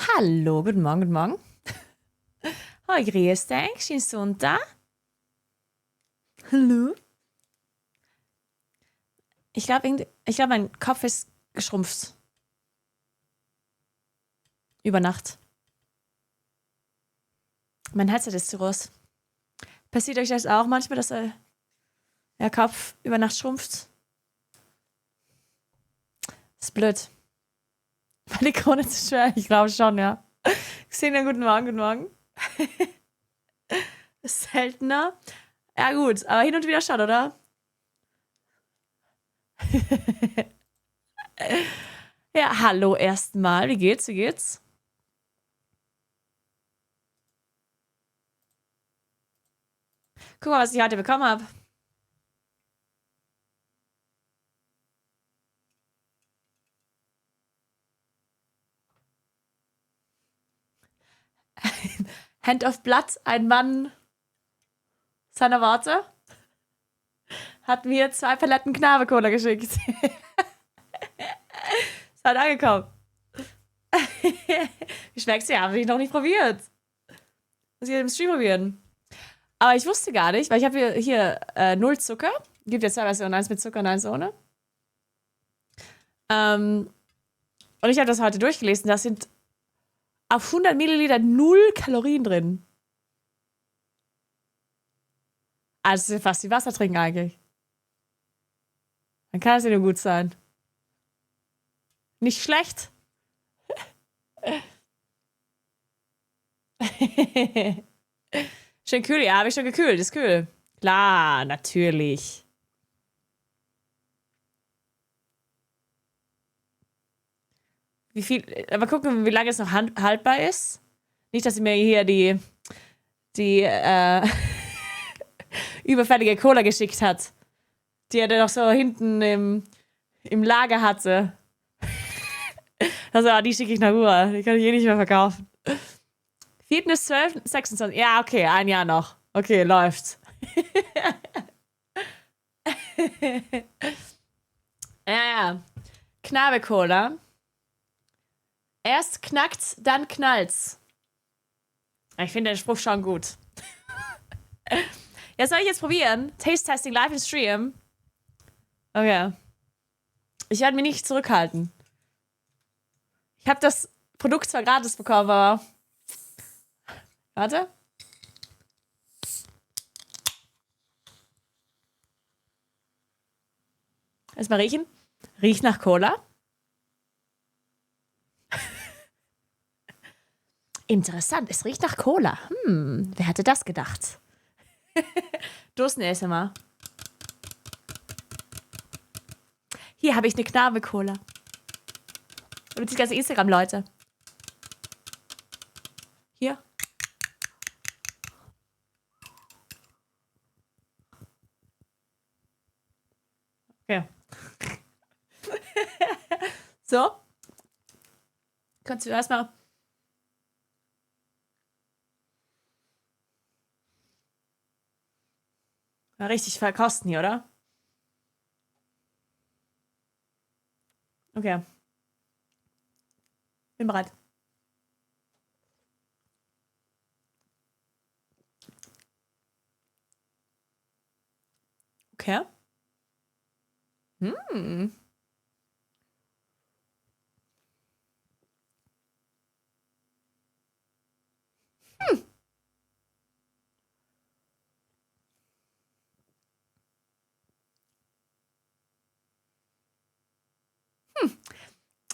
Hallo, guten Morgen, guten Morgen. Hoi, grüß dich, schön Sonntag. Hallo? Ich glaub, mein Kopf ist geschrumpft. Über Nacht. Mein Headset ist zu groß. Passiert euch das auch manchmal, dass der Kopf über Nacht schrumpft? Das ist blöd. War die Krone zu schwer? Ich glaube schon, ja. Xenia, guten Morgen, guten Morgen. Seltener. Ja gut, aber hin und wieder schon, oder? Ja, hallo erstmal. Wie geht's, wie geht's? Guck mal, was ich heute bekommen habe. Hand of Blood, ein Mann seiner Worte, hat mir 2 Paletten Knabe-Cola geschickt. Ist halt angekommen. Wie schmeckt's dir? Habe ich noch nicht probiert. Muss ich im Stream probieren. Aber ich wusste gar nicht, weil ich habe hier 0 Zucker. Gibt ja 2 Versionen, eins mit Zucker und eins ohne. Und ich habe das heute durchgelesen. Da sind auf 100 Milliliter 0 Kalorien drin. Also das ist ja fast wie Wasser trinken eigentlich. Dann kann es ja nur gut sein. Nicht schlecht. Schön kühl, ja, habe ich schon gekühlt, ist kühl. Klar, natürlich. Wie viel, aber gucken, wie lange es noch haltbar ist. Nicht, dass sie mir hier die überfällige Cola geschickt hat, die er dann noch so hinten im Lager hatte. Also, die schicke ich nach Ruhe. Die kann ich eh nicht mehr verkaufen. 4. ist 12, 26. Ja, okay, ein Jahr noch. Okay, läuft. Ja. Knabe-Cola. Erst knackt's, dann knallt's. Ich finde den Spruch schon gut. Ja, soll ich jetzt probieren? Taste Testing live im Stream. Okay. Ich werde mich nicht zurückhalten. Ich habe das Produkt zwar gratis bekommen, aber. Warte. Erstmal riechen. Riecht nach Cola. Interessant, es riecht nach Cola. Wer hätte das gedacht? Dursten erst einmal. Hier habe ich eine Knabe-Cola. Und die ganzen Instagram-Leute. Hier. Okay. So. Kannst du erstmal. Mal richtig verkosten hier, oder? Okay. Bin bereit. Okay. Hm.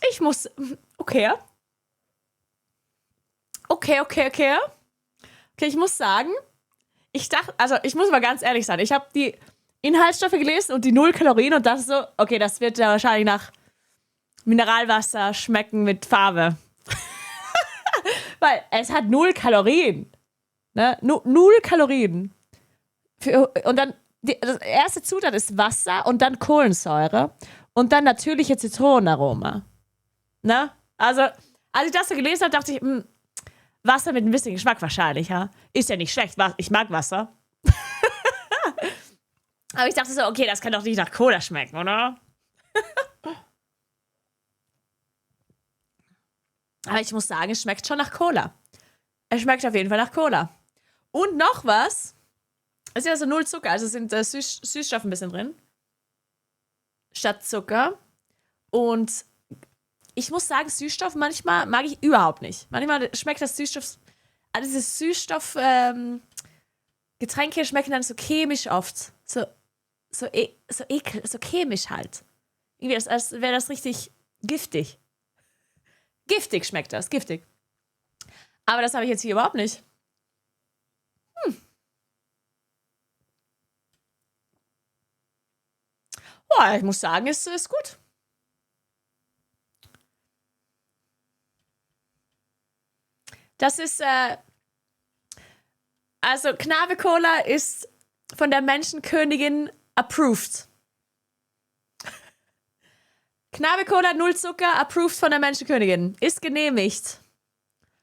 Ich muss. Okay. Okay. Okay, ich muss sagen, ich dachte, also ich muss mal ganz ehrlich sein, ich habe die Inhaltsstoffe gelesen und die 0 Kalorien und das ist so, okay, das wird ja wahrscheinlich nach Mineralwasser schmecken mit Farbe. Weil es hat 0 Kalorien. Ne? 0 Kalorien. Und dann, das erste Zutat ist Wasser und dann Kohlensäure und dann natürliche Zitronenaroma. Ne? Also, als ich das so gelesen habe, dachte ich, Wasser mit ein bisschen Geschmack wahrscheinlich, ja. Ist ja nicht schlecht, ich mag Wasser. Aber ich dachte so, okay, das kann doch nicht nach Cola schmecken, oder? Aber ich muss sagen, es schmeckt schon nach Cola. Es schmeckt auf jeden Fall nach Cola. Und noch was. Es ist ja so null Zucker, also sind Süßstoffe ein bisschen drin. Statt Zucker. Und ich muss sagen, Süßstoff manchmal mag ich überhaupt nicht. Manchmal schmeckt das Süßstoff, also diese Getränke schmecken dann so chemisch oft. So ekel, so chemisch halt. Irgendwie, als wäre das richtig giftig. Giftig schmeckt das, giftig. Aber das habe ich jetzt hier überhaupt nicht. Boah, ich muss sagen, es ist gut. Das ist, also Knabe Cola ist von der Menschenkönigin approved. Knabe Cola, null Zucker, approved von der Menschenkönigin. Ist genehmigt.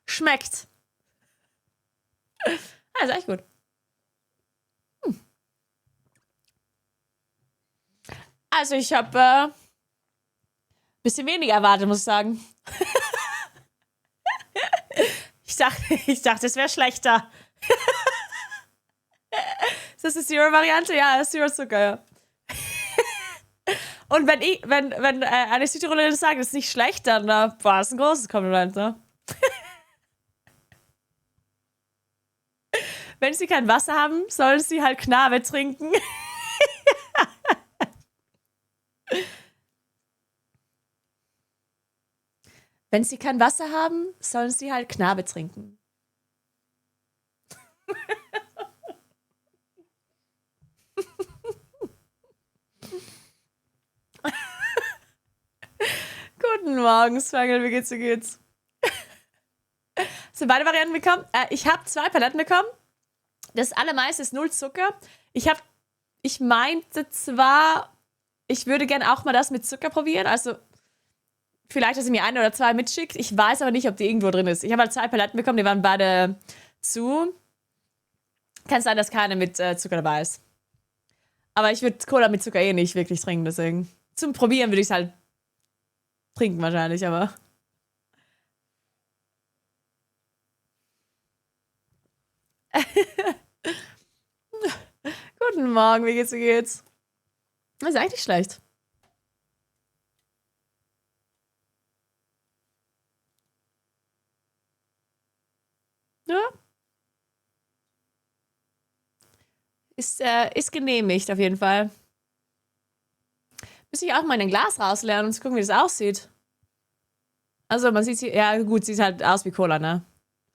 Schmeckt. Ah, ist echt gut. Also ich habe bisschen weniger erwartet, muss ich sagen. Ich dachte, es wäre schlechter. Ist das die Zero-Variante? Ja, das ist Zero-Zucker, ja. Und wenn eine Südtirolerin sagt, das ist nicht schlecht, dann war es ein großes Kompliment, ne? Wenn sie kein Wasser haben, sollen sie halt Knabe trinken. Wenn sie kein Wasser haben, sollen sie halt Knabe trinken. Guten Morgen, Swangel, wie geht's, wie geht's? Sind beide Varianten bekommen? Ich habe 2 Paletten bekommen. Das allermeiste ist null Zucker. Ich meinte zwar, ich würde gerne auch mal das mit Zucker probieren. Also vielleicht, dass ihr mir 1 oder 2 mitschickt. Ich weiß aber nicht, ob die irgendwo drin ist. Ich habe halt 2 Paletten bekommen, die waren beide zu. Kann sein, dass keine mit Zucker dabei ist. Aber ich würde Cola mit Zucker eh nicht wirklich trinken, deswegen. Zum Probieren würde ich es halt trinken wahrscheinlich, aber. Guten Morgen, wie geht's, wie geht's? Das ist eigentlich schlecht. Ja. Ist genehmigt auf jeden Fall. Müsste ich auch mal in ein Glas rauslernen, um zu gucken, wie das aussieht. Also man sieht sie, ja gut, sieht halt aus wie Cola, ne?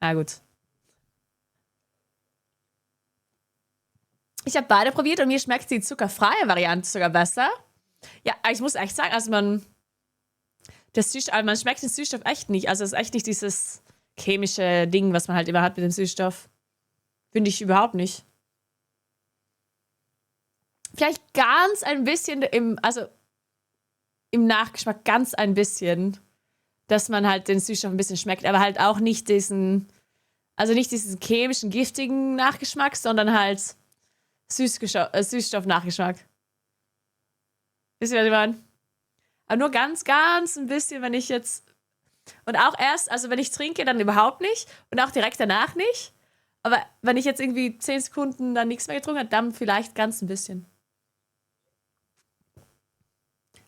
Ja gut. Ich habe beide probiert und mir schmeckt die zuckerfreie Variante sogar besser. Ja, ich muss echt sagen, also man schmeckt den Süßstoff echt nicht. Also es ist echt nicht dieses chemische Ding, was man halt immer hat mit dem Süßstoff. Finde ich überhaupt nicht. Vielleicht ganz ein bisschen im Nachgeschmack ganz ein bisschen, dass man halt den Süßstoff ein bisschen schmeckt, aber halt auch nicht nicht diesen chemischen, giftigen Nachgeschmack, sondern halt Süßstoff-Nachgeschmack. Wisst ihr, was ich meine? Aber nur ganz, ganz ein bisschen, wenn ich jetzt. Und auch erst, also wenn ich trinke, dann überhaupt nicht. Und auch direkt danach nicht. Aber wenn ich jetzt irgendwie 10 Sekunden dann nichts mehr getrunken habe, dann vielleicht ganz ein bisschen.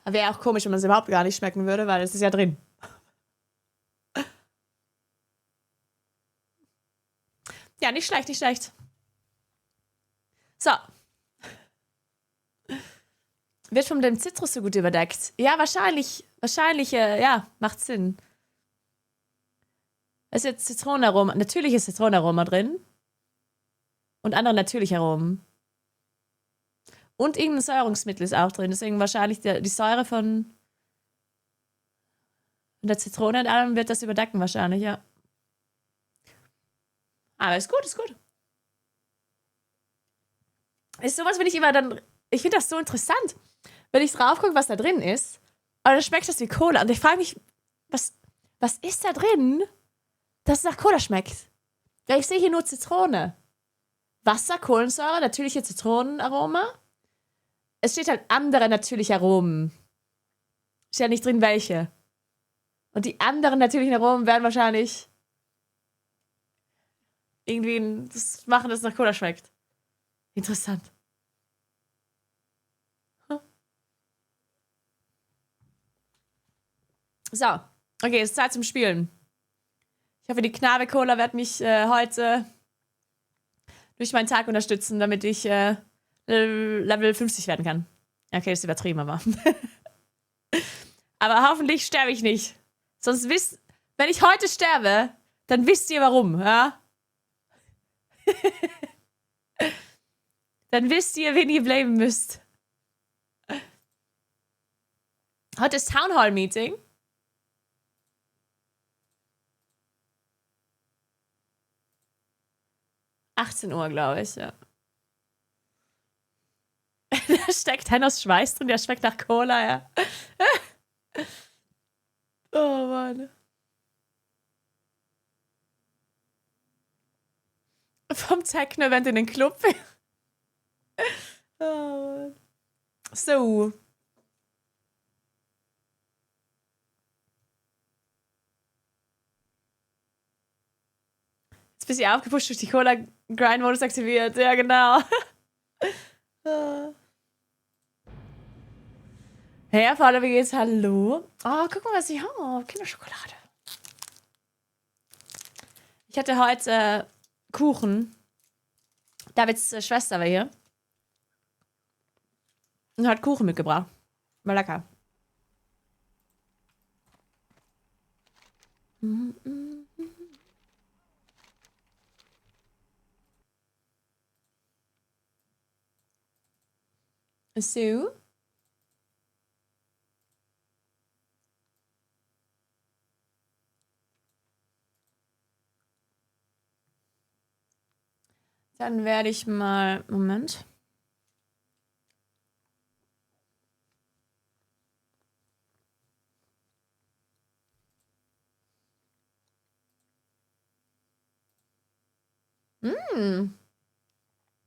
Aber wäre auch komisch, wenn man es überhaupt gar nicht schmecken würde, weil es ist ja drin. Ja, nicht schlecht, nicht schlecht. So. Wird von dem Zitrus so gut überdeckt? Ja, wahrscheinlich, ja, macht Sinn. Da ist jetzt Zitronenaroma, natürliches Zitronenaroma drin. Und andere natürliche Aromen. Und irgendein Säurungsmittel ist auch drin. Deswegen wahrscheinlich die Säure von der Zitrone und allem wird das überdecken wahrscheinlich, ja. Aber ist gut, ist gut. Ist sowas, wenn ich immer dann. Ich finde das so interessant, wenn ich drauf gucke, was da drin ist. Aber dann schmeckt das wie Cola. Und ich frage mich, was ist da drin, dass es nach Cola schmeckt? Weil ich sehe hier nur Zitrone. Wasser, Kohlensäure, natürliche Zitronenaroma. Es steht halt andere natürliche Aromen. Steht ja nicht drin, welche. Und die anderen natürlichen Aromen werden wahrscheinlich irgendwie das machen, dass es nach Cola schmeckt. Interessant. So, okay, es ist Zeit zum Spielen. Ich hoffe, die Knabe-Cola wird mich heute durch meinen Tag unterstützen, damit ich Level 50 werden kann. Okay, das ist übertrieben, aber. Aber hoffentlich sterbe ich nicht. Sonst wenn ich heute sterbe, dann wisst ihr warum, ja? Dann wisst ihr, wen ihr blamen müsst. Heute ist Town Hall Meeting. Uhr, glaube ich, ja. Da steckt Hennos Schweiß drin, der schmeckt nach Cola, ja. Oh Mann. Vom Techno-Event in den Club. Oh Mann. So. Jetzt bist du aufgepusht durch die Cola-Grind-Modus aktiviert. Ja, genau. Hey, Paula, wie geht's? Hallo. Oh, guck mal, was ich habe. Kinderschokolade. Ich hatte heute Kuchen. Davids Schwester war hier. Und hat Kuchen mitgebracht. War lecker. So. Dann werde ich mal. Moment.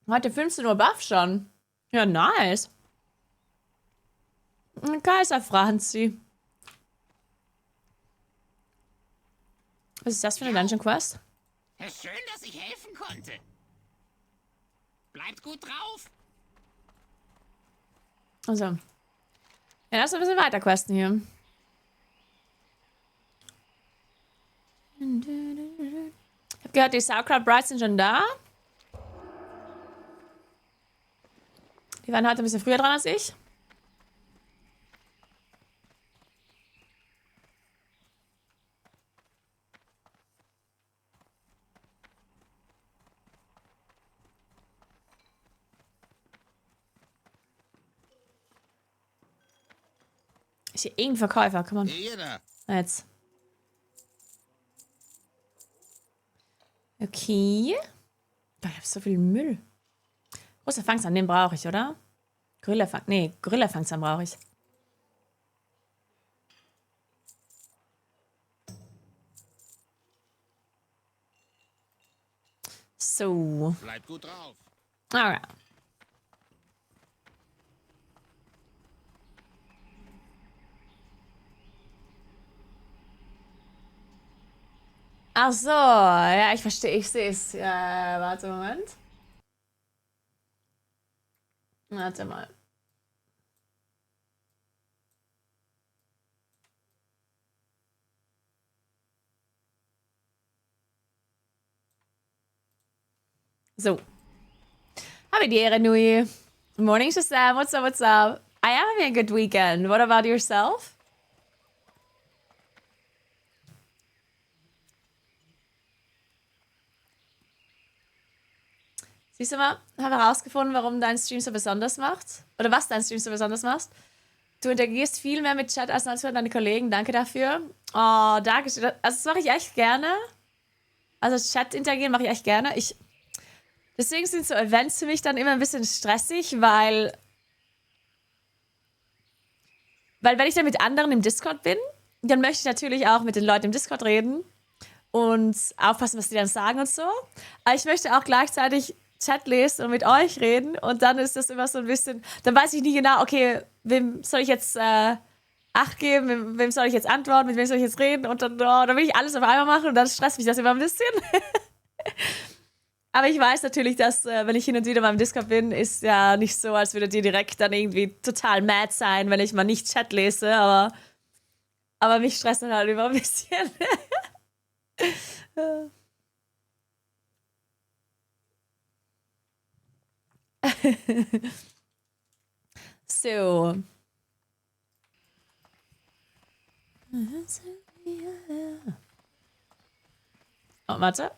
Heute 15 Uhr Buff schon. Ja, nice. Kaiser Franzi. Was ist das für eine Dungeon Quest? Schön, dass ich helfen konnte. Bleibt gut drauf. Also. Ja, lass ein bisschen weiter questen hier. Ich hab gehört, die Sauerkraut Brides sind schon da. Die waren heute ein bisschen früher dran als ich. Ist hier irgendein Verkäufer? Komm on. Hier da. Jetzt. Okay. Boah, ich hab so viel Müll. Großer Fangzahn, den brauche ich, oder? Gorilla-Fangzahn brauche ich. So. Bleibt gut drauf. Alright. Ach so, ja, ich verstehe, ich sehe es. Ja, warte, Moment. Warte mal. So. Habe die Ehre, Nui. Morning, Shazam. What's up, what's up? I am having a good weekend. What about yourself? Siehst du mal, habe herausgefunden, warum dein Stream so besonders macht. Oder was dein Stream so besonders macht. Du interagierst viel mehr mit Chat als deine Kollegen. Danke dafür. Oh, danke. Also das mache ich echt gerne. Also Chat interagieren mache ich echt gerne. Deswegen sind so Events für mich dann immer ein bisschen stressig, weil wenn ich dann mit anderen im Discord bin, dann möchte ich natürlich auch mit den Leuten im Discord reden und aufpassen, was die dann sagen und so. Aber ich möchte auch gleichzeitig Chat lesen und mit euch reden und dann ist das immer so ein bisschen, dann weiß ich nie genau, okay, wem soll ich jetzt Acht geben, wem soll ich jetzt antworten, mit wem soll ich jetzt reden und dann will ich alles auf einmal machen und dann stresst mich das immer ein bisschen. Aber ich weiß natürlich, dass, wenn ich hin und wieder mal im Discord bin, ist ja nicht so, als würdet ihr direkt dann irgendwie total mad sein, wenn ich mal nicht Chat lese, aber mich stresst dann halt immer ein bisschen. So. Oh, warte.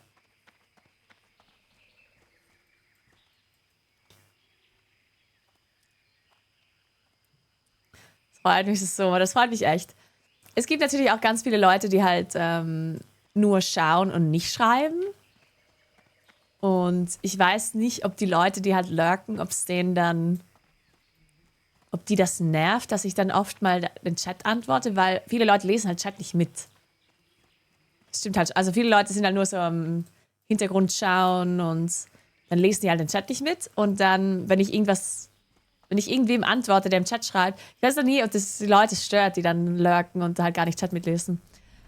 Das freut mich echt. Es gibt natürlich auch ganz viele Leute, die halt nur schauen und nicht schreiben. Und ich weiß nicht, ob die Leute, die halt lurken, ob die das nervt, dass ich dann oft mal den Chat antworte, weil viele Leute lesen halt Chat nicht mit. Das stimmt halt. Also viele Leute sind halt nur so im Hintergrund schauen und dann lesen die halt den Chat nicht mit. Und dann, wenn ich irgendwem antworte, der im Chat schreibt, ich weiß noch nie, ob das die Leute stört, die dann lurken und halt gar nicht Chat mitlesen.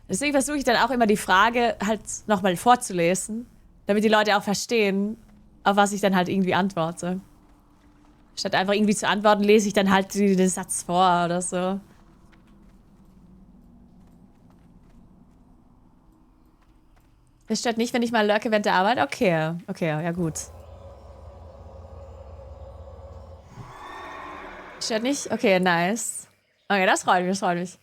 Deswegen versuche ich dann auch immer die Frage halt nochmal vorzulesen, damit die Leute auch verstehen, auf was ich dann halt irgendwie antworte. Statt einfach irgendwie zu antworten, lese ich dann halt den Satz vor oder so. Es stört nicht, wenn ich mal lurke während der Arbeit? Okay, ja gut. Stört nicht? Okay, nice. Okay, das freut mich.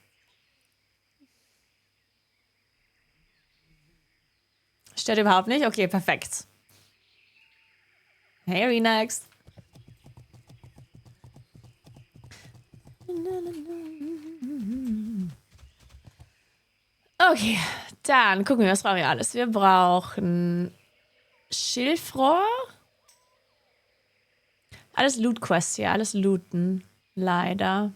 Stört überhaupt nicht? Okay, perfekt. Hey, Renex. Okay, dann gucken wir, was brauchen wir alles. Wir brauchen Schilfrohr. Alles Loot-Quests hier, alles looten. Leider.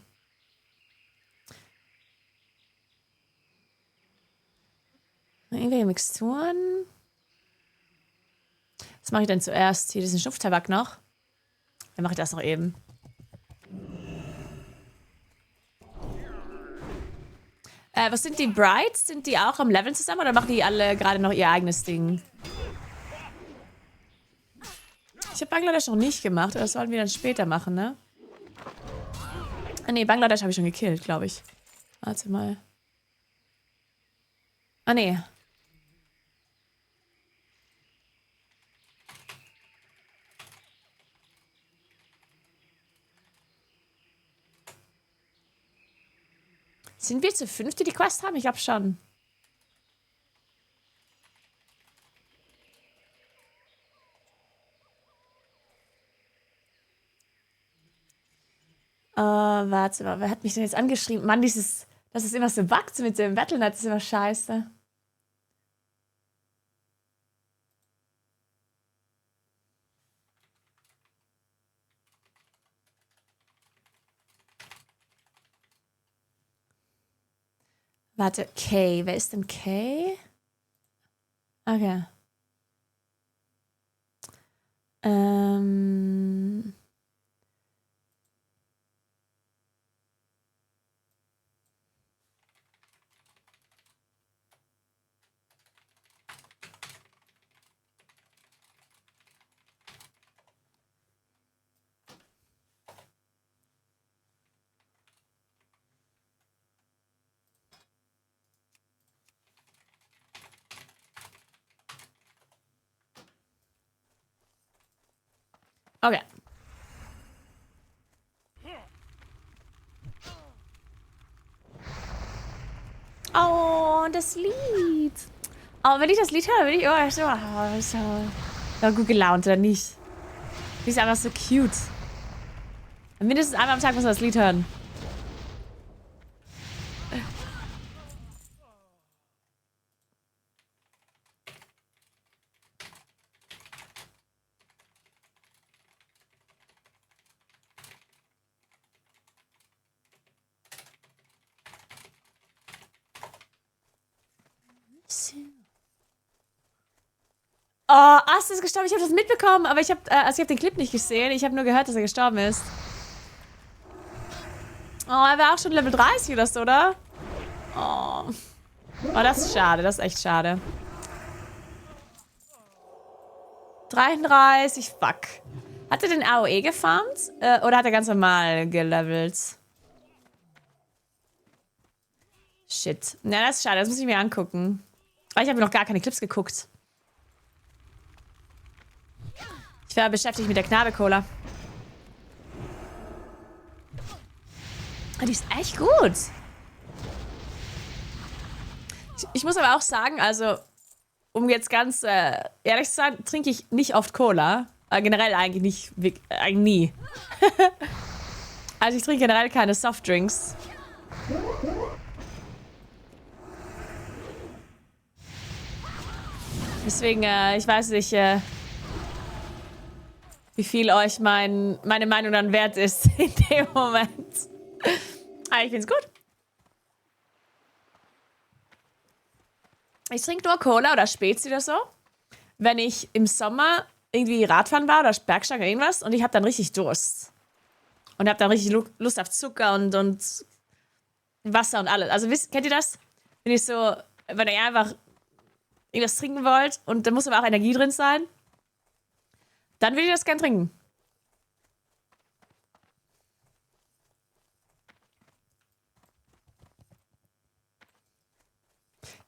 Irgendwelche Mixturen. Was mache ich denn zuerst? Hier diesen Schnupftabak noch. Dann mache ich das noch eben. Was sind die Brides? Sind die auch am Leveln zusammen oder machen die alle gerade noch ihr eigenes Ding? Ich habe Bangladesch noch nicht gemacht, aber das sollten wir dann später machen, ne? Ah ne, Bangladesch habe ich schon gekillt, glaube ich. Warte mal. Ah ne. Sind wir zu fünft, die die Quest haben? Ich glaube schon. Warte mal, wer hat mich denn jetzt angeschrieben? Mann, dass es immer so buggt mit dem Battlenet, ist immer scheiße. Warte, Kay. Wer ist denn Kay? Okay. Okay. Oh, das Lied. Oh, wenn ich das Lied höre, bin ich immer so gut gelaunt, oder nicht? Die ist einfach so cute. Mindestens einmal am Tag muss man das Lied hören. Oh, Ast ist gestorben. Ich habe das mitbekommen, aber ich habe den Clip nicht gesehen. Ich habe nur gehört, dass er gestorben ist. Oh, er war auch schon Level 30 oder so, oder? Oh. Oh, das ist schade. Das ist echt schade. 33, fuck. Hat er den AOE gefarmt? Oder hat er ganz normal gelevelt? Shit. Na, das ist schade. Das muss ich mir angucken. Aber ich habe noch gar keine Clips geguckt. Ich war beschäftigt mit der Knabe-Cola. Die ist echt gut. Ich muss aber auch sagen, also, um jetzt ganz ehrlich zu sein, trinke ich nicht oft Cola. Generell eigentlich nicht, eigentlich nie. Also ich trinke generell keine Softdrinks. Deswegen, ich weiß nicht, wie viel euch meine Meinung dann wert ist in dem Moment. Aber ich find's gut. Ich trinke nur Cola oder Spezi oder so, wenn ich im Sommer irgendwie Radfahren war oder Bergsteigen oder irgendwas und ich habe dann richtig Durst. Und habe dann richtig Lust auf Zucker und Wasser und alles. Also kennt ihr das? Wenn ihr einfach irgendwas trinken wollt und da muss aber auch Energie drin sein, dann will ich das gern trinken.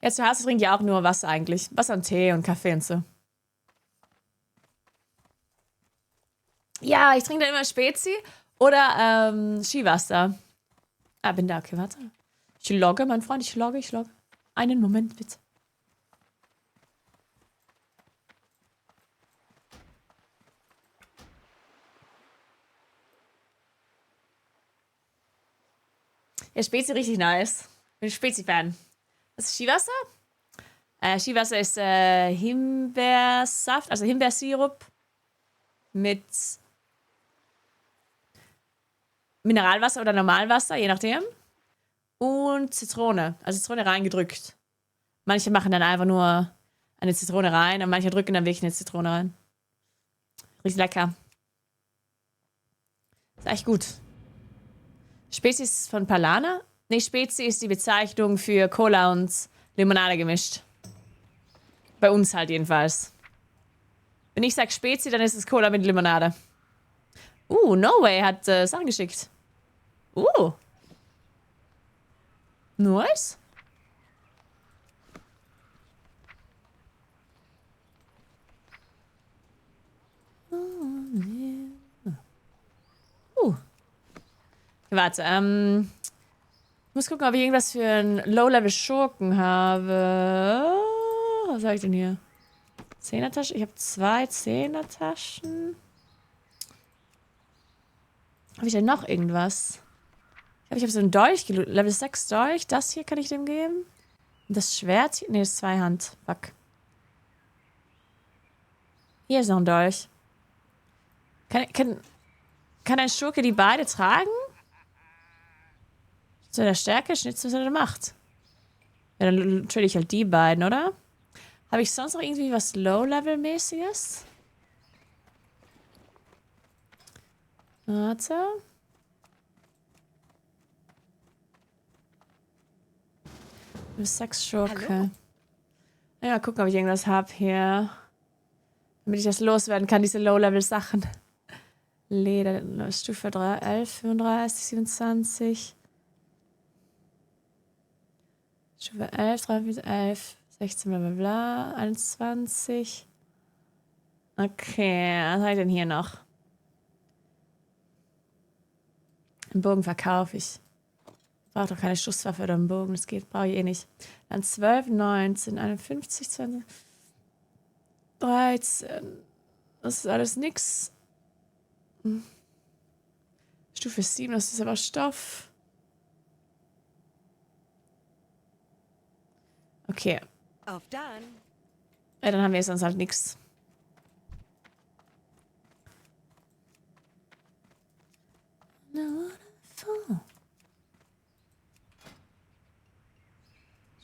Ja, zu Hause trinke ich auch nur Wasser eigentlich. Wasser und Tee und Kaffee und so. Ja, ich trinke dann immer Spezi oder Skiwasser. Ah, bin da, okay, warte. Ich logge, mein Freund, ich logge. Einen Moment, bitte. Ja, Spezi richtig nice. Bin Spezi-Fan. Was ist Skiwasser? Skiwasser ist Himbeersaft, also Himbeersirup mit Mineralwasser oder Normalwasser, je nachdem. Und Zitrone. Also Zitrone reingedrückt. Manche machen dann einfach nur eine Zitrone rein und manche drücken dann wirklich eine Zitrone rein. Riecht lecker. Ist echt gut. Spezi ist von Palana. Nee, Spezi ist die Bezeichnung für Cola und Limonade gemischt. Bei uns halt jedenfalls. Wenn ich sage Spezi, dann ist es Cola mit Limonade. No Way hat Sachen geschickt. Nice. Warte, ich muss gucken, ob ich irgendwas für einen Low-Level-Schurken habe. Was habe ich denn hier? 10er-Tasche? Ich habe 2 10er-Taschen. Habe ich denn noch irgendwas? Ich habe so einen Dolch, Level 6 Dolch. Das hier kann ich dem geben. Und das Schwert hier? Ne, das ist Zweihand. Fuck. Hier ist noch ein Dolch. Kann ein Schurke die beide tragen? Zu der Stärke, Schnitt zu der Macht. Ja, dann trade ich halt die beiden, oder? Habe ich sonst noch irgendwie was Low-Level-mäßiges? Warte. Sexschurke. Ja, gucken, ob ich irgendwas habe hier. Damit ich das loswerden kann, diese Low-Level-Sachen. Leder, Stufe 3, 11, 35, 27. Stufe 11, 3, 11, 16, bla bla bla, 21. Okay, was habe ich denn hier noch? Einen Bogen verkaufe ich. Brauche doch keine Schusswaffe oder einen Bogen, das geht, brauche ich eh nicht. Dann 12, 19, 51, 20, 13. Das ist alles nix. Stufe 7, das ist aber Stoff. Okay. Auf dann. Ja, dann haben wir sonst halt nichts.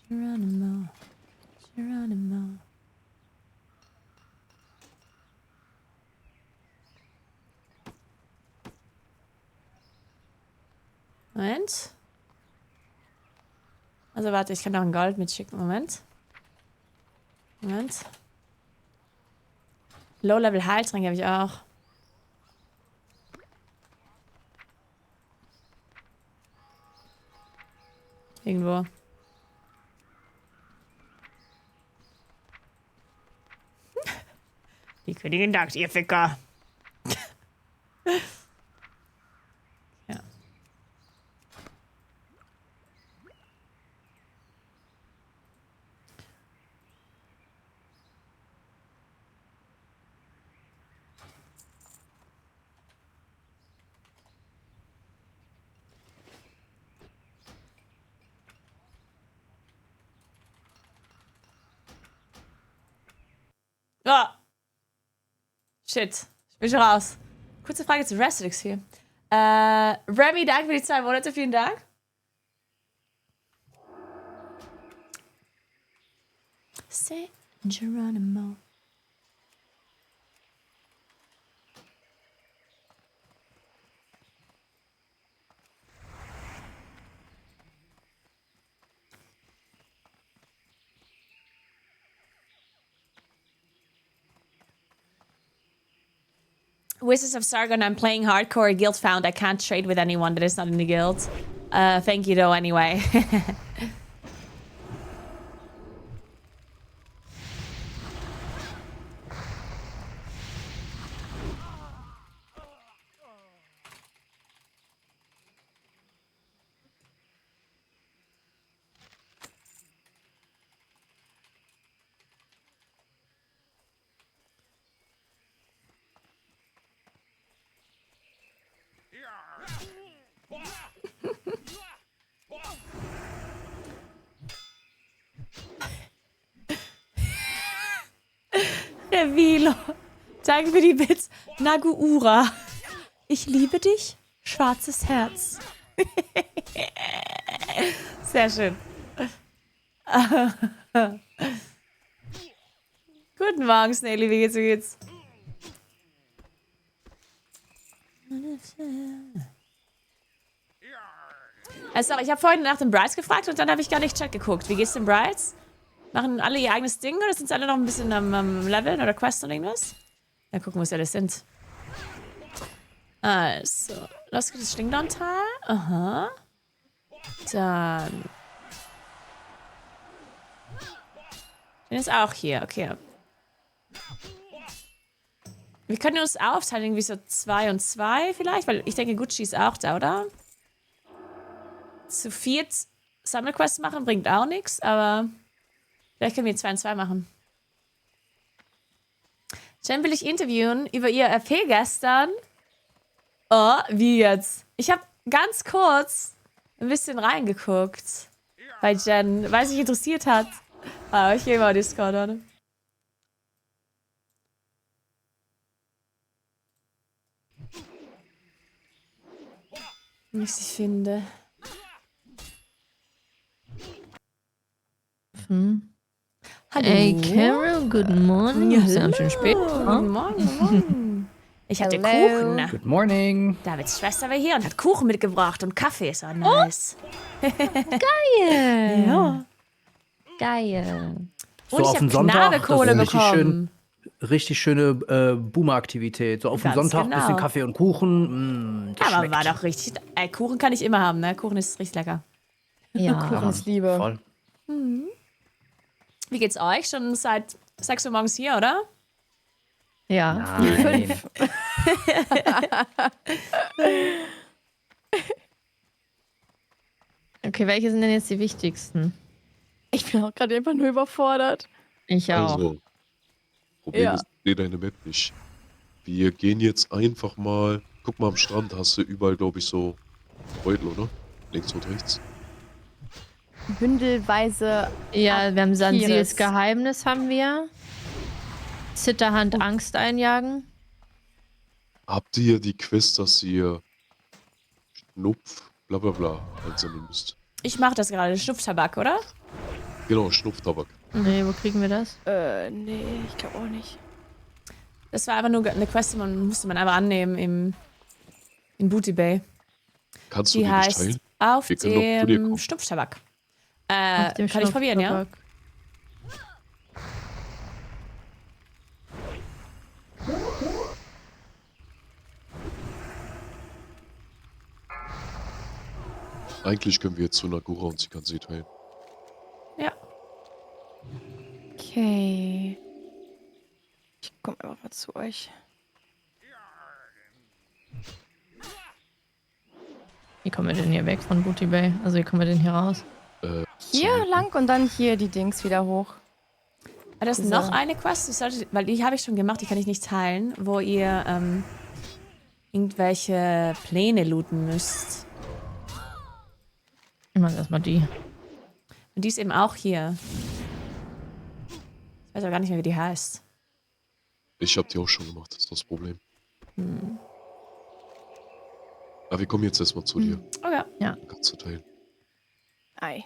Geronimo. Geronimo. Moment. Also warte, ich kann noch ein Gold mitschicken. Moment. Low-Level Heiltrank habe ich auch. Irgendwo. Die Königin dankt, ihr Ficker. Ja. Oh. Shit. Ich bin schon raus. Kurze Frage zu Restix hier. Remy, danke für die 2 Monate. Vielen Dank. Say Geronimo. Wizards of Sargon, I'm playing hardcore. Guild found I can't trade with anyone that is not in the guild. Thank you though anyway. Der Vilo. Danke für die Bits. Naguura. Ich liebe dich, schwarzes Herz. Sehr schön. Guten Morgen, Snaily. Wie geht's? Sorry, ich habe vorhin nach den Brides gefragt und dann habe ich gar nicht Chat geguckt. Wie geht's den Brides? Machen alle ihr eigenes Ding oder sind sie alle noch ein bisschen am Leveln oder Quest oder irgendwas? Ja, gucken, wo sie alle sind. Also, los geht das Stingdown-Tal. Aha. Dann. Den ist auch hier, okay. Wir können uns aufteilen, irgendwie so 2 und 2 vielleicht, weil ich denke, Gucci ist auch da, oder? Zu 4 Sammelquests machen bringt auch nichts, aber vielleicht können wir 2 und 2 machen. Jen will ich interviewen über ihr RP gestern. Oh, wie jetzt? Ich habe ganz kurz ein bisschen reingeguckt bei Jen, weil es sich interessiert hat. Aber ich gehe mal Discord an. Wenn ich sie finde. Hallo. Hey Carol, good morning. Ja, Ist ja schon spät. Guten Morgen, guten Morgen. Ich hatte Kuchen. Good morning. Davids Schwester war hier und hat Kuchen mitgebracht und Kaffee. Ist auch nice. Geil. Ja. Geil. So Und ich auf dem habe Sonntag, Gnadekohle das ist richtig bekommen. Richtig schöne Boomer-Aktivität. So auf dem Ganz Sonntag genau. bisschen Kaffee und Kuchen. Das Aber schmeckt. war doch richtig. Kuchen kann ich immer haben, ne? Kuchen ist richtig lecker. Ja. Kuchensliebe. Voll. Wie geht's euch? Schon seit 6 Uhr morgens hier, oder? Ja. Nein. Okay, welche sind denn jetzt die wichtigsten? Ich bin auch gerade einfach nur überfordert. Ich auch. Also, Problem Ja. ist, ich sehe deine Map nicht. Wir gehen jetzt einfach mal. Guck mal am Strand, hast du überall, glaube ich, so Beutel, oder? Links und rechts. Bündelweise. Ja, wir haben Sansils Iris. Geheimnis, haben wir. Zitterhand Angst einjagen. Habt ihr die Quest, dass ihr Schnupf, bla bla bla, einsammeln müsst? Ich mache das gerade. Schnupftabak, oder? Genau, Schnupftabak. Nee, wo kriegen wir das? Nee, ich glaube auch nicht. Das war einfach nur eine Quest, die musste man einfach annehmen in Booty Bay. Kannst du Die die nicht heißt teilen? Auf Wir können noch zu dir dem kommen. Schnupftabak. Auf dem Kann ich probieren, ja? Schnupftabak. Eigentlich können wir jetzt zu Nagura und sie kann sie teilen. Ja. Okay. Ich komme einfach mal zu euch. Wie kommen wir denn hier weg von Booty Bay? Also wie kommen wir denn hier raus? Hier lang und dann hier die Dings wieder hoch. Aber das ist Diese- noch eine Quest, weil die habe ich schon gemacht, die kann ich nicht teilen, wo ihr irgendwelche Pläne looten müsst. Ich mach erstmal die. Und die ist eben auch hier. Ich weiß aber gar nicht mehr, wie die heißt. Ich habe die auch schon gemacht, das ist das Problem. Aber wir kommen jetzt erstmal zu dir. Okay. Dann kannst du teilen. Ei.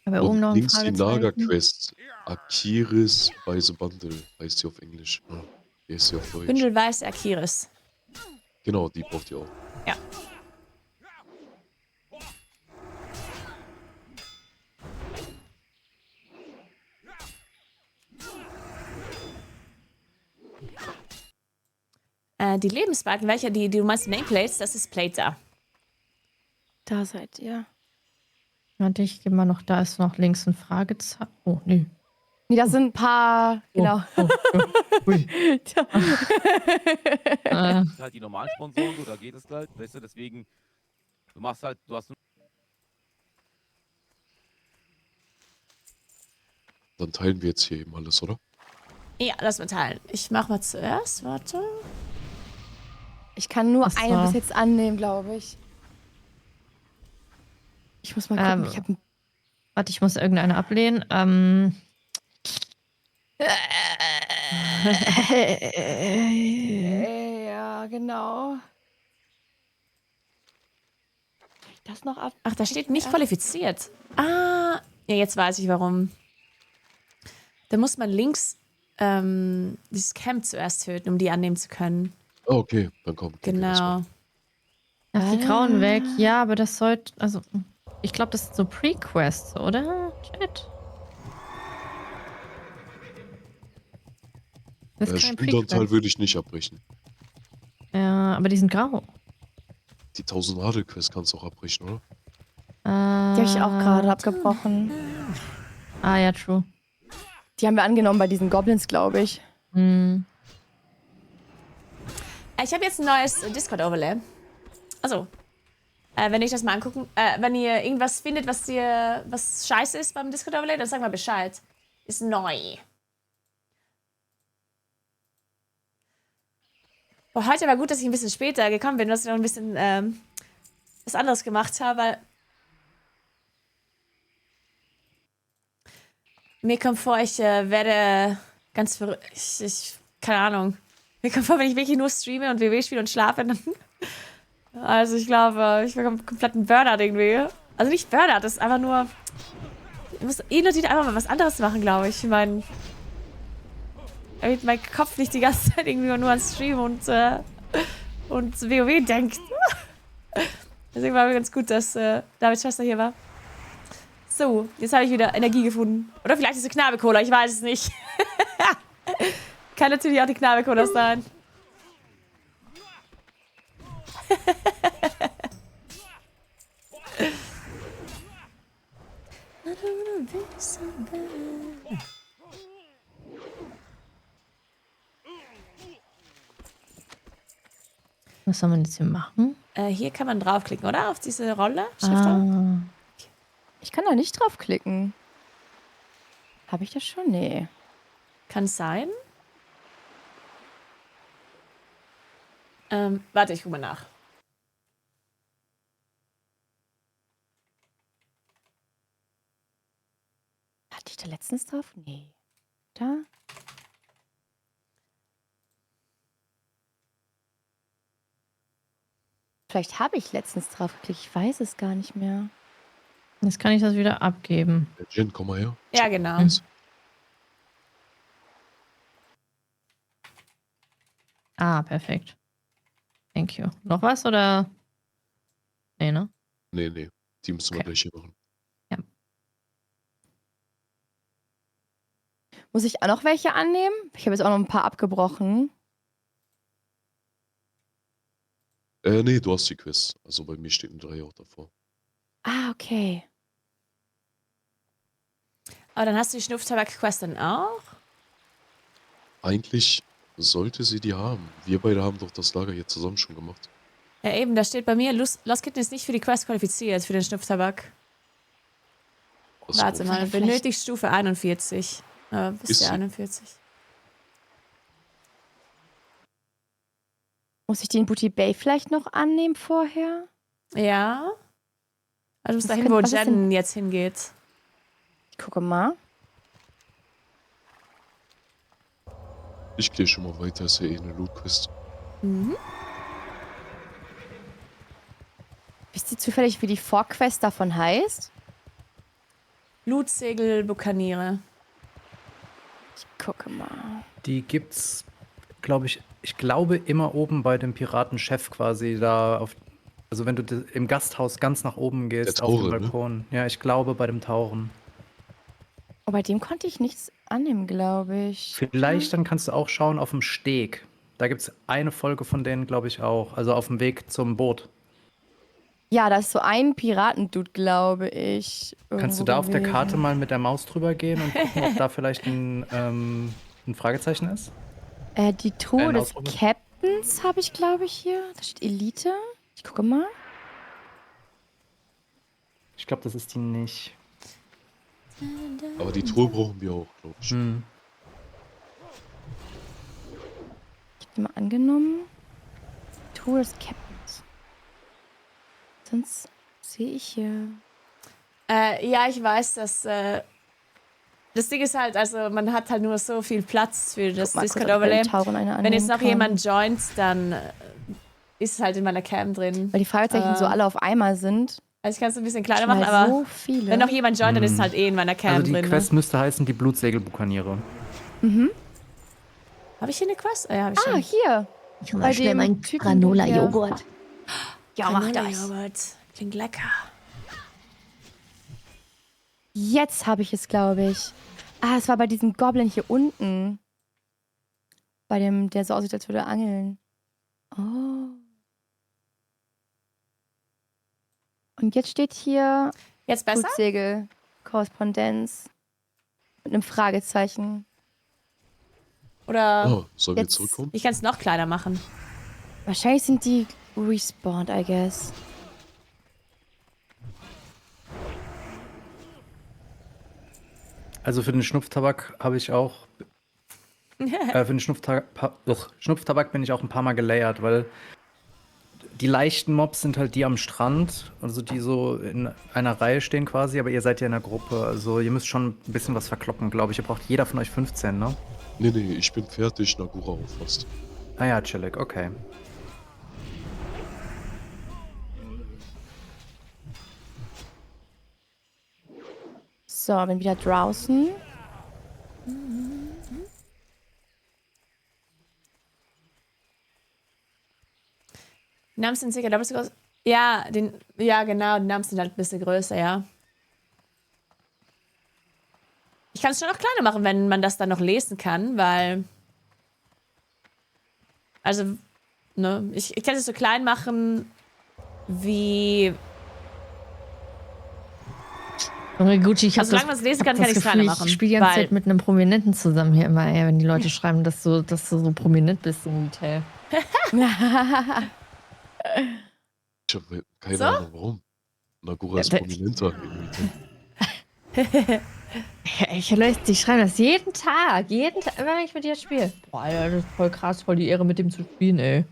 Aber oben noch Und ein links die Fragezeichen. Naga-Quest. Akiris Weiße Bundle heißt sie auf Englisch. Ja, wie heißt sie auf Deutsch? Bündelweiß Akiris. Genau, die braucht ihr auch. Ja. Die Lebensbalken, welche, die du meinst, Nameplates, das ist Plate da. Da seid ihr. Warte, ich gebe mal noch, da ist noch links ein Fragezeichen. Oh, nee. Nee, das sind ein paar. Genau. Oh, ui. Halt die normalen Sponsoren, so, da geht es halt, weißt du, deswegen, du machst halt, du hast Dann teilen wir jetzt hier eben alles, oder? Ja, lass mal teilen. Ich mach mal zuerst, warte. Ich kann nur Ach so. eine bis jetzt annehmen, glaube ich. Ich muss mal gucken. Ich habe Warte, ich muss irgendeine ablehnen. ja, genau. Das noch ab. Ach, da steht nicht qualifiziert. Ah, ja, jetzt weiß ich warum. Da muss man links dieses Camp zuerst töten, um die annehmen zu können. Ah, okay, dann komm. gehen wir erstmal. Genau. Ach, die Grauen weg. Ja, aber das sollte, also, ich glaube, das sind so Pre-Quests, oder? Chat? Das ist kein Spielanteil Pre-Quest. würde ich nicht abbrechen. Ja, aber die sind grau. Die 1000 Nadel-Quest kannst du auch abbrechen, oder? Die habe ich auch gerade abgebrochen. Ah, ja, true. Die haben wir angenommen bei diesen Goblins, glaube ich. Hm. Ich habe jetzt ein neues Discord-Overlay. Also, wenn ich das mal angucken, wenn ihr irgendwas findet, was scheiße ist beim Discord-Overlay, dann sag mal Bescheid. Ist neu. Boah, heute war gut, dass ich ein bisschen später gekommen bin, dass ich noch ein bisschen was anderes gemacht habe, weil mir kommt vor, ich werde ganz verrückt. Keine Ahnung. Mir kommt vor, wenn ich wirklich nur streame und WoW spiele und schlafe, dann. Also, ich glaube, ich bekomme komplett einen Burnout irgendwie. Also, nicht Burnout, das ist einfach nur. Ich muss einfach mal was anderes machen, glaube ich. Ich meine. Damit mein Kopf nicht die ganze Zeit irgendwie nur an Stream und WoW denkt. Deswegen war mir ganz gut, dass Davids Schwester hier war. So, jetzt habe ich wieder Energie gefunden. Oder vielleicht ist es Knabe-Cola, ich weiß es nicht. Kann natürlich auch die Knabe-Cola sein. Was soll man jetzt hier machen? Hier kann man draufklicken, oder? Auf diese Rolle. Schriftrolle. Ich kann da nicht draufklicken. Habe ich das schon? Nee. Kann sein. Warte, ich guck mal nach. Hatte ich da letztens drauf? Nee. Da? Vielleicht habe ich letztens drauf geklickt. Ich weiß es gar nicht mehr. Jetzt kann ich das wieder abgeben. Jen, komm mal her. Ja, genau. Ah, perfekt. Thank you. Noch was oder? Nee, ne? Nee. Die müssen wir Okay. gleich hier machen. Muss ich auch noch welche annehmen? Ich habe jetzt auch noch ein paar abgebrochen. Nee, du hast die Quest. Also bei mir steht ein 3 auch davor. Ah, okay. Aber dann hast du die Schnupftabak-Quest dann auch? Eigentlich sollte sie die haben. Wir beide haben doch das Lager hier zusammen schon gemacht. Ja, eben, da steht bei mir, Lost Kitten ist nicht für die Quest qualifiziert, für den Schnupftabak. Das ist Warte gut. mal, Vielleicht- benötigt Stufe 41. Bis Ist der sie? 41. Muss ich den Booty Bay vielleicht noch annehmen vorher? Ja. Also du musst Was dahin, wo was ist Jen denn- jetzt hingeht. Ich gucke mal. Ich gehe schon mal weiter, ist ja eh eine Loot-Quest. Mhm. Wisst ihr zufällig, wie die Vorquest davon heißt? Blutsegel, Bukaniere. Ich gucke mal. Die gibt's, glaube ich glaube immer oben bei dem Piratenchef quasi da auf. Also wenn du im Gasthaus ganz nach oben gehst, Der auf Tauren, dem ne? Balkon. Ja, ich glaube bei dem Tauchen. Oh, bei dem konnte ich nichts annehmen, glaube ich. Vielleicht dann kannst du auch schauen auf dem Steg. Da gibt es eine Folge von denen, glaube ich, auch. Also auf dem Weg zum Boot. Ja, da ist so ein Piratendude, glaube ich. Kannst du irgendwo da auf der gewesen. Karte mal mit der Maus drüber gehen und gucken, ob da vielleicht ein Fragezeichen ist? Die Truhe Ein des Ausrufe. Captains habe ich, glaube ich, hier. Da steht Elite. Ich gucke mal. Ich glaube, das ist die nicht. Aber die Truhe brauchen wir auch, glaube ich. Hm. Ich habe die mal angenommen. Truhe des Captains. Sonst sehe ich hier. Ja, ich weiß, dass das Ding ist halt, also man hat halt nur so viel Platz für das Guck mal kurz, Discord ob ich bei den Overlay. Tauren eine Wenn jetzt annehmen noch kann. jemand joint, dann ist es halt in meiner Cam drin. Weil die Fragezeichen so alle auf einmal sind. Also ich kann es ein bisschen kleiner Schon machen, mal aber so viele. wenn noch jemand joint, dann ist es halt eh in meiner Cam Also die drin. Quest müsste heißen die Blutsegelbukaniere. Habe ich hier eine Quest? Ja, habe ich Ah, schon. hier. Ich hol Bei mal schnell dem meinen Typen Granola-Joghurt. Ja, mach das. Granola-Joghurt. Klingt lecker. Jetzt habe ich es, glaube ich. Ah, es war bei diesem Goblin hier unten. Bei dem, der so aussieht, als würde er angeln. Oh. Und jetzt steht hier Jetzt besser? Blutsegel, Korrespondenz. Mit einem Fragezeichen. Oder Oh, sollen wir jetzt- zurückkommen? ich kann es noch kleiner machen. Wahrscheinlich sind die respawned, I guess. Also für den Schnupftabak habe ich auch. Für den Schnupftabak bin ich auch ein paar Mal gelayert, weil die leichten Mobs sind halt die am Strand, also die so in einer Reihe stehen quasi, aber ihr seid ja in einer Gruppe, also ihr müsst schon ein bisschen was verkloppen, glaube ich. Ihr braucht jeder von euch 15, ne? Nee, ich bin fertig. Nagura auch fast. Ah ja, chillig, okay. So, bin wieder draußen. Die Namen sind sicher doppelt so groß. Ja, ja, genau, die Namen sind halt ein bisschen größer, ja. Ich kann es schon noch kleiner machen, wenn man das dann noch lesen kann, weil. Also, ne, ich kann es so klein machen, wie. Junge, Gucci, ich Also, solange man es lesen kann, kann ich es kleiner machen. Ich spiele die ganze weil- Zeit mit einem Prominenten zusammen hier immer, ey, wenn die Leute schreiben, dass du so prominent bist im Hotel. Ich habe keine So? Ahnung warum. Nagura ist Ja, prominenter. Die schreiben das jeden Tag, wenn ich mit dir spiele. Boah, Alter, das ist voll krass, voll die Ehre, mit dem zu spielen, ey.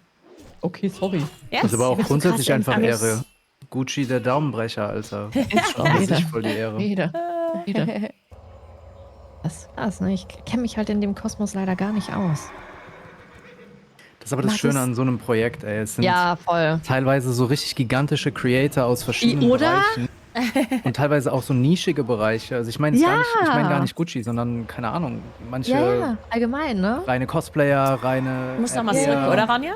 Okay, sorry. Yes. Das ist aber auch bist so grundsätzlich krass einfach alles. Ehre. Gucci, der Daumenbrecher, Alter. Das ist voll die Ehre. Wieder. Das ist krass, ne? Ich kenne mich halt in dem Kosmos leider gar nicht aus. Das ist aber das Mach Schöne das- an so einem Projekt, ey. Es sind Ja, voll. teilweise so richtig gigantische Creator aus verschiedenen Oder? Bereichen. Und teilweise auch so nischige Bereiche. Also ich meine Ja. gar nicht Gucci, sondern, keine Ahnung, manche Ja, allgemein, ne? reine Cosplayer, reine Du musst nochmal RPer. zurück, oder, Ranja?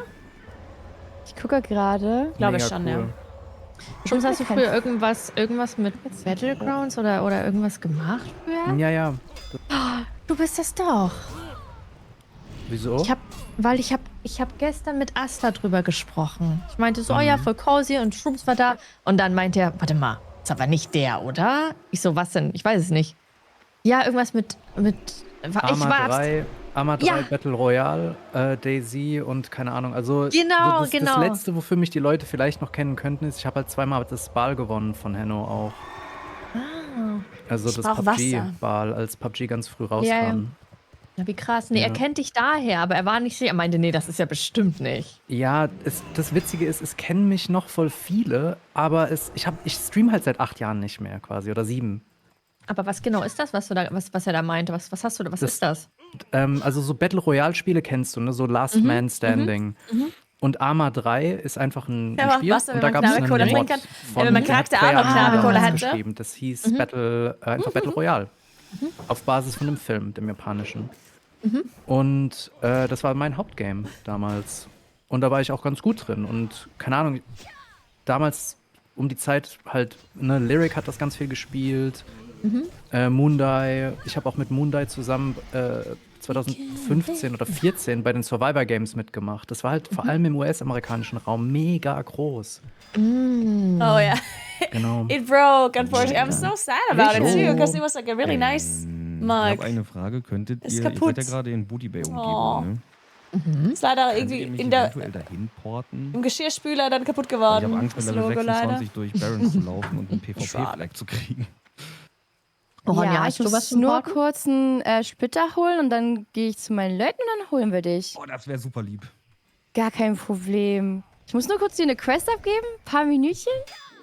Ich gucke gerade. Glaube ich Mega schon, cool. ja. Schon hast du früher irgendwas mit Battlegrounds oder irgendwas gemacht früher? Ja. Du bist das doch. Wieso? Ich hab gestern mit Asta drüber gesprochen. Ich meinte so, oh ja, voll cozy und Shrooms war da. Und dann meinte er, warte mal, ist aber nicht der, oder? Ich so, was denn? Ich weiß es nicht. Ja, irgendwas mit Arma 3 Ja. Battle Royale, DayZ und keine Ahnung. Also Genau, das genau. Letzte, wofür mich die Leute vielleicht noch kennen könnten, ist, ich habe halt zweimal das Ball gewonnen von Henno auch. Also Ich das brauch Wasser. PUBG-Ball, als PUBG ganz früh rauskam. Ja. Ja, wie krass. Nee, Ja. er kennt dich daher, aber er war nicht sicher. Er meinte, nee, das ist ja bestimmt nicht. Ja, das Witzige ist, es kennen mich noch voll viele, aber ich stream halt seit 8 Jahren nicht mehr quasi oder 7. Aber was genau ist das, was er da meinte? Was hast du da? Was Das- ist das? Also so Battle Royale-Spiele kennst du, ne? So Last Man Standing. Und Arma 3 ist einfach ein Ja, aber Spiel. Wasser, und wenn da man gab es Knabbercola einen Mod trinken kann. von Wenn mein Charakter auch noch Player Knabbercola Unknowns hätte. geschrieben. Das hieß einfach Battle Royale. Auf Basis von dem Film, dem japanischen. Und das war mein Hauptgame damals. Und da war ich auch ganz gut drin. Und keine Ahnung, damals um die Zeit halt, ne, Lyric hat das ganz viel gespielt. Moondai, ich habe auch mit Moondai zusammen 2015 oder 14 bei den Survivor Games mitgemacht. Das war halt vor allem im US-amerikanischen Raum mega groß. Oh yeah. Genau. It broke, unfortunately. I'm so sad about it Oh. too, because it was like a really nice Ich mug. habe eine Frage. Könntet Ist ihr seid kaputt. ja gerade in Booty Bay Umgebung, Oh. ne? Ist leider Könnt irgendwie ihr mich in der, eventuell dahin porten? im Geschirrspüler dann kaputt Ich geworden. habe Angst, bei das Level Logo leider. 26 durch Barons zu laufen und einen Schade. PvP-Flag zu kriegen. Ronja, ja, hast ich du was muss zum nur Porten? kurz einen Splitter holen und dann gehe ich zu meinen Leuten und dann holen wir dich. Oh, das wäre super lieb. Gar kein Problem. Ich muss nur kurz dir eine Quest abgeben, paar Minütchen.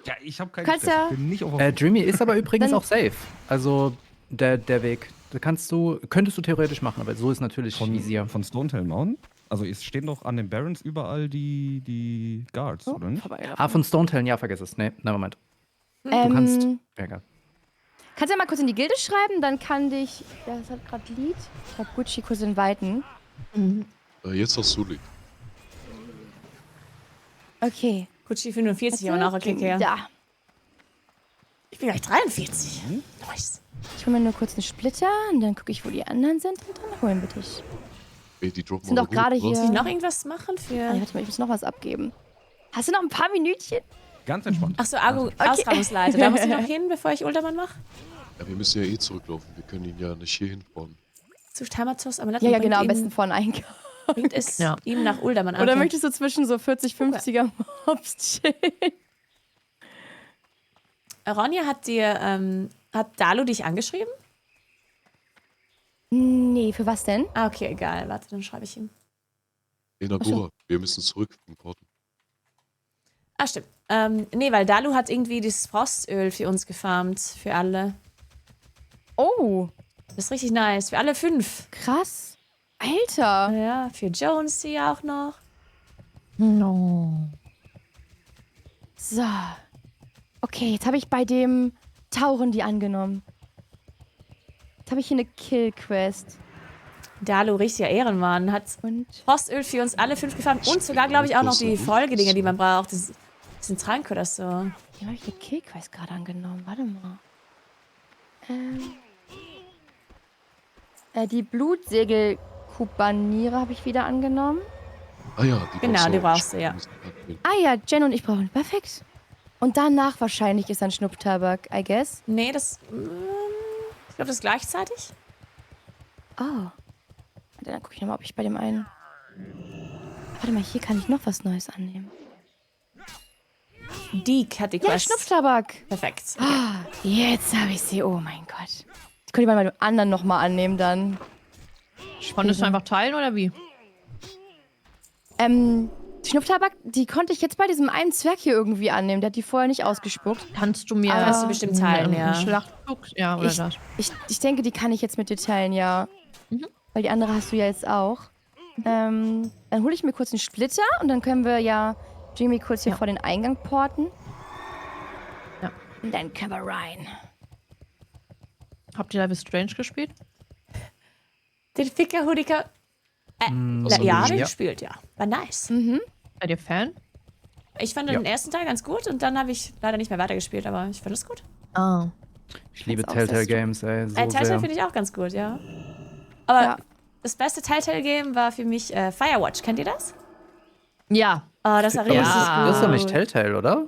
Ja, ich habe keinen Kannst Stress. ja- Ich bin nicht auf Dreamy ist aber übrigens Dann- auch safe. Also der Weg. Könntest du theoretisch machen, aber so ist natürlich easier. von Stonetail Mountain. Also es stehen doch an den Barons überall die Guards, oder nicht? Von Stonetail, ja, vergiss es. Nee, nevermind. Du kannst. Ja, egal. Kannst du ja mal kurz in die Gilde schreiben, dann kann dich. Ja, das hat gerade Lied. Ich hab Gucci kurz inviten. Jetzt hast du Lied. Okay. Gucci 45 aber noch, okay, okay. Da. Ich bin gleich 43. Nice. Ich hole mir nur kurz einen Splitter und dann gucke ich, wo die anderen sind und dann holen wir dich. Ey, die droppen Sind aber doch gerade gut, oder? hier- Muss ich noch irgendwas machen Ah, für. warte mal, ich muss noch was abgeben. Hast du noch ein paar Minütchen? Ganz entspannt. Achso, Ausgrabungsleiter. Da muss ich noch hin, bevor ich Uldermann mache. Ja, wir müssen ja eh zurücklaufen. Wir können ihn ja nicht hier hinbauen. Zu Tamatos, aber nicht Ja, genau, am besten vorne Eingang. bringt es Ja. ihm nach Uldermann. Oder Okay. möchtest du zwischen so 40, 50er Mobs chillen? Ronja hat Dalu dich angeschrieben? Nee, für was denn? Ah, okay, egal. Warte, dann schreibe ich ihm. Ey, Nagora, wir müssen zurück vom Porten. Ah, stimmt. Nee, weil Dalu hat irgendwie das Frostöl für uns gefarmt. Für alle. Oh, Das ist richtig nice. Für alle 5. krass. Alter. Ja, für Jonesy auch noch. No. So. Okay, jetzt habe ich bei dem Tauchen die angenommen. Jetzt habe ich hier eine Kill-Quest. Dalu, richtiger Ehrenmann, hat Und Frostöl für uns alle 5 gefarmt. Und sogar, glaube ich, auch noch die Folgedinger, die man braucht. Das ist ein Trank oder so. hier habe ich eine Kill-Quest gerade angenommen. Warte mal. Die Blutsegel-Kupaniere habe ich wieder angenommen. Ah ja, die Genau, die auch. brauchst du, ja. Ah ja, Jen und ich brauchen. Perfekt. Und danach wahrscheinlich ist dann Schnupftabak, I guess. Nee, ich glaube, das ist gleichzeitig. Oh. Dann gucke ich nochmal, ob ich bei dem einen. Warte mal, hier kann ich noch was Neues annehmen. Deke hat die Ja, Quest. Schnupftabak. Perfekt. Ah, jetzt habe ich sie. Oh mein Gott. Ich könnte bei dem anderen nochmal annehmen dann. Konntest du einfach teilen oder wie? Schnupftabak, die konnte ich jetzt bei diesem einen Zwerg hier irgendwie annehmen. Der hat die vorher nicht ausgespuckt. Kannst du mir Kannst du bestimmt teilen, ja. einen Schlachtzug? Ja, oder das? Ich denke, die kann ich jetzt mit dir teilen, ja. Weil die andere hast du ja jetzt auch. Dann hole ich mir kurz einen Splitter und dann können wir ja Jimmy kurz hier Ja. vor den Eingang porten. Ja. Und dann können wir rein. Habt ihr Life is Strange gespielt? Den Ficker Hudika. Hast du Ja, nicht den ja. gespielt, ja. War nice. Seid ihr Fan? Ich fand den ersten Teil ganz gut und dann habe ich leider nicht mehr weitergespielt, aber ich fand es gut. Ah. Ich liebe Ist auch Telltale sehr Games, ey. So Telltale sehr. finde ich auch ganz gut, ja. Aber Ja. das beste Telltale-Game war für mich Firewatch. Kennt ihr das? Ja. Oh, das war Aber richtig das ist doch nicht gut. Telltale, oder?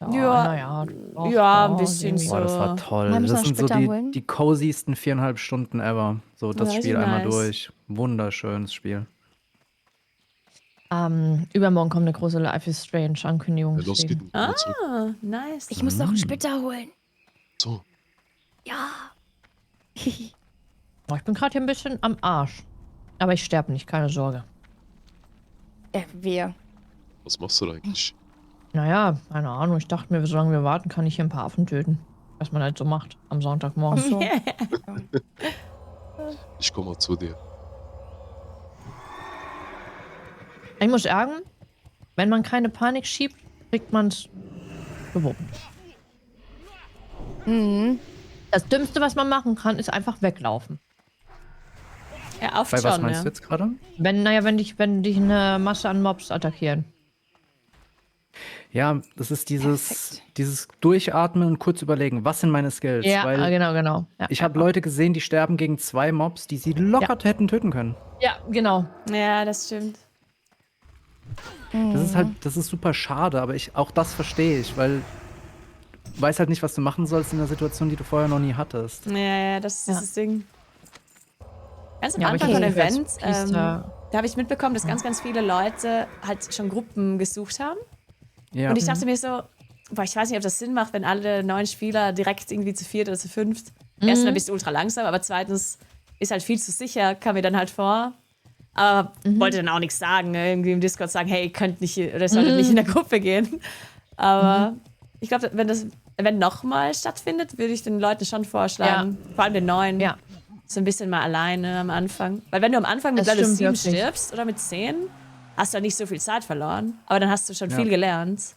Ja. Naja. Ja, ein bisschen irgendwie. so. Boah, das war toll. Kann ich Das noch sind so Splitter holen? die cozysten 4,5 Stunden ever. So das Ja, Spiel richtig einmal nice. durch. Wunderschönes Spiel. Übermorgen kommt eine große Life is Strange Ankündigung. Ja, los deswegen. geht mal zurück. Ah, nice. Ich muss noch einen Splitter holen. So. Ja. Oh, ich bin gerade hier ein bisschen am Arsch. Aber ich sterbe nicht, keine Sorge. Wir. Was machst du da eigentlich? Naja, keine Ahnung. Ich dachte mir, solange wir warten, kann ich hier ein paar Affen töten. Was man halt so macht am Sonntagmorgen. So. Ich komme mal zu dir. Ich muss sagen, wenn man keine Panik schiebt, kriegt man es gewuppt. Das Dümmste, was man machen kann, ist einfach weglaufen. Ja, oft Bei was schon, meinst ja. du jetzt gerade? Wenn dich eine Masse an Mobs attackieren. Ja, das ist dieses Durchatmen und kurz überlegen, was sind meine Skills? Ja, Weil genau. Ja, ich habe Leute gesehen, die sterben gegen 2 Mobs, die sie locker hätten töten können. Ja, genau. Ja, das stimmt. Das ist super schade, aber auch das verstehe ich, weil du weißt halt nicht, was du machen sollst in einer Situation, die du vorher noch nie hattest. Ja, das ist das Ding. Ganz am Ja, aber Anfang ich von als Events, Priester- da habe ich mitbekommen, dass ganz, ganz viele Leute halt schon Gruppen gesucht haben. Ja. Und ich dachte mir so, boah, ich weiß nicht, ob das Sinn macht, wenn alle 9 Spieler direkt irgendwie zu 4 oder zu 5. Erstens bist du ultra langsam, aber zweitens ist halt viel zu sicher, kam mir dann halt vor. Aber wollte dann auch nichts sagen, ne? Irgendwie im Discord sagen, hey, ihr könnt nicht, oder solltet nicht in der Gruppe gehen. Aber ich glaube, wenn das Event nochmal stattfindet, würde ich den Leuten schon vorschlagen, vor allem den Neuen, Ja. so ein bisschen mal alleine am Anfang. Weil wenn du am Anfang mit Das Level stimmt 7 wirklich. stirbst oder mit 10, hast du halt nicht so viel Zeit verloren. Aber dann hast du schon viel gelernt.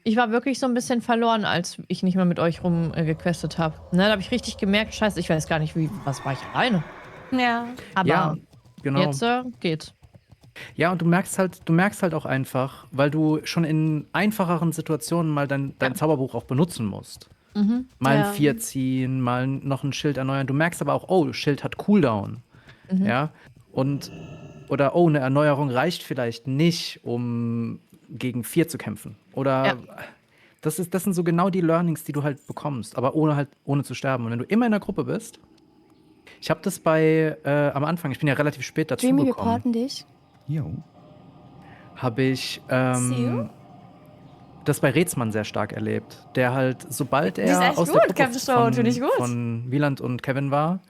Ich war wirklich so ein bisschen verloren, als ich nicht mehr mit euch rumgequestet habe. Ne, da habe ich richtig gemerkt, scheiße, ich weiß gar nicht, was war ich alleine. Ja. Aber Ja, genau. jetzt geht's. Ja, und du merkst halt auch einfach, weil du schon in einfacheren Situationen mal dein Zauberbuch auch benutzen musst. Mal Ja. ein 4 ziehen, mal noch ein Schild erneuern. Du merkst aber auch, oh, Schild hat Cooldown. Ja. Oder oh, eine Erneuerung reicht vielleicht nicht, um gegen 4 zu kämpfen. Oder das sind so genau die Learnings, die du halt bekommst, aber ohne zu sterben. Und wenn du immer in der Gruppe bist, ich habe das am Anfang, ich bin ja relativ spät dazu Dreamy, wir gekommen, porten dich. Jo. habe ich you? das bei Rätsmann sehr stark erlebt. Der halt, sobald Die ist er echt aus gut, der Gruppe Captain finde ich gut. von Wieland und Kevin war,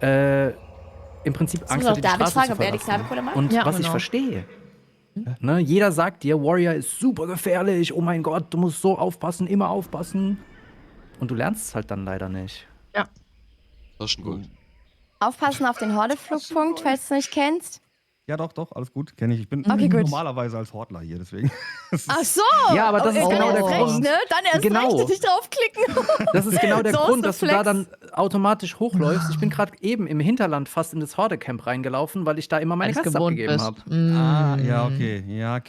im Prinzip Angst noch hatte, die David Straße fragen, zu ob er die verlassen. Kneipekohle mag? Und Ja, was ich genau. verstehe, ne, jeder sagt dir, Warrior ist super gefährlich, oh mein Gott, du musst so aufpassen, immer aufpassen. Und du lernst es halt dann leider nicht. Taschengold. Aufpassen auf den Hordeflugpunkt, falls du es nicht kennst. Ja, doch, alles gut. Kenne ich. Ich bin Okay, gut. normalerweise als Hortler hier, deswegen. Ach so! Ja, aber das ist genau der Grund. Ne? Dann erst Genau. recht nicht draufklicken. Das ist genau der So ist Grund, der dass du da Flex. dann automatisch hochläufst. Ich bin gerade eben im Hinterland fast in das Horde-Camp reingelaufen, weil ich da immer meine Als Quest gewohnt abgegeben bist. habe. Ah, ja, okay. Ja,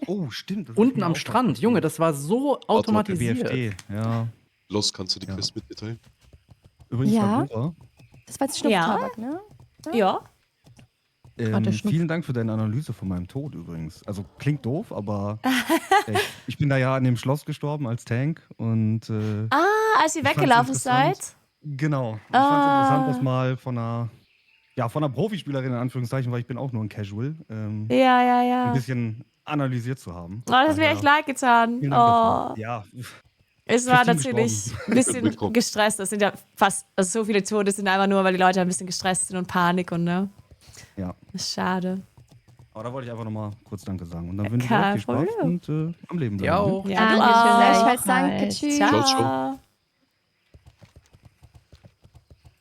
oh, stimmt. das ist Unten mir am auch Strand, aufgefallen. Junge, das war so Der automatisiert. BFD, ja. Los, kannst du die Quest mit mir teilen? Übrigens, Ja. Nagura, Das war jetzt Schnupftabak, ne? Ja. der Schnupf. vielen Dank für deine Analyse von meinem Tod übrigens. Also klingt doof, aber ich bin da ja an dem Schloss gestorben als Tank und Als ihr Ich fand's weggelaufen interessant. seid. genau. Ich fand es interessant, das mal von einer Profispielerin in Anführungszeichen, weil ich bin auch nur ein Casual, Ja. ein bisschen analysiert zu haben. Oh, das hat mir echt leid getan. Vielen Dank Oh. dafür. Ja, Es war Team natürlich ein bisschen Willkommen. gestresst. Das sind ja fast, also so viele Tote sind einfach nur, weil die Leute ein bisschen gestresst sind und Panik und ne. ja. Das ist schade. Aber da wollte ich einfach nochmal kurz Danke sagen. Und dann wünsche ich Kein euch viel Spaß Problem. und am Leben bleiben. Ja, ne? auch. Ja, du Dankeschön, auch. Gleichfalls danke, Halt. tschüss. Ciao, Ciao. ciao.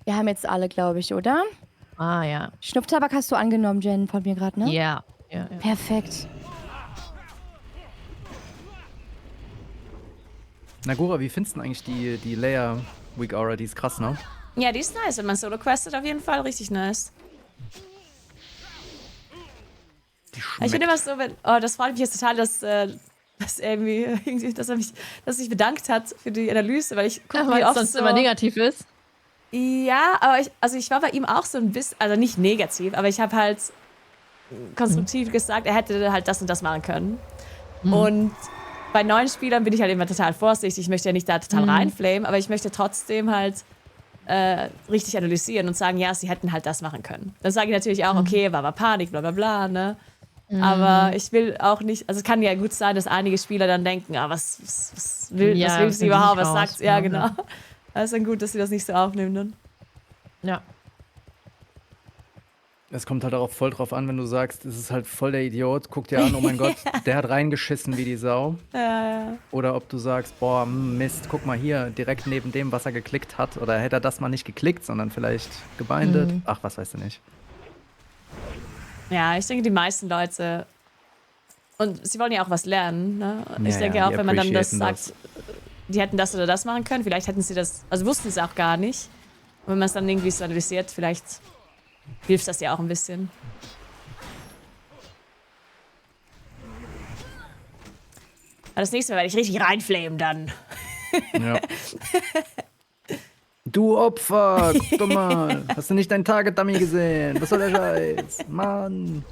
Wir haben jetzt alle, glaube ich, oder? Ah, ja. Schnupftabak hast du angenommen, Jen, von mir gerade, ne? Ja. Perfekt. Nagura, wie findest du denn eigentlich die Layer Week Aura? Die ist krass, ne? Ja, die ist nice. Wenn man Solo questet, auf jeden Fall richtig nice. Die Ich finde immer so, das freut mich jetzt total, dass er sich bedankt hat für die Analyse, weil ich gucke, wie Weil es oft sonst so, immer negativ ist. Ja, aber ich war bei ihm auch so ein bisschen, also nicht negativ, aber ich habe halt konstruktiv gesagt, er hätte halt das und das machen können. Und bei neuen Spielern bin ich halt immer total vorsichtig. Ich möchte ja nicht da total reinflamen, aber ich möchte trotzdem halt richtig analysieren und sagen, ja, sie hätten halt das machen können. Dann sage ich natürlich auch, okay, war Panik, bla bla bla, ne? Aber ich will auch nicht, also es kann ja gut sein, dass einige Spieler dann denken, was will sie überhaupt, was sagt sie? Ja, genau. Das ist dann gut, dass sie das nicht so aufnehmen dann. Ja. Es kommt halt auch voll drauf an, wenn du sagst, es ist halt voll der Idiot, guck dir an, oh mein Gott, der hat reingeschissen wie die Sau. Ja. Oder ob du sagst, boah, Mist, guck mal hier, direkt neben dem, was er geklickt hat. Oder hätte er das mal nicht geklickt, sondern vielleicht gebindet. Ach, was weißt du nicht. Ja, ich denke, die meisten Leute, und sie wollen ja auch was lernen, ne? Und ich Ja, denke ja, auch, die wenn man dann das appreciaten sagt, die hätten das oder das machen können, vielleicht hätten sie das, also wussten sie es auch gar nicht. Und wenn man es dann irgendwie so analysiert, vielleicht hilft das ja auch ein bisschen. Aber das nächste Mal werde ich richtig reinflamen dann. Ja. Du Opfer, guck doch mal. Hast du nicht dein Target-Dummy gesehen? Was soll der Scheiß? Mann.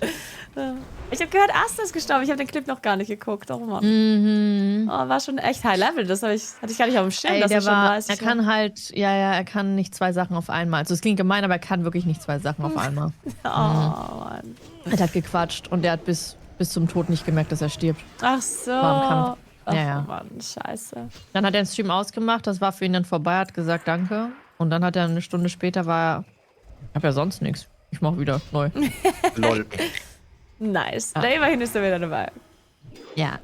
Ich habe gehört, Asta ist gestorben. Ich habe den Clip noch gar nicht geguckt. Oh Mann. Oh, war schon echt High Level. Das hatte ich gar nicht auf dem Schirm. Ey, dass der schon war, 30 er kann halt, er kann nicht zwei Sachen auf einmal. Also es klingt gemein, aber er kann wirklich nicht zwei Sachen auf einmal. Oh, Mann. Er hat gequatscht und er hat bis zum Tod nicht gemerkt, dass er stirbt. Ach so. War im Kampf. Ach, Ja. Mann, scheiße. Dann hat er den Stream ausgemacht, das war für ihn dann vorbei, hat gesagt Danke. Und dann hat er eine Stunde später ich hab ja sonst nichts. Ich mach wieder neu. Lol. Nice. Na, immerhin ist er wieder dabei. Ja.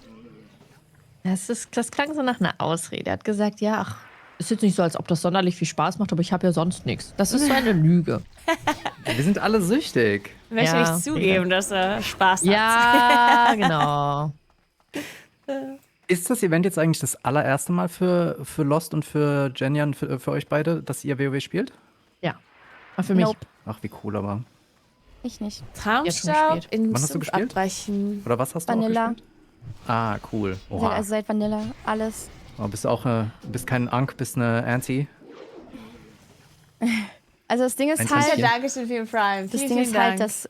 Das klang so nach einer Ausrede. Er hat gesagt, ja, ach, ist jetzt nicht so, als ob das sonderlich viel Spaß macht, aber ich habe ja sonst nichts. Das ist so eine Lüge. Wir sind alle süchtig. Ich möchte Ja, nicht zugeben, dass er Spaß hat. Ja, genau. Ist das Event jetzt eigentlich das allererste Mal für Lost und für Jenjan, für euch beide, dass ihr WoW spielt? Ja. Aber für mich. Nope. Ach, wie cool aber. Ich nicht. Traumstaub Jetzt in Wann hast du Sumpf gespielt? abbrechen. Oder was hast du Vanilla. auch gespielt? Ah, cool. Oha. Also seit Vanilla. Alles. Oh, bist du auch bist kein Ankh, bist eine Anti? Also das Ding ist Eins, halt, eins, vier. Dankeschön für den Prime. das Ding ist halt, dass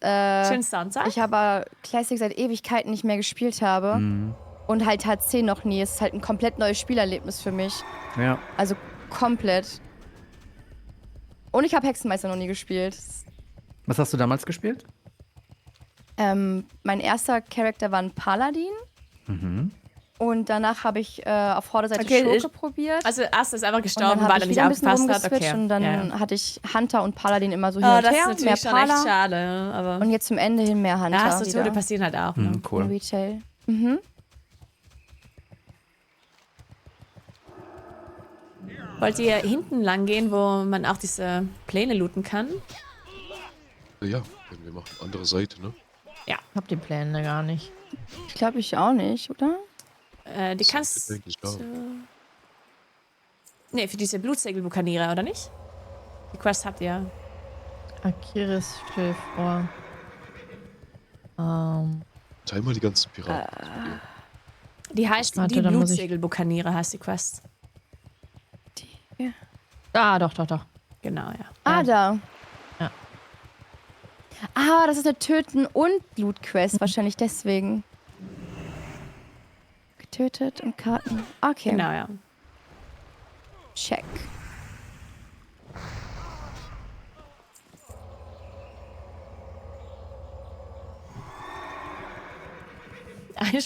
Schönen Sonntag. ich aber Classic seit Ewigkeiten nicht mehr gespielt habe. Und halt HC noch nie. Es ist halt ein komplett neues Spielerlebnis für mich. Ja. Also komplett. Und ich habe Hexenmeister noch nie gespielt. Was hast du damals gespielt? Mein erster Charakter war ein Paladin. Und danach habe ich auf Vorderseite Okay, Schurke probiert. Also Asta ist einfach Und gestorben, dann weil habe er ich nicht wieder ein bisschen aufgepasst hat. rumgeswitcht Okay. und dann ja. hatte ich Hunter und Paladin immer so hin Oh, und das ist her. natürlich Mehr schon echt Pala. schade. Aber Und jetzt zum Ende hin mehr Hunter. ja, hast du wieder. Tode passieren halt auch. Ne? In Cool. Retail. Wollt ihr hinten lang gehen, wo man auch diese Pläne looten kann? Ja, können wir machen. Andere Seite, ne? Ich hab die Pläne gar nicht. Ich glaube ich auch nicht, oder? Die kannst Denke ich, ja. Nee, für diese Blutsegelbukanierer, oder nicht? Die Quest habt ihr. Akiris Schilfrohr. Teil mal die ganzen Piraten. Die heißt Warte, die dann muss ich- Blutsegelbukanierer, heißt die Quest. Ah, doch. Genau, ja. Ah, da. Ja. Ah, das ist eine Töten- und Loot-Quest. Wahrscheinlich deswegen. Getötet und Karten. Okay. Genau, ja. Check.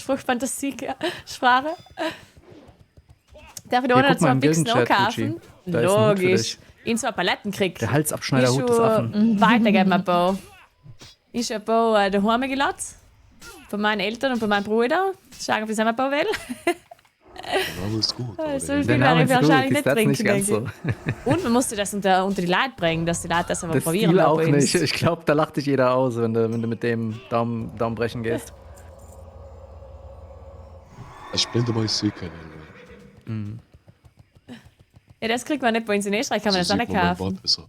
Einspruch-Fantasie-Sprache. Darf ich da Hier, unten guck zu mal einem im Big Gildenchat, Snow kaufen? Gucci. Da ist ein Hut für Logisch. dich. Ihn zu einem Palettenkrieg. Der Halsabschneiderhut des Affen. Weitergeben, mein Bo. Ich habe Bo daheim gelassen. Von meinen Eltern und von meinem Bruder. Schauen, ob ich es auch Bo will. Der Name ist gut. aber So der- viel Der Name werde ich ist gut, wahrscheinlich die nicht Stats trinken, nicht ganz so. denke ich. Und man musste das unter die Leute bringen, dass die Leute das aber Das probieren. Stil ob auch bei uns- nicht. Ich glaube, da lacht dich jeder aus, wenn du mit dem Daumenbrechen gehst. Ich blende mal, ich sehe keine. Ja, das kriegt man nicht bei uns in Österreich, kann man das So auch sieht nicht man mein kaufen. Bart besser.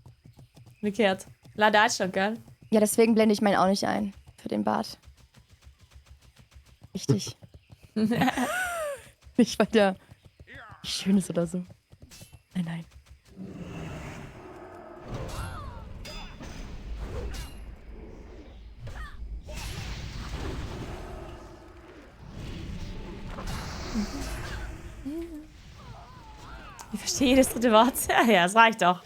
Umgekehrt. La Deutschland, gell? Ja, deswegen blende ich meinen auch nicht ein. Für den Bart. Richtig. Nicht, weil der schön ist oder so. Nein, nein. Ich verstehe jedes dritte Wort. Ja, das reicht doch.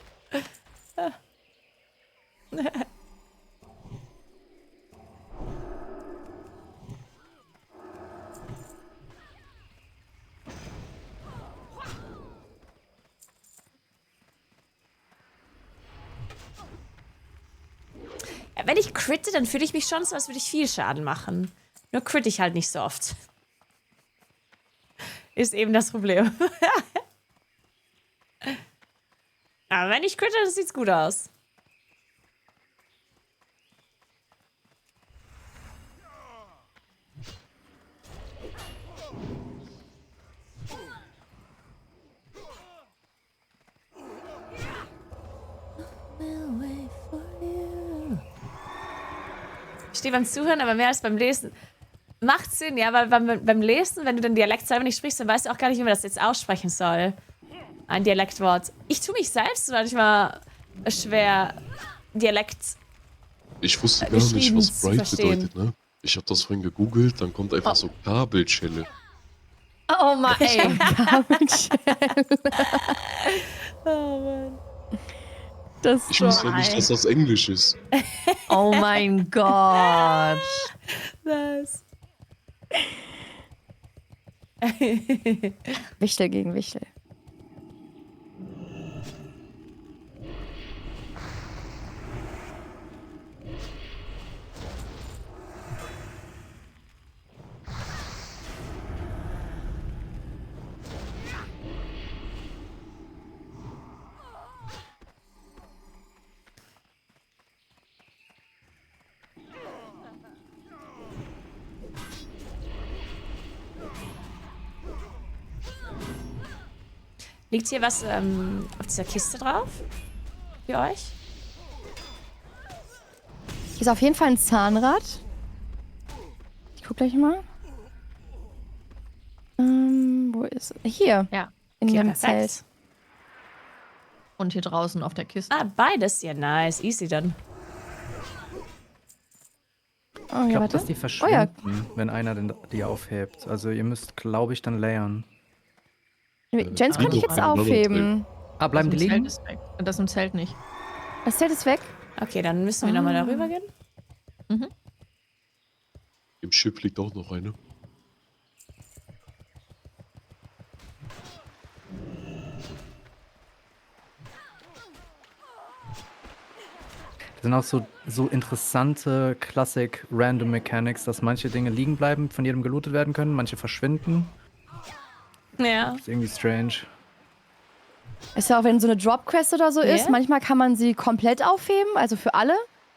Ja, wenn ich critte, dann fühle ich mich schon so, als würde ich viel Schaden machen. Nur critte ich halt nicht so oft. Ist eben das Problem. Aber wenn ich critte, dann sieht's gut aus. Ich stehe beim Zuhören, aber mehr als beim Lesen. Macht Sinn, ja, weil beim Lesen, wenn du den Dialekt selber nicht sprichst, dann weißt du auch gar nicht, wie man das jetzt aussprechen soll. Ein Dialektwort. Ich tue mich selbst manchmal schwer, Dialekt. Ich wusste gar nicht, geschrieben was zu Bright verstehen. bedeutet, ne? Ich habe das vorhin gegoogelt, dann kommt einfach so Kabelschelle. Oh Mann, ey. Oh Mann. Das Ich wusste ja nicht, dass das Englisch ist. Oh mein Gott. Was? Wichtel gegen Wichtel. Liegt hier was auf dieser Kiste drauf? Für euch? Hier ist auf jeden Fall ein Zahnrad. Ich guck gleich mal. Wo ist es? Hier. Ja. In Okay, dem perfekt. Zelt. Und hier draußen auf der Kiste. Ah, beides. Ja, nice. Easy dann. Oh, Ich ja, glaube, warte. dass die verschwinden, wenn einer die aufhebt. Also ihr müsst, glaube ich, dann layern. Jens konnte ich jetzt aufheben. Ah, bleiben die Das liegen? Zelt ist weg. Das im Zelt nicht. Das Zelt ist weg. Okay, dann müssen wir nochmal darüber gehen. Im Schiff liegt auch noch eine. Das sind auch so interessante Classic Random Mechanics, dass manche Dinge liegen bleiben, von jedem gelootet werden können, manche verschwinden. Ja. Das ist irgendwie strange. Ist ja auch, wenn so eine Drop-Quest oder so ist, Ja. manchmal kann man sie komplett aufheben, also für alle.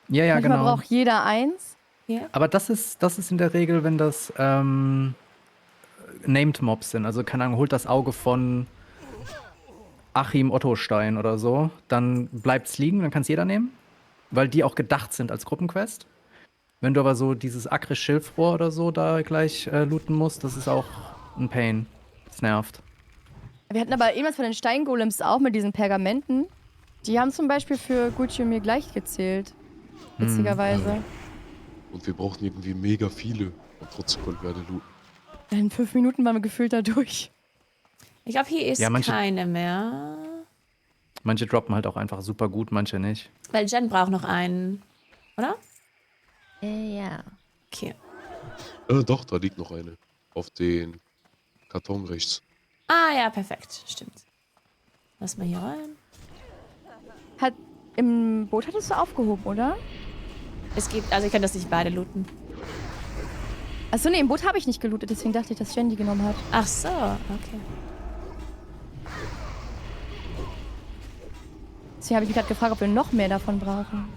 Ja, ja, Manchmal genau. braucht jeder eins. Aber das ist in der Regel, wenn das Named Mobs sind. Also, keine Ahnung, holt das Auge von Achim Ottostein oder so, dann bleibt's liegen, dann kann es jeder nehmen. Weil die auch gedacht sind als Gruppenquest. Wenn du aber so dieses Akris Schilfrohr oder so da gleich looten musst, das ist auch ein Pain. Das nervt. Wir hatten aber irgendwas von den Steingolems auch mit diesen Pergamenten. Die haben zum Beispiel für Gucci und mir gleich gezählt. Witzigerweise. Und wir brauchen irgendwie mega viele. Und trotzdem konnten wir alle looten. In 5 Minuten waren wir gefühlt da durch. Ich glaube, hier ist Ja, manche- keine mehr. Manche droppen halt auch einfach super gut, manche nicht. Weil Jen braucht noch einen. Oder? Ja. Okay. Doch, da liegt noch eine. Auf den Karton rechts. Ah, ja, perfekt. Stimmt. Lass mal hier rein. Im Boot hattest du aufgehoben, oder? Es gibt, also ich kann das nicht beide looten. Achso, nee, im Boot habe ich nicht gelootet, deswegen dachte ich, dass Jen die genommen hat. Ach so, okay. Deswegen habe ich mich gerade gefragt, ob wir noch mehr davon brauchen.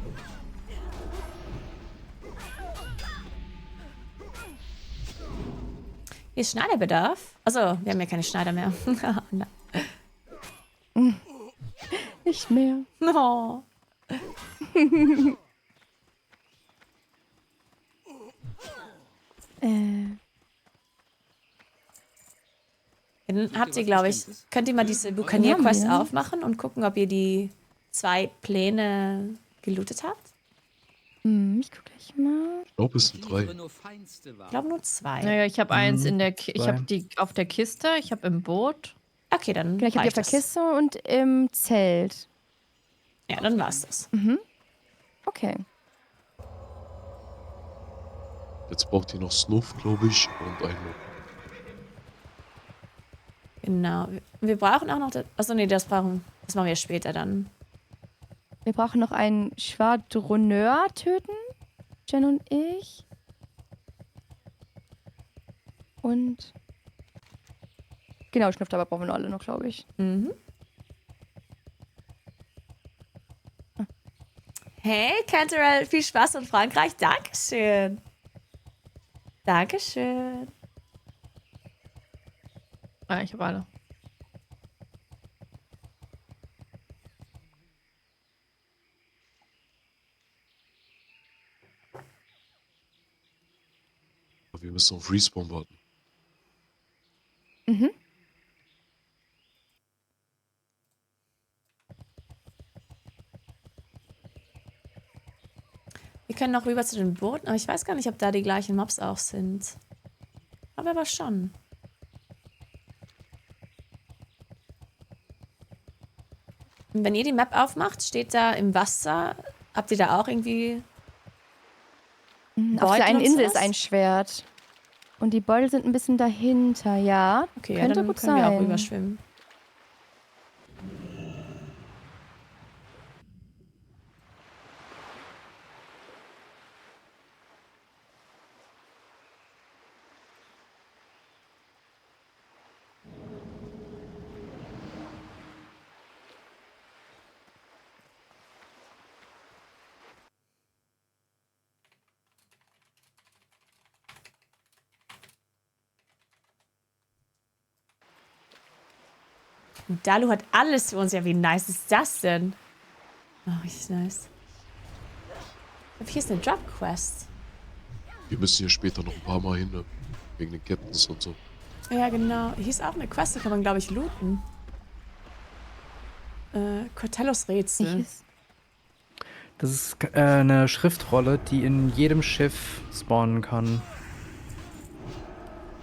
Hier ist Schneiderbedarf. Also, wir haben ja keine Schneider mehr. Nicht mehr. No. Dann habt ihr, glaube ich, könnt ihr mal diese Buccaneer-Quest aufmachen und gucken, ob ihr die 2 Pläne gelootet habt? Ich guck gleich mal. Ich glaube, es sind 3. Ich glaube nur 2. Naja, ich habe eins in der ich zwei. habe die auf der Kiste, ich habe im Boot. Okay, dann Genau, ich habe die auf der reicht das. Kiste und im Zelt. Ja, dann war's das. Okay. Jetzt braucht ihr noch Snuff, glaube ich, und ein Mob. Genau. Wir brauchen auch noch... Achso, nee, das machen wir später dann. Wir brauchen noch einen Schwadroneur töten. Jen und ich. Und... Genau, Schnupftabak brauchen wir noch alle noch, glaube ich. Mhm. Hey, Canterell, viel Spaß in Frankreich. Dankeschön. Dankeschön. Ah, ich habe alle. Wir müssen auf Respawn warten. Wir können noch rüber zu den Booten, aber ich weiß gar nicht, ob da die gleichen Mobs auch sind. Aber schon. Und wenn ihr die Map aufmacht, steht da im Wasser, habt ihr da auch irgendwie... Auf Beutel der einen und Insel sowas? ist ein Schwert. Und die Beutel sind ein bisschen dahinter, ja. Okay, ja, Könnte dann gut können wir auch sein. rüberschwimmen. Und Dalu hat alles für uns. Ja, wie nice ist das denn? Oh, richtig nice. Aber hier ist eine Drop-Quest. Wir müssen hier später noch ein paar Mal hin, ne? Wegen den Captains und so. Ja, genau. Hier ist auch eine Quest, da kann man, glaube ich, looten. Cortellos Rätsel. Welches? Das ist eine Schriftrolle, die in jedem Schiff spawnen kann.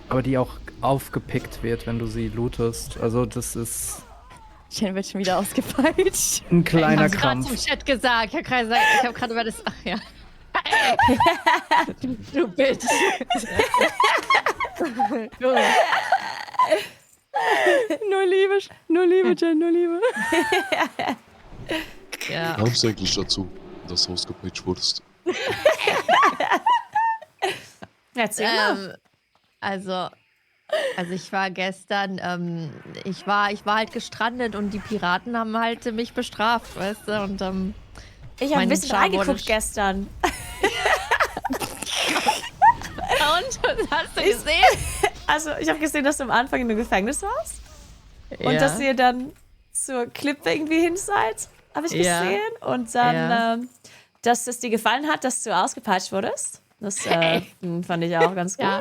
Aber die auch aufgepickt wird, wenn du sie lootest. Also das ist Jen wird schon wieder ausgepeitscht. ein kleiner Ich habe gerade Krampf. zum Chat gesagt. Ich habe gerade über das. Ach ja. du Bitch. Nur Liebe, Jen, nur Liebe. Ja. Kam es eigentlich dazu, dass du ausgepatcht wurdest? Erzähl mal. Also ich war gestern, ich war halt gestrandet und die Piraten haben halt mich bestraft, weißt du? Und Ich habe ein mein bisschen Char wurde reingeguckt gestern. und was hast du gesehen? Also, ich habe gesehen, dass du am Anfang in einem Gefängnis warst. Und Ja. dass ihr dann zur Klippe irgendwie hin seid. Habe ich Ja. gesehen. Und dann, Ja. dass es dir gefallen hat, dass du ausgepeitscht wurdest. Das fand ich auch ganz gut. Ja.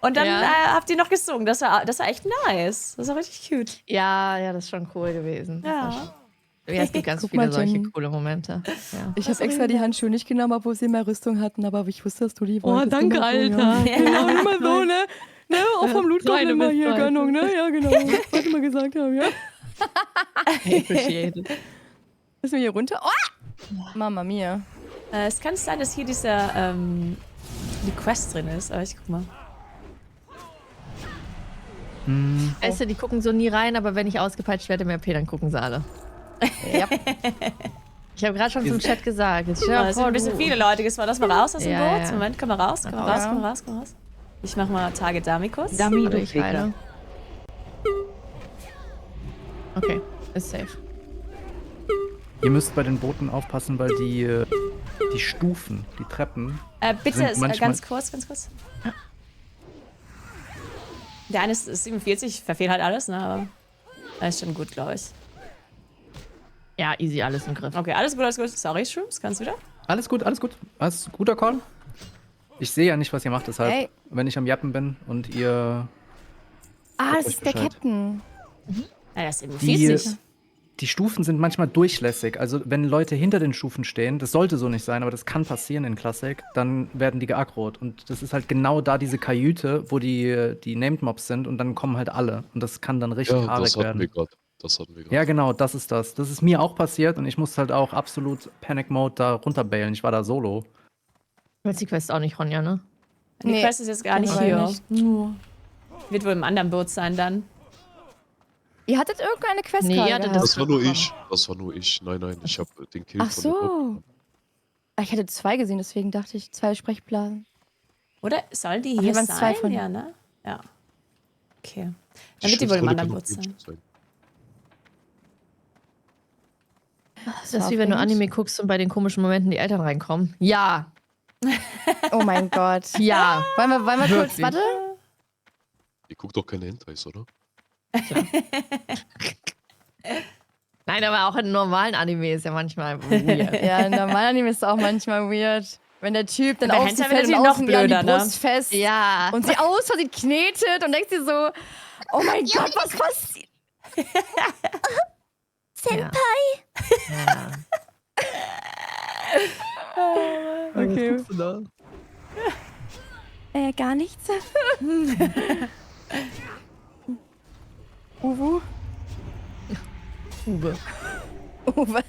Und dann Ja. habt ihr noch gesungen. Das war echt nice. Das war richtig cute. Ja, das ist schon cool gewesen. Ja. Ja, es gibt ganz Guck viele mal, solche Jen. coole Momente. Ja. Ich habe extra die Handschuhe nicht genommen, obwohl sie mehr Rüstung hatten, aber ich wusste, dass du die Oh, wolltest. danke, Immer so, Alter. Ja, ja immer so, ne? Auch vom Loot Freunde immer mit hier, Freunde. Gönnung, ne? Ja, genau. Was ich mal gesagt habe, ja. Appreciate it. Müssen wir hier runter? Oh! Mama mia. Es kann sein, dass hier dieser die Quest drin ist. Aber ich guck mal. Weißt du, die gucken so nie rein, aber wenn ich ausgepeitscht werde im RP, dann gucken sie alle. Ja. Ich habe gerade schon zum Chat gesagt. Jetzt stell dir Es sind vor, ein bisschen du- viele Leute. Lass mal raus aus dem Ja, Boot. ja. Moment, komm mal raus. Komm mal raus, komm mal raus, komm mal raus. Ich mach mal Target Dummy kurz. Oder ich heile. Okay, ist safe. Ihr müsst bei den Booten aufpassen, weil die Stufen, die Treppen, Bitte, sind manchmal- ganz kurz. Der eine ist 47, verfehlt halt alles, ne? Aber das ist schon gut, glaube ich. Ja, easy, alles im Griff. Okay, alles gut. Sorry, Shrooms, kannst du wieder? Alles gut, alles gut. Alles guter Call. Ich sehe ja nicht, was ihr macht, deshalb, Hey. wenn ich am Jappen bin und ihr Ah, das euch ist der Bescheid. Captain. Ja, das ist irgendwie Die, fiesig. die Stufen sind manchmal durchlässig. Also wenn Leute hinter den Stufen stehen, das sollte so nicht sein, aber das kann passieren in Classic, dann werden die geaggrot. Und das ist halt genau da diese Kajüte, wo die Named Mobs sind und dann kommen halt alle. Und das kann dann richtig Ja, haarig das hatten wir werden. gerade. Das hatten wir gerade. Ja, genau, das ist das. Das ist mir auch passiert und ich musste halt auch absolut Panic Mode da runterbailen. Ich war da solo. Du willst die Quest auch nicht, Ronja, ne? Die Nee, Quest ist jetzt gar nicht generell hier. nicht. Wird wohl im anderen Boot sein dann. Ihr hattet irgendeine Quest Nee, gerade ihr hattet gehabt. Das war nur ich. Das war nur ich. Nein, ich habe den Kill Ach von der Bob so. bekommen. Ich hatte 2 gesehen, deswegen dachte ich, 2 Sprechblasen. Oder sollen die Ach, hier hier waren's 2 sein? von- Ja, ne? Ja. Okay. Die Dann wird die wohl im Schiffsrolle anderen kann Boot auch Bullshit sein. Das ist wie wenn du Anime guckst und bei den komischen Momenten die Eltern reinkommen. Ja, Oh mein Gott. ja. Wollen wir kurz, Wirklich. warte? Ihr guckt doch keine Hentais, oder? Nein, aber auch in normalen Anime ist ja manchmal weird. Ja, in normalen Anime ist es auch manchmal weird. Wenn der Typ dann Bei auf sie Hentai fällt wird und natürlich außen noch ihr an die blöder, ne? Brust fest Ja. und sie aus Versehen knetet und denkst dir so, oh mein Gott, was passiert? Senpai. Ja. Okay. Gar nichts. Uwe. Uwe. Uwe.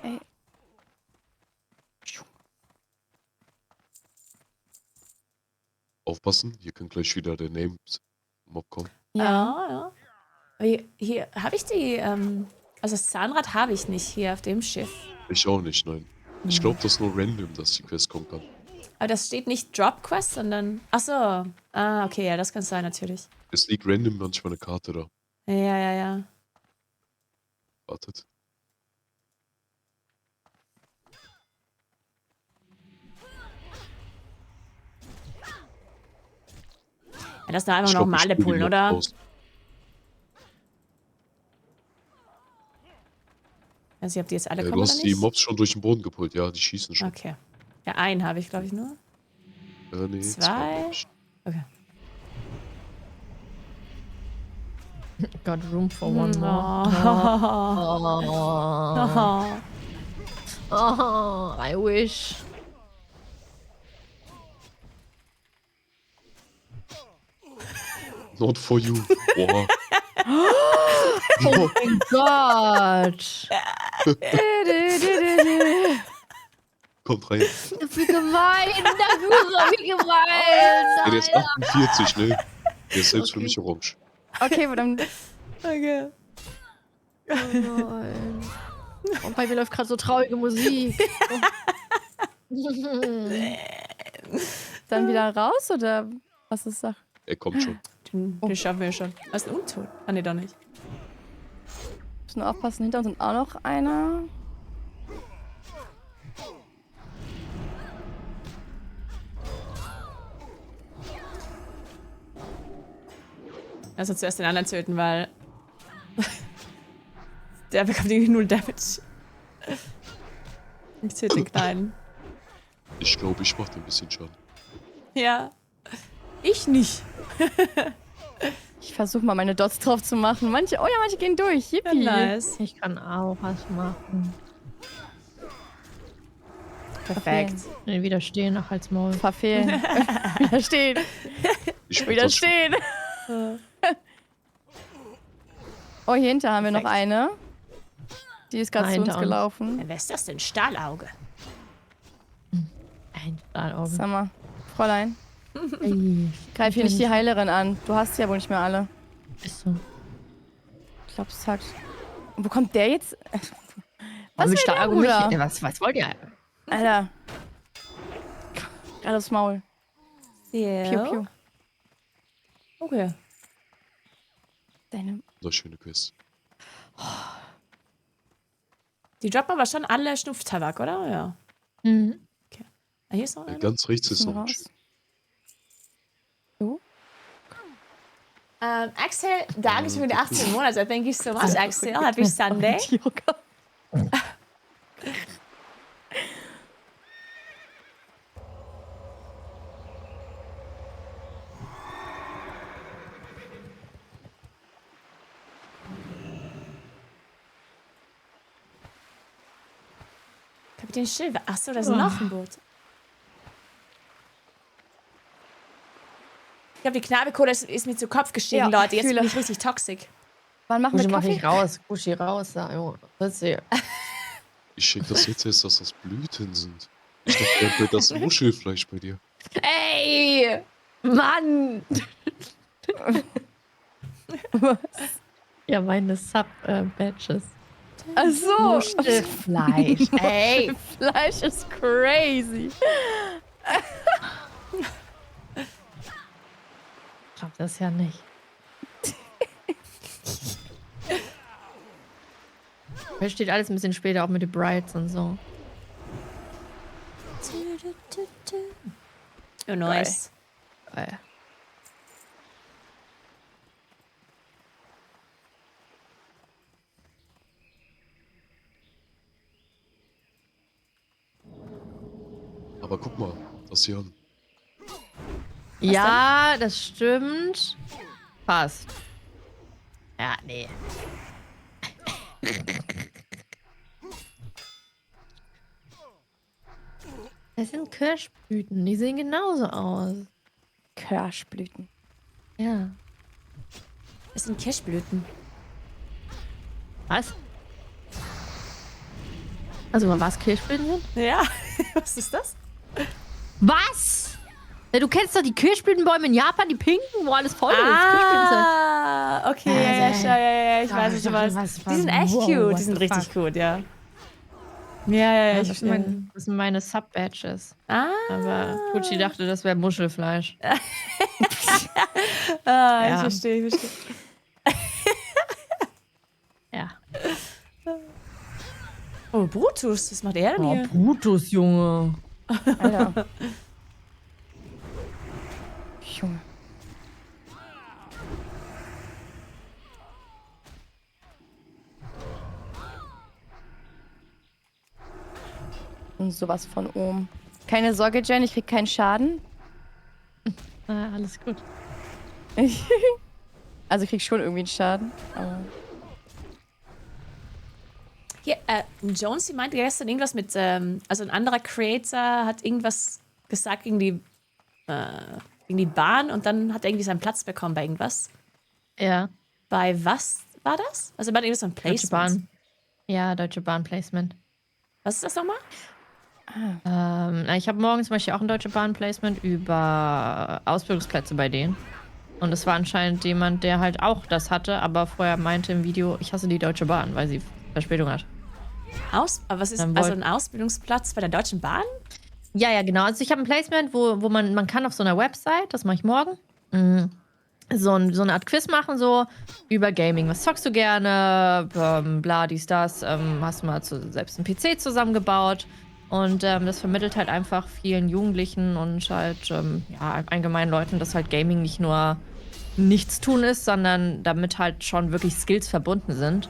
Ey. Aufpassen, hier kann gleich wieder der Named-Mob kommen. Ja. Hier habe ich die, also das Zahnrad habe ich nicht hier auf dem Schiff. Ich auch nicht, nein. Ich glaube, das ist nur random, dass die Quest kommen kann. Aber das steht nicht Drop Quest, sondern. Ach so. Ah, okay, ja, das kann sein, natürlich. Es liegt random manchmal eine Karte da. Ja. Wartet. Ja, das sind einfach Ich glaub, normale ich spiel die Pullen, Mobs oder? aus. Ich weiß nicht, ob die jetzt alle Du kommen oder hast die nicht. Mobs schon durch den Boden gepult, ja, die schießen schon. Okay. Ja, einen habe ich, glaube ich, nur. Nee, Zwei. glaub ich. Okay. Got room for one more. Oh. Oh, I wish. Not for you. Boah. Oh mein Gott. Kommt rein. Wie gemein, Nagura, wie gemein. Der ist 48, ne? Der ist selbst für mich orange. Okay, verdammt. Okay. Nein. Und bei mir läuft gerade so traurige Musik. Dann wieder raus oder was ist Sache? Er kommt schon. Den schaffen wir schon. Was ist ein Untot? Ah, nee, doch nicht. Müssen wir aufpassen, hinter uns sind auch noch einer. Lass uns zuerst den anderen töten, weil. Der bekommt irgendwie 0 Damage. Ich töte den Kleinen. Ich glaube, ich mache dir ein bisschen Schaden. Ja. Ich nicht. Ich versuche mal meine Dots drauf zu machen. Manche gehen durch. Ja, Yippie. nice. Ich kann auch was machen. Perfekt. Nee, widerstehen, ach als Maul. Verfehlen. Widerstehen. Ich mach das schon. Widerstehen. Oh, hier hinter haben wir noch Perfekt. eine. Die ist gerade zu Hinter uns uns. gelaufen. Wer ist das denn? Stahlauge. Ein Stahlauge. Sag mal, Fräulein, Ey, greif hier nicht die Heilerin an. Du hast ja wohl nicht mehr alle. ist so. Ich glaube, es sagt. Wo kommt der jetzt? Was mit will der, Stahlauge mich? Bruder? Was wollt ihr? Alter. Gerade aufs Maul. Ja. Piu, piu. Okay. Deine. Wunderschöne Quest. Die droppen aber schon alle Schnupftabak, oder? Ja. Mhm. Ah, hier ist noch einer. Ganz rechts ist Bisschen noch ein raus. schön. So. Axel, danke für die 18 Monate. Thank you so much, Axel. Happy Sunday. Kapitän Schilver. Achso, da ist noch ein Boot. Ich glaube, die Knabelkohle ist mir zu Kopf gestiegen, Ja, Leute. Jetzt bin fühle. ich richtig toxisch. Wann machen wir Gushi mach Kaffee? ich raus. Gushi raus. Da, jo. Das ist Ich check das jetzt erst, dass das Blüten sind. Ich dachte, das Muschelfleisch bei dir. Ey! Mann! Ja, meine Sub-Badges. Ach so. Muschelfleisch. Ey! Fleisch ist crazy. Ich glaub das ja nicht. Hier steht alles ein bisschen später, auch mit den Brides und so. Oh, nice. Geil. Aber guck mal, das hier an. Ja, das stimmt. Passt. Ja, nee. Das sind Kirschblüten. Die sehen genauso aus. Kirschblüten. Ja. Das sind Kirschblüten. Was? Also, was Kirschblüten sind? Ja, was ist das? Was? Ja, du kennst doch die Kirschblütenbäume in Japan, die pinken, wo alles voll ist. Kirschblüten sind. Ah, okay, ja, ich weiß, was du was- weißt. was- Die sind echt wow, cute, what die sind the richtig fuck? gut, ja. Ja, Das sind meine Sub-Badges. Ah, Aber Gucci dachte, das wäre Muschelfleisch. ich Ja. verstehe, ich verstehe. Ja. Oh, Brutus, was macht er denn hier? Brutus, Junge. Alter. Junge. Und sowas von oben. Keine Sorge, Jen, ich krieg keinen Schaden. Alles gut. Also ich krieg schon irgendwie einen Schaden. Aber Hier, Jonesy meinte gestern irgendwas mit, also ein anderer Creator hat irgendwas gesagt gegen die Bahn und dann hat er irgendwie seinen Platz bekommen bei irgendwas. Ja. Bei was war das? Also bei irgendwas von Deutsche Placement. Bahn. Ja, Deutsche Bahn Placement. Was ist das nochmal? Ich habe morgen zum Beispiel auch ein Deutsche Bahn Placement über Ausbildungsplätze bei denen. Und es war anscheinend jemand, der halt auch das hatte, aber vorher meinte im Video, ich hasse die Deutsche Bahn, weil sie Verspätung hat. Aber was ist Dann also ein Ausbildungsplatz bei der Deutschen Bahn? Ja, genau. Also ich habe ein Placement, wo man kann auf so einer Website, das mache ich morgen, so eine Art Quiz machen, so über Gaming. Was zockst du gerne? Bla, dies, das. Hast du mal selbst einen PC zusammengebaut? Und das vermittelt halt einfach vielen Jugendlichen und halt ja, allgemeinen Leuten, dass halt Gaming nicht nur nichts tun ist, sondern damit halt schon wirklich Skills verbunden sind.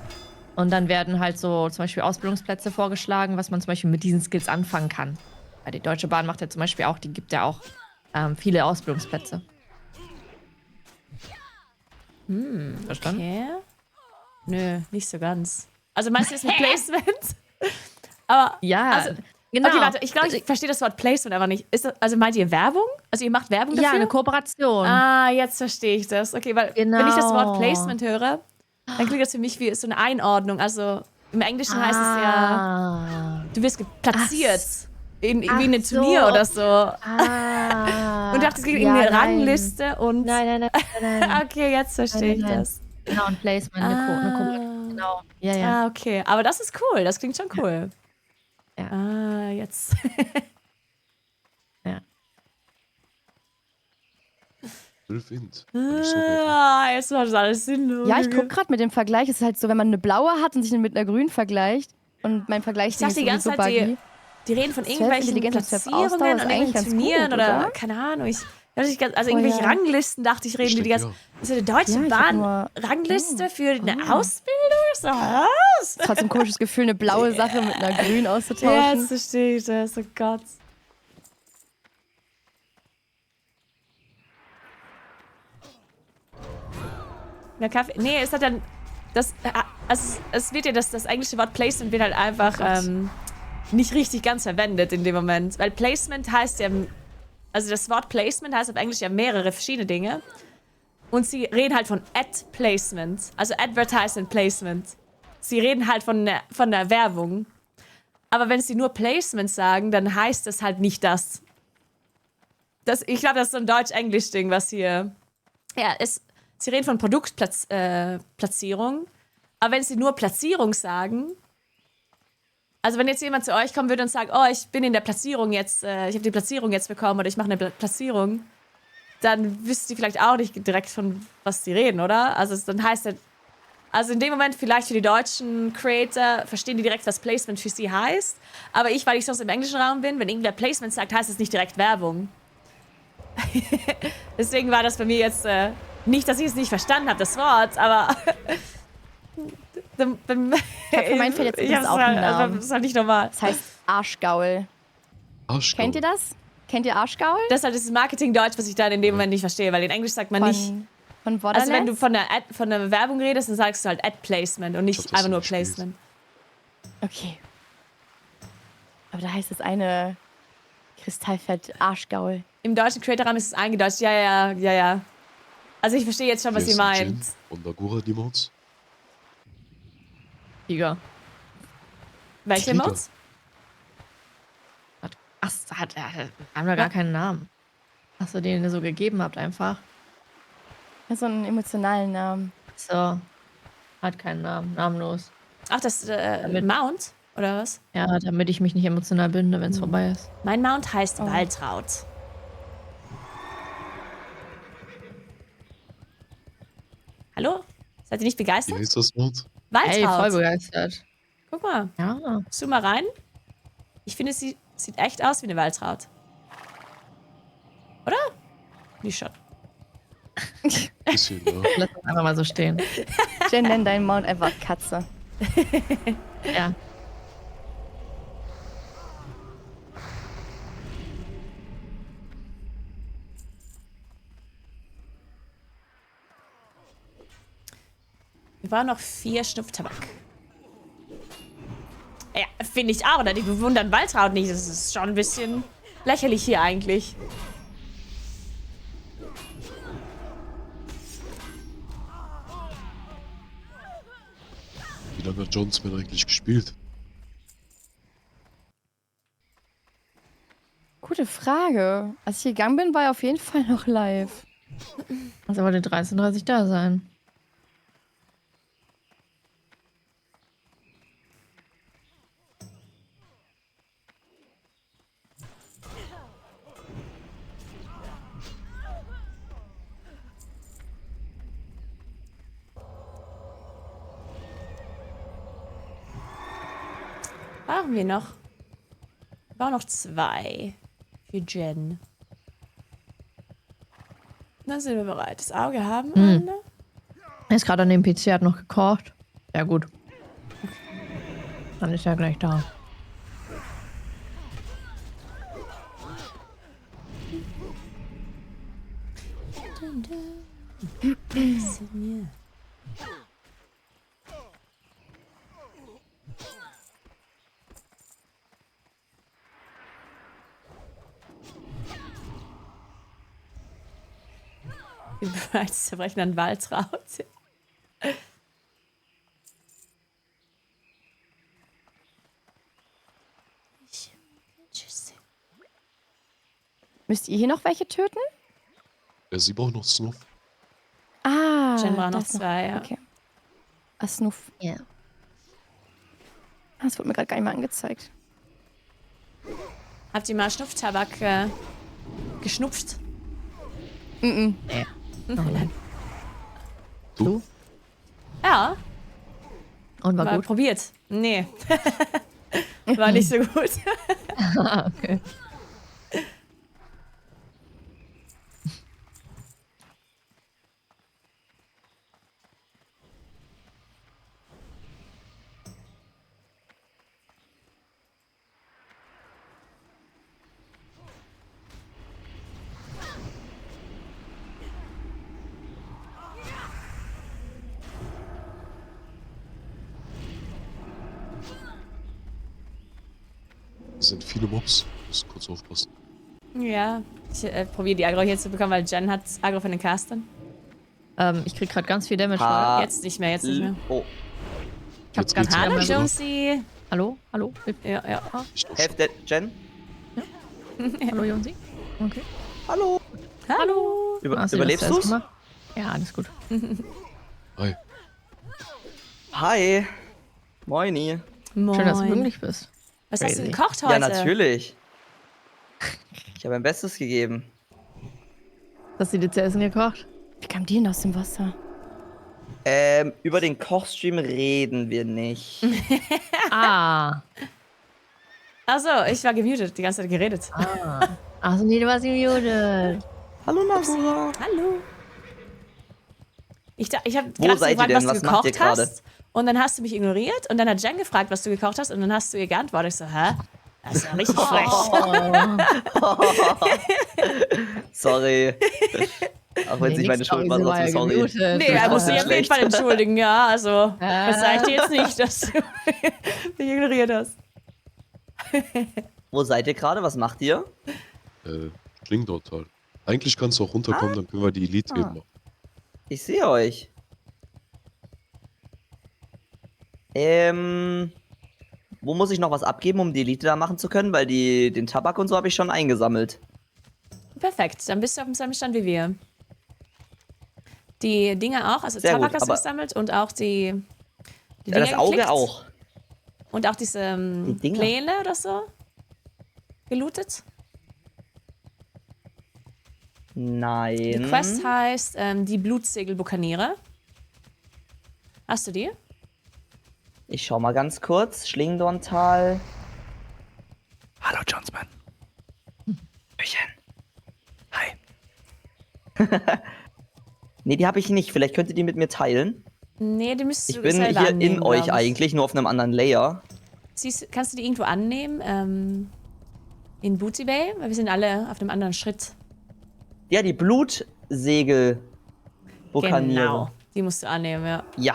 Und dann werden halt so zum Beispiel Ausbildungsplätze vorgeschlagen, was man zum Beispiel mit diesen Skills anfangen kann. Weil die Deutsche Bahn macht ja zum Beispiel auch, die gibt ja auch viele Ausbildungsplätze. Verstanden? Okay. Nö, nicht so ganz. Also meinst du jetzt ein Placement? Aber, Ja, also, genau. okay, warte, ich glaube, ich verstehe das Wort Placement aber nicht. Ist das, also meint ihr Werbung? Also ihr macht Werbung dafür? Ja, eine Kooperation. Ah, jetzt verstehe ich das. Okay, weil wenn ich das Wort Genau. Placement höre, dann klingt das für mich wie so eine Einordnung. Also im Englischen heißt es ja, du wirst platziert in wie in einem so. Turnier oder so. Ah. Und dachte, es gibt ja, irgendeine nein. Rangliste und. Nein. Okay, jetzt verstehe ich Nein. das. Genau, ein Placement, eine Kooperation. Genau. Ja, ja. Ah, okay. Aber das ist cool. Das klingt schon cool. Ja. Ah, jetzt. Ja. 12 Int. Fand ich so geil. Ah, jetzt macht das alles Sinn. ja, ich guck gerade mit dem Vergleich. Es ist halt so, wenn man eine blaue hat und sich mit einer grünen vergleicht. Und mein Vergleich Ich dachte die ganze so Zeit, buggy. die reden von 12 irgendwelchen Intelligenz, 12 Platzierungen Ausdauer ist und eigentlich irgendwelchen ganz Turnieren gut, oder oder? keine Ahnung. Ich Also irgendwelche ja. Ranglisten, dachte ich, reden die Stimmt, ganze. ja. So eine Deutsche Ja, ich hab nur- Bahn-Rangliste für eine Ausbildung? So, was? Trotzdem ein komisches Gefühl, eine blaue Sache mit einer grün Ja, auszutauschen. jetzt verstehe ich das. Oh Gott. Ja, Kaffee. Nee, es hat dann. Also es wird ja das englische Wort Placement wird halt einfach nicht richtig ganz verwendet in dem Moment. Weil Placement heißt ja. Also das Wort Placement heißt auf Englisch ja mehrere verschiedene Dinge. Und sie reden halt von Ad Placement. Also Advertisement Placement. Sie reden halt von der Werbung. Aber wenn sie nur Placement sagen, dann heißt das halt nicht das. Ich glaube, das ist so ein Deutsch-Englisch-Ding, was hier. Ja, sie reden von Produktplatzierung. Aber wenn sie nur Platzierung sagen. Also, wenn jetzt jemand zu euch kommen würde und sagt, oh, ich bin in der Platzierung jetzt, ich habe die Platzierung jetzt bekommen oder ich mache eine Platzierung, dann wisst ihr vielleicht auch nicht direkt von was sie reden, oder? Also, dann heißt das. Also, in dem Moment vielleicht für die deutschen Creator verstehen die direkt, was Placement für sie heißt. Aber ich, weil ich sonst im englischen Raum bin, wenn irgendwer Placement sagt, heißt es nicht direkt Werbung. Deswegen war das bei mir jetzt nicht, dass ich es nicht verstanden habe, das Wort, aber. Für mein fällt jetzt ist auch ein Name. Das ist halt nicht normal. Das heißt Arschgaul. Arschgaul. Kennt ihr das? Kennt ihr Arschgaul? Das ist halt das Marketing-Deutsch, was ich dann in dem Moment nicht verstehe, weil in Englisch sagt man nicht. Von Borderlands? Also wenn du von der Werbung redest, dann sagst du halt Ad-Placement und Ich nicht hab das einfach nur nicht gespielt. Placement. Okay. Aber da heißt es eine Kristallfett Arschgaul. Im deutschen Creator-Rahmen ist es eingedeutscht. Ja. Also ich verstehe jetzt schon, was Hier ihr ist ein meint. Jin und Nagura die Mods. Tiger. Welche Tiger. Mods? Ach, haben wir gar keinen Namen. Achso, den ihr so gegeben habt einfach. Ja, so einen emotionalen Namen. So. Hat keinen Namen. Namenlos. Ach, das Mount? Oder was? Ja, damit ich mich nicht emotional binde, wenn es vorbei ist. Mein Mount heißt Oh. Waltraud. Hallo? Seid ihr nicht Wie begeistert? heißt das Mod? Ey, voll Waltraud. begeistert. Guck mal. Ja. Zoom mal rein. Ich finde, sie sieht echt aus wie eine Waltraud. Oder? Nicht schon. Bisschen, ja. Lass uns einfach mal so stehen. Jen, nenn deinen Mount einfach Katze. Ja. Wir brauchen noch 4 Schnupftabak. Ja, finde ich auch. Oder? Die bewundern Waltraud nicht. Das ist schon ein bisschen lächerlich hier eigentlich. Wie lange hat Jonesman eigentlich gespielt? Gute Frage. Als ich gegangen bin, war er auf jeden Fall noch live. Also wollte 13:30 da sein. Brauchen wir noch? Wir brauchen noch 2 für Jen. Dann sind wir bereit. Das Auge haben alle. Er ist gerade an dem PC, hat noch gekocht. Ja, gut. Dann ist er gleich da. Wir sind bereit zu zerbrechen an Waltraud. Müsst ihr hier noch welche töten? Ja, sie braucht noch Snuff. Ah, Jen braucht noch das 2, ja. Okay. Ah, Snuff. Ja. Das wurde mir gerade gar nicht mal angezeigt. Habt ihr mal Schnupftabak geschnupft? Mhm. Du? Ja, Und war mal gut. probiert. Nee. War nicht so gut. Ah, okay. Es sind viele Mobs. Muss kurz aufpassen. Ja, ich probiere die Agro hier zu bekommen, weil Jen hat Agro von den Castern. Ich krieg gerade ganz viel Damage. Ha. Jetzt nicht mehr, jetzt nicht mehr. Oh, Ich hab Jetzt ganz geht's viel Hallo, wieder. Damage. Jonesy. Hallo? Hallo? Ja, ja. Ich doch Hälfte, Jen? Hallo, Jonsi? Okay. Hallo. Hallo. Hast du Überlebst das zuerst du's? gemacht? Ja, alles gut. Hi. Hi. Moini. Moin. Schön, dass du pünktlich bist. Was hast du Crazy. gekocht heute? Ja, natürlich. Ich habe mein Bestes gegeben. Hast du dir zu essen gekocht? Wie kam die denn aus dem Wasser? Über den Kochstream reden wir nicht. Ah. Achso, ich war gemutet, die ganze Zeit geredet. Achso, nee, du warst gemutet. Hallo, Nabura. Hallo. Ich habe Wo gerade seid ihr gefragt, denn? was du Was macht ihr gekocht gerade? hast. Und dann hast du mich ignoriert. Und dann hat Jen gefragt, was du gekocht hast. Und dann hast du ihr geantwortet. Ich so, hä? Das ist ja richtig frech. Sorry. Auch wenn es nicht meine Schuld war, trotzdem sorry. Nee, er muss sich trotzdem auf jeden schlecht. Fall entschuldigen, ja. Also, das sag ich dir jetzt nicht, dass du mich ignoriert hast. Wo seid ihr gerade? Was macht ihr? Klingdorf halt. Eigentlich kannst du auch runterkommen, dann können wir die Elite eben machen. Ich sehe euch. Wo muss ich noch was abgeben, um die Elite da machen zu können? Weil den Tabak und so habe ich schon eingesammelt. Perfekt, dann bist du auf demselben Stand wie wir. Die Dinge auch, also Sehr Tabak gut, hast du aber- gesammelt und auch die Ja, Dinge das Auge geklickt. auch. Und auch diese Die Dinger. Pläne oder so gelootet. Nein. Die Quest heißt die Blutsegelbukaniere. Hast du die? Ich schau mal ganz kurz. Schlingdorntal. Hallo, Jonesman. Hi. Nee, die habe ich nicht. Vielleicht könnt ihr die mit mir teilen. Nee, die müsstest Ich du bin selber hier annehmen, in euch glaub ich. eigentlich, nur auf einem anderen Layer. Kannst du die irgendwo annehmen? In Booty Bay? Weil wir sind alle auf einem anderen Schritt. Ja, die Blutsegel. Genau. Die musst du annehmen, ja. Ja.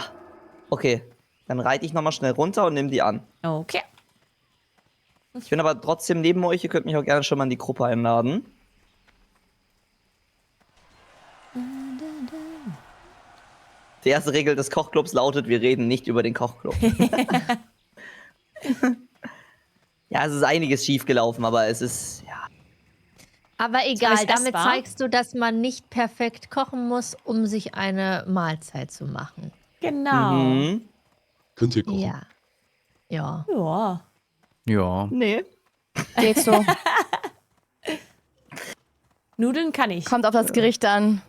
Okay. Dann reite ich nochmal schnell runter und nehme die an. Okay. Ich bin aber trotzdem neben euch. Ihr könnt mich auch gerne schon mal in die Gruppe einladen. Die erste Regel des Kochclubs lautet, wir reden nicht über den Kochclub. Ja, es ist einiges schiefgelaufen, aber es ist, ja. Aber Ist egal, alles damit essbar? zeigst du, dass man nicht perfekt kochen muss, um sich eine Mahlzeit zu machen. Genau. Mhm. Könnt ihr kochen? Ja. Ja. Ja. Ja. Nee. Geht so. Nudeln kann ich. Kommt auf das Gericht an.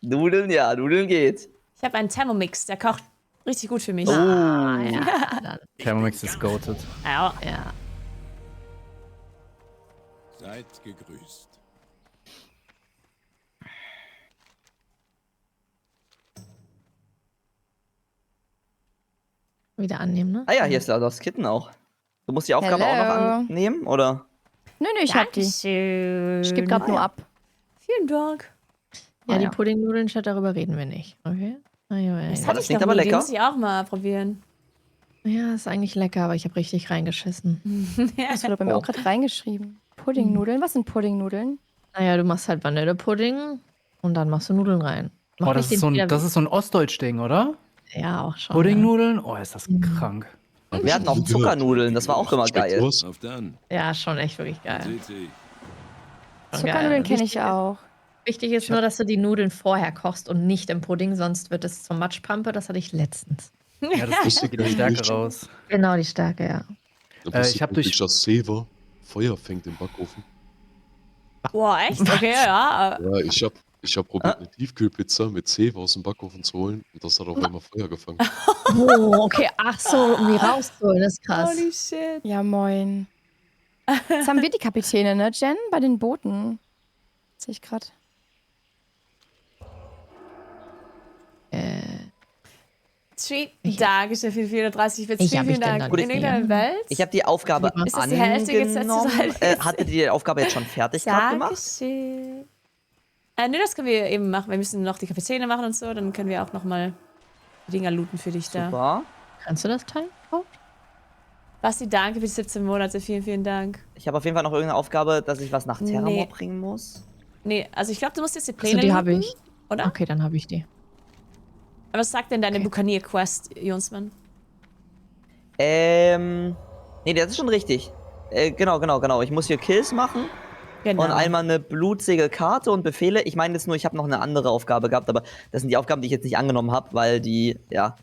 Nudeln, ja, Nudeln geht. Ich habe einen Thermomix, der kocht richtig gut für mich. Oh. Ja, dann, Thermomix ist goated. Ja. ja. Seid gegrüßt. Wieder annehmen, ne? Ah ja, hier ist das Kitten auch. Du musst die Aufgabe auch noch Hello. annehmen, oder? Nö, ich hab die. Dankeschön. Ich geb grad nur ab. Vielen Dank. Ja, Ah, die ja. Puddingnudeln, statt darüber reden wir nicht. Okay? Das das hatte ich klingt noch aber nie. Die lecker. muss ich auch mal probieren. Ja, ist eigentlich lecker, aber ich habe richtig reingeschissen. Das wurde bei mir auch gerade reingeschrieben. Puddingnudeln? Was sind Puddingnudeln? Naja, du machst halt Vanillepudding und dann machst du Nudeln rein. Mach Oh, nicht das ist, den so ein, Fehler- das ist so ein Ostdeutsch-Ding, oder? Ja, auch schon. Puddingnudeln? Oh, ist das krank. Wir hatten auch Zuckernudeln, das war auch immer Schmeckt geil. sowas? Auf dann. Ja, schon echt wirklich geil. Titi. Schon Zuckernudeln geil. kenne ich auch. Wichtig ist nur, dass du die Nudeln vorher kochst und nicht im Pudding, sonst wird es zur Matschpampe. Das hatte ich letztens. Ja, das Wusste geht die ich Stärke nicht. raus. Genau, die Stärke, ja. ich hab durch- dass Seva Feuer fängt im Backofen. Boah, echt? Okay, ja. Ja, ich hab probiert, eine Tiefkühlpizza mit Seva aus dem Backofen zu holen und das hat auf einmal Feuer gefangen. Oh, okay. Ach so, um die rauszuholen, das ist krass. Holy shit. Ja, moin. Jetzt haben wir die Kapitäne, ne, Jen? Bei den Booten. Sehe ich gerade. Dankeschön für die 430 Bits. Ich hab Vielen mich denn Dank. dann In nicht irgendeiner Welt. Ich habe die Aufgabe Ist das die Hälfte jetzt angenommen. sozusagen? Hattet ihr die Aufgabe jetzt schon fertig gerade gemacht? Dankeschön. Nö, das können wir eben machen. Wir müssen noch die Kapitäne machen und so. Dann können wir auch nochmal die Dinger looten für dich da. Super. Kannst du das Teil? Oh. Basti, danke für die 17 Monate. Vielen, vielen Dank. Ich habe auf jeden Fall noch irgendeine Aufgabe, dass ich was nach Terramor Nee. bringen muss. Nee, also ich glaube, du musst jetzt die Also Pläne die habe looten, ich. oder? Okay, dann habe ich die. Aber was sagt denn deine Okay. Buccaneer-Quest, Jonsmann? Nee, das ist schon richtig. Genau. Ich muss hier Kills machen Genau. und einmal eine Blutsegelkarte und Befehle. Ich meine jetzt nur, ich habe noch eine andere Aufgabe gehabt, aber das sind die Aufgaben, die ich jetzt nicht angenommen habe, weil die, ja.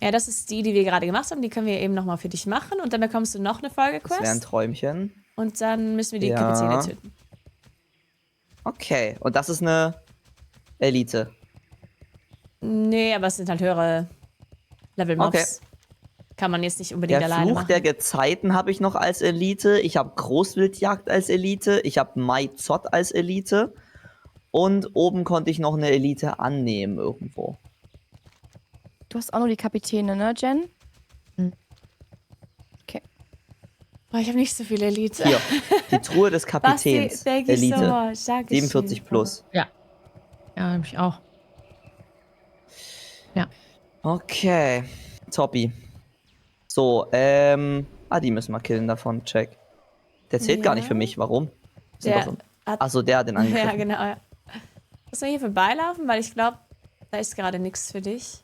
Ja, das ist die wir gerade gemacht haben. Die können wir eben nochmal für dich machen. Und dann bekommst du noch eine Das wäre ein Folgequest. Träumchen. Und dann müssen wir die Ja. Kapitäne töten. Okay, und das ist eine Elite. Nee, aber es sind halt höhere Level-Mobs. Kann man jetzt nicht unbedingt Der alleine Fluch machen. der Gezeiten habe ich noch als Elite. Ich habe Großwildjagd als Elite. Ich habe Mai Zott als Elite. Und oben konnte ich noch eine Elite annehmen irgendwo. Du hast auch nur die Kapitäne, ne, Jen? Boah, ich habe nicht so viele Elite. Hier, die Truhe des Basti, Kapitäns. thank you so Elite. much. Dankeschön. 47 plus. Ja, habe ich auch. Okay. Toppi. So, die müssen wir killen davon. Check. Der zählt gar nicht für mich. Warum? Der hat, Achso, der hat den ja, angegriffen. genau. Ja. Muss man hier vorbeilaufen, weil ich glaube, da ist gerade nichts für dich.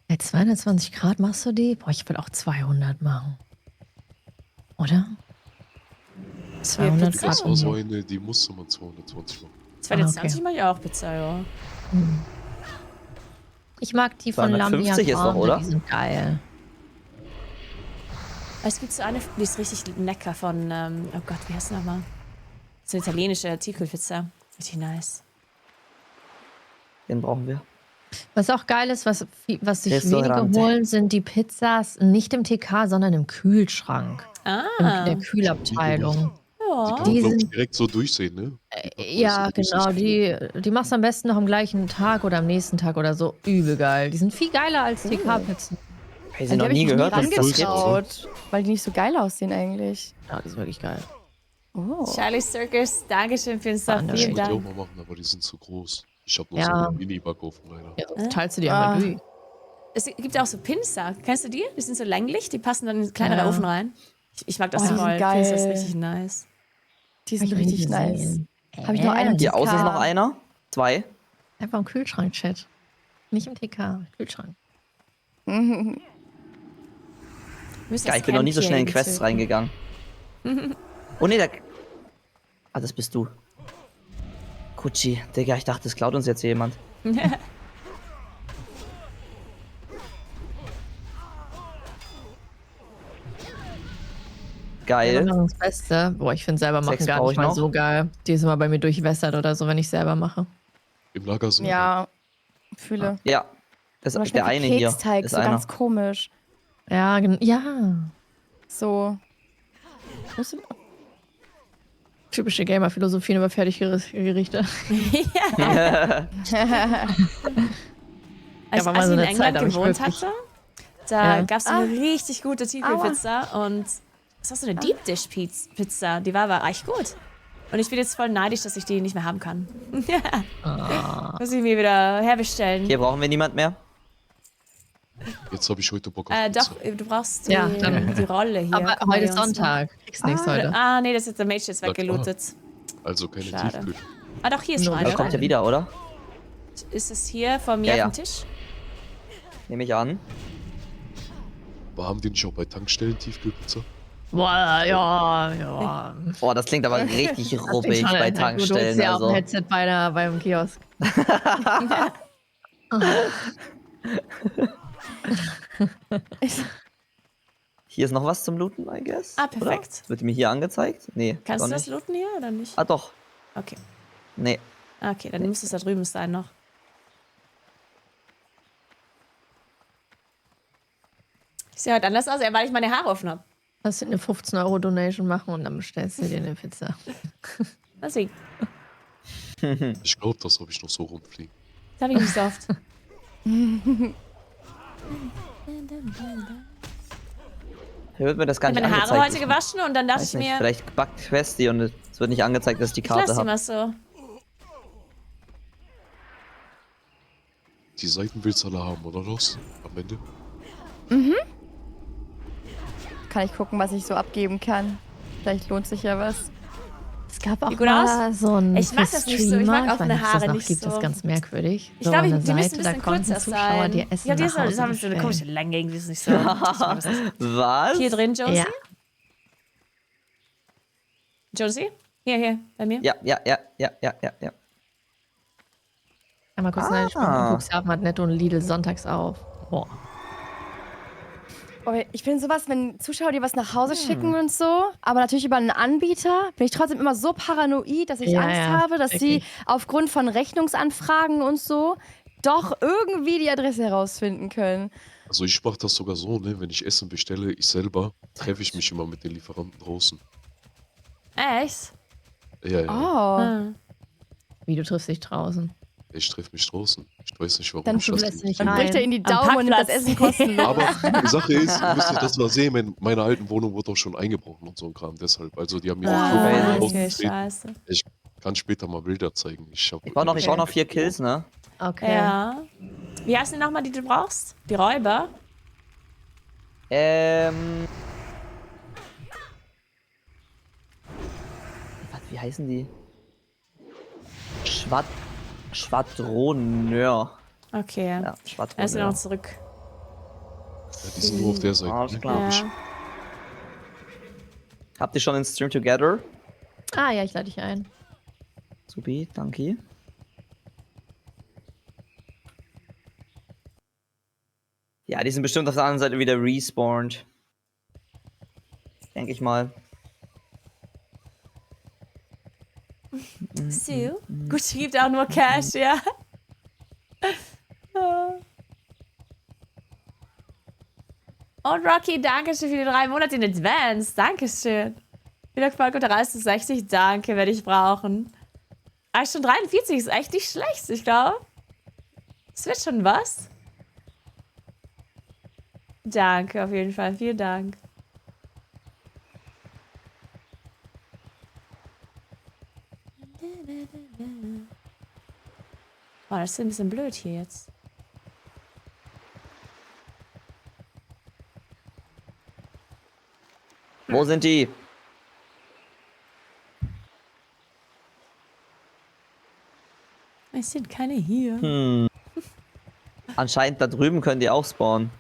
Bei 220 Grad machst du die? Boah, ich will auch 200 machen. Oder? 200 Pizza? Grad. Das war so eine, die musste man 220 machen. 220 okay. mache ich auch Pizza, ja. Ich mag die von 250 Lamia ist doch, oder? Die sind geil. Es gibt so eine, die ist richtig lecker von, oh Gott, wie heißt die nochmal? So eine italienische Tiefkühlpizza. Richtig nice. Den brauchen wir. Was auch geil ist, was sich Restaurante. wenige holen, sind die Pizzas nicht im TK, sondern im Kühlschrank. In Ah, der Kühlabteilung. Die ja. kann man, Die glaube ich, sind- direkt so durchsehen, ne? Ja, genau. Die machst du am besten noch am gleichen Tag oder am nächsten Tag oder so. Übel geil. Die sind viel geiler als TK-Pizzen. Hey, An sie die noch hab nie ich gehört, dass das gibt. rangeschaut, weil die nicht so geil aussehen eigentlich. Ja, die ist wirklich geil. Oh. Charlie Circus, Dankeschön für den Sub. Wahnsinn. Vielen Ich wollte die auch Dank. mal machen, aber die sind zu groß. Ich habe nur Ja. so einen Mini-Backofen leider. Ja, sonst teilst du die einfach durch. Es gibt auch so Pinsa. Kennst du die? Die sind so länglich, die passen dann in kleinere Ja. Ofen rein. Ich mag das Oh, die voll. sind geil. Pinsa ist richtig nice. Die sind Hab ich nie richtig nice. gesehen. Habe ich noch einen im Hier TK. außen ist noch einer. 2. Einfach im Kühlschrank, Chat. Nicht im TK, Kühlschrank. Mhm. Wir müssen Geil, das ich bin noch nie so Camp schnell in hier Quests töten. reingegangen. Oh ne, das bist du. Kutschi, Digga, ich dachte, es klaut uns jetzt hier jemand. Ja, Geil. das ist das Beste. Boah, ich finde selber machen 6 gar brauch nicht ich mal noch. so geil. Die ist immer bei mir durchwässert oder so, wenn ich selber mache. Im Lager sind Ja, fühle. Ja, das Aber ist der schmeckt eine wie hier. Keksteig, Ist so einer. ganz komisch. Ja, ja. So. Musst du- Typische Gamer-Philosophien über Fertiggerichte. Als, Ja, war mal als so ich in eine England Zeit, aber ich gewohnt wirklich- hatte, da Ja. gab es eine richtig gute Tiefkühlpizza und das war so eine Deep Dish Pizza. Die war aber echt gut. Und ich bin jetzt voll neidisch, dass ich die nicht mehr haben kann. Muss ich mir wieder herbestellen. Hier brauchen wir niemand mehr. Jetzt habe ich heute Bock auf Doch, Pizza. du brauchst Ja, dann- die Rolle hier. Aber Guck mal, heute ist Jungs. Sonntag. Kriegst nichts heute. Nee, das ist jetzt der Mage jetzt Na klar. weggelootet. Also keine Schade. Tiefkühl. Ah, doch, hier ist Nur schon Das einer. kommt ja wieder, oder? Ist es hier vor mir Ja, ja. auf dem Tisch? Nehme ich an. Aber haben die nicht auch bei Tankstellen Tiefkühlpizza? Boah, ja. Boah, das klingt aber richtig ruppig Schon, bei du Tankstellen. holst ja auch Also. ein Headset beim Kiosk. Hier ist noch was zum Looten, I guess. Ah, perfekt. Oder? Wird mir hier angezeigt? Nee, Kannst doch du das nicht. looten hier oder nicht? Ah, doch. Okay. Nee. Okay, dann muss es da drüben sein noch. Ich sehe heute anders aus, weil ich meine Haare offen habe. Lass dir eine 15-Euro-Donation machen und dann bestellst du dir eine Pizza. Deswegen. Ich glaube, das habe ich noch so rumfliegen. Das habe ich nicht so oft. Hier wird mir das gar Ich nicht habe meine Haare angezeigt. heute gewaschen und dann dachte Weiß ich nicht, mir, vielleicht backt Questi und es wird nicht angezeigt, dass ich die ich Karte lasse die habe. mal so. Die Seiten willst du alle haben, oder los? Am Ende? kann ich gucken, was ich so abgeben kann. Vielleicht lohnt sich ja was. Es gab auch Sieht gut mal so ein Ich mag das nicht so, ich mag offene Haare nicht gibt, so. das ganz merkwürdig. Ich glaube, eine die müssen Seite, ein da bisschen konnten kürzer Zuschauer sein. dir Essen Ja, die nach Hause haben so eine bestellen. komische Länge, irgendwie ist nicht so. Was? Hier drin, Josie? Ja. Josie? Hier, bei mir. Ja. Einmal kurz reingesprochen. Cuxhaven hat Netto und Lidl sonntags auf. Boah. Oh, ich bin sowas, wenn Zuschauer dir was nach Hause schicken und so, aber natürlich über einen Anbieter, bin ich trotzdem immer so paranoid, dass ich Ja, Angst ja, habe, dass sie wirklich. aufgrund von Rechnungsanfragen und so doch irgendwie die Adresse herausfinden können. Also ich mache das sogar so, ne? Wenn ich Essen bestelle, ich selber, treffe ich mich immer mit den Lieferanten draußen. Echt? Ja, ja. Oh, Ah. Wie, du triffst dich draußen. Ich treffe mich draußen. Ich weiß nicht, warum Dann ich das lässt nicht dann rein. bricht er ihnen die Am Daumen und nimmt das Parkplatz. Essen kostenlos. Aber die Sache ist, ihr müsst das mal sehen, in meiner alten Wohnung wurde auch schon eingebrochen und so ein Kram. Deshalb, also die haben mir Ah, die okay, Tür scheiße. Ich kann später mal Bilder zeigen. Ich brauche noch 4 Kills, ne? Okay. Ja. Wie heißen die nochmal, die du brauchst? Die Räuber? Was, wie heißen die? Schwadroneur. Okay. Ja, Er ist wieder Schwadroneur. noch zurück. Ja, die sind nur auf der Seite. Alles ne, klar. glaub ich. Ja. Habt ihr schon den Stream Together? Ah ja, ich lade dich ein. Supi, danke. Ja, die sind bestimmt auf der anderen Seite wieder respawned. Denke ich mal. Sue? Gucci gibt auch nur Cash, ja. Und Rocky, danke schön für die 3 Monate in Advance. Dankeschön. Wieder Volk unter 60, danke, werde ich brauchen. Aber schon 43 ist echt nicht schlecht, ich glaube. Es wird schon was. Danke, auf jeden Fall. Vielen Dank. Oh, das ist ein bisschen blöd hier jetzt. Wo sind die? Es sind keine hier. Anscheinend da drüben können die auch spawnen.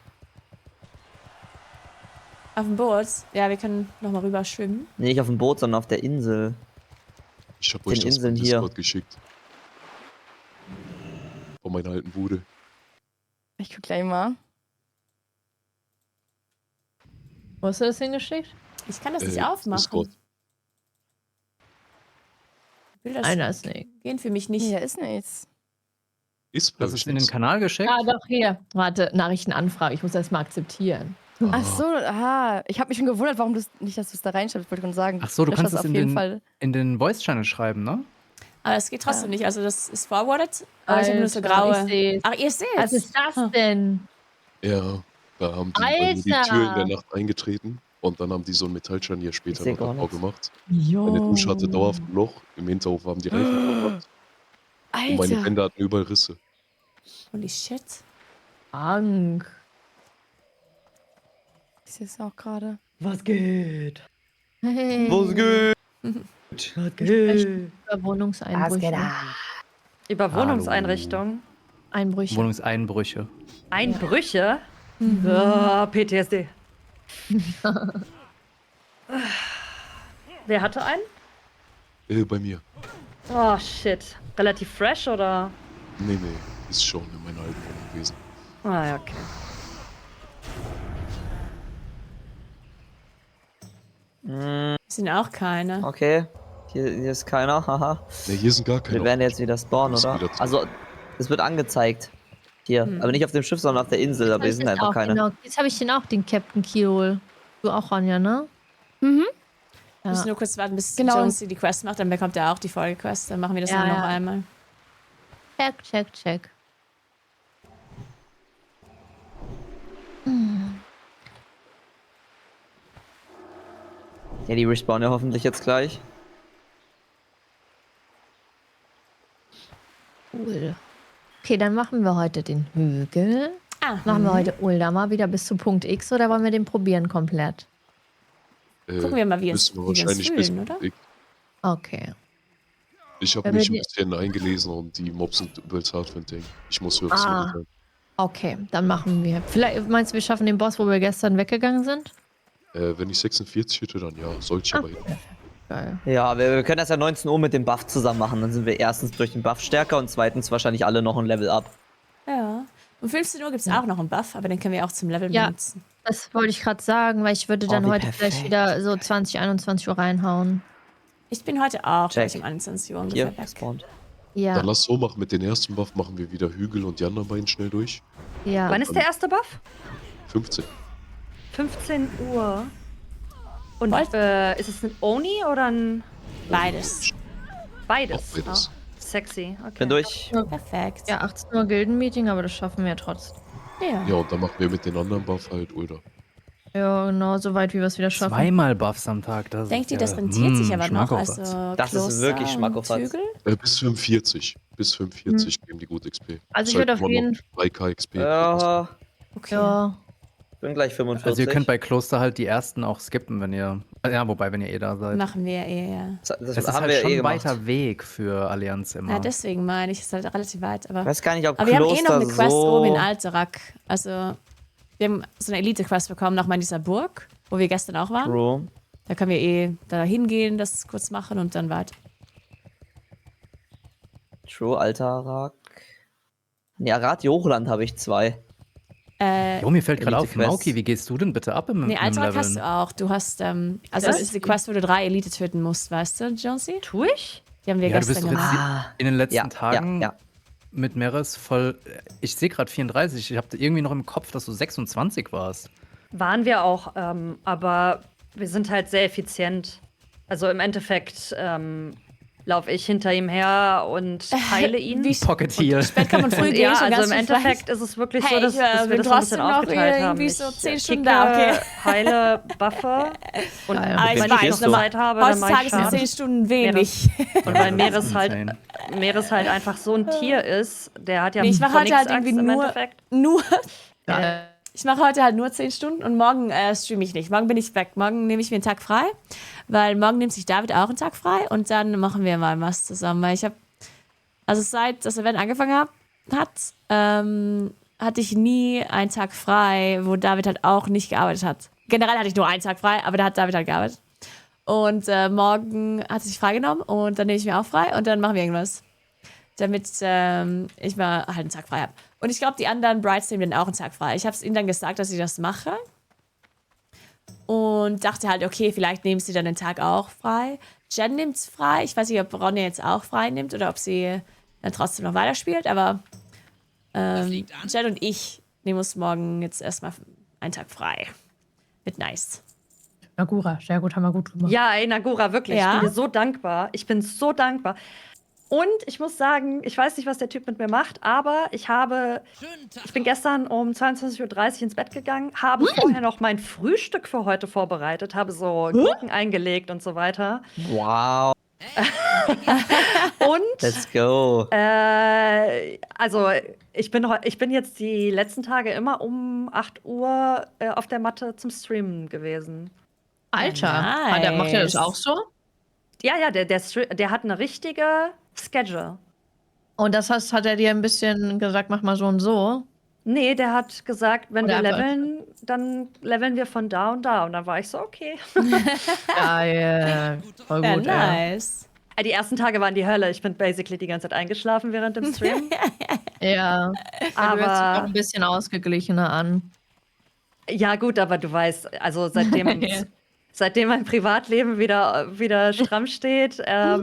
Auf dem Boot. Ja, wir können nochmal rüber schwimmen. Nee, nicht auf dem Boot, sondern auf der Insel. Ich habe euch Den das Inseln von hier. Discord geschickt. Von meiner alten Bude. Ich guck gleich mal. Wo hast du das hingeschickt? Ich kann das nicht aufmachen. Discord. Bilder Einer ist nicht. gehen für mich nicht. Nee, da ist nichts. Ist Das ist in den Kanal geschickt. Ah, doch, hier. Warte, Nachrichtenanfrage. Ich muss das mal akzeptieren. Ach so, aha. Ich habe mich schon gewundert, warum du nicht, dass du es da reinschreibst. Ich wollte gerade sagen. Ach so, du lösch kannst das es auf in jeden Fall. den Voice-Channel schreiben, ne? Aber es geht trotzdem nicht. Also das ist forwarded, aber ich habe nur so Alter, graue. ich seh's. Ach, ihr seht Was ist das denn? Ja, da haben die bei mir die Alter! Tür in der Nacht eingetreten und dann haben die so einen Metallschein hier später seh noch gar davor nichts. gemacht. Jo. Meine Dusche hatte dauerhaft ein Loch, im Hinterhof haben die Reifen verpackt und meine Alter. Wände hatten überall Risse. Holy shit. Frank. Ich sehe es auch gerade. Was geht? Hey. Was geht? Was geht? Über Wohnungseinbrüche. Über Wohnungseinrichtungen. Einbrüche. Wohnungseinbrüche. Einbrüche? Ah, PTSD. Wer hatte einen? Bei mir. Oh, shit. Relativ fresh, oder? Nee, ist schon in meiner alten Wohnung gewesen. Ah, ja, okay. Sind auch keine. Okay. Hier ist keiner, haha. Ne, hier sind gar keine. Wir werden jetzt wieder spawnen, Ist oder? wieder zurück. Also, es wird angezeigt. Hier. Aber nicht auf dem Schiff, sondern auf der Insel. Aber hier sind einfach keine. Genau. Jetzt habe ich den auch, den Captain Kiol. Du auch, Ronja, ne? Mhm. Wir müssen nur kurz warten, bis Genau. Jonesy die Quest macht, dann bekommt er auch die Folgequest. Dann machen wir das Ja, nur noch ja. einmal. Check. Ja, die respawnen ja hoffentlich jetzt gleich. Cool. Okay, dann machen wir heute den Hügel. Ah, Machen wir heute Ulda mal wieder bis zu Punkt X oder wollen wir den probieren komplett? Gucken wir mal, wie müssen wir wir uns wahrscheinlich bis fühlen, oder? Okay. Ich habe Wenn wir mich ein die- bisschen eingelesen und die Mobs sind übelst hart für den Tank. Ich muss höchstes Level sein. Okay, dann machen wir. Vielleicht meinst du, wir schaffen den Boss, wo wir gestern weggegangen sind? Wenn ich 46 hätte, dann ja, sollte ich aber hin. Geil. Ja, wir können das ja 19 Uhr mit dem Buff zusammen machen. Dann sind wir erstens durch den Buff stärker und zweitens wahrscheinlich alle noch ein Level up. Ja. Um 15 Uhr gibt es auch noch einen Buff, aber den können wir auch zum Level Ja. benutzen. Das wollte ich gerade sagen, weil ich würde dann wie heute vielleicht perfekt. wieder so 20, 21 Uhr reinhauen. Ich bin heute auch Check. gleich um 21 Uhr ungefähr Hier, weg. spawnt. Ja, Dann lass so machen, mit den ersten Buff machen wir wieder Hügel und die anderen beiden schnell durch. ja. Wann ist der erste Buff? 15. 15 Uhr. Und ist es ein Oni oder ein Beides. beides? Auch beides. Sexy, okay. Bin durch. Perfekt. Ja, 18 Uhr Gildenmeeting, aber das schaffen wir ja trotzdem. Ja. Ja, und dann machen wir mit den anderen Buff halt Ultra. Ja, genau, so weit, wie wir es wieder schaffen. Zweimal Buffs am Tag. Das Denkt ihr, ist das rentiert sich aber noch? Schmackofatz. Also Das ist Kloster wirklich und Schmackofatz. Hügel? Bis 45. Bis 45 geben die gut XP. Also ich Ist halt würde auf immer jeden- noch 3k XP. Ja, Okay. Ja, bin gleich 45. Also ihr könnt bei Kloster halt die ersten auch skippen, wenn ihr. Ja, wobei, wenn ihr eh da seid. Machen wir eher. das Es ist haben halt wir schon eh ein gemacht. weiter Weg für Allianz immer. Ja, deswegen meine ich, es ist halt relativ weit. Ich Aber weiß gar nicht, ob wir haben eh noch Kloster eine Quest so... oben in Alterac. Also, wir haben so eine Elite-Quest bekommen, nochmal in dieser Burg, wo wir gestern auch waren. True. Da können wir eh da hingehen, das kurz machen und dann weiter. True, Altarak. Ja, Rat-Jochland habe ich 2. Jo, mir fällt gerade auf, Elite-Quest. Mauki, wie gehst du denn bitte ab im Nee, Alterac hast Leveln? du auch. Du hast, also das ist die Quest, wo du 3 Elite töten musst, weißt du, Jonesy? Tu ich? Die haben wir Ja, du bist gestern doch jetzt gemacht. in den letzten Ja, Tagen ja. mit Meres voll. Ich sehe gerade 34. Ich habe irgendwie noch im Kopf, dass du 26 warst. Waren wir auch, aber wir sind halt sehr effizient. Also im Endeffekt laufe ich hinter ihm her und heile ihn. Wie Pocket Heal. spät kann man früh gehen? Ja, schon also ganz im viel Endeffekt Fleisch. ist es wirklich Hey, so, dass, ich, dass wir bin das so ein bisschen trotzdem noch aufgeteilt haben. irgendwie Ich so 10 kicke, Stunden da, okay. heile, buffe und Geil. Ah, ich wenn weiß, ich noch aber Zeit habe, dann mache heutzutage ich sind Schaden. 10 Stunden wenig. Und weil Meres Insane. halt einfach so ein Tier ist, der hat ja Nee, ich mache vor heute nichts halt irgendwie Angst im nur, Endeffekt. Ich mache heute halt nur 10 Stunden und morgen streame ich nicht. Morgen bin ich weg. Morgen nehme ich mir einen Tag frei, weil morgen nimmt sich David auch einen Tag frei und dann machen wir mal was zusammen. Weil ich habe, also seit das Event angefangen hatte ich nie einen Tag frei, wo David halt auch nicht gearbeitet hat. Generell hatte ich nur einen Tag frei, aber da hat David halt gearbeitet. Und morgen hat er sich freigenommen und dann nehme ich mir auch frei und dann machen wir irgendwas. Damit ich mal halt einen Tag frei habe. Und ich glaube, die anderen Brides nehmen dann auch einen Tag frei. Ich habe es ihnen dann gesagt, dass ich das mache. Und dachte halt, okay, vielleicht nehmen sie dann den Tag auch frei. Jen nimmt es frei. Ich weiß nicht, ob Ronja jetzt auch frei nimmt oder ob sie dann trotzdem noch weiterspielt. Aber Jen und ich nehmen uns morgen jetzt erstmal einen Tag frei. Wird nice. Nagura, sehr gut, haben wir gut gemacht. Ja, ey, Nagura, wirklich. Ja? Ich bin dir so dankbar. Ich bin so dankbar. Und ich muss sagen, ich weiß nicht, was der Typ mit mir macht, aber ich bin gestern um 22:30 Uhr ins Bett gegangen, habe vorher noch mein Frühstück für heute vorbereitet, habe so Gurken eingelegt und so weiter. Wow, Und let's go. also ich bin jetzt die letzten Tage immer um 8 Uhr auf der Matte zum Streamen gewesen. Alter, Nice. der macht ja das auch so? Ja, der hat eine richtige Schedule. Und das heißt, hat er dir ein bisschen gesagt, mach mal so und so? Nee, der hat gesagt, wenn Oder wir einfach- leveln, dann leveln wir von da und da. Und dann war ich so, okay. Geil, voll Ja, gut, nice. Die ersten Tage waren die Hölle. Ich bin basically die ganze Zeit eingeschlafen während dem Stream. Ja, aber du hörst dich auch ein bisschen ausgeglichener an. Ja, gut, aber du weißt, also seitdem mein Privatleben wieder stramm steht, Ja.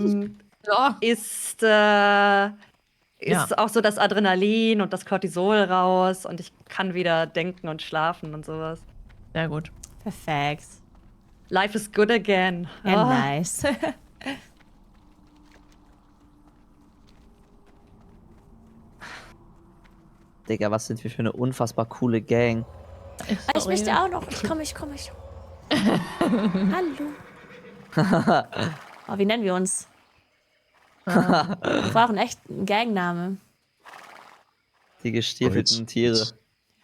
ist auch so das Adrenalin und das Cortisol raus und ich kann wieder denken und schlafen und sowas. Sehr gut. Perfekt. Life is good again. Ja, Ah. nice. Digga, was sind wir für eine unfassbar coole Gang. Ich möchte auch noch. Ich komme. Hallo. Oh, wie nennen wir uns? Wir brauchen echt einen Gangname. Die gestiefelten Brides. Tiere.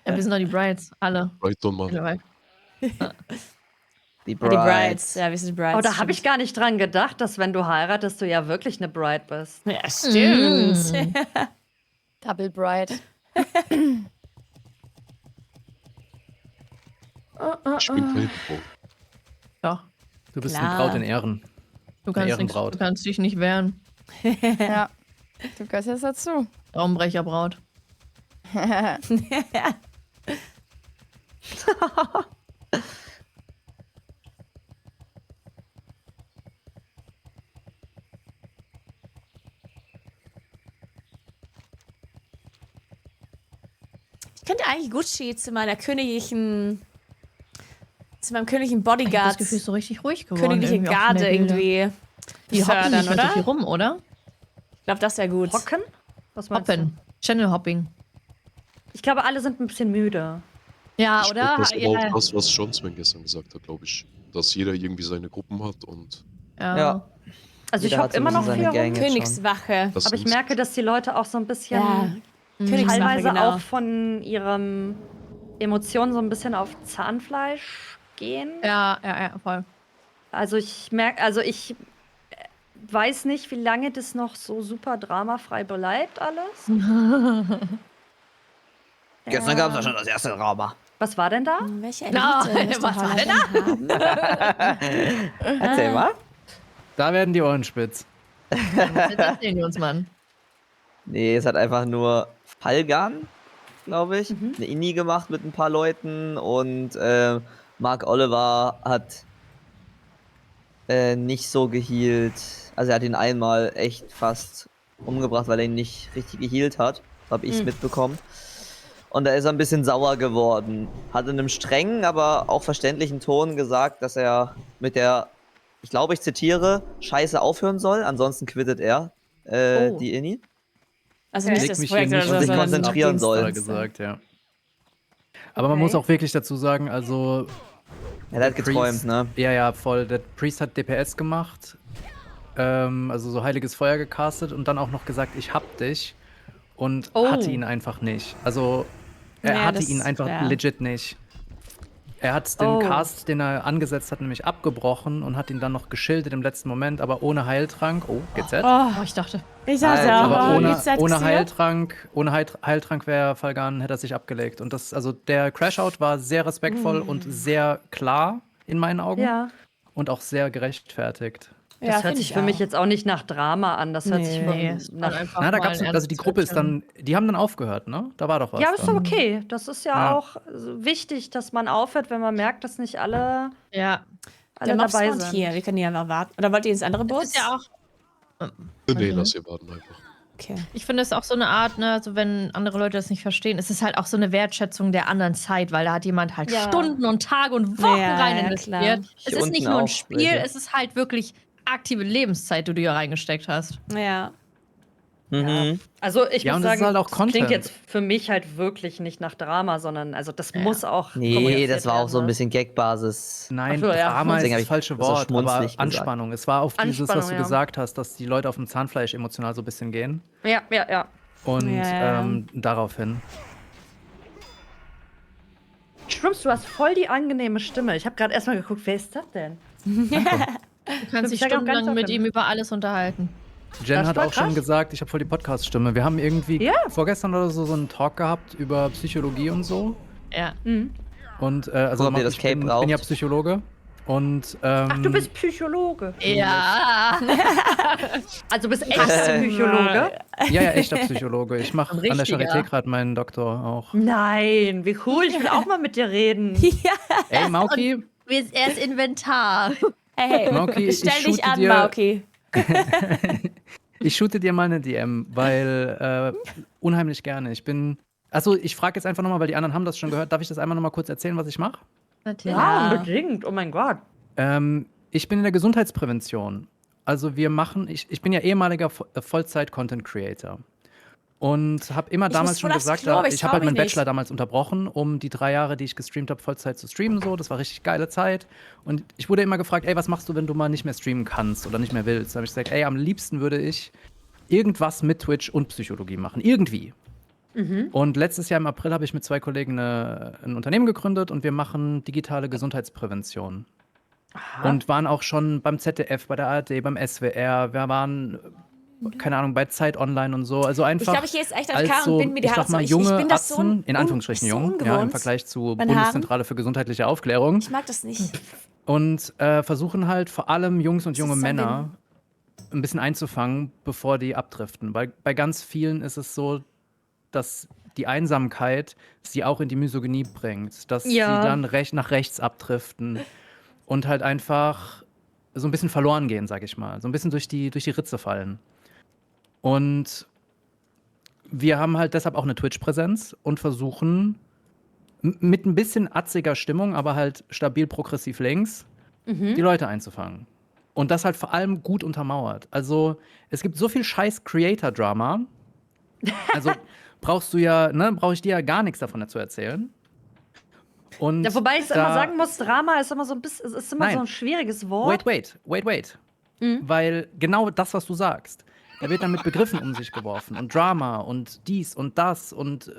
Ja, wir sind doch die Brides, alle. Right on, Mann. Mittlerweile. Die Ja, die Brides. Ja, wir sind Brides. Oh, da habe ich gar nicht dran gedacht, dass wenn du heiratest, du ja wirklich eine Bride bist. Ja, stimmt. Double Bride. Ich bin keine Frau. Doch, Du bist Klar. eine Braut in Ehren. du Eine kannst, Ehrenbraut. du kannst dich nicht wehren. Ja. Du gehörst jetzt dazu. Traumbrecherbraut. Ich könnte eigentlich Gucci zu meinem königlichen Ich habe das Bodyguard, Gefühl, es ist so richtig ruhig geworden. königliche irgendwie auf Garde den Bildern. irgendwie Die hoppen fördern, nicht mehr so oder? viel rum, oder? Ich glaube, das wäre gut. Hocken? Was meinst Hoppen. Channel Hopping. du? Ich glaube, alle sind ein bisschen müde. Ja, Ich oder? glaub, das ist aber Ja. auch das, was John Sven gestern gesagt hat, glaube ich. Dass jeder irgendwie seine Gruppen hat und Ja. Ja. Also ich Jeder hoppe hat so ein immer noch bisschen viel seine rum. Gang. jetzt schon. Königswache. das Aber ich ist- merke, dass die Leute auch so ein bisschen Ja, Königswache, teilweise genau. auch von ihren Emotionen so ein bisschen auf Zahnfleisch gehen. Ja, voll. Also ich merke, ich weiß nicht, wie lange das noch so super dramafrei bleibt alles. Gestern gab es ja schon das erste Drama. Was war denn da? Welche Na, Elite möchte was war Holland denn haben? Erzähl mal. Da werden die Ohren spitz. Jetzt erzählen wir uns, Mann. Nee, es hat einfach nur Falgan, glaube ich, eine Inni gemacht mit ein paar Leuten und Mark Oliver hat nicht so gehealt. Also er hat ihn einmal echt fast umgebracht, weil er ihn nicht richtig gehealt hat. Habe ich mitbekommen. Und da ist er ein bisschen sauer geworden. Hat in einem strengen, aber auch verständlichen Ton gesagt, dass er mit der, ich glaube, ich zitiere, Scheiße aufhören soll, ansonsten quittet er die Inni. Also nicht Leg das mich Projekt hier nicht oder so, sich sondern konzentrieren Dienst. soll. Hat er gesagt, ja. Aber man muss auch wirklich dazu sagen, also Er hat geträumt, Priest- ne? ja, voll. Der Priest hat DPS gemacht, also so heiliges Feuer gecastet und dann auch noch gesagt, ich hab dich und Oh. hatte ihn einfach nicht. Also er Ja, hatte das- ihn einfach ja. legit nicht. Er hat den Oh. Cast, den er angesetzt hat, nämlich abgebrochen und hat ihn dann noch geschildert im letzten Moment, aber ohne Heiltrank. Oh, GZ. Oh, Oh, ich dachte. ich dachte Alter, auch, Aber oh, ohne, geht's seit ohne Xia? Heiltrank wäre Falgan, hätte er sich abgelegt. Und das, also der Crashout war sehr respektvoll und sehr klar in meinen Augen Ja. und auch sehr gerechtfertigt. Das Ja, hört find sich ich für mich auch. jetzt auch nicht nach Drama an. Das hört sich Nee, von, es war nach. einfach Na, da mal gab's, ein also die Gruppe ist dann, die haben dann aufgehört, ne? Da war doch was. Ja, ist doch dann. okay. Das ist ja, Ja. auch wichtig, dass man aufhört, wenn man merkt, dass nicht alle, Ja. Der Mob dabei spawnt sind. hier, wir können hier einfach warten. Oder wollt ihr ins andere Boot? Das ist ja auch. Nee, lass ihr warten einfach. Okay. Ich finde es auch so eine Art, ne, also wenn andere Leute das nicht verstehen, es ist halt auch so eine Wertschätzung der anderen Zeit, weil da hat jemand halt Ja. Stunden und Tage und Wochen Ja, rein ja, investiert. klar. Es Hier ist unten nicht nur ein auch Spiel, welche. es ist halt wirklich aktive Lebenszeit, die du hier reingesteckt hast. Ja. Mhm. Also ich Ja, muss und das sagen, ist halt auch das klingt Content. jetzt für mich halt wirklich nicht nach Drama, sondern also das muss auch. Nee, kommuniziert das war auch so ein werden, ne? bisschen Gag-Basis. Nein, Ach so, ja. Drama Deswegen hab ist das ich falsche so Wort, aber schmunzlig gesagt. Anspannung. Es war auf dieses, was Anspannung, du ja. gesagt hast, dass die Leute auf dem Zahnfleisch emotional so ein bisschen gehen. Ja, ja, ja. Und Ja. daraufhin. Shrooms, du hast voll die angenehme Stimme. Ich habe gerade erstmal geguckt, wer ist das denn? Du kannst dich Ich sag auch gar nicht stundenlang mit aufhören. ihm über alles unterhalten. Jen Das hat war auch schon krass. gesagt, ich habe voll die Podcast-Stimme. Wir haben irgendwie Ja. vorgestern oder so einen Talk gehabt über Psychologie und so. Ja. Und also Ob ihr das ich Cape bin braucht. ja Psychologe. Und Ach, du bist Psychologe. Ja. Also du bist echt Psychologe? ja, echter Psychologe. Ich mache Ein an der richtiger. Charité gerade meinen Doktor auch. Nein, wie cool. Ich will auch mal mit dir reden. Ey, Mauki, Er ist Inventar. Hey, Mauki, ich stell dich shoote an, dir- Mauki. ich shoote dir mal eine DM, weil unheimlich gerne. Also ich frage jetzt einfach nochmal, weil die anderen haben das schon gehört. Darf ich das einmal nochmal kurz erzählen, was ich mache? Natürlich. Ja, unbedingt. Oh mein Gott. Ich bin in der Gesundheitsprävention. Also ich bin ja ehemaliger Vollzeit-Content-Creator. Und habe immer Ich damals muss schon voll aufs gesagt, Klo, aber ich ich habe trau halt mich meinen nicht. Bachelor damals unterbrochen, um die 3 Jahre, die ich gestreamt habe, Vollzeit zu streamen. So. Das war richtig geile Zeit. Und ich wurde immer gefragt, ey, was machst du, wenn du mal nicht mehr streamen kannst oder nicht mehr willst? Da habe ich gesagt, ey, am liebsten würde ich irgendwas mit Twitch und Psychologie machen. Irgendwie. Und letztes Jahr im April habe ich mit 2 Kollegen ein Unternehmen gegründet und wir machen digitale Gesundheitsprävention. Und waren auch schon beim ZDF, bei der ARD, beim SWR. Wir waren, keine Ahnung, bei Zeit Online und so. Also einfach Ich glaube, ich gehe jetzt echt als AFK so, und bin mir die ich Haare sag mal, so. Ich junge bin das so Atzen, in Anführungsstrichen so jung, ja, im ungewohnt. Vergleich zu Meine Haaren. Bundeszentrale für gesundheitliche Aufklärung. Ich mag das nicht. Und versuchen halt vor allem Jungs und junge ist so ein Männer ein bisschen einzufangen, bevor die abdriften. Weil bei ganz vielen ist es so, dass die Einsamkeit sie auch in die Misogynie bringt. Dass Ja. sie dann nach rechts abdriften und halt einfach so ein bisschen verloren gehen, sag ich mal. So ein bisschen durch die Ritze fallen. Und wir haben halt deshalb auch eine Twitch-Präsenz und versuchen mit ein bisschen atziger Stimmung, aber halt stabil progressiv links, die Leute einzufangen. Und das halt vor allem gut untermauert. Also es gibt so viel scheiß Creator-Drama. Also brauche ich dir ja gar nichts davon zu erzählen. Und Ja, wobei ich immer sagen muss, Drama ist immer so ein bisschen, es ist immer Nein. so ein schwieriges Wort. Wait. Weil genau das, was du sagst, da wird dann mit Begriffen um sich geworfen. Und Drama und dies und das und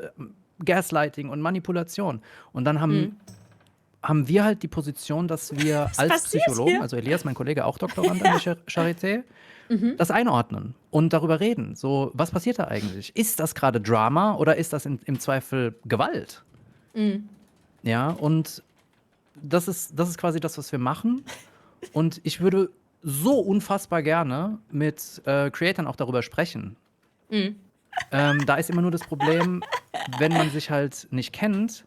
Gaslighting und Manipulation. Und dann haben wir halt die Position, dass wir als passiert Psychologen, hier? also Elias, mein Kollege, auch Doktorand an der Charité, das einordnen und darüber reden. So, was passiert da eigentlich? Ist das gerade Drama oder ist das im Zweifel Gewalt? Ja, und das ist quasi das, was wir machen. Und ich würde so unfassbar gerne mit Creatoren auch darüber sprechen. Da ist immer nur das Problem, wenn man sich halt nicht kennt,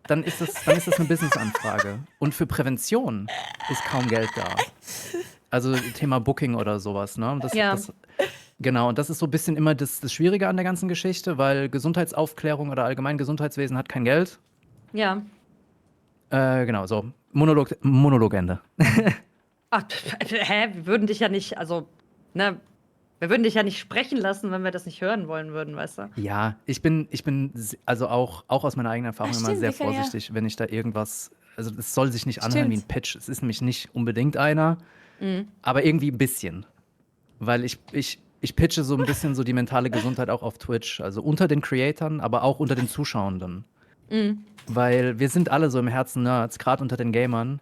dann ist das eine Business-Anfrage. Und für Prävention ist kaum Geld da. Also Thema Booking oder sowas, ne? Genau, und das ist so ein bisschen immer das Schwierige an der ganzen Geschichte, weil Gesundheitsaufklärung oder allgemein Gesundheitswesen hat kein Geld. Ja. Genau, so. Monologende. Ach, wir würden dich ja nicht, also, ne, wir würden dich ja nicht sprechen lassen, wenn wir das nicht hören wollen würden, weißt du? Ja, ich bin also auch aus meiner eigenen Erfahrung immer stimmt, sehr wir können ja- vorsichtig, wenn ich da irgendwas, also es soll sich nicht anhören wie ein Pitch. Es ist nämlich nicht unbedingt einer, aber irgendwie ein bisschen. Weil ich pitche so ein bisschen so die mentale Gesundheit auch auf Twitch, also unter den Creatoren, aber auch unter den Zuschauenden. Weil wir sind alle so im Herzen Nerds, gerade unter den Gamern.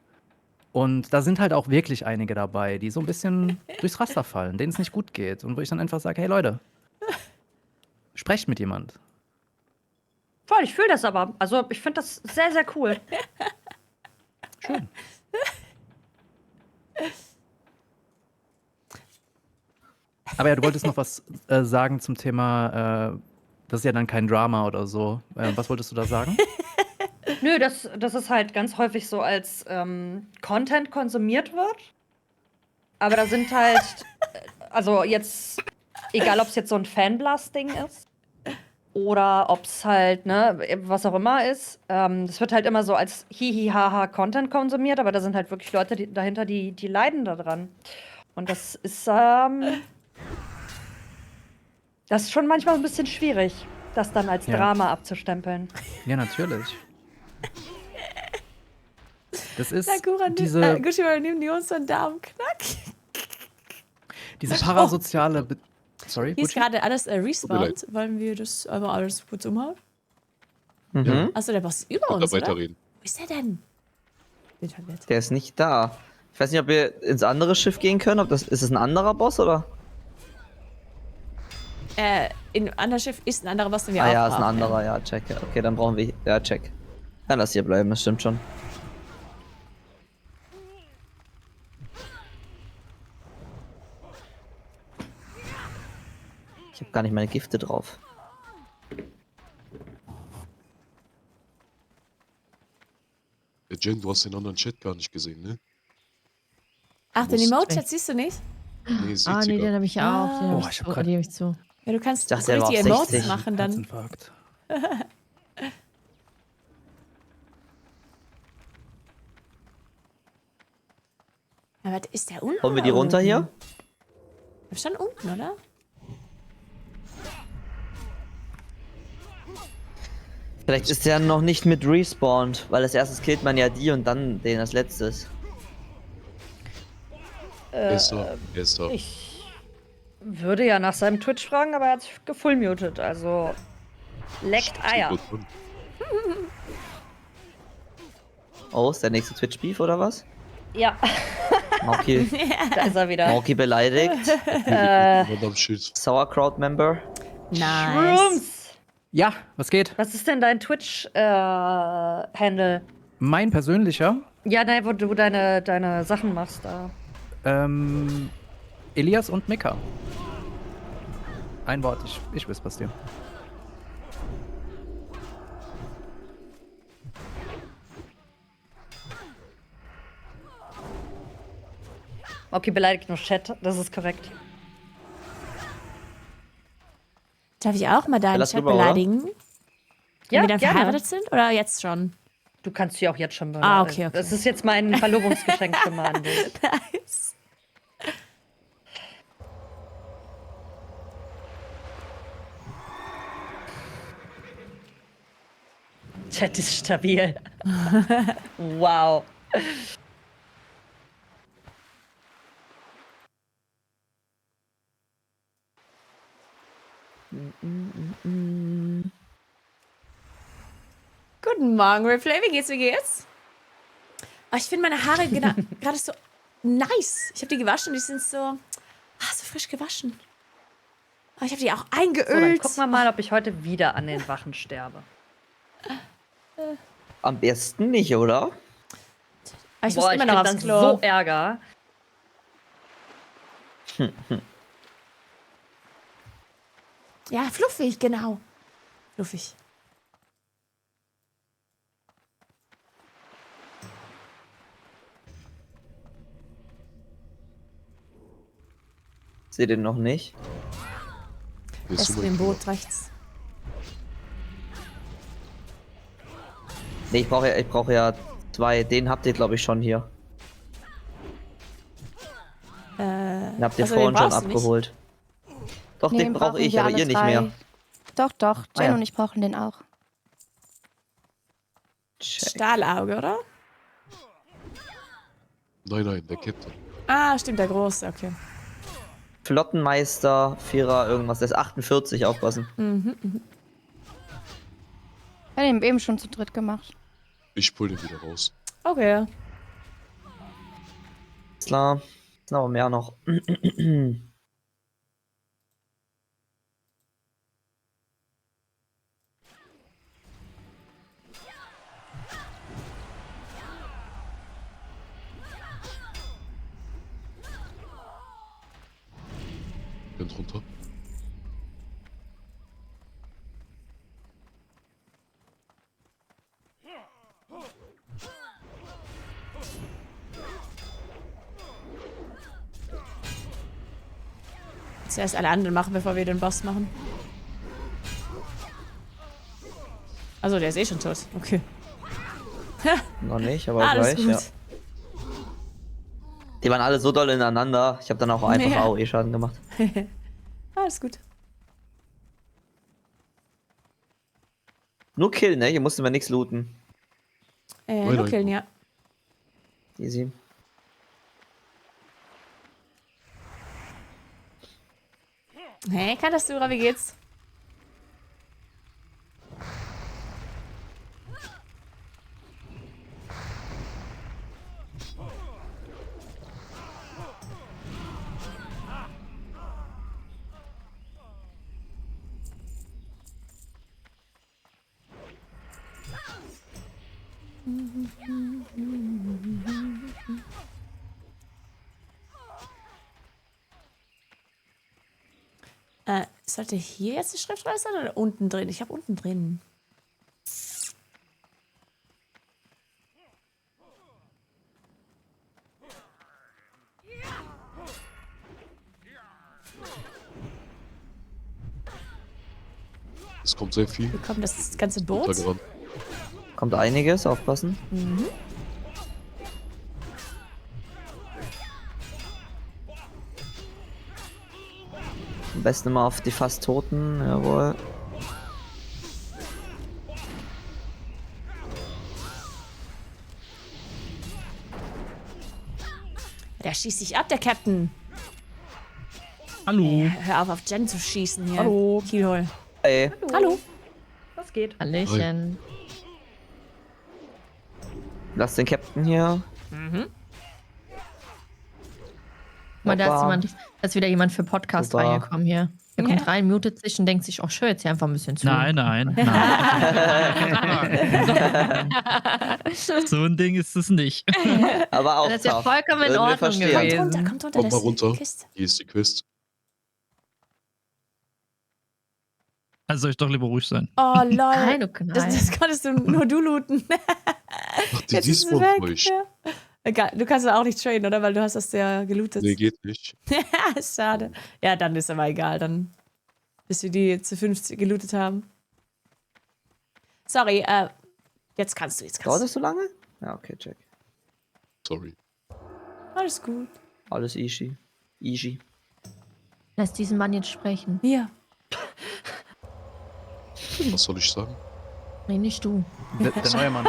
Und da sind halt auch wirklich einige dabei, die so ein bisschen durchs Raster fallen, denen es nicht gut geht. Und wo ich dann einfach sage, hey Leute, sprecht mit jemand. Voll, ich fühle das aber. Also, ich finde das sehr, sehr cool. Schön. Aber ja, du wolltest noch was sagen zum Thema, das ist ja dann kein Drama oder so. Was wolltest du da sagen? Nö, das ist halt ganz häufig so als Content konsumiert wird. Aber da sind halt, also jetzt, egal ob es jetzt so ein Fanblast-Ding ist oder ob es halt, ne, was auch immer ist, das wird halt immer so als Hihi-Haha Content konsumiert, aber da sind halt wirklich Leute dahinter, die leiden daran. Und das ist schon manchmal ein bisschen schwierig, das dann als Ja. Drama abzustempeln. Ja, natürlich. Das ist Gushi, nimm die uns so einen Daumenknack. diese parasoziale. Sorry, Hier ist Gucci? gerade alles Tut mir respawned. leid. Wollen wir das einmal alles kurz umhauen? Mhm. Achso, der Boss ist über Oder uns, oder? weiterreden. Wo ist der denn? Bin verwirrt. Der ist nicht da. Ich weiß nicht, ob wir ins andere Schiff gehen können. Ist es ein anderer Boss oder? In einem anderen Schiff ist ein anderer Boss, den wir Ah auch ja, ist ein brauchen, anderer, ja, check. Ja. Okay, dann brauchen wir. Ja, check. Dann lass hier bleiben, das stimmt schon. Ich habe gar nicht meine Gifte drauf. Jen, du hast den anderen Chat gar nicht gesehen, ne? Ach, den Muss- Emote-Chat siehst du nicht? Nee, sieht Ah, sie nee, gar den habe ich auch. Den Oh, hab ich ich hab zu. grad- Den hab ich zu. Ja, du kannst dachte, so er war richtige auf Emotes 60. machen dann. Herzinfarkt. Ja, warte, ist der unten? Holen wir die oder runter unten? hier? Der ist schon unten, oder? Vielleicht ist der noch nicht mit respawned, weil als erstes killt man ja die und dann den als letztes. Er ist da. Er ist da. Ich würde ja nach seinem Twitch fragen, aber er hat sich gefullmutet, also leckt Eier. Gut, und Oh, ist der nächste Twitch-Beef oder was? Ja, Mauki, da ist er wieder. Mauki beleidigt. Madame Schild. Sauerkraut-Member. Nice. Shrooms! Ja, was geht? Was ist denn dein Twitch-Handle? Mein persönlicher, Ja, nein, wo du deine Sachen machst da. Elias und Mika. Ein Wort, ich whisper's dir. Okay, beleidigt nur Chat, das ist korrekt. Darf ich auch mal deinen Lass Chat rüber, oder? beleidigen? Wenn Ja, wir dann gerne. verheiratet sind oder jetzt schon? Du kannst sie auch jetzt schon beleidigen. Ah, okay. Das ist jetzt mein Verlobungsgeschenk schon mal an dich. Nice. Chat ist stabil. Wow. Guten Morgen, Replay. Wie geht's? Oh, ich finde meine Haare gerade so nice. Ich habe die gewaschen und die sind so frisch gewaschen. Oh, ich habe die auch So, dann eingeölt. gucken wir mal, ob ich heute wieder an den Wachen sterbe. Am besten nicht, oder? Aber ich Boah, muss ich immer noch krieg aufs dann Klo. so Ärger. Ja, fluffig, genau. Fluffig. Seht ihr noch nicht? Hier Erst super im cool. Boot rechts. Nee, ich brauche ja 2. Den habt ihr, glaube ich, schon hier. Den habt ihr also den vorhin schon brauchst du nicht. abgeholt. Doch, Nee, den brauche brauchen ich, wir aber alle ihr nicht 3. mehr. Doch, Ah, Jen ja. und ich brauchen den auch. Check. Stahlauge, oder? Nein, der Captain. Ah, stimmt, der große, okay. Flottenmeister, 4er, irgendwas. Der ist 48, aufpassen. Wir haben ihn eben schon zu dritt gemacht. Ich pull den wieder raus. Okay. Ist klar. Sind aber mehr noch. Bin drunter. Zuerst alle anderen machen, bevor wir den Boss machen. Also, der ist eh schon tot. Okay. Noch nicht, aber Alles gleich, gut. ja. Die waren alle so doll ineinander. Ich habe dann auch einfach Ja. AOE-Schaden gemacht. Alles gut. Nur killen, ne? Hier mussten wir nichts looten. Nein, Nur nein. killen, ja. Easy. Hey, Katastura, wie geht's? Sollte hier jetzt die Schrift raus sein oder unten drin? Ich habe unten drin. Es kommt sehr viel. Hier kommt das ganze Boot. Runtergerannt. Kommt einiges, aufpassen. Am besten immer auf die fast Toten, jawohl. Der schießt sich ab, der Captain. Hallo. Hör auf Jen zu schießen hier. Hallo. Kielhol. Ey, Hallo. Was geht? Hallöchen. lass den Captain hier. mal, da Hoppa. ist wieder jemand für Podcast Super. reingekommen hier. Der kommt rein, mutet sich und denkt sich, oh, schön, jetzt hier einfach ein bisschen zu. Nein. So ein Ding ist es nicht. Aber auch Das ist ja tough. vollkommen in Würden wir Ordnung verstehen. gewesen. Kommt runter, Komm das mal ist die runter. Kiste. Hier ist die Quest. Also soll ich doch lieber ruhig sein. Oh, lol. Nein, du Knall. Das konntest nur du looten. Ach, die Jetzt ist ist sie weg. euch. Ja. Egal, du kannst auch nicht traden, oder? Weil du hast das ja gelootet. Nee, geht nicht. Schade. Ja, dann ist aber egal. Dann, bis wir die zu 50 gelootet haben. Sorry, jetzt kannst du. Dauert das so lange? Ja, okay, check. Sorry. Alles gut. Alles easy. Easy. Lass diesen Mann jetzt sprechen. Ja. Was soll ich sagen? Nee, nicht du. Der neue Mann.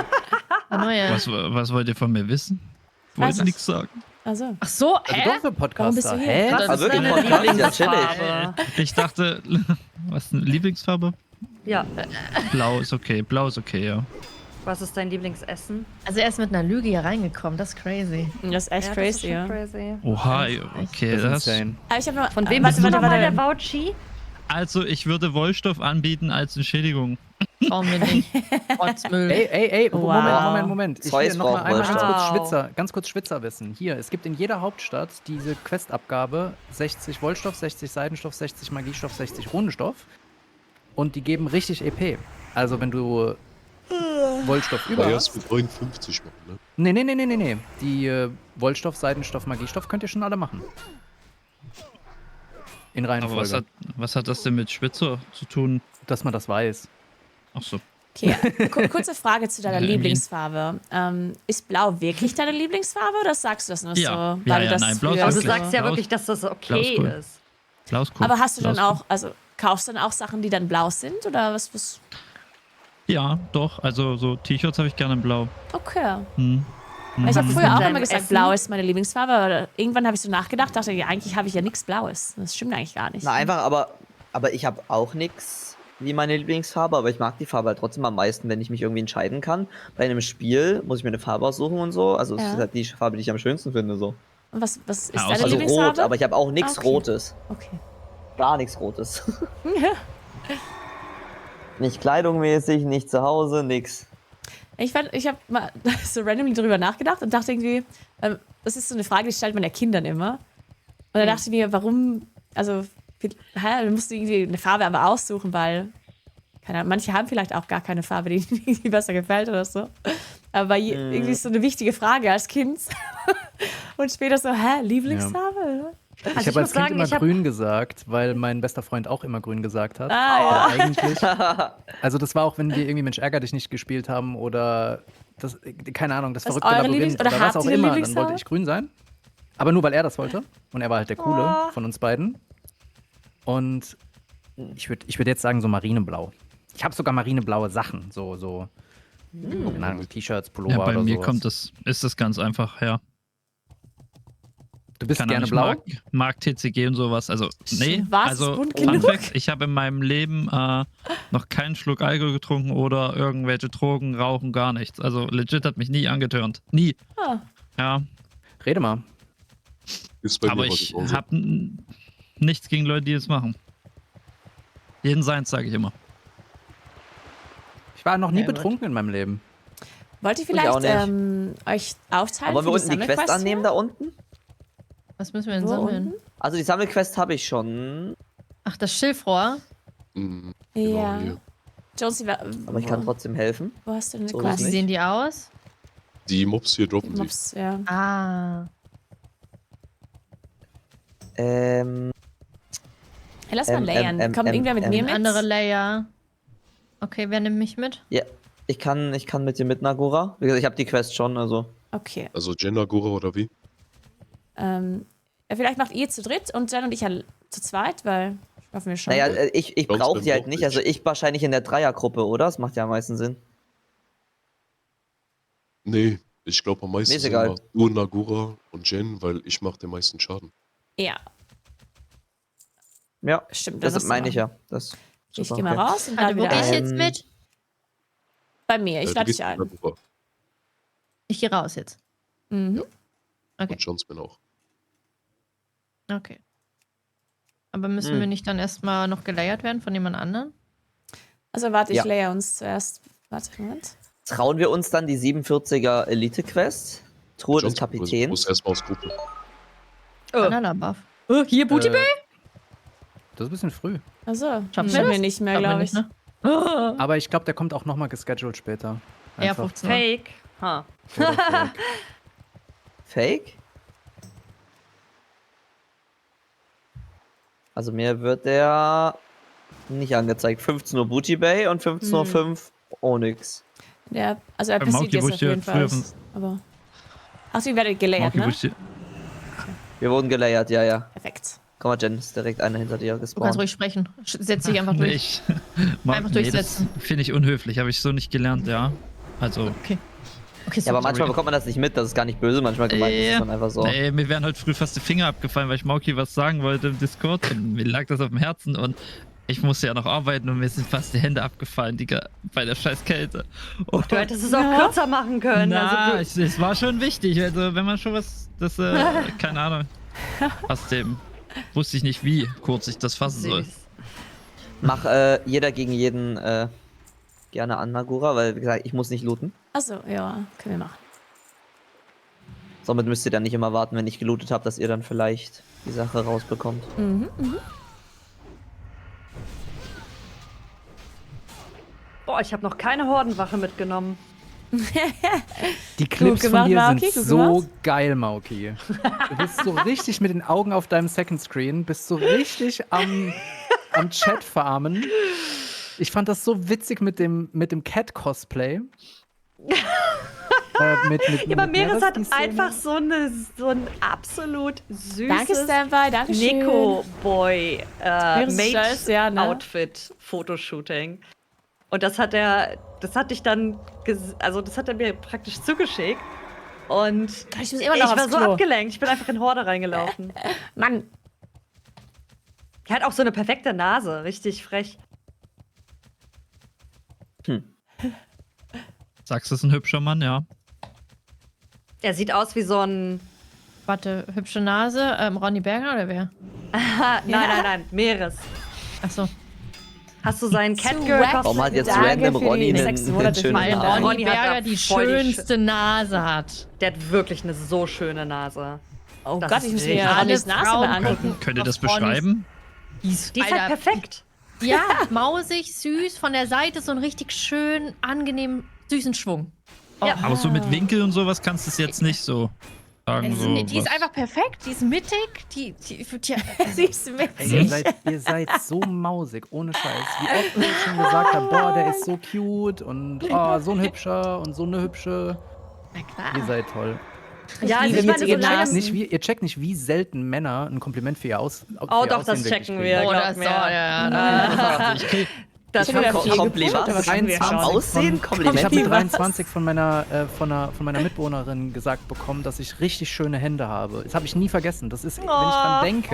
Der neue. Was wollt ihr von mir wissen? Ich wollte Was? nichts sagen. Also. Ach so, Also hä? doch für Warum Podcaster. bist du hier? Hä? Was Ah, ist wirklich, deine Podcast? Ja, Lieblingsfarbe? Ich dachte, was ist eine Lieblingsfarbe? Ja. Blau ist okay, ja. Was ist dein Lieblingsessen? Also er ist mit einer Lüge hier reingekommen, das ist crazy. Das ist echt Ja, das ist crazy, schon ja. crazy. Oha, okay, Das ist das. insane. Aber ich habe noch. Von wem warte, bist du warte, nochmal der warte. Vouchi? Also, ich würde Wollstoff anbieten als Entschädigung. Trauen wir nicht. Rotzmüll. Ey, Wow. Moment. Ich Zeus hier noch mal braucht einmal Wollstoff. ganz kurz Schwitzerwissen. Hier, es gibt in jeder Hauptstadt diese Questabgabe 60 Wollstoff, 60 Seidenstoff, 60 Magiestoff, 60 Rundenstoff. Und die geben richtig EP. Also wenn du Wollstoff über Aber hast. erst mit 59 machen, ne? Nee. Die Wollstoff, Seidenstoff, Magiestoff könnt ihr schon alle machen. In Aber Reihenfolge. was hat das denn mit Schwitzer zu tun? Dass man das weiß. Ach so. Okay, kurze Frage zu deiner Lieblingsfarbe. Ist Blau wirklich deine Lieblingsfarbe oder sagst du das nur Ja. so? Ja, Weil ja, du das nein, Blau ist früher Also du wirklich- so- sagst ja Blau ist- wirklich, dass das Blau okay ist cool. ist. Blau ist cool. Aber hast du Blau dann ist cool. auch, also kaufst du dann auch Sachen, die dann blau sind oder was? Ja, doch. Also so T-Shirts habe ich gerne in Blau. Okay. Hm. Ich habe früher auch Deinem immer gesagt, Essen? Blau ist meine Lieblingsfarbe, aber irgendwann habe ich so nachgedacht, dachte, ja, eigentlich habe ich ja nichts Blaues. Das stimmt eigentlich gar nicht. Na, einfach, aber ich habe auch nix wie meine Lieblingsfarbe, aber ich mag die Farbe halt trotzdem am meisten, wenn ich mich irgendwie entscheiden kann. Bei einem Spiel muss ich mir eine Farbe aussuchen und so. Also es Ja. ist halt die Farbe, die ich am schönsten finde. So. Und was ist Ja, deine außer- Also Lieblingsfarbe? rot, aber ich habe auch nichts Okay. Rotes. Okay. Gar nichts Rotes. Nicht kleidungsmäßig, nicht zu Hause, nix. Ich habe mal so randomly drüber nachgedacht und dachte irgendwie, das ist so eine Frage, die stellt man ja Kindern immer. Und dann dachte ich mir, warum, also, du musst irgendwie eine Farbe aber aussuchen, weil, keine Ahnung, manche haben vielleicht auch gar keine Farbe, die irgendwie besser gefällt oder so. Aber irgendwie ist so eine wichtige Frage als Kind. Und später so, Lieblingsfarbe? Ich ich habe als muss Kind sagen, immer ich hab- grün gesagt, weil mein bester Freund auch immer grün gesagt hat. Ah, Aber eigentlich. Also das war auch, wenn wir irgendwie Mensch ärger dich nicht gespielt haben oder das, keine Ahnung, das Was verrückte eure Labyrinth Lieblings- oder oder was habt auch ihr eine immer, dann Lieblingsfarbe? wollte ich grün sein. Aber nur weil er das wollte. Und er war halt der Coole von uns beiden. Und ich würd jetzt sagen, so marineblau. Ich habe sogar marineblaue Sachen. So keine Ahnung, T-Shirts, Pullover Ja, bei oder mir sowas. ist das ganz einfach, ja. Du bist Keine gerne Ahnung, blau? mag TCG und sowas. Also, nee. Schwarz Also, ist bunt Fun genug. Fact, ich habe in meinem Leben noch keinen Schluck Alkohol getrunken oder irgendwelche Drogen, Rauchen, gar nichts. Also, legit hat mich nie angetörnt. Nie. Ah. Ja, Rede mal. Ist bei aber mir ich genauso. habe nichts gegen Leute, die das machen. Jeden seins, sage ich immer. Ich war noch nie Sehr gut. betrunken in meinem Leben. Wollt ihr Ich auch vielleicht nicht. euch aufteilen? Aber wollen wir für unten die Quest Sammelquest annehmen da unten? Was müssen wir denn Wo sammeln? unten? Also die Sammelquest habe ich schon, Ach, das Schilfrohr. Mhm, Ja. genau hier. Jonesy, aber ich kann trotzdem helfen. wo hast du denn eine So ist Wie es Quest? nicht. sehen die aus? Die Mobs hier droppen die. Mops, ja. Ah. Ähm, Hey, lass mal layern. Kommt irgendwer mit mir mit? Andere Layer. Okay, wer nimmt mich mit? ja, ich kann mit dir mit Nagura. Wie gesagt, ich habe die Quest schon, also. Okay. Also Jenna Gura oder wie? Ja, vielleicht macht ihr zu dritt und Jen und ich ja zu zweit, weil schaffen wir schon. Naja, ich Sonst brauche bin die halt auch nicht. nicht. Also ich wahrscheinlich in der Dreiergruppe, oder? Das macht ja am meisten Sinn. Nee, ich glaube am meisten Mir ist sind egal. immer nur Nagura und Jen, weil ich mache den meisten Schaden. Ja, Ja, stimmt. das hast du meine ich recht. ja. Das Ich super, gehe mal okay. raus und Warte, dann wo wieder gehe ich ein. jetzt mit? Bei mir, ich Du lade gehst dich mit ein. Nagura Ich gehe raus jetzt. Mhm. Okay. und Johnsman auch. Okay. Aber müssen wir nicht dann erstmal noch gelayert werden von jemand anderem? Also warte, ich Ja. layer uns zuerst. Warte, Moment. Trauen wir uns dann die 47er Elite-Quest? Truhe des Du Kapitäns? musst erstmal aus Gruppe. Banana-Buff. Hier Booty Bay? Das ist ein bisschen früh. Achso, Schaffen schaffen wir wir das? nicht mehr, Schaffen wir glaube nicht, ich. ne? Aber ich glaube, der kommt auch nochmal gescheduled später. Ja, Einfach. 15 Uhr. Fake. Ha. Oder Fake. Fake? Also mir wird der nicht angezeigt. 15 Uhr Booty Bay und 15:05 Uhr Onyx. Ja, also er Bei passiert Mauki jetzt auf wusste ich jeden ja Fall. früher Aber. Ach, ihr werdet gelayert, Mauki ne? wusste- Wir wurden gelayert, ja. Perfekt. Komm mal, Jen, ist direkt einer hinter dir Du kannst gespawnt. ruhig sprechen. Setz dich einfach durch. Ich. Einfach durchsetzen. Das finde ich unhöflich, habe ich so nicht gelernt, ja. Also, Okay, Ja, aber manchmal sorry. bekommt man das nicht mit, das ist gar nicht böse, manchmal gemeint ist es dann einfach so. nee, mir wären heute früh fast die Finger abgefallen, weil ich Mauki was sagen wollte im Discord und mir lag das auf dem Herzen und ich musste ja noch arbeiten und mir sind fast die Hände abgefallen, Digga, bei der scheiß Kälte. Und Du hättest es auch kürzer machen können. na, Also, es war schon wichtig, also wenn man schon was, das, keine Ahnung, aus dem, wusste ich nicht, wie kurz ich das fassen soll. süß. Mach jeder gegen jeden gerne an, Nagura, weil, wie gesagt, ich muss nicht looten. Achso, ja, können wir machen. Somit müsst ihr dann nicht immer warten, wenn ich gelootet habe, dass ihr dann vielleicht die Sache rausbekommt. Boah, ich habe noch keine Hordenwache mitgenommen. Die Clips gemacht, von dir Mauki, sind gut so gemacht. geil, Mauki. Du bist so richtig mit den Augen auf deinem Second Screen, bist so richtig am Chat farmen. Ich fand das so witzig mit dem Cat-Cosplay. Ja, aber Meeres hat die Szene? einfach so ein absolut süßes Danke, Standby, danke schön. Nico-Boy Meeres ist stolz, ja, ne? Outfit-Fotoshooting. Und das hat er mir praktisch zugeschickt. Und Ich muss immer noch war aufs so Klo. abgelenkt. Ich bin einfach in Horde reingelaufen. Mann, Er hat auch so eine perfekte Nase, richtig frech. Sagst du, ist ein hübscher Mann, ja. Er sieht aus wie so ein Warte, hübsche Nase. Ronny Berger oder wer? Nein, Meeres. Achso. Hast du seinen wack. Catgirl-Kostüm? Warum hat jetzt Danke random für die Ronny einen 6 Monate schönen Weil Namen. Namen? Ronny Ronny hat Berger da die voll die schönste Nase hat. Der hat wirklich eine so schöne Nase. oh Das Gott, ist ich muss richtig. mir Alle Ronnys Nase Frauen mal angucken. gucken Könnt ihr das auf Ronnys- beschreiben? Die ist, Die ist halt perfekt. Ja, mausig, süß, von der Seite so einen richtig schön, angenehm, süßen Schwung. Ja. Aber so mit Winkel und sowas kannst du es jetzt nicht so sagen. So, Die ist was- einfach perfekt, die ist mittig, die Sie ist Ey, witzig. ihr seid so mausig, ohne Scheiß. Wie oft ich schon gesagt habe, boah, der ist so cute und oh, so ein hübscher und so eine hübsche. Na klar. Ihr seid toll. Ja, also liebe ich meine, witzige solange Nasen. Ihr checkt nicht, wie selten Männer ein Kompliment für ihr Aussehen Oh, doch, das wirklich checken kriegen. wir. Oh, glaub das mir. ja. Das Ich bin wieder viel Kompliment. gepusht, aber schon wir schauen. Aussehen, Ich habe Kompliment. mit 23 von meiner Mitbewohnerin gesagt bekommen, dass ich richtig schöne Hände habe. Das habe ich nie vergessen. Das ist, wenn ich dran denke,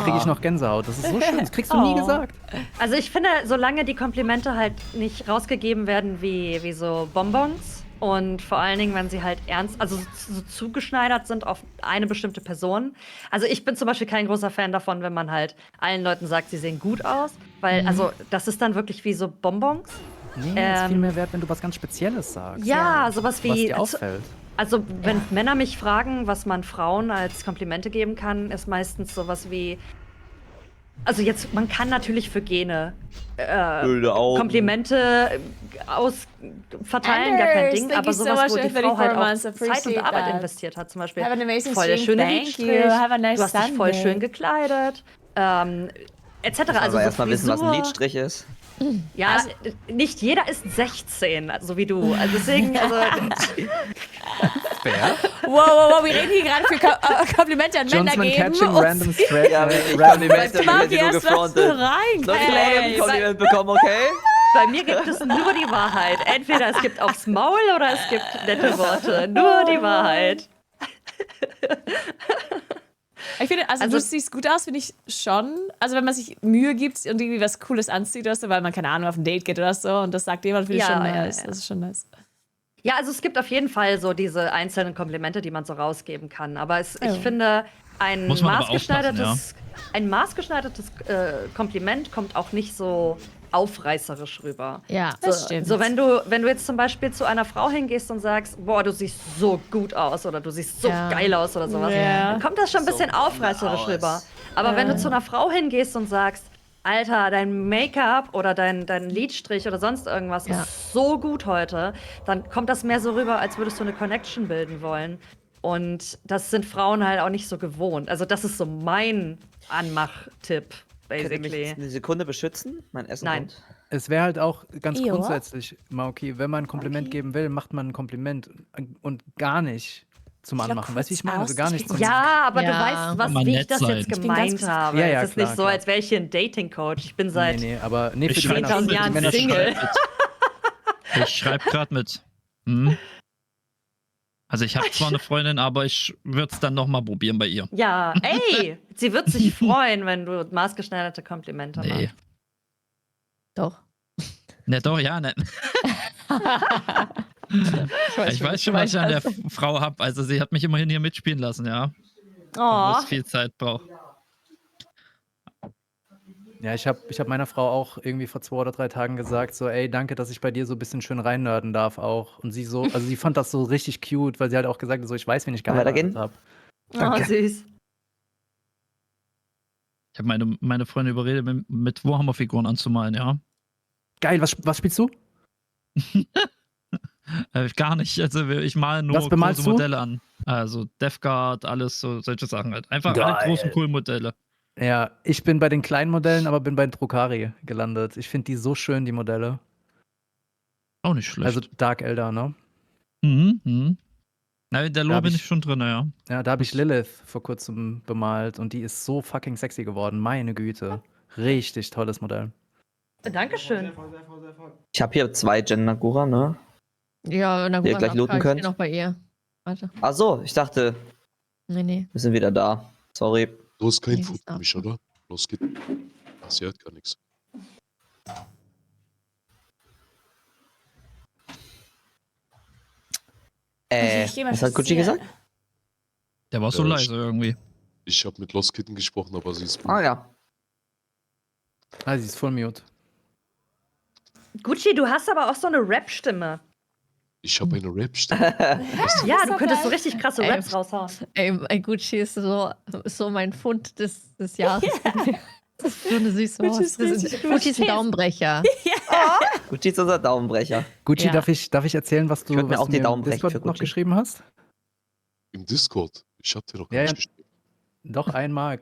kriege ich noch Gänsehaut. Das ist so schön. Das kriegst du nie gesagt. Also ich finde, solange die Komplimente halt nicht rausgegeben werden wie so Bonbons und vor allen Dingen, wenn sie halt so zugeschneidert sind auf eine bestimmte Person. Also ich bin zum Beispiel kein großer Fan davon, wenn man halt allen Leuten sagt, sie sehen gut aus, weil also das ist dann wirklich wie so Bonbons. Nee, ist viel mehr wert, wenn du was ganz Spezielles sagst. Ja, sowas Was wie dir auffällt. Also, wenn Männer mich fragen, was man Frauen als Komplimente geben kann, ist meistens sowas wie. Also, jetzt, man kann natürlich für Gene Blöde Augen. Komplimente verteilen, gar kein Anders, Ding, thank aber you so sowas, much wo die for Frau halt 34 auch months, Zeit appreciate und Arbeit that. investiert hat. Zum Beispiel Have an amazing voll der stream, schöne thank Lidstrich, you, have a nice du hast dich voll Sunday. schön gekleidet, etc. Aber Also, so erstmal wissen, was ein Frisur. Lidstrich ist. Ja, nicht jeder ist 16, so wie du. Also deswegen, also. Wow, wir reden hier gerade für Komplimente an Männer Johnsman geben. catching random straight. Ja, ich random Komplimente, Mach wenn sie so erst was gefrontet. rein. Soll ich mal ein Kompliment bekommen, okay? Bei mir gibt es nur die Wahrheit. Entweder es gibt aufs Maul oder es gibt nette Worte. Nur die Wahrheit. Ich finde, also du siehst gut aus, finde ich schon. Also wenn man sich Mühe gibt und irgendwie was Cooles anzieht oder so, weil man, keine Ahnung, auf ein Date geht oder so und das sagt jemand, finde ich Ja, schon ja, nice. ja. Das ist schon nice. Ja, also es gibt auf jeden Fall so diese einzelnen Komplimente, die man so rausgeben kann. Aber ich Ja. finde, ein Muss man aber aufpassen, maßgeschneidertes Kompliment kommt auch nicht so aufreißerisch rüber. Ja. Das stimmt. So, wenn du jetzt zum Beispiel zu einer Frau hingehst und sagst, boah, du siehst so gut aus oder du siehst so geil aus oder sowas, Ja. dann kommt das schon ein bisschen aufreißerisch rüber. Aber wenn du zu einer Frau hingehst und sagst, Alter, dein Make-up oder dein Lidstrich oder sonst irgendwas ist so gut heute, dann kommt das mehr so rüber, als würdest du eine Connection bilden wollen. Und das sind Frauen halt auch nicht so gewohnt. Also das ist so mein Anmach-Tipp, Könnt ihr mich basically. eine Sekunde beschützen? Mein Essen Nein. kommt. Es wäre halt auch ganz Ja. grundsätzlich, Mauki, wenn man ein Kompliment geben will, macht man ein Kompliment und gar nicht zum glaub, Anmachen. Weißt du, wie ich kurz meine? Also gar aus, nicht ich zum bin Ja, aber du Ja. weißt, Kann man wie ich nett das sein. jetzt Ich bin ganz- gemeint habe. Ja, ja, Es ist klar, nicht so, klar. als wäre ich hier ein Dating-Coach. Ich bin seit Nee, aber nee, Ich für die schreibe Männer. 10.000 Jahren mit. Single. Ich schreibe gerade mit. Hm? Also ich habe zwar eine Freundin, aber ich würde es dann nochmal probieren bei ihr. Ja, ey, sie wird sich freuen, wenn du maßgeschneiderte Komplimente Nee. machst. Doch. Ne, doch, ja, ne. Ich weiß schon, was ich an der Frau habe. Also sie hat mich immerhin hier mitspielen lassen, ja. Oh, Wo es viel Zeit braucht. Ja, ich hab meiner Frau auch irgendwie vor 2 oder 3 Tagen gesagt, so, ey, danke, dass ich bei dir so ein bisschen schön reinnörden darf auch. Und sie so, also sie fand das so richtig cute, weil sie halt auch gesagt hat, so, ich weiß, wen ich Kann weitergehen? geheiratet habe. oh süß. Ich habe meine Freundin überredet, mit Warhammer-Figuren anzumalen, ja. Geil, was spielst du? Gar nicht. Also ich male nur Was bemalst große du? Modelle an. Also Death Guard, alles so, solche Sachen halt. Einfach alle Geil. großen, coolen Modelle. Ja, ich bin bei den kleinen Modellen, aber bin bei Drukari gelandet. Ich finde die so schön, die Modelle. Auch nicht schlecht. Also Dark Elder, ne? Mhm. Na, in der Da Lore hab bin ich- ich schon drin, ja. Ja, da habe ich Lilith vor kurzem bemalt und die ist so fucking sexy geworden. Meine Güte. Richtig tolles Modell. Dankeschön. Ich habe hier 2 Gen Nagura, ne? Ja, na gut, Ihr gleich looten könnt? noch bei ihr. Warte. Ach so, ich dachte, Nee. wir sind wieder da. Sorry. Du hast kein Nee, Food ist für mich, auch- oder? Los geht's. Ach, sie hat gar nichts. Ich geh mal Was hat Gucci spazieren. gesagt? Der war so Ja, leise irgendwie. Ich habe mit Lost Kitten gesprochen, aber sie ist Ah ja. Ah, sie ist voll mute. Gucci, du hast aber auch so eine Rap-Stimme. Ich habe eine Rap-Stimme. Ja, so du könntest so geil. richtig krasse Ey. Raps raushauen. Ey, Gucci ist so mein Fund des Jahres. Das ist so eine süße Gucci Maus. ist richtig gut. Gucci ist ein Daumenbrecher. Gucci ist unser Daumenbrecher. Gucci, Ja. darf ich erzählen, was du, Ich würd mir was auch du die mir Daumen im brechen Discord für noch Gucci. geschrieben hast? Im Discord. Ich hab dir doch gar Ja, nicht ja. geschrieben. Doch einmal.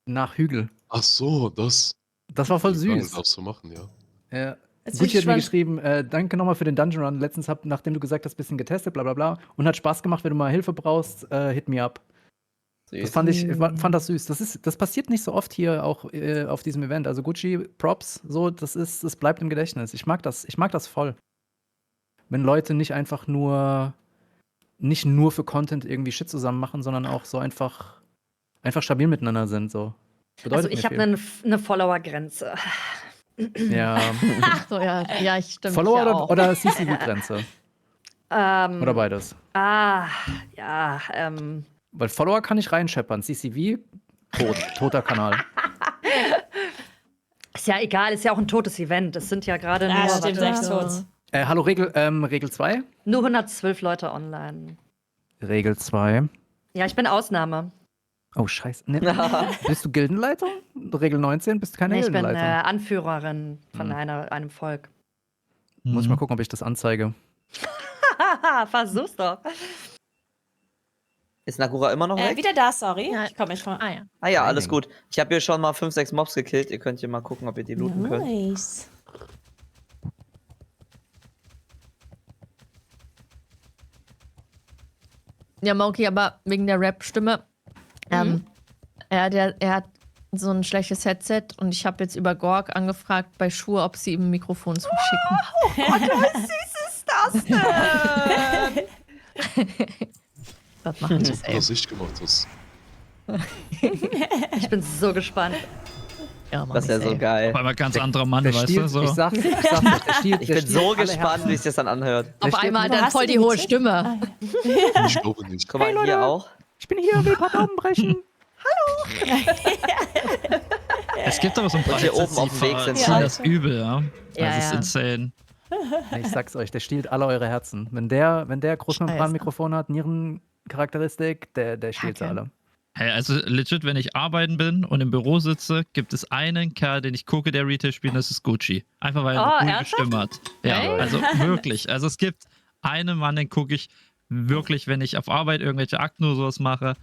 Nach Hügel. Ach so, das. Das war voll Das süß. darfst du machen, ja. Ja. Jetzt Gucci bin hat mir ich geschrieben, danke nochmal für den Dungeon Run. Letztens nachdem du gesagt hast, bisschen getestet, bla bla bla. Und hat Spaß gemacht, wenn du mal Hilfe brauchst, hit me up. Das fand das süß. Das passiert nicht so oft hier auch auf diesem Event. Also Gucci, Props, so, das bleibt im Gedächtnis. Ich mag das voll. Wenn Leute nicht nur für Content irgendwie Shit zusammen machen, sondern auch so einfach stabil miteinander sind. So. Bedeutet Also ich mir habe viel. eine Follower-Grenze. Ja. Ach so, ja, ich stimme. Follower ja auch. oder CCV-Grenze? Oder beides? Ja, Weil Follower kann ich reinscheppern. CCV, toter Kanal. ist ja egal, ist ja auch ein totes Event. Es sind ja gerade Ja, nur, stimmt, warte, echt tot. Hallo, Regel 2? nur 112 Leute online. Regel 2. Ja, ich bin Ausnahme. Oh, scheiße. Nee. Bist du Gildenleiter? Regel 19? Bist du keine Nee, ich bin Gildenleiter? Anführerin von einem Volk. Muss ich mal gucken, ob ich das anzeige. Haha, versuch's doch. Ist Nagura immer noch weg? Wieder da, sorry. Ja. Ich komme nicht vor. Ah ja. Ah ja, alles Timing. gut. Ich habe hier schon mal 5, 6 Mobs gekillt. Ihr könnt hier mal gucken, ob ihr die looten könnt. Nice. Ja, Mauki, aber wegen der Rap-Stimme. Er hat so ein schlechtes Headset und ich habe jetzt über Gorg angefragt bei Schuhe, ob sie ihm ein Mikrofon zuschicken. Ist das denn? Was machen das, ey? Was ich gemacht hast. Ich bin so gespannt. Ja, Mann, Das wäre so ey. geil. Auf einmal ganz anderer Mann, Der weißt stiehlt, du? So. ich sag's, der stiehlt, Ich der bin stiehlt so alle gespannt, Herzen. wie sich das dann anhört. Auf steht- einmal Wo dann hast voll du die den hohe gezählt? Stimme. Ich glaube nicht. Guck mal, hier auch. Ich bin hier, will ein paar Daumen brechen. Es gibt aber so ein paar hier oben auf dem Weg sind ziehen sie. das übel, ja. Ja, Das ist ja. insane. Ich sag's euch, der stiehlt alle eure Herzen. Wenn der Großmembranmikrofon hat, Nierencharakteristik, der stiehlt sie Kacke. alle. Hey, also legit, wenn ich arbeiten bin und im Büro sitze, gibt es einen Kerl, den ich gucke, der Retail spielt, das ist Gucci. Einfach weil er eine ruhige ernsthaft? Stimme hat. Ja, Hey. also wirklich. Also es gibt einen Mann, den gucke ich wirklich, wenn ich auf Arbeit irgendwelche Akten oder sowas mache,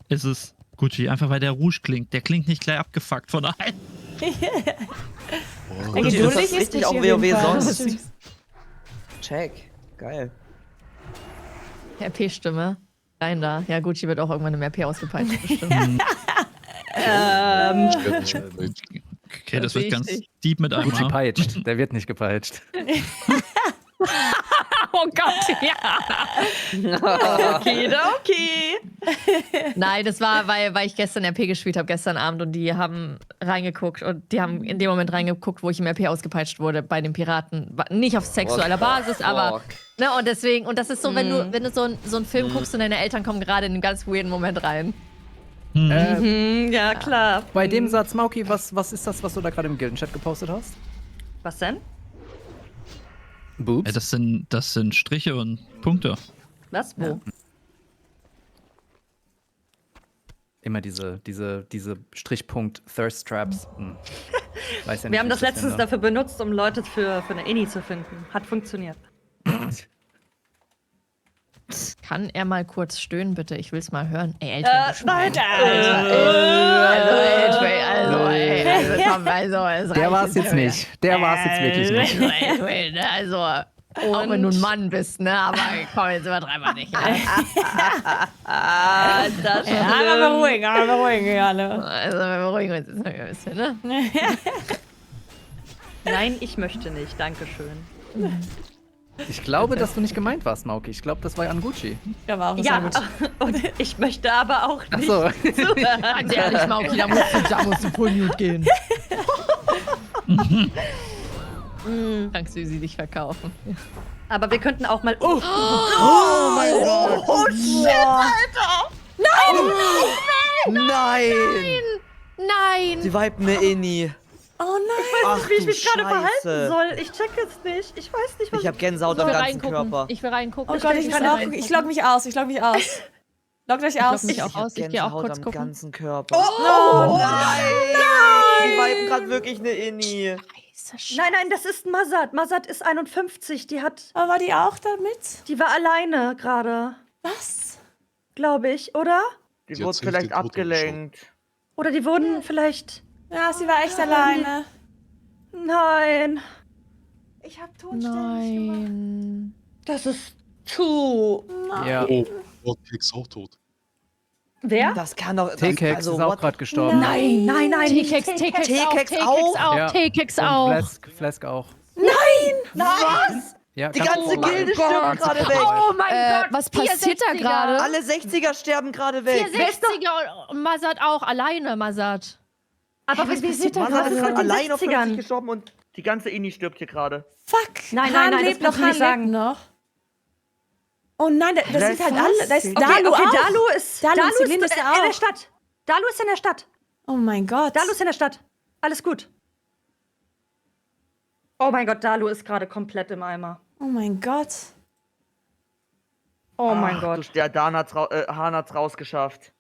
ist es Gucci. Einfach weil der Rouge klingt. Der klingt nicht gleich abgefuckt von allen. Boah, Geduldig das ist richtig Gucci auch auf jeden WoW Fall. sonst. Check. Geil. RP-Stimme. Rein da. Ja, Gucci wird auch irgendwann im RP ausgepeitscht, bestimmt. ich werd nicht gepeitscht. Okay, das wird ganz Richtig. deep mit Gucci einmal. peitscht, der wird nicht gepeitscht. Oh Gott, ja. Okay. Nein, das war, weil ich gestern RP gespielt habe, gestern Abend, und die haben reingeguckt und die haben in dem Moment reingeguckt, wo ich im RP ausgepeitscht wurde bei den Piraten. Nicht auf sexueller Basis, aber. Ne, und deswegen, und das ist so, wenn du so einen Film guckst und deine Eltern kommen gerade in einen ganz weirden Moment rein. Ja, klar. Bei dem Satz, Mauki, was ist das, was du da gerade im Gildenchat gepostet hast? Was denn? Boobs? Das sind Striche und Punkte. Was? Wo? Immer diese Strichpunkt-Thirst Traps. Weiß ja nicht, Wir haben wie das ich letztens finde. dafür benutzt, um Leute für eine Inni zu finden. Hat funktioniert. Kann er mal kurz stöhnen, bitte? Ich will's mal hören. Ey, Nein. Der war's jetzt nicht. Der war's jetzt wirklich nicht. Also, auch wenn du ein Mann bist, ne? Aber komm, jetzt übertreib mal nicht. Das Aber beruhigen alle. Also, wir beruhigen uns jetzt mal ein bisschen, ne? Nein, ich möchte nicht. Dankeschön. Ich glaube, dass du nicht gemeint warst, Mauki. Ich glaube, das war an Gucci. Ja, war auch sehr Ja, gut. und ich möchte aber auch nicht Achso. zuhören. Ganz ehrlich, Mauki, da musst du Full Mute gehen. Kannst du sie nicht verkaufen. Aber wir könnten auch mal. Oh mein Gott. Oh shit, Alter! Nein! Nein! Sie viben eine Inni. Oh nein. Ach, Wie ich du mich gerade verhalten Scheiße. soll. Ich check es nicht. Ich weiß nicht, was Ich hab Gänsehaut am ganzen Körper. Ich will reingucken. Oh Gott, ich log mich aus. Loggt euch aus. mich auch aus. Ich gehe auch kurz am gucken. ganzen Körper. Oh nein! Die viben gerade wirklich eine Inni. Nein, das ist Mazat. Mazat ist 51. Die war die auch damit? war alleine gerade, Was? glaube ich, oder? Die Sie wurde hat safe vielleicht den Tod abgelenkt. Oder die wurden vielleicht. Ja, sie war echt alleine. Nein. Ich hab Tonstellen gemacht. Nein. Das ist zu. Ja. Oh, Keks auch tot. Wer? Das kann doch. T-Kex also, ist auch what? gerade gestorben. Nein. T-Kex auch. Ja. T-Kex Und auch. Flask auch. Was? Ja, Die ganz ganze normal. Gilde stirbt gerade weg. Oh mein Gott. Was passiert da gerade? Alle 60er sterben gerade weg. 60er und Mazat auch. Alleine Mazat. Aber was passiert da Mazat ist mit den allein auf 50 60ern? gestorben und die ganze Inni stirbt hier gerade. Fuck. Nein, Han das lebt kannst noch, du nicht Han lebt sagen. noch. Oh nein, das sind halt Was? alle. Da ist Okay, Dalu auch. Dalu ist. Dalu und ist Celine ist in da der auch. Stadt. Dalu ist in der Stadt. Oh mein Gott. Dalu ist in der Stadt. Alles gut. Oh mein Gott, Dalu ist gerade komplett im Eimer. Oh mein Gott. Oh mein Ach, Gott. Der Han hat's rausgeschafft.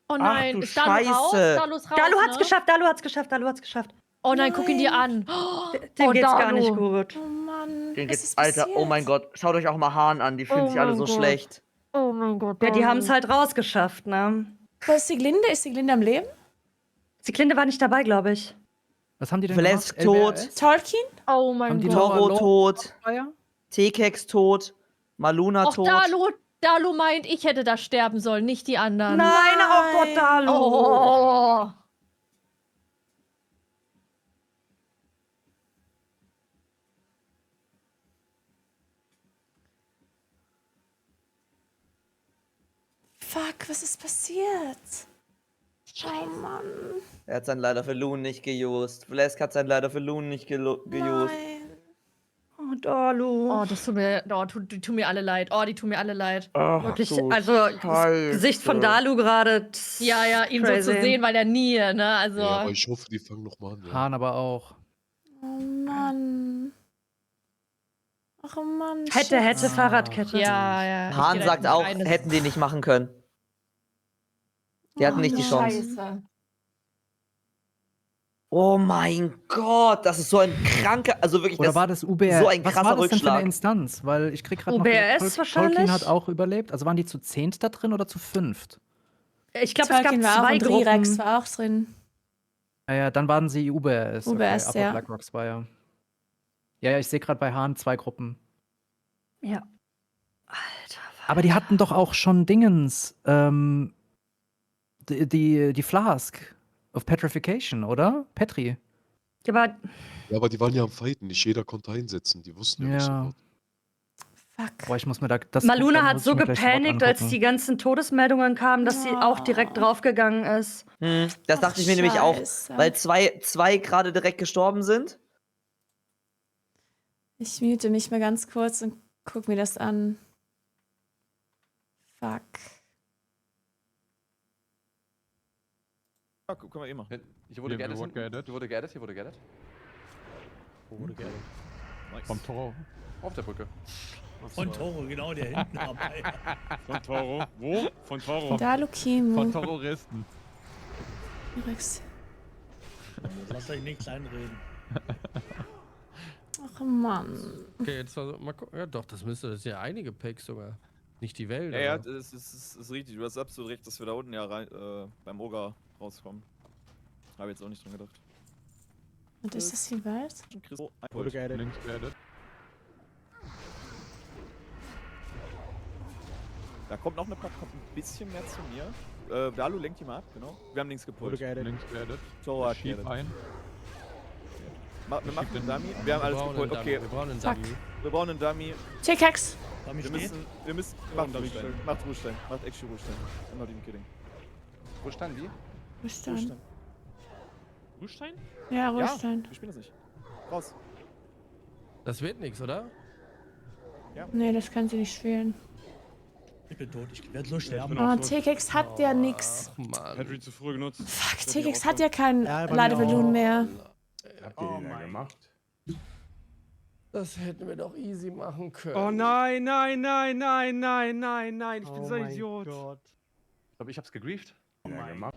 Oh nein, Ach, du ist Dalu raus? Scheiße. Dalu ist raus, Dalu hat's ne? geschafft, Dalu hat's geschafft, Dalu hat's geschafft. Oh nein, guck ihn dir an. Dem geht's gar Dalu. nicht gut. Oh Mann. Den was geht's, ist Alter, passiert? oh mein Gott. Schaut euch auch mal Hahn an, die fühlen Oh sich alle mein so Gott. schlecht. Oh mein Gott. Ja, die Dalu. haben es halt rausgeschafft, ne? Wo ist die Glinde? Ist die Glinde am Leben? Sieglinde war nicht dabei, glaube ich. Was haben die denn Flask gemacht? tot, Tolkien? Oh mein Haben die Gott. noch- Toro tot, Feuer? T-Kex tot, Maluna Och, tot. Dalu meint, ich hätte da sterben sollen, nicht die anderen. Nein, oh Gott, Dalu. Oh. Fuck, was ist passiert? Oh Mann. Er hat sein leider für Loon nicht geused. Flask hat sein leider für Loon nicht geused. Nein. Oh, Dalu. Oh, das tut mir, die tun mir alle leid. Oh, die tun mir alle leid. Wirklich, also das Gesicht von Dalu gerade. Ja, ihn so zu sehen, weil er nie, ne, also. Ja, aber ich hoffe, die fangen nochmal an. Ja. Hahn aber auch. Oh Mann. Ach Mann. Hätte Fahrradkette. Ja. Hahn sagt auch, hätten die nicht machen können. Die hatten nicht die Chance. Scheiße. Oh mein Gott, das ist so ein kranker, also wirklich, Oder das war das UBR? so ein Was krasser war das denn für eine Rückschlag. Instanz? Weil ich krieg gerade noch UBRS wahrscheinlich? Tolkien hat auch überlebt. Also waren die zu 10 da drin oder zu 5? Ich glaube, es gab Tolkien war auch zwei und Rerex Gruppen. war auch drin. Ja, dann waren sie UBRS. UBRS, okay, ja. Upper Black Rocks war ja. Ja, ich sehe gerade bei Hahn 2 Gruppen. Ja. Aber die hatten doch auch schon Dingens, die Flask of Petrification, oder? Petri. Ja, aber Ja, aber die waren ja am Fighten. Nicht jeder konnte einsetzen. Die wussten ja, nicht Ja. sofort. Fuck. Boah, ich muss mir da das Maluna dann hat muss so ich mir gleich sofort gepanikt, als angucken. die ganzen Todesmeldungen kamen, dass sie auch direkt draufgegangen ist. Das dachte ich mir nämlich auch, Scheiße. weil zwei gerade direkt gestorben sind. Ich mute mich mal ganz kurz und guck mir das an. Fuck. Ja, können wir eh machen. Hier wurde geaddet. Hier wurde geaddet. Wo wurde geaddet? Nice. Vom Toro. Auf der Brücke. Von Toro, genau, der hinten dabei. Von Toro. Wo? Von Toro. Da Lukimo. Von Terroristen. Rex. Lasst euch nicht kleinreden. Ach Mann. Okay, jetzt mal gucken. Ja, doch, das ja einige Packs sogar. Nicht die Welt. Ja, aber- das ist richtig. Du hast absolut recht, dass wir da unten ja rein, beim Oga rauskommen. Habe jetzt auch nicht dran gedacht. Und ist das hier Wald? Wurde geaddet. Links geaddet. Da kommt noch eine Pack, kommt ein bisschen mehr zu mir. Dalu lenkt die mal ab, genau. Wir haben links gepult. Links geaddet. Toro hat Schieb geaddet. ein. Wir machen einen Dummy. Wir haben alles brauchen gepult. einen Okay, Dummy, wir brauchen einen Fuck. Dummy. wir brauchen einen Dummy. T-Kex. Wir müssen. Macht Ruhe stellen. Macht Ruhe stellen. Macht actually Ruhe stellen. I'm not even kidding. Wo standen die? Ruhestein. Ruhstein? Ja, Ruhestein. Wir spielen das nicht. Raus. Das wird nichts, oder? Nee, das kann sie nicht spielen. Ich bin tot, ich werde so sterben. Oh, T-Kex hat ja nix. Ach, Mann. Henry zu früh genutzt. Fuck, T-Kex hat ja kein Ja, bei mir Ladeballoon auch. mehr. Habt ihr den ja gemacht? Das hätten wir doch easy machen können. Oh nein. Ich bin so ein Idiot. Ich glaube, ich hab's gegrieft. Ja, gemacht.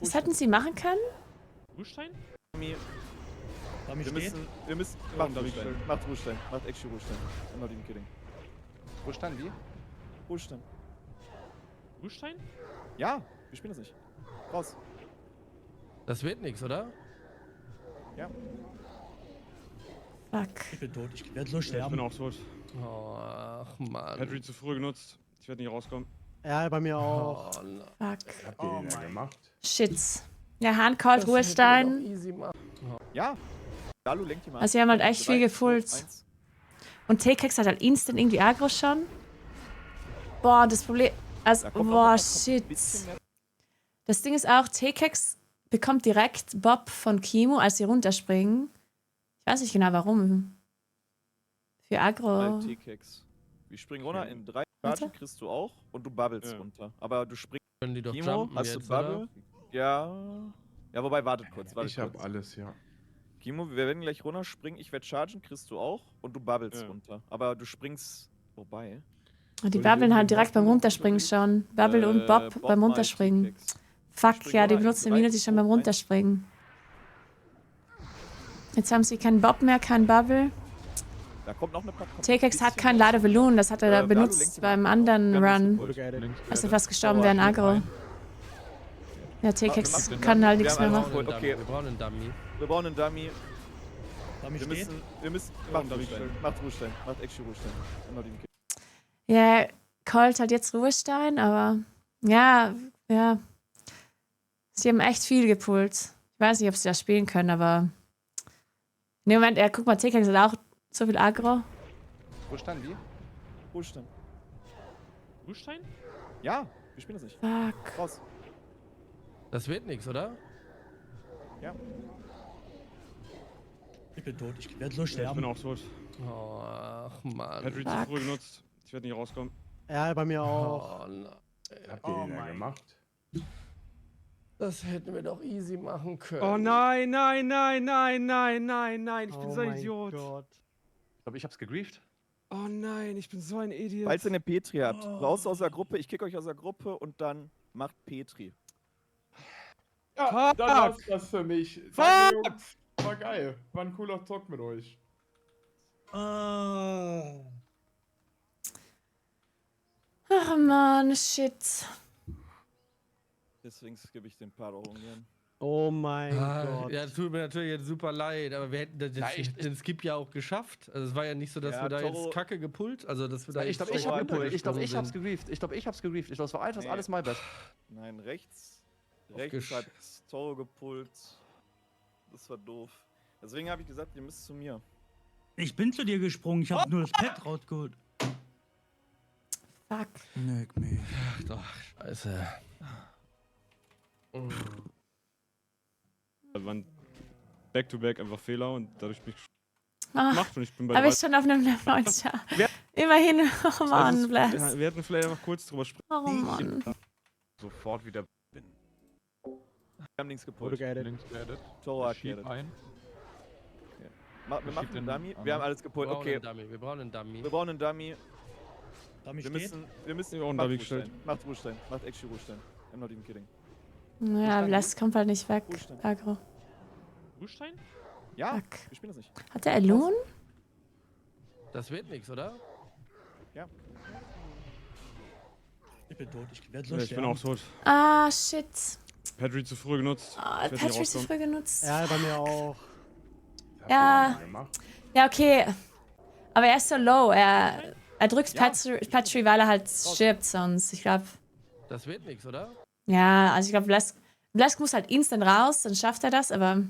Das hätten sie machen können? Ruhstein? Dummy. Dummy Wir steht. müssen. Macht Ruhe stellen. Macht Ruhe stellen. Macht actually Ruhe stellen. I'm not even kidding. Wo standen die? Ruhe stellen. Ruhstein? Ja, wir spielen das nicht. Raus. Das wird nichts, oder? Ja. Fuck. Ich bin tot, ich werde so Ich bin sterben. auch tot. Oh, ach, Mann. Henry zu früh genutzt. Ich werde nicht rauskommen. Ja, bei mir auch. Oh, nein. Fuck. Habt ihr den ja gemacht? Shit. Ja, Hahn callt Das hätten wir Ruhestein. doch easy machen. Ja. Dalu lenkt die mal. Also, wir haben halt echt viel gefullt. Und T-Kex hat halt instant irgendwie Agro schon. Boah, das Problem. Also, boah, shit. Das Ding ist auch, T-Kex bekommt direkt Bob von Kimo, als sie runterspringen. Ich weiß nicht genau warum. Für Agro. T-Kex. Wir springen runter in 3 Warte. Chargen kriegst du auch und du bubbles Ja. runter. Aber du springst. Können die doch Kimo, jumpen hast jetzt, du Bubble? Ja. Ja, wobei, wartet kurz. Wartet Ich hab kurz. alles, ja. Kimo, wir werden gleich runterspringen. Ich werde chargen, kriegst du auch und du bubbles Ja. runter. Aber du springst. Wobei. Und die babbeln halt direkt beim Runterspringen schon. Bubble und Bob beim mal Runterspringen. T-Kex. Fuck, spring ja, die runter in benutzen 3, Immunity schon beim 2, 1. Runterspringen. Jetzt haben sie keinen Bob mehr, keinen Bubble. Da kommt noch eine Pack. kommt T-Kex ein hat bisschen kein mehr. Ladeballoon, das hat er da Dalu lenkt benutzt die beim mal. anderen Wir haben Run. nichts gepult. Links Als er geaddet. fast gestorben Toro wäre, hat Agro. Schieb Ja, T-Kex machen kann den halt Dummy. nichts Wir mehr haben machen. alles Okay. Wir brauchen einen Dummy. Wir brauchen einen Dummy. Dummy Wir steht. müssen. Macht Ruhe stellen. Macht Ruhe stellen. Macht actually Ruhe stellen. I'm not even kidding. Ja, Colt hat jetzt Ruhestein, aber ja. Sie haben echt viel gepult. Ich weiß nicht, ob sie das spielen können, aber. Ne, Moment, guck mal, T-Kex hat auch so viel Agro. Wo standen die? Ruhe stellen. Ruhstein? Ja, wir spielen das nicht. Fuck. Raus. Das wird nichts, oder? Ja. Ich bin tot, ich werde so Ich bin sterben. auch tot. Oh, ach Mann. Patrick zu früh genutzt. Ich werde nicht rauskommen. Ja, bei mir auch. Oh, nein. Habt ihr den gemacht? Das hätten wir doch easy machen können. Oh nein, nein, nein, nein, nein, nein, nein. Ich bin Oh so ein mein Idiot. Gott. Ich glaube, ich hab's gegrieft. Oh nein, ich bin so ein Idiot. Falls ihr eine Petri habt, raus aus der Gruppe, ich kick euch aus der Gruppe und dann macht Petri. Ja, Dann war's das für mich. Fuck! Danke, Jungs. War geil. War ein cooler Talk mit euch. Ach man, shit. Deswegen skippe ich den Part auch ungern. Oh mein Gott. Ja, tut mir natürlich jetzt super leid, aber wir hätten den Skip ja auch geschafft. Also es war ja nicht so, dass Ja, wir da Toro- jetzt Kacke gepullt, also dass wir da Ich glaube, jetzt ich hab runtergesprungen gepult. Ich glaube, ich hab's sind. gegrieft. Ich glaube, ich hab's gegrieft. Ich glaube, es war einfach Nee. alles my best. Nein, rechts Gesch- hat Toro gepult. Das war doof. Deswegen habe ich gesagt, ihr müsst zu mir. Ich bin zu dir gesprungen, ich habe nur das Pad rausgeholt. Fuck. Nick mich. Ach doch, scheiße. Da waren back-to-back einfach Fehler und dadurch bin ich Ah, gemacht und ich bin bei aber der ich schon auf einem Level 90. Wer- Immerhin. Oh Mann, Also, Bless. ja, wir hätten vielleicht einfach kurz drüber sprechen. Oh Mann. Sofort wieder bin. Wir haben links Wurde gepult. geedet. Links geedet. Toro hat geedet. ein. Wir machen einen Dummy. Wir haben alles Wir gepult. brauchen Okay, einen Dummy. Wir brauchen einen Dummy. wir brauchen einen Dummy. Dummy Wir steht. müssen. Ja, und macht Dummy Ruhestein. gestellt. Macht Ruhestein. Macht actually Ruhestein. I'm not even kidding. Ja, Bless kommt halt nicht weg. Ruhestein. Agro. Ruhestein? Ja, Fuck. wir spielen das nicht. Hat der Elun? Das wird nichts, oder? Ich bin tot, ich werde so Ja, ich bin sterben. auch tot. Ah, shit. Patrick zu früh genutzt. Ah, Ich werd nicht Patrick ist rauskommen. früh genutzt. Ja, bei mir auch. Ja. Ja, okay. Aber er ist so low. Er drückt Patrick, weil er halt stirbt sonst. Ich glaube. Das wird nichts, oder? Ja, also ich glaube, Blask muss halt instant raus, dann schafft er das, aber.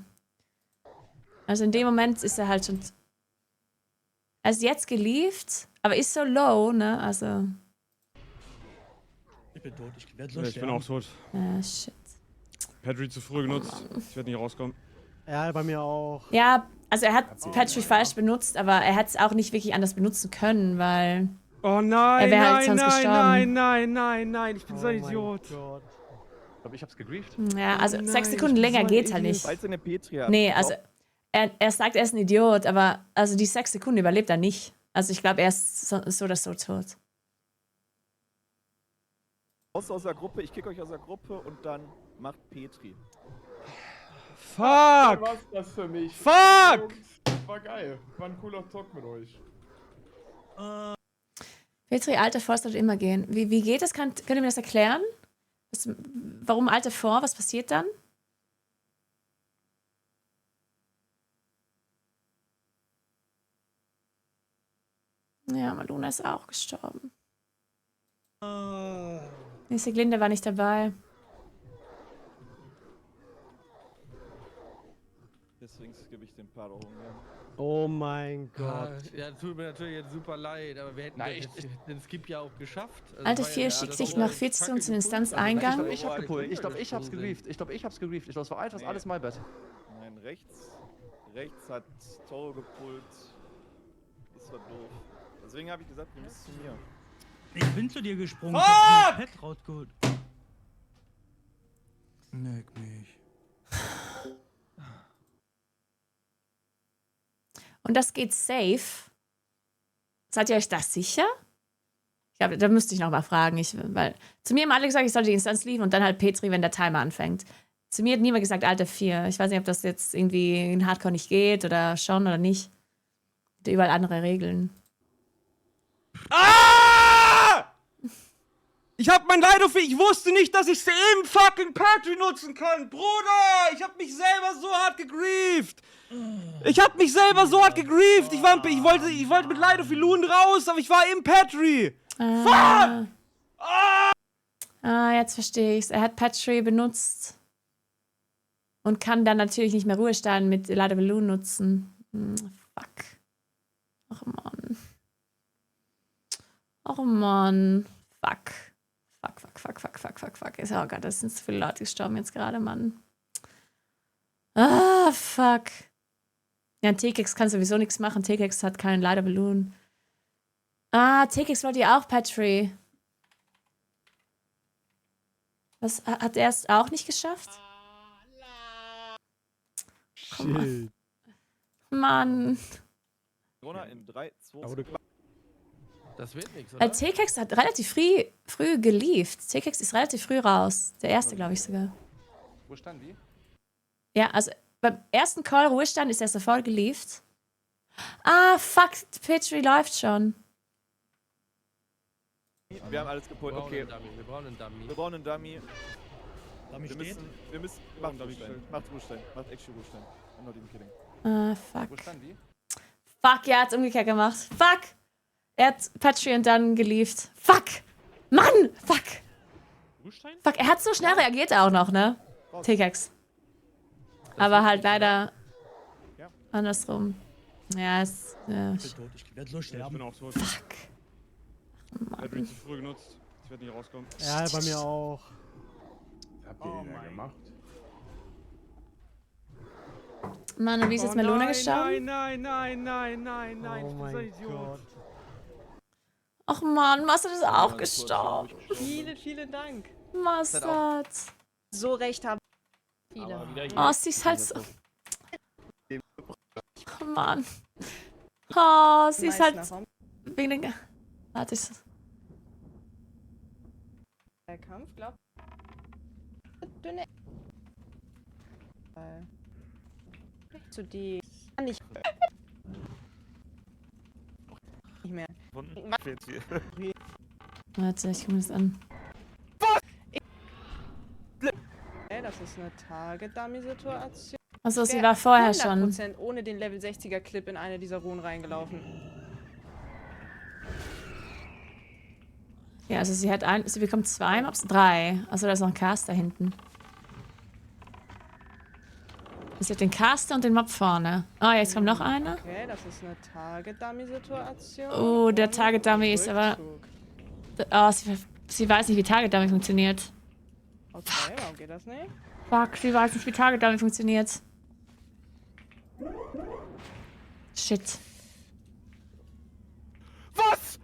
Also in dem Moment ist er halt schon. Er ist jetzt gelieft, aber ist so low, ne? Also. Ich bin tot, ich werde so Ja, ich bin sterben. auch tot. Shit. Patrick zu früh genutzt. Ich werde nicht rauskommen. Ja, bei mir auch. Ja, also er hat Patrick falsch benutzt, aber er hat es auch nicht wirklich anders benutzen können, weil. Oh nein, Er wär halt nein, sonst nein, gestorben. nein, nein. Ich bin so ein mein Idiot. Gott. Ich glaube, ich hab's gegrieft. Ja, also Oh 6 nein, Sekunden ich bin länger so ein geht's halt Idiot. nicht. Falls ihr eine Petri habt. Nee, also er sagt, er ist ein Idiot, aber also die 6 Sekunden überlebt er nicht. Also ich glaube, er ist so oder so tot. Raus aus der Gruppe, ich kick euch aus der Gruppe und dann macht Petri. Dann Fuck! war's das für mich. Fuck! Jungs, war geil. War ein cooler Talk mit euch. Petri, Alter vor sollte immer gehen. Wie geht das? Könnt ihr mir das erklären? Warum Alter vor? Was passiert dann? Ja, Maluna ist auch gestorben. Die Siglinde war nicht dabei. Deswegen skippe ich den Part auch ungern. Oh mein Ja, Gott. ja, tut mir natürlich jetzt super leid, aber wir hätten den Skip ja auch geschafft. Also Alter war ja 4 alles schickt sich auch nach Kacke 40 Stunden zum gepullt, Instanzeingang. aber Ich hab gepult. Ich glaube, ich hab's gesprungen gegrieft. Ich glaube, ich hab's gegrieft. Ich glaube, es war einfach Nee. alles my best. Nein, rechts hat Toro gepult. Das war doof. Deswegen habe ich gesagt, ihr müsst zu mir. Ich bin zu dir gesprungen, ich habe nur das Pad rausgeholt. Nick mich. Und das geht safe. Seid ihr euch das sicher? Ich glaube, da müsste ich noch mal fragen. Weil zu mir haben alle gesagt, ich sollte die Instanz liefern und dann halt Petri, wenn der Timer anfängt. Zu mir hat niemand gesagt, Alter 4. Ich weiß nicht, ob das jetzt irgendwie in Hardcore nicht geht oder schon oder nicht. Gibt ja überall andere Regeln. Ah! Ich hab mein Leidofee, ich wusste nicht, dass ich im fucking Patry nutzen kann. Bruder, ich hab mich selber so hart gegrieft. Ich wollte mit Leidofee Loon raus, aber ich war im Patry. Fuck! Jetzt verstehe ich's. Er hat Patry benutzt und kann dann natürlich nicht mehr Ruhestand mit Lada Balloon nutzen. Fuck. Ach Mann. Fuck. Oh Gott, das sind so viele Leute gestorben jetzt gerade, Mann. Fuck. Ja, T-Kex kann sowieso nichts machen. T-Kex hat keinen Leiterballoon. Ah, T-Kex wollte ja auch Petri. Was, hat er es auch nicht geschafft? Komm mal. Mann. Corona in 3, 2, Das wird nichts, oder? T-Kex hat relativ früh gelieft. T-Kex ist relativ früh raus. Der erste, glaube ich sogar. Wo stand die? Ja, also beim ersten Call Ruhestand ist er sofort gelieft. Ah, fuck, Petri läuft schon. Wir haben alles gepult, okay. Wir brauchen einen Dummy. Wir brauchen einen Dummy. Dummy steht? Wir müssen. Macht Ruhestand. Macht Ruhestand. Macht actually Ruhestand. I'm not even kidding. Ah, fuck. Wo stand die? Fuck, er hat's umgekehrt gemacht. Fuck! Er hat Petri und dann gelieft. Fuck! Mann! Fuck! Ruhestand? Fuck, er hat so schnell reagiert auch noch, ne? T-Kex. Aber halt leider andersrum. Ja, es. Ja. Ich bin tot, ich werde so sterben. Ich bin auch tot. Fuck. Ich hab ihn zu früh genutzt. Ich werde nicht rauskommen. Ja, bei mir auch. Habt ihr den ja gemacht? Mann, und wie ist jetzt Melone gestorben? Oh mein Gott. Och Mann, Massad ist auch gestorben. Vielen Dank. Massad. So recht haben Viele. Oh, sie ist halt so. Oh Mann. Oh, sie ist halt. Wegen den. Warte, ich. Der Kampf, glaub. Dünne. Zu die. Nicht mehr. Warte, ich guck mir das an. Das ist eine Target-Dummy-Situation. Achso, sie war vorher schon. 100% ohne den Level 60er Clip in eine dieser Runen reingelaufen. Ja, also sie bekommt 2 Mobs, 3. Also da ist noch ein Caster hinten. Sie hat den Caster und den Mob vorne. Oh, jetzt kommt noch einer. Okay, das ist eine Target-Dummy-Situation. Oh, der Target-Dummy ist aber... Oh, sie weiß nicht, wie Target-Dummy funktioniert. Okay, warum geht das nicht? Fuck, sie weiß nicht, wie Target-Dummy funktioniert. Shit. Was?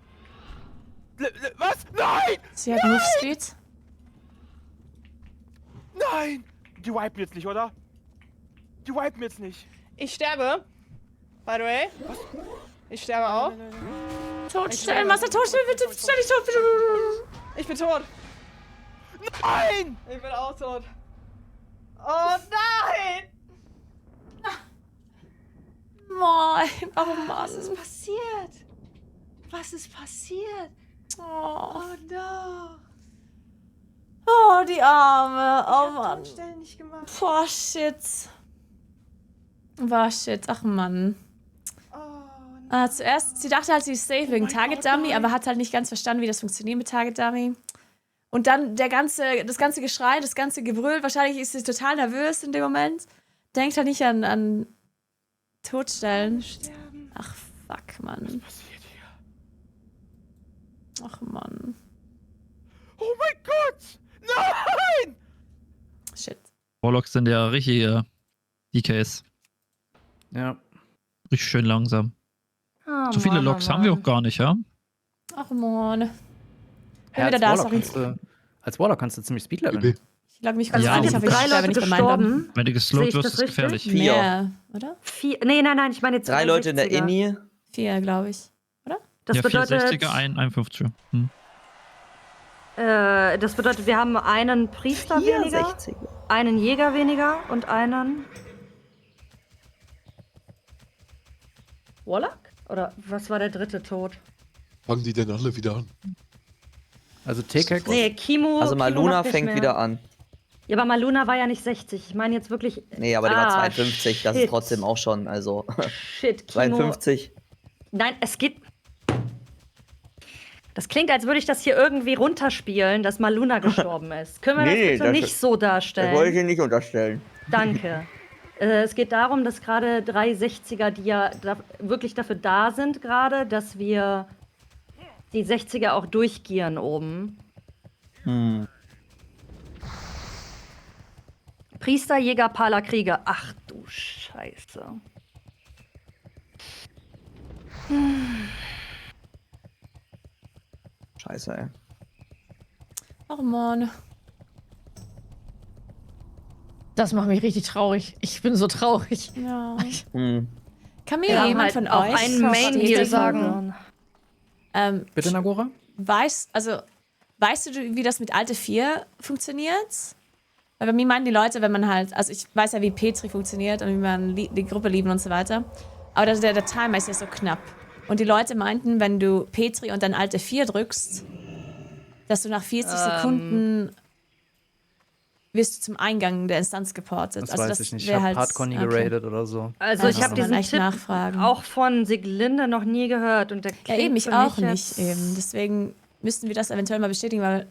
Was? Nein! Sie hat Move Speed. Nein! Die wipen jetzt nicht, oder? Die wipen jetzt nicht. Ich sterbe. By the way. Was? Ich sterbe auch. Totstellen, Master, totstellen, bitte, stell dich tot, bitte. Ich bin tot. Nein! Ich bin auch tot. Oh nein! Moin, oh Mann. Was ist passiert? Was ist passiert? Oh no. Oh, die Arme. Oh Mann. Totstellen nicht gemacht. Boah, shit. Boah, shit. Ach Mann. Zuerst, sie dachte halt, sie ist safe wegen Target Dummy, aber hat halt nicht ganz verstanden, wie das funktioniert mit Target Dummy. Und dann das ganze Geschrei, das ganze Gebrüll, wahrscheinlich ist sie total nervös in dem Moment. Denkt halt nicht an Totstellen. Ach, fuck, Mann. Was passiert hier? Ach, Mann. Oh mein Gott! Nein! Shit. Warlocks sind ja richtige DKs. Ja. Richtig schön langsam. Oh, So viele Mann, Loks oh, haben wir Mann. auch gar nicht, ja? Ach, Mann. Ja, wieder da, sorry. Als Warlock kannst du ziemlich Speed leveln. Ich logge mich kurz Ja, ein, ich aber hoffe, ich 3 sterbe Leute nicht bei meinem Loggen. gestorben. Wenn du Sehe geslowt ich wirst, das ist gefährlich. richtig? Mehr, oder? 4, nein, ich meine jetzt 3 Leute in der 60er. Inni. 4, glaube ich. Oder? Das Ja, bedeutet, 460er, 51er. das bedeutet, wir haben einen Priester weniger, 460er. einen Jäger weniger und einen Warlock? Oder was war der dritte Tod? Fangen die denn alle wieder an? Also T-Kex. Nee, Kimo. Also Kimo Maluna macht nicht fängt mehr. wieder an. Ja, aber Maluna war ja nicht 60. Ich meine jetzt wirklich. Nee, aber der war 52. Das ist shit. trotzdem auch schon, also. Shit, Kimo. 52. Nein, es geht. Das klingt, als würde ich das hier irgendwie runterspielen, dass Maluna gestorben ist. Können wir Nee, das bitte das- nicht so darstellen? Das wollte ich dir nicht unterstellen. Danke. Es geht darum, dass gerade 3 60er, die ja wirklich dafür da sind, gerade, dass wir die 60er auch durchgieren oben. Priester, Jäger, Paler, Krieger. Ach du Scheiße. Scheiße, ey. Oh Mann. Das macht mich richtig traurig. Ich bin so traurig. Ja. Hm. Kann mir Wir haben jemand halt von auch euch einen Main verstehen? Heal sagen. Bitte, Nagora? Weißt du, wie das mit Alte 4 funktioniert? Weil bei mir meinen die Leute, wenn man halt, also ich weiß ja, wie Petri funktioniert und wie man die Gruppe lieben und so weiter. Aber der Timer ist ja so knapp. Und die Leute meinten, wenn du Petri und dann Alte 4 drückst, dass du nach 40 Sekunden wirst du zum Eingang der Instanz geportet. Das also weiß das ich nicht. Ich wär habe halt, Hardcore nie geradet oder so. Also ich muss habe man diesen echt Tipp nachfragen. auch von Siglinde noch nie gehört. Und der Ja, eben, ich klingt für auch mich nicht jetzt- eben. Deswegen müssten wir das eventuell mal bestätigen, weil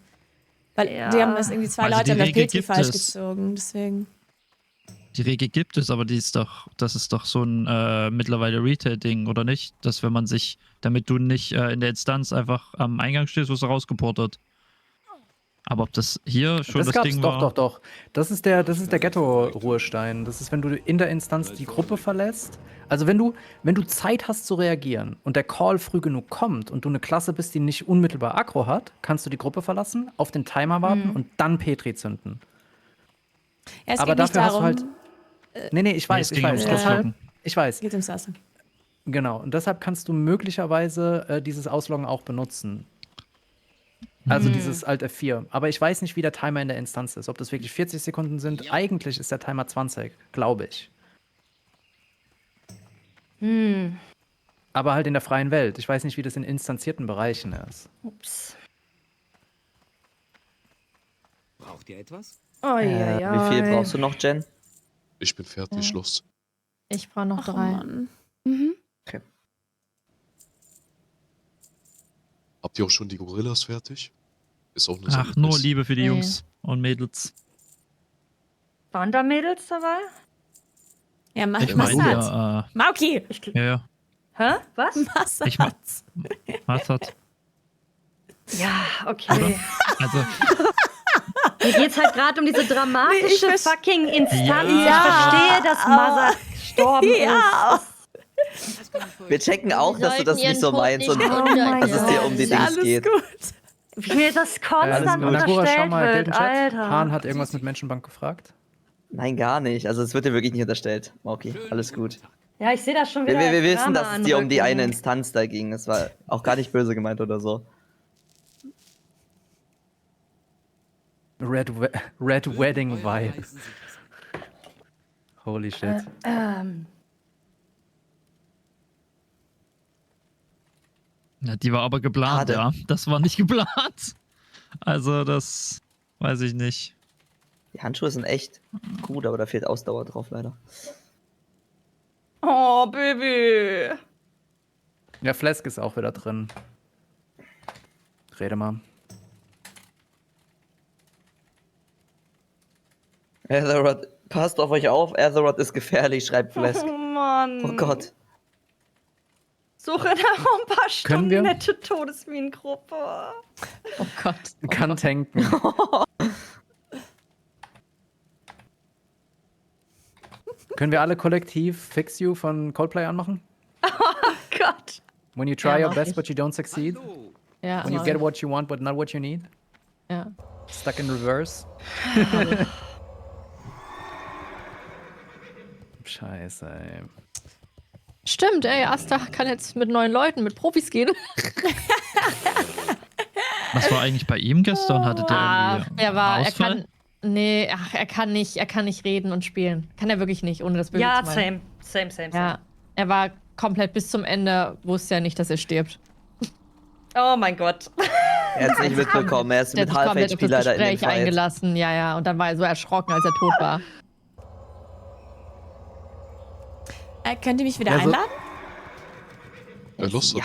Ja. die haben das irgendwie zwei Also Leute die haben das Regel Petri gibt falsch es. gezogen. Deswegen. Die Regel gibt es, aber das ist doch so ein mittlerweile Retail-Ding, oder nicht? Dass wenn man sich, damit du nicht in der Instanz einfach am Eingang stehst, wirst du rausgeportet. Aber ob das hier schon das gab's Ding doch, war? doch, doch. Das ist der Ghetto-Ruhestein. Das ist, wenn du in der Instanz die Gruppe verlässt. Also wenn du Zeit hast zu reagieren und der Call früh genug kommt und du eine Klasse bist, die nicht unmittelbar Aggro hat, kannst du die Gruppe verlassen, auf den Timer warten und dann Petri zünden. Ja, es Aber geht nicht dafür darum, hast du halt. Nee, ich weiß, es ging ums deshalb, Ausloggen. ich weiß. Geht ums Essen. Genau. Und deshalb kannst du möglicherweise dieses Ausloggen auch benutzen. Also dieses Alt F4. Aber ich weiß nicht, wie der Timer in der Instanz ist. Ob das wirklich 40 Sekunden sind. Eigentlich ist der Timer 20, glaube ich. Aber halt in der freien Welt. Ich weiß nicht, wie das in instanzierten Bereichen ist. Ups. Braucht ihr etwas? Wie viel brauchst du noch, Jen? Ich bin fertig, los. Ich brauche noch 3. Mann. Okay. Habt ihr auch schon die Gorillas fertig? Ist auch eine Ach, Sache. nur Liebe für die Nee. Jungs und Mädels. Waren da Mädels dabei? Ja, mach Ich was meine, hat. Mauki! ja. Hä? Was? Was Ich mach- Was hat? Ja, okay. Also, Mir geht's halt gerade um diese dramatische fucking Instanz. Ja. Ich verstehe, dass Mother gestorben Ja. ist. Wir checken auch, dass du das nicht so meinst und mein dass es dir Gott. um die Ist Dings alles geht. gut. Wie mir das konstant Nagora, schau unterstellt mal, wird, Chat. Hahn Alter. hat irgendwas mit Menschenbank gefragt. Nein, gar nicht. Also es wird dir wirklich nicht unterstellt. Okay, alles gut. Ja, ich sehe das schon Wir, wieder. wir als wissen, dass es dir um die eine Drama-Anrückung. Instanz da ging. Es war auch gar nicht böse gemeint oder so. Red Wedding Vibe. Holy shit. ja, die war aber geplant, Schade. ja. Das war nicht geplant. Also, das weiß ich nicht. Die Handschuhe sind echt gut, aber da fehlt Ausdauer drauf leider. Oh, Baby. Ja, Flask ist auch wieder drin. Rede mal. Aetherod, passt auf euch auf. Aetherod ist gefährlich, schreibt Flask. Oh Mann. Oh Gott. Suche da noch ein paar Können Stunden wir? nette Todesminengruppe. Oh Gott. Kann tanken. Können wir alle kollektiv Fix You von Coldplay anmachen? Gott. When you try Ja, your mach best ich. but you don't succeed? Ja, When you mach get ich. what you want but not what you need? Ja. Stuck in reverse? Scheiße, ey. Stimmt, ey, Asta kann jetzt mit neuen Leuten, mit Profis gehen. Was war eigentlich bei ihm gestern? Hatte der Ach, irgendwie er Ausfall? kann. Nee, ach, er kann nicht reden und spielen. Kann er wirklich nicht, ohne das Böse Ja, zu meinen. same. Ja, er war komplett bis zum Ende, wusste ja nicht, dass er stirbt. Oh mein Gott. Er hat es nicht mitbekommen. Er ist Der hat mit sich komplett auf Half-HP das leider in den Gespräch Fight. eingelassen, ja. Und dann war er so erschrocken, als er tot war. Könnt ihr mich wieder Ja, so- einladen? Lost Ja.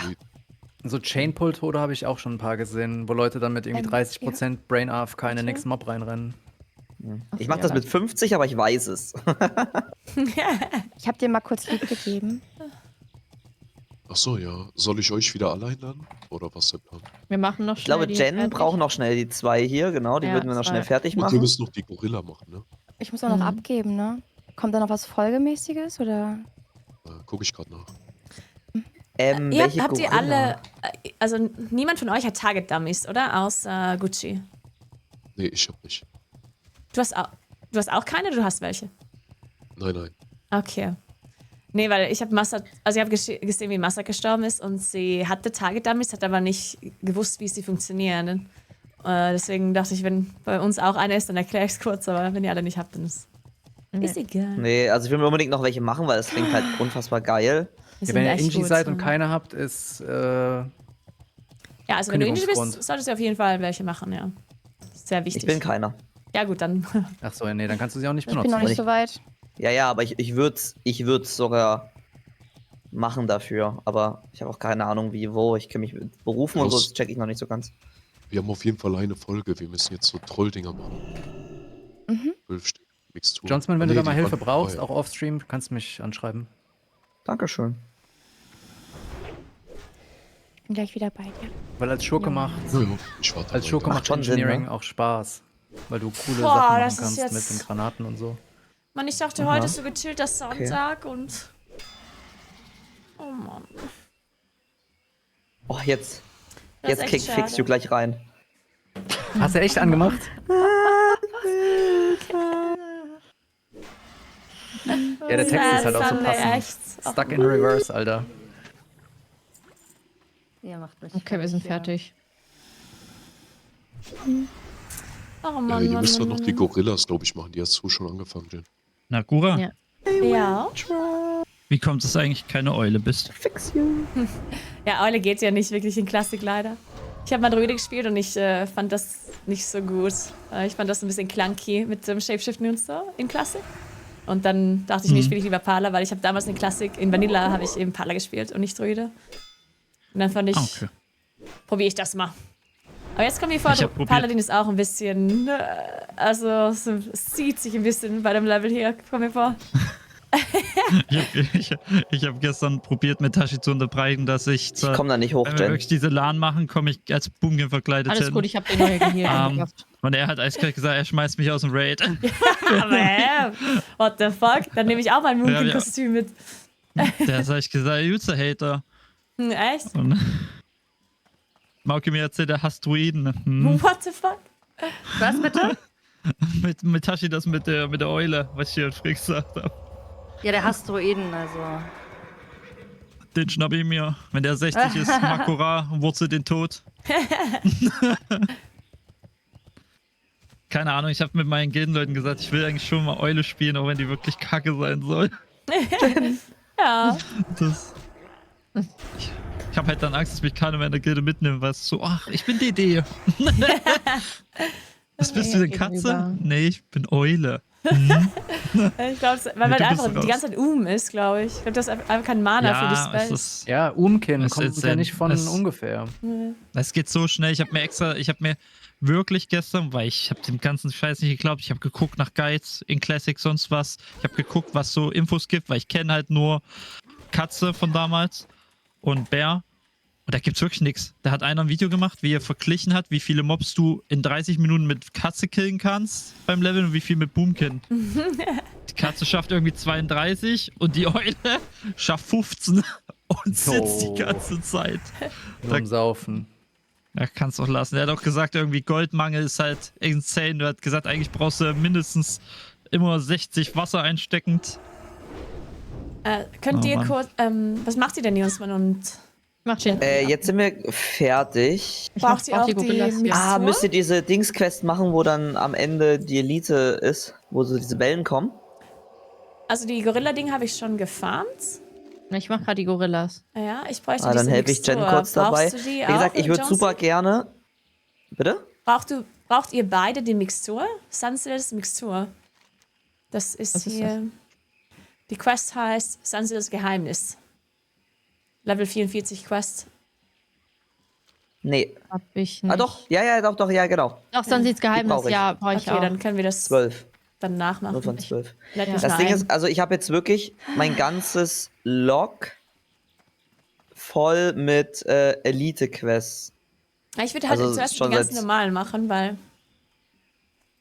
So Chainpull-Tode habe ich auch schon ein paar gesehen, wo Leute dann mit irgendwie 30% Brain AFK in den nächsten Mob reinrennen. Ich mach das mit 50, aber ich weiß es. Ich habe dir mal kurz Lied gegeben. Ach so, ja. Soll ich euch wieder alle einladen? Oder was ist der Plan? Wir machen noch Ich glaube, schnell die Jen fertig. braucht noch schnell die 2 hier, genau. Die Ja, würden wir noch 2. schnell fertig Und wir machen. müssen noch die Gorilla machen, ne? Ich muss auch noch abgeben, ne? Kommt da noch was Folgemäßiges oder? Guck ich gerade nach. Welche habt ihr Gorilla? alle, also niemand von euch hat Target Dummies, oder? Außer Gucci. Nee, ich hab nicht. Du hast auch keine, du hast welche? Nein. Okay. Nee, weil ich habe gesehen, wie Massa gestorben ist und sie hatte Target Dummies, hat aber nicht gewusst, wie sie funktionieren. Deswegen dachte ich, wenn bei uns auch eine ist, dann erkläre ich es kurz, aber wenn ihr alle nicht habt, dann ist egal. Nee, also ich will mir unbedingt noch welche machen, weil das klingt halt unfassbar geil. Ja, wenn ihr Inji seid und keine habt, ist. Ja, also wenn du Inji bist, solltest du auf jeden Fall welche machen, ja. Das ist sehr wichtig. Ich bin keiner. Ja, gut, dann. Ach so, nee, dann kannst du sie auch nicht Ich benutzen. bin noch nicht so weit. Ja, aber ich würd's sogar machen dafür. Aber ich habe auch keine Ahnung, wie, wo. Ich kenne mich mit Berufen und so, das check ich noch nicht so ganz. Wir haben auf jeden Fall eine Folge. Wir müssen jetzt so Trolldinger machen. 12 Stück Mixtur. Johnsman, wenn du da mal die Hilfe waren brauchst, dabei. auch offstream, kannst du mich anschreiben. Dankeschön. Ich bin gleich wieder bei dir. Weil als Schurke macht Als Schurke macht schon Sinn, Engineering ne? auch Spaß. Weil du coole Boah, Sachen das machen ist kannst jetzt- mit den Granaten und so. Mann, ich dachte, heute ist so gechillter Sonntag und. Oh Mann. Oh, jetzt Das ist kickt echt Fix schade. you gleich rein. Hast du echt angemacht? Ja, der Text ist halt auch so passend. Stuck in reverse, Alter. Ihr macht mich. Okay, wir sind fertig. Oh Ja, Mann, ihr Mann, müsst doch Mann, noch die Gorillas, glaube ich, machen. Die hast du schon angefangen, Jen. Nagura, Ja. Ja. wie kommt es eigentlich, keine Eule bist? Ja, Eule geht ja nicht wirklich in Klassik leider. Ich habe mal Druide gespielt und ich fand das nicht so gut. Ich fand das ein bisschen clunky mit dem Shapeshiften und so in Klassik. Und dann dachte ich mir, spiele ich lieber Parler, weil ich habe damals in Klassik, in Vanilla habe ich eben Parler gespielt und nicht Druide. Und dann fand ich, Okay. probiere ich das mal. Aber jetzt kommt mir vor, Ich hab probiert- Paladin ist auch ein bisschen, also es zieht sich ein bisschen bei dem Level hier, kommt mir vor. Ich hab gestern probiert, mit Tashi zu unterbreiten, dass ich komm da nicht hoch, wenn wir Jen. wirklich diese LAN machen, komme ich als Boomkin verkleidet Alles hin. gut, ich habe den neue Gehirn. Und er hat eiskalt gesagt, er schmeißt mich aus dem Raid. Aber what the fuck? Dann nehme ich auch mein Moonkin-Kostüm mit. Der hat ich gesagt, User-Hater. Echt? Und Mauki mir erzählt, er hasst Druiden. Hm. What the fuck? Was bitte? mit Tashi das mit der Eule, was ich hier Frick gesagt habe. Ja, der hasst Druiden, also. Den schnapp ich mir. Wenn der 60 ist, Makura, wurzelt den Tod. Keine Ahnung, ich habe mit meinen Gildenleuten gesagt, ich will eigentlich schon mal Eule spielen, auch wenn die wirklich kacke sein soll. Ja. Ich habe halt dann Angst, dass mich keiner mehr in der Gilde mitnimmt, weil es so, ach, ich bin DD. Was bist du denn, Katze? Nee, ich bin Eule. Ich glaube, weil man du bist einfach die raus. ganze Zeit ist, glaube ich. Ich glaube, das ist einfach kein Mana für die Spells. Ja, Umkin es kommt ist ja ein- nicht von es- ungefähr. Es geht so schnell. Ich habe mir wirklich gestern, weil ich habe dem ganzen Scheiß nicht geglaubt, ich habe geguckt nach Guides in Classic, sonst was. Ich habe geguckt, was so Infos gibt, weil ich kenne halt nur Katze von damals und Bär. Und da gibt's wirklich nichts. Da hat einer ein Video gemacht, wie er verglichen hat, wie viele Mobs du in 30 Minuten mit Katze killen kannst beim Leveln und wie viel mit Boomkin. Die Katze schafft irgendwie 32 und die Eule schafft 15 und sitzt die ganze Zeit. Nur am Saufen. Ja, kannst auch lassen. Er hat auch gesagt, irgendwie Goldmangel ist halt insane. Er hat gesagt, eigentlich brauchst du mindestens immer 60 Wasser einsteckend. Könnt Oh, ihr Mann. kurz, was macht ihr denn, Jungsmann? Und Macht ihr? Jetzt sind wir fertig. braucht ihr auch die Mixtur? Müsst ihr diese Dings-Quest machen, wo dann am Ende die Elite ist, wo so diese Wellen kommen? Also die Gorilla-Ding habe ich schon gefarmt. Ich mache gerade die Gorillas. Ja, ich bräuchte Dann diese helfe ich Jen Mixtur. kurz dabei. Brauchst du Wie die gesagt, auch, ich würde Johnson? super gerne. Bitte? Braucht ihr beide die Mixtur? Sunseals Mixtur. Das ist Was ist hier. Die Quest heißt Sunseals Geheimnis. Level 44 Quest. Nee. Hab ich nicht. Ah, doch. Ja, doch, ja, genau. Doch, sonst sieht's Geheimnis. brauch ich. Ja, brauche ich Okay, auch. dann können wir das 12. dann nachmachen. Nur von 12. Lad mich Das mal Ding ein. ist, also ich habe jetzt wirklich mein ganzes Log voll mit Elite-Quests. Ich würde halt also zuerst die schon ganzen seit- normalen machen, weil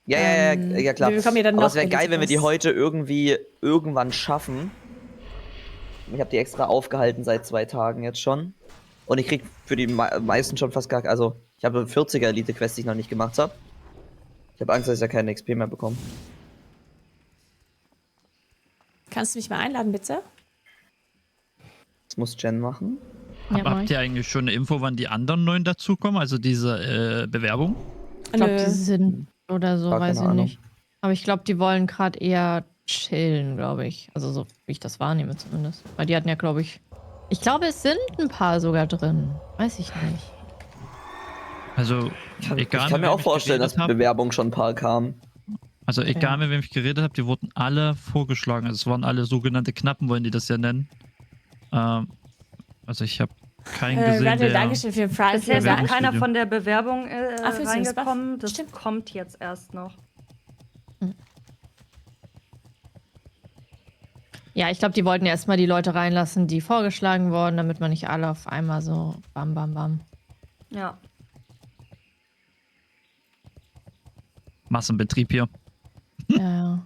Ja, klar. wir bekommen ja dann Aber noch es wäre geil, wenn wir die Elite-Quests. heute irgendwann schaffen. Ich habe die extra aufgehalten seit 2 Tagen jetzt schon. Und ich krieg für die meisten schon fast gar... Also, ich habe 40er Elite-Quest, die ich noch nicht gemacht habe. Ich habe Angst, dass ich da keine XP mehr bekomme. Kannst du mich mal einladen, bitte? Das muss Jen machen. Ja, Habt ihr eigentlich schon eine Info, wann die anderen 9 dazukommen? Also diese Bewerbung? Ich glaube, die sind oder so, Gar weiß ich keine Ahnung. nicht. Aber ich glaube, die wollen gerade eher chillen, glaube ich. Also so, wie ich das wahrnehme zumindest. Weil die hatten ja, glaube ich... Ich glaube, es sind ein paar sogar drin. Weiß ich nicht. Also, egal. Ich kann mir auch vorstellen, dass Bewerbungen schon ein paar kamen. Also egal, mit wem ich geredet habe, die wurden alle vorgeschlagen. Also es waren alle sogenannte Knappen, wollen die das ja nennen. Also ich habe keinen gesehen, Randall, der... Dankeschön für den Prime. Bisher ist Bewerbungsvideo. auch keiner von der Bewerbung findest du das reingekommen. Das Stimmt. kommt jetzt erst noch. Ja, ich glaube, die wollten erstmal die Leute reinlassen, die vorgeschlagen wurden, damit man nicht alle auf einmal so bam, bam, bam. Ja. Massenbetrieb hier. Ja.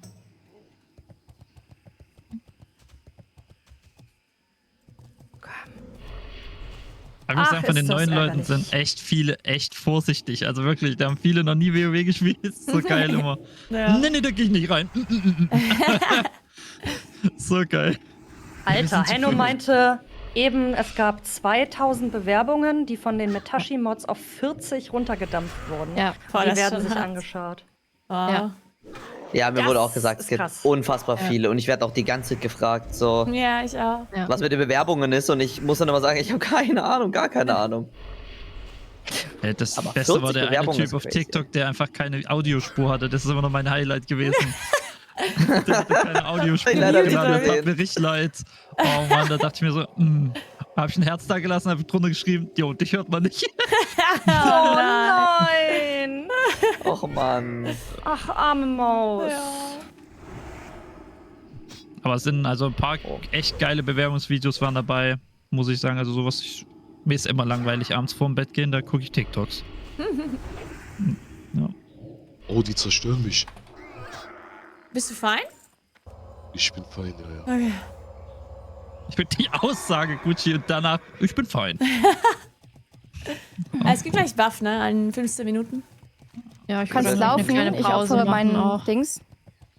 Aber ich muss Ach, sagen, von den ist das neuen Leuten ärgerlich. sind echt viele echt vorsichtig. Also wirklich, da haben viele noch nie WoW gespielt. Ist so geil immer. Ja. Nee, da gehe ich nicht rein. So geil. Alter, zu Henno viele. meinte eben, es gab 2000 Bewerbungen, die von den Metashi-Mods auf 40 runtergedampft wurden. Ja, Boah, die das ist werden schon sich hart. angeschaut. Ja. Ja, mir Das wurde auch gesagt, es ist gibt krass. unfassbar viele. Und ich werde auch die ganze Zeit gefragt, so, Ja, ich auch. Ja. was mit den Bewerbungen ist. Und ich muss dann immer sagen, ich habe keine Ahnung, gar keine Ahnung. Das Aber Beste war 40 der eine Bewerbungen Typ ist auf crazy. TikTok, der einfach keine Audiospur hatte. Das ist immer noch mein Highlight gewesen. Der hatte keine Audiospur Ich leider nicht hochgeladen. Das gesehen. tat mir richtig leid. Oh Mann, da dachte ich mir so, habe ich ein Herz da gelassen, habe ich drunter geschrieben, jo, dich hört man nicht. Oh nein. Nein! Och Mann. Ach, arme Maus. Aber es sind also ein paar echt geile Bewerbungsvideos waren dabei, muss ich sagen. Also sowas, mir ist immer langweilig abends vorm Bett gehen, da gucke ich TikToks. Ja. Oh, die zerstören mich. Bist du fein? Ich bin fein, ja. Okay. Ich finde die Aussage Gucci und danach, ich bin fein. Es gibt gleich Buff, ne? In 15 Minuten. Ja, ich Kannst würde laufen, eine kleine ich Pause opfere machen meinen auch. Dings.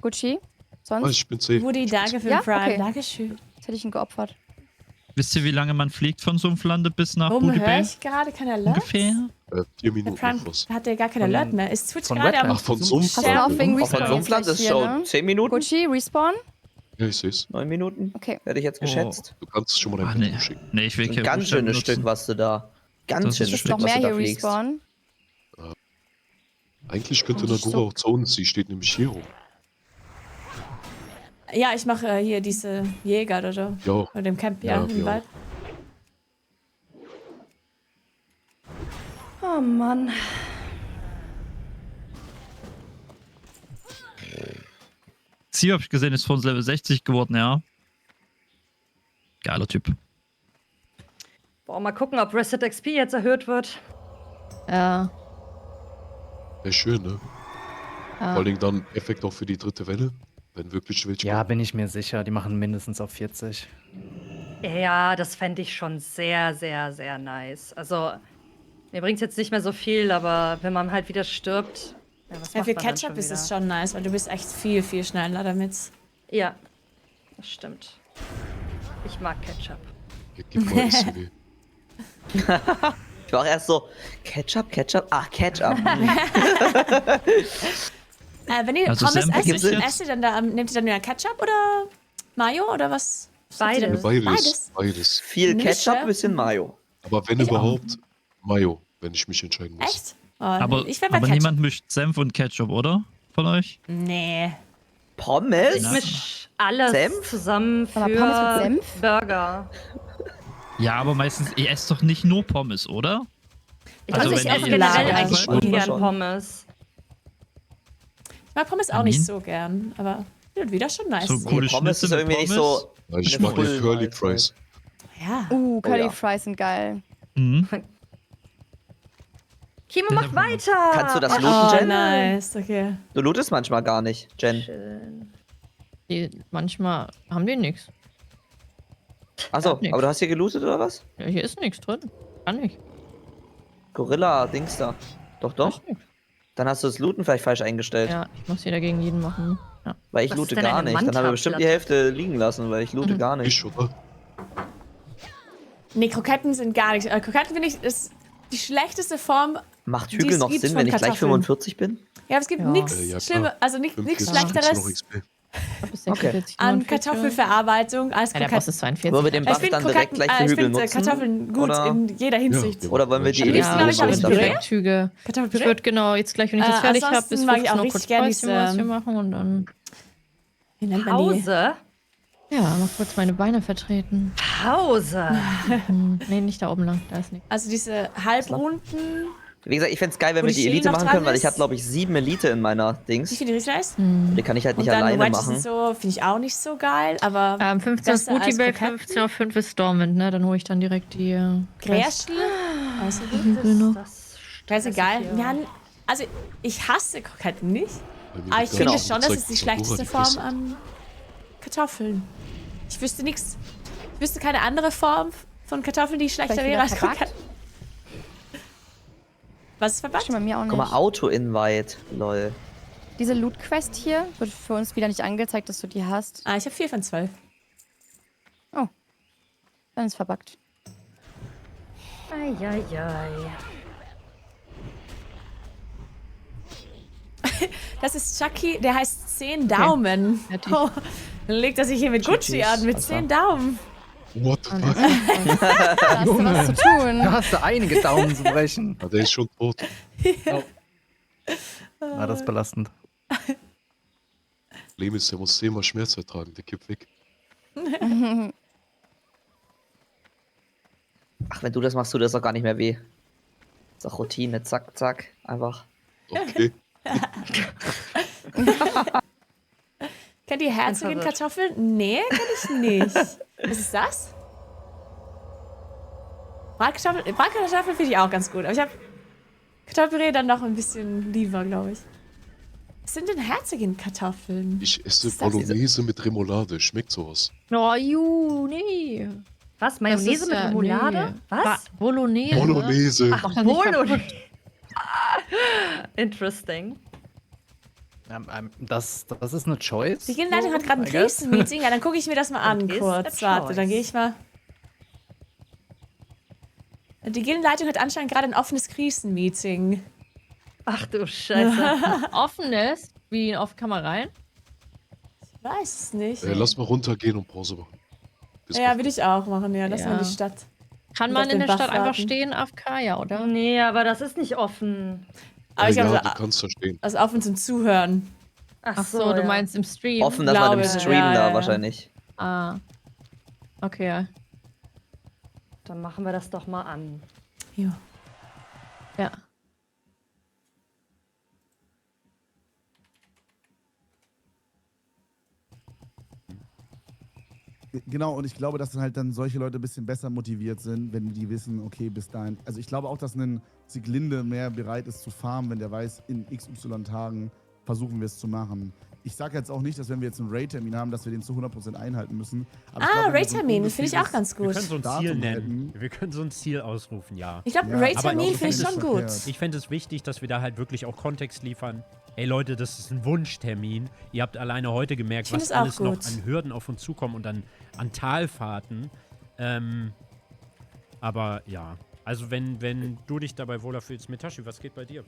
Gucci. Sonst Ah, ich bin safe. Woody, danke für Ja? den Prime. Okay. Dankeschön. Jetzt hätte ich ihn geopfert. Wisst ihr, wie lange man fliegt von Sumpflande bis nach Warum Bude höre Bay? ich gerade keine Alerts? Ungefähr. 4 Der Minuten Prime noch was. hat ja gar keine Von- Alert mehr. Ist Twitch von gerade am Ach, von Sumpf. Hast du auch wegen Auch von Respawn Sumpfland jetzt ist gleich schon hier, ne? 10 Minuten. Gucci, Respawn? Ja, ich seh's. 9 Minuten. Okay. Hätte ich jetzt geschätzt. Du kannst schon mal dein Ach, Video nee. schicken. Nee, ich will Ein kein ganz Buchstaben schönes benutzen. Stück, was du da. Ganz Das ist schönes Ist Stück, noch was mehr du da hier fliegst. Respawn. Eigentlich könnte Oh, Nagura auch zu uns. Sie steht nämlich hier rum. Ja, ich mache hier diese Jäger oder Ja. oder dem Camp, ja, Ja, im ja. Wald. Oh Mann. Sie habe ich gesehen, ist von Level 60 geworden, ja. Geiler Typ. Boah, mal gucken, ob Reset XP jetzt erhöht wird. Ja. Wäre schön, ne? Vor Ja. allen Dingen dann Effekt auch für die dritte Welle. Wenn wirklich welche Ja, kommen. bin ich mir sicher. Die machen mindestens auf 40. Ja, das fände ich schon sehr, sehr, sehr nice. Also, mir bringt es jetzt nicht mehr so viel, aber wenn man halt wieder stirbt. Ja, was Ja, macht für man dann Ketchup schon ist es wieder? schon nice, weil du bist echt viel, viel schneller damit. Ja, das stimmt. Ich mag Ketchup. Ja, gib mal SCW. Ich war auch erst so, Ketchup, Ketchup, ach, Ketchup. Wenn ihr Also Pommes Senf esst, nicht jetzt? esst ihr dann da, nehmt ihr dann wieder Ketchup oder Mayo oder was? Beides. Beides. Beides. Viel Mische. Ketchup, bisschen Mayo. Aber wenn überhaupt, Mayo, wenn ich mich entscheiden muss. Echt? Oh, Aber, ich wär bei aber Ketchup. niemand mischt Senf und Ketchup, oder? Von euch? Nee. Pommes? Ich misch alles Senf? zusammen für Aber Pommes mit Senf? Burger. Ja, aber meistens, ihr esst doch nicht nur Pommes, oder? Ich, Also ich wenn esse ihr generell jetzt eigentlich seid- ungern schon. Pommes. Ich mag Pommes auch Armin? nicht so gern, aber hin und wieder schon nice. So coole Pommes Schnitzel ist mit irgendwie nicht Pommes. so. Nein, ich eine mag die Full Curly Mahlzeit. Fries. Ja. Curly ja. Fries sind geil. Mhm. Kimo, mach weiter! Kannst du das Oh, looten, Jen? nice, okay. Du lootest manchmal gar nicht, Jen. Schön. Die, manchmal haben die nichts. Achso, nix. aber du hast hier gelootet oder was? Ja, hier ist nichts drin. Kann nicht. Gorilla-Dings da. Doch. Dann hast du das Looten vielleicht falsch eingestellt. Ja, ich muss hier dagegen jeden machen. Ja. Weil ich Was loote ist denn gar eine nicht. Dann haben wir bestimmt die Manta-Platte? Hälfte liegen lassen, weil ich loote gar nicht. Ich, oder? Nee, Kroketten sind gar nichts. Kroketten finde ich ist die schlechteste Form. Macht die Hügel es noch gibt Sinn, von wenn ich gleich Kartoffeln. 45 bin? Ja, aber es gibt Ja. nichts Ja, klar. Schlimmes, also nichts 45 Schlechteres noch XP. Bis Okay. 46, an 49. Kartoffelverarbeitung als Ja, der Boss Kroketten. ist 42. Wollen wir den Ich Buff finde dann direkt gleich für ich Hügel finde nutzen? Kartoffeln gut Oder? in jeder Hinsicht. Ja. Oder wollen wir die Am liebsten habe ich Elixier auch dafür? Püree. direkt Hügel. Ich Kartoffelpüree? würde genau jetzt gleich, wenn ich das fertig habe, bis ansonsten mag ich 15 auch noch richtig kurz gerne Päuschen, was wir diese- machen und dann Wie nennt man die? Pause? ja, mal kurz meine Beine vertreten. Pause. Nee, nicht da oben lang, da ist nichts. Also diese Halbrunden. Wie gesagt, ich fände es geil, wenn Wo wir die die Elite Schälen noch machen können, dran weil ich ist. habe, glaube ich, 7 Elite in meiner Wie Dings. viel richtig ist? Die kann ich halt Und nicht dann alleine Wedges machen. und so finde ich auch nicht so geil, aber 15 ist besser als Booty Bag, Kroketten. 15 auf 5 ist Dormant, ne? Dann hole ich dann direkt die Gräschel. Also Hügel noch. scheißegal. Ja, also ich hasse Kroketten nicht, aber ich Genau. finde schon, das ist die Zeigt schlechteste Dora die Form an Kartoffeln. Ich wüsste nichts. Ich wüsste keine andere Form von Kartoffeln, die schlechter Vielleicht wäre als wieder verbuggt? Kroketten. Was ist verbuggt? Schon bei mir auch nicht. Guck mal, Auto-Invite, lol. Diese Loot-Quest hier wird für uns wieder nicht angezeigt, dass du die hast. Ah, ich habe 4 von 12. Dann ist verbuggt. Eieiei. Das ist Chucky, der heißt 10 Daumen. Fertig. Oh, dann legt er sich hier mit Gucci an, mit 10 Daumen. What the fuck? Da hast du was zu tun. Da hast du einige Daumen zu brechen. Ja, der ist schon tot. War das belastend. Lemis, der muss 10-mal Schmerz ertragen, der kippt weg. Ach, wenn du das machst, tut das doch gar nicht mehr weh. Ist auch Routine, zack, zack, einfach. Okay. Kennt ihr herzige Kartoffeln? Nee, kenn ich nicht. Was ist das? Bratkartoffeln finde ich auch ganz gut. Aber ich habe Kartoffelpüree dann noch ein bisschen lieber, glaube ich. Was sind denn herzige Kartoffeln? Ich esse ist das? Bolognese mit Remoulade. Schmeckt sowas? Oh, nee. Was? Mayonnaise Das ist, mit Remoulade? nee. Was? Bolognese. Bolognese. Ach, doch nicht Bolognese. kaputt. Interesting. Das ist eine Choice. Die Gildenleitung hat gerade ein I guess. Krisenmeeting. Ja, dann gucke ich mir das mal an And is kurz. a Warte, dann choice. gehe ich mal. Die Gildenleitung hat anscheinend gerade ein offenes Krisenmeeting. Ach du Scheiße. Offenes? Wie auf kann man rein? Ich weiß es nicht. Lass mal runtergehen und Pause machen. Ja, würde ich auch machen, ja. Lass Ja. mal in die Stadt. Kann Und man auf in den der Bach Stadt einfach warten. stehen auf Kaya, oder? Nee, aber das ist nicht offen. Aber ich ja, glaube, du kannst da stehen. also offen zum Zuhören. Ach so, du ja. meinst im Stream? Offen, dass man im Glaube, Stream ja, da ja. wahrscheinlich. Ah. Okay. Dann machen wir das doch mal an. Ja. Ja. Genau, und ich glaube, dass dann halt dann solche Leute ein bisschen besser motiviert sind, wenn die wissen, okay, bis dahin. Also ich glaube auch, dass ein Sieglinde mehr bereit ist zu farmen, wenn der weiß, in XY Tagen versuchen wir es zu machen. Ich sage jetzt auch nicht, dass wenn wir jetzt einen Raid-Termin haben, dass wir den zu 100% einhalten müssen. Aber ich glaube, wenn wir so ein Raid-Termin, finde ich auch ungefähres ganz Wir gut. können so ein Datum Ziel nennen. halten. Wir können so ein Ziel ausrufen, ja. Ich glaube, Ja, ein aber Raid-Termin ich finde ich finde schon es gut. verkehrt. Ich fände es wichtig, dass wir da halt wirklich auch Kontext liefern. Ey Leute, das ist ein Wunschtermin. Ihr habt alleine heute gemerkt, Ich find was es auch alles noch gut. an Hürden auf uns zukommen und an Talfahrten. Aber ja, also wenn du dich dabei wohler fühlst, Metashi, was geht bei dir?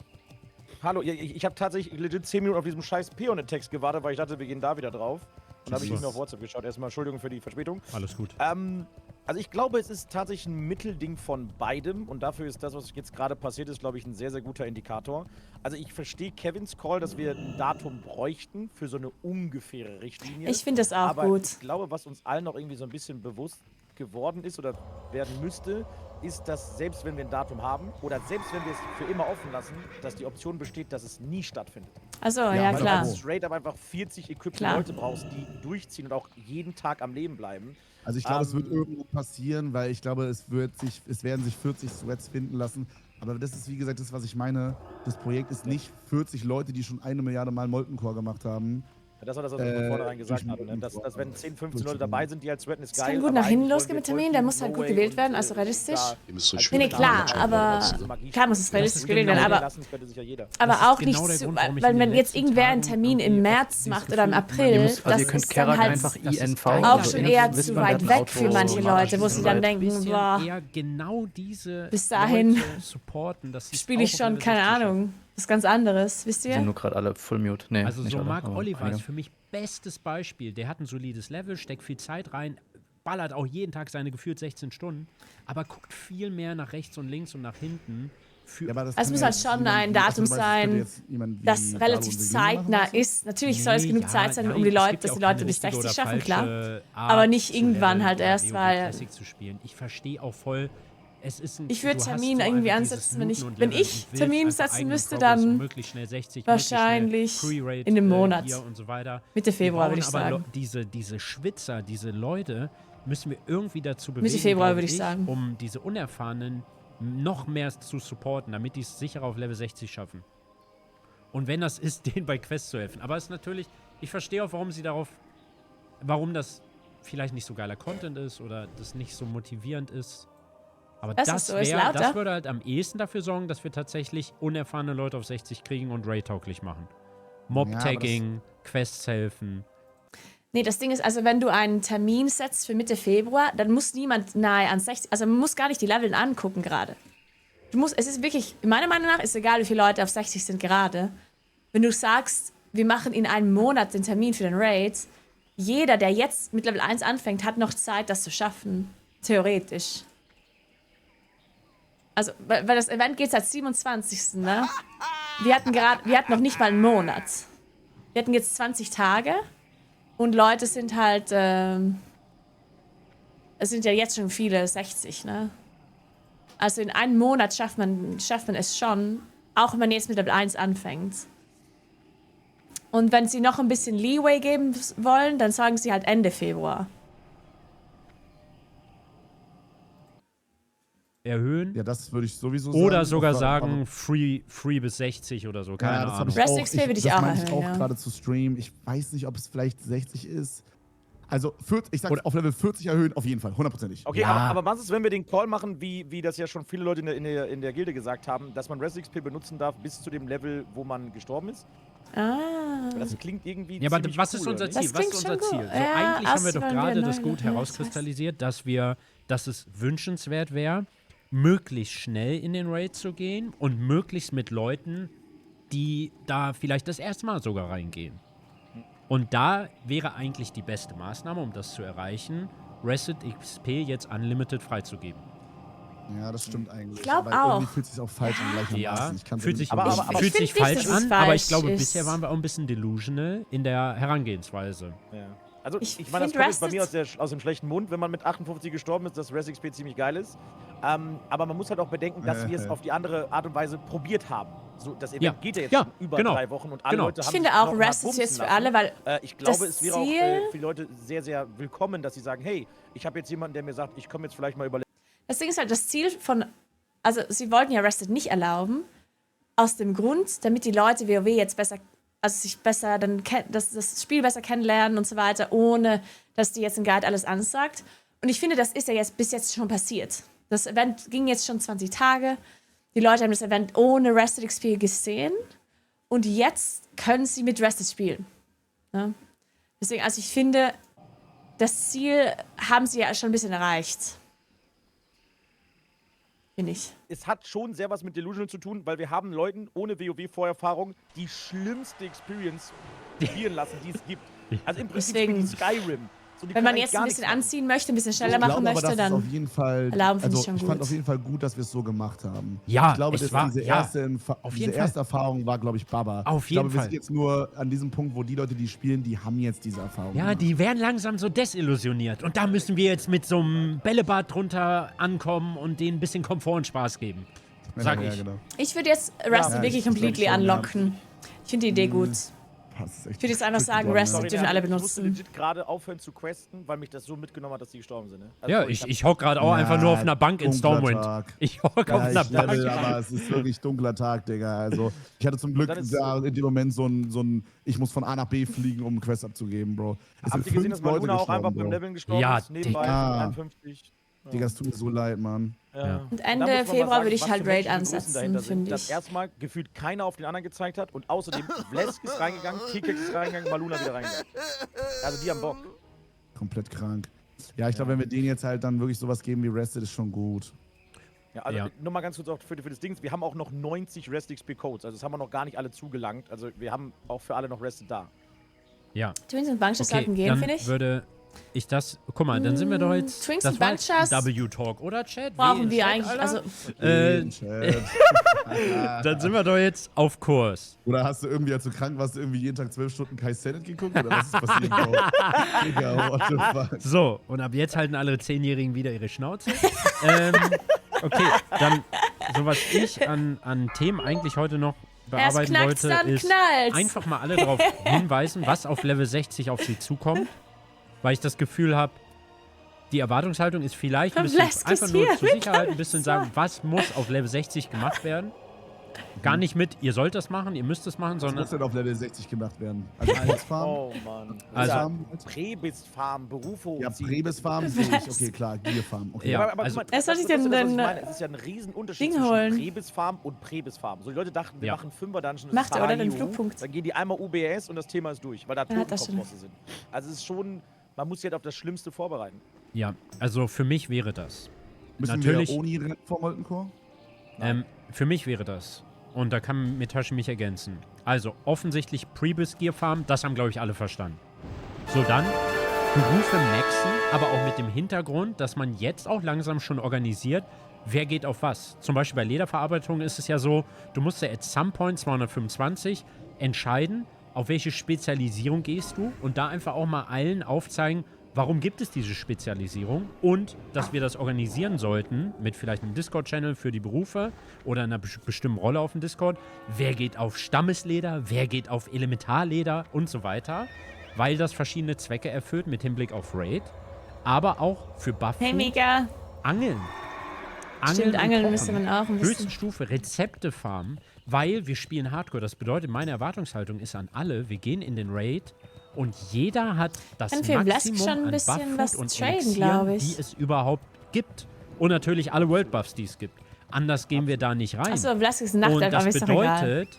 Hallo, ich habe tatsächlich legit 10 Minuten auf diesem scheiß Peon-Text gewartet, weil ich dachte, wir gehen da wieder drauf. Und habe ich nicht mehr auf WhatsApp geschaut. Erstmal Entschuldigung für die Verspätung. Alles gut. Also ich glaube, es ist tatsächlich ein Mittelding von beidem. Und dafür ist das, was jetzt gerade passiert ist, glaube ich, ein sehr, sehr guter Indikator. Also ich verstehe Kevins Call, dass wir ein Datum bräuchten für so eine ungefähre Richtlinie. Ich finde das auch Aber gut. ich glaube, was uns allen noch irgendwie so ein bisschen bewusst geworden ist oder werden müsste, ist, dass selbst wenn wir ein Datum haben oder selbst wenn wir es für immer offen lassen, dass die Option besteht, dass es nie stattfindet. Achso, ja, Weil klar. du straight up einfach 40 equippte Klar. Leute brauchst, die durchziehen und auch jeden Tag am Leben bleiben. Also ich glaube, es wird irgendwo passieren, weil ich glaube, es werden sich 40 Sweats finden lassen. Aber das ist, wie gesagt, das, was ich meine. Das Projekt ist nicht 40 Leute, die schon 1 Milliarde Mal Molten Core gemacht haben. Das war das, was wir von vornherein gesagt haben. Ne? Dass wenn 10, 15 Leute dabei sind, die halt sweaten, ist Es geil. kann gut nach hinten losgehen mit Termin, der muss halt gut gewählt werden, also realistisch. Nee, klar, aber klar muss es realistisch gewählt werden, aber auch nicht zu, weil wenn jetzt irgendwer einen Termin im März macht oder im April, das ist dann halt auch schon eher zu weit weg für manche Leute, wo sie dann denken, boah, bis dahin spiele ich schon, keine Ahnung, was ganz anderes, wisst ihr? Die sind nur gerade alle full mute. Nee, also nicht so alle, Mark aber Oliver einige. ist für mich bestes Beispiel. Der hat ein solides Level, steckt viel Zeit rein, ballert auch jeden Tag seine gefühlt 16 Stunden, aber guckt viel mehr nach rechts und links und nach hinten. Es muss halt schon ein Datum sein, das relativ zeitnah ist. Natürlich soll es genug Zeit sein, um die Leute, dass die Leute bis 60 schaffen, klar. Aber nicht irgendwann halt erst, weil ich verstehe auch voll. Ich würde Termin irgendwie ansetzen, wenn ich Termin setzen müsste, dann wahrscheinlich in einem Monat. Mitte Februar, würde ich sagen. Aber diese Schwitzer, diese Leute, müssen wir irgendwie dazu bewegen, Mitte Februar, würde ich sagen. um diese Unerfahrenen noch mehr zu supporten, damit die es sicher auf Level 60 schaffen. Und wenn das ist, denen bei Quests zu helfen. Aber es ist natürlich, ich verstehe auch, warum das vielleicht nicht so geiler Content ist oder das nicht so motivierend ist. Aber das würde halt am ehesten dafür sorgen, dass wir tatsächlich unerfahrene Leute auf 60 kriegen und Raid-tauglich machen. Mob-Tagging, Quests helfen. Nee, das Ding ist, also wenn du einen Termin setzt für Mitte Februar, dann muss niemand nahe an 60, also man muss gar nicht die Leveln angucken gerade. Es ist wirklich, meiner Meinung nach, ist egal, wie viele Leute auf 60 sind gerade. Wenn du sagst, wir machen in einem Monat den Termin für den Raid, jeder, der jetzt mit Level 1 anfängt, hat noch Zeit, das zu schaffen. Theoretisch. Also, weil das Event geht seit 27. Ne? Wir hatten noch nicht mal einen Monat. Wir hatten jetzt 20 Tage und Leute sind halt, es sind ja jetzt schon viele 60, ne? Also in einem Monat schafft man es schon, auch wenn man jetzt mit Level 1 anfängt. Und wenn sie noch ein bisschen Leeway geben wollen, dann sagen sie halt Ende Februar. Erhöhen. Ja, das würde ich sowieso sagen. Oder sogar sagen, free bis 60 oder so, keine Ahnung. Rest XP würde ich auch erhöhen, auch gerade zu Stream. Ich weiß nicht, ob es vielleicht 60 ist. Also, ich sag auf Level 40 erhöhen, auf jeden Fall, 100%ig. Okay, aber was ist, wenn wir den Call machen, wie das ja schon viele Leute in der Gilde gesagt haben, dass man Rest XP benutzen darf bis zu dem Level, wo man gestorben ist? Das klingt irgendwie Ja, aber was ist unser Ziel? Was ist unser Ziel? So, eigentlich haben wir doch gerade das gut herauskristallisiert, dass es wünschenswert wäre, möglichst schnell in den Raid zu gehen und möglichst mit Leuten, die da vielleicht das erste Mal sogar reingehen. Und da wäre eigentlich die beste Maßnahme, um das zu erreichen, Reset XP jetzt unlimited freizugeben. Ja, das stimmt eigentlich. Ich glaube aber auch. Irgendwie fühlt sich auch falsch an gleichermaßen. Ja, fühlt sich nicht, falsch an, falsch aber ich glaube, ist. bisher waren wir auch ein bisschen delusional in der Herangehensweise. Ja. Also ich Ich meine, das find kommt jetzt bei Rested- mir aus dem schlechten Mund, wenn man mit 58 gestorben ist, dass Rest XP ziemlich geil ist. Aber man muss halt auch bedenken, dass wir es auf die andere Art und Weise probiert haben. So, das Event geht ja jetzt schon über 3 Wochen und alle Leute haben Ich finde sich auch, noch mal Rest ist bumsen jetzt für lassen. alle, weil ich glaube, das es wäre auch Ziel- für die Leute sehr, sehr willkommen, dass sie sagen, hey, ich habe jetzt jemanden, der mir sagt, ich komme jetzt vielleicht mal über... Das Ding ist halt, das Ziel von, also sie wollten ja Rested nicht erlauben, aus dem Grund, damit die Leute WoW jetzt besser, also sich besser, das Spiel besser kennenlernen und so weiter, ohne dass die jetzt ein Guide alles ansagt. Und ich finde, das ist ja jetzt bis jetzt schon passiert. Das Event ging jetzt schon 20 Tage. Die Leute haben das Event ohne Rested XP gesehen. Und jetzt können sie mit Rested spielen. Ja? Deswegen, also ich finde, das Ziel haben sie ja schon ein bisschen erreicht. Finde ich. Es hat schon sehr was mit Delusional zu tun, weil wir haben Leuten ohne WoW-Vorerfahrung die schlimmste Experience spielen lassen, die es gibt. Also im Prinzip Deswegen, wie Skyrim. So, wenn man jetzt ein bisschen anziehen möchte, ein bisschen schneller machen möchte, dann auf jeden Fall, erlauben finde ich also schon ich fand gut. auf jeden Fall gut, dass wir es so gemacht haben. Ja, ich glaube, es war- diese ja, erste, auf diese jeden erste Fall. Erfahrung war, glaube ich, Baba. Auf Ich jeden glaube, wir Fall. sind jetzt nur an diesem Punkt, wo die Leute, die spielen, die haben jetzt diese Erfahrung. Ja, die werden langsam so desillusioniert. Und da müssen wir jetzt mit so einem Bällebad drunter ankommen und denen ein bisschen Komfort und Spaß geben. Sag ich. Genau. Ich würde jetzt Rusty Ja, wirklich ich completely glaub schon, ja. unlocken. Ich finde die Idee gut. Das ist echt Ich würde jetzt einfach tricky sagen, one, Rest ja. dürfen alle Ich musste benutzen. legit gerade aufhören zu questen, weil mich das so mitgenommen hat, dass die gestorben sind. Ne? Also Ja, sorry, ich hock gerade auch einfach nur auf einer Bank in dunkler Stormwind. Tag. Ich hock auf einer ich level, Bank. aber es ist wirklich dunkler Tag, Digga. Also, ich hatte zum Glück dann ist- da in dem Moment so ein, ich muss von A nach B fliegen, um einen Quest abzugeben, Bro. Es Habt sind ihr gesehen, 5 dass Leute Maluna auch einfach gestorben, beim Bro. Leveln gestorben Ja, ist? Nebenbei Digga. 51. Digga, es tut mir so leid, Mann. Ja. Und Da Ende muss man mal Februar sagen, würde ich was halt für Raid menschliche Größen ansetzen, dahinter sind. finde Dass ich. erstmal gefühlt keiner auf den anderen gezeigt hat und außerdem Vlesk ist reingegangen, T-Kex ist reingegangen, Maluna wieder reingegangen. Also die haben Bock. Komplett krank. Ja, ich glaube, wenn wir denen jetzt halt dann wirklich sowas geben wie Rested, ist schon gut. Ja, also Ja. nur mal ganz kurz auch für das Ding. Wir haben auch noch 90 Rest XP Codes. Also das haben wir noch gar nicht alle zugelangt. Also wir haben auch für alle noch Rested da. Ja. Twins und Bunches sollten gehen, dann finde ich. würde ich das. Guck mal, dann sind wir doch jetzt. Twins das und war jetzt Bunches W-Talk, oder Chat? brauchen Wie wir Chat, eigentlich, Alter? also Dann sind wir doch jetzt auf Kurs. Oder hast du irgendwie, als du krank warst, irgendwie jeden Tag 12 Stunden Kai Cenat geguckt? Oder was ist passiert, Bro? Digga, what the fuck? So, und ab jetzt halten alle 10-Jährigen wieder ihre Schnauze. Okay, dann, so was ich an Themen eigentlich heute noch Erst bearbeiten knackt's, wollte, dann ist knallt's. einfach mal alle darauf hinweisen, was auf Level 60 auf sie zukommt. Weil ich das Gefühl habe, die Erwartungshaltung ist vielleicht ein bisschen Flesk ist einfach nur hier, zur Sicherheit ein mit bisschen sagen, was muss auf Level 60 gemacht werden. Gar nicht mit, ihr sollt das machen, ihr müsst das machen, Was sondern muss denn auf Level 60 gemacht werden? Also Prebis-Farm? Oh Mann. Also- Prebis-Farm, Berufe Ja, hochziehen. Prebis-Farm sehe ich. Okay, klar, Gier-Farm. Okay. Ja, aber also- guck mal, Was soll ich das ist denn das, was ich denn, meine. Es ist ja ein Riesenunterschied Ding zwischen holen? Prebis-Farm und Prebis-Farm. So, die Leute dachten, wir Ja. machen 5er-Dungeon. Macht er, oder? Den Flugpunkt. Dann gehen die einmal UBS und das Thema ist durch, weil da Ja, hat das schon. Totenkopfbosse sind. Also es ist schon, man muss sich halt auf das Schlimmste vorbereiten. ja, also für mich wäre das. Müssen Natürlich, wir Oni rennen vor Moltencore? für mich wäre das. Und da kann Metashi mich ergänzen. Also offensichtlich Prebis Gear Farm, das haben, glaube ich, alle verstanden. So, dann Berufe maxen, aber auch mit dem Hintergrund, dass man jetzt auch langsam schon organisiert, wer geht auf was. Zum Beispiel bei Lederverarbeitung ist es ja so, du musst ja at some point 225 entscheiden, auf welche Spezialisierung gehst du und da einfach auch mal allen aufzeigen, warum gibt es diese Spezialisierung und dass wir das organisieren sollten mit vielleicht einem Discord-Channel für die Berufe oder einer bestimmten Rolle auf dem Discord. Wer geht auf Stammesleder, wer geht auf Elementarleder und so weiter, weil das verschiedene Zwecke erfüllt mit Hinblick auf Raid, aber auch für Buff. Hey, Mega. Angeln. Stimmt, und Angeln Kochen. müsste man auch ein bisschen. Höchste Stufe Rezepte farmen, weil wir spielen Hardcore. Das bedeutet, meine Erwartungshaltung ist an alle, wir gehen in den Raid und jeder hat das Kann für Vlask Maximum schon ein an bisschen Buff-Food was und traden, Elixieren, glaub ich. die es überhaupt gibt. Und natürlich alle World Buffs, die es gibt. Anders gehen wir da nicht rein. Achso, Vlask ist Nacht, und aber das ist doch egal. bedeutet,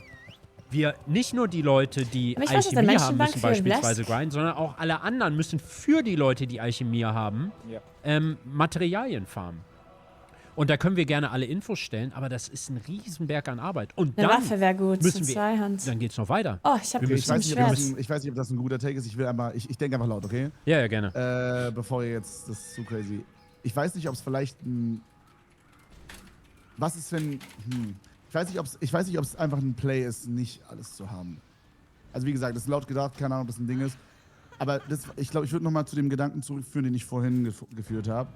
wir nicht nur die Leute, die Aber ich weiß, dass der Alchemie haben Menschenbank müssen für beispielsweise Vlask- grinden, sondern auch alle anderen müssen für die Leute, die Alchemie haben, Ja. Materialien farmen. Und da können wir gerne alle Infos stellen, aber das ist ein Riesenberg an Arbeit. Und Eine dann Waffe wäre gut, müssen so wir, Zweihand. dann geht's noch weiter. Oh, ich habe Wir Ich müssen- weiß, nicht, Schwert. ich weiß nicht, ob das ein guter Take ist. Ich will einmal, ich denke einfach laut, okay? Ja, ja, gerne. Bevor ihr jetzt, das ist zu crazy. Ich weiß nicht, ob es vielleicht ein. Was ist, wenn. Ich weiß nicht, ob es einfach ein Play ist, nicht alles zu haben. Also, wie gesagt, das ist laut gedacht, keine Ahnung, ob das ein Ding ist. Aber das, ich glaube, ich würde nochmal zu dem Gedanken zurückführen, den ich vorhin geführt habe.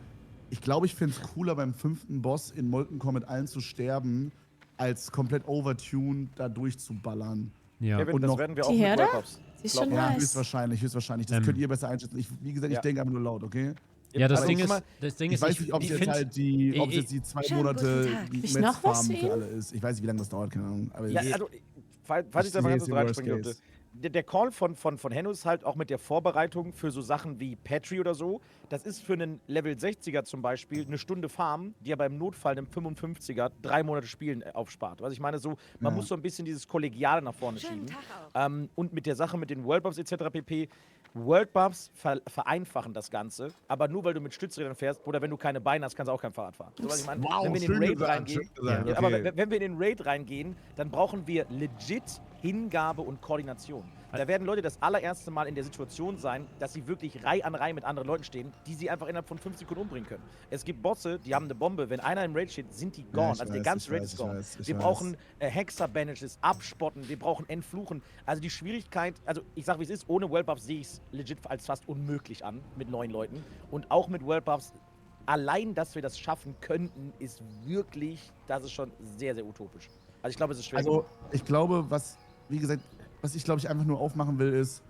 Ich glaube, ich finde es cooler, beim 5. Boss in Moltencore mit allen zu sterben, als komplett overtuned da durchzuballern. Ja. Kevin, Und das noch- werden wir Die auch mit Herde? World-Ups. Sie ist schon Ja, nice. höchstwahrscheinlich. Das könnt ihr besser einschätzen. Wie gesagt, ich Ja. denke einfach nur laut, okay? Ja, das Also, Ding guck ist, mal, Ich weiß nicht, ob es jetzt find- halt ob es jetzt die 2 Schönen Monate guten Tag. die Hab ich noch was Netzfarm für für ihn? alle ist. Ich weiß nicht, wie lange das dauert, keine Ahnung. Aber Ja, also, falls ich da mal sehe ganz es kurz im reinspringen Worst dürfte. Case. Der Call von Henno ist halt auch mit der Vorbereitung für so Sachen wie Patry oder so. Das ist für einen Level 60er zum Beispiel eine Stunde Farm, die aber im Notfall einem 55er 3 Monate Spielen aufspart. Was ich meine, so, man Ja. muss so ein bisschen dieses Kollegiale nach vorne schieben. Und mit der Sache mit den World Buffs etc. pp. World Buffs vereinfachen das Ganze, aber nur weil du mit Stützrädern fährst oder wenn du keine Beine hast, kannst du auch kein Fahrrad fahren. So, was ich meine, Wow, wenn wir in schön den Raid gesagt, reingehen, schön gesagt, ja, aber okay. wenn wir in den Raid reingehen, dann brauchen wir legit Hingabe und Koordination. Da werden Leute das allererste Mal in der Situation sein, dass sie wirklich Reihe an Reihe mit anderen Leuten stehen, die sie einfach innerhalb von 5 Sekunden umbringen können. Es gibt Bosse, die haben eine Bombe, wenn einer im Raid steht, sind die gone. ich Also der weiß, ganze ich Raid weiß, ist gone. ich Wir weiß. brauchen Hexer-Banishes, Abspotten, wir brauchen Entfluchen. Also die Schwierigkeit, also ich sag wie es ist, ohne World Buffs sehe ich es legit als fast unmöglich an mit 9 Leuten. Und auch mit World Buffs, allein, dass wir das schaffen könnten, ist wirklich, das ist schon sehr, sehr utopisch. Also ich glaube, es ist schwer. Also, ich glaube, wie gesagt, was ich glaube ich einfach nur aufmachen will, ist,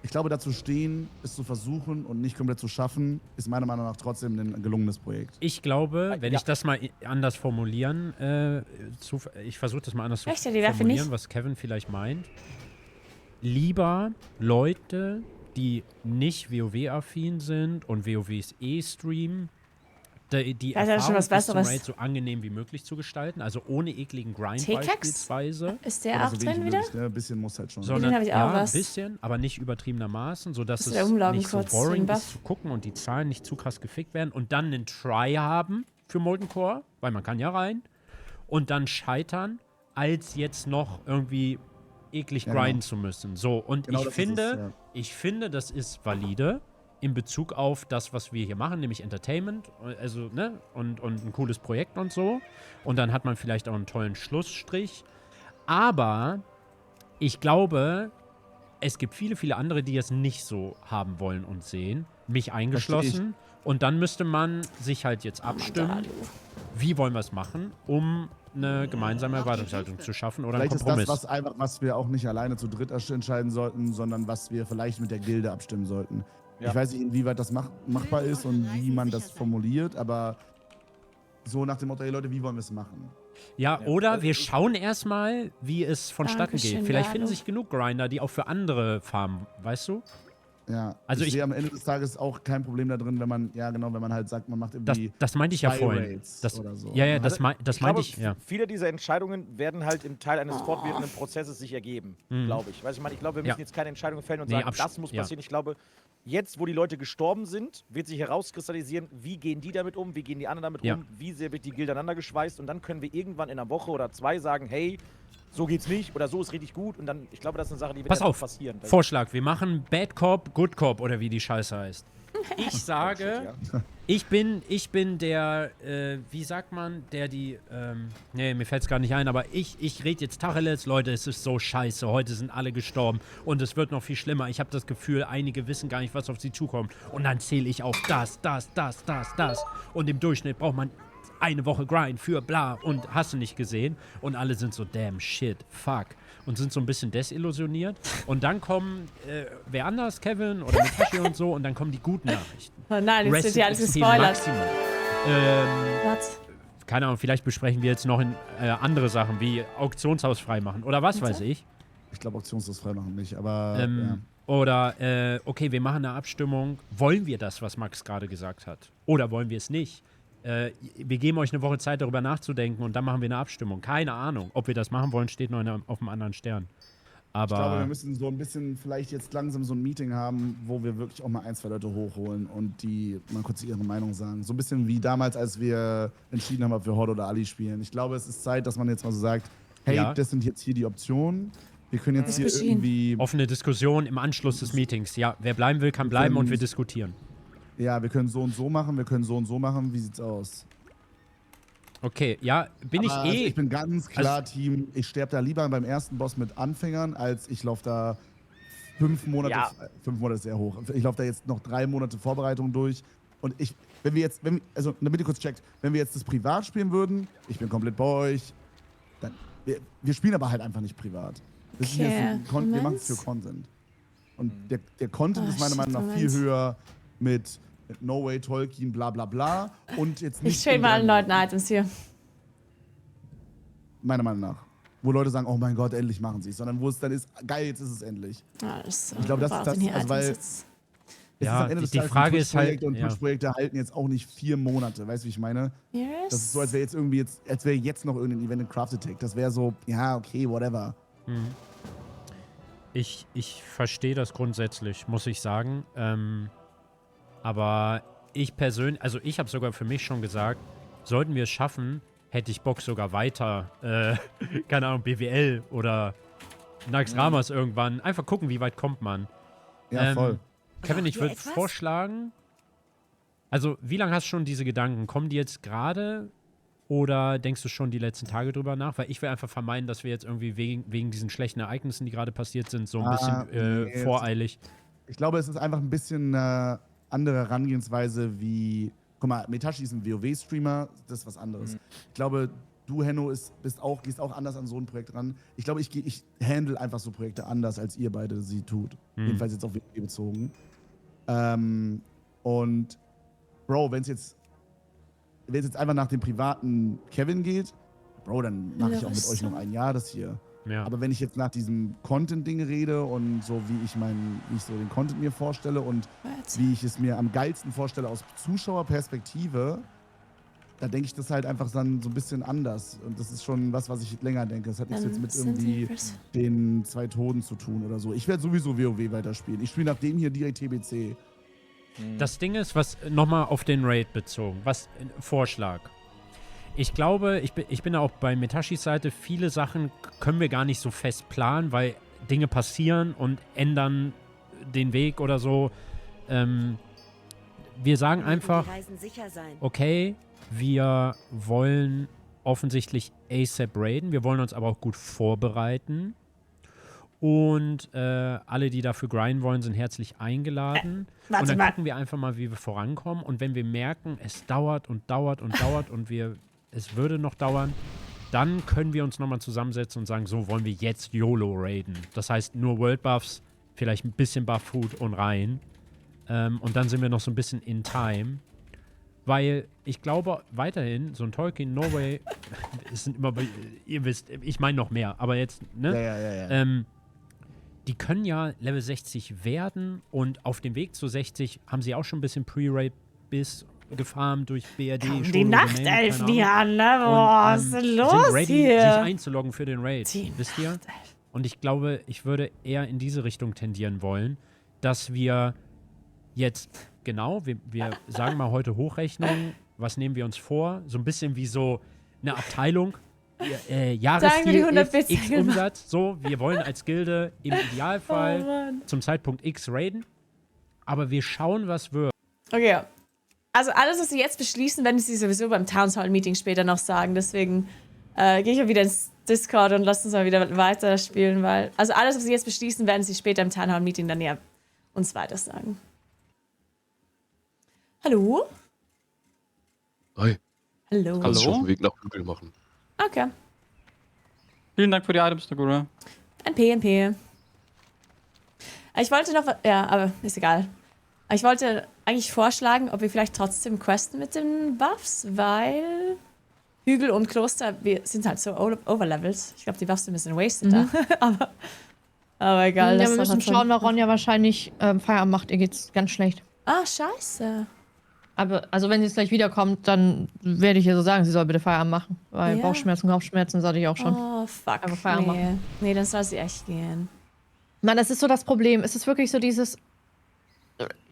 ich glaube, dazu stehen, es zu versuchen und nicht komplett zu schaffen, ist meiner Meinung nach trotzdem ein gelungenes Projekt. Ich glaube, wenn ich das mal anders formulieren, ich versuche das mal anders zu formulieren, was Kevin vielleicht meint. Lieber Leute, die nicht WoW-affin sind und WoWs streamen, die Erfahrung bis zum Raid so angenehm wie möglich zu gestalten, also ohne ekligen Grind beispielsweise. Ist der auch drin wieder? Ein bisschen muss halt schon. Sondern, habe ich auch ein was. bisschen, aber nicht übertriebenermaßen, sodass Muss es umloggen nicht so kurz, boring den ist zu gucken und die Zahlen nicht zu krass gefickt werden und dann einen Try haben für Molten Core, weil man kann ja rein, und dann scheitern, als jetzt noch irgendwie eklig grinden zu müssen. So, und Genau, ich finde, das ist valide in Bezug auf das, was wir hier machen, nämlich Entertainment, also, ne, und ein cooles Projekt und so. Und dann hat man vielleicht auch einen tollen Schlussstrich. Aber ich glaube, es gibt viele, viele andere, die es nicht so haben wollen und sehen, mich eingeschlossen. Und dann müsste man sich halt jetzt abstimmen, wie wollen wir es machen, um eine gemeinsame Erwartungshaltung zu schaffen oder einen Kompromiss. Vielleicht ist das was wir auch nicht alleine zu dritt entscheiden sollten, sondern was wir vielleicht mit der Gilde abstimmen sollten. Ja. Ich weiß nicht, inwieweit das machbar ist und wie man das formuliert, aber so nach dem Motto, hey Leute, wie wollen wir es machen? Ja, oder wir schauen erstmal, wie es vonstatten geht. Vielleicht finden sich genug Grinder, die auch für andere farmen, weißt du? Ja, also ich sehe am Ende des Tages auch kein Problem da drin, wenn man, wenn man halt sagt, man macht irgendwie das meinte ich ja vorhin. Oder so. Ja, das meinte ich, ja. Viele dieser Entscheidungen werden halt im Teil eines fortwährenden Prozesses sich ergeben, glaube ich. Weißt du, ich glaube, wir müssen jetzt keine Entscheidungen fällen und sagen, das muss passieren. Ich glaube, jetzt, wo die Leute gestorben sind, wird sich herauskristallisieren, wie gehen die damit um, wie gehen die anderen damit um, wie sehr wird die Gilde aneinander geschweißt und dann können wir irgendwann in einer Woche oder 2 sagen, hey, so geht's nicht oder so ist richtig gut und dann, ich glaube, das ist eine Sache, die wird passieren. Vorschlag, wir machen Bad Cop, Good Cop oder wie die Scheiße heißt. Ich sage, ich bin der, wie sagt man, der die, nee, mir fällt's gar nicht ein, aber ich rede jetzt Tacheles, Leute, es ist so scheiße, heute sind alle gestorben und es wird noch viel schlimmer. Ich habe das Gefühl, einige wissen gar nicht, was auf sie zukommt. Und dann zähle ich auf das. Und im Durchschnitt braucht man eine Woche Grind für bla und hast du nicht gesehen. Und alle sind so, damn, shit, fuck. Und sind so ein bisschen desillusioniert. Und dann kommen, wer anders, Kevin oder Mitashi und so, und dann kommen die guten Nachrichten. Oh nein, jetzt wird ja alles gespoilert. Keine Ahnung, vielleicht besprechen wir jetzt noch andere Sachen, wie Auktionshaus freimachen oder was weiß ich. Ich glaube, Auktionshaus freimachen nicht, aber ja. Oder, okay, wir machen eine Abstimmung. Wollen wir das, was Max gerade gesagt hat? Oder wollen wir es nicht? Wir geben euch eine Woche Zeit, darüber nachzudenken und dann machen wir eine Abstimmung. Keine Ahnung. Ob wir das machen wollen, steht noch auf einem anderen Stern. Aber ich glaube, wir müssen so ein bisschen vielleicht jetzt langsam so ein Meeting haben, wo wir wirklich auch mal 1, 2 Leute hochholen und die mal kurz ihre Meinung sagen. So ein bisschen wie damals, als wir entschieden haben, ob wir Horde oder Ali spielen. Ich glaube, es ist Zeit, dass man jetzt mal so sagt, hey, das sind jetzt hier die Optionen. Wir können jetzt hier irgendwie... Offene Diskussion im Anschluss des Meetings. Ja, wer bleiben will, kann bleiben und wir diskutieren. Ja, wir können so und so machen, wir können so und so machen. Wie sieht's aus? Okay, ja, Also ich bin ganz klar Team, ich sterbe da lieber beim ersten Boss mit Anfängern, als ich laufe da 5 Monate, 5 Monate ist sehr hoch. Ich laufe da jetzt noch 3 Monate Vorbereitung durch. Und also damit ihr kurz checkt, wenn wir jetzt das privat spielen würden, ich bin komplett bei euch, dann, wir spielen aber halt einfach nicht privat. Das ist wir machen es für Content. Und der Content ist meiner Meinung nach viel höher mit No Way, Tolkien, bla bla bla. Und jetzt nicht. Ich trade mal allen Leuten Items hier. Meiner Meinung nach. Wo Leute sagen, oh mein Gott, endlich machen sie es. Sondern wo es dann ist, geil, jetzt ist es endlich. Ja, ich glaube, das ist das, also weil ja, die Frage ist halt, und Twitch-Projekte halten jetzt auch nicht 4 Monate, weißt du, wie ich meine? Yes. Das ist so, als wäre jetzt noch irgendein Event in Crafted Tech. Das wäre so, ja, okay, whatever. Ich verstehe das grundsätzlich, muss ich sagen. Aber ich persönlich, also ich habe sogar für mich schon gesagt, sollten wir es schaffen, hätte ich Bock sogar weiter, keine Ahnung, BWL oder Naxxramas irgendwann. Einfach gucken, wie weit kommt man. Ja, voll. Kevin, ich würde vorschlagen, also wie lange hast du schon diese Gedanken? Kommen die jetzt gerade oder denkst du schon die letzten Tage drüber nach? Weil ich will einfach vermeiden, dass wir jetzt irgendwie wegen diesen schlechten Ereignissen, die gerade passiert sind, so ein bisschen voreilig. Ich glaube, es ist einfach ein bisschen andere Herangehensweise wie, guck mal, Mitashi ist ein WoW-Streamer, das ist was anderes. Ich glaube, Du, Henno, gehst auch anders an so ein Projekt ran. Ich glaube, ich handle einfach so Projekte anders, als ihr beide sie tut. Jedenfalls jetzt auf WoW bezogen. Und Bro, wenn es jetzt einfach nach dem privaten Kevin geht, Bro, dann mache ich auch mit euch noch ein Jahr das hier. Ja. Aber wenn ich jetzt nach diesem Content-Ding rede und so wie ich so den Content mir vorstelle und wie ich es mir am geilsten vorstelle aus Zuschauerperspektive, da denke ich das halt einfach dann so ein bisschen anders. Und das ist schon was ich länger denke. Das hat nichts jetzt mit irgendwie den 2 Toten zu tun oder so. Ich werde sowieso WoW weiterspielen. Ich spiele nach dem hier direkt TBC. Das Ding ist, was nochmal auf den Raid bezogen, Vorschlag. Ich glaube, ich bin auch bei Metashis Seite, viele Sachen können wir gar nicht so fest planen, weil Dinge passieren und ändern den Weg oder so. Wir sagen einfach, okay, wir wollen offensichtlich ASAP raiden, wir wollen uns aber auch gut vorbereiten. Und alle, die dafür grinden wollen, sind herzlich eingeladen. Und dann gucken wir einfach mal, wie wir vorankommen. Und wenn wir merken, es dauert und dauert und dauert und es würde noch dauern, dann können wir uns nochmal zusammensetzen und sagen, so wollen wir jetzt YOLO raiden. Das heißt, nur World Buffs, vielleicht ein bisschen Buff-Food und rein. Und dann sind wir noch so ein bisschen in Time. Weil ich glaube weiterhin, so ein Tolkien, No Way, es sind immer, ihr wisst, ich meine noch mehr, aber jetzt, ne? Ja. Die können ja Level 60 werden und auf dem Weg zu 60 haben sie auch schon ein bisschen Pre-Raid bis gefarmt durch BRD. Die Nachtelfen hier an, ne? Boah, was ist denn los sind ready, hier? sich einzuloggen für den Raid, wisst ihr? Und ich glaube, ich würde eher in diese Richtung tendieren wollen, dass wir jetzt, genau, wir sagen mal heute Hochrechnung, was nehmen wir uns vor? So ein bisschen wie so eine Abteilung. Jahresziel ist X Umsatz. So, wir wollen als Gilde im Idealfall zum Zeitpunkt X raiden. Aber wir schauen, was wird. Okay. Also alles, was sie jetzt beschließen, werden sie sowieso beim Town Hall Meeting später noch sagen. Deswegen gehe ich mal wieder ins Discord und lasst uns mal wieder weiterspielen, weil also alles, was sie jetzt beschließen, werden sie später im Town Hall Meeting dann ja uns weiter sagen. Hallo? Hi. Hallo. Kannst dich auf den Weg nach Hügel machen. Okay. Vielen Dank für die Items, Nagura. NP. Ich wollte noch, ja, aber ist egal. Ich wollte eigentlich vorschlagen, ob wir vielleicht trotzdem questen mit den Buffs, weil Hügel und Kloster, wir sind halt so overlevelt. Ich glaube, die Buffs sind ein bisschen wasted da. aber egal. Ja, wir müssen schauen, weil Ronja wahrscheinlich Feierabend macht. Ihr geht's ganz schlecht. Ah, scheiße. Aber, also wenn sie jetzt gleich wiederkommt, dann werde ich ihr so sagen, sie soll bitte Feierabend machen. Weil Ja. Bauchschmerzen, Kopfschmerzen sollte ich auch schon. Oh, fuck. Einfach Feierabend machen. Nee, dann soll sie echt gehen. Mann, das ist so das Problem. Es ist wirklich so dieses...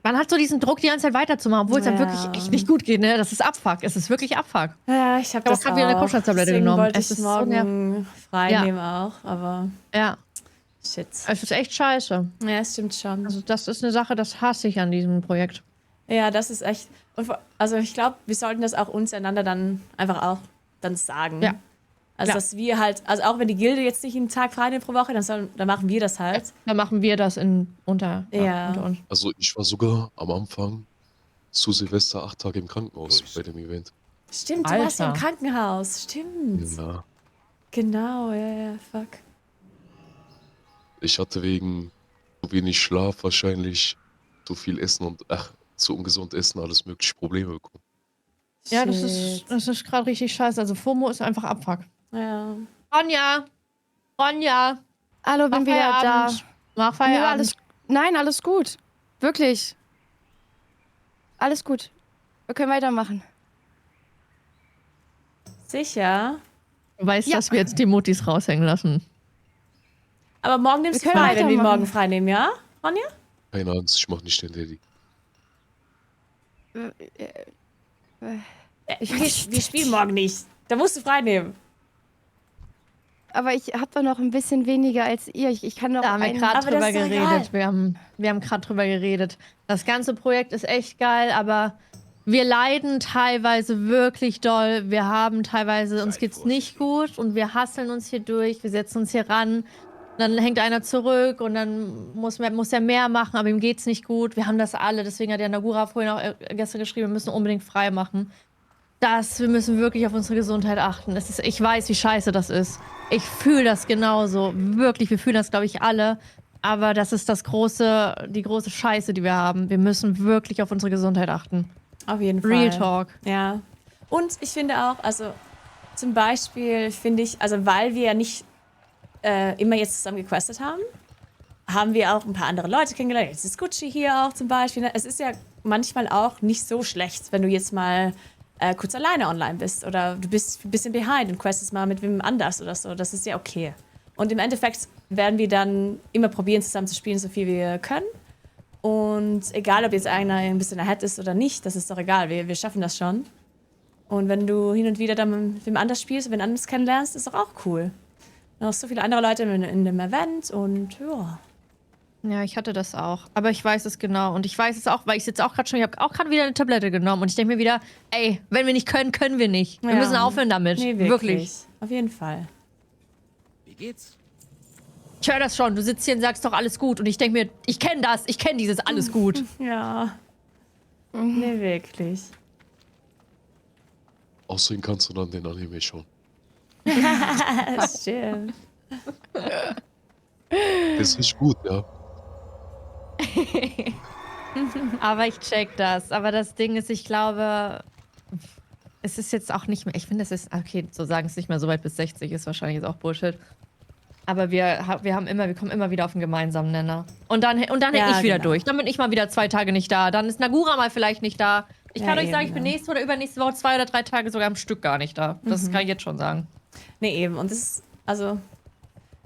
Man hat so diesen Druck, die ganze Zeit weiterzumachen, obwohl es dann wirklich echt nicht gut geht, ne? Das ist Abfuck. Es ist wirklich Abfuck. Ja, ich habe das gerade wieder eine Kopfschmerztablette Deswegen genommen. wollte Es ich ist morgen frei Ja. nehmen auch, aber Ja. shit. Es ist echt scheiße. Ja, es stimmt schon. Also das ist eine Sache, das hasse ich an diesem Projekt. Ja, das ist echt. Und also ich glaube, wir sollten das auch untereinander dann einfach auch dann sagen. Ja. Also Ja. dass wir halt, also auch wenn die Gilde jetzt nicht einen Tag frei nimmt pro Woche, dann machen wir das halt. Dann machen wir das unter uns. Also ich war sogar am Anfang zu Silvester 8 Tage im Krankenhaus bei dem Event. Stimmt, du warst ja im Alter. Krankenhaus. Stimmt. Ja. Genau, ja, fuck. Ich hatte wegen zu wenig Schlaf wahrscheinlich zu viel Essen und zu ungesund Essen alles mögliche Probleme bekommen. Ja, das ist gerade richtig scheiße. Also FOMO ist einfach Abfuck. Ja. Ronja! Hallo, bin wieder da. Feierabend. Mach Feierabend. Nein, alles gut. Wirklich. Alles gut. Wir können weitermachen. Sicher. Du weißt, dass wir jetzt die Mutis raushängen lassen. Aber morgen nimmst du Wir können frei, wenn wir weitermachen. morgen frei nehmen, ja, Ronja? Keine Angst, ich mach nicht den Daddy. Wir spielen morgen nicht. Da musst du frei nehmen. Aber ich habe doch noch ein bisschen weniger als ihr. Ich kann noch Da haben wir gerade Aber das drüber ist doch geredet. Wir haben gerade drüber geredet. Das ganze Projekt ist echt geil, aber wir leiden teilweise wirklich doll. Wir haben teilweise, uns geht's nicht gut und wir hasseln uns hier durch. Wir setzen uns hier ran. Dann hängt einer zurück und dann muss er mehr machen, aber ihm geht's nicht gut. Wir haben das alle. Deswegen hat der Nagura vorhin auch gestern geschrieben, wir müssen unbedingt frei machen. wir müssen wirklich auf unsere Gesundheit achten. Ich weiß, wie scheiße das ist. Ich fühle das genauso. Wirklich, wir fühlen das, glaube ich, alle. Aber das ist die große Scheiße, die wir haben. Wir müssen wirklich auf unsere Gesundheit achten. Auf jeden Fall. Real Talk. Ja. Und ich finde auch, also zum Beispiel finde ich, also weil wir ja nicht immer jetzt zusammen gequestet haben wir auch ein paar andere Leute kennengelernt. Jetzt ist Gucci hier auch zum Beispiel. Es ist ja manchmal auch nicht so schlecht, wenn du jetzt mal kurz alleine online bist oder du bist ein bisschen behind und questest mal mit wem anders oder so. Das ist ja okay. Und im Endeffekt werden wir dann immer probieren, zusammen zu spielen, so viel wir können. Und egal, ob jetzt einer ein bisschen ahead ist oder nicht, das ist doch egal. Wir schaffen das schon. Und wenn du hin und wieder dann mit wem anders spielst, wenn du anders kennenlernst, ist doch auch cool. Noch so viele andere Leute in dem Event und ja. Ja, ich hatte das auch. Aber ich weiß es genau. Und ich weiß es auch, weil ich sitze auch gerade schon, ich habe auch gerade wieder eine Tablette genommen. Und ich denke mir wieder, ey, wenn wir nicht können, können wir nicht. Wir müssen aufhören damit. Nee, wirklich. Auf jeden Fall. Wie geht's? Ich höre das schon. Du sitzt hier und sagst doch alles gut. Und ich denke mir, ich kenne das. Ich kenne dieses alles gut. Ja. Nee, wirklich. Außerdem kannst du dann den Anime schauen. Stimmt. Das ist gut, ja. Aber ich check das. Aber das Ding ist, ich glaube, es ist jetzt auch nicht mehr, ich finde, es ist, okay, so sagen es nicht mehr so weit bis 60, ist wahrscheinlich jetzt auch Bullshit. Aber wir kommen immer wieder auf einen gemeinsamen Nenner. Und dann häng ich wieder durch. Dann bin ich mal wieder 2 Tage nicht da. Dann ist Nagura mal vielleicht nicht da. Ich kann euch sagen, ich bin nächste oder übernächste Woche 2 oder 3 Tage sogar am Stück gar nicht da. Das kann ich jetzt schon sagen. Nee, eben. Und das ist, also,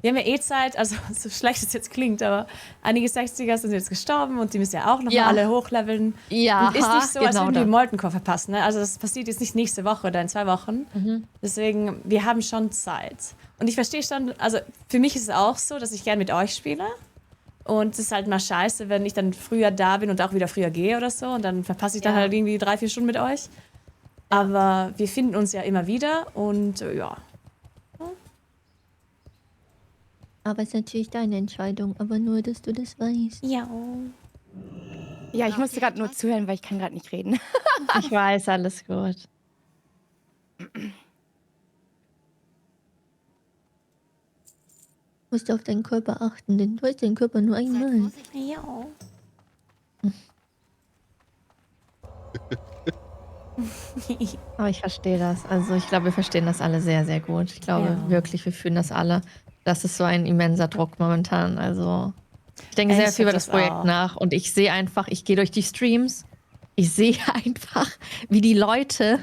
wir haben ja eh Zeit, also so schlecht es jetzt klingt, aber einige 60er sind jetzt gestorben und die müssen ja auch noch mal alle hochleveln. Ja, und ist nicht so, als genau würden die Molten Core verpassen. Ne? Also das passiert jetzt nicht nächste Woche oder in 2 Wochen. Deswegen, wir haben schon Zeit. Und ich verstehe schon, also für mich ist es auch so, dass ich gern mit euch spiele. Und es ist halt mal scheiße, wenn ich dann früher da bin und auch wieder früher gehe oder so. Und dann verpasse ich dann halt irgendwie 3-4 Stunden mit euch. Aber wir finden uns ja immer wieder und ja. Aber es ist natürlich deine Entscheidung, aber nur, dass du das weißt. Ja. Ja, ich musste gerade nur zuhören, weil ich kann gerade nicht reden. Ich weiß, alles gut. Du musst auf deinen Körper achten, denn du hast den Körper nur einmal. Ja. Aber ich verstehe das. Also ich glaube, wir verstehen das alle sehr, sehr gut. Ich glaube wirklich, wir fühlen das alle. Das ist so ein immenser Druck momentan. Also ich denke sehr viel über das Projekt nach und ich sehe einfach, ich gehe durch die Streams, ich sehe einfach, wie die Leute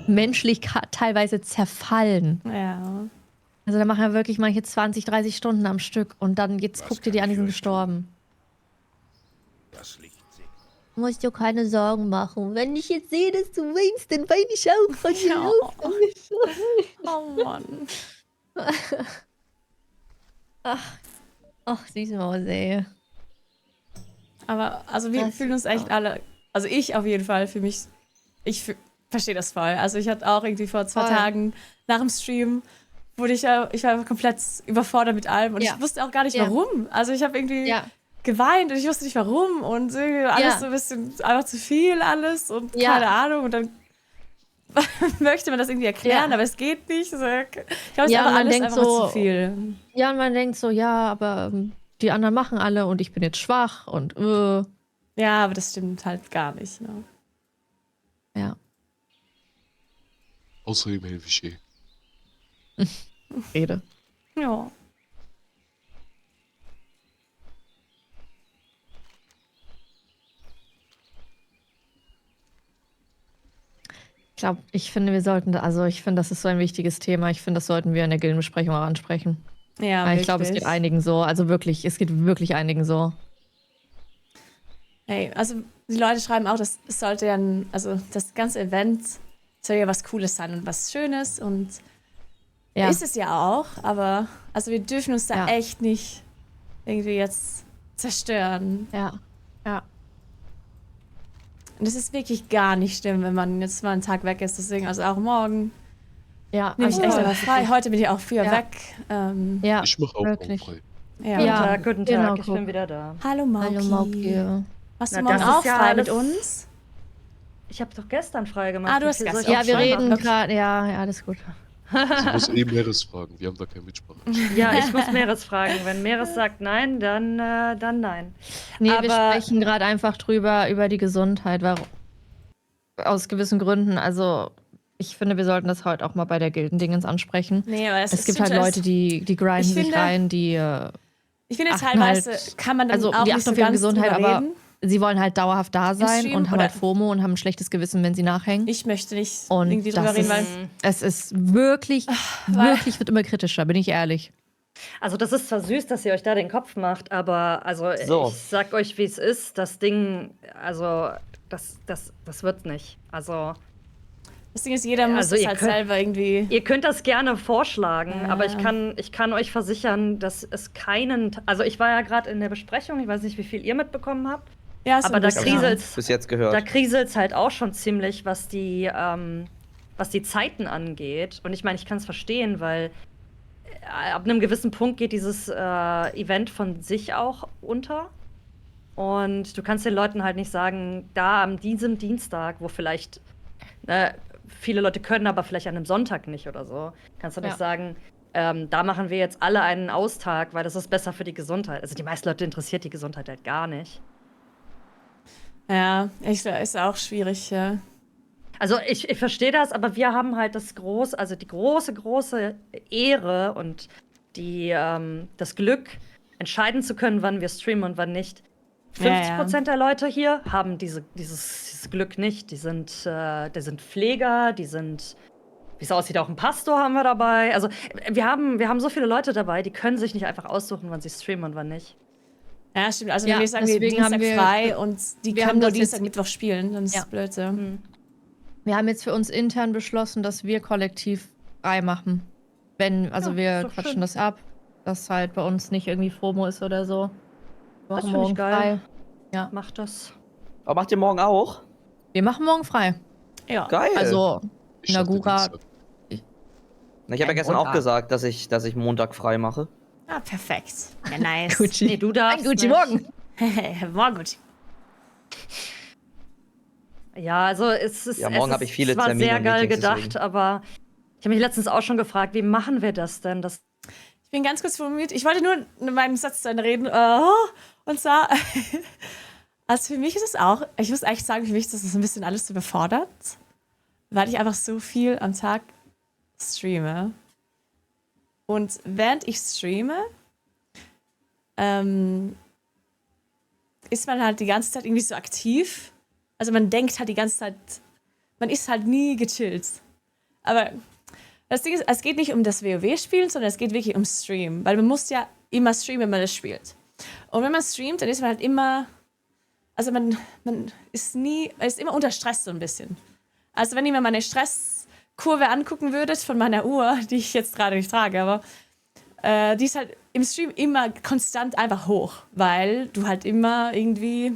menschlich teilweise zerfallen. Ja. Also da machen ja wirklich manche 20, 30 Stunden am Stück und dann guck dir die an, die sind gestorben. Du musst dir keine Sorgen machen. Wenn ich jetzt sehe, dass du weinst, dann weine ich auch von dir. Oh Mann. Ach, süße Maus, ey. Aber also wir fühlen uns echt alle, also ich auf jeden Fall, für mich, ich verstehe das voll. Also ich hatte auch irgendwie vor 2 Tagen nach dem Stream, ich war einfach komplett überfordert mit allem und ich wusste auch gar nicht warum. Also ich habe irgendwie geweint und ich wusste nicht warum und irgendwie alles so ein bisschen einfach zu viel alles und keine Ahnung und dann möchte man das irgendwie erklären, aber es geht nicht. Also, ich glaube, es ist aber alles einfach zu viel. Ja, und man denkt so, ja, aber die anderen machen alle und ich bin jetzt schwach und Ja, aber das stimmt halt gar nicht. Ne? Ja. Außerdem helfe ich eh. Rede. Ja. Ich finde, wir sollten, ich finde, das ist so ein wichtiges Thema. Ich finde, das sollten wir in der Gildenbesprechung auch ansprechen. Ja, weil ich glaube, es geht einigen so. Also wirklich, es geht wirklich einigen so. Hey, also die Leute schreiben auch, dass es sollte ja, also das ganze Event soll ja was Cooles sein und was Schönes und ist es ja auch, aber also wir dürfen uns da echt nicht irgendwie jetzt zerstören. Ja. Und es ist wirklich gar nicht schlimm, wenn man jetzt mal einen Tag weg ist, deswegen also auch morgen. Ja, nehme ich echt aber frei. Heute bin ich auch früher weg. Ich mache auch morgen frei. Guten Tag, ich bin wieder da. Hallo Mauki. Hallo Mauki. Hast du morgen auch frei mit uns? Ich habe doch gestern freigemacht. Ah, du hast Wie viel soll gestern. ich Ja, noch wir freimachen? reden gerade. Ja, alles gut. Sie muss Meeres fragen. Wir haben da keine Mitsprache. Ja, ich muss Meeres fragen. Wenn Meeres sagt nein, dann nein. Nee, wir Aber- sprechen gerade einfach über die Gesundheit. Aus gewissen Gründen. Also, ich finde, wir sollten das heute auch mal bei der Gildendingens ansprechen. Nee, aber Es gibt halt Leute, die grinden Ich sich finde- rein, die Ich finde achten teilweise halt, kann man dann also auch die nicht achten so auf ihre ganz Gesundheit, drüber aber reden. sie wollen halt dauerhaft da sein Stream und haben oder- halt FOMO und haben ein schlechtes Gewissen, wenn sie nachhängen. Ich möchte nicht Und irgendwie drüber das reden, weil es ist wirklich, wirklich wird immer kritischer, bin ich ehrlich. Also das ist zwar süß, dass ihr euch da den Kopf macht, aber also So. ich sag euch, wie es ist. Das Ding, also das wird nicht. Also das Ding ist, jeder muss Also es ihr halt könnt- selber irgendwie. ihr könnt das gerne vorschlagen, Ja. aber ich kann euch versichern, dass es keinen. Also ich war ja gerade in der Besprechung, ich weiß nicht, wie viel ihr mitbekommen habt. Ja, so aber ein da bisschen. kriselt's. Bis jetzt gehört. Da kriselt's halt auch schon ziemlich, was die Zeiten angeht. Und ich meine, ich kann es verstehen, weil ab einem gewissen Punkt geht dieses Event von sich auch unter. Und du kannst den Leuten halt nicht sagen, da an diesem Dienstag, wo vielleicht viele Leute können, aber vielleicht an einem Sonntag nicht oder so, kannst du nicht Ja. sagen, da machen wir jetzt alle einen Austag, weil das ist besser für die Gesundheit. Also die meisten Leute interessiert die Gesundheit halt gar nicht. Ja, ist auch schwierig, ja. Also ich verstehe das, aber wir haben halt die große Ehre und das Glück, entscheiden zu können, wann wir streamen und wann nicht. 50% der Leute hier haben dieses Glück nicht. Die sind Pfleger, wie es aussieht, auch ein Pastor haben wir dabei. Also wir haben so viele Leute dabei, die können sich nicht einfach aussuchen, wann sie streamen und wann nicht. Ja, stimmt. Also Ja, wenn wir sagen, wir deswegen Dienstag haben wir- frei und die wir können haben nur das Dienstag, jetzt- Mittwoch spielen, dann ist Ja. es blöd. Ja. Wir haben jetzt für uns intern beschlossen, dass wir kollektiv frei machen. Ja, Wir ist doch quatschen schön. das ab, dass halt bei uns nicht irgendwie FOMO ist oder so. Wir Das machen finde ich morgen geil. frei. Ja. Macht das. Aber macht ihr morgen auch? Wir machen morgen frei. Ja. Geil. Also, Ich dachte Nagura. Dienstag. Na, ich habe ja gestern auch gesagt, dass ich Montag frei mache. Ah, perfekt. Ja, nice. Gucci. Nee, du darfst Ein Gucci nicht. morgen. Morgen gut. Ja, also es ist Ja, morgen es habe ich viele ist zwar Termine sehr und geil Meetings, gedacht, deswegen. aber ich habe mich letztens auch schon gefragt, wie machen wir das denn? Ich bin ganz kurz formuliert. Ich wollte nur meinen Satz zu Ende reden. Und zwar, also für mich ist es auch, ich muss echt sagen, für mich ist das ein bisschen alles überfordert, weil ich einfach so viel am Tag streame. Und während ich streame, ist man halt die ganze Zeit irgendwie so aktiv. Also man denkt halt die ganze Zeit, man ist halt nie gechillt. Aber das Ding ist, es geht nicht um das WoW-Spielen, sondern es geht wirklich um Stream. Weil man muss ja immer streamen, wenn man das spielt. Und wenn man streamt, dann ist man halt immer, also man ist immer unter Stress so ein bisschen. Also wenn ihr mir meine Stresskurve angucken würdet von meiner Uhr, die ich jetzt gerade nicht trage, aber die ist halt im Stream immer konstant einfach hoch, weil du halt immer irgendwie,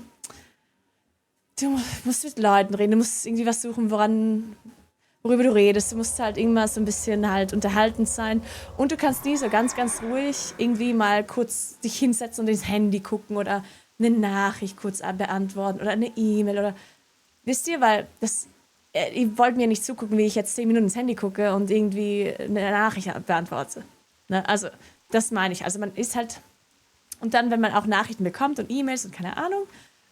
du musst mit Leuten reden, du musst irgendwie was suchen, worüber du redest. Du musst halt irgendwas so ein bisschen halt unterhaltend sein. Und du kannst nie so ganz, ganz ruhig irgendwie mal kurz dich hinsetzen und ins Handy gucken oder eine Nachricht kurz beantworten oder eine E-Mail oder, wisst ihr, weil ihr wollt mir nicht zugucken, wie ich jetzt 10 Minuten ins Handy gucke und irgendwie eine Nachricht beantworte. Ne? Also, das meine ich. Also man ist halt, und dann, wenn man auch Nachrichten bekommt und E-Mails und keine Ahnung,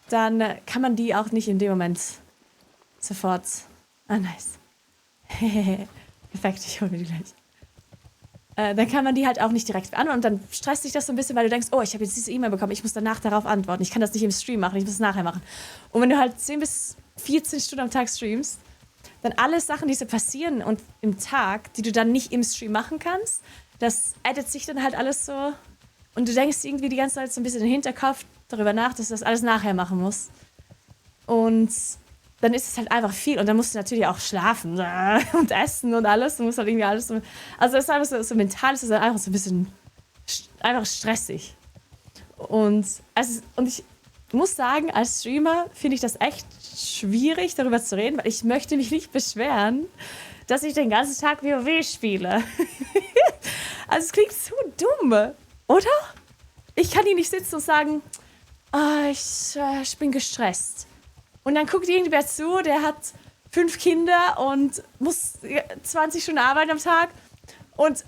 dann kann man die auch nicht in dem Moment sofort, nice. Perfekt, ich hole mir die gleich. Dann kann man die halt auch nicht direkt beantworten und dann stresst dich das so ein bisschen, weil du denkst, oh, ich habe jetzt diese E-Mail bekommen, ich muss danach darauf antworten, ich kann das nicht im Stream machen, ich muss es nachher machen. Und wenn du halt 10 bis 14 Stunden am Tag streamst, dann alle Sachen, die so passieren und im Tag, die du dann nicht im Stream machen kannst, das addet sich dann halt alles so und du denkst irgendwie die ganze Zeit so ein bisschen im Hinterkopf darüber nach, dass du das alles nachher machen musst. Und dann ist es halt einfach viel und dann musst du natürlich auch schlafen und essen und alles. Du musst halt irgendwie alles so, also es ist einfach so mental, es ist einfach so ein bisschen einfach stressig. Und ich muss sagen, als Streamer finde ich das echt schwierig, darüber zu reden, weil ich möchte mich nicht beschweren, dass ich den ganzen Tag WoW spiele. Also es klingt so dumm, oder? Ich kann hier nicht sitzen und sagen, ich bin gestresst. Und dann guckt irgendwer zu, der hat 5 Kinder und muss 20 Stunden arbeiten am Tag und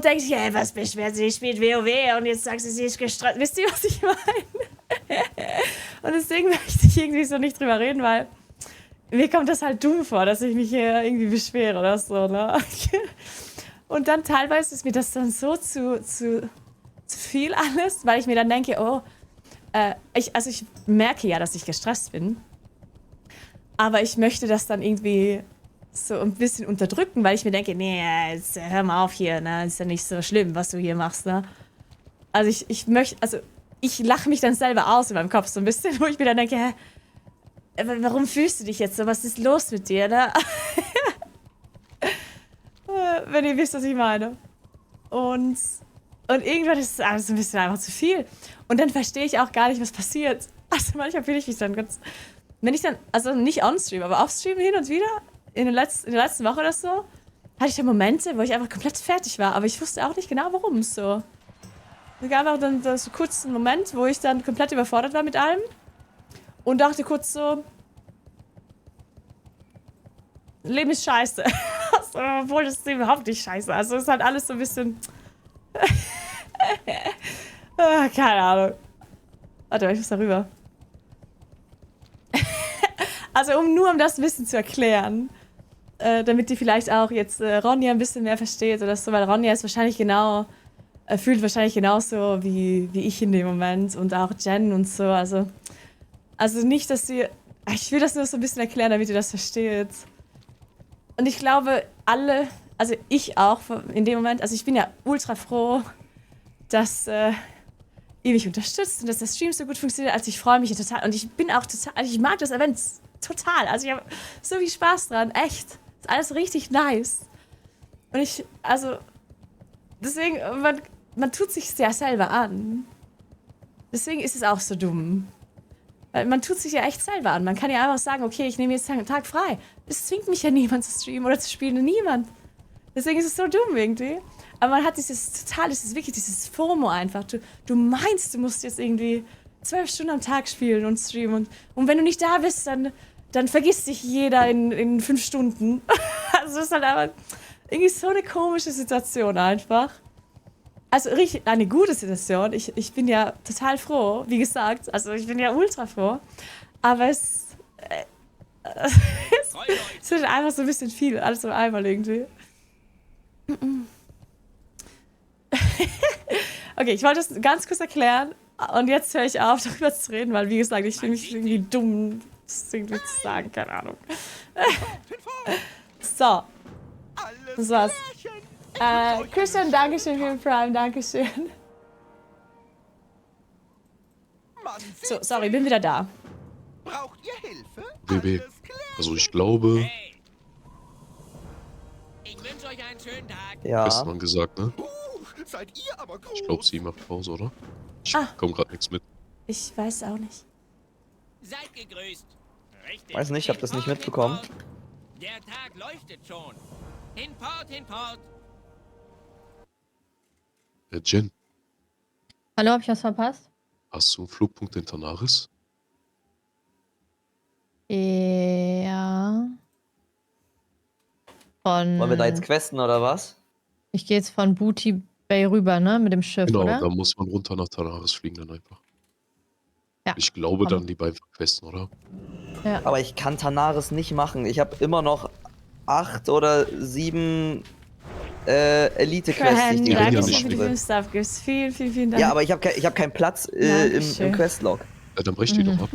denkt sich, ja, was beschwert sie, spielt WoW und jetzt sagt sie, sie ist gestresst. Wisst ihr, was ich meine? Und deswegen möchte ich irgendwie so nicht drüber reden, weil mir kommt das halt dumm vor, dass ich mich hier irgendwie beschwere oder so, ne? Und dann teilweise ist mir das dann so zu viel alles, weil ich mir dann denke, oh, ich merke ja, dass ich gestresst bin. Aber ich möchte das dann irgendwie so ein bisschen unterdrücken, weil ich mir denke, nee, jetzt, hör mal auf hier, ne? Ist ja nicht so schlimm, was du hier machst, ne? Also ich lache mich dann selber aus in meinem Kopf so ein bisschen, wo ich mir dann denke, hä, warum fühlst du dich jetzt so? Was ist los mit dir, ne? Wenn ihr wisst, was ich meine. Und irgendwann ist es alles ein bisschen einfach zu viel. Und dann verstehe ich auch gar nicht, was passiert. Also manchmal fühle ich mich dann ganz... Wenn ich dann, also nicht on-stream, aber off-stream hin und wieder, in der letzten Woche oder so, hatte ich dann Momente, wo ich einfach komplett fertig war. Aber ich wusste auch nicht genau, warum so. Es gab einfach dann so kurz einen Moment, wo ich dann komplett überfordert war mit allem. Und dachte kurz so, Leben ist scheiße. Also, obwohl das ist überhaupt nicht scheiße. Also es ist halt alles so ein bisschen... keine Ahnung. Warte, ich muss da rüber. Also um das ein bisschen zu erklären, damit die vielleicht auch jetzt Ronja ein bisschen mehr versteht oder so, weil Ronja ist wahrscheinlich fühlt wahrscheinlich genauso wie ich in dem Moment und auch Jen und so. Also nicht, dass sie... Ich will das nur so ein bisschen erklären, damit ihr das versteht. Und ich glaube, alle, also ich auch in dem Moment, also ich bin ja ultra froh, dass ihr mich unterstützt und dass der Stream so gut funktioniert. Also ich freue mich total und ich bin auch total, also ich mag das Event total. Also ich habe so viel Spaß dran, echt. Ist alles richtig nice. Und deswegen, man tut sich ja selber an. Deswegen ist es auch so dumm. Weil man tut sich ja echt selber an. Man kann ja einfach sagen, okay, ich nehme jetzt einen Tag frei. Es zwingt mich ja niemand zu streamen oder zu spielen. Niemand. Deswegen ist es so dumm irgendwie. Aber man hat wirklich dieses FOMO einfach. Du meinst, du musst jetzt irgendwie 12 Stunden am Tag spielen und streamen. Und wenn du nicht da bist, dann vergisst dich jeder in 5 Stunden. Also es ist halt einfach irgendwie so eine komische Situation einfach. Also richtig eine gute Situation. Ich bin ja total froh, wie gesagt. Also ich bin ja ultra froh. Aber es wird einfach so ein bisschen viel. Alles auf einmal irgendwie. Okay, ich wollte das ganz kurz erklären. Und jetzt höre ich auf, darüber zu reden, weil, wie gesagt, ich fühle mich irgendwie dumm, das irgendwie zu sagen. Keine Ahnung. So. Das war's. Christian, dankeschön für den Prime, dankeschön. So, sorry, bin wieder da. Braucht ihr Hilfe? BB. Also ich glaube... Ich wünsche euch einen schönen Tag. Ja. Gestern gesagt, ne? Seid ihr aber groß. Ich glaube, sie macht Pause, oder? Ich komm gerade nichts mit. Ich weiß auch nicht. Seid gegrüßt. Richtig. Weiß nicht, ich habe das nicht mitbekommen. Der Tag leuchtet schon. Hinport. Jen, Hallo, hab ich was verpasst? hast du einen Flugpunkt in Tanaris? Ja. Wollen wir da jetzt questen oder was? Ich gehe jetzt von Booty Bay rüber, ne? Mit dem Schiff, Genau, oder? da muss man runter nach Tanaris fliegen dann einfach. Ja. Ich glaube dann die beiden questen, oder? Ja. Aber ich kann Tanaris nicht machen. Ich habe immer noch 8 oder 7 Elite-Quests, die ich Danke nicht für den Stuff Gifts. Vielen Dank. Ja, aber ich hab keinen Platz im Questlog. Ja, dann brech die doch ab.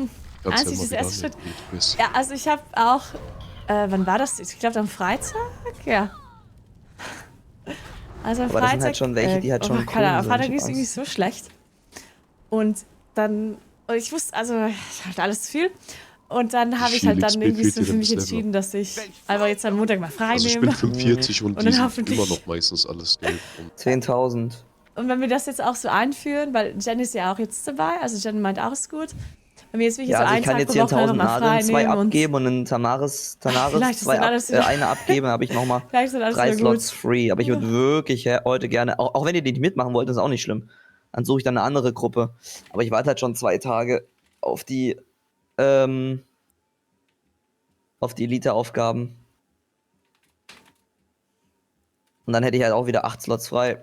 Einzig das erste Schritt. Ja, also ich habe auch, wann war das? Ich glaube am Freitag? Ja. Also am aber Freitag. Das sind halt schon welche, die halt schon cool keine Ahnung, sind. Freitag ist irgendwie so schlecht. Und dann, und ich wusste, also halt alles zu viel. Und dann habe ich halt dann irgendwie so für mich entschieden, dass ich einfach jetzt am Montag mal frei Also ich nehme. bin 45 und die dann sind immer noch meistens alles gelb. 10.000. Und wenn wir das jetzt auch so einführen, weil Jen ist ja auch jetzt dabei, also Jen meint auch, ist gut. Wenn wir jetzt wirklich Ja, so also einen ich kann Tag jetzt pro hier Woche einfach 1.000 mal frei Nadeln 2 nehmen und abgeben und einen Tanaris Vielleicht ist dann alles wieder- eine abgeben, dann habe ich nochmal Vielleicht ist dann alles 3 wieder Slots gut. free. Aber ich würde wirklich heute gerne, auch wenn ihr die nicht mitmachen wollt, ist auch nicht schlimm. Dann suche ich dann eine andere Gruppe. Aber ich warte halt schon 2 Tage auf die auf die Elite-Aufgaben. Und dann hätte ich halt auch wieder 8 Slots frei.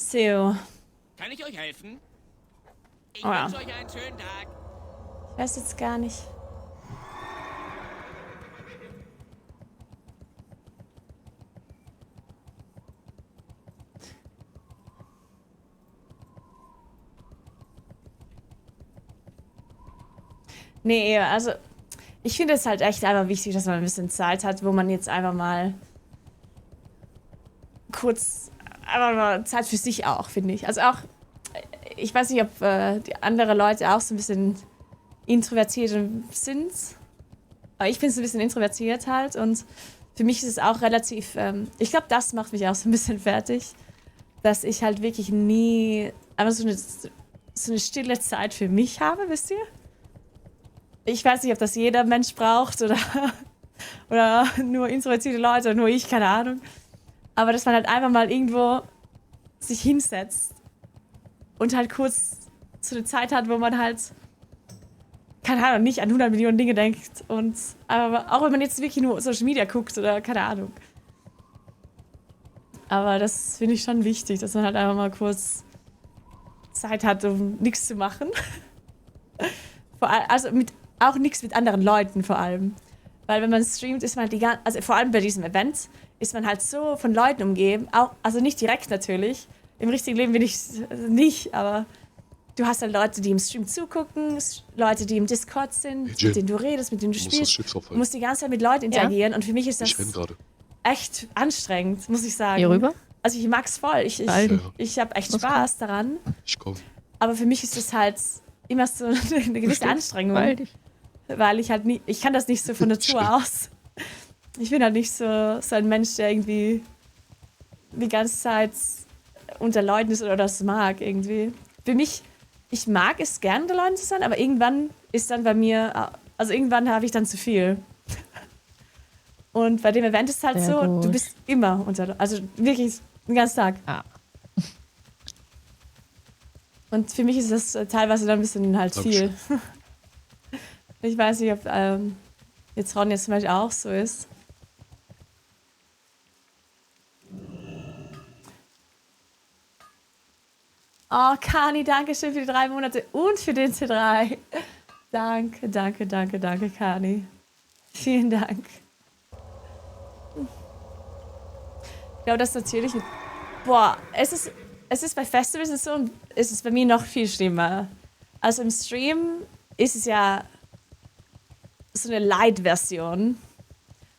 So. Kann ich euch helfen? Ich Oh ja. wünsche euch einen schönen Tag. Ich weiß jetzt gar nicht. Nee, also ich finde es halt echt einfach wichtig, dass man ein bisschen Zeit hat, wo man jetzt einfach mal kurz einfach mal Zeit für sich auch, finde ich. Also auch, ich weiß nicht, ob die andere Leute auch so ein bisschen introvertiert sind, aber ich bin so ein bisschen introvertiert halt und für mich ist es auch relativ, ich glaube, das macht mich auch so ein bisschen fertig, dass ich halt wirklich nie einfach so eine stille Zeit für mich habe, wisst ihr? Ich weiß nicht, ob das jeder Mensch braucht oder nur introvertierte Leute oder nur ich, keine Ahnung. Aber dass man halt einfach mal irgendwo sich hinsetzt und halt kurz so eine Zeit hat, wo man halt, keine Ahnung, nicht an 100 Millionen Dinge denkt. Und aber auch wenn man jetzt wirklich nur Social Media guckt oder keine Ahnung. Aber das finde ich schon wichtig, dass man halt einfach mal kurz Zeit hat, um nichts zu machen. Also auch nichts mit anderen Leuten vor allem. Weil wenn man streamt, ist man also vor allem bei diesem Event, ist man halt so von Leuten umgeben, auch, also nicht direkt natürlich. Im richtigen Leben bin ich nicht, aber du hast halt Leute, die im Stream zugucken, Leute, die im Discord sind, mit denen du redest, mit denen du spielst. Du musst die ganze Zeit mit Leuten interagieren und für mich ist das echt anstrengend, muss ich sagen. Hier rüber? Also ich mag's voll. Ich habe echt Spaß daran. Ich komm. Aber für mich ist das halt immer so eine gewisse Anstrengung. Weil ich halt nie, ich kann das nicht so von Natur aus. Ich bin halt nicht so ein Mensch, der irgendwie die ganze Zeit unter Leuten ist oder das mag irgendwie. Für mich, ich mag es gern, unter Leuten zu sein, aber irgendwann ist dann bei mir, also irgendwann habe ich dann zu viel. Und bei dem Event ist es halt Sehr so, gut. du bist immer unter, also wirklich den ganzen Tag. Ah. Und für mich ist das teilweise dann ein bisschen halt viel. Ich weiß nicht, ob jetzt Ron jetzt zum Beispiel auch so ist. Oh, Kani, danke schön für die 3 Monate und für den C3. Danke, danke, danke, danke, Kani. Vielen Dank. Ich glaube, das natürlich mit... Boah, es ist bei Festivals so, ist es bei mir noch viel schlimmer. Also im Stream ist es ja so eine Light-Version.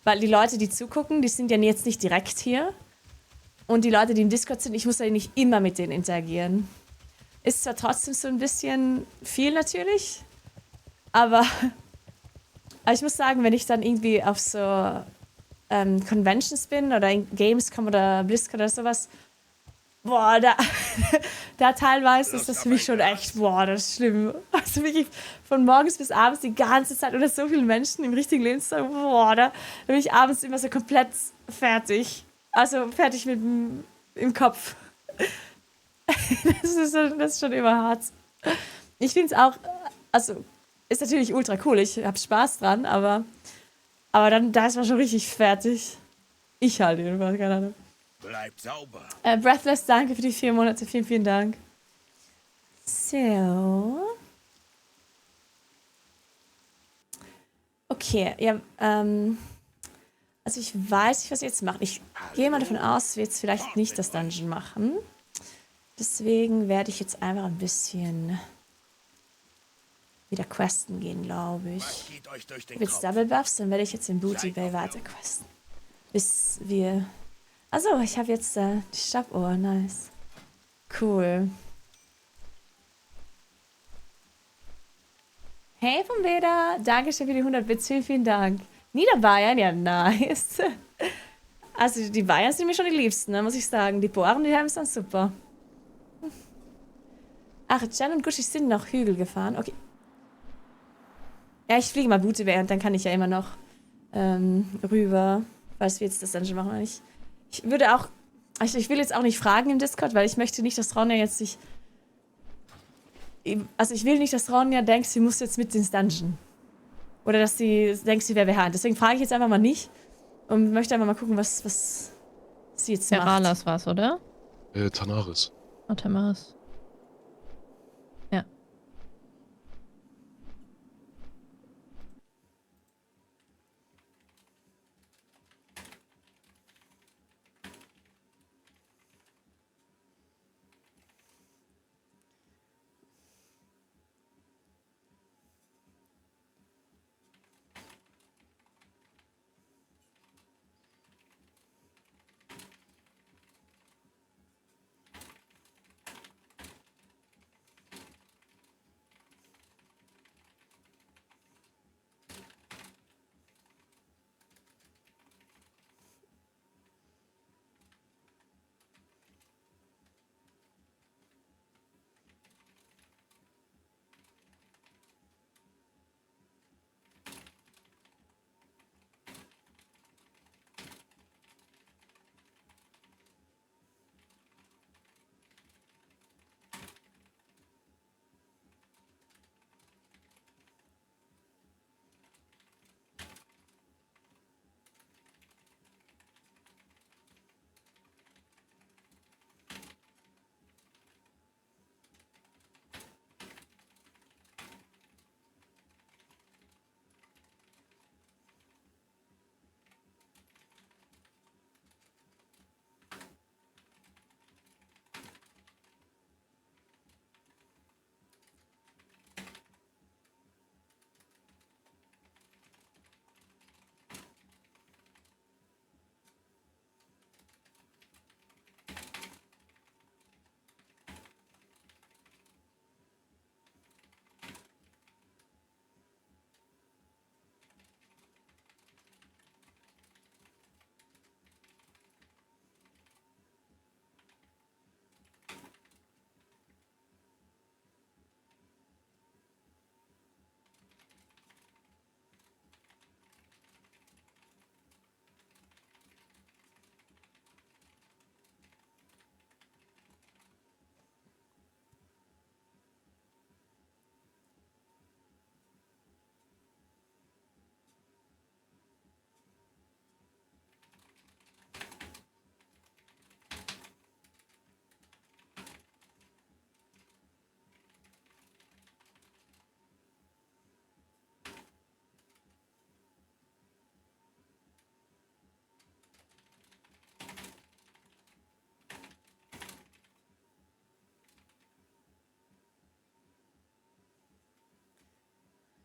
Weil die Leute, die zugucken, die sind ja jetzt nicht direkt hier. Und die Leute, die im Discord sind, ich muss ja nicht immer mit denen interagieren. Ist zwar trotzdem so ein bisschen viel natürlich, aber ich muss sagen, wenn ich dann irgendwie auf so Conventions bin oder in Gamescom oder BlizzCon oder sowas, boah, da teilweise ist das für mich schon echt, boah, das ist schlimm. Also wirklich von morgens bis abends die ganze Zeit oder so viele Menschen im richtigen Leben zu sagen, boah, da bin ich abends immer so komplett fertig. Also fertig im Kopf. Das ist schon immer hart. Ich finde es auch, also ist natürlich ultra cool, ich habe Spaß dran, aber dann, da ist man schon richtig fertig. Ich halt jedenfalls, keine Ahnung. Bleibt sauber. Breathless, danke für die 4 Monate, vielen, vielen Dank. So. Okay, ja, also ich weiß nicht, was wir jetzt machen. Ich gehe mal davon aus, dass wir jetzt vielleicht nicht das Dungeon machen. Deswegen werde ich jetzt einfach ein bisschen wieder questen gehen, glaube ich. Mit jetzt Double Buffs, dann werde ich jetzt in Booty Bay weiter questen. Bis wir... Also, ich habe jetzt die Stoppuhr, nice. Cool. Hey vom Leder, Dankeschön für die 100 Bits, vielen, vielen Dank. Niederbayern, ja nice. Also die Bayern sind mir schon die liebsten, ne, muss ich sagen. Die Bohren, die haben es dann super. Ach, Jan und Gushi sind noch Hügel gefahren, okay. Ja, ich fliege mal Booty Bay und dann kann ich ja immer noch rüber, falls wir jetzt das Dungeon machen oder nicht. Ich würde auch, also ich will jetzt auch nicht fragen im Discord, weil ich möchte nicht, dass Ronja jetzt sich, also ich will nicht, dass Ronja denkt, sie muss jetzt mit ins Dungeon. Oder dass sie denkt, sie wäre behind. Deswegen frage ich jetzt einfach mal nicht und möchte einfach mal gucken, was sie jetzt macht. Teralas war's, oder? Tanaris. Oh, Tamaris. Ja.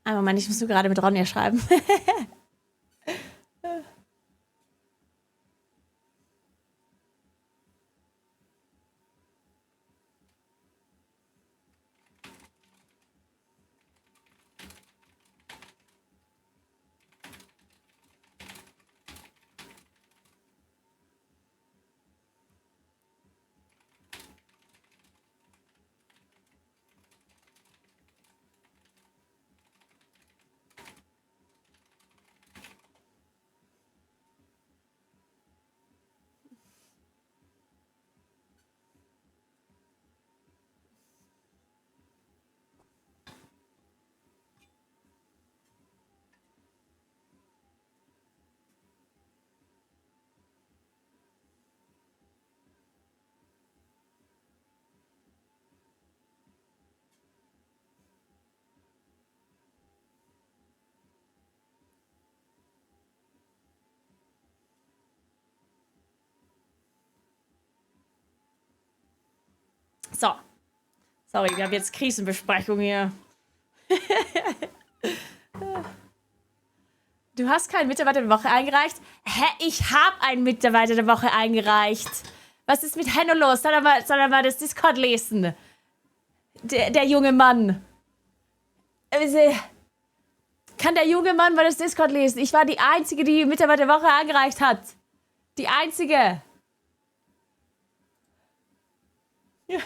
Ah, Moment, ich muss nur gerade mit Ronja schreiben. So. Sorry, wir haben jetzt Krisenbesprechung hier. Du hast keinen Mitarbeiter der Woche eingereicht? Hä? Ich habe einen Mitarbeiter der Woche eingereicht. Was ist mit Henno los? Soll er mal das Discord lesen? Der junge Mann. Kann der junge Mann mal das Discord lesen? Ich war die Einzige, die Mitarbeiter der Woche eingereicht hat. Die Einzige. Ja.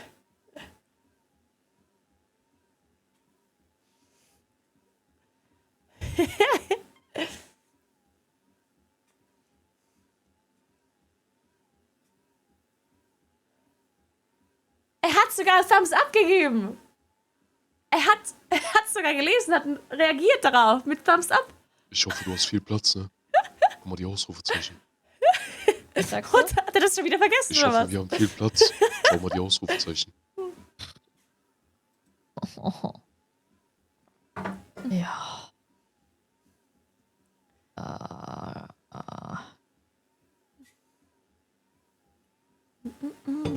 Er hat sogar Thumbs up gegeben. Er hat sogar gelesen, hat reagiert darauf mit Thumbs up. Ich hoffe, du hast viel Platz, ne? Guck mal die Ausrufezeichen. Und hat er das schon wieder vergessen, Ich oder hoffe, was? wir haben viel Platz. Schau mal die Ausrufezeichen. Ja.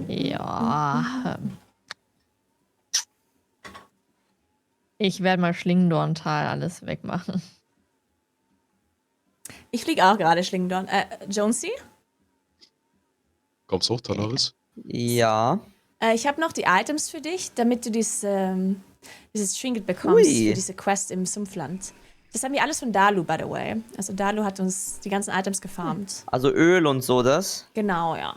Ja. Ich werde mal Schlingendorntal alles wegmachen. Ich fliege auch gerade Schlingendorn. Jonesy? Kommst du auch, Talaris? Ja. Ich habe noch die Items für dich, damit du dieses Trinket bekommst Ui. für diese Quest im Sumpfland. Das haben wir alles von Dalu, by the way. Also Dalu hat uns die ganzen Items gefarmt. Also Öl und so das. Genau, ja.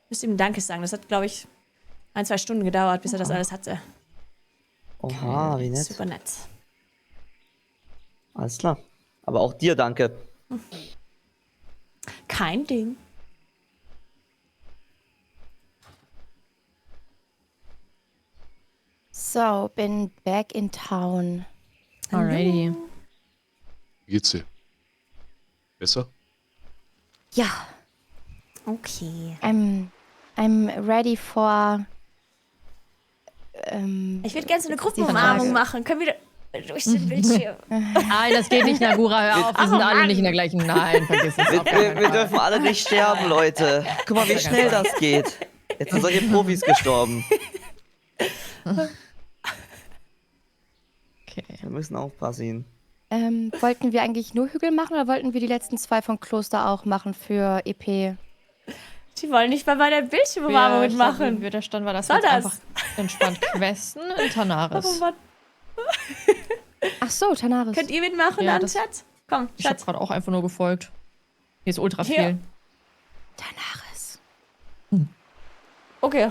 Müsst ihm Danke sagen. Das hat, glaube ich, 1-2 Stunden gedauert, bis er das alles hatte. Oha, wie nett. Super nett. Alles klar. Aber auch dir danke. Kein Ding. So, bin back in town. Alrighty. Wie geht's dir? Besser? Ja. Okay. I'm ready for. Ich würde gerne so eine jetzt ist die Gruppenumarmung Frage. machen. Können wir durch den Bildschirm? Nein, das geht nicht, Nagura, hör auf. Wir sind alle nicht in der gleichen. Nein, vergiss es. Wir dürfen alle nicht sterben, Leute. Guck mal, wie schnell das geht. Jetzt sind solche Profis gestorben. Okay. Wir müssen aufpassen. Wollten wir eigentlich nur Hügel machen oder wollten wir die letzten 2 von Kloster auch machen für E EP? Die wollen nicht bei meiner Bildschirmumarmung mitmachen. Da stand war das Was jetzt soll einfach entspannt questen in Tanaris. Oh Mann. Ach so, Tanaris. Könnt ihr mitmachen, Ja, dann, das- Chat? Komm, Ich habe Chat. gerade auch einfach nur gefolgt. Hier ist ultra Hier. viel. Tanaris. Okay,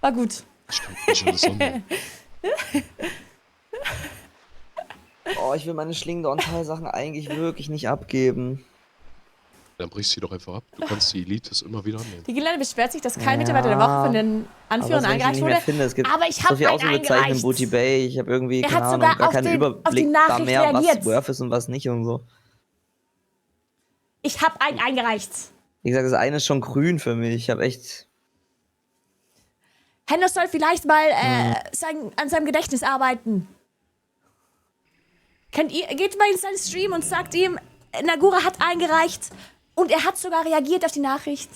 war gut. Ich kann nicht alles an. Oh, ich will meine Schlingendorntal-Sachen eigentlich wirklich nicht abgeben. Dann brichst du sie doch einfach ab. Du kannst die Elites immer wieder annehmen. Die Gilade beschwert sich, dass kein Mitarbeiter der Woche von den Anführern aber eingereicht nicht wurde. mehr finde. Es gibt Aber ich so habe viel einen Ausrufezeichen in eingereicht. Booty Bay. Ich habe irgendwie, Er keine hat Ahnung, sogar gar auf keinen die Überblick da Nachricht mehr, was reagiert. worth ist und was nicht und so. Ich habe einen eingereicht. Wie gesagt, das eine ist schon grün für mich. Ich habe echt... Hennos soll vielleicht mal an seinem Gedächtnis arbeiten. Geht mal in seinen Stream und sagt ihm, Nagura hat eingereicht und er hat sogar reagiert auf die Nachricht.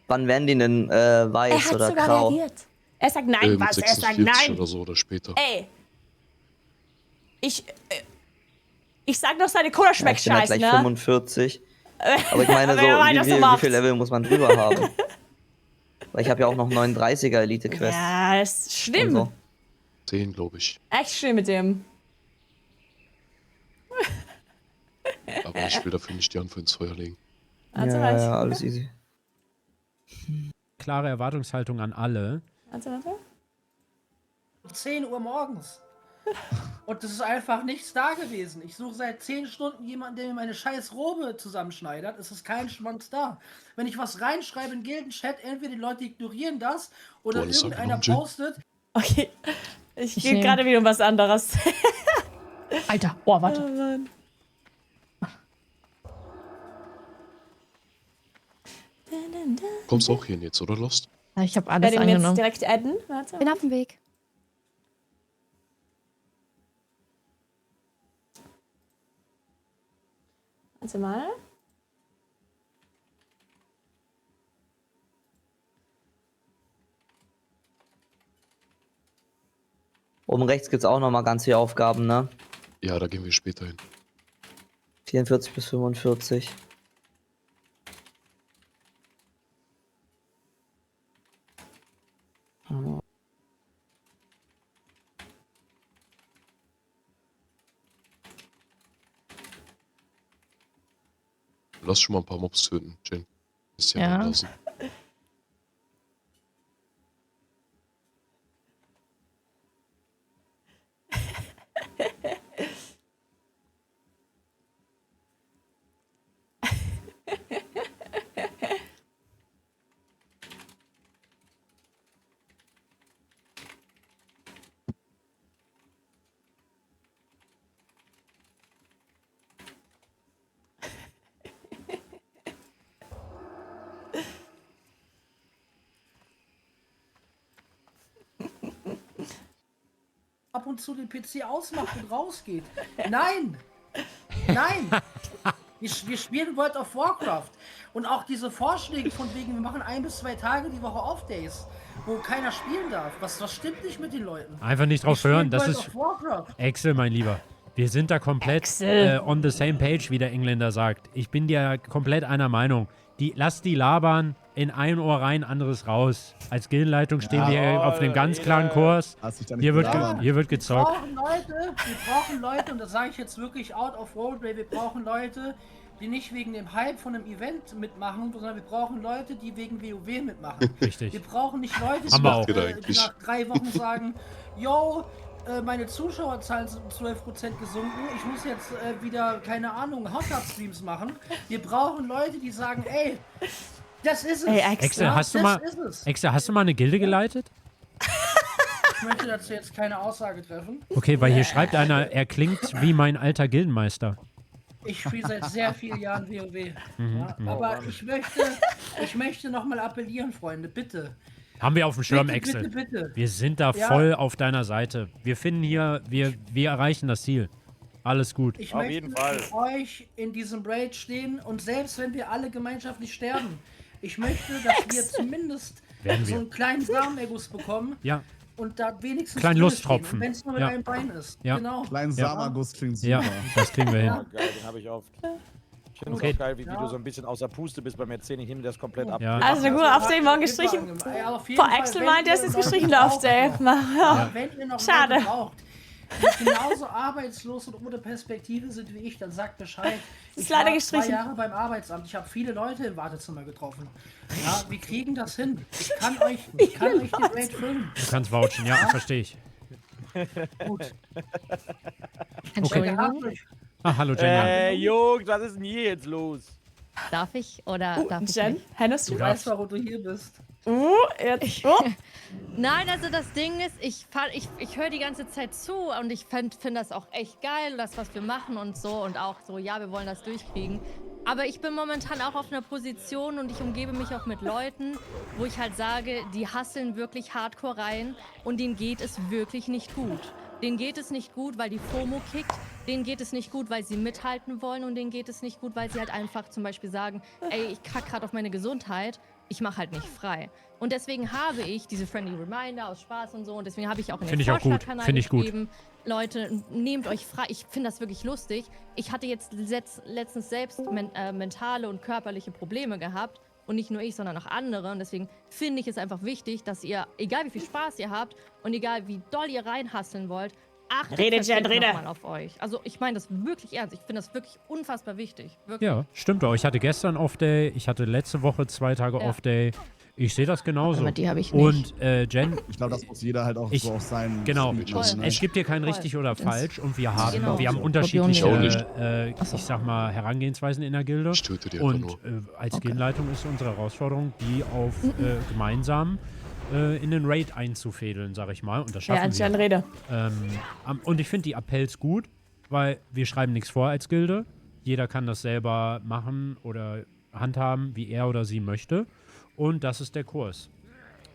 Wann werden die denn Er weiß hat oder sogar grau? reagiert. Er sagt nein, Mit was? Er sagt 46 nein. oder so oder später. Ey. Ich sag noch, seine Cola Ja, schmeckt ich bin halt scheiße, gleich ne? 45. Aber ich meine, Wer weiß, was so, du wie machst. viel Level muss man drüber haben? Weil ich habe ja auch noch 39er Elite-Quest. Ja, das ist schlimm. und so. 10, glaube ich. Echt schlimm mit dem. Aber ich will dafür nicht die Hand ins Feuer legen. Also Ja, ja, alles easy. Klare Erwartungshaltung an alle. Warte. 10 Uhr morgens. Und es ist einfach nichts da gewesen. Ich suche seit 10 Stunden jemanden, der mir meine scheiß Robe zusammenschneidert. Es ist kein Schwanz da. Wenn ich was reinschreibe in Gilden-Chat, entweder die Leute ignorieren das oder Du, alles irgendeiner abgenommen, Jill? postet. Okay. Ich Ich gehe nehm- gerade wieder um was anderes. Alter, boah, warte. Oh Mann. Kommst auch hier jetzt, oder Lost? Ich habe Ich alles werde ihn jetzt angenommen. direkt adden. Warte. Bin auf dem Weg. Warte mal. Oben rechts gibt es auch nochmal ganz viele Aufgaben, ne? Ja, da gehen wir später hin. 44 bis 45. Lass schon mal ein paar Mobs töten, Jen. Ist ja Ja. draußen. Ab und zu den PC ausmacht und rausgeht. Nein! Nein! Wir spielen World of Warcraft. Und auch diese Vorschläge von wegen, wir machen 1 bis 2 Tage die Woche Off-Days, wo keiner spielen darf. Was stimmt nicht mit den Leuten? Einfach nicht drauf Wir hören. spielen Das World ist. of Warcraft. Axel, mein Lieber. Wir sind da komplett on the same page, wie der Engländer sagt. Ich bin dir komplett einer Meinung. Lass die labern, in ein Ohr rein, anderes raus. Als Gildenleitung stehen wir auf einem ganz klaren Kurs. Hier wird gezockt. Wir brauchen Leute, und das sage ich jetzt wirklich out of roadway, wir brauchen Leute, die nicht wegen dem Hype von einem Event mitmachen, sondern wir brauchen Leute, die wegen WoW mitmachen. Richtig. Wir brauchen nicht Leute, die nach 3 Wochen sagen, yo, meine Zuschauerzahlen sind um 12% gesunken, ich muss jetzt wieder, keine Ahnung, Hot-Up-Streams machen. Wir brauchen Leute, die sagen, ey, das ist es. Ey, Axel, hast du mal eine Gilde geleitet? Ich möchte dazu jetzt keine Aussage treffen. Okay, weil hier schreibt einer, er klingt wie mein alter Gildenmeister. Ich spiele seit sehr vielen Jahren WoW. Aber ich möchte nochmal appellieren, Freunde, bitte. Haben wir auf dem Schirm, Bitte, Axel. bitte, bitte. Wir sind da voll auf deiner Seite. Wir finden hier, wir erreichen das Ziel. Alles gut. Ich möchte mit euch in diesem Raid stehen und selbst wenn wir alle gemeinschaftlich sterben, ich möchte, dass wir zumindest so einen kleinen Samenerguss bekommen. Ja. Und da wenigstens Kleinen Lusttropfen. Wenn es nur mit einem Bein ist. Ja. Genau. Kleinen Samenerguss klingt super. Ja, das kriegen wir hin. Ja, geil, den habe ich oft. Ich finde es auch geil, wie du so ein bisschen außer Puste bist beim Erzählen. Ich nehme das komplett ab. Ja. Also eine gute Off-Day morgen gestrichen. Vor Axel meint, er ist jetzt gestrichen, der Off-Day. Wenn ihr noch Schade. Leute braucht, die genauso arbeitslos und ohne Perspektive sind wie ich, dann sagt Bescheid. Ist leider war gestrichen. 2 Jahre beim Arbeitsamt. Ich habe viele Leute im Wartezimmer getroffen. Ja, wir kriegen das hin. Ich kann euch den Raid füllen. Du kannst vouchen, ja, verstehe ich. Gut. Entschuldigung. Ah, hallo Jen. Jungs, was ist denn hier jetzt los? Darf ich oder darf ich Jen, nicht? Hennes, Du weißt, warum du hier bist. Jetzt. Nein, also das Ding ist, ich höre die ganze Zeit zu und ich finde das auch echt geil, das, was wir machen und so. Und auch so, ja, wir wollen das durchkriegen. Aber ich bin momentan auch auf einer Position und ich umgebe mich auch mit Leuten, wo ich halt sage, die hasseln wirklich hardcore rein und denen geht es wirklich nicht gut. Denen geht es nicht gut, weil die FOMO kickt. Denen geht es nicht gut, weil sie mithalten wollen. Und denen geht es nicht gut, weil sie halt einfach zum Beispiel sagen, ey, ich kack gerade auf meine Gesundheit. Ich mache halt nicht frei. Und deswegen habe ich diese Friendly Reminder aus Spaß und so. Und deswegen habe ich auch in den Vorschlagkanal geschrieben, Leute, nehmt euch frei. Ich finde das wirklich lustig. Ich hatte jetzt letztens selbst mentale und körperliche Probleme gehabt. Und nicht nur ich, sondern auch andere. Und deswegen finde ich es einfach wichtig, dass ihr, egal wie viel Spaß ihr habt und egal wie doll ihr reinhasseln wollt, achtet nochmal auf euch. Also ich meine das wirklich ernst. Ich finde das wirklich unfassbar wichtig. Wirklich. Ja, stimmt auch. Ich hatte gestern Off-Day, ich hatte letzte Woche 2 Tage Off-Day. Ich sehe das genauso. Aber die habe ich nicht. Und Jen, ich glaube, das muss jeder halt auch so auf seinen Genau. Speed lassen, ne? Es gibt hier kein richtig oder falsch und wir haben, wir haben So. unterschiedliche, ich sag mal, Herangehensweisen in der Gilde. Ich töte die und einfach als Gildenleitung ist unsere Herausforderung, die auf gemeinsam in den Raid einzufädeln, sag ich mal. Und das schaffen wir. Rede. Und ich finde die Appells gut, weil wir schreiben nichts vor als Gilde. Jeder kann das selber machen oder handhaben, wie er oder sie möchte. Und das ist der Kurs.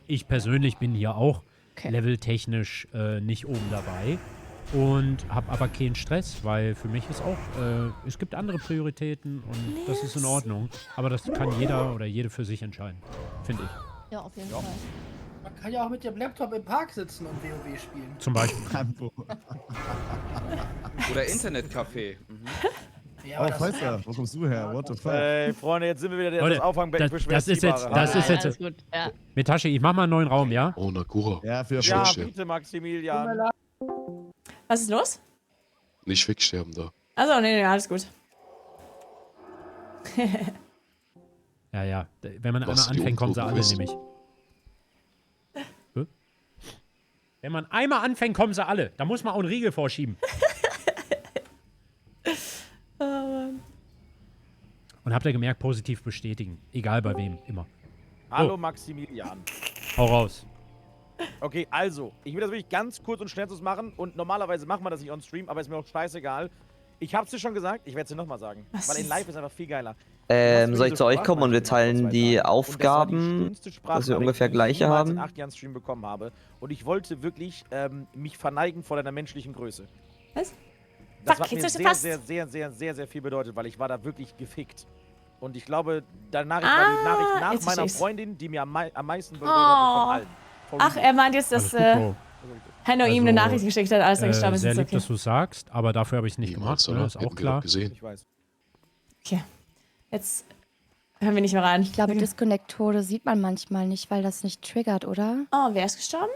Ich persönlich bin hier auch leveltechnisch nicht oben dabei und habe aber keinen Stress, weil für mich ist auch, es gibt andere Prioritäten und das ist in Ordnung. Aber das kann jeder oder jede für sich entscheiden, finde ich. Ja, auf jeden Fall. Man kann ja auch mit dem Laptop im Park sitzen und WoW spielen. Zum Beispiel. Oder Internetcafé. Ja, aber das Pfeifer, wo kommst du her? What the fuck? Ey, Freunde, jetzt sind wir wieder Leute, das Auffangbecken für das ist jetzt, Schwerziehbare. das ist jetzt. Alles gut, ja. Metashi, ich mach mal einen neuen Raum, ja? Oh, Nakura. Ja, für Ja, Nicht bitte, Maximilian. Was ist los? Nicht wegsterben da. Also, nee, alles gut. Ja, ja. Wenn man Was, einmal die anfängt, kommen sie alle Untoten nämlich. Hä? Wenn man einmal anfängt, kommen sie alle. Da muss man auch einen Riegel vorschieben. Oh, Mann. Und habt ihr gemerkt, positiv bestätigen. Egal bei wem, immer. Hallo, Oh. Maximilian. Hau raus. Okay, also, ich will das wirklich ganz kurz und schnell machen und normalerweise machen wir das nicht on Stream, aber ist mir auch scheißegal. Ich hab's dir schon gesagt, ich werde es dir nochmal sagen, Was weil in ist- Live ist einfach viel geiler. Soll ich zu euch kommen und wir teilen die Aufgaben, dass wir ungefähr gleiche haben? Ich in 8 Jahren Stream bekommen habe und ich wollte wirklich mich verneigen vor deiner menschlichen Größe. Was? Das Fuck, hat mir jetzt hast du sehr, fast- sehr, sehr, sehr, sehr, sehr viel bedeutet, weil ich war da wirklich gefickt. Und ich glaube, deine Nachricht war die Nachricht nach jetzt meiner versteh's. Freundin, die mir am meisten bedeutet hat von allen. For Ach, real. er meint jetzt, dass Hanno ihm eine Nachricht geschickt hat, als er gestorben ist. Sehr Ist lieb, okay. dass du sagst, aber dafür habe ich es nicht Niemals, gemacht, ne? oder? Ist auch Hätten wir klar. doch gesehen. Ich weiß. Okay. Jetzt hören wir nicht mehr rein. Ich glaube, Disconnect-Tode sieht man manchmal nicht, weil das nicht triggert, oder? Oh, wer ist gestorben?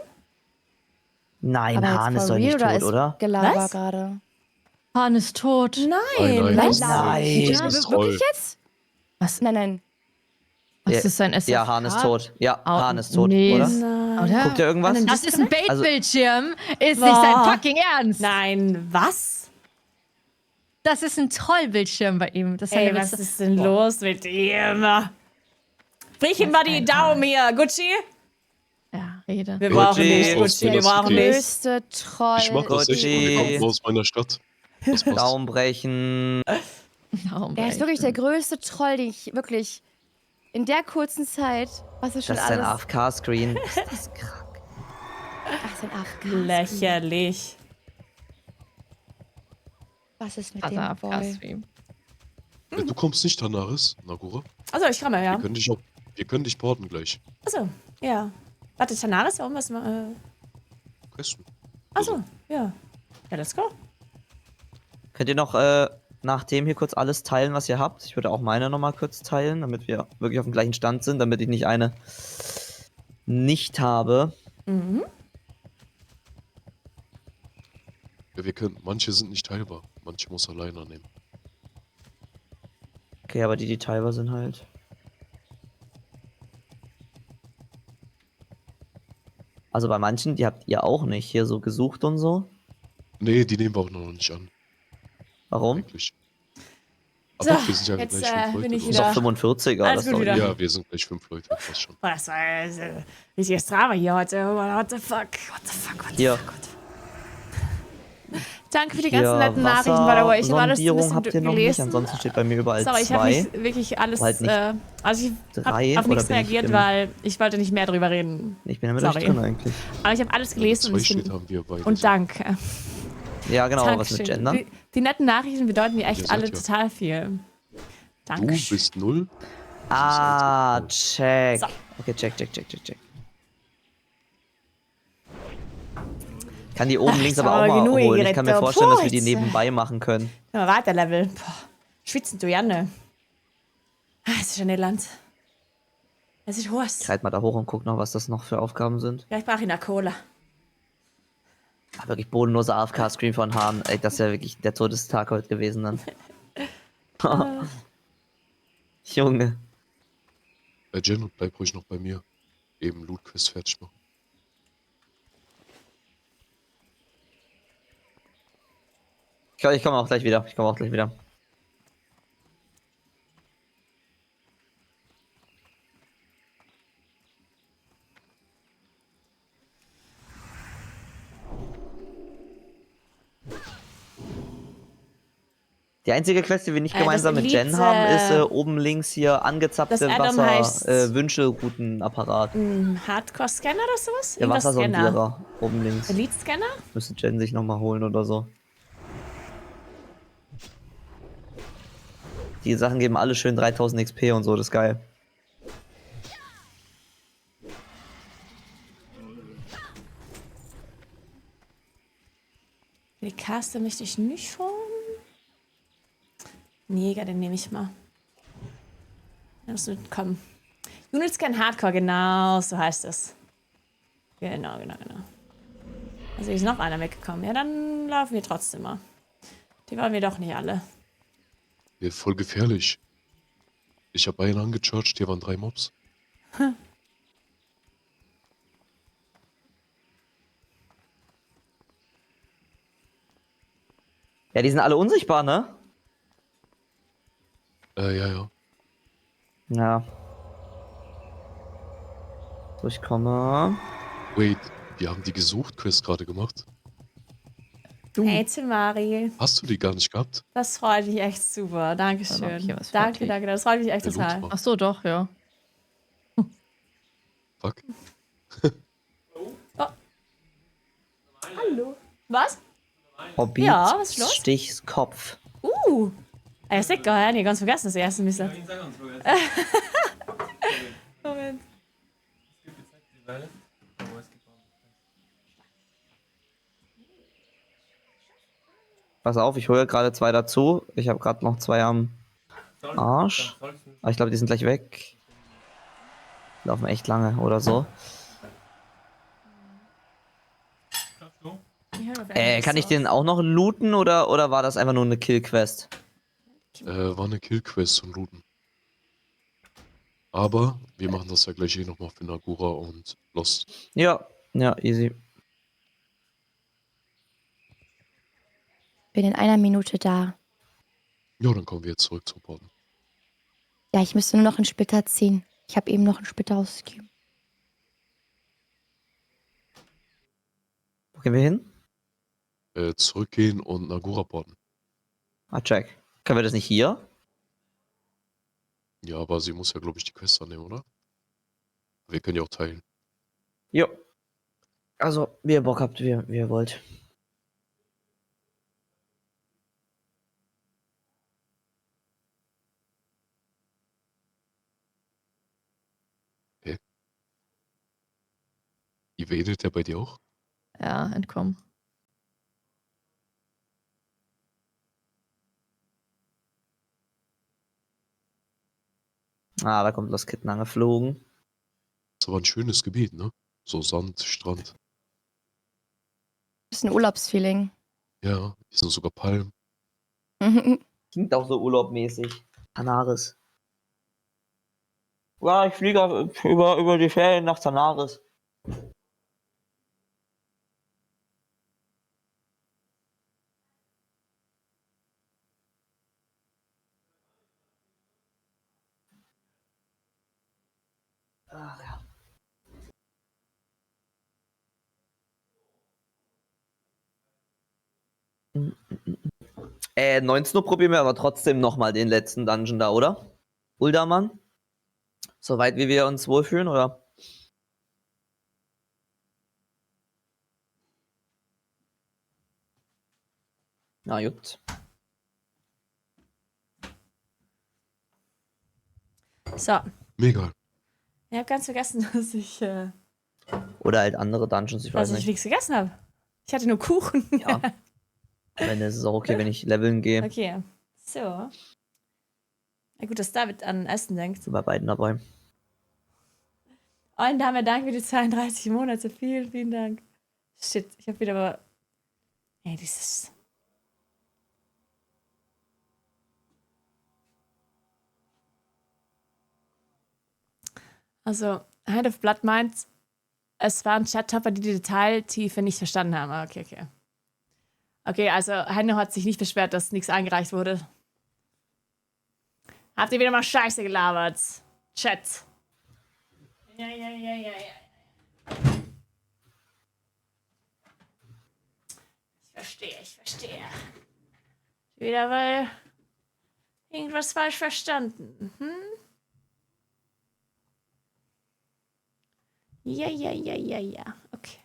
Nein, Aber jetzt Hahn ist for doch nicht real, tot, oder? Gelaber Was? gerade. Hahn ist tot. Nein. Nein, was? das ist toll. Wirklich jetzt? Was? Nein, nein. Was ist sein SFH? Ja, Hahn ist tot. Ja, Oh, Hahn ist tot, nee. oder? Oder? Guckt ihr irgendwas? Das ist ein Also- Bait-Bildschirm. Ist nicht Boah. sein fucking Ernst. Nein, was? Das ist ein Trollbildschirm bei ihm. Das Ey, hat er was mit- ist denn los mit ihm? Brich ihm mal die Daumen hier, Gucci. Ja, rede. Wir brauchen Gucci. nicht, Gucci, wir brauchen nicht. Größte Troll. Ich mach das nicht, Gucci. und wir kommen aus meiner Stadt. Das passt. Daumen brechen. Er ist wirklich der größte Troll, den ich wirklich in der kurzen Zeit, was er schon Das ist ein alles... AFK-Screen. Das ist krank. Ach, sein AFK. Lächerlich. Was ist mit Also dem Boy? AFK-Stream. Du kommst nicht, Tanaris, Nagura. Also, ich komme, ja. Wir können dich porten gleich. Also, ja. Warte, Tanaris, warum was? Questen. Achso, ja. Ja, let's go. Könnt ihr noch nach dem hier kurz alles teilen, was ihr habt? Ich würde auch meine nochmal kurz teilen, damit wir wirklich auf dem gleichen Stand sind, damit ich nicht eine nicht habe. Mhm. Ja, wir können, manche sind nicht teilbar. Manche muss alleine nehmen. Okay, aber die teilbar sind halt. Also bei manchen, die habt ihr auch nicht hier so gesucht und so. Nee, die nehmen wir auch noch nicht an. Warum? Eigentlich. So, Aber wir sind ja jetzt, gleich 5 Leute. bin ich oder? Ist wieder- doch 45er. Alles das gut doch wieder. Ja, wir sind gleich 5 Leute, fast schon. Boah, das war richtiges Drama hier heute. What the fuck? What the fuck? What the Hier. fuck? Danke für die Hier, ganzen netten Nachrichten, by the way. Ich habe alles ein Sondierung bisschen habt ihr noch nicht, gelesen. ansonsten steht bei mir überall Sorry, ich habe 2. nicht wirklich alles. Halt nicht Also ich habe 3, auf oder nichts bin ich reagiert, im- weil ich wollte nicht mehr drüber reden. Ich bin ja mit euch Sorry. drin eigentlich. Aber ich habe alles gelesen und 2 ich steht, bin. haben wir beide. Und danke. Ja, genau, was mit Dankeschön. Gendern. Die netten Nachrichten bedeuten mir echt Ihr seid alle ja- total viel. Du Danke. bist 0. Ah, check. So. Okay, check. Ich kann die oben links ich aber habe auch mal genug holen. Ich geredet. kann mir vorstellen, dass wir die Puh, nebenbei machen können. Ja, weiter Level. Boah. Schwitzen du Janne. Es ist ja Nederland. Es ist Horst. Ich reite mal da hoch und guck noch, was das noch für Aufgaben sind. Ja, ich brauche eine Cola. Ah, wirklich bodenloser AFK-Screen von Hahn. Ey, das ist ja wirklich der Todestag heute gewesen dann. Junge. Jen, bleib ruhig noch bei mir. Eben Loot-Quest fertig machen. Ich komme auch gleich wieder. Die einzige Quest, die wir nicht Das gemeinsam mit Elite, Jen haben, ist oben links hier angezapfte das Add-on heißt- Wasser-Wünschelroutenapparat. Hardcore-Scanner oder sowas? Der Irgendwas Scanner. Wassersondierer oben links. Elite-Scanner? Müsste Jen sich nochmal holen oder so. Die Sachen geben alle schön 3000 XP und so, das ist geil. Die Caster möchte ich nicht schon. Jäger, den nehme ich mal. Das wird kommen. Units kein Hardcore, genau, so heißt es. Genau. Also ist noch einer weggekommen. Ja, dann laufen wir trotzdem mal. Die wollen wir doch nicht alle. Ja, voll gefährlich. Ich habe einen angecharged, hier waren 3 Mobs. Ja, die sind alle unsichtbar, ne? Ja. Ja. So, ich komme. Wait, wir haben die Gesucht-Quest gerade gemacht. Hey, Timari. Hast du die gar nicht gehabt? Das freut mich echt super. Dankeschön. Danke. Das freut mich echt Der total. Loot war- Ach so, doch, ja. Fuck. Hallo. Was? Hobbit, Ja, was ist los? Stichskopf. Er ist sicher, ja, nee, ganz vergessen, das erste Mist. Moment. Pass auf, ich hole gerade 2 dazu. Ich habe gerade noch 2 am Arsch. Aber ich glaube, die sind gleich weg. Laufen echt lange oder so. Kann ich den auch noch looten oder war das einfach nur eine Kill-Quest? War eine Kill-Quest zum Looten. Aber wir machen das ja gleich nochmal für Nagura und Lost. Ja, easy. Bin in einer Minute da. Ja, dann kommen wir jetzt zurück zum Porten. Ja, ich müsste nur noch einen Splitter ziehen. Ich habe eben noch einen Splitter ausgegeben. Wo gehen wir hin? Zurückgehen und Nagura porten. Check. Können wir das nicht hier? Ja, aber sie muss ja, glaube ich, die Quest annehmen, oder? Wir können ja auch teilen. Jo. Also, wie ihr Bock habt, wie ihr wollt. Die wedelt der bei dir auch? Ja, entkommen. Da kommt das Kitten angeflogen. Das ist aber ein schönes Gebiet, ne? So Sand, Strand. Bisschen Urlaubsfeeling. Ja, hier sind sogar Palmen. Klingt auch so urlaubmäßig. Tanaris. Ja, ich fliege über die Ferien nach Tanaris. Ach ja. 19 Uhr probieren wir aber trotzdem nochmal den letzten Dungeon da, oder? Uldaman? Soweit wie wir uns wohlfühlen, oder? Na, juckt. So. Mega. Ich habe ganz vergessen, dass ich. Oder halt andere Dungeons, ich weiß dass ich nicht. nichts gegessen habe. Ich hatte nur Kuchen. Ja. Wenn es ist auch okay, wenn ich leveln gehe. Okay. So. Na gut, dass David an Essen denkt. Bei beiden dabei. Und damit danke für die 32 Monate. Vielen, vielen Dank. Shit, ich habe wieder aber. Ey, dieses. Also, Hand of Blood meint, es waren Chat-Topper, die die Detailtiefe nicht verstanden haben. Okay. Okay, also Hanno hat sich nicht beschwert, dass nichts eingereicht wurde. Habt ihr wieder mal Scheiße gelabert? Chat. Ja. Ich verstehe. Wieder weil irgendwas falsch verstanden. Ja. Okay.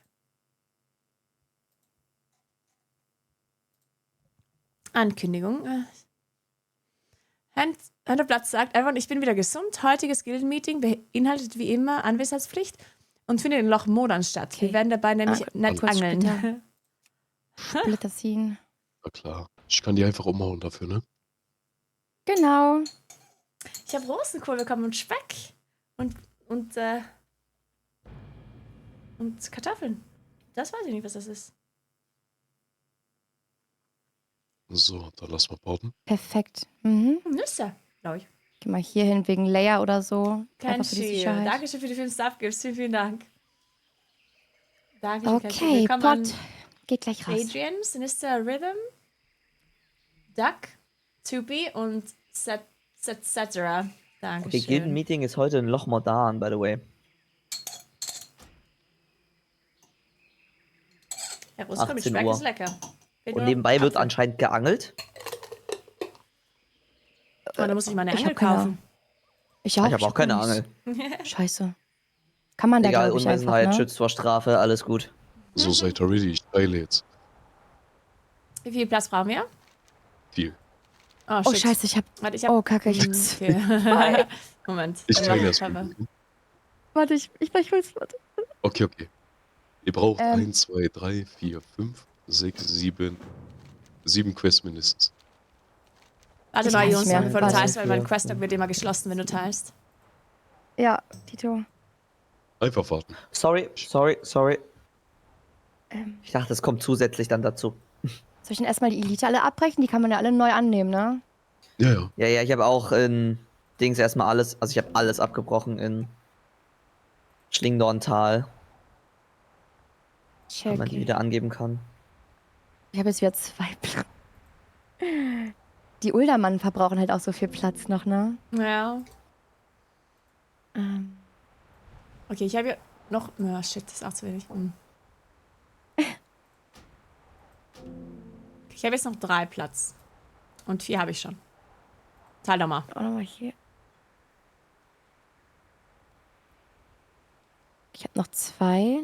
Ankündigung. Hand auf Platz sagt einfach, ich bin wieder gesund. Heutiges Guild-Meeting beinhaltet wie immer Anwesenheitspflicht und findet in Loch Modern statt. Wir werden dabei nämlich nicht angeln. Splitter ziehen. Na klar. Ich kann die einfach umhauen dafür, ne? Genau. Ich habe Rosenkohl bekommen und Speck. Und Kartoffeln. Das weiß ich nicht, was das ist. So, dann lass mal bauen. Perfekt. Mhm. Nüsse, glaube ich. Geh mal hier hin wegen Layer oder so. Kein Einfach für die Shield. Sicherheit. Dankeschön für die 5 Stuff-Gifts. Vielen, vielen Dank. Dankeschön. Okay, Willkommen Pot an geht gleich raus. Adrian, Sinister Rhythm, Duck, Tupi und Cetera. Dankeschön. Okay, Gilden-Meeting ist heute in Loch Mordan, by the way. Ja, Rosenkohl mit 18 Speck Uhr. ist lecker. Und nebenbei wird anscheinend geangelt. Da muss ich mal eine Ich Angel hab keine. kaufen. Ich auch. Ich habe auch keine Angel. Scheiße. Kann man da, Egal, glaube ich, einfach, Unwissenheit ne? schützt vor Strafe, alles gut. So, seid ihr ready? Ich teile jetzt. Wie viel Platz brauchen wir? Viel. Oh, Oh, shit. scheiße, ich hab... Warte, ich hab... Oh, Kacke, ich hab's... Okay. Moment. Ich teile Warte, erst warte. mal. Warte, ich hol's... Warte. Okay. Ihr braucht 1, 2, 3, 4, 5, 6, 7 Quests mindestens. Warte Ich mal, weiß Jungs, nicht mehr. bevor du Warte. teilst, weil mein Questlog wird immer geschlossen, wenn du teilst. Ja, Tito. Einfach warten. Sorry. Ich dachte, es kommt zusätzlich dann dazu. Soll ich denn erstmal die Elite alle abbrechen? Die kann man ja alle neu annehmen, ne? Ja. Ja, ich habe auch in Dings erstmal alles, also ich habe alles abgebrochen in Schlingdorntal. Wenn man die wieder angeben kann. Ich habe jetzt wieder 2 Platz. Die Uldermannen verbrauchen halt auch so viel Platz noch, ne? Ja. Ähm, Okay, ich habe hier noch... Oh, shit, das ist auch zu wenig. Ich habe jetzt noch 3 Platz. Und 4 habe ich schon. Teil doch mal. auch nochmal hier. Ich habe noch 2.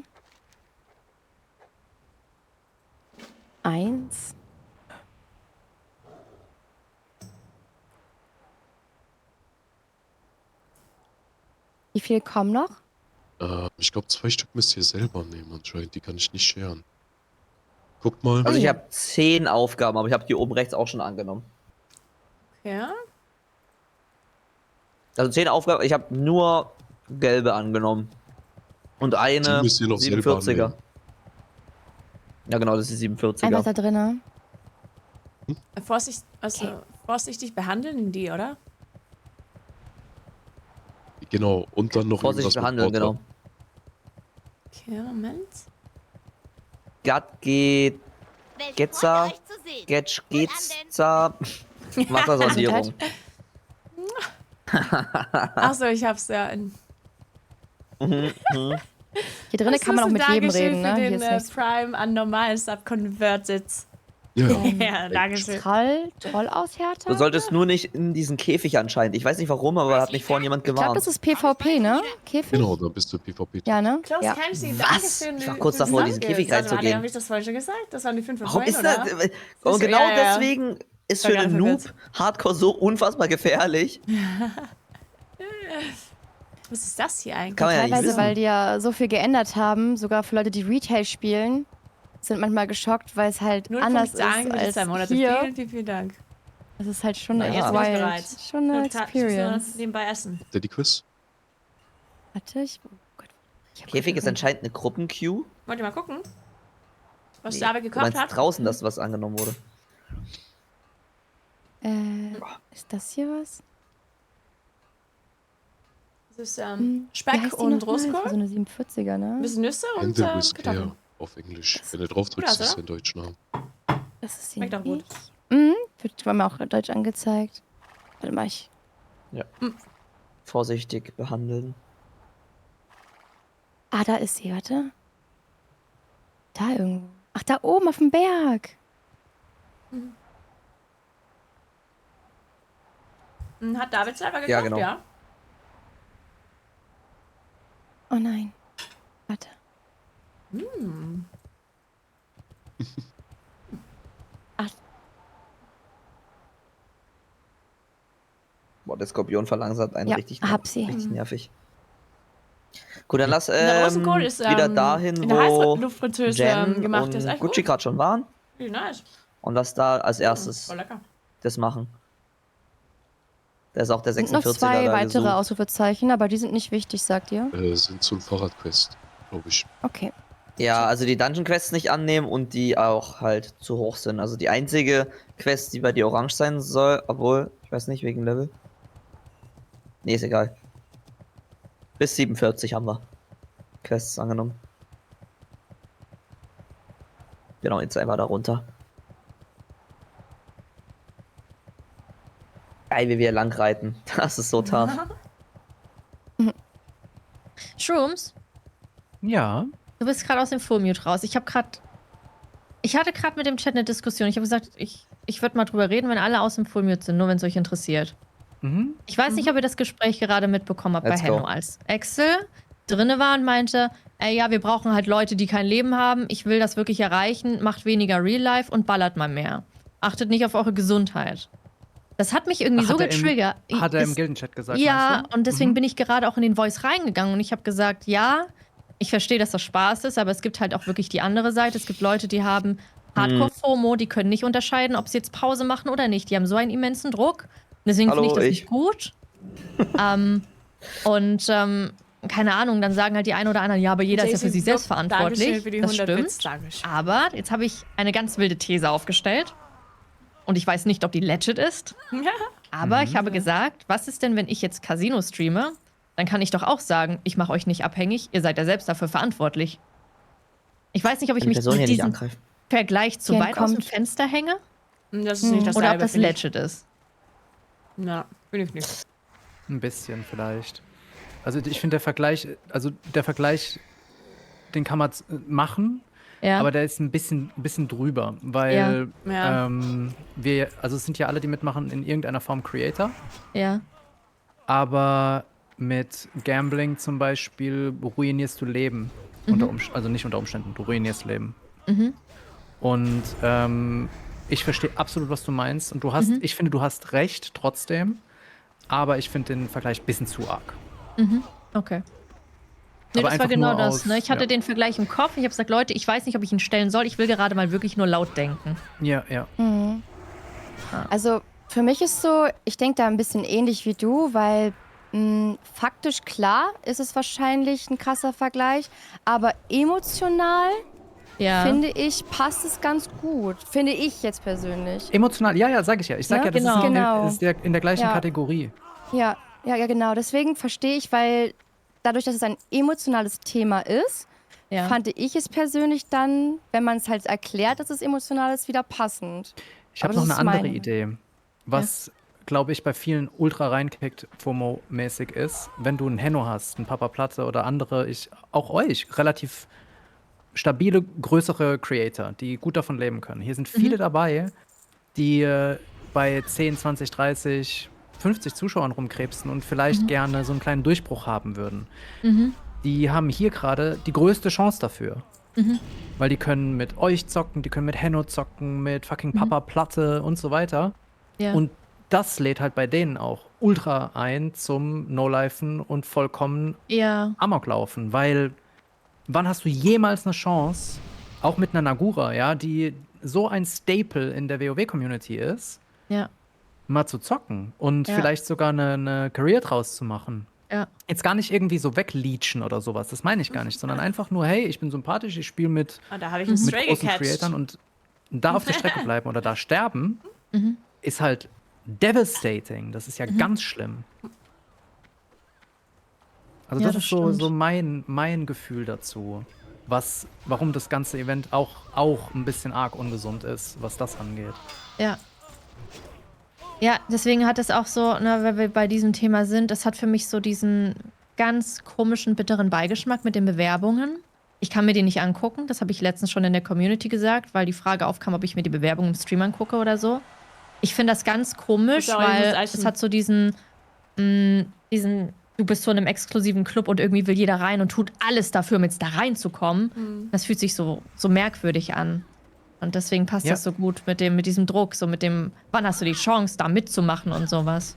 1. Wie viel kommen noch? Ich glaube, 2 Stück müsst ihr selber nehmen anscheinend. Die kann ich nicht scheren. Guckt mal. Also ich habe 10 Aufgaben, aber ich habe die oben rechts auch schon angenommen. Ja. Also 10 Aufgaben, ich habe nur gelbe angenommen. Und eine Die müsst ihr noch selber 47er. annehmen. Ja genau, das ist die 47er. Einfach da drin. Vorsichtig behandeln die, oder? Genau, und dann noch Vorsichtig behandeln, genau. Okay, Moment. Gat geht Getza, Getsch Getza, Wassersondierung. Achso, ich hab's ja in... Hier drinnen kann man auch mit jedem reden, ne? Für Hier den ist nichts. Prime an normalen Sub Converted. Ja. Ja, dankeschön. Toll aus, Hertha. Du solltest nur nicht in diesen Käfig anscheinend. Ich weiß nicht warum, aber hat mich vorhin jemand Ich glaube, gewarnt. das ist PvP, ne? Käfig? Genau, da bist du PvP. Ja, ne? Klaus Ja. Kenshi, Was? dankeschön. Ich war kurz davor, in diesen Käfig reinzugehen. Habe ich das vorhin schon gesagt? Das waren die 5 Warum ist oder? das? Und genau Ja. deswegen ist War für gerade einen Noob verwirrt. Hardcore so unfassbar gefährlich. Was ist das hier eigentlich? Kann man ja nicht Teilweise, wissen. weil die ja so viel geändert haben, sogar für Leute, die Retail spielen, sind manchmal geschockt, weil es halt anders ist als Monate. hier. Vielen Dank. Das ist halt schon Ja, echt jetzt bin ich wild. bereit. Schon eine Ich muss Experience. nur nebenbei essen. Der die Quiz? Warte, ich hab Käfig ist anscheinend eine Gruppen-Queue. Wollt ihr mal gucken? Was Nee, David du gekauft meinst hat? draußen, dass was angenommen wurde. Ist das hier was? Das ist Wie Speck heißt die und nochmal? Das war Rostkohl. so eine 47er, ne? Ein bisschen Nüsse und Handle with Kartoffeln. care auf Englisch. Wenn du drauf drückst, Gut aus, ist der deutsche Name. Das ist sie Schmeckt auch gut. nicht. Wird mir auch deutsch angezeigt. Warte mal, ich... Ja. Vorsichtig behandeln. Ah, da ist sie, warte. Da irgendwo. Ach, da oben auf dem Berg. Hat David selber gekauft? Ja, genau. Ja. Oh nein. Warte. Boah, der Skorpion verlangsamt einen Ja, richtig, hab sie. richtig nervig. Gut, dann lass Der Rosenkohl ist wieder dahin, in der wo Heißluftfritteuse Jen gemacht und ist. Echt Gucci gut. gerade schon waren. Wie nice. Und lass da als erstes Voll lecker. das machen. Da ist auch der Es sind noch 46er 2 da weitere gesucht. Ausrufezeichen, aber die sind nicht wichtig, sagt ihr? Sind so ein Fahrradquest, glaube ich. Okay. Ja, also die Dungeon Quests nicht annehmen und die auch halt zu hoch sind. Also die einzige Quest, die bei dir orange sein soll, obwohl, ich weiß nicht, wegen Level. Nee, ist egal. Bis 47 haben wir Quests angenommen. Genau, jetzt einfach da runter. Geil, wie wir lang reiten. Das ist so tough. Shrooms, Ja. du bist gerade aus dem Full-Mute raus. Ich hatte gerade mit dem Chat eine Diskussion. Ich habe gesagt, ich würde mal drüber reden, wenn alle aus dem Full-Mute sind, nur wenn es euch interessiert. Mhm. Ich weiß nicht, ob ihr das Gespräch gerade mitbekommen habt bei Let's go. Henno, als Axel drinne war und meinte, ey, ja, wir brauchen halt Leute, die kein Leben haben. Ich will das wirklich erreichen. Macht weniger Real Life und ballert mal mehr. Achtet nicht auf eure Gesundheit. Das hat mich irgendwie so getriggert. Hat er im Gildenchat gesagt? Ja, meinst du? und deswegen bin ich gerade auch in den Voice reingegangen und ich habe gesagt, ja, ich verstehe, dass das Spaß ist, aber es gibt halt auch wirklich die andere Seite. Es gibt Leute, die haben Hardcore-FOMO, die können nicht unterscheiden, ob sie jetzt Pause machen oder nicht. Die haben so einen immensen Druck. Deswegen finde ich das nicht gut. Keine Ahnung, dann sagen halt die einen oder anderen, ja, aber jeder ist ja für sich selbst verantwortlich. Dankeschön für die Das 100 stimmt. Bits, Dankeschön. Aber jetzt habe ich eine ganz wilde These aufgestellt. Und ich weiß nicht, ob die legit ist. Aber ich habe gesagt, was ist denn, wenn ich jetzt Casino streame? Dann kann ich doch auch sagen, ich mache euch nicht abhängig, ihr seid ja selbst dafür verantwortlich. Ich weiß nicht, ob ich mich mit diesem Vergleich zu weit aus dem Fenster hänge. Das ist nicht das oder ob selbe, das finde ich. legit ist. Na, bin ich nicht. Ein bisschen vielleicht. Also ich finde der Vergleich, den kann man machen, Ja. aber der ist ein bisschen drüber, weil Ja. es sind ja alle, die mitmachen, in irgendeiner Form Creator, Ja. aber mit Gambling zum Beispiel ruinierst du Leben. Also nicht unter Umständen, du ruinierst Leben. Mhm. Und ich verstehe absolut, was du meinst. Und ich finde, du hast recht trotzdem. Aber ich finde den Vergleich ein bisschen zu arg. Mhm. Okay. Nee, Aber das war einfach genau nur das. aus- Ne? Ich hatte ja. den Vergleich im Kopf. Ich habe gesagt, Leute, ich weiß nicht, ob ich ihn stellen soll. Ich will gerade mal wirklich nur laut denken. Ja, ja. Mhm. Also für mich ist so, ich denke da ein bisschen ähnlich wie du, weil faktisch klar ist es wahrscheinlich ein krasser Vergleich, aber emotional finde ich, passt es ganz gut. Finde ich jetzt persönlich. Emotional, ja, sag ich ja. Ich sag ja, das ist in der gleichen Kategorie. Ja, genau. Deswegen verstehe ich, weil dadurch, dass es ein emotionales Thema ist, fand ich es persönlich dann, wenn man es halt erklärt, dass es emotional ist, wieder passend. Ich habe Aber noch das eine ist andere meine- Idee, was, glaube ich, bei vielen ultra reinkickt FOMO-mäßig ist, wenn du einen Henno hast, einen Papa Platte oder andere, auch euch, relativ stabile, größere Creator, die gut davon leben können. Hier sind viele dabei, die bei 10, 20, 30, 50 Zuschauern rumkrebsen und vielleicht gerne so einen kleinen Durchbruch haben würden. Mhm. Die haben hier gerade die größte Chance dafür. Mhm. Weil die können mit euch zocken, die können mit Henno zocken, mit fucking Papa Platte und so weiter. Ja. Und das lädt halt bei denen auch ultra ein zum No-Lifen und vollkommen Amoklaufen. Weil wann hast du jemals eine Chance, auch mit einer Nagura, ja, die so ein Staple in der WoW-Community ist, Ja. mal zu zocken und Ja. vielleicht sogar eine Career draus zu machen? Ja. Jetzt gar nicht irgendwie so wegleechen oder sowas, das meine ich gar nicht, sondern einfach nur, hey, ich bin sympathisch, ich spiele mit, Da habe ich einen mit Stray großen gecatcht. Creatoren und da auf der Strecke bleiben oder da sterben, Mhm. ist halt devastating. Das ist ja ganz schlimm. Also Ja, das das ist so stimmt. mein Gefühl dazu, warum das ganze Event auch ein bisschen arg ungesund ist, was das angeht. Ja. Ja, deswegen hat es auch so, weil wir bei diesem Thema sind, es hat für mich so diesen ganz komischen, bitteren Beigeschmack mit den Bewerbungen. Ich kann mir die nicht angucken, das habe ich letztens schon in der Community gesagt, weil die Frage aufkam, ob ich mir die Bewerbung im Stream angucke oder so. Ich finde das ganz komisch, Sorry, weil das ist es hat so diesen, du bist so in einem exklusiven Club und irgendwie will jeder rein und tut alles dafür, um jetzt da reinzukommen. Mhm. Das fühlt sich so merkwürdig an. Und deswegen passt das so gut mit diesem Druck, so mit dem, wann hast du die Chance, da mitzumachen und sowas.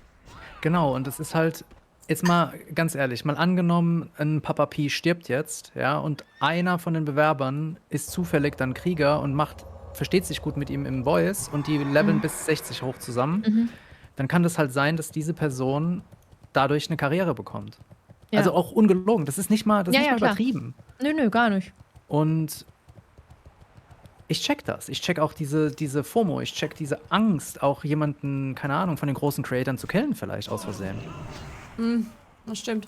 Genau, und es ist halt, jetzt mal ganz ehrlich, mal angenommen, ein Papa Pi stirbt jetzt, ja, und einer von den Bewerbern ist zufällig dann Krieger und macht versteht sich gut mit ihm im Voice und die leveln bis 60 hoch zusammen, dann kann das halt sein, dass diese Person dadurch eine Karriere bekommt. Ja. Also auch ungelogen. Das ist nicht mal, das ist nicht mal klar. übertrieben. Nö, gar nicht. Und ich check das. Ich check auch diese FOMO. Ich check diese Angst, auch jemanden, keine Ahnung, von den großen Creatoren zu killen vielleicht aus Versehen. Das stimmt.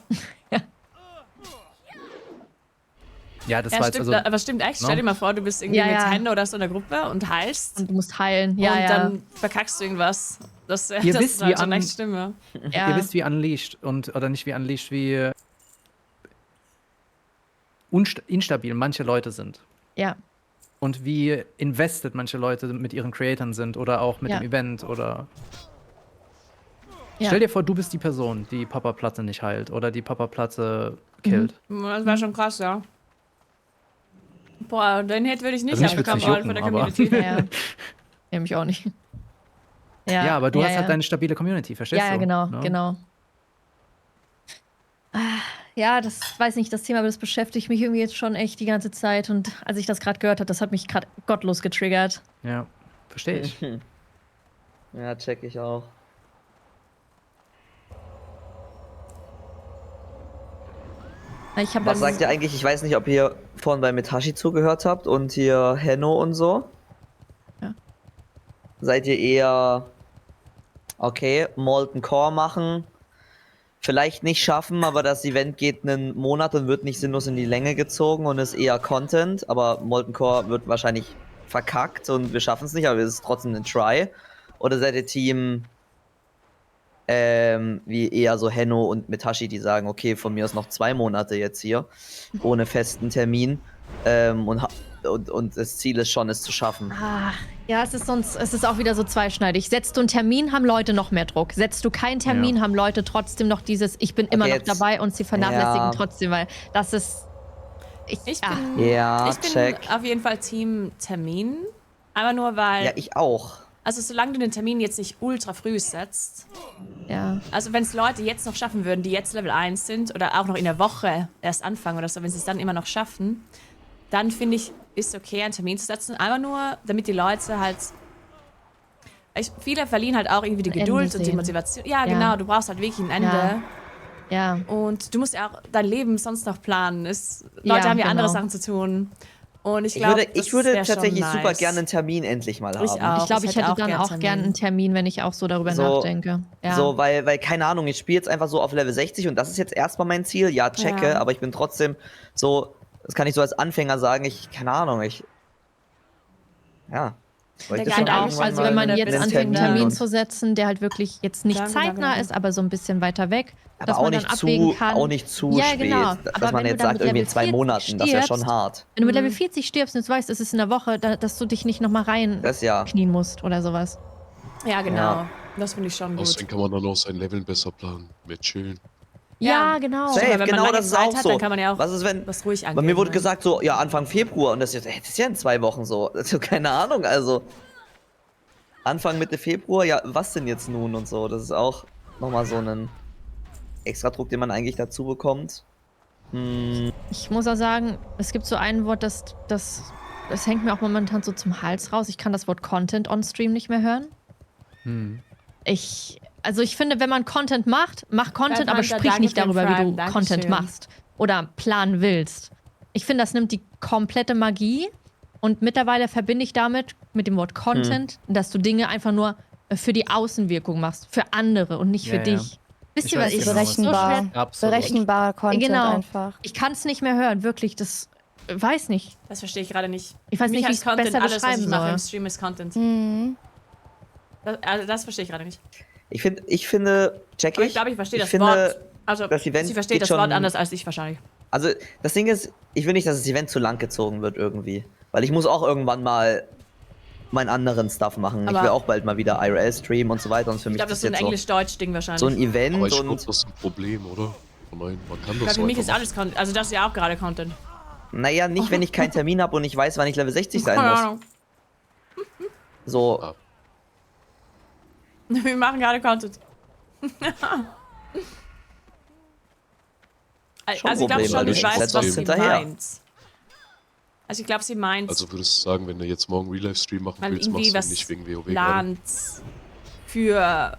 Ja, das Ja, war jetzt stimmt, also... aber stimmt echt. no? Stell dir mal vor, du bist irgendwie Ja, mit ja. Hände oder so in der Gruppe und heilst. Und du musst heilen. und dann verkackst du irgendwas. Das, Ihr das wisst, ist halt wie schon echt Stimme. Ja. Ihr wisst, wie Unleashed oder nicht wie Unleashed, wie instabil manche Leute sind. Ja. Und wie invested manche Leute mit ihren Creatoren sind oder auch mit Ja. dem Event oder... Ja. Stell dir vor, du bist die Person, die Papa Platte nicht heilt oder die Papa Platte killt. Das war schon krass, ja. Boah, den Hate würde ich nicht Also mich haben würd's bekommen nicht von der jucken, aber- Community. Ja. Ja, mich auch nicht. Ja, aber du hast ja. halt deine stabile Community, verstehst Ja, du? genau, Ne? genau. Ja, das weiß nicht, das Thema, aber das beschäftigt mich irgendwie jetzt schon echt die ganze Zeit. Und als ich das gerade gehört habe, das hat mich gerade gottlos getriggert. Ja, verstehe ich. Ja, check ich auch. Ich hab Was sagt ihr eigentlich? Ich weiß nicht, ob ihr vorhin bei Metashi zugehört habt und hier Henno und so. Ja. Seid ihr eher okay, Molten Core machen, vielleicht nicht schaffen, aber das Event geht einen Monat und wird nicht sinnlos in die Länge gezogen und ist eher Content, aber Molten Core wird wahrscheinlich verkackt und wir schaffen es nicht, aber es ist trotzdem ein Try. Oder seid ihr Team wie eher so Henno und Metashi, die sagen, okay, von mir aus noch 2 Monate jetzt hier, ohne festen Termin. Und das Ziel ist schon, es zu schaffen. Ja, es ist auch wieder so zweischneidig. Setzt du einen Termin, haben Leute noch mehr Druck. Setzt du keinen Termin, haben Leute trotzdem noch dieses, ich bin immer noch jetzt- dabei und sie vernachlässigen Ja. trotzdem, weil das ist. Ich bin check. auf jeden Fall Team Termin. Aber nur weil. Ja, ich auch. Also solange du den Termin jetzt nicht ultra früh setzt. Ja. Also wenn es Leute jetzt noch schaffen würden, die jetzt Level 1 sind oder auch noch in der Woche erst anfangen oder so, wenn sie es dann immer noch schaffen, dann finde ich, ist okay, einen Termin zu setzen. Einfach nur, damit die Leute halt... Viele verlieren halt auch irgendwie die Ein Geduld Ende und die sehen. Motivation. Ja, Ja. genau, du brauchst halt wirklich ein Ende. Ja. Ja. Und du musst ja auch dein Leben sonst noch planen. Leute Ja, haben ja andere genau. Sachen zu tun. Und ich Ich glaube, würde tatsächlich super gerne einen Termin endlich mal haben. Ich auch. Ich glaube, ich hätte dann auch gern einen Termin, wenn ich auch so darüber nachdenke. Ja. So, weil, keine Ahnung, ich spiele jetzt einfach so auf Level 60 und das ist jetzt erstmal mein Ziel. Ja, checke, Ja. aber ich bin trotzdem so, das kann ich so als Anfänger sagen, keine Ahnung, ja. Ich finde auch, also wenn man jetzt anfängt, einen Termin zu setzen, der halt wirklich jetzt nicht Danke, zeitnah danke. ist, aber so ein bisschen weiter weg, Aber dass auch man dann nicht abwägen zu, kann. auch nicht zu Ja, spät, genau. dass Aber man wenn jetzt du dann sagt, mit irgendwie in Level 2 Monaten, 40 das wäre schon stirbst, hart. Wenn du mit Level 40 stirbst und du weißt, es ist in der Woche, dass du dich nicht nochmal rein Das ja. knien musst oder sowas. Ja, genau. Ja. Das finde ich schon gut. Außerdem kann man dann auch sein Leveln besser planen. Mehr chillen. Ja, genau. Safe, wenn man genau, lange das ist Zeit auch hat, so. dann kann man ja auch Was ist, wenn, was ruhig bei angehen. mir wurde ne? gesagt so, ja, Anfang Februar und das ist ja in 2 Wochen so. Das ist ja keine Ahnung, also Anfang, Mitte Februar, ja, was denn jetzt nun und so. Das ist auch nochmal so ein Extradruck, den man eigentlich dazu bekommt. Ich muss auch sagen, es gibt so ein Wort, das hängt mir auch momentan so zum Hals raus. Ich kann das Wort Content on Stream nicht mehr hören. Also ich finde, wenn man Content macht, mach Content, Bernd aber Hunter, sprich danke nicht für den darüber, wie Prime, du Dankeschön. Content machst oder planen willst. Ich finde, das nimmt die komplette Magie und mittlerweile verbinde ich damit, mit dem Wort Content, dass du Dinge einfach nur für die Außenwirkung machst, für andere und nicht für Ja, ja. dich. Wisst Ich ihr, was weiß ich genau, was du Berechenbar. meinst. Absolut. Berechenbarer Content Genau. einfach. Ich kann es nicht mehr hören, wirklich. Das weiß nicht. Das verstehe ich gerade nicht. Ich weiß Für mich nicht, wie heißt ich's Content besser alles, was beschreiben ich mache soll. im Stream ist Content. Mhm. Das verstehe ich gerade nicht. Ich finde, check Aber ich. ich glaube, ich verstehe das finde, Wort. Also, das Event sie versteht geht das Wort schon- anders als ich wahrscheinlich. Also, das Ding ist, ich will nicht, dass das Event zu lang gezogen wird irgendwie. Weil ich muss auch irgendwann mal meinen anderen Stuff machen. Ich Aber- will auch bald mal wieder IRL streamen und so weiter. Und für Ich mich glaube, das ist ist ein jetzt so, Englisch-Deutsch-Ding wahrscheinlich. so ein Event Aber ich glaube, und. das ist ein Problem, oder? Nein, man kann Ich das glaube, für mich ist einfach alles Content. Also, das ist ja auch gerade Content. Naja, nicht, wenn ich keinen Termin habe und ich weiß, wann ich Level 60 sein Keine muss. Ahnung. So, Wir machen gerade Content. Schon Also ich glaube Problem, schon, weil ich du weiß, setzt was uns sie hinterher. meint. Also ich glaube, sie meint, Also würdest du sagen, wenn du jetzt morgen Real-Life-Stream machen weil willst, irgendwie machst du was nicht wegen WoW gerade? plant für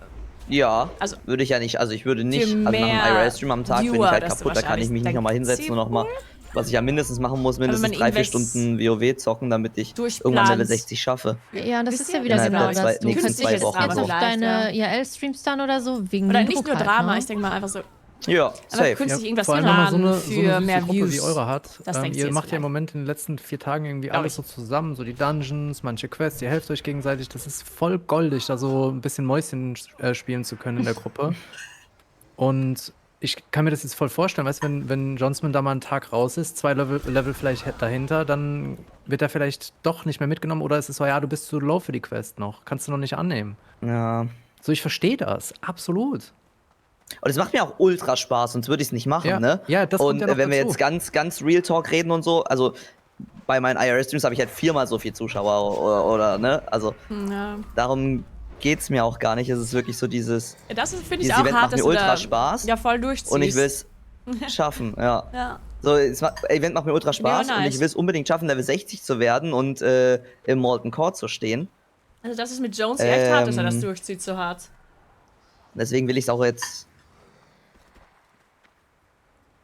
Ja, Also- würde ich ja nicht. Also ich würde nicht, für also nach mehr einem IRL-Stream am Tag bin ich Viewer, halt dass du kaputt, da kann ich wahrscheinlich mich nicht nochmal hinsetzen und nochmal, was ich ja mindestens machen muss, mindestens man 3-4 invest- Stunden WoW zocken, damit ich durchplant. irgendwann Level 60 schaffe. Ja, das Wisst ist ja ihr? wieder Innerhalb genau der das. Du nächsten könntest dich 2 jetzt Wochen auf so. deine IRL-Streams dann oder so, wegen oder dem nicht Druck nur halt, Drama, ne? ich denke mal einfach so, Ja, aber safe. künstlich irgendwas vor allem, wenn man hinladen so für eine mehr Gruppe Views. wie eure hat. Das denkt sie Ihr jetzt macht ja im vielleicht. Moment in den letzten 4 Tagen irgendwie Glaub alles so zusammen, so die Dungeons, manche Quests, ihr helft euch gegenseitig. Das ist voll goldig, da so ein bisschen Mäuschen spielen zu können in der Gruppe. Und ich kann mir das jetzt voll vorstellen, weißt du, wenn Johnsman da mal einen Tag raus ist, 2 Level vielleicht dahinter, dann wird er vielleicht doch nicht mehr mitgenommen oder es ist so, ja, du bist zu low für die Quest noch, kannst du noch nicht annehmen. Ja. So, ich verstehe das, absolut. Und es macht mir auch ultra Spaß, sonst würde ich es nicht machen, Ja, ne? ja, das und kommt ja noch wenn wir dazu. jetzt ganz Real Talk reden und so, also bei meinen IRL-Streams habe ich halt 4-mal so viel Zuschauer oder ne? Also Ja. darum geht's mir auch gar nicht. Es ist wirklich so dieses. Das finde ich dieses auch Event hart, macht dass mir du ultra da Spaß. ja voll durchziehst. Und ich will es schaffen, ja. Ja. So, Event macht mir ultra Spaß Ja, und nice. ich will es unbedingt schaffen, Level 60 zu werden und im Molten Core zu stehen. Also das ist mit Jonesy echt hart, dass er das Ähm, durchzieht so hart. Deswegen will ich es auch jetzt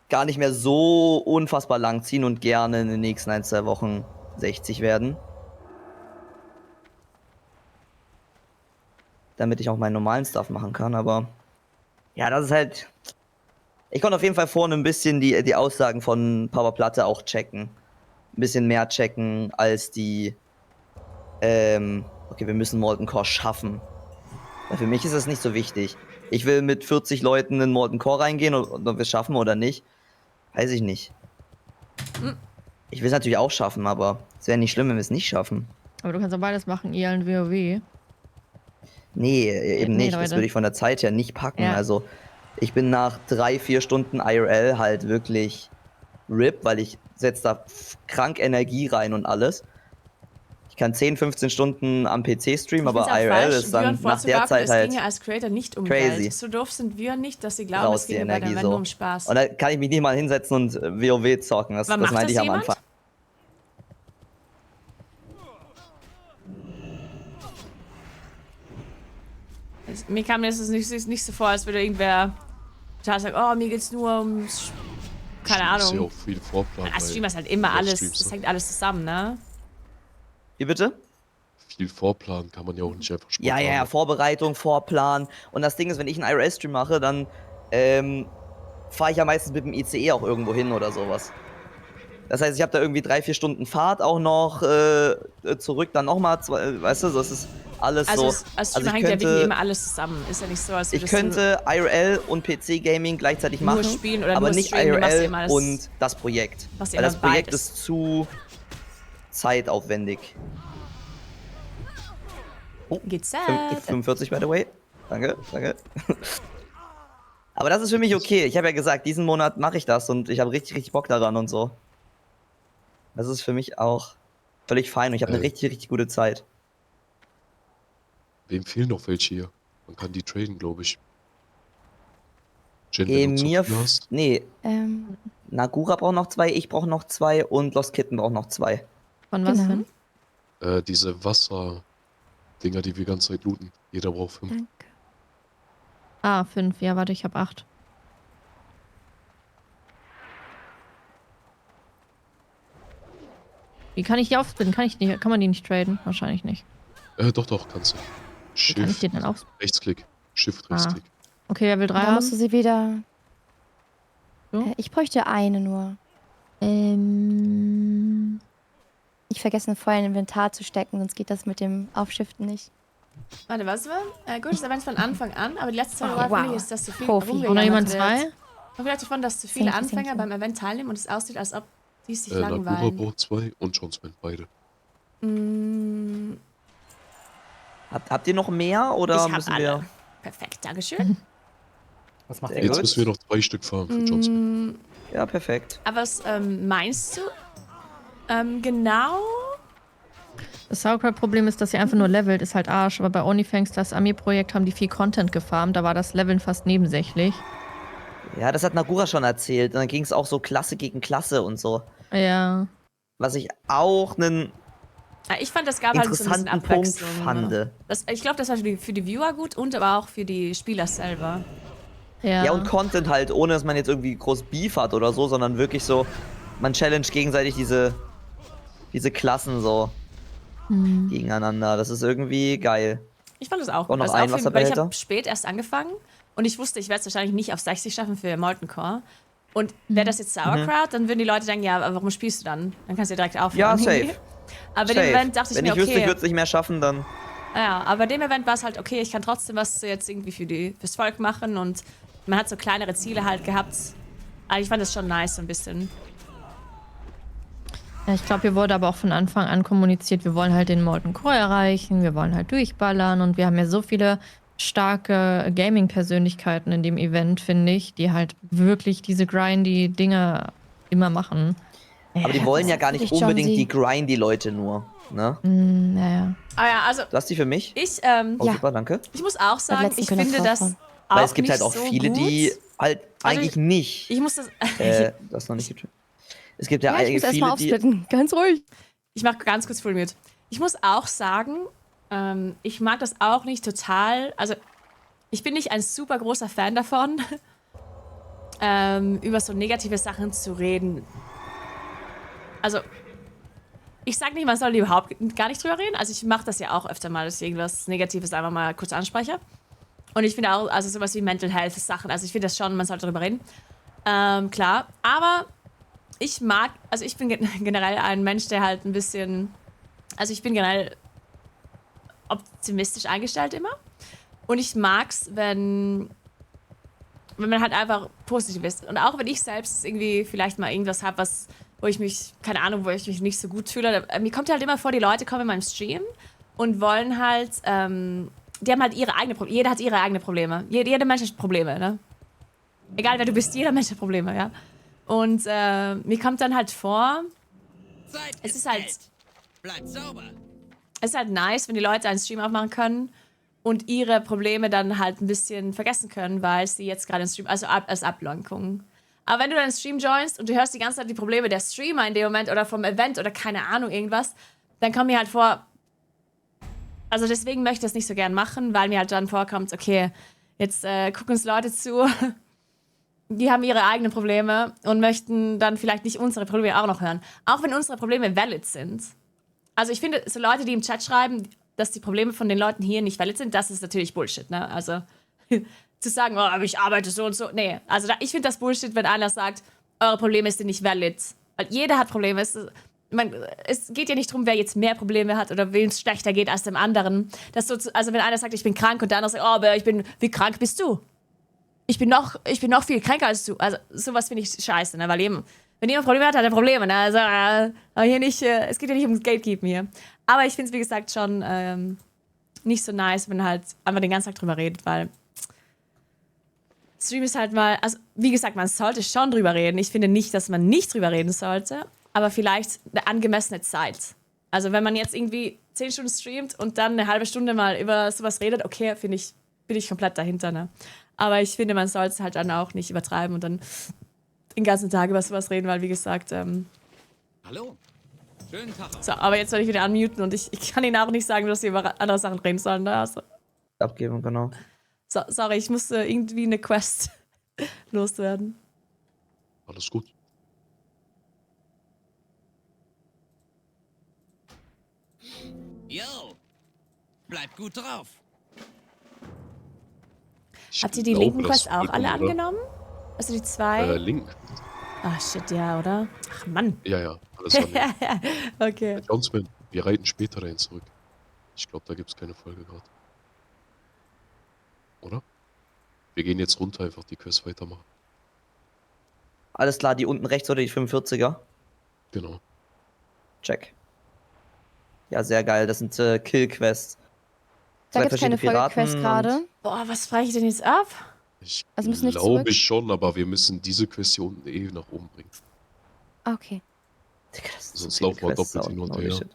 gar nicht mehr so unfassbar lang ziehen und gerne in den nächsten 1-2 Wochen 60 werden. Damit ich auch meinen normalen Stuff machen kann, aber ja, das ist halt. Ich konnte auf jeden Fall vorne ein bisschen die Aussagen von Papa Platte auch checken. Ein bisschen mehr checken als die. Okay, wir müssen Molten Core schaffen. Weil für mich ist das nicht so wichtig. Ich will mit 40 Leuten in Molten Core reingehen und ob wir es schaffen oder nicht, weiß ich nicht. Ich will es natürlich auch schaffen, aber es wäre nicht schlimm, wenn wir es nicht schaffen. Aber du kannst auch beides machen, IRL und WoW. Nee, eben Nee, nicht. Das Leute. würde ich von der Zeit her nicht packen. Ja. Also, ich bin nach 3-4 Stunden IRL halt wirklich RIP, weil ich setze da krank Energie rein und alles. Ich kann 10-15 Stunden am PC streamen, aber IRL ist dann nach der Zeit es halt ging ja als Creator nicht um crazy. Geld. So doof sind wir nicht, dass sie glauben, raus es die ging bei Energie der so. nur um Spaß. Und da kann ich mich nicht mal hinsetzen und WoW zocken. Das Aber macht meinte das ich am jemand? Anfang. Mir kam das nicht so vor, als würde irgendwer total sagen, oh, mir geht's nur ums, keine Ist ja Ahnung. auch viel Vorplan. Als bei Streamer ist halt immer alles, Livestreams, das ne? hängt alles zusammen, ne? Wie bitte? Viel Vorplan kann man ja auch nicht einfach Ja, spontan machen. Vorbereitung, Vorplan. Und das Ding ist, wenn ich einen IRL-Stream mache, dann fahre ich ja meistens mit dem ICE auch irgendwo hin oder sowas. Das heißt, ich habe da irgendwie 3-4 Stunden Fahrt auch noch zurück, dann nochmal, weißt du, das ist alles Also so. als Streamer ich hängt ja könnte, wirklich immer alles zusammen. Ist ja nicht so, als ich würdest du könnte IRL und PC-Gaming gleichzeitig nur machen, spielen oder aber nur nicht streamen, du machst IRL immer alles- und das Projekt. machst Weil immer das Projekt beides. ist zu zeitaufwendig. Oh, Geht's sad. 45 by the way. Danke, danke. Aber das ist für mich okay. Ich habe ja gesagt, diesen Monat mache ich das und ich habe richtig Bock daran und so. Das ist für mich auch völlig fein und ich habe eine richtig gute Zeit. Wem fehlen noch welche hier? Man kann die traden, glaube ich. Jen, wenn du zu Mir. viel hast. Nee. Nagura braucht noch 2, ich brauche noch 2 und Lost Kitten braucht noch 2. Von was Genau. denn? Diese Wasser-Dinger, die wir die ganze Zeit looten. Jeder braucht 5. Ah, 5. Ja, warte, ich habe 8. Wie kann ich die aufsplitten? Kann man die nicht traden? Wahrscheinlich nicht. Doch, kannst du. Wie kann ich die denn auf? Rechtsklick. Shift, Ah. Rechtsklick. Okay, wer will 3 Da haben? musst du sie wieder. Ich bräuchte eine nur. Ich vergesse vorher in Inventar zu stecken, sonst geht das mit dem Aufschiften nicht. Warte, was war? Gut, das Event von Anfang an, aber die letzte Zeit Oh, finde wow. ich, ist, dass zu viel Profi. rumgejammert Oder jemand wird. 2? Und vielleicht davon, dass zu viele Thank you, thank Anfänger you. beim Event teilnehmen und es aussieht, als ob die sich Nagura langweilen. braucht 2 und Johnsman, beide. Mm, Habt ihr noch mehr oder ich hab müssen alle. wir. Perfekt, Dankeschön. Was macht Sehr Jetzt gut. müssen wir noch 2 Stück fahren für Johnsman. Mm, Ja, perfekt. aber was meinst du? Genau? Das Sauerkraut-Problem ist, dass sie einfach nur levelt, ist halt Arsch. Aber bei OnlyFans, das Ami-Projekt, haben die viel Content gefarmt. Da war das Leveln fast nebensächlich. Ja, das hat Nagura schon erzählt. Und dann ging es auch so Klasse gegen Klasse und so. Ja. Was ich auch einen Ja, ich fand, das gab halt so ein bisschen interessanten Punkt Abwechslung. fand. Ich glaube, das war für die Viewer gut und aber auch für die Spieler selber. Ja, und Content halt, ohne dass man jetzt irgendwie groß Beef hat oder so, sondern wirklich so, man challenge gegenseitig diese Klassen so gegeneinander. Das ist irgendwie geil. Ich fand das auch Und gut. noch Also ein auch weil ich Wasserbehälter. habe spät erst angefangen und ich wusste, ich werde es wahrscheinlich nicht auf 60 schaffen für Molten Core. Und wäre das jetzt Sauerkraut, dann würden die Leute denken, ja, aber warum spielst du dann? Dann kannst du direkt aufhören. Ja, safe. Aber bei dem Event dachte ich Wenn mir, ich wüsste, ich okay. würde es nicht mehr schaffen, dann... Ja, aber bei dem Event war es halt, okay, ich kann trotzdem was jetzt irgendwie fürs Volk machen und man hat so kleinere Ziele halt gehabt. Aber ich fand das schon nice, so ein bisschen. Ja, ich glaube, hier wurde aber auch von Anfang an kommuniziert, wir wollen halt den Molten Core erreichen, wir wollen halt durchballern und wir haben ja so viele starke Gaming-Persönlichkeiten in dem Event, finde ich, die halt wirklich diese grindy Dinge immer machen. Aber die wollen ja gar nicht unbedingt die grindy-Leute nur, ne? Naja. Aber ja, also... Du hast die für mich? Oh, super, danke. Ich muss auch sagen, letzten ich können wir finde das draufhauen. auch Weil es gibt nicht halt auch so viele, gut. die halt Also eigentlich nicht... Ich muss das... das noch nicht gibt. Es gibt ja, Ja, ich muss einige erstmal viele, die... aufsplitten. Ganz ruhig. Ich mach ganz kurz Full Mute. Ich muss auch sagen, ich mag das auch nicht total. Also, ich bin nicht ein super großer Fan davon, über so negative Sachen zu reden. Also, ich sag nicht, man soll überhaupt gar nicht drüber reden. Also, ich mache das ja auch öfter mal, dass ich irgendwas Negatives einfach mal kurz anspreche. Und ich finde auch, also sowas wie Mental Health Sachen, also ich finde das schon, man sollte drüber reden. Klar, aber ich mag, also ich bin generell ein Mensch, der halt ein bisschen, also ich bin generell optimistisch eingestellt immer. Und ich mag's, wenn man halt einfach positiv ist. Und auch wenn ich selbst irgendwie vielleicht mal irgendwas habe, wo ich mich, keine Ahnung, wo ich mich nicht so gut fühle. Mir kommt halt immer vor, die Leute kommen in meinem Stream und wollen halt, die haben halt ihre eigenen Probleme. Jeder hat ihre eigenen Probleme. Jeder Mensch hat Probleme, ne? Egal wer du bist, jeder Mensch hat Probleme, ja. Und mir kommt dann halt vor, es ist halt, Bleibt sauber. es ist halt nice, wenn die Leute einen Stream aufmachen können und ihre Probleme dann halt ein bisschen vergessen können, weil sie jetzt gerade einen Stream, also als Ablenkung. Aber wenn du deinen Stream joinst und du hörst die ganze Zeit die Probleme der Streamer in dem Moment oder vom Event oder keine Ahnung irgendwas, dann kommt mir halt vor, also deswegen möchte ich das nicht so gern machen, weil mir halt dann vorkommt, okay, jetzt gucken uns Leute zu, die haben ihre eigenen Probleme und möchten dann vielleicht nicht unsere Probleme auch noch hören. Auch wenn unsere Probleme valid sind. Also ich finde, so Leute, die im Chat schreiben, dass die Probleme von den Leuten hier nicht valid sind, das ist natürlich Bullshit, ne? Also zu sagen, oh, aber ich arbeite so und so. Nee, also ich finde das Bullshit, wenn einer sagt, eure Probleme sind nicht valid. Weil jeder hat Probleme. Es geht ja nicht darum, wer jetzt mehr Probleme hat oder wem es schlechter geht als dem anderen. Also wenn einer sagt, ich bin krank und der andere sagt, oh, aber wie krank bist du? Ich bin noch viel kränker als du. Also sowas finde ich scheiße, ne? Weil wenn jemand Probleme hat, hat er Probleme, ne? Also aber hier nicht, es geht ja nicht ums Gatekeeping hier. Aber ich finde es, wie gesagt, schon nicht so nice, wenn halt einfach den ganzen Tag drüber redet, weil Stream ist halt mal, also wie gesagt, man sollte schon drüber reden. Ich finde nicht, dass man nicht drüber reden sollte, aber vielleicht eine angemessene Zeit. Also wenn man jetzt irgendwie 10 Stunden streamt und dann eine halbe Stunde mal über sowas redet, okay, bin ich komplett dahinter, ne? Aber ich finde, man sollte es halt dann auch nicht übertreiben und dann den ganzen Tag über sowas reden, weil wie gesagt, Hallo. Schönen Tag. so, aber jetzt soll ich wieder unmuten und ich kann Ihnen auch nicht sagen, dass Sie über andere Sachen reden sollen, ne? Also, Abgeben, genau. so, sorry, ich musste irgendwie eine Quest loswerden. Alles gut. Yo. Bleibt gut drauf. Habt ihr die linken Quests auch alle angenommen? Also die 2? Link. Ah, shit, ja, oder? Ach, Mann. Ja, alles annehmen. Okay. Jonesman, wir reiten später dahin zurück. Ich glaube, da gibt es keine Folge gerade. Oder? Wir gehen jetzt runter, einfach die Quest weitermachen. Alles klar, die unten rechts oder die 45er? Genau. Check. Ja, sehr geil. Das sind Kill-Quests. Da gibt es keine Folgequest gerade. Boah, was frage ich denn jetzt ab? Ich Also müssen nicht glaube zurück? schon, aber wir müssen diese Quest hier unten nach oben bringen. Okay. Sonst laufen wir Quests doppelt hin und holy her. shit.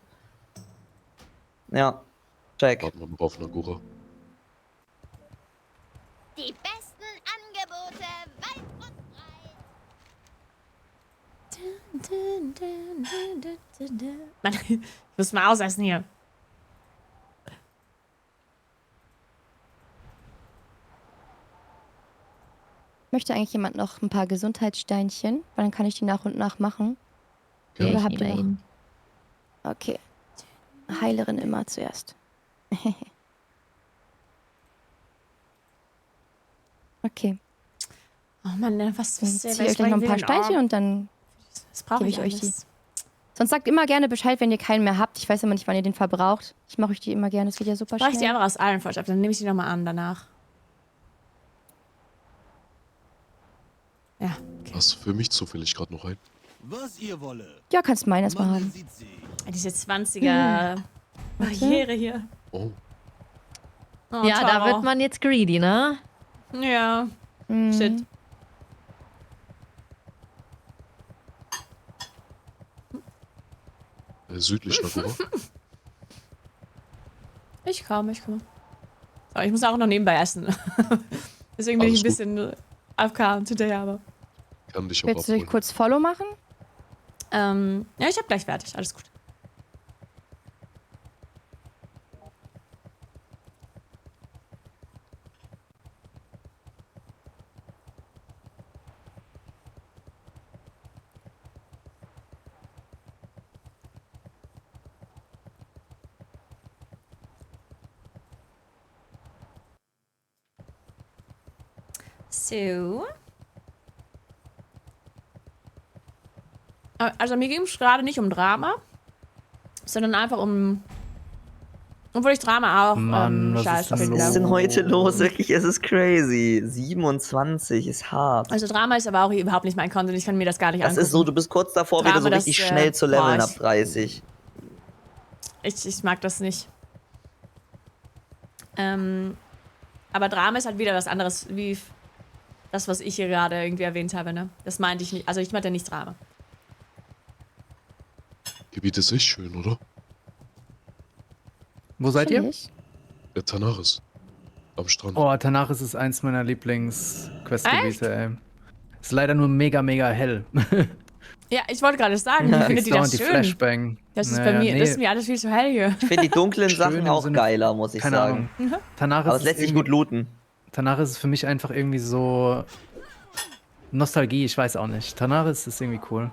Ja, check. Warten wir noch auf Nagura. Die besten Angebote weit und breit. Mann, ich muss mal ausessen hier. Möchte eigentlich jemand noch ein paar Gesundheitssteinchen? Weil dann kann ich die nach und nach machen. Ja, Oder ich habt ihr nehme noch? ihn. Okay. Heilerin immer zuerst. Okay. Oh Mann, was Dann ziehe ich euch noch ein paar Steinchen und dann das brauche gebe ich ich euch die. alles. Sonst sagt immer gerne Bescheid, wenn ihr keinen mehr habt. Ich weiß immer nicht, wann ihr den verbraucht. Ich mache euch die immer gerne. Das geht ja super Brauche ich die schnell. einfach aus allen Forge ab, dann nehme ich die nochmal an danach. Ja. Hast du für mich zufällig gerade noch ein? Was ihr wolle. Ja, kannst meinen erstmal haben. Diese 20er Barriere hier. Oh. Oh, Ja, da Taro. wird man jetzt greedy, ne? Ja. Mhm. Shit. Südlich Nagura. Ich komme. So, ich muss auch noch nebenbei essen. Deswegen bin ich ein Alles bisschen AFK hinterher, aber. Kann dich aber Willst du dich abholen. kurz Follow machen? Ja, ich hab gleich fertig. Alles gut. So. Also mir ging es gerade nicht um Drama, sondern einfach um... Obwohl ich Drama auch Mann, was scheiße ist denn finde. Was ist denn heute los? Wirklich, es ist crazy. 27 ist hart. Also Drama ist aber auch überhaupt nicht mein Content. Ich kann mir das gar nicht Das angucken. ist so, du bist kurz davor, wieder Drama, so richtig das, schnell zu leveln boah, ab 30. Ich mag das nicht. Aber Drama ist halt wieder was anderes, wie das, was ich hier gerade irgendwie erwähnt habe, ne? Das meinte ich nicht. Also ich meinte nicht Drama. Gebiet ist echt schön, oder? Wo seid ihr? Der Tanaris. Am Strand. Oh, Tanaris ist eins meiner Lieblings-Questgebiete, ey. Ist leider nur mega, mega hell. Ja, ich wollte gerade sagen, wie findet ihr das die schön? Flashbang. Das ist Naja, bei mir, nee. das ist mir alles viel zu hell hier. Ich finde die dunklen Schön Sachen im auch Sinne- geiler, muss ich Keine sagen. Ahnung. Tanaris Aber es lässt ist sich gut looten. Tanaris ist für mich einfach irgendwie so Nostalgie, ich weiß auch nicht. Tanaris ist irgendwie cool.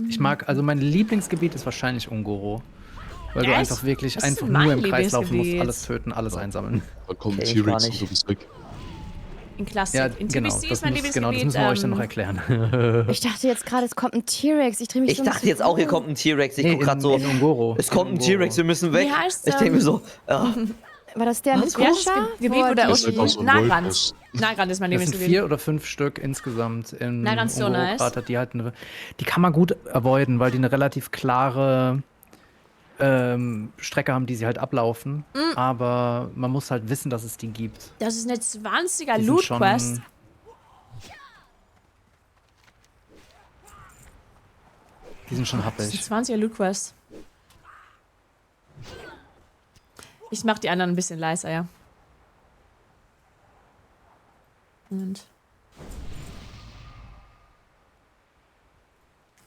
Ich mag, also mein Lieblingsgebiet ist wahrscheinlich Ungoro. Weil du Echt? einfach wirklich Was ist einfach denn mein nur im Kreis laufen musst, Lieblingsgebiet? alles töten, alles einsammeln. Dann kommt ein Okay, ich war T-Rex und nicht. du bist weg. In Klassik. Ja, in genau, TBC das ist mein müssen wir Lieblingsgebiet. euch dann noch erklären. Ich dachte jetzt gerade, es kommt ein T-Rex. Ich drehe mich Ich so ein dachte bisschen jetzt auch, hier um. kommt ein T-Rex. Ich Nee, guck grad in- so, in Ungoro. es kommt ein In Ungoro. T-Rex, wir müssen weg. Wie heißt, Ich denke mir so, ja. War das der mit Wie heißt das Kusha? Gebiet, wo der Das ist einfach so ein Nagrand. Wolfhaus. Nagrand ist mein Das sind Lieblingsgebiet. 4 oder 5 Stück insgesamt in Nagrand ist so Ungoro nice. Krater, die halt die kann man gut avoiden, weil die eine relativ klare Strecke haben, die sie halt ablaufen. Aber man muss halt wissen, dass es die gibt. Das ist eine 20er Die sind schon- Loot-Quest. Die sind schon Das happig. ist eine 20er Loot-Quest. Ich mach die anderen ein bisschen leiser, ja. Und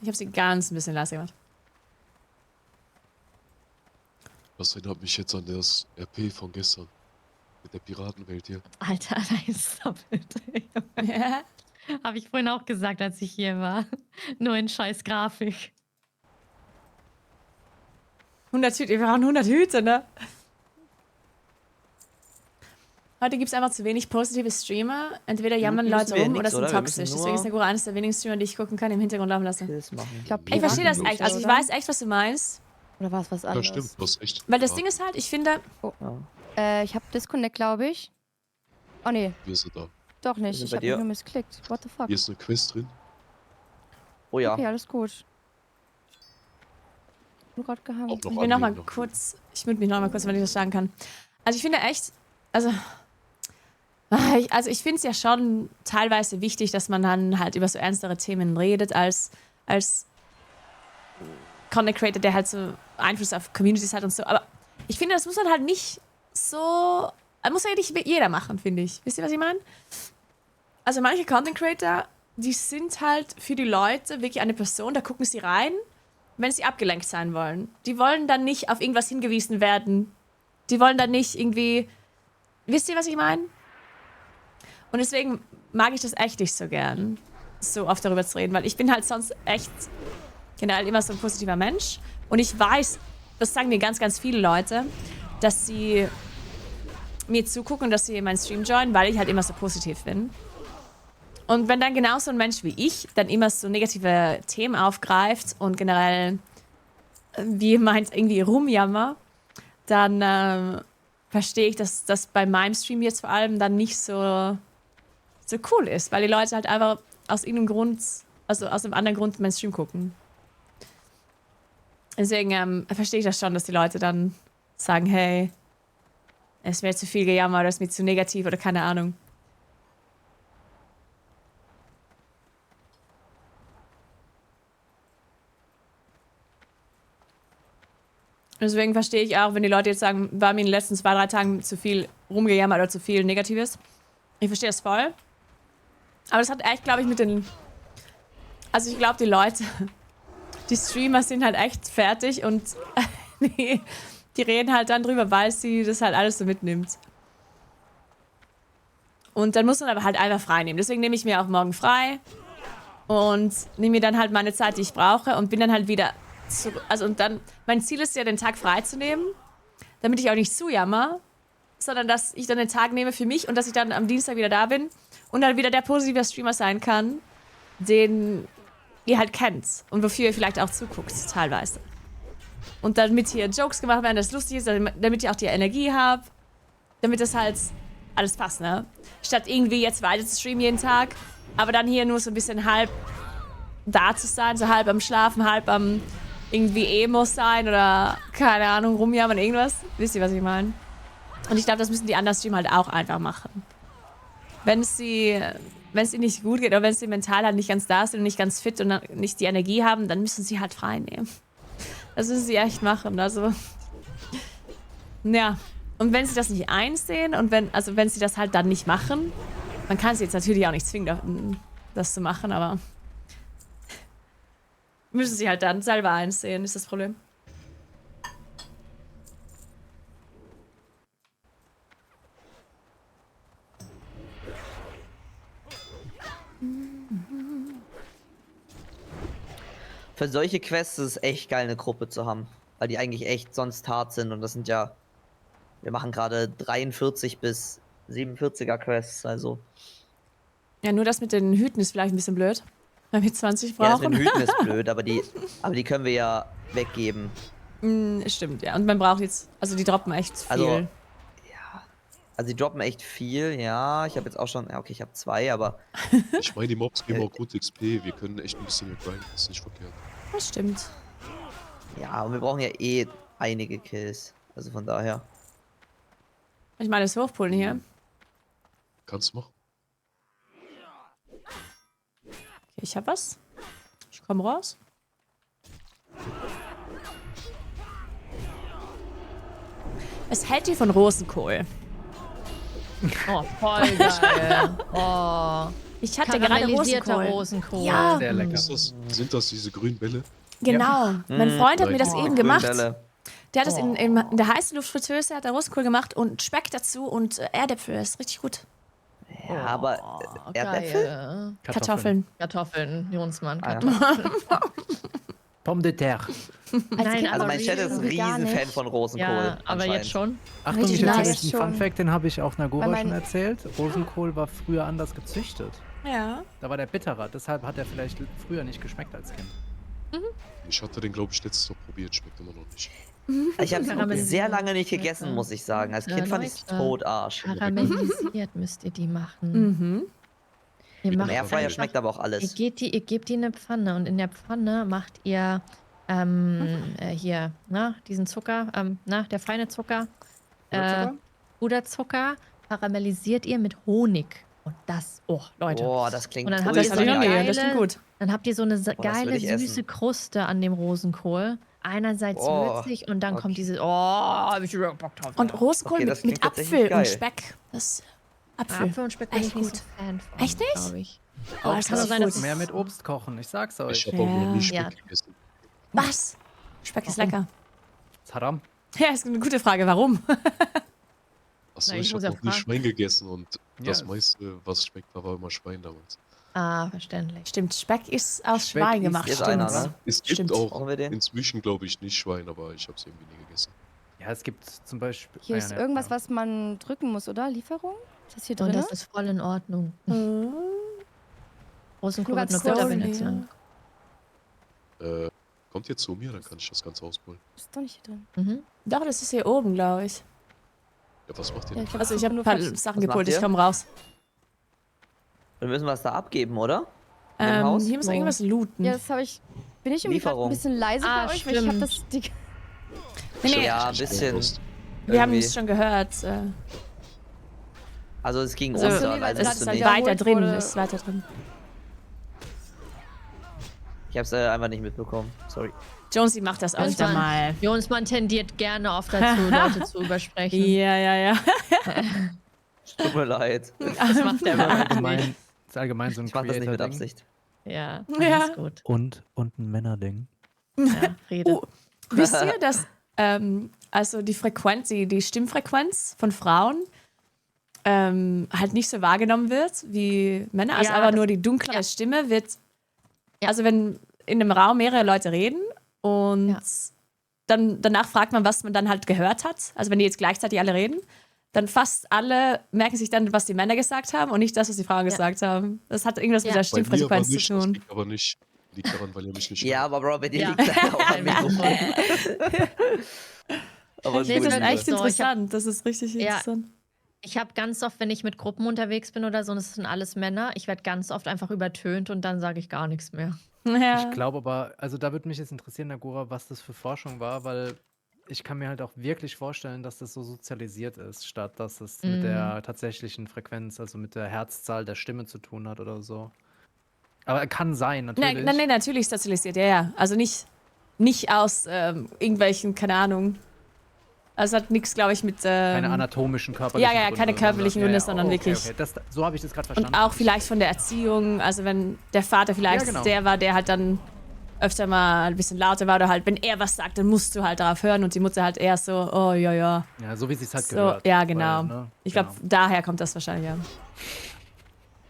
ich habe sie ganz ein bisschen leiser gemacht. Das erinnert mich jetzt an das RP von gestern. Mit der Piratenwelt hier. Alter, nein, stop it. Ja. Habe ich vorhin auch gesagt, als ich hier war. Nur in scheiß Grafik. 100 Hüte, wir brauchen 100 Hüte, ne? Heute gibt es einfach zu wenig positive Streamer. Entweder jammern müssen Leute wir rum nix, oder sind oder? Wir toxisch. müssen Deswegen ist nur- Nagura eines der wenigen Streamer, die ich gucken kann, im Hintergrund laufen lassen. Kills machen. Ich verstehe das echt. Also ich oder? weiß echt, was du meinst. Oder war es was Ja, anderes? stimmt, du hast echt. Weil das Ding ist halt, ich finde, Ich habe Disconnect, glaube ich. Oh nee, Wir sind da. doch nicht. sind Ich bei habe dir. nur missklickt. What the fuck? Hier ist eine Quest drin. Oh ja. Okay, alles gut. Nur gerade gehangen. Auch noch ich will noch mal anlegen, kurz, ich mute mich noch mal kurz, wenn ich das sagen kann. Also ich finde echt, also ich finde es ja schon teilweise wichtig, dass man dann halt über so ernstere Themen redet, als Content Creator, der halt so Einfluss auf Communities hat und so. Aber ich finde, das muss man halt nicht so, das muss ja nicht jeder machen, finde ich. Wisst ihr, was ich meine? Also manche Content Creator die sind halt für die Leute wirklich eine Person, da gucken sie rein, wenn sie abgelenkt sein wollen. Die wollen dann nicht auf irgendwas hingewiesen werden. Die wollen dann nicht irgendwie... Wisst ihr, was ich meine? Und deswegen mag ich das echt nicht so gern, so oft darüber zu reden, weil ich bin halt sonst echt generell immer so ein positiver Mensch. Und ich weiß, das sagen mir ganz, ganz viele Leute, dass sie mir zugucken und dass sie meinen Stream joinen, weil ich halt immer so positiv bin. Und wenn dann genauso ein Mensch wie ich dann immer so negative Themen aufgreift und generell, wie ihr meint, irgendwie rumjammer, dann verstehe ich, dass das bei meinem Stream jetzt vor allem dann nicht so cool ist, weil die Leute halt einfach aus irgendeinem Grund, also aus einem anderen Grund meinen Stream gucken. Deswegen verstehe ich das schon, dass die Leute dann sagen, hey, es wäre zu viel gejammert oder es ist mir zu negativ oder keine Ahnung. Deswegen verstehe ich auch, wenn die Leute jetzt sagen, war mir in den letzten 2-3 Tagen zu viel rumgejammert oder zu viel Negatives. Ich verstehe das voll. Aber das hat echt, glaube ich, mit den... Also ich glaube, die Leute, die Streamer sind halt echt fertig und die reden halt dann drüber, weil sie das halt alles so mitnimmt. Und dann muss man aber halt einfach frei nehmen. Deswegen nehme ich mir auch morgen frei und nehme mir dann halt meine Zeit, die ich brauche und bin dann halt wieder... Also und dann, mein Ziel ist ja, den Tag frei zu nehmen, damit ich auch nicht zu jammer, sondern dass ich dann den Tag nehme für mich und dass ich dann am Dienstag wieder da bin und dann wieder der positive Streamer sein kann, den ihr halt kennt und wofür ihr vielleicht auch zuguckt, teilweise. Und damit hier Jokes gemacht werden, das lustig ist, damit ich auch die Energie habe, damit das halt alles passt, ne? Statt irgendwie jetzt weiter zu streamen jeden Tag, aber dann hier nur so ein bisschen halb da zu sein, so halb am Schlafen, halb am irgendwie Emo sein oder, keine Ahnung, rumjammern, irgendwas. Wisst ihr, was ich meine? Und ich glaube, das müssen die anderen Streamer halt auch einfach machen. Wenn es ihnen nicht gut geht oder wenn sie mental halt nicht ganz da sind und nicht ganz fit und nicht die Energie haben, dann müssen sie halt frei nehmen. Das müssen sie echt machen, also... Ja, und wenn sie das nicht einsehen und wenn sie das halt dann nicht machen, man kann sie jetzt natürlich auch nicht zwingen, das zu machen, aber... Müssen sie halt dann selber einsehen, ist das Problem. Für solche Quests ist es echt geil, eine Gruppe zu haben. Weil die eigentlich echt sonst hart sind. Und das sind ja... Wir machen gerade 43 bis 47er Quests, also... Ja, nur das mit den Hüten ist vielleicht ein bisschen blöd. Weil wir 20 brauchen. Ja, das mit den Hüten ist blöd, aber die können wir ja weggeben. Stimmt, ja. Und man braucht jetzt... Also die droppen echt viel. Also die droppen echt viel, ja. Ich habe jetzt auch schon... Ja, okay, ich habe 2, aber... Ich meine, die Mobs geben auch gut XP. Wir können echt ein bisschen mehr grinden. Das ist nicht verkehrt. Das stimmt. Ja, und wir brauchen ja eh einige Kills. Also von daher. Ich meine, das Hochpullen hier. Kannst du machen. Okay, ich hab was. Ich komm raus. Was hält ihr von Rosenkohl? Oh, voll geil. Oh. Ich hatte gerade Rosenkohl. Ja. Sehr lecker. Sind das diese grünen Bälle? Genau. Ja. Mein Freund hat mir das eben gemacht. Bälle. Der hat das in der heißen Luftfritteuse, hat er Rosenkohl gemacht und Speck dazu und Erdäpfel. Das ist richtig gut. Ja, aber Erdäpfel? Kartoffeln. Kartoffeln, Jonsmann, Ah, ja. Kartoffeln. Pomme de terre. Nein, Also mein Chat ist ein Riesenfan von Rosenkohl. Ja, aber jetzt schon. Achtung, ich erzähle euch einen Funfact, den habe ich auch Weil Nagora mein- schon erzählt. Rosenkohl war früher anders gezüchtet. Ja. Da war der bitterer, deshalb hat er vielleicht früher nicht geschmeckt als Kind. Ich hatte den, glaube ich, letztes Mal probiert. Schmeckt immer noch nicht. Ich habe es Karamellisiert. sehr lange nicht gegessen, muss ich sagen. Als Kind fand ich es totarsch. Karamellisiert müsst ihr die machen. Mhm. Ihr Im macht Airfryer einfach- schmeckt aber auch alles. Ihr gebt die in eine Pfanne und in der Pfanne macht ihr hier, diesen Zucker, der feine Zucker, Puderzucker, karamellisiert ihr mit Honig. Und das, Leute. Boah, das klingt Und dann habt ultra ihr so eine geil. Das klingt gut. Dann habt ihr so eine das geile, würde ich süße essen. Kruste an dem Rosenkohl. Einerseits würzig und dann kommt dieses, hab ich überhaupt Bock drauf. Und Rosenkohl Okay, das mit klingt tatsächlich Apfel geil. und Speck. Das Apfel. Apfel und Speck bin Echt ich nicht gut. so Fan von, Echt nicht? glaub ich. Oh, das kann doch sein, dass Mehr mit Obst kochen, ich sag's euch. Ich habe auch noch nie Speck Ja. gegessen. Was? Speck ist lecker. Ist Haram. Ja, ist eine gute Frage. Warum? Achso, Na, ich ich muss habe ja noch nie fragen. Schwein gegessen und das Ja. meiste, was Speck war immer Schwein damals. Ah, verständlich. Stimmt, Speck ist aus Speck Schwein ist gemacht. jetzt Stimmt. einer, ne? Es gibt Stimmt. auch Brauchen wir den? inzwischen, glaube ich, nicht Schwein, aber ich habe es irgendwie nie gegessen. Ja, es gibt zum Beispiel. Hier ist irgendwas, was man drücken muss, oder? Lieferung? Ist das hier drin? Und das ist voll in Ordnung. Großen Nur ganz Kurbel, kurz. eine Benetzung. Kommt ihr zu mir, dann kann ich das Ganze ausholen. Ist doch nicht hier drin. Mhm. Doch, das ist hier oben, glaube ich. Ja, was macht ihr Ja, denn? ich glaub, Also das ich habe nur ein paar falsch. Sachen Was geholt, macht ich ihr? komme raus. Dann müssen wir es da abgeben, oder? In dem Haus? Hier muss Wo? irgendwas looten. Ja, das habe ich. Bin ich irgendwie gerade ein Lieferung. bisschen leise Ah, bei euch? Weil ich habe das. Die, Nee, Ja, ein bisschen. wir haben irgendwie. es schon gehört. Also es ging Also, unter, nee, weil also das es ist ist halt nicht. weiter wiederholt drin, wurde. ist weiter drin. Ich habe es einfach nicht mitbekommen. Sorry. Jonesy macht das öfter mal. Jonsmann tendiert gerne oft dazu, Leute zu übersprechen. Ja. Tut mir leid. Das macht er wirklich nicht. Ist allgemein so ein Ich mach das nicht mit Creator-Ding. Absicht. Ja, Ja. alles gut. Und ein Männerding. Ja, rede. Wisst ihr, dass also die Frequenz, die Stimmfrequenz von Frauen halt nicht so wahrgenommen wird wie Männer? Also Ja, aber das- nur die dunklere ja. Stimme wird. Ja. Also wenn in einem Raum mehrere Leute reden und Ja. dann danach fragt man, was man dann halt gehört hat. Also wenn die jetzt gleichzeitig alle reden, dann fast alle merken sich dann, was die Männer gesagt haben und nicht das, was die Frauen gesagt haben. Das hat irgendwas mit Ja. der Bei mir aber Stimmfrequenz zu nicht, das tun. liegt aber nicht. Liegt daran, weil ihr mich nicht Ja, aber Bro, bei dir Ja. liegt das auch am Mikrofon. Aber Nee, das ist halt echt so. Ich hab- interessant. Das ist richtig Ja. interessant. Ich habe ganz oft, wenn ich mit Gruppen unterwegs bin oder so, und es sind alles Männer, ich werde ganz oft einfach übertönt und dann sage ich gar nichts mehr. Ja. Ich glaube aber, also da würde mich jetzt interessieren, Nagura, was das für Forschung war, weil ich kann mir halt auch wirklich vorstellen, dass das so sozialisiert ist, statt dass es mit der tatsächlichen Frequenz, also mit der Herzzahl der Stimme zu tun hat oder so. Aber kann sein, natürlich. Nein, natürlich sozialisiert, ja. Also nicht aus irgendwelchen, keine Ahnung. Also hat nichts, glaube ich, mit. Keine anatomischen, körperlichen Ja, keine Gründe, körperlichen Gründe, sondern okay, wirklich. Okay. Das, so habe ich das gerade verstanden. Und auch vielleicht von der Erziehung. Also wenn der Vater vielleicht Ja, genau. der war, der halt dann öfter mal ein bisschen lauter war oder halt, wenn er was sagt, dann musst du halt darauf hören und die Mutter halt eher so, oh ja. Ja, so wie sie es halt So, gehört. ja, genau. Weil, ne, Ich glaube, genau. daher kommt das wahrscheinlich, ja.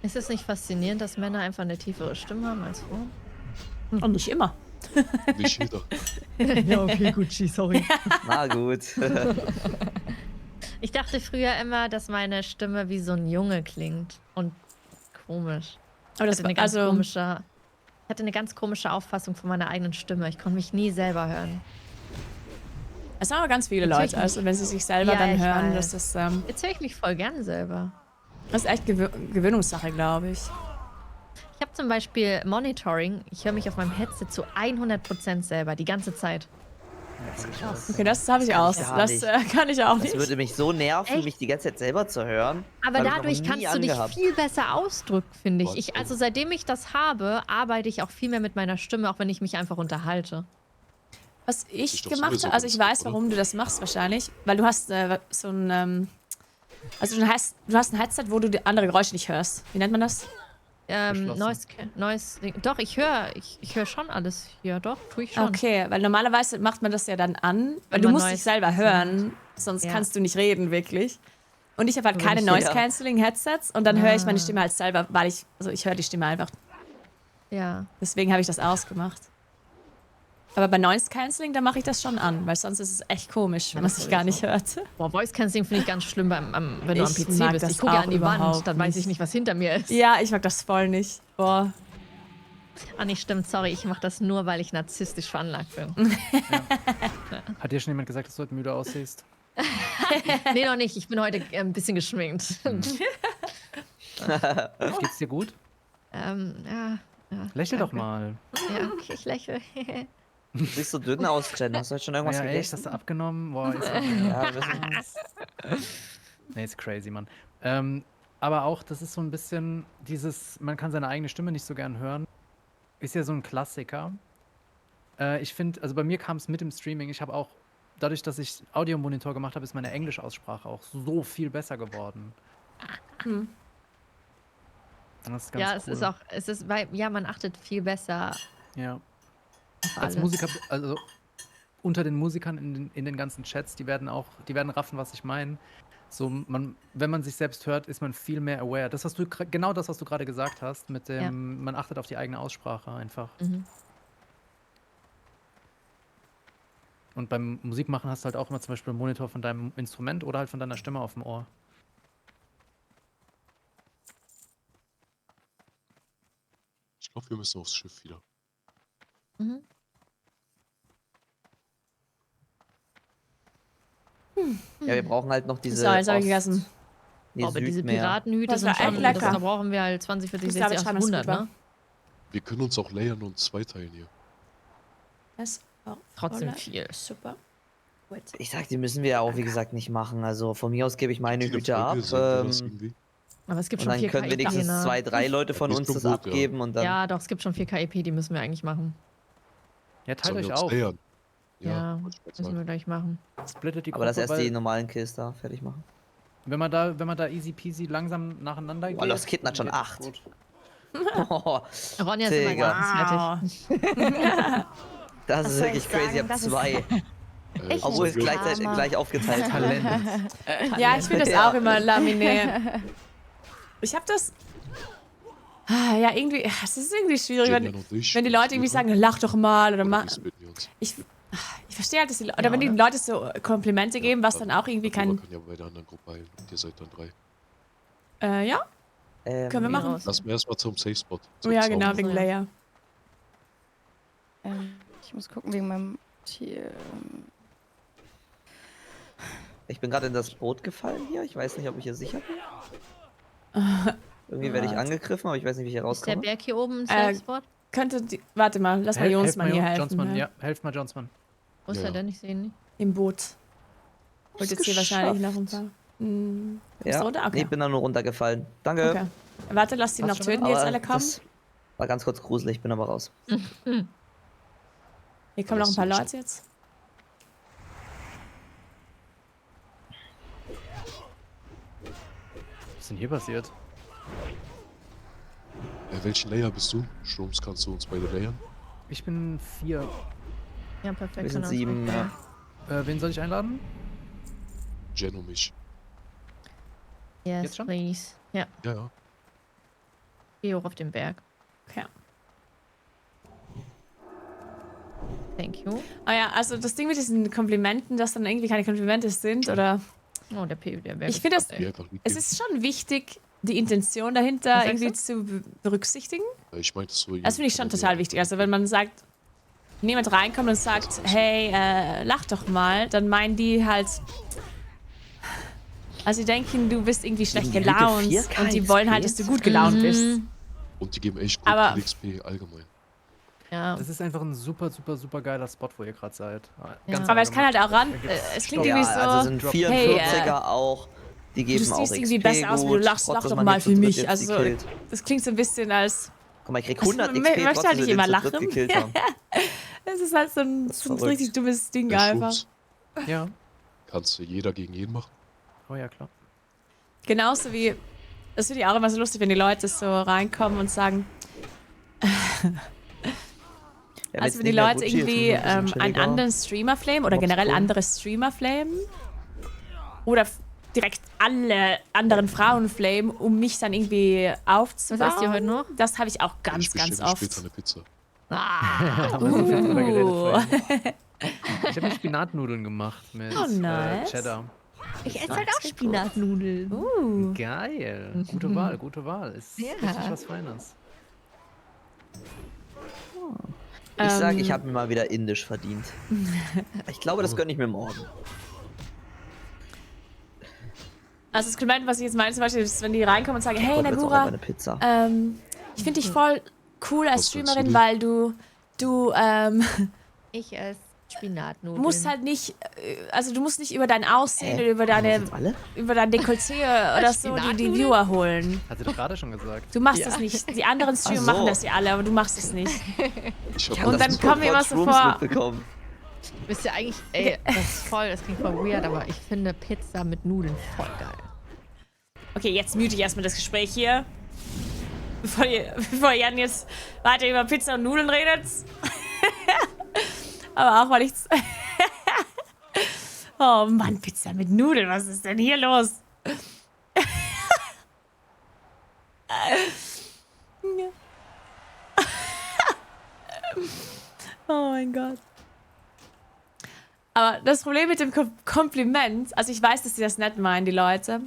Ist es nicht faszinierend, dass Männer einfach eine tiefere Stimme haben als Frauen? Und nicht immer. Nicht jeder. Ja, okay, Gucci, sorry. Na gut. Ich dachte früher immer, dass meine Stimme wie so ein Junge klingt. Und komisch. Aber das Ich hatte ich hatte eine ganz komische Auffassung von meiner eigenen Stimme. Ich konnte mich nie selber hören. Es haben aber ganz viele Natürlich Leute, also wenn sie sich selber Ja, dann ich hören, weiß. das Jetzt höre ich mich voll gern selber. ist echt Gewöhnungssache, glaube ich. Ich habe zum Beispiel Monitoring. Ich höre mich auf meinem Headset zu 100% selber, die ganze Zeit. Das ist krass. Okay, das habe ich aus. gar Das nicht. kann ich auch Das nicht. würde mich so nerven, Echt? mich die ganze Zeit selber zu hören. Aber Hab ich noch dadurch nie kannst du dich angehabt. viel besser ausdrücken, finde ich. Wahnsinn. Also seitdem ich das habe, arbeite ich auch viel mehr mit meiner Stimme, auch wenn ich mich einfach unterhalte. Was ich Ist doch gemacht sowieso habe, also ganz ich gut, weiß, oder? warum du das machst wahrscheinlich, weil du hast so ein, also du hast ein Headset, wo du die andere Geräusche nicht hörst. Wie nennt man das? Noise, doch, ich höre schon alles hier, doch, tue ich schon. Okay, weil normalerweise macht man das ja dann an, weil Wenn du man musst Noise dich selber hören, sonst Ja. kannst du nicht reden, wirklich. Und ich habe halt Wenn keine ich- Noise-Canceling-Headsets und dann höre ich meine Ah. Stimme halt selber, weil ich höre die Stimme einfach. Ja. Deswegen habe ich das ausgemacht. Aber bei Noise Cancelling, da mache ich das schon an, weil sonst ist es echt komisch, wenn man sich gar nicht hört. Boah, Voice Cancelling finde ich ganz schlimm, wenn du am Ich PC mag bist. das Ich gucke ja auch an die Wand, überhaupt dann weiß ich nicht. nicht, was hinter mir ist. Ja, ich mag das voll nicht. Boah. Ah, nicht stimmt, sorry, ich mache das nur, weil ich narzisstisch veranlagt bin. Hat dir schon jemand gesagt, dass du heute müde aussiehst? Nee, noch nicht, ich bin heute ein bisschen geschminkt. Geht's dir gut? Ja. Lächel doch danke. mal. Ja, okay, ich lächle. Du siehst so dünn aus, Jen. Hast du heute schon irgendwas Ja, echt, gegessen? hast du abgenommen? Boah, ist Ja, ein bisschen. Nee, ist crazy, Mann. Aber auch, das ist so ein bisschen dieses, man kann seine eigene Stimme nicht so gern hören. Ist ja so ein Klassiker. Ich finde, also bei mir kam es mit dem Streaming. Ich habe auch, dadurch, dass ich Audiomonitor gemacht habe, ist meine Englischaussprache auch so viel besser geworden. Das ist ganz Ja, cool. es ist auch, weil, ja, man achtet viel besser Ja. auf Als alles. Musiker, also unter den Musikern in den ganzen Chats, die werden raffen, was ich meine. So, wenn man sich selbst hört, ist man viel mehr aware. Genau das, was du gerade gesagt hast, mit dem, Ja. man achtet auf die eigene Aussprache einfach. Mhm. Und beim Musikmachen hast du halt auch immer zum Beispiel einen Monitor von deinem Instrument oder halt von deiner Stimme auf dem Ohr. Ich glaube, wir müssen aufs Schiff wieder. Mhm. Ja, wir brauchen halt noch diese. So, jetzt habe ich gegessen. Nee, Aber diese Südmeer. Piratenhüte Das sind war echt schon, lecker. da brauchen wir halt 20, 40, Ich 60, glaube, ich fand das 800, super. ne? Wir können uns auch layern und zweiteilen hier. Das war Trotzdem voll viel. Super. Gut. Ich sag, die müssen wir ja auch, wie gesagt, nicht machen. Also von mir aus gebe ich meine Viele Hüte ab. Freunde, sehen wir das irgendwie? Aber es gibt Und schon dann 4 können KEP. wenigstens ne? 2, 3 Leute von Ist uns schon das gut, abgeben und dann. Ja, doch, es gibt schon 4 KEP, die müssen wir eigentlich machen. Ja, teilt Sollen euch wir uns auf. layern? Ja, wollte ich grad müssen sagen. wir gleich machen. Splittet die Aber das Gruppe, erst die weil normalen Kills da fertig machen. wenn man da easy peasy langsam nacheinander geht. Lost Kitten hat schon geht das 8. gut. Oh, Ronja ist immer Digga. ganz fertig. Das ist soll wirklich ich crazy. Ich sagen? hab Das ist 2. echt Obwohl es ein gleichzeitig Drama. gleich aufgeteilt ist. Talent. Ja, ich finde das Ja. auch immer laminär. Ich habe das. Ja, irgendwie. Es ist irgendwie schwierig, Jenny und ich, wenn die Leute irgendwie sagen, lach doch mal oder mach. Wie splitten wir uns? Ich verstehe halt, dass die Leute. Oder wenn die Leute so Komplimente geben, was dann auch irgendwie Kann kein. ja bei der anderen Gruppe heilen. Und ihr seid dann 3. Ja, können wir machen. Lass mir erstmal zum Safe Spot. Oh ja, genau, wegen Layer. Ich muss gucken wegen meinem Tier. Ich bin gerade in das Boot gefallen hier. Ich weiß nicht, ob ich hier sicher bin. Irgendwie werde ich angegriffen, aber ich weiß nicht, wie ich hier Ist der rauskomme. Berg hier oben ein Safe-Spot? Könnte die. Warte mal, lass mal Jonsmann hier helfen. Jonsmann, ne? ja, helft mal Jonsmann. Wo ist Ja, er ja. denn? Ich sehe ihn nicht. Im Boot. Und Hab's jetzt hier wahrscheinlich noch geschafft. ein paar. Bist du Ja, runter? nee, Okay. ich bin da nur runtergefallen. Danke. Okay. Warte, lass die noch Hast du schon töten, die jetzt Aber alle kommen. das war ganz kurz gruselig, bin aber raus. Hier kommen noch ein paar lass die Leute jetzt. Was ist denn hier passiert? Welchen Layer bist du? Sturms, kannst du uns beide layern? Ich bin 4. Ja, perfekt. Wir kann sind er uns 7, wegnehmen. ja. Wen soll ich einladen? Jen und mich. Yes, Jetzt schon? please. Ja, Ja, ja. geh hoch auf den Berg. Okay. Thank you. Ah ja, also das Ding mit diesen Komplimenten, dass dann irgendwie keine Komplimente sind, oder. Oh, der Berg Ich finde das. Die einfach lieb Es geben. ist schon wichtig, die Intention dahinter Was sagst irgendwie du? zu berücksichtigen. Ich meinte so. Das finde ich schon total wichtig. Also wenn man sagt, wenn jemand reinkommt und sagt, hey, lach doch mal, dann meinen die halt. Also die denken, du bist irgendwie schlecht Gute gelaunt 4K und die wollen halt, dass du gut gelaunt bist. Und die geben echt gut Aber- XP allgemein. Ja. Das ist einfach ein super, super, super geiler Spot, wo ihr gerade seid. Aber es kann halt auch ran. Es klingt irgendwie so. Also sind 44er hey, auch. Die du geben auch siehst irgendwie XP besser aus, wie du gut, lachst, trotz, lach dass doch man mal nicht für zu dritt mich. jetzt Also, gekillt. das klingt so ein bisschen als. Guck mal, ich krieg 100 Man XP, möchte trotz, halt dass nicht wir immer den zu dritt lachen. gekillt haben. Es ist halt so ein, Das ist so ein verrückt. richtig dummes Ding Der einfach. Schutz Ja. kannst du jeder gegen jeden machen. Oh ja, klar. Genauso wie. Das finde ich auch immer so lustig, wenn die Leute so reinkommen und sagen. Ja, Also wenn's wenn die nicht mehr Leute Gucci ist, irgendwie ist es ein bisschen einen chilliger. anderen Streamer flamen oder generell Mobscool. andere Streamer flamen oder direkt alle anderen Frauen flamen, um mich dann irgendwie aufzubauen. Was esst ihr heute noch? Das habe ich auch ganz, Ich ganz bestelle mir oft. später eine Pizza. Haben wir so viel drüber geredet vorhin. Ich habe mir Spinatnudeln gemacht mit Oh, nice. Cheddar. Ich esse halt auch Spinatnudeln. Geil. Gute Wahl, gute Wahl. Ist Ja. richtig was Feines. Ich sag, ich habe mir mal wieder indisch verdient. Ich glaube, Oh. das gönne ich mir morgen. Also das Kompliment, was ich jetzt meine, zum Beispiel, ist, wenn die reinkommen und sagen, hey wollte jetzt auch Nagura, einfach eine Pizza. Ich finde dich voll cool als Was sagst Streamerin, du? weil du Ich esse Spinatnudeln. musst halt nicht, also du musst nicht über dein Aussehen Hä? oder über Haben deine, das jetzt alle? über dein Dekolleté oder so die Spinatnudeln? Viewer holen. Hat sie doch gerade schon gesagt. Du machst Ja. das nicht. Die anderen Streamer Ach so. machen das ja alle, aber du machst es nicht. Ich Ich hab hab Und das dann von kommen wir immer so Shrooms vor- mitbekommen. Wisst ihr eigentlich, ey, das ist voll, das klingt voll weird, aber ich finde Pizza mit Nudeln voll geil. Okay, jetzt mute ich erstmal das Gespräch hier. bevor Jan jetzt weiter über Pizza und Nudeln redet. Aber auch, weil ich... Oh Mann, Pizza mit Nudeln, was ist denn hier los? Oh mein Gott. Aber das Problem mit dem Kompliment, also ich weiß, dass sie das nett meinen, die Leute.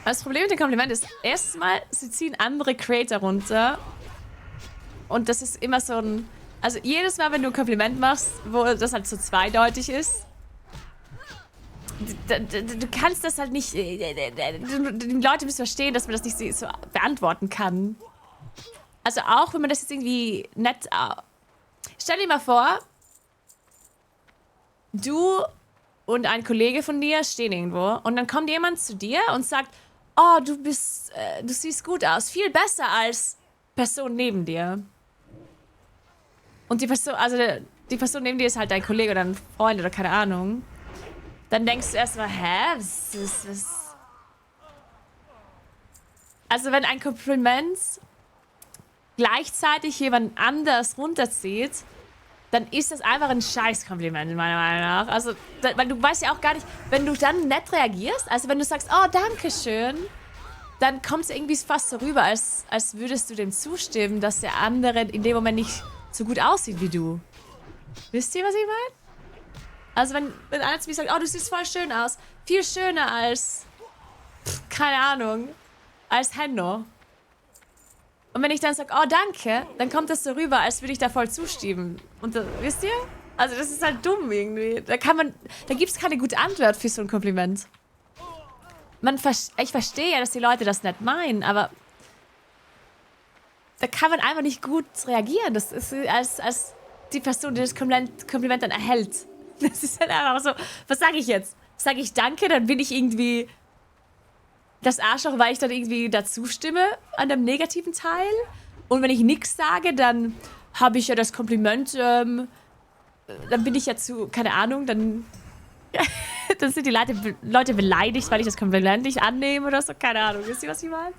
Aber das Problem mit dem Kompliment ist, erstens mal, sie ziehen andere Creator runter. Und das ist immer so ein... Also jedes Mal, wenn du ein Kompliment machst, wo das halt so zweideutig ist, du kannst das halt nicht... Die Leute müssen verstehen, dass man das nicht so beantworten kann. Also auch, wenn man das jetzt irgendwie nett... Stell dir mal vor, du und ein Kollege von dir stehen irgendwo und dann kommt jemand zu dir und sagt, oh, du siehst gut aus, viel besser als Person neben dir. Und die Person neben dir ist halt dein Kollege oder ein Freund oder keine Ahnung. Dann denkst du erstmal, hä? Was? Also wenn ein Kompliment gleichzeitig jemand anders runterzieht, dann ist das einfach ein Scheißkompliment, meiner Meinung nach. Also, weil du weißt ja auch gar nicht, wenn du dann nett reagierst, also wenn du sagst, oh, danke schön, dann kommt es irgendwie fast so rüber, als würdest du dem zustimmen, dass der andere in dem Moment nicht so gut aussieht wie du. Wisst ihr, was ich meine? Also wenn einer zu mir sagt, oh, du siehst voll schön aus, viel schöner als, keine Ahnung, als Henno. Und wenn ich dann sage, oh, danke, dann kommt das so rüber, als würde ich da voll zustimmen. Und wisst ihr? Also das ist halt dumm irgendwie. Da gibt es keine gute Antwort für so ein Kompliment. Ich verstehe ja, dass die Leute das nicht meinen, aber da kann man einfach nicht gut reagieren. Das ist als die Person, die das Kompliment dann erhält. Das ist halt einfach so, was sage ich jetzt? Sage ich danke, dann bin ich irgendwie das Arschloch, weil ich dann irgendwie dazu stimme an dem negativen Teil. Und wenn ich nichts sage, dann habe ich ja das Kompliment, dann bin ich ja zu, keine Ahnung, dann sind die Leute beleidigt, weil ich das Kompliment nicht annehme oder so, keine Ahnung. Wisst ihr, was ich meine?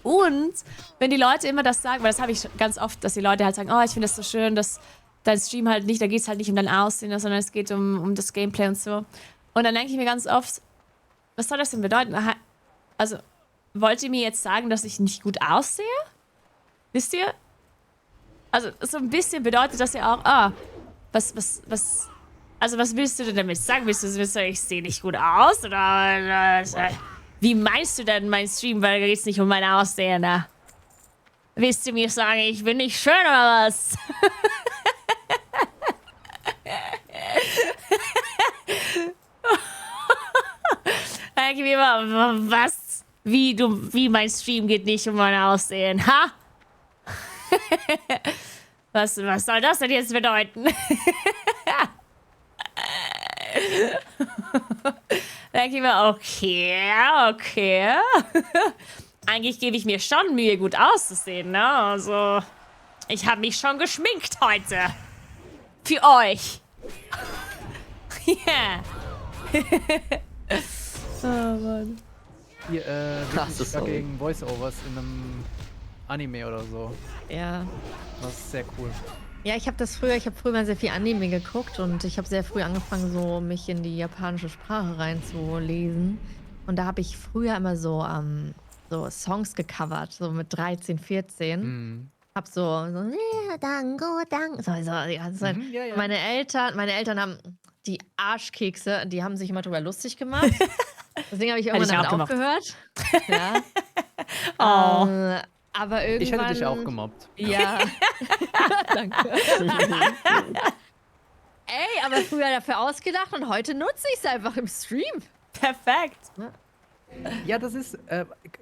Und wenn die Leute immer das sagen, weil das habe ich ganz oft, dass die Leute halt sagen, oh, ich finde das so schön, dass dein Stream halt nicht, da geht es halt nicht um dein Aussehen, sondern es geht um das Gameplay und so. Und dann denke ich mir ganz oft, was soll das denn bedeuten? Also, wollt ihr mir jetzt sagen, dass ich nicht gut aussehe? Wisst ihr? Also, so ein bisschen bedeutet das ja auch, was willst du denn damit sagen? Willst du sagen, ich sehe nicht gut aus? Oder wie meinst du denn mein Stream? Weil da geht es nicht um mein Aussehen, ne? Willst du mir sagen, ich bin nicht schön oder was? Was? Wie mein Stream geht nicht um mein Aussehen, ha? Was soll das denn jetzt bedeuten? Denke ich mir, okay. Eigentlich gebe ich mir schon Mühe, gut auszusehen, ne? Also, ich habe mich schon geschminkt heute. Für euch. Ja. Oh Mann. Das ist gegen Voice-Overs in einem Anime oder so. Ja. Das ist sehr cool. Ja, ich habe früher mal sehr viel Anime geguckt und ich habe sehr früh angefangen, so mich in die japanische Sprache reinzulesen. Und da habe ich früher immer so Songs gecovert, so mit 13, 14. Mhm. Hab so Dango. Ja. Meine Eltern haben die Arschkekse, die haben sich immer drüber lustig gemacht. Deswegen habe ich irgendwann damit aufgehört. Ja. Aber irgendwann... Ich hätte dich auch gemobbt. Ja. Danke. Ey, aber früher dafür ausgedacht und heute nutze ich es einfach im Stream. Perfekt. Ja, das ist...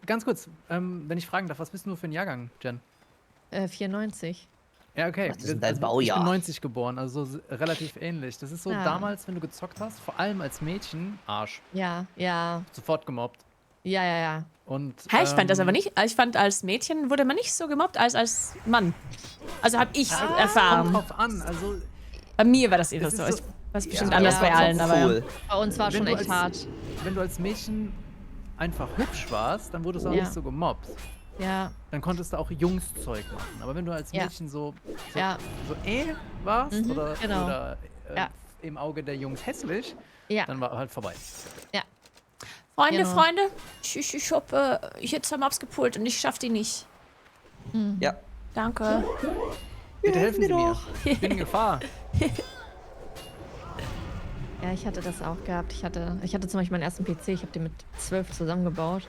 ganz kurz, wenn ich fragen darf, was bist du für ein Jahrgang, Jen? 94. Ja, okay. Was ist denn dein Baujahr? Ich bin 90 geboren, also so relativ ähnlich. Das ist so damals, wenn du gezockt hast, vor allem als Mädchen, Arsch. Ja. Sofort gemobbt. Ja. Und, ich fand das aber nicht. Ich fand, als Mädchen wurde man nicht so gemobbt als Mann. Also habe ich erfahren. Kommt drauf an. Also, bei mir war das immer so. Das ist bestimmt anders bei allen. Aber bei uns war schon echt hart. Wenn du als Mädchen einfach hübsch warst, dann wurdest du auch nicht so gemobbt. Ja. Dann konntest du auch Jungszeug machen. Aber wenn du als Mädchen so warst oder im Auge der Jungs hässlich, dann war halt vorbei. Ja. Freunde, ich hab jetzt zwei Mobs gepult und ich schaff die nicht. Ja. Danke. Bitte helfen Sie mir. Ich bin in Gefahr. Ja, ich hatte das auch gehabt. Ich hatte zum Beispiel meinen ersten PC, ich habe den mit 12 zusammengebaut.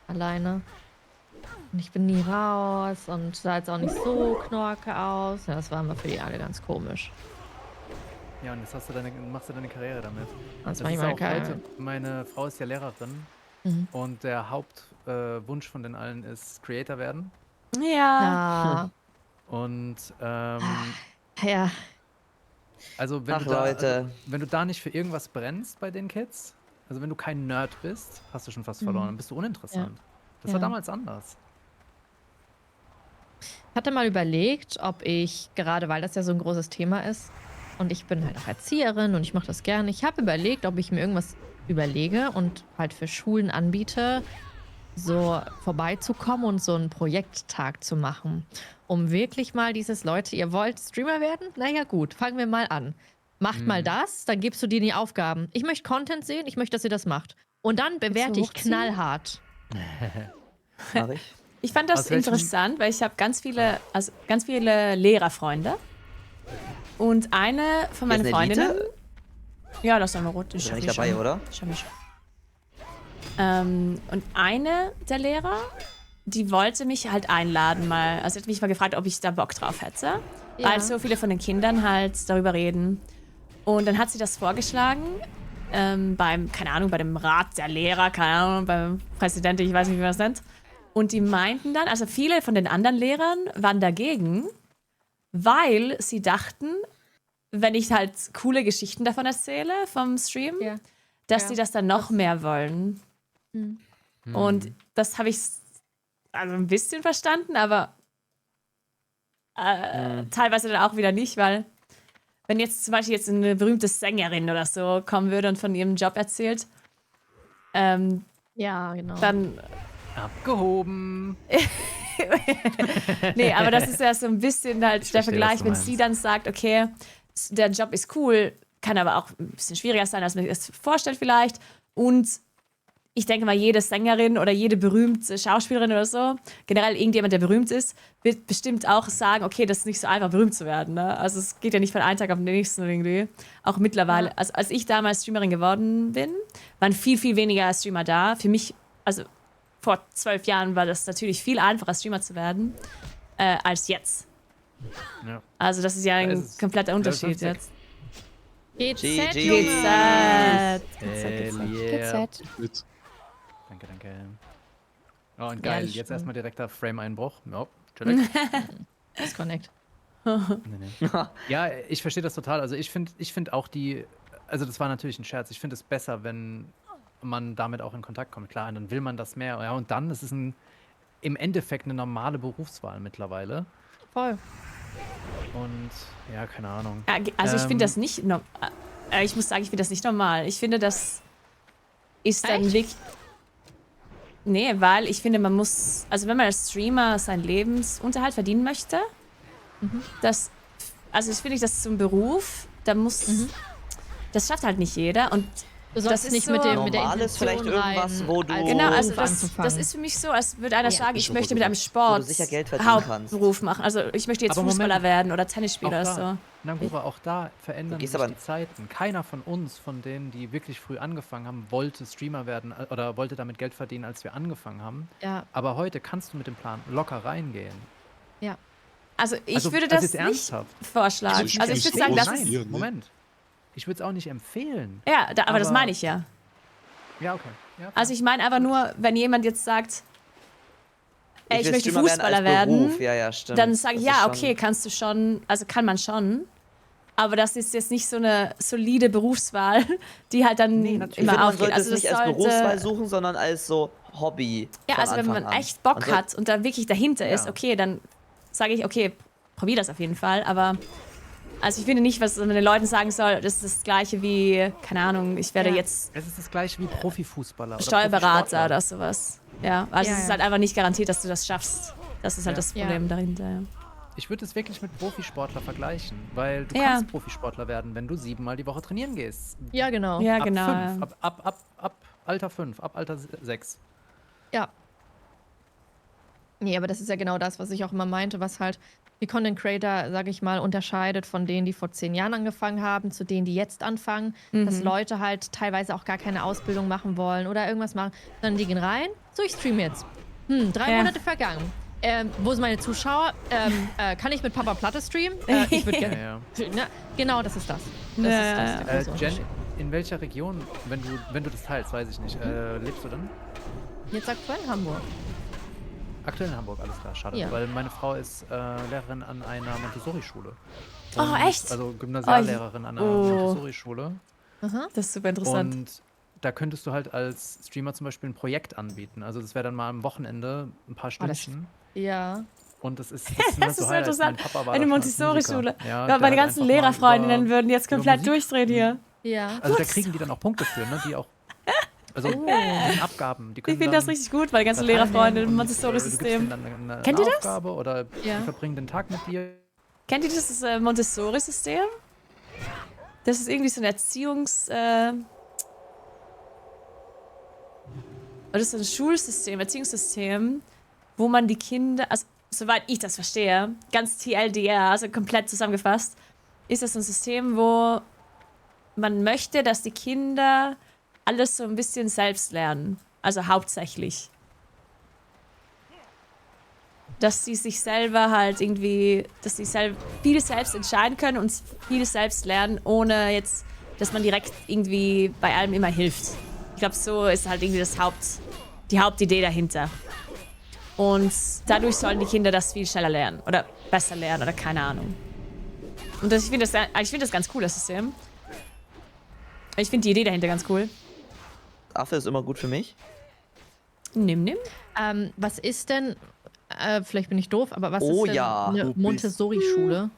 Alleine. Und ich bin nie raus und sah jetzt auch nicht so knorke aus. Ja, das war immer für die alle ganz komisch. Ja, und jetzt machst du deine Karriere damit. Das ist auch heute, meine Frau ist ja Lehrerin und der Hauptwunsch von den allen ist Creator werden. Ja. Und ja. Also wenn du da nicht für irgendwas brennst bei den Kids, also wenn du kein Nerd bist, hast du schon fast verloren, dann bist du uninteressant. Das war damals anders. Ich hatte mal überlegt, ob ich, gerade weil das ja so ein großes Thema ist, und ich bin halt auch Erzieherin und ich mache das gerne, ich habe überlegt, ob ich mir irgendwas überlege und halt für Schulen anbiete, so vorbeizukommen und so einen Projekttag zu machen. Um wirklich mal Leute, ihr wollt Streamer werden? Naja gut, fangen wir mal an. Macht mal das, dann gibst du dir die Aufgaben. Ich möchte Content sehen, ich möchte, dass ihr das macht. Und dann bewerte ich knallhart. Mach ich. Ich fand das interessant, weil ich habe ganz viele Lehrerfreunde. Und eine von meinen Freundinnen. Ja, das ist eine rote. Ist ja nicht dabei, oder? Und eine der Lehrer, die wollte mich halt einladen mal. Also hat mich mal gefragt, ob ich da Bock drauf hätte. Ja. Weil so viele von den Kindern halt darüber reden. Und dann hat sie das vorgeschlagen. Keine Ahnung, bei dem Rat der Lehrer, keine Ahnung, beim Präsidenten, ich weiß nicht, wie man das nennt. Und die meinten dann, also viele von den anderen Lehrern waren dagegen, weil sie dachten, wenn ich halt coole Geschichten davon erzähle vom Stream, dass sie das dann noch mehr wollen. Und das habe ich also ein bisschen verstanden, aber teilweise dann auch wieder nicht, weil wenn jetzt zum Beispiel eine berühmte Sängerin oder so kommen würde und von ihrem Job erzählt, ja, genau. Dann abgehoben. Nee, aber das ist ja so ein bisschen halt der Vergleich, wenn sie dann sagt, okay, der Job ist cool, kann aber auch ein bisschen schwieriger sein, als man sich das vorstellt vielleicht. Und ich denke mal, jede Sängerin oder jede berühmte Schauspielerin oder so, generell irgendjemand, der berühmt ist, wird bestimmt auch sagen, okay, das ist nicht so einfach, berühmt zu werden. Ne? Also es geht ja nicht von einem Tag auf den nächsten irgendwie. Auch mittlerweile, also als ich damals Streamerin geworden bin, waren viel, viel weniger Streamer da. Für mich, also vor 12 Jahren war das natürlich viel einfacher, Streamer zu werden, als jetzt. Ja. Also das ist ja ein kompletter Unterschied jetzt. GZ, GZ. Danke. Oh, und geil, jetzt erstmal direkter Frame-Einbruch. Ja, natürlich. Disconnect. Nee. Ja, ich verstehe das total. Also ich finde auch also das war natürlich ein Scherz, ich finde es besser, wenn man damit auch in Kontakt kommt. Klar, dann will man das mehr. Ja, und dann ist es im Endeffekt eine normale Berufswahl mittlerweile. Voll. Und ja, keine Ahnung. Also ich finde das nicht ich muss sagen, ich finde das nicht normal. Ich finde, das ist dann wirklich... Nee, weil ich finde, man muss... Also wenn man als Streamer seinen Lebensunterhalt verdienen möchte, also ich finde, das ist so ein Beruf, da muss... Das schafft halt nicht jeder und du sollst das nicht so mit der ist vielleicht irgendwas, wo du genau, also das ist für mich so, als würde einer sagen, ich möchte mit einem Sport Hauptberuf machen. Also ich möchte jetzt Fußballer werden oder Tennisspieler oder so. Nangura, auch da verändern sich die Zeiten. Keiner von uns, von denen, die wirklich früh angefangen haben, wollte Streamer werden oder wollte damit Geld verdienen, als wir angefangen haben. Ja. Aber heute kannst du mit dem Plan locker reingehen. Ja. Also ich würde das nicht vorschlagen. Also ich würde sagen, das ist... Moment. Ich würde es auch nicht empfehlen. Ja, aber das meine ich ja. Ja, okay. Ja, also ich meine einfach nur, wenn jemand jetzt sagt, ich möchte Fußballer werden, dann sage ich, ja, okay, kannst du schon, also kann man schon. Aber das ist jetzt nicht so eine solide Berufswahl, die halt dann immer aufgeht. Man sollte es nicht als Berufswahl suchen, sondern als so Hobby. Ja, also wenn man echt Bock hat und da wirklich dahinter ist, okay, dann sage ich, okay, probier das auf jeden Fall, aber Also ich finde nicht, was man den Leuten sagen soll, das ist das Gleiche wie, keine Ahnung, ich werde jetzt Es ist das gleiche wie Profifußballer oder Steuerberater Profisportler. oder sowas. Ja, also Ja, es ist ja. halt einfach nicht garantiert, dass du das schaffst. Das ist halt Ja. das Problem dahinter. Ja. Ich würde es wirklich mit Profisportler vergleichen, weil du Ja. kannst Profisportler werden, wenn du 7-mal die Woche trainieren gehst. Ja, genau. Ja, Ab genau. 5, Ja. ab Alter 5, ab Alter 6. Ja. Nee, aber das ist ja genau das, was ich auch immer meinte, was halt die Content Creator, sage ich mal, unterscheidet von denen, die vor 10 Jahren angefangen haben, zu denen, die jetzt anfangen. Dass Mhm. Leute halt teilweise auch gar keine Ausbildung machen wollen oder irgendwas machen. Sondern die gehen rein, so ich streame jetzt. 3 Ja. Monate vergangen. Wo sind meine Zuschauer? Kann ich mit Papa Platte streamen? Ich würde gerne. Ja. Na, genau, das ist das. Das Ja, ist der große Jen, Unterschied. in welcher Region, wenn du das teilst, weiß ich nicht, lebst du denn? Jetzt aktuell in Hamburg. Aktuell in Hamburg, alles klar, schade. Ja. Weil meine Frau ist Lehrerin an einer Montessori-Schule. Oh, Und- echt? Also Gymnasiallehrerin an einer Montessori-Schule. Aha. Das ist super interessant. Und da könntest du halt als Streamer zum Beispiel ein Projekt anbieten. Also das wäre dann mal am Wochenende ein paar Oh, das- Stündchen. Ja. Und das ist, Das sind halt ist so so Highlights. interessant. Mein Papa war Eine da schon als Montessori-Schule. Musiker. Ja, Ja, der meine hat ganzen einfach mal Lehrerfreundinnen über- würden jetzt über komplett Musik- durchdrehen hier. Ja. Also da kriegen die dann auch Punkte für, ne? Die auch. Also Abgaben. Die können Ich finde das dann richtig gut, weil die ganzen da teilnehmen Lehrerfreunde im und, Montessori-System. du gibst denen dann eine Kennt ihr das? Aufgabe oder Ja. die verbringen den Tag mit dir. Kennt ihr das Montessori-System? Das ist irgendwie so ein das ist ein Schulsystem, Erziehungssystem, wo man die Kinder, also soweit ich das verstehe, ganz TLDR, also komplett zusammengefasst, ist das ein System, wo man möchte, dass die Kinder alles so ein bisschen selbst lernen. Also hauptsächlich. Dass sie sich selber halt irgendwie, dass sie vieles selbst entscheiden können und vieles selbst lernen, ohne jetzt, dass man direkt irgendwie bei allem immer hilft. Ich glaube, so ist halt irgendwie die Hauptidee dahinter. Und dadurch sollen die Kinder das viel schneller lernen oder besser lernen oder keine Ahnung. Und ich finde das ganz cool, das System. Ich finde die Idee dahinter ganz cool. Affe ist immer gut für mich. Nimm. Was ist denn, vielleicht bin ich doof, aber was Oh ist denn ja. eine Du bist- Montessori-Schule?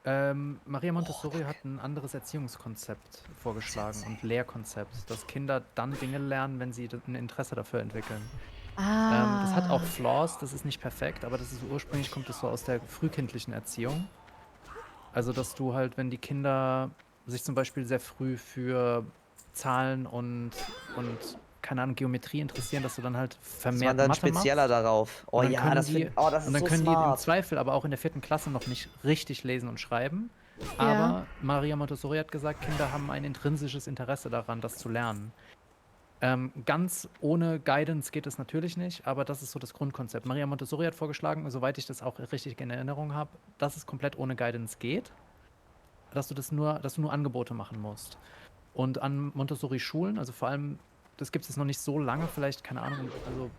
Maria Montessori hat ein anderes Erziehungskonzept vorgeschlagen und Lehrkonzept, dass Kinder dann Dinge lernen, wenn sie ein Interesse dafür entwickeln. Das hat auch Flaws, das ist nicht perfekt, aber das ist ursprünglich kommt es so aus der frühkindlichen Erziehung. Also, dass du halt, wenn die Kinder sich zum Beispiel sehr früh für Zahlen und keine Ahnung, Geometrie interessieren, dass du dann halt Das war vermehrt dann Mathe spezieller machst. darauf. Oh Und dann ja, können das, die, find, oh, das ist und dann so können die im smart. Zweifel aber auch in der 4. Klasse noch nicht richtig lesen und schreiben. Aber Maria Montessori hat gesagt, Kinder haben ein intrinsisches Interesse daran, das zu lernen. Ganz ohne Guidance geht es natürlich nicht, aber das ist so das Grundkonzept. Maria Montessori hat vorgeschlagen, soweit ich das auch richtig in Erinnerung habe, dass es komplett ohne Guidance geht, dass du nur Angebote machen musst. Und an Montessori-Schulen, also vor allem, das gibt es noch nicht so lange, vielleicht, keine Ahnung, also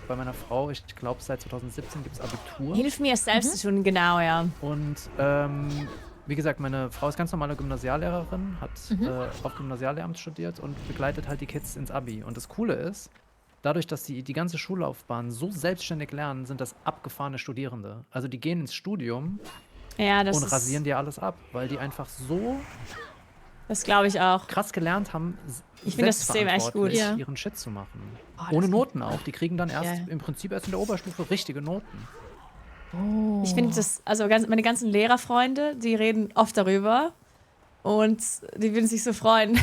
bei meiner Frau, ich glaube seit 2017 gibt es Abitur. Hilf mir selbst schon genau, ja. Und wie gesagt, meine Frau ist ganz normale Gymnasiallehrerin, hat auf Gymnasiallehramt studiert und begleitet halt die Kids ins Abi. Und das Coole ist, dadurch, dass die ganze Schullaufbahn so selbstständig lernen, sind das abgefahrene Studierende. Also die gehen ins Studium Ja, das und ist, rasieren dir alles ab, weil die einfach so das glaube ich auch. krass gelernt haben, Ich finde das System echt gut. selbstverantwortlich Ja. ihren Shit zu machen. Oh, Ohne das- Noten auch. Die kriegen dann Ja. im Prinzip erst in der Oberstufe richtige Noten. Ich finde das, also meine ganzen Lehrerfreunde, die reden oft darüber und die würden sich so freuen,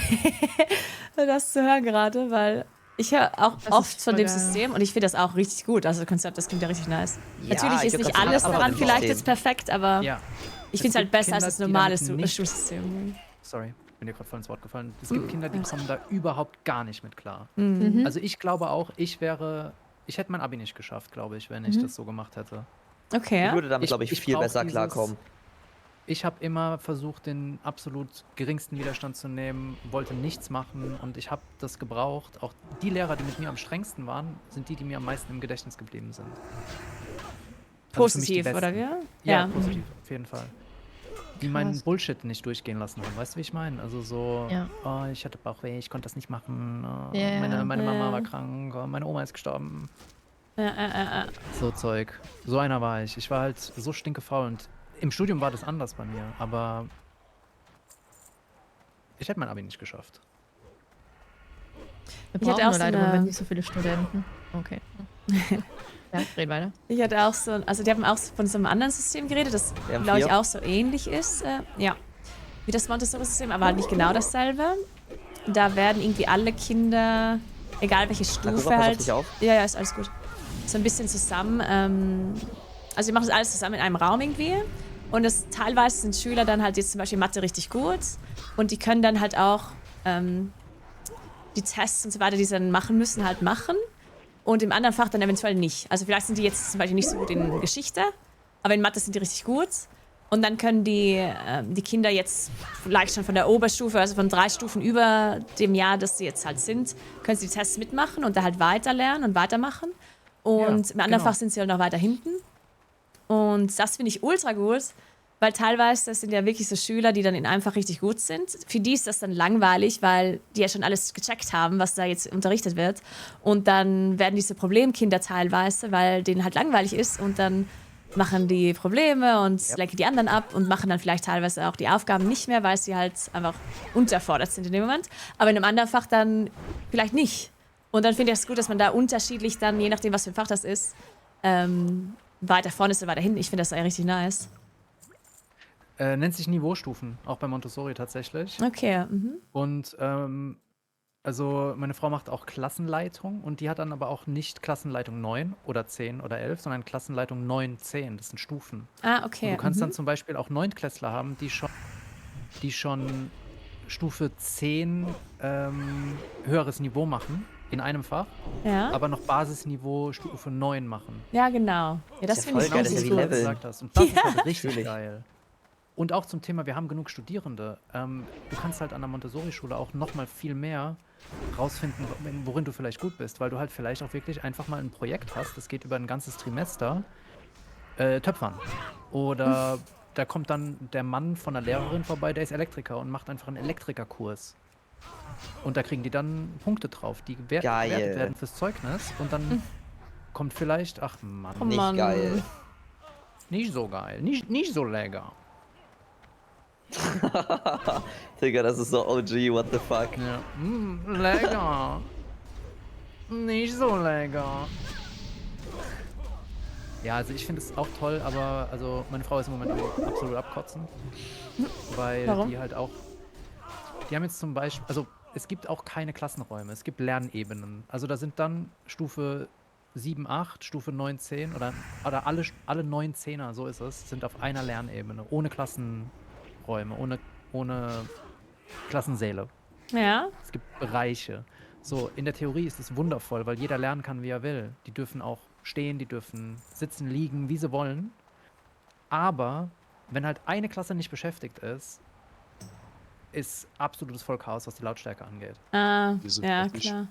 das zu hören gerade, weil ich höre auch Das oft ist von voll dem geil. System und ich finde das auch richtig gut. Also das Konzept, das klingt ja richtig nice. Ja, Natürlich ich ist glaub, nicht das ist alles aber daran ein vielleicht System. jetzt perfekt, aber Ja. ich Es finde es halt gibt besser Kinder, als das die normale damit nicht- Schulsystem. Sorry, bin dir gerade voll ins Wort gefallen. Es gibt Kinder, die kommen da überhaupt gar nicht mit klar. Mhm. Also ich glaube auch, ich hätte mein Abi nicht geschafft, glaube ich, wenn ich das so gemacht hätte. Okay. Ich würde damit, glaube ich, viel brauch besser klarkommen. Ich habe immer versucht, den absolut geringsten Widerstand zu nehmen, wollte nichts machen und ich habe das gebraucht. Auch die Lehrer, die mit mir am strengsten waren, sind die mir am meisten im Gedächtnis geblieben sind. Also für mich die Positiv, oder Besten. wie? Ja, positiv, auf jeden Fall. Die meinen Krass. Bullshit nicht durchgehen lassen haben. Weißt du, wie ich meine? Also so, Ja. oh, ich hatte Bauchweh, ich konnte das nicht machen. Oh, Ja, meine Mama ja. war krank, oh, meine Oma ist gestorben. Ja. So Zeug. So einer war ich. Ich war halt so stinkefaul und im Studium war das anders bei mir, aber ich hätte mein Abi nicht geschafft. Wir Ich hatte brauchen auch nur so leider im eine- Moment nicht so viele Studenten. Okay. Ja, red weiter. Ich hatte auch so, also die haben auch von so einem anderen System geredet, das Wir haben glaube ich 4. auch so ähnlich ist, ja, wie das Montessori-System, aber halt nicht genau dasselbe. Da werden irgendwie alle Kinder, egal welche Stufe pass auf halt, dich auf. ja, ist alles gut, so ein bisschen zusammen, also wir machen das alles zusammen in einem Raum irgendwie und teilweise sind Schüler dann halt jetzt zum Beispiel Mathe richtig gut und die können dann halt auch die Tests und so weiter, die sie dann machen müssen, halt machen. Und im anderen Fach dann eventuell nicht. Also vielleicht sind die jetzt zum Beispiel nicht so gut in Geschichte, aber in Mathe sind die richtig gut. Und dann können die Kinder jetzt vielleicht schon von der Oberstufe, also von 3 Stufen über dem Jahr, das sie jetzt halt sind, können sie die Tests mitmachen und da halt weiter lernen und weitermachen. Und im anderen Fach sind sie halt noch weiter hinten. Und das finde ich ultra gut, weil teilweise das sind ja wirklich so Schüler, die dann in einem Fach richtig gut sind. Für die ist das dann langweilig, weil die ja schon alles gecheckt haben, was da jetzt unterrichtet wird. Und dann werden diese Problemkinder teilweise, weil denen halt langweilig ist und dann machen die Probleme und lenken die anderen ab und machen dann vielleicht teilweise auch die Aufgaben nicht mehr, weil sie halt einfach unterfordert sind in dem Moment. Aber in einem anderen Fach dann vielleicht nicht. Und dann finde ich es gut, dass man da unterschiedlich dann, je nachdem, was für ein Fach das ist, weiter vorne ist oder weiter hinten. Ich finde das ja richtig nice. Nennt sich Niveaustufen, auch bei Montessori tatsächlich. Okay, Und also meine Frau macht auch Klassenleitung und die hat dann aber auch nicht Klassenleitung 9 oder 10 oder 11, sondern Klassenleitung 9, 10. Das sind Stufen. Ah, okay. Und du kannst dann zum Beispiel auch Neuntklässler haben, die schon Stufe 10 höheres Niveau machen in einem Fach, Ja. aber noch Basisniveau Stufe 9 machen. Ja, genau. Ja, das Ist ja finde ich voll geil, richtig das ist ja wie gut. Level. Gesagt hast. Und das ist halt richtig Natürlich. geil. Und auch zum Thema, wir haben genug Studierende. Du kannst halt an der Montessori-Schule auch noch mal viel mehr rausfinden, worin du vielleicht gut bist, weil du halt vielleicht auch wirklich einfach mal ein Projekt hast, das geht über ein ganzes Trimester, Töpfern. Oder da kommt dann der Mann von der Lehrerin vorbei, der ist Elektriker und macht einfach einen Elektrikerkurs. Und da kriegen die dann Punkte drauf, die Geil. gewertet werden fürs Zeugnis und dann kommt vielleicht, ach Mann, Oh Nicht Mann. geil. nicht so geil, nicht so lecker. Digga, das ist so OG, what the fuck. Ja. Lecker. Nicht so lecker. Ja, also ich finde es auch toll, aber also meine Frau ist im Moment absolut abkotzen. Weil Warum? die halt auch. Die haben jetzt zum Beispiel. Also es gibt auch keine Klassenräume, es gibt Lernebenen. Also da sind dann Stufe 7, 8, Stufe 9, 10 oder alle 9 Zehner, so ist es, sind auf einer Lernebene, ohne Klassenräume, ohne Klassensäle. Ja. Es gibt Bereiche. So, in der Theorie ist es wundervoll, weil jeder lernen kann, wie er will. Die dürfen auch stehen, die dürfen sitzen, liegen, wie sie wollen. Aber wenn halt eine Klasse nicht beschäftigt ist absolutes Vollchaos, was die Lautstärke angeht. Ah, Wir sind ja, fertig. klar.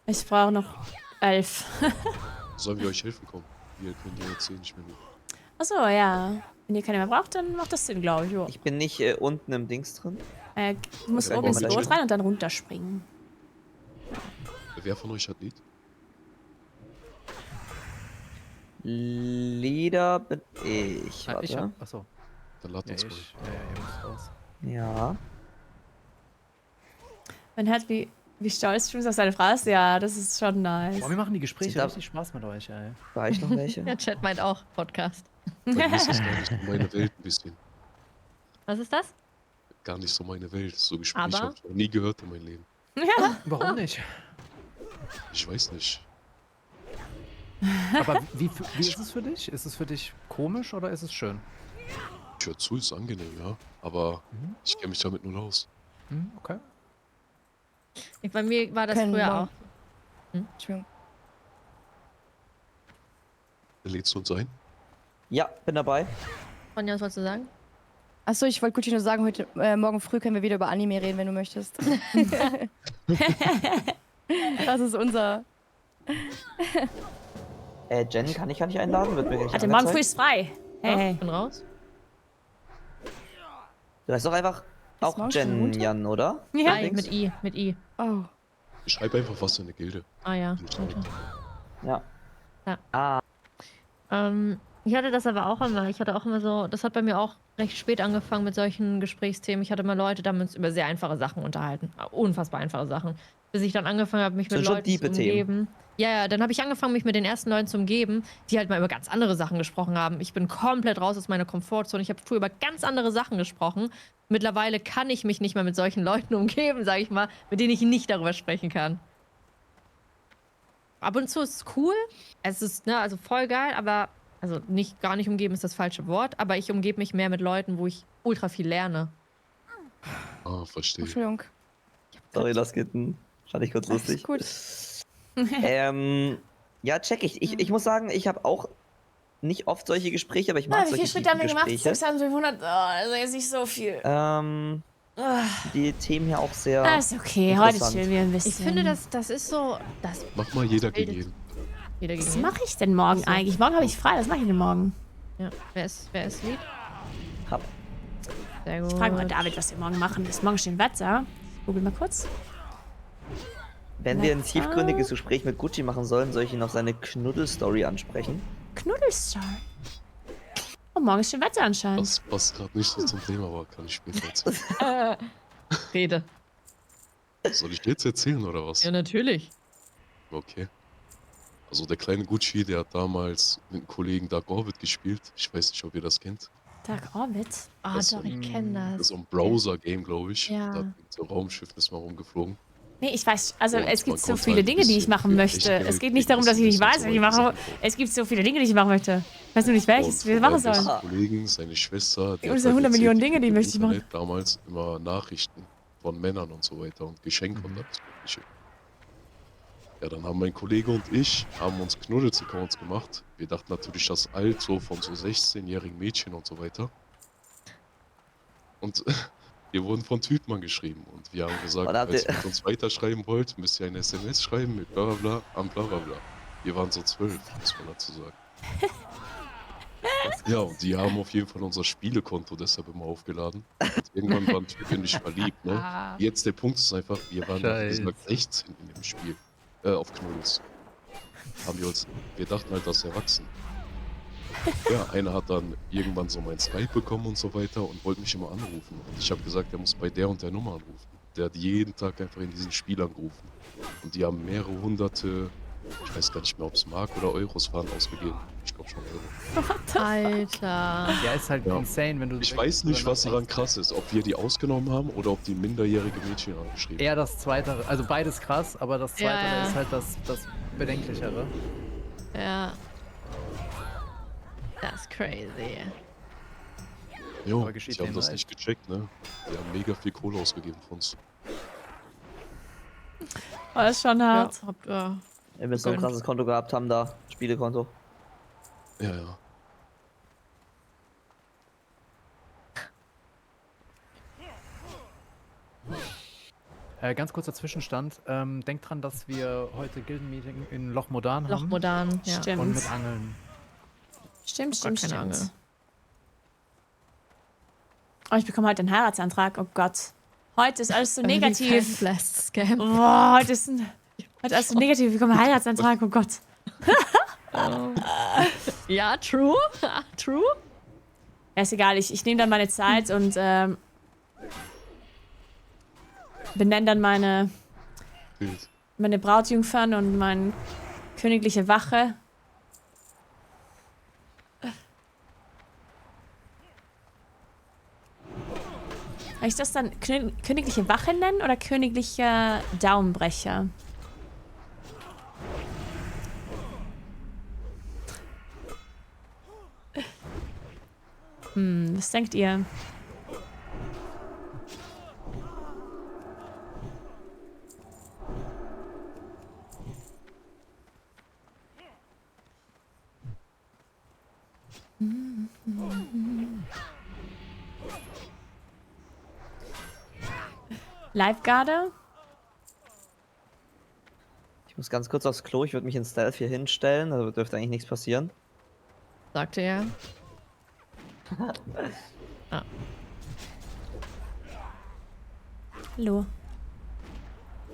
Ich brauche noch 11. Sollen wir euch helfen kommen? Wir können ja jetzt nicht mehr. Achso, ja. Wenn ihr keine mehr braucht, dann macht das Sinn, glaube ich. Jo. Ich bin nicht unten im Dings drin. Du musst Vielleicht oben ins wollen wir Boot da rein und dann runterspringen. Wer von euch hat Lied? Leader bin ich. Warte. Ich hab, achso. Dann lad uns mal. ihr müsst raus. Ja. Man hört, wie stolz Jules auf seine Frau ist. Ja, das ist schon nice. Boah, wir machen die Gespräche Sind da- richtig Spaß mit euch, ey. War ich noch welche? Der Chat meint auch Podcast. Bei mir ist das gar nicht so meine Welt ein bisschen. Was ist das? Gar nicht so meine Welt. So Gespräche Aber? habe ich noch nie gehört in meinem Leben. Ja. Warum nicht? Ich weiß nicht. Aber wie ist es für dich? Ist es für dich komisch oder ist es schön? Ich höre zu, ist angenehm, ja. Aber ich kenne mich damit nur aus. Okay. Bei mir war das Können früher wir- auch. Entschuldigung. Lädst du uns ein? Ja, bin dabei. Ronja, was wolltest du sagen? Achso, ich wollte Gucci nur sagen, morgen früh können wir wieder über Anime reden, wenn du möchtest. Das ist unser. Jen kann ich gar nicht einladen, wird mir gleich Warte, morgen früh angezeigt. ist frei. Hey, hey. Bin raus. Du heißt doch einfach auch morgen schon Jen Montag? Jan, oder? Ja. I, mit I, mit I. Oh. Schreib einfach was in der Gilde. Ah ja. Nicht rein. Ja. Ja. Ah, Ich hatte das aber auch immer. Ich hatte auch immer so, das hat bei mir auch recht spät angefangen mit solchen Gesprächsthemen. Ich hatte immer Leute, da haben wir uns über sehr einfache Sachen unterhalten. Unfassbar einfache Sachen. Bis ich dann angefangen habe, mich mit Leuten zu umgeben. Ja, dann habe ich angefangen, mich mit den ersten Leuten zu umgeben, die halt mal über ganz andere Sachen gesprochen haben. Ich bin komplett raus aus meiner Komfortzone. Ich habe früher über ganz andere Sachen gesprochen. Mittlerweile kann ich mich nicht mehr mit solchen Leuten umgeben, sage ich mal, mit denen ich nicht darüber sprechen kann. Ab und zu ist es cool. Es ist, ne, also voll geil, aber also gar nicht umgeben ist das falsche Wort, aber ich umgebe mich mehr mit Leuten, wo ich ultra viel lerne. Ah, verstehe. Entschuldigung. Sorry, das geht. Fand ich kurz lustig. Gut. Ja, check ich. Ich muss sagen, ich habe auch nicht oft solche Gespräche, aber ich mag Wie solche viel Schritte haben wir gemacht? Gespräche. 6500? Oh, also jetzt nicht so viel. Die Themen hier auch sehr. Ah, ist okay. Heute interessant. chillen wir ein bisschen. Ich finde, das ist so. Mach mal jeder gegen jeden. Was mache ich denn morgen eigentlich? Morgen habe ich frei. Was mache ich denn morgen? Ja. Wer ist Lied? Hab. Sehr gut. Ich frage mal David, was wir morgen machen. Ist morgen schön Wetter? Ich google mal kurz. Wenn wir ein tiefgründiges Gespräch mit Gucci machen sollen, soll ich ihn auf seine Knuddelstory ansprechen? Knuddelstory? Oh, morgen ist schön Wetter anscheinend. Das passt gerade nicht so zum Thema, aber kann ich später erzählen. Rede. Soll ich jetzt erzählen oder was? Ja, natürlich. Okay. Also der kleine Gucci, der hat damals mit einem Kollegen Dark Orbit gespielt. Ich weiß nicht, ob ihr das kennt. Dark Orbit? Ah, doch, ich kenne Das das. ist so ein Browser-Game, glaube ich. Ja. Da mit so Raumschiffen ist mal rumgeflogen. Nee, ich weiß, also Und es gibt man so konnte viele halt ein Dinge, die ich bisschen machen möchte. Geld Es geht nicht darum, dass ich nicht weiß, was ich mache. Es gibt so viele Dinge, die ich machen möchte. Weißt du nicht, welches wir machen sollen? Sein Kollegen, seine Schwester, Es gibt so 100 Millionen Dinge, die möchte ich machen. damals immer Nachrichten von Männern und so weiter und Geschenke und alles Mögliche. Ja, dann haben mein Kollege und ich haben uns Knuddels-Accounts gemacht. Wir dachten natürlich, das alt so von so 16-jährigen Mädchen und so weiter. Und wir wurden von Typen angeschrieben und wir haben gesagt, falls ihr mit uns weiterschreiben wollt, müsst ihr eine SMS schreiben mit bla bla bla an bla bla bla. Wir waren so 12, muss man dazu sagen. Ja, und die haben auf jeden Fall unser Spielekonto deshalb immer aufgeladen. Und irgendwann waren wir nicht verliebt, ne? Jetzt der Punkt ist einfach, wir waren wie gesagt 16 in dem Spiel. Auf Knuddels. Wir dachten halt, das ist erwachsen. Ja, einer hat dann irgendwann so mein Skype bekommen und so weiter und wollte mich immer anrufen. Und ich habe gesagt, er muss bei der und der Nummer anrufen. Der hat jeden Tag einfach in diesem Spiel angerufen. Und die haben mehrere hunderte, ich weiß gar nicht mehr, ob es Mark oder Euros waren, ausgegeben. Ich glaube schon Euro. Alter. Ja, ist halt insane, wenn du. Ich weiß nicht, was daran krass ist. Ob wir die ausgenommen haben oder ob die minderjährige Mädchen angeschrieben haben. Eher das Zweite, also beides krass, aber das Zweite Ja. ist halt das Bedenklichere. Ja. Das ist crazy. Jo, Aber geschieht die haben denen das leid. nicht gecheckt, ne? Die haben mega viel Kohle ausgegeben von uns. Oh, das ist schon hart. Ja, Wenn wir so ein krasses Konto gehabt haben, da. Spielekonto. Ja, ja. Ganz kurzer Zwischenstand. Denkt dran, dass wir heute Gildenmeeting in Loch Modan haben. Loch Modan, ja. Stimmt. Und mit Angeln. Stimmt, Gar stimmt, keine stimmt. Angel. Oh, ich bekomme heute einen Heiratsantrag. Oh Gott. Heute ist alles so negativ. Scam. Boah, heute ist alles so negativ. Ich bekomme einen Heiratsantrag. Oh Gott. Ja, true. True. Ja, ist egal. Ich nehme dann meine Zeit und benenne dann meine Brautjungfern und meine königliche Wache. Kann ich das dann königliche Wache nennen oder königlicher Daumenbrecher? Was denkt ihr? Livegarde? Ich muss ganz kurz aufs Klo, ich würde mich in Stealth hier hinstellen, da dürfte eigentlich nichts passieren. Sagte er. Ah. Hallo.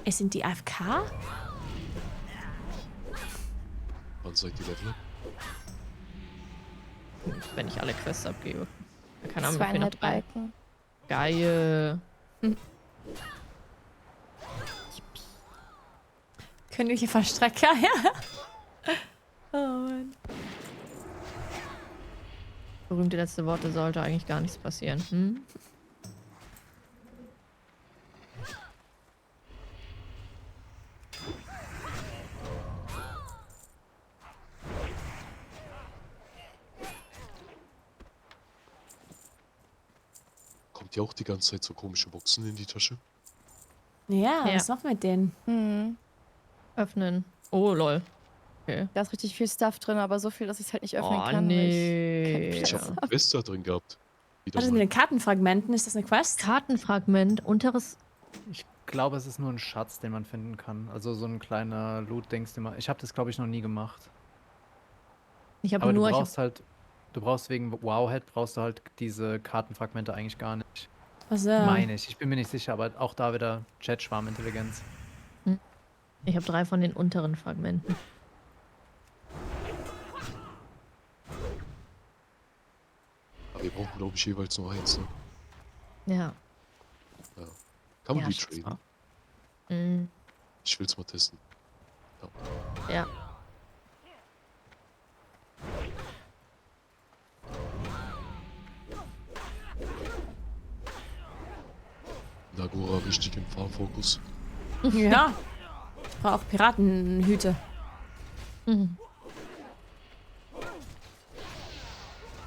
Es sind die AFK? Wann seid ihr Level? wenn ich alle Quests abgebe. Keine Ahnung, mir fehlen noch 2,5 3. Balken. Geil. Königliche Verstrecker, ja. Oh Mann. Berühmte letzte Worte, sollte eigentlich gar nichts passieren. Hm? Kommt ja auch die ganze Zeit so komische Boxen in die Tasche? Ja, Ja. was noch mit denen? Mhm. Öffnen. Oh, lol. Okay. Da ist richtig viel Stuff drin, aber so viel, dass ich es halt nicht öffnen Oh, kann. nee. Weil ich Ich habe eine Quest da drin gehabt. Wieder Was ist mal. mit den Kartenfragmenten? Ist das eine Quest? Kartenfragment, unteres. Ich glaube, es ist nur ein Schatz, den man finden kann. Also so ein kleiner Loot-Dings, den man. Ich habe das, glaube ich, noch nie gemacht. Ich habe Aber nur. du brauchst halt. Du brauchst wegen Wowhead brauchst du halt diese Kartenfragmente eigentlich gar nicht. Also, Meine ich. Ich bin mir nicht sicher, aber auch da wieder Chat-Schwarmintelligenz. Ich habe 3 von den unteren Fragmenten. Aber wir brauchen, glaube ich, jeweils nur eins. Ne? Ja. Ja. Kann man Ja, die schätz traden? Mhm. Ich will es mal testen. Ja. Ja. Nagora richtig im Fahrfokus. ja. Ich brauche auch Piratenhüte. Mhm.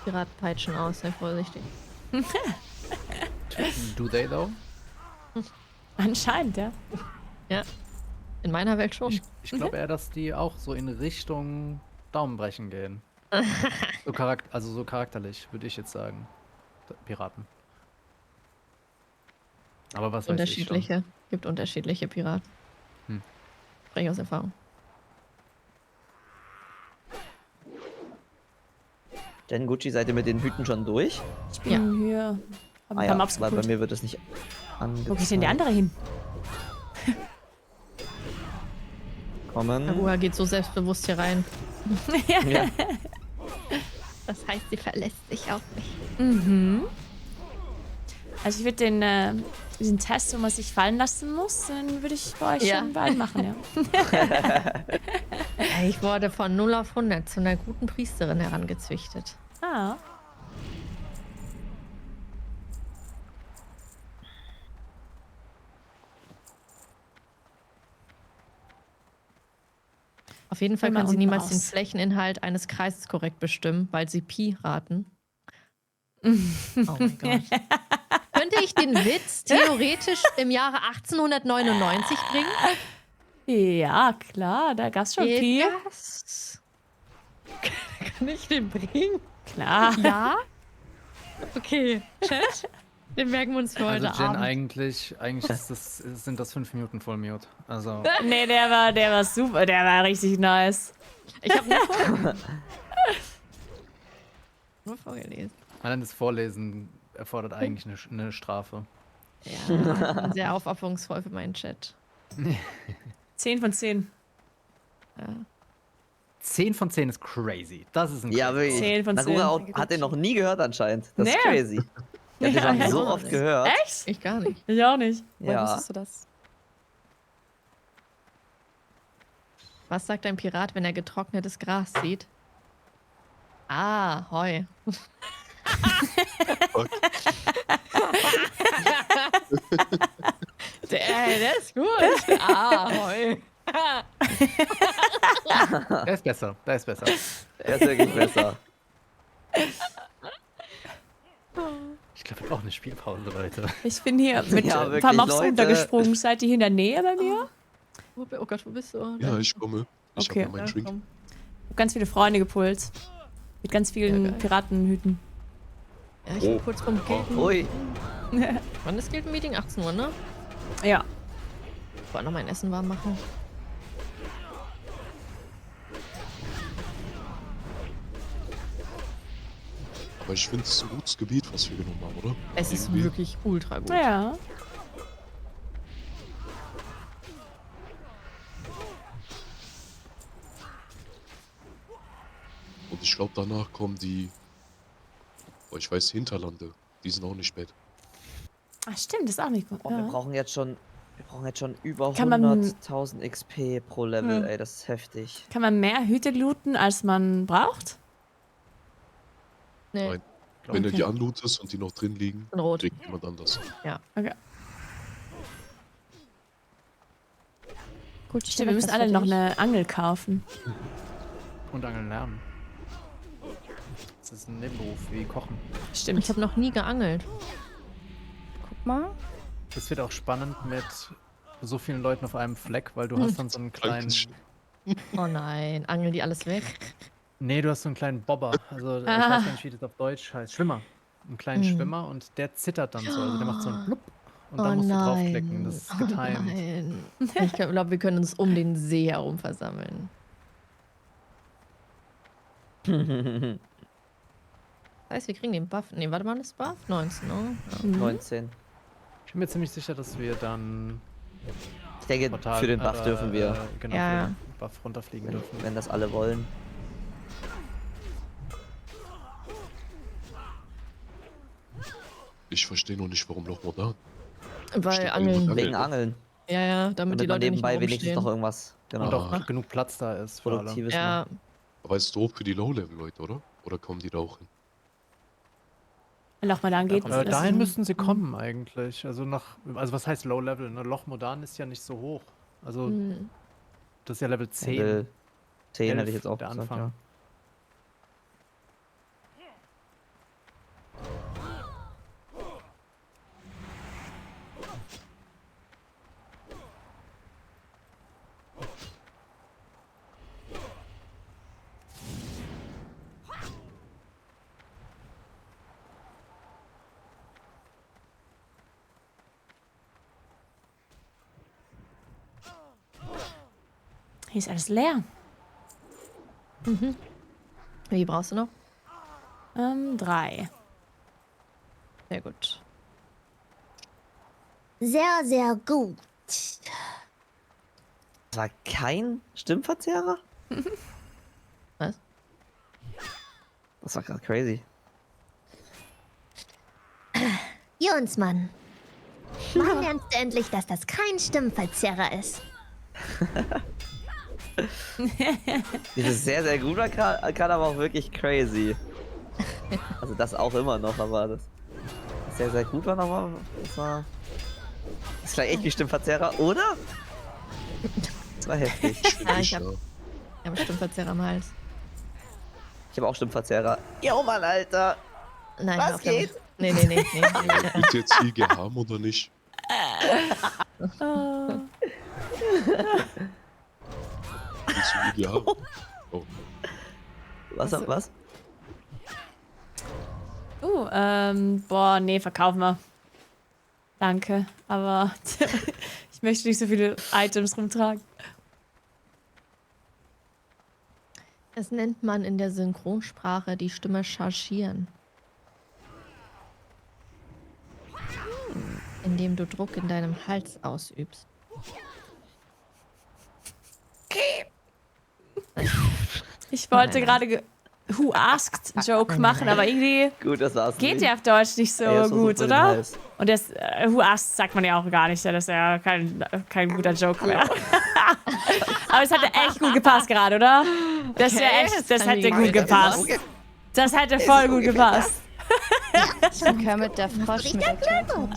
Piraten peitschen aus, sei vorsichtig. Do they though? Anscheinend, ja. Ja. In meiner Welt schon. Ich glaube eher, dass die auch so in Richtung Daumenbrechen gehen. Also so charakterlich, würde ich jetzt sagen. Piraten. Aber was weiß ich schon. Unterschiedliche. Gibt unterschiedliche Piraten. Spreche aus Erfahrung. Denn Gucci, seid ihr mit den Hüten schon durch? Ich bin hier. Hab ein paar Maps weil bei geholt. mir wird es nicht angezeigt. Wo geht denn der andere hin? Kommen. Aruha geht so selbstbewusst hier rein. Ja. Das heißt, sie verlässt sich auf mich. Mhm. Also ich würde diesen Test, wo man sich fallen lassen muss, den würde ich bei euch Ja. schon bald machen, ja. Ich wurde von 0 auf 100 zu einer guten Priesterin herangezüchtet. Ah. Auf jeden Fall Immer können sie unten niemals den raus. Flächeninhalt eines Kreises korrekt bestimmen, weil sie Pi raten. Oh mein Gott. Könnte ich den Witz theoretisch im Jahre 1899 bringen? Ja, klar, da gab's schon Geht Pi. das? Kann ich den bringen? Klar. Ja? Okay, Chat. Den merken wir uns für Also heute Jen, Abend. eigentlich sind das 5 Minuten voll Mute. Also. Nee, der war super, der war richtig nice. Ich habe nur vorgelesen. Allein das Vorlesen erfordert eigentlich eine Strafe. Ja, ich bin sehr aufopferungsvoll für meinen Chat. 10 von 10. Ja. 10 von 10 ist crazy. Das ist ein Ja, crazy. wirklich. 10 von 10. Nagura hat den noch nie gehört anscheinend. Das ist Nee. crazy. Ich hab den schon Ja, so ja. oft gehört. Echt? Ich gar nicht. Ich auch nicht. Woher Ja. wusstest du das? Was sagt ein Pirat, wenn er getrocknetes Gras sieht? Ah, Heu. der ist gut. Ah, Heu. Der ist besser. Der ist besser. Er ist wirklich besser. Ich glaube, wir brauchen eine Spielpause, Leute. Ich bin hier mit Ja, ein paar wirklich, Mobs Leute. runtergesprungen. Seid ihr hier in der Nähe bei mir? Oh Gott, wo bist du? Ja, ich komme. Ich Okay. habe ja meinen Drink. Ich hab ganz viele Freunde gepult. Mit ganz vielen Ja, geil. Piratenhüten. Ja, ich bin kurz vom Gilden. Ui. Wann ist Gilden-Meeting? 18 Uhr, ne? Ja. Ich wollte noch mein Essen warm machen. Aber ich finde es ist ein gutes Gebiet, was wir genommen haben, oder? Es ist Irgendwie. wirklich ultra gut. Ja. Und ich glaube, danach kommen die Aber ich weiß, Hinterlande, die sind auch nicht bad. Ach stimmt, das ist auch nicht gut. Oh, wir brauchen jetzt schon über Kann man- 100.000 XP pro Level, Ja. ey, das ist heftig. Kann man mehr Hüte looten, als man braucht? Nee. Nein. Wenn du Okay. die anlootest und die noch drin liegen, Rot. kriegt jemand anders. Ja. Okay. Gut, Stimmt, wir müssen alle noch eine Angel kaufen. Und Angeln lernen. Das ist ein Nebenberuf, wie Kochen. Stimmt. Ich habe noch nie geangelt. Guck mal. Das wird auch spannend mit so vielen Leuten auf einem Fleck, weil du hast dann so einen kleinen... Oh nein, angeln die alles weg? Nee, du hast so einen kleinen Bobber. Also ich Ah. weiß nicht, wie das auf Deutsch heißt. Schwimmer. Einen kleinen Mhm. Schwimmer und der zittert dann so. Also der macht so einen Blub und Oh dann musst du nein. draufklicken. Das ist getimed. Oh nein. Ich glaube, wir können uns um den See herum versammeln. Das heißt, wir kriegen den Buff. Nee, warte mal, das Buff? 19, ne? Ja. 19. Ich bin mir ziemlich sicher, dass wir dann... Ich denke, für den Buff dürfen wir. Genau, Ja. für den Buff runterfliegen dürfen. Wenn das alle wollen. Ich verstehe noch nicht, warum Loch modern. Weil Steht Angeln. irgendwo Wegen Angeln. Ja, ja, damit die man Leute nicht nebenbei mehr wenigstens noch rumstehen. irgendwas. Genau. Und auch genug Platz da ist für alle. Produktives Ja, machen. Aber ist doof für die Low-Level-Leute, oder? Oder kommen die da auch hin? Loch mal dann geht Dahin müssten sie kommen eigentlich. Also was heißt Low Level? Ne? Loch Modan ist ja nicht so hoch. Also Hm. das ist ja Level 10. Level 10 hätte 11 ich jetzt auch der gesagt, Anfang. ja. Hier ist alles leer. Mhm. Wie brauchst du noch? 3. Sehr gut. Sehr, sehr gut. Das war kein Stimmverzerrer? Was? Das war gerade crazy. Jonsmann. Wann lernst du endlich, dass das kein Stimmverzerrer ist? Dieses sehr, sehr gut war kann aber auch wirklich crazy. Also das auch immer noch, aber das sehr, sehr gut war nochmal. Das klang echt wie Stimmverzerrer, oder? Das war heftig. Ja, ich habe Stimmverzerrer am Hals. Ich habe auch Stimmverzerrer. Jo, Mann, Alter. Nein, Was hör auf damit. geht? Nee. Willst du jetzt IG haben oder nicht? Willst du IG haben? Oh. Was? Boah, nee, verkaufen wir. Danke, aber ich möchte nicht so viele Items rumtragen. Das nennt man in der Synchronsprache die Stimme chargieren. Indem du Druck in deinem Hals ausübst. Ich wollte gerade Who Asked Joke machen, aber irgendwie Gut, das war's. geht nicht. der auf Deutsch nicht so Ey, das war gut, super oder? nice. Und das Who Asked sagt man ja auch gar nicht, das ist ja kein guter Joke mehr. Aber es hätte echt gut gepasst gerade, oder? Das wäre echt, das hätte gut gepasst. Das hätte voll gut gepasst. Kermit der Frosch mit der Klappe.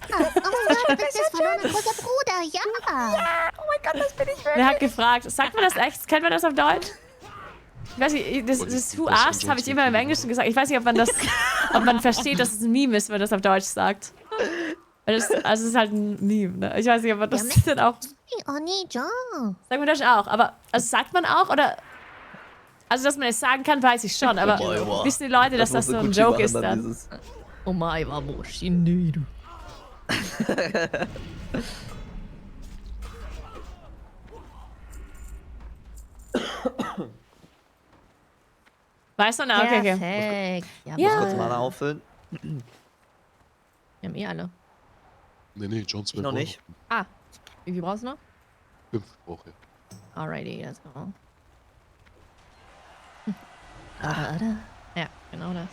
Das ist verlorener großer Bruder, ja. Oh mein Gott, das bin ich wirklich. Wer hat gefragt? Sagt man das echt? Kennt man das auf Deutsch? Ich weiß nicht, das Who Asked habe ich immer im Englischen gesagt. Ich weiß nicht, ob man versteht, dass es ein Meme ist, wenn man das auf Deutsch sagt. Weil das, also es ist halt ein Meme, ne? Ich weiß nicht, ob man das dann auch... Oh nee, John. Sagt man das auch, aber also sagt man auch, oder... Also, dass man es sagen kann, weiß ich schon, aber wissen die Leute, dass das so ein Joke ist dann? Oh mein, vamos, Chinero. Weißt du? Na, okay. Perfekt. Ich muss kurz Mana auffüllen. Wir haben eh alle. Nee, John Smith Noch nicht. Ah, wie viel brauchst du noch? 5 brauche ich. Alrighty, let's go. Ja, genau das.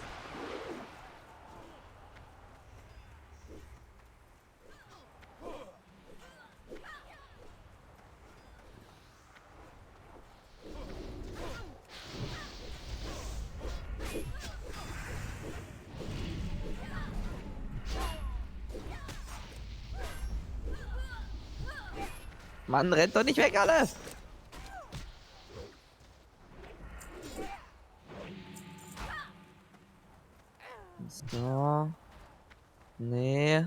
Mann, rennt doch nicht weg, alle! So. Nee.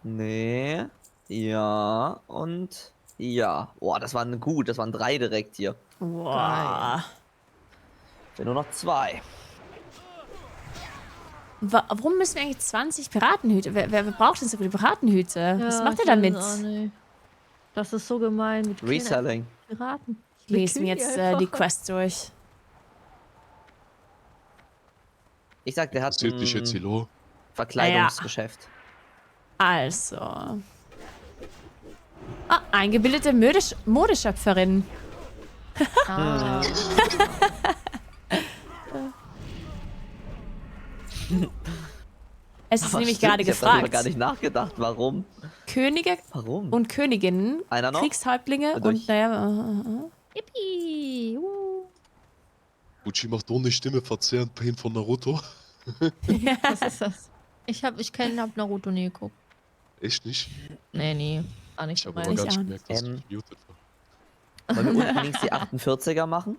Nee. Ja. Und ja. Boah, das waren gut. Das waren 3 direkt hier. Wow. Sind nur noch 2. Warum müssen wir eigentlich 20 Piratenhüte? Wer braucht denn so viele Piratenhüte? Was macht ihr damit? Das ist so gemein mit Reselling. Piraten. Ich lese mir jetzt die Quest durch. Ich sag, der hat Interessiert dich jetzt, Hilo? Verkleidungsgeschäft. Also. Ah, eingebildete Modeschöpferin. Ah. Es ist Aber nämlich stimmt, gerade ich hab darüber gefragt. gar nicht nachgedacht, warum. Könige Warum? und Königinnen, Einer noch? Kriegshäuptlinge Durch. und naja. Yippie! Gucci macht ohne Stimme verzerrend Pain von Naruto. Was ist das? Ich hab Naruto nie geguckt. Echt nicht? Nee, nie. Gar nicht Ich so habe aber meine. gar nicht gemerkt, dass ich muted war. Wollen wir unten links die 48er machen?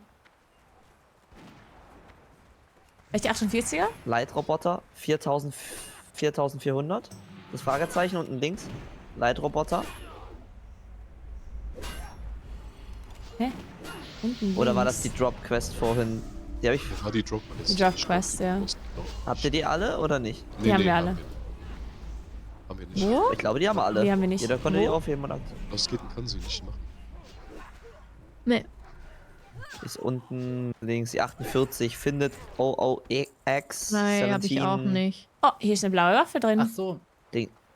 Welche 48er? Leitroboter 4400. Das Fragezeichen unten links. Leitroboter. Hä? Unten Oder war links. das die Drop-Quest vorhin? Die habe ich. Das war die Drop-Quest. Die Drop-Quest, ja. Habt ihr die alle oder nicht? Die haben wir alle. Haben wir nicht. Wo? Ich glaube, die haben wir alle. Die haben wir nicht. Jeder konnte Wo? die aufheben und Das geht und kann sie nicht machen. Nee. ist unten links die 48. Findet OOX. Nein, habe ich auch nicht. Oh, hier ist eine blaue Waffe drin. Ach so,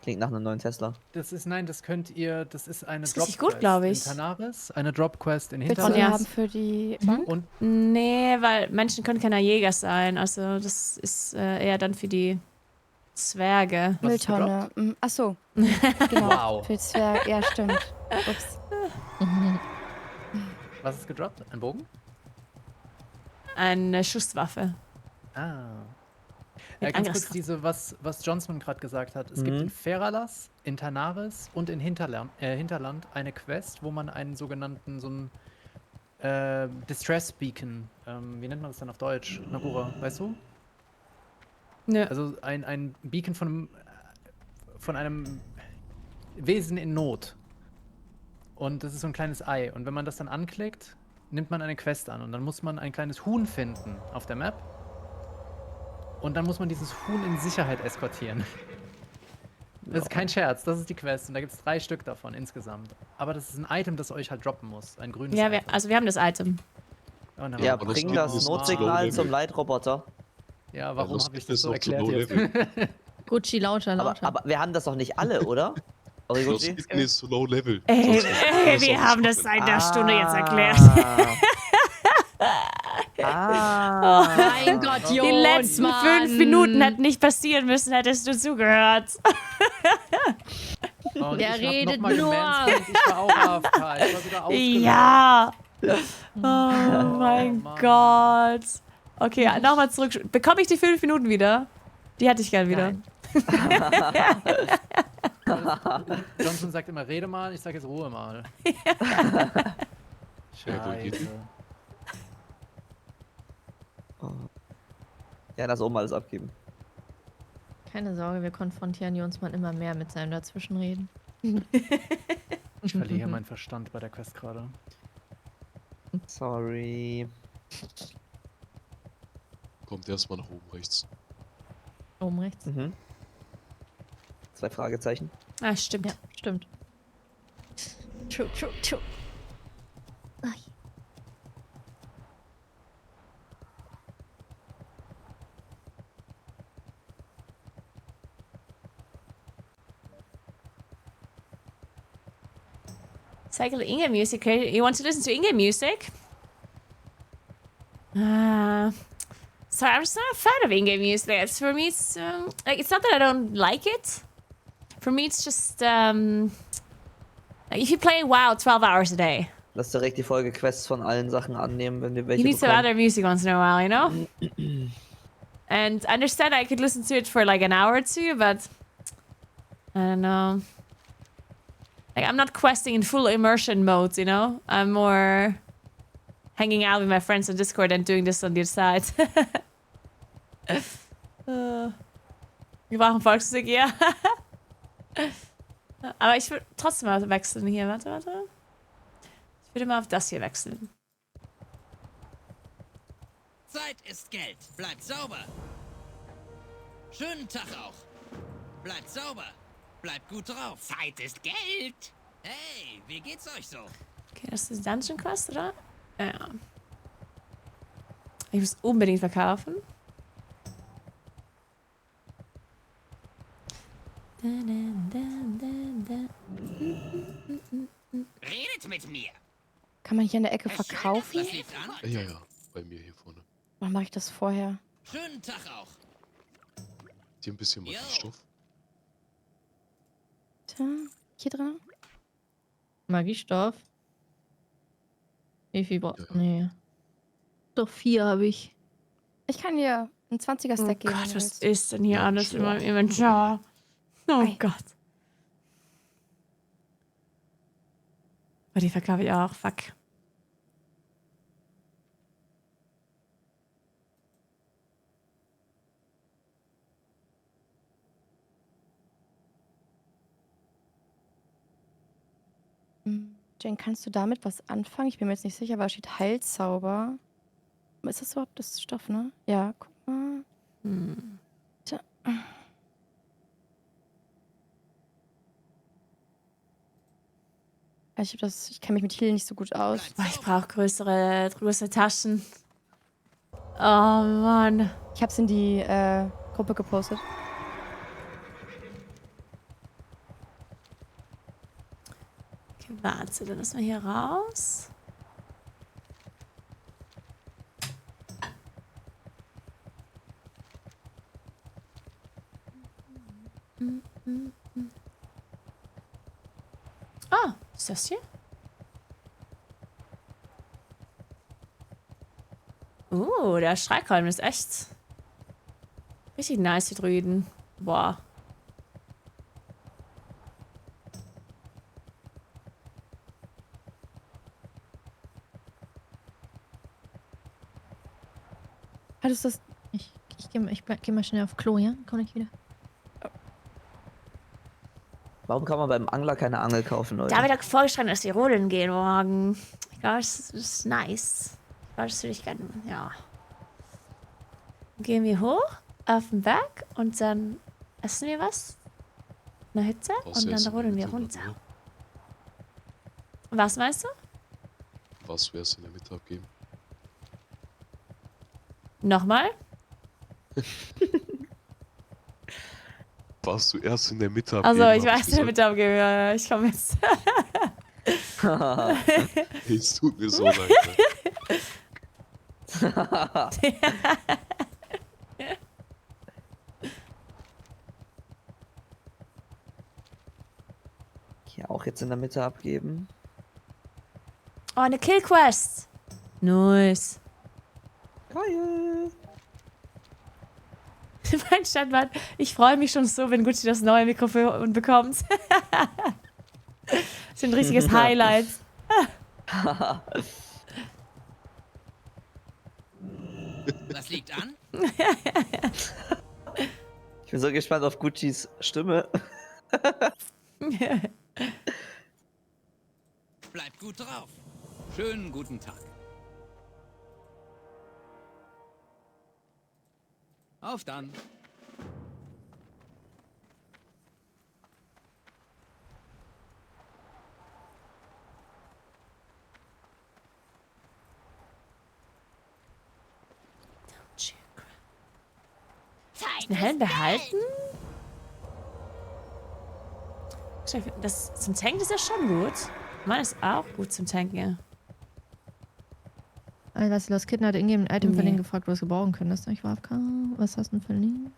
Klingt nach einem neuen Tesla. das ist könnt ihr, das ist eine Das ist Drop richtig gut, glaub ich. in Tanaris, eine Drop Quest in Willst du Hinterland. haben für die Bank? Und Nee, weil Menschen können keine Jäger sein. Also das ist eher dann für die Zwerge. Was ist Mülltonne. Ach so. Genau. Wow. Für Zwerg. Ja, stimmt. Ups. Was ist gedroppt? Ein Bogen? Eine Schusswaffe. Ah. Mit Ganz kurz Angriffskraft. was Johnsman gerade gesagt hat. Es gibt in Feralas, in Tanaris und in Hinterland eine Quest, wo man einen sogenannten, Distress Beacon, wie nennt man das dann auf Deutsch? Nagura, weißt du? Nö. Also ein Beacon von einem Wesen in Not. Und das ist so ein kleines Ei. Und wenn man das dann anklickt, nimmt man eine Quest an. Und dann muss man ein kleines Huhn finden auf der Map. Und dann muss man dieses Huhn in Sicherheit eskortieren. Das ist kein Scherz, das ist die Quest. Und da gibt es 3 Stück davon insgesamt. Aber das ist ein Item, das euch halt droppen muss. Ein grünes Ja, Item. wir haben das Item. Oh, na, Ja, warum- bring das Notsignal zum Leitroboter. Ja, warum das habe ich gibt das es so auch zu erklärt Low jetzt? Gucci, lauter, lauter. Aber wir haben das doch nicht alle, oder? Das Gucci? ist zu low level. Wir haben das seit einer Stunde jetzt erklärt. Mein Gott, Die Jungs, letzten Mann. 5 Minuten hätten nicht passieren müssen, hättest du zugehört. Und Der ich hab redet noch mal nur. gemansplained, ich war auch AFK, ich war wieder ausgelaufen. Ja. Oh mein Mann. Gott. Okay, nochmal zurück. Bekomme ich die 5 Minuten wieder? Die hätte ich gern wieder. Johnson sagt immer, rede mal, ich sage jetzt Ruhe mal. Ja, wo geht die? Ja, das oben alles abgeben. Keine Sorge, wir konfrontieren Jonsmann immer mehr mit seinem Dazwischenreden. Ich verliere hier meinen Verstand bei der Quest gerade. Sorry. Kommt erstmal nach oben rechts. Oben rechts. 2 Fragezeichen. Ah, stimmt. Ja, stimmt. True, true, true. Cycle Inge music. You want to listen to Inge music? So I'm just not a fan of Inge music. For me, it's it's not that I don't like it. For me, it's just if you play WoW 12 hours a day, Lass direkt die Folge Quests von allen Sachen annehmen, wenn wir welche you need some bekommen. other music once in a while, you know. And I understand I could listen to it for like an hour or two, but I don't know. Like, I'm not questing in full immersion mode, you know? I'm more hanging out with my friends on Discord and doing this on the side. Wir brauchen Volksmusik, ja. Aber ich würde trotzdem mal wechseln hier. Warte. Ich würde mal auf das hier wechseln. Zeit ist Geld. Bleibt sauber. Schönen Tag auch. Bleibt sauber. Bleibt gut drauf. Zeit ist Geld. Hey, wie geht's euch so? Okay, das ist Dungeon Quest, oder? Ja. Ich muss unbedingt verkaufen. Redet mit mir. Kann man hier in der Ecke verkaufen? Ja, bei mir hier vorne. Warum mache ich das vorher? Schönen Tag auch. Hier ein bisschen Magiestoff. Tja, hier drin? Magiestoff. Wie viel braucht Nee. Doch 4 habe ich. Ich kann dir einen 20er-Stack geben. Gott, was ist denn hier alles in meinem Inventar? Oh Gott. Aber die verkaufe ich auch. Fuck. Jane, kannst du damit was anfangen? Ich bin mir jetzt nicht sicher, aber es steht Heilzauber. Ist das überhaupt das Stoff, ne? Ja, guck mal. Tja. Ich kenne mich mit Heal nicht so gut aus. Ich brauche größere Taschen. Oh Mann. Ich hab's in die Gruppe gepostet. Okay, warte, dann müssen wir hier raus. Ah, ist das hier? Der Streikholm ist echt richtig nice hier drüben. Boah. Hattest du das? Ich geh mal schnell auf Klo, ja? Komm nicht wieder. Warum kann man beim Angler keine Angel kaufen, Leute? Da wird auch vorgeschlagen, dass wir rodeln gehen morgen. Ich glaube, das ist nice. Ich glaube, das würde ich gerne, ja. Dann gehen wir hoch auf den Berg und dann essen wir was. Eine Hitze und dann rodeln wir runter. Was meinst du? Was wär's in der Mitte abgeben? Nochmal? Warst du erst in der Mitte abgeben? Also, ich weiß, in der Mitte abgeben. Ja, ich komme jetzt. Es tut mir so leid. Hier auch jetzt in der Mitte abgeben. Oh, eine Kill-Quest. Nice. Geil. Mein Stadtmann, ich freue mich schon so, wenn Gucci das neue Mikrofon bekommt. Das ist ein richtiges Highlight. Was liegt an? Ich bin so gespannt auf Guccis Stimme. Bleibt gut drauf. Schönen guten Tag. Auf dann. Den Helm behalten? Das zum Tanken ist ja schon gut. Meiner ist auch gut zum Tanken, ja. Also, Lost Kitten hat ingame ein Item verlinkt gefragt, wo du es gebrauchen könntest. Ich war AFK. Was hast du denn verlinkt?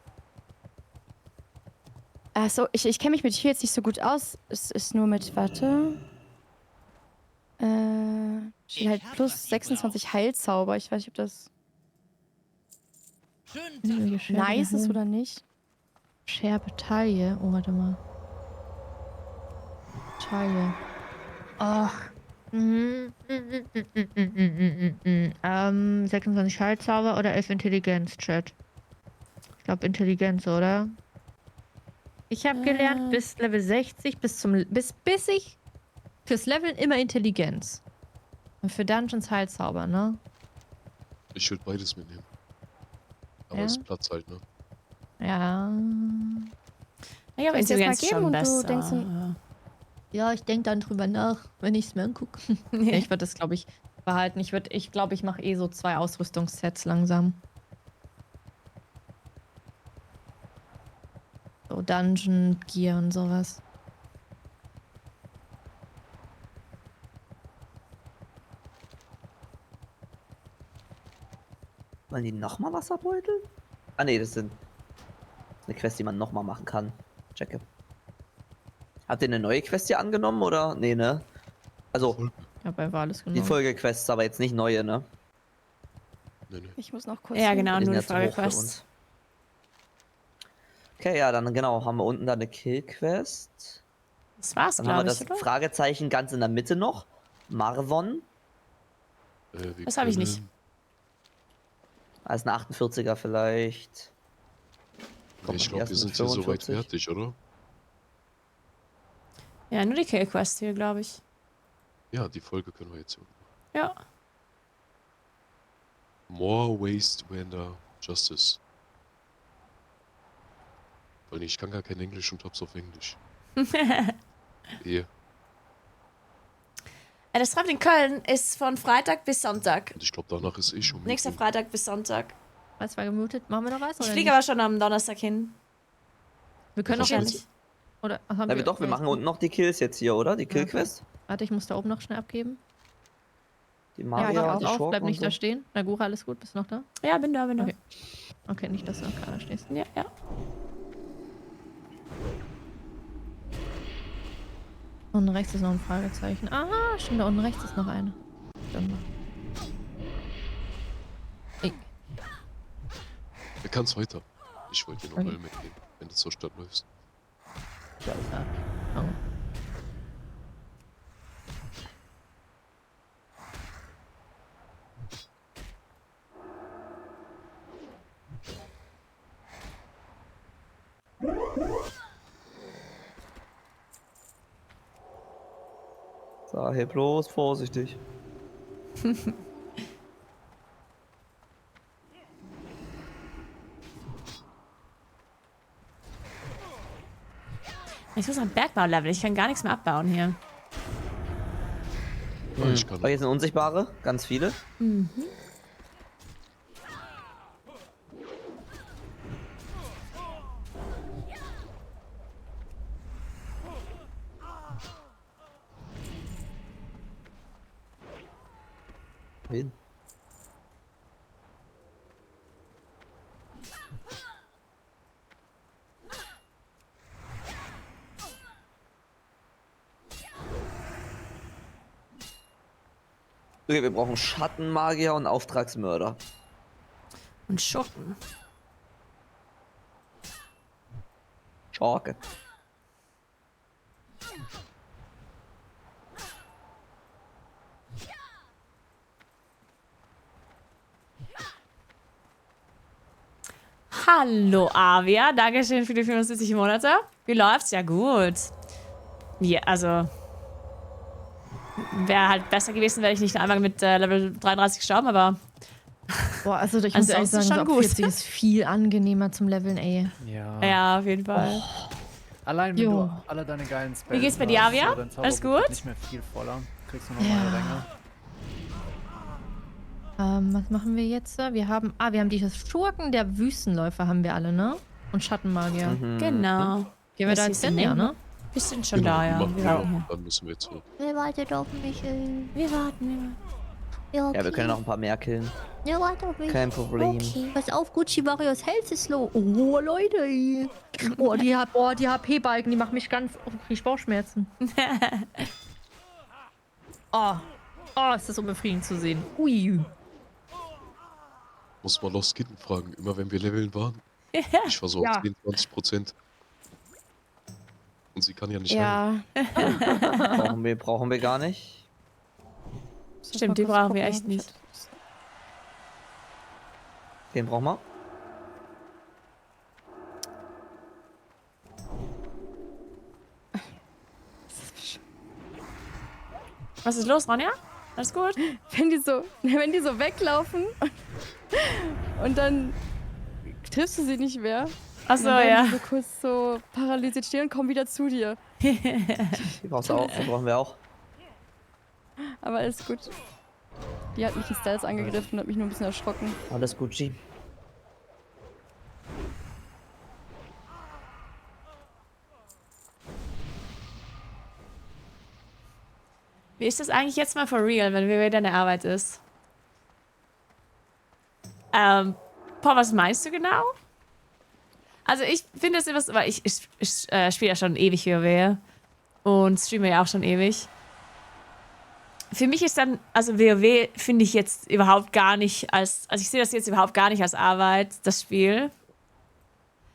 Achso, ich kenne mich mit hier jetzt nicht so gut aus. Es ist nur mit, warte. Steht halt plus 26 Heilzauber. Ich weiß nicht, ob das nice ist oder nicht. Share Taille. Oh, warte mal. Taille. Ach. 26 Schaltzauber oder 11 Intelligenz, Chat? Ich glaube Intelligenz, oder? Ich habe gelernt, bis Level 60, bis ich fürs Leveln immer Intelligenz. Und für Dungeons Heilzauber, ne? Ich würde beides mitnehmen. Aber Ja? es ist Platz halt, ne? Ja. Ja, aber Soll ich dir das mal Intelligenz ist geben schon und du besser. denkst dann- Ja, ich denke dann drüber nach, wenn ich es mir angucke. Ja, ich würde das, glaube ich, behalten. Ich glaube, ich mache eh so 2 Ausrüstungssets langsam. So Dungeon, Gear und sowas. Wollen die nochmal Wasserbeutel? Ah ne, das sind eine Quest, die man nochmal machen kann. Checke. Habt ihr eine neue Quest hier angenommen oder? Nee, ne? Also, Ja, bei war alles die genommen. Folgequests, aber jetzt nicht neue, ne? Nee, nee. Ich muss noch kurz. Ja, hin. genau, Die sind nur die ja zu hoch für Folgequests. uns. Okay, ja, dann genau, haben wir unten da eine Kill-Quest. Das war's, Dann haben wir glaube ich, das oder? Fragezeichen ganz in der Mitte noch. Marvon. Das habe ich nicht. Also ein 48er vielleicht. Nee, ich glaube, wir sind hier soweit fertig, oder? Ja, nur die Kill-Quest hier, glaube ich. Ja, die Folge können wir jetzt. Ja. More ways to render justice. Weil ich kann gar kein Englisch und hab's auf Englisch. Hier. Das Treffen in Köln ist von Freitag bis Sonntag. Und ich glaube, danach ist eh schon. Nächster Freitag bis Sonntag. Was war gemutet? Machen wir noch was? Ich oder fliege nicht? aber schon am Donnerstag hin. Wir können auch Wahrscheinlich. jetzt. Oder haben Na, wir machen unten noch die Kills jetzt hier, oder? Die Kill-Quest. Warte, ich muss da oben noch schnell abgeben. Die Ja, Maria, ich die auch. Schurken Bleib und nicht so. da stehen. Nagura, alles gut? Bist du noch da? Ja, bin da. Okay, okay, nicht, dass du noch gerade stehst. Ja, ja. Unten rechts ist noch ein Fragezeichen. Aha, stimmt, da unten rechts ist noch eine. Stimmt. Wer kann's weiter? Ich wollte dir noch Okay. mal mitgehen, wenn du zur Stadt läufst. Oh. So, hier bloß vorsichtig. Ich muss am Bergbau-Level. Ich kann gar nichts mehr abbauen hier. Ja, ich kann. Aber hier sind Unsichtbare, ganz viele. Mhm. Wen? Okay, wir brauchen Schattenmagier und Auftragsmörder. Und Schurken. Schurke. Hallo, Avia. Dankeschön für die 75 Monate. Wie läuft's? Ja, gut. Ja, also. Wäre halt besser gewesen, wäre ich nicht einmal mit Level 33 gestorben, aber. Boah, also ich muss ehrlich sagen, so ab 40 ist viel angenehmer zum Leveln, ey. Ja. Ja, auf jeden Fall. Allein wenn Jo. du alle deine geilen Spells Wie geht's bei dir, hast, Avia? so, dein Alles Zauberbuch wird gut? nicht mehr viel voller. Kriegst du noch Ja. neue Ränge. Was machen wir jetzt? Wir haben dieses Schurken der Wüstenläufer haben wir alle, ne? Und Schattenmagier. Mhm. Genau. Gehen wir Was da hieß jetzt hin, denn ja, Name? ne? Wir sind schon Genau, da, ja. machen Wir wir. warten hier. Dann müssen wir jetzt zurück. Wer wartet auf mich? Wir warten. Ja, okay. Ja, wir können noch ein paar mehr killen. Ja, warte auf mich. Kein Problem. Okay. Pass auf, Gucci Marios Health ist low. Oh, Leute, ey. Oh, die HP-Balken, die machen mich ganz. Oh, krieg ich Bauchschmerzen. Oh, ist das unbefriedigend zu sehen. Ui. Muss mal Lost Kitten fragen, immer wenn wir leveln waren. Ich war so Ja. auf 10, 20%. Und sie kann ja nicht Ja. Brauchen wir gar nicht. Stimmt, die brauchen wir echt nicht. Den brauchen wir. Was ist los, Ronja? Alles gut? Wenn die so weglaufen und dann triffst du sie nicht mehr. Achso, dann ja. Die so kurz so paralysiert stehen und kommen wieder zu dir. Die brauchen wir auch. Aber alles gut. Die hat mich in Styles angegriffen und hat mich nur ein bisschen erschrocken. Alles Gucci. Wie ist das eigentlich jetzt mal for real, wenn wir wieder in der Arbeit ist? Was meinst du genau? Also ich finde das immer so, weil ich spiele ja schon ewig WoW und streame ja auch schon ewig. Für mich ist dann, also WoW finde ich jetzt überhaupt gar nicht als, also ich sehe das jetzt überhaupt gar nicht als Arbeit, das Spiel.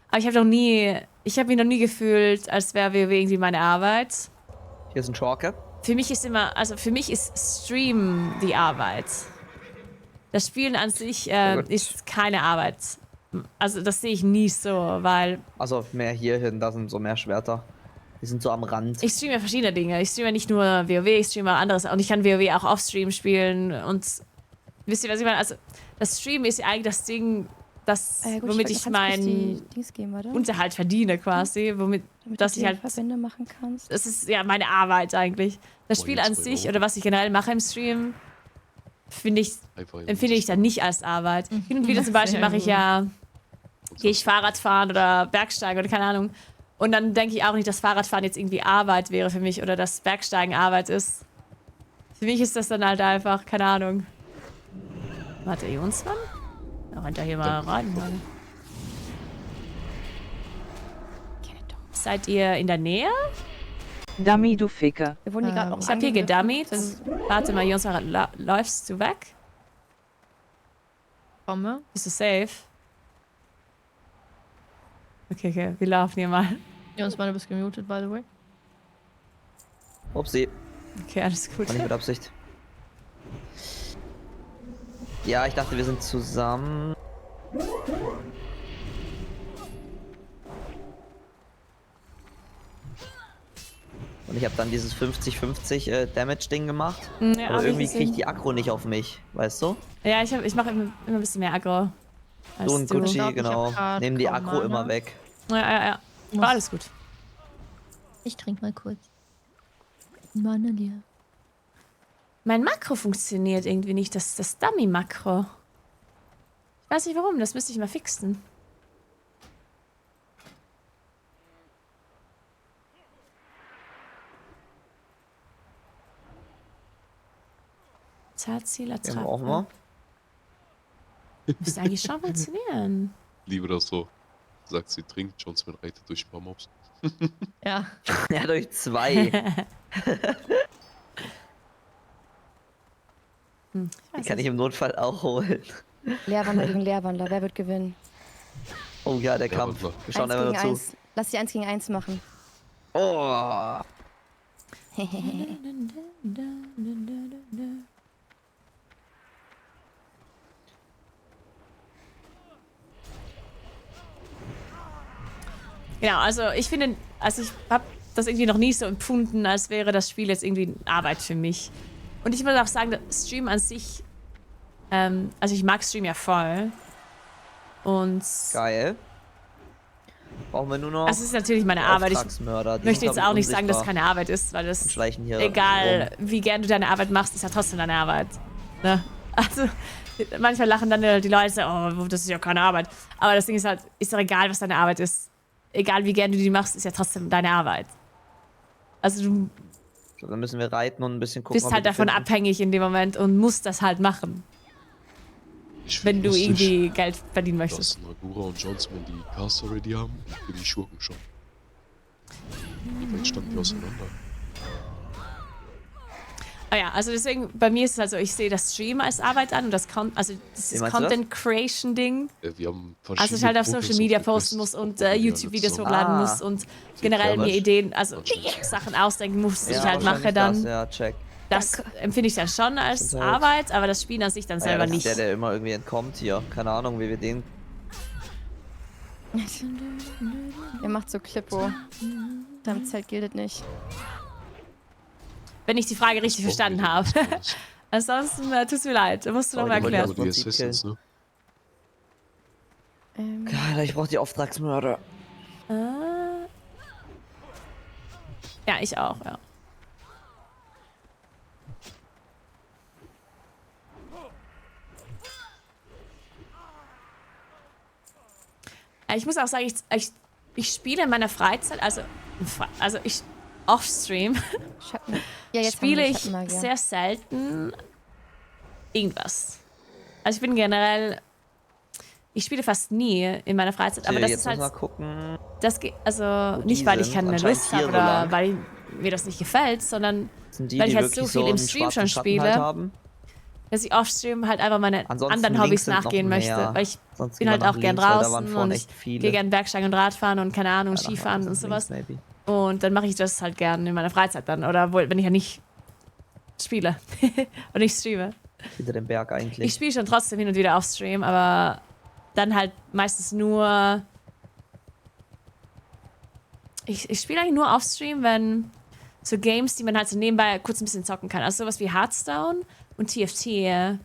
Aber ich habe mich noch nie gefühlt, als wäre WoW irgendwie meine Arbeit. Hier ist ein Schorke. Für mich ist Stream die Arbeit. Das Spielen an sich ist keine Arbeit. Also das sehe ich nie so, weil... Also mehr hierhin, da sind so mehr Schwerter. Die sind so am Rand. Ich streame verschiedene Dinge. Ich streame nicht nur WoW, ich streame auch anderes. Und ich kann WoW auch off-Stream spielen. Und wisst ihr, was ich meine? Also das Stream ist ja eigentlich das Ding, womit ich meinen Unterhalt verdiene quasi. Dass ich halt... Verbände machen kannst. Das ist ja meine Arbeit eigentlich. Das Spiel an sich oder was ich generell mache im Stream, empfinde ich dann nicht als Arbeit. Hin und wieder zum Beispiel gehe ich Fahrrad fahren oder Bergsteigen oder keine Ahnung. Und dann denke ich auch nicht, dass Fahrradfahren jetzt irgendwie Arbeit wäre für mich oder dass Bergsteigen Arbeit ist. Für mich ist das dann halt einfach, keine Ahnung. Warte, Jonsmann? Da rennt er hier mal rein. Mann. Seid ihr in der Nähe? Dummy, du Ficker. Wir wurden hier gerade auch Ich hab hier gedummied. Warte mal, Jonsmann, läufst du weg? Komme. Bist du safe? Okay, wir laufen hier mal. Jonsmann, du bist gemutet, by the way. Upsi. Okay, alles gut. War nicht mit Absicht. Ja, ich dachte, wir sind zusammen. Und ich habe dann dieses 50-50 Damage-Ding gemacht. Ja, aber irgendwie kriege ich die Aggro nicht auf mich, weißt du? Ja, ich mache immer ein bisschen mehr Aggro. Du und Gucci, genau. Nehmen die Aggro immer weg. Ja. War alles gut. Ich trinke mal kurz. Mana leer. Mein Makro funktioniert irgendwie nicht, das Dummy-Makro. Ich weiß nicht warum, das müsste ich mal fixen. Zahlziel Ja, brauchen wir. Müsste eigentlich schon funktionieren. Liebe das so. Sagt sie, trinkt, Johnson reitet durch ein paar Mobs. Ja. Ja, durch 2. Die kann ich im Notfall auch holen. Leerwandler gegen Leerwandler, wer wird gewinnen? Oh ja, der Kampf. Wir schauen einfach nur zu. Lass die 1 gegen 1 machen. Oh. Genau, also ich finde, ich habe das irgendwie noch nie so empfunden, als wäre das Spiel jetzt irgendwie Arbeit für mich. Und ich muss auch sagen, das Stream an sich, also ich mag Stream ja voll. Und... Geil. Brauchen wir nur noch... Also es ist natürlich meine Arbeit. Ich möchte jetzt auch nicht sagen, dass es keine Arbeit ist, weil das, egal wie gern du deine Arbeit machst, ist ja trotzdem deine Arbeit. Ne? Also manchmal lachen dann die Leute so, oh, das ist ja keine Arbeit. Aber das Ding ist halt, ist doch egal, was deine Arbeit ist. Egal wie gern du die machst, ist ja trotzdem deine Arbeit. Also du dann müssen wir reiten und ein bisschen gucken. Bist halt davon abhängig in dem Moment und musst das halt machen. Wenn du irgendwie Geld verdienen möchtest. Dass Nagura und Johnson die Caster ready haben, für die Schurken schon. Wie weit standen die auseinander? Ah ja, also deswegen, bei mir ist es also, ich sehe das Stream als Arbeit an und das dieses Content Creation Ding. Wir haben Also ich halt auf Social Media posten muss und YouTube-Videos hochladen muss und generell mir Ideen, also Sachen ausdenken muss, die ich halt mache dann. Das empfinde ich dann schon als Arbeit, aber das Spielen an sich dann selber das nicht. ist der immer irgendwie entkommt hier. Keine Ahnung, wie wir den... Ihr macht so Klippo. Deinem Zelt gilt nicht. Wenn ich die Frage richtig verstanden habe. Ansonsten tut's mir leid, da musst du noch mal erklären. Ich brauche die Auftragsmörder. Ja, ich auch, ja. Ich muss auch sagen, ich spiele in meiner Freizeit, also ich Offstream, spiele ich sehr selten irgendwas. Also ich bin generell, ich spiele fast nie in meiner Freizeit, aber das ist halt, das geht, also nicht, weil ich keine Lust habe oder weil mir das nicht gefällt, sondern weil ich halt so viel im Stream schon spiele, dass ich Offstream halt einfach meine anderen Hobbys nachgehen möchte, weil ich bin halt auch gern draußen und ich gehe gern Bergsteigen und Radfahren und keine Ahnung, Skifahren und sowas. Und dann mache ich das halt gern in meiner Freizeit dann. Oder wenn ich ja nicht spiele und nicht streame. Hinter dem Berg eigentlich. Ich spiele schon trotzdem hin und wieder auf Stream, aber dann halt meistens nur... Ich spiele eigentlich nur auf Stream, wenn so Games, die man halt so nebenbei kurz ein bisschen zocken kann. Also sowas wie Hearthstone und TFT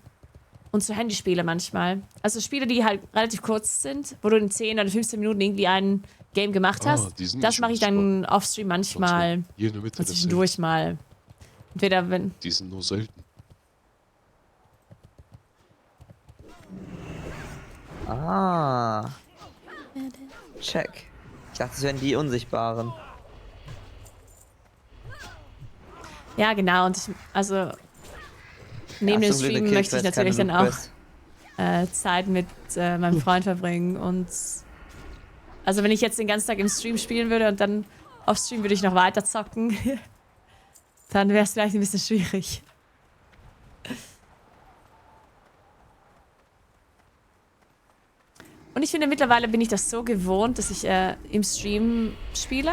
und so Handyspiele manchmal. Also Spiele, die halt relativ kurz sind, wo du in 10 oder 15 Minuten irgendwie ein Game gemacht hast. Das mache ich dann off-stream manchmal. Hier in der Mitte zwischendurch mal. Entweder wenn... Die sind nur selten. Ah. Check. Ich dachte, es wären die Unsichtbaren. Ja, genau. Und also neben dem Stream möchte ich natürlich dann auch Zeit mit meinem Freund verbringen. Und also wenn ich jetzt den ganzen Tag im Stream spielen würde und dann auf Stream würde ich noch weiter zocken, dann wäre es vielleicht ein bisschen schwierig. Und ich finde, mittlerweile bin ich das so gewohnt, dass ich im Stream spiele,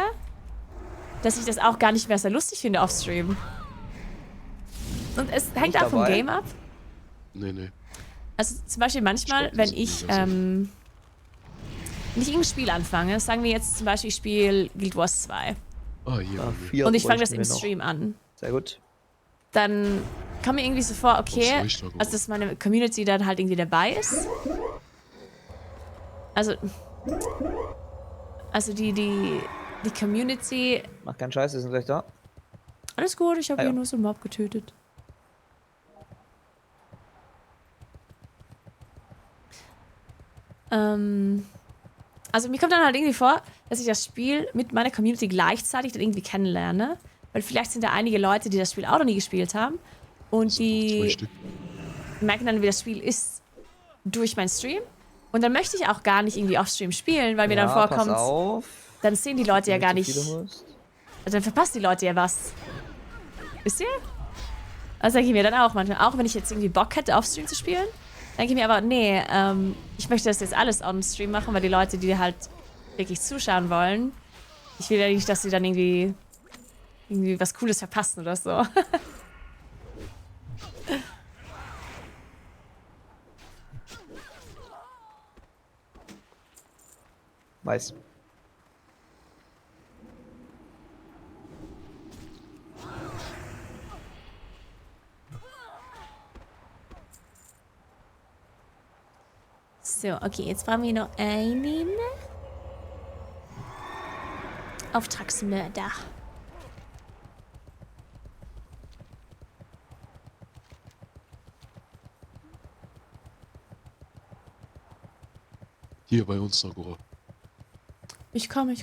dass ich das auch gar nicht mehr so lustig finde auf Stream. Und es hängt auch vom Game ab. Nee. Also zum Beispiel manchmal, wenn ich irgendein Spiel anfange, sagen wir jetzt zum Beispiel, ich spiele Guild Wars 2. Und ich fange das im Stream an. Sehr gut. Dann kommt mir irgendwie so vor, okay, also dass meine Community dann halt irgendwie dabei ist. Also die Community... Mach keinen Scheiß, wir sind gleich da. Alles gut, ich habe hier nur so einen Mob getötet. Also mir kommt dann halt irgendwie vor, dass ich das Spiel mit meiner Community gleichzeitig dann irgendwie kennenlerne. Weil vielleicht sind da einige Leute, die das Spiel auch noch nie gespielt haben. Und die merken dann, wie das Spiel ist durch meinen Stream. Und dann möchte ich auch gar nicht irgendwie off-Stream spielen, weil mir dann vorkommt, dann sehen die Leute ja gar nicht. Also dann verpassen die Leute ja was. Wisst ihr? Das denke ich mir dann auch manchmal. Auch wenn ich jetzt irgendwie Bock hätte, off-Stream zu spielen, denke ich mir aber, nee, ich möchte das jetzt alles on-Stream machen, weil die Leute, die halt wirklich zuschauen wollen, ich will ja nicht, dass sie dann irgendwie was Cooles verpassen oder so. Weiß. So, okay, jetzt brauchen wir noch einen Auftragsmörder. Hier bei uns, Nagura. Ich komme.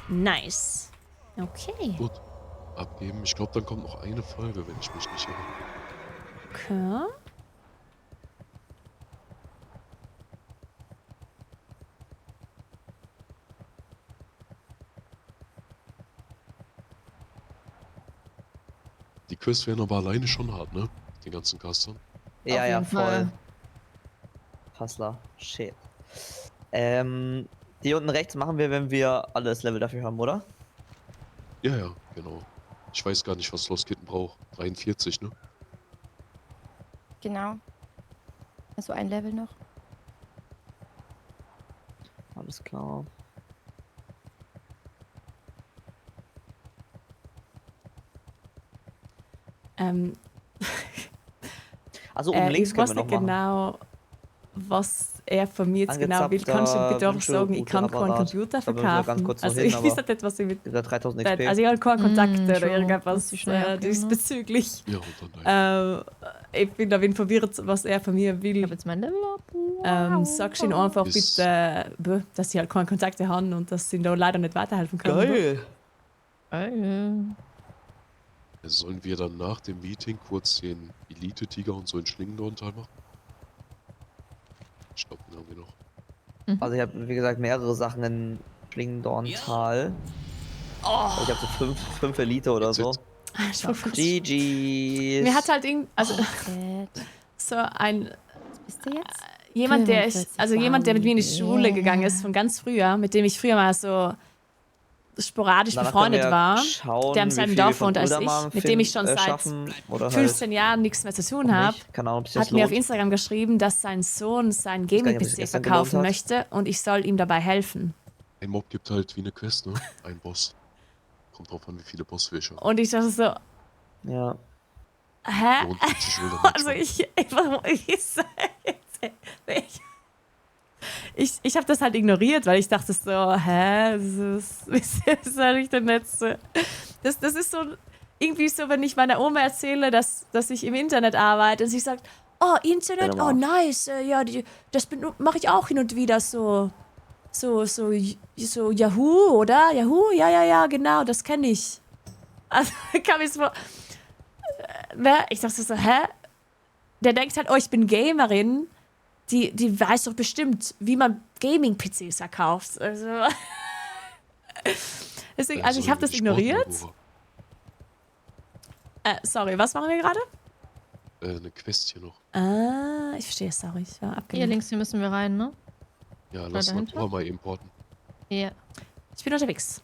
Nice. Okay. Gut. Abgeben. Ich glaube, dann kommt noch eine Folge, wenn ich mich nicht irre. Okay. Quests wären aber alleine schon hart, ne? Den ganzen Castern. Ja, Auf ja, jeden voll. Fall. Hustler. Shit. Die unten rechts machen wir, wenn wir alles Level dafür haben, oder? Ja, ja, genau. Ich weiß gar nicht, was Lost Kitten braucht. 43, ne? Genau. Also ein Level noch. Alles klar. Also oben links ich können weiß wir noch nicht machen. genau, was er von mir jetzt genau will. Kannst du bitte auch sagen, ich kann keinen Computer Da müssen wir ganz verkaufen? kurz noch Also hin, ich aber weiß nicht, was ich mit... Dieser 3000 XP. Also ich habe keinen Kontakt oder schon. irgendetwas Muss ich schnell abgeben, ne? diesbezüglich. Ja, und dann Ich bin da verwirrt, was er von mir will. Ich habe jetzt mein Level up. Sagst du ihm einfach Ist- bitte, dass sie halt keine Kontakte haben und dass sie ihm da leider nicht weiterhelfen kann. Geil. sollen wir dann nach dem Meeting kurz den Elite-Tiger und so in Schlingendorntal machen? Ich glaube, den haben wir noch. Also ich habe, wie gesagt, mehrere Sachen in Schlingendorntal. Ich habe so fünf Elite oder so. GG. Mir hat halt irgendwie, also so ein jemand, der ich, also jemand, der mit mir in die Schule gegangen ist von ganz früher, mit dem ich früher mal so sporadisch Danach befreundet können wir war, schauen, der im wie selben viel Dorf wir von wohnt als ich, Uldaman mit dem ich schon seit schaffen oder 15 Jahren nichts mehr zu tun auch habe, nicht. Keine Ahnung, ob sich das hat mir auf lohnt. Instagram geschrieben, dass sein Sohn sein gar nicht, ob sich Gaming-PC gestern verkaufen gelohnt hat. möchte und ich soll ihm dabei helfen. Ein Mob gibt halt wie eine Quest, ne? Ein Boss. Kommt drauf an, wie viele Bossfische. Und ich dachte so, ja. hä? Lohnt sich wohl damit Also schon. ich habe das halt ignoriert, weil ich dachte so, hä, wie soll ich denn jetzt? Das ist so irgendwie so, wenn ich meiner Oma erzähle, dass ich im Internet arbeite und sie sagt, oh, Internet, oh nice, ja, das mache ich auch hin und wieder so Yahoo, oder? Yahoo, ja, genau, das kenne ich. Also kam ich so, ich dachte so, hä? Der denkt halt, oh, ich bin Gamerin. Die weiß doch bestimmt, wie man Gaming-PCs verkauft. Also, deswegen, also ich habe das ignoriert. Sorry, was machen wir gerade? Eine Quest hier noch. Ah, ich verstehe, sorry. Ich war Hier abgelenkt. links, hier müssen wir rein, ne? Ja, lass dahinter? mal importen. Ja. Ich bin unterwegs.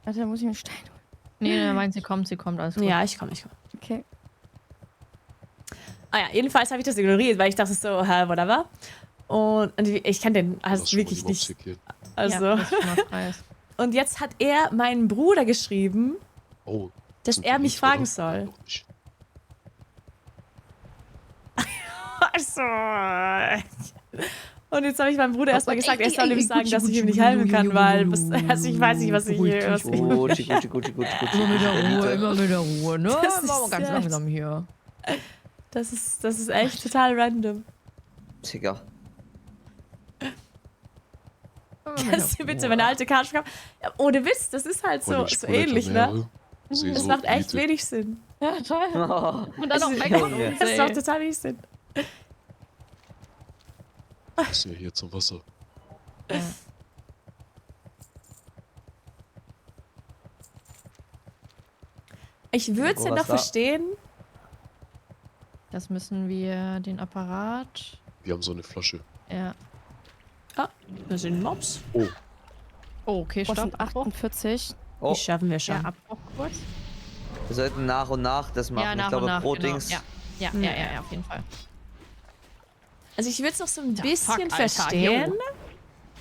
Warte, da muss ich einen Stein holen. Nee, der meint, sie kommt, alles gut. Ja, ich komme. Okay. Ah ja, jedenfalls habe ich das ignoriert, weil ich dachte so, hä, whatever. Und ich kann den halt wirklich nicht. Also. Ja, das ist schon mal Preis. Und jetzt hat er meinen Bruder geschrieben, Oh, dass er mich fragen soll. Also. Und jetzt habe ich meinem Bruder erstmal gesagt, er soll ihm sagen, dass ich ihm nicht helfen kann, weil also ich weiß nicht, was ich hier. Immer mit der Ruhe, ne? Das ist Machen wir ganz echt- langsam hier. Das ist echt total random. Digga. Kannst du bitte meine alte Karte verkaufen? Ja, ohne Witz, das ist halt so ähnlich, ne? Das macht echt wenig Sinn. Ja, toll. Oh. Und dann noch McDonald's, Das ey. macht total wenig Sinn. Ist ja hier zum Wasser. Ich würde es ja noch verstehen. Das müssen wir den Apparat. Wir haben so eine Flasche. Ja. Ah, das sind Mobs. Oh. Oh, okay, Was stopp. sind 48? Oh. Die schaffen wir schon. Ja, Abbruch kurz. Wir sollten nach und nach das machen. Ja, nach ich glaube, und nach, pro genau. Dings. Ja, auf jeden Fall. Also ich würde es noch so ein bisschen fuck, Alter, verstehen, yo.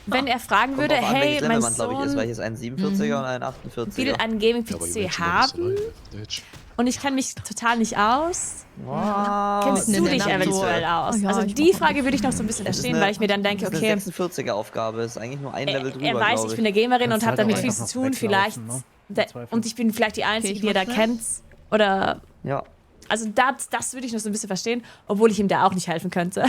wenn er fragen Kommt würde, drauf an, hey, welches Level mein man, glaube ich, ist, Sohn weil hier ist ein 47er und ein 48er. will einen Gaming-PC haben und ich kenne mich total nicht aus. Wow. Kennst du dich eventuell aus? Oh ja, Also ich die mach Frage würde ich noch so ein bisschen verstehen, weil ich mir dann denke, okay, Das ist eine 46er Aufgabe, ist eigentlich nur ein Level drüber, er weiß, glaub ich bin eine Gamerin und Kannst habe halt damit auch viel einfach zu tun, weglaufen, vielleicht. ne? Und ich bin vielleicht die Einzige, ich die er da mach schnell. kennt. Oder. Ja. Also das würde ich noch so ein bisschen verstehen, obwohl ich ihm da auch nicht helfen könnte.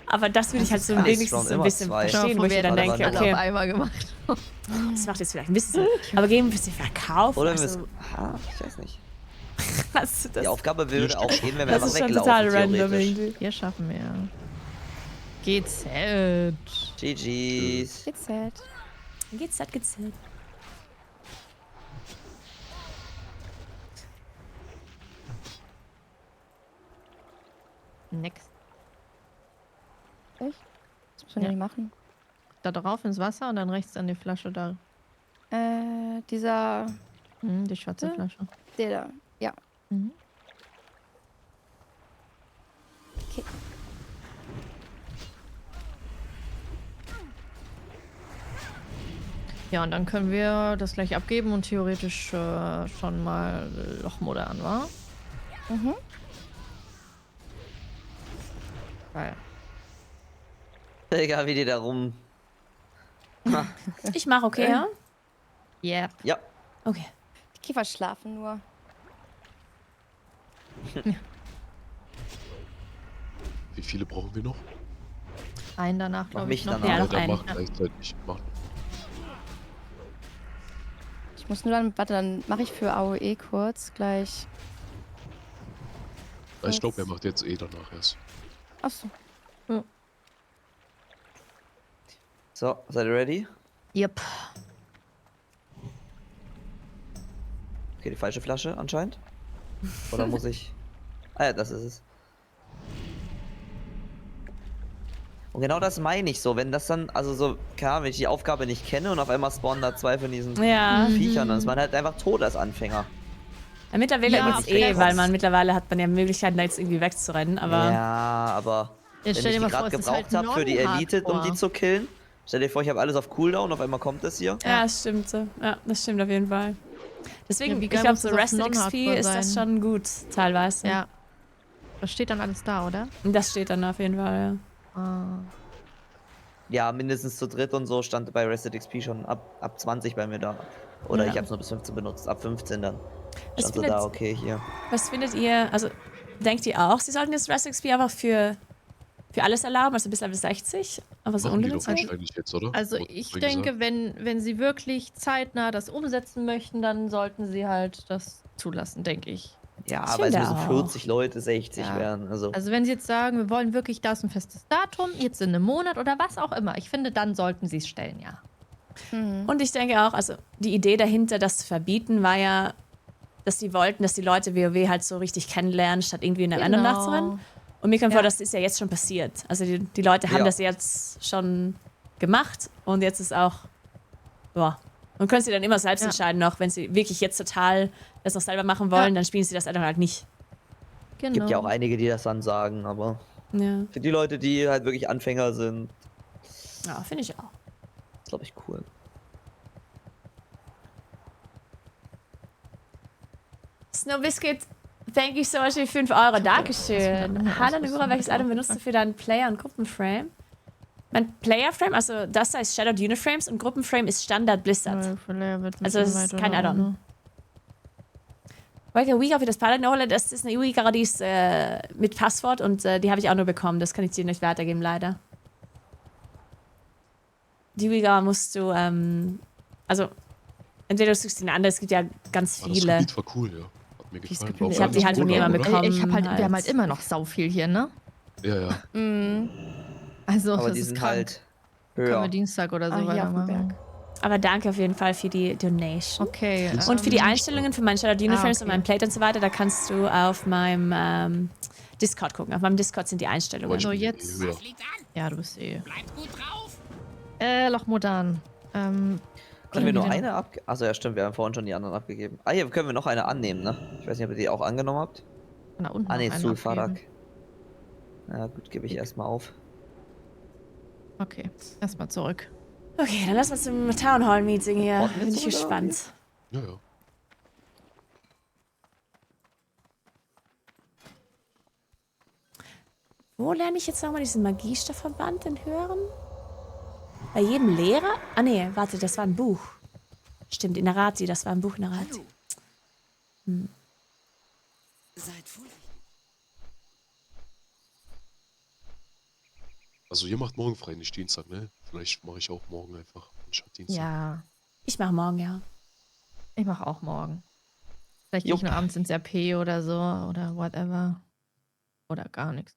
Aber das würde ich halt so ist wenigstens schon so ein immer bisschen zwei. verstehen, wo ich mir dann Warte, denke, warte, okay, Auf einmal gemacht. das macht jetzt vielleicht ein bisschen Sinn. Aber Gaming-PC verkaufen, Oder also, ich weiß nicht. was, das, Die Aufgabe würde auch gehen, wenn wir das einfach ist schon weglaufen, total random theoretisch. irgendwie. Hier schaffen wir. GZ. GG's. Gezählt. Geht's, hat gezählt. Next. Echt? Was muss man denn machen? Da drauf ins Wasser und dann rechts an die Flasche da. Dieser... Die schwarze Flasche. Der da, ja. Mhm. Okay. Ja, und dann können wir das gleich abgeben und theoretisch schon mal Loch modern, wa? Mhm. Geil. Egal, wie die da rum. Ich mach okay, ja? Yeah. Ja. Okay. Die Käfer schlafen nur. Wie viele brauchen wir noch? Einen danach, glaube ich, noch. Ja, noch dann einen. mach gleichzeitig. Mach. Ich muss nur dann, warte, dann mache ich für AOE kurz gleich. Ich glaube, er macht jetzt danach erst. Achso. So, seid ihr ready? Yep. Okay, die falsche Flasche anscheinend. Oder muss ich... Ah ja, das ist es. Und genau das meine ich so, wenn das dann, also so, keine Ahnung, wenn ich die Aufgabe nicht kenne und auf einmal spawnen da 2 von diesen Viechern, dann ist man halt einfach tot als Anfänger. Ja, mittlerweile geht's weil mittlerweile hat man ja Möglichkeiten, da jetzt irgendwie wegzurennen, aber... Ja, aber Jetzt wenn stell ich dir die mal gerade vor, es ist gebraucht halt habe für die Elite, um die non-hardcore. zu killen, stell dir vor, ich habe alles auf Cooldown und auf einmal kommt das hier. Ja, das stimmt so. Ja, das stimmt auf jeden Fall. Deswegen, Ja, wie ich geil glaube, muss so das auf Rested XP Non-Hardcore ist das sein? schon gut, teilweise. Ja. Das steht dann alles da, oder? Das steht dann auf jeden Fall, ja. Ah. Ja, mindestens zu dritt und so stand bei Rested XP schon ab 20 bei mir da. Oder Ja. ich habe es nur bis 15 benutzt, ab 15 dann. Was Stand so findet- da, okay, hier. Was findet ihr, also denkt ihr auch, sie sollten jetzt Rested XP einfach für alles erlauben, also bis Level 60? Aber so Machen die doch unlimitiert? wahrscheinlich jetzt, oder? Also Wurde ich vorhin denke, wenn sie wirklich zeitnah das umsetzen möchten, dann sollten sie halt das zulassen, denke ich. Ja, Ich aber es finde müssen auch. 40 Leute 60 Ja. werden. Also, Also wenn sie jetzt sagen, wir wollen wirklich das ein festes Datum, jetzt in einem Monat oder was auch immer, ich finde, dann sollten sie es stellen, ja. Und ich denke auch, also die Idee dahinter, das zu verbieten, war ja, dass sie wollten, dass die Leute WoW halt so richtig kennenlernen, statt irgendwie in der random Nacht zu rennen. Und mir kommt vor, das ist ja jetzt schon passiert. Also die Leute haben Ja. das jetzt schon gemacht und jetzt ist auch, boah. Und können sie dann immer selbst entscheiden noch, wenn sie wirklich jetzt total das noch selber machen wollen, dann spielen sie das halt nicht. Genau. gibt ja auch einige, die das dann sagen, aber Ja, für die Leute, die halt wirklich Anfänger sind, ja finde ich auch. ist glaube ich cool. Snow Biscuit, thank you so much für 5 €. Dankeschön. Hallo Nura, welches Item benutzt du für deinen Player- und Gruppenframe? Mein Player-Frame, also das da ist Shadowed Uniframes und Gruppenframe ist Standard Blizzard. Also das ist kein Add-on. Welche Week auf das Paladin Overlay, das ist eine Week, die ist mit Passwort und die habe ich auch nur bekommen. Das kann ich dir nicht weitergeben, leider. Die Week musst du, also entweder du suchst den anderen, es gibt ja ganz Aber das viele. Gebiet war cool, ja. Hat mir gefallen. War Ich auch hab die alles halt von cool, jemandem oder? bekommen. Ich hab halt, wir haben halt halt. immer noch sau viel hier, ne? Ja, ja. Also, Aber das die ist sind krank. halt Können wir höher. Dienstag oder so hier auf dem weitermachen. Berg. Aber danke auf jeden Fall für die Donation. Okay. Und für die Einstellungen für meinen Shadowed Uniframes und okay. meinen Plate und so weiter, da kannst du auf meinem Discord gucken. Auf meinem Discord sind die Einstellungen. So, jetzt. Ja. Ja, du bist eh. Bleibt gut drauf. Lochmodan. Können wir nur die eine abgeben? Achso, ja stimmt, wir haben vorhin schon die anderen abgegeben. Ah, hier können wir noch eine annehmen, ne? Ich weiß nicht, ob ihr die auch angenommen habt. Da unten Ah, noch ne, einen Sulfadak. abgeben. Ja, gut, gebe ich erstmal auf. Okay, erstmal zurück. Okay, dann lass uns zum Town Hall Meeting hier. Warten wir Bin ich zurück, oder gespannt. Ja, ja. Wo lerne ich jetzt nochmal diesen Magiestoffverband in Hören? Bei jedem Lehrer? Ah nee, warte, das war ein Buch. Stimmt, Inarati, das war ein Buch Inarati. Seid vorsichtig. Also ihr macht morgen frei, nicht Dienstag, ne? Vielleicht mache ich auch morgen einfach anstatt Dienstag. Ja, Ich mache morgen, ja. ich mache auch morgen. Vielleicht gehe ich nur abends ins RP oder so oder whatever. Oder gar nichts.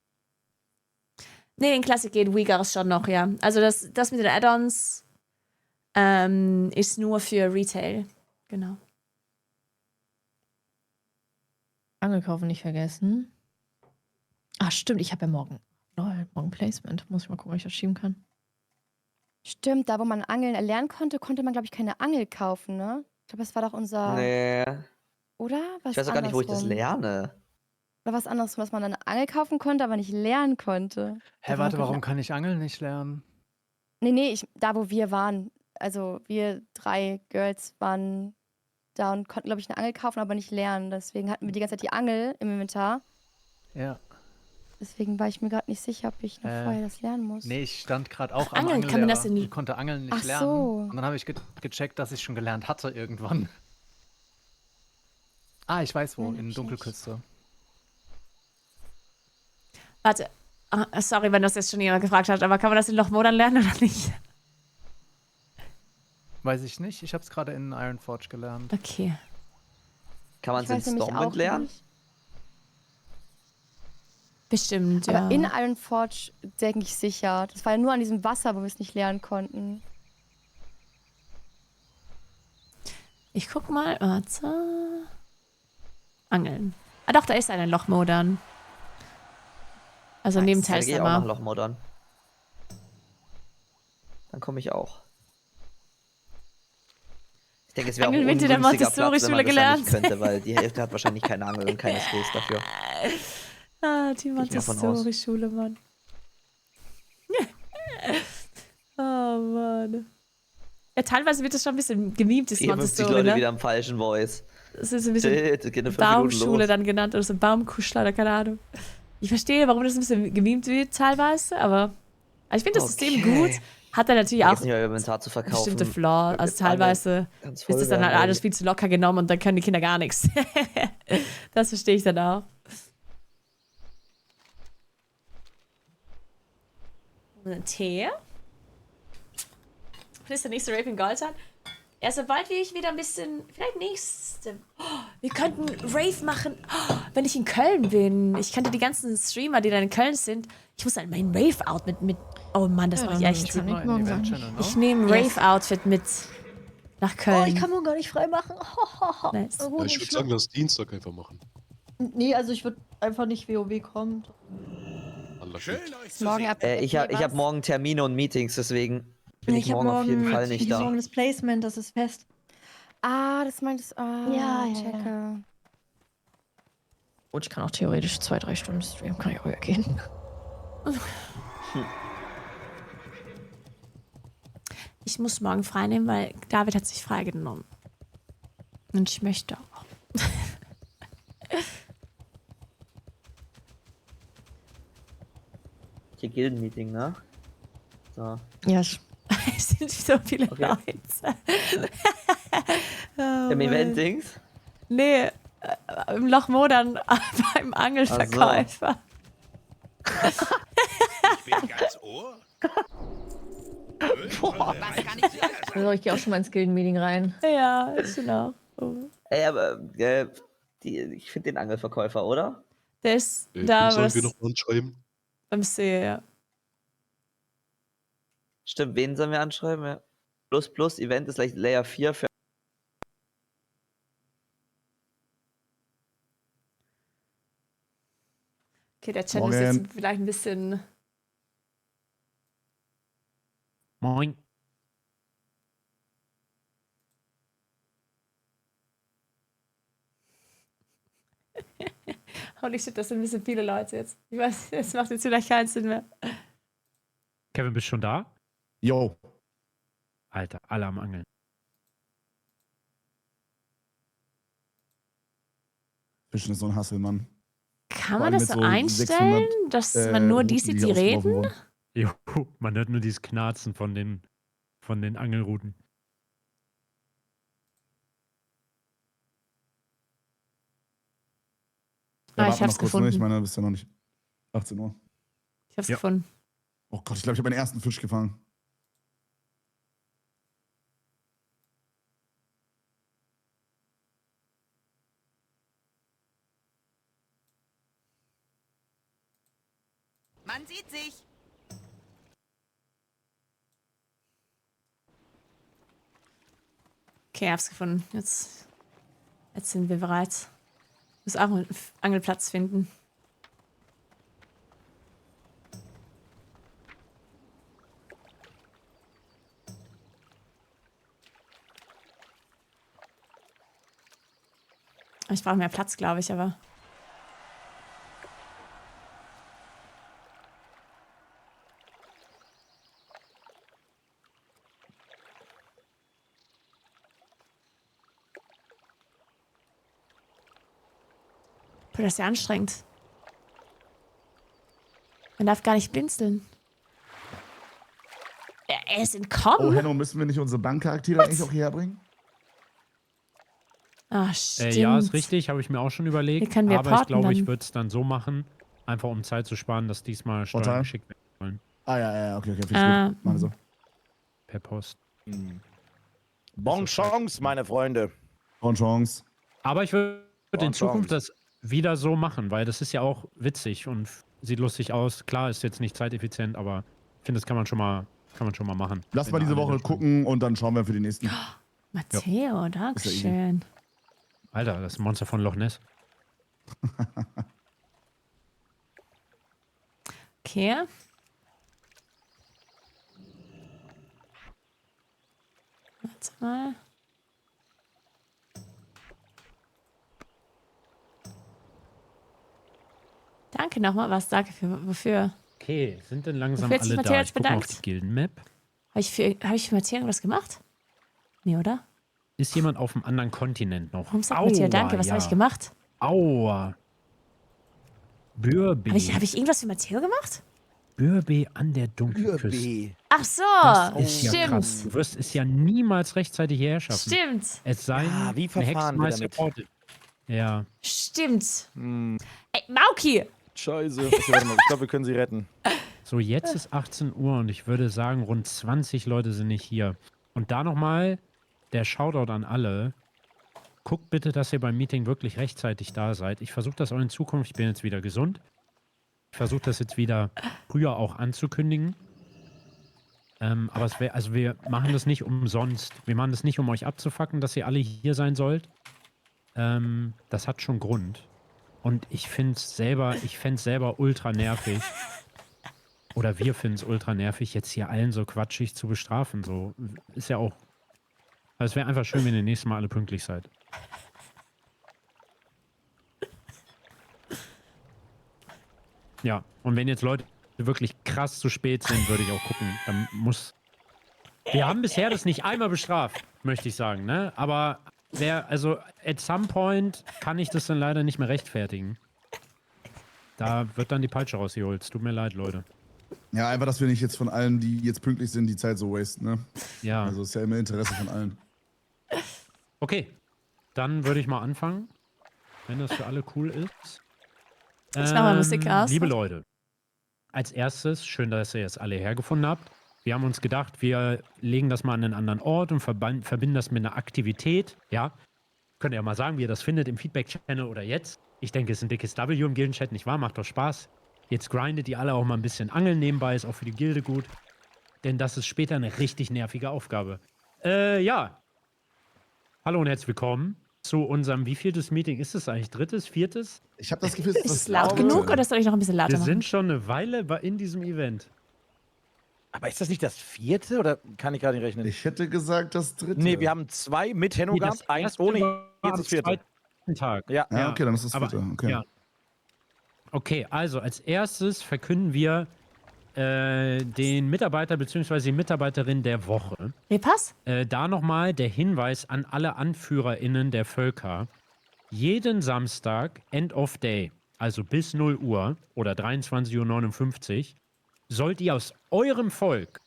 Nee, den Klassik geht Uyghurs schon noch, ja. Also das mit den Add-ons ist nur für Retail. Genau. Angelkaufen nicht vergessen. Ah, stimmt, ich habe ja morgen. Morgen Placement. Muss ich mal gucken, ob ich das schieben kann. Stimmt, da wo man Angeln erlernen konnte, konnte man, glaube ich, keine Angel kaufen, ne? Ich glaube, das war doch unser. Nee. Oder? Was Ich weiß auch gar nicht, wo ich das andersrum? lerne. Oder was andersrum, dass man eine Angel kaufen konnte, aber nicht lernen konnte. Hä, warte, warum kann ich Angeln nicht lernen? Nee, da wo wir waren. Also wir 3 Girls waren da und konnten, glaube ich, eine Angel kaufen, aber nicht lernen. Deswegen hatten wir die ganze Zeit die Angel im Inventar. Ja. Deswegen war ich mir gerade nicht sicher, ob ich noch vorher das lernen muss. Nee, ich stand gerade auch am Angeln, kann man das Angellehrer in- und konnte Angeln nicht Ach lernen. so. Und dann habe ich gecheckt, dass ich schon gelernt hatte irgendwann. Ah, ich weiß wo, in Dunkelküste. Warte. Sorry, wenn das jetzt schon jemand gefragt hat, aber kann man das in Lochmodern lernen oder nicht? Weiß ich nicht, ich habe es gerade in Ironforge gelernt. Okay. Kann man Ich es in weiß nämlich Stormwind auch lernen? nicht. Bestimmt, ja. Aber in Ironforge denke ich sicher. Das war ja nur an diesem Wasser, wo wir es nicht lernen konnten. Ich guck mal. Warte. Angeln. Ah doch, da ist ein Lochmodern. Also neben Da gehe ich auch nach Teilstammer. Lochmodern. Dann komme ich auch. Ich denke, es wäre auch ein Angeln wird in der ungünstiger Platz, wenn man Montessori-Schule das da nicht gelernt. könnte, weil die Hälfte hat wahrscheinlich keine Angel und keine Skills dafür. Ah, die ich mal von aus. Montessori-Schule, Mann. Oh, Mann. Ja, teilweise wird das schon ein bisschen gemimt, das 54 Montessori, Leute ne? wieder am falschen Voice. Das ist ein bisschen Das geht in 5 Minuten Baumschule los. dann genannt oder so Baumkuschler oder keine Ahnung. Ich verstehe, warum das ein bisschen gemimt wird teilweise, aber ich finde das System gut. Hat er natürlich Da auch geht's nicht mehr, Inventar zu verkaufen. bestimmte Flaw. Also Mit Angeln teilweise kann's ist voll das dann halt werden, alles viel zu locker genommen und dann können die Kinder gar nichts. Das verstehe ich dann auch. Ein Tee. Und ist der nächste Raven Gold hat. Ja, sobald ich wieder ein bisschen, vielleicht nächste. Oh, wir könnten Rave machen, wenn ich in Köln bin. Ich kannte die ganzen Streamer, die dann in Köln sind. Ich muss dann mein Rave-Outfit mit. Oh Mann, das Ja, mache ich dann echt. kann ich morgen sagen. Ich nehme ein Rave-Outfit mit nach Köln. Oh, ich kann morgen gar nicht frei machen. Nice. Ja, ich würde sagen, lass Dienstag einfach machen. Nee, also ich würde einfach nicht WoW kommen. Schön, Morgen ab. Ich hab morgen Termine und Meetings, deswegen bin ich hab morgen auf jeden Fall nicht da. morgen das Placement, das ist fest. Ah, das meintest du. Ah, Ja. checke. Und ich kann auch theoretisch 2-3 Stunden streamen, kann ich auch gehen. Ich muss morgen frei nehmen, weil David hat sich freigenommen. Und ich möchte auch. Hier Gildenmeeting, ne? So. Ja. Es sind so viele Leute. Oh, Im Mann. Event-Dings? Nee, im Lochmodern beim Angelverkäufer. Ich bin ganz Ohr. Also ich gehe auch schon mal ins Gilden-Meeting rein. Ja, ist genau. Oh. Ey, aber ich finde den Angelverkäufer, oder? Der ist Den da sollen was wir noch mal anschreiben. beim See, ja. Stimmt, wen sollen wir anschreiben? Ja. Plus Event ist gleich Layer 4 für. Okay, der Channel ist Morgen. jetzt vielleicht ein bisschen. Moin. Holy shit, das sind ein bisschen viele Leute jetzt. Ich weiß, das macht jetzt vielleicht keinen Sinn mehr. Kevin, bist du schon da? Yo. Alter, alle am Angeln. Fischen ist so ein Hassel, Mann. Kann Vor man allem das mit so so einstellen, 600, dass man nur die Routen, sieht, die die ausgeworfen reden? wurden. Jo, man hört nur dieses Knarzen von den Angelruten. Ja, Ah, warte ich hab's noch kurz, gefunden. Ne? Ich meine, bis ja noch nicht 18 Uhr. Ich hab's Ja. gefunden. Oh Gott, ich glaube, ich habe meinen ersten Fisch gefangen. Man sieht sich. Okay, ich hab's gefunden. Jetzt sind wir bereit. Ich muss auch einen Angelplatz finden. Ich brauche mehr Platz, glaube ich, aber. Das ist ja anstrengend. Man darf gar nicht blinzeln. Er ist entkommen. Oh, Henno, müssen wir nicht unsere Bankcharaktere eigentlich auch hierher bringen? Ah, stimmt. Ja, ist richtig, habe ich mir auch schon überlegt. Hier können wir aber ich glaube, porten ich dann. würde es dann so machen, einfach um Zeit zu sparen, dass diesmal Steuern Total. geschickt werden sollen. Ah, ja, okay, finde ich gut. Machen wir so. Per Post. Bon Chance, meine Freunde. Bon Chance. Aber ich würde Bon in Zukunft Chance. das wieder so machen, weil das ist ja auch witzig und sieht lustig aus. Klar, ist jetzt nicht zeiteffizient, aber ich finde, das kann man schon mal machen. Lass Wenn mal diese alle Woche das gucken und dann schauen wir für die nächsten. Matteo, danke schön. Alter, das Monster von Loch Ness. Okay. Warte mal. Danke nochmal. Was? Danke wofür? Okay, sind denn langsam Wofür hat sich alle Matteo da? jetzt Ich gucke mal auf bedankt? die Gilden-Map. Habe ich für Matteo irgendwas gemacht? Nee, oder? Ist jemand auf einem anderen Kontinent noch? Warum sagt Matteo Danke? Was habe ich gemacht? Aua. Bürbe. Habe ich irgendwas für Matteo gemacht? Bürbe an der Dunkelküste. Ach so, Das ist ja stimmt. krass. Du wirst es ja niemals rechtzeitig hierher schaffen. Stimmt. Es sei denn, wie eine verfahren wir Hexenmeister damit? portet. Ja. Stimmt. Ey, Mauki! Scheiße. Okay, warte mal. Ich glaube, wir können sie retten. So, jetzt ist 18 Uhr und ich würde sagen, rund 20 Leute sind nicht hier. Und da nochmal der Shoutout an alle. Guckt bitte, dass ihr beim Meeting wirklich rechtzeitig da seid. Ich versuche das auch in Zukunft. Ich bin jetzt wieder gesund. Ich versuche das jetzt wieder früher auch anzukündigen. Aber es wäre, also wir machen das nicht umsonst. Wir machen das nicht, um euch abzufacken, dass ihr alle hier sein sollt. Das hat schon Grund. Und ich fände es selber ultra nervig. Oder wir finden es ultra nervig, jetzt hier allen so quatschig zu bestrafen. So ist ja auch. Also es wäre einfach schön, wenn ihr nächstes Mal alle pünktlich seid. Ja, und wenn jetzt Leute wirklich krass zu spät sind, würde ich auch gucken. Dann muss. Wir haben bisher das nicht einmal bestraft, möchte ich sagen, ne? Aber also at some point kann ich das dann leider nicht mehr rechtfertigen. Da wird dann die Peitsche rausgeholt. Es tut mir leid, Leute. Ja, einfach, dass wir nicht jetzt von allen, die jetzt pünktlich sind, die Zeit so wasten, ne? Ja. Also ist ja immer Interesse von allen. Okay, dann würde ich mal anfangen, wenn das für alle cool ist. Ich mach mal Musik aus. Liebe Leute, als erstes, schön, dass ihr jetzt alle hergefunden habt. Wir haben uns gedacht, wir legen das mal an einen anderen Ort und verbinden das mit einer Aktivität. Ja, könnt ihr ja mal sagen, wie ihr das findet im Feedback-Channel oder jetzt. Ich denke, es ist ein dickes W im Gilden-Chat, nicht wahr? Macht doch Spaß. Jetzt grindet ihr alle auch mal ein bisschen Angeln nebenbei, ist auch für die Gilde gut. Denn das ist später eine richtig nervige Aufgabe. Ja. Hallo und herzlich willkommen zu unserem, wievieltes Meeting ist es eigentlich? Drittes, viertes? Ich habe das Gefühl, Ist es laut genug oder soll ich noch ein bisschen lauter Wir machen? sind schon eine Weile in diesem Event. Aber ist das nicht das vierte oder kann ich gerade nicht rechnen? Ich hätte gesagt, das dritte. Nee, wir haben 2 mit Henno Nee, gehabt, das 1 erste ohne, war jetzt am das vierte. zweiten Tag. Ja. Ja, okay, dann ist das Aber- vierte. Okay. Ja. Okay, also als erstes verkünden wir den Mitarbeiter bzw. die Mitarbeiterin der Woche. Repass? Da nochmal der Hinweis an alle AnführerInnen der Völker. Jeden Samstag, End of Day, also bis 0 Uhr oder 23:59 Uhr, sollt ihr aus eurem Volk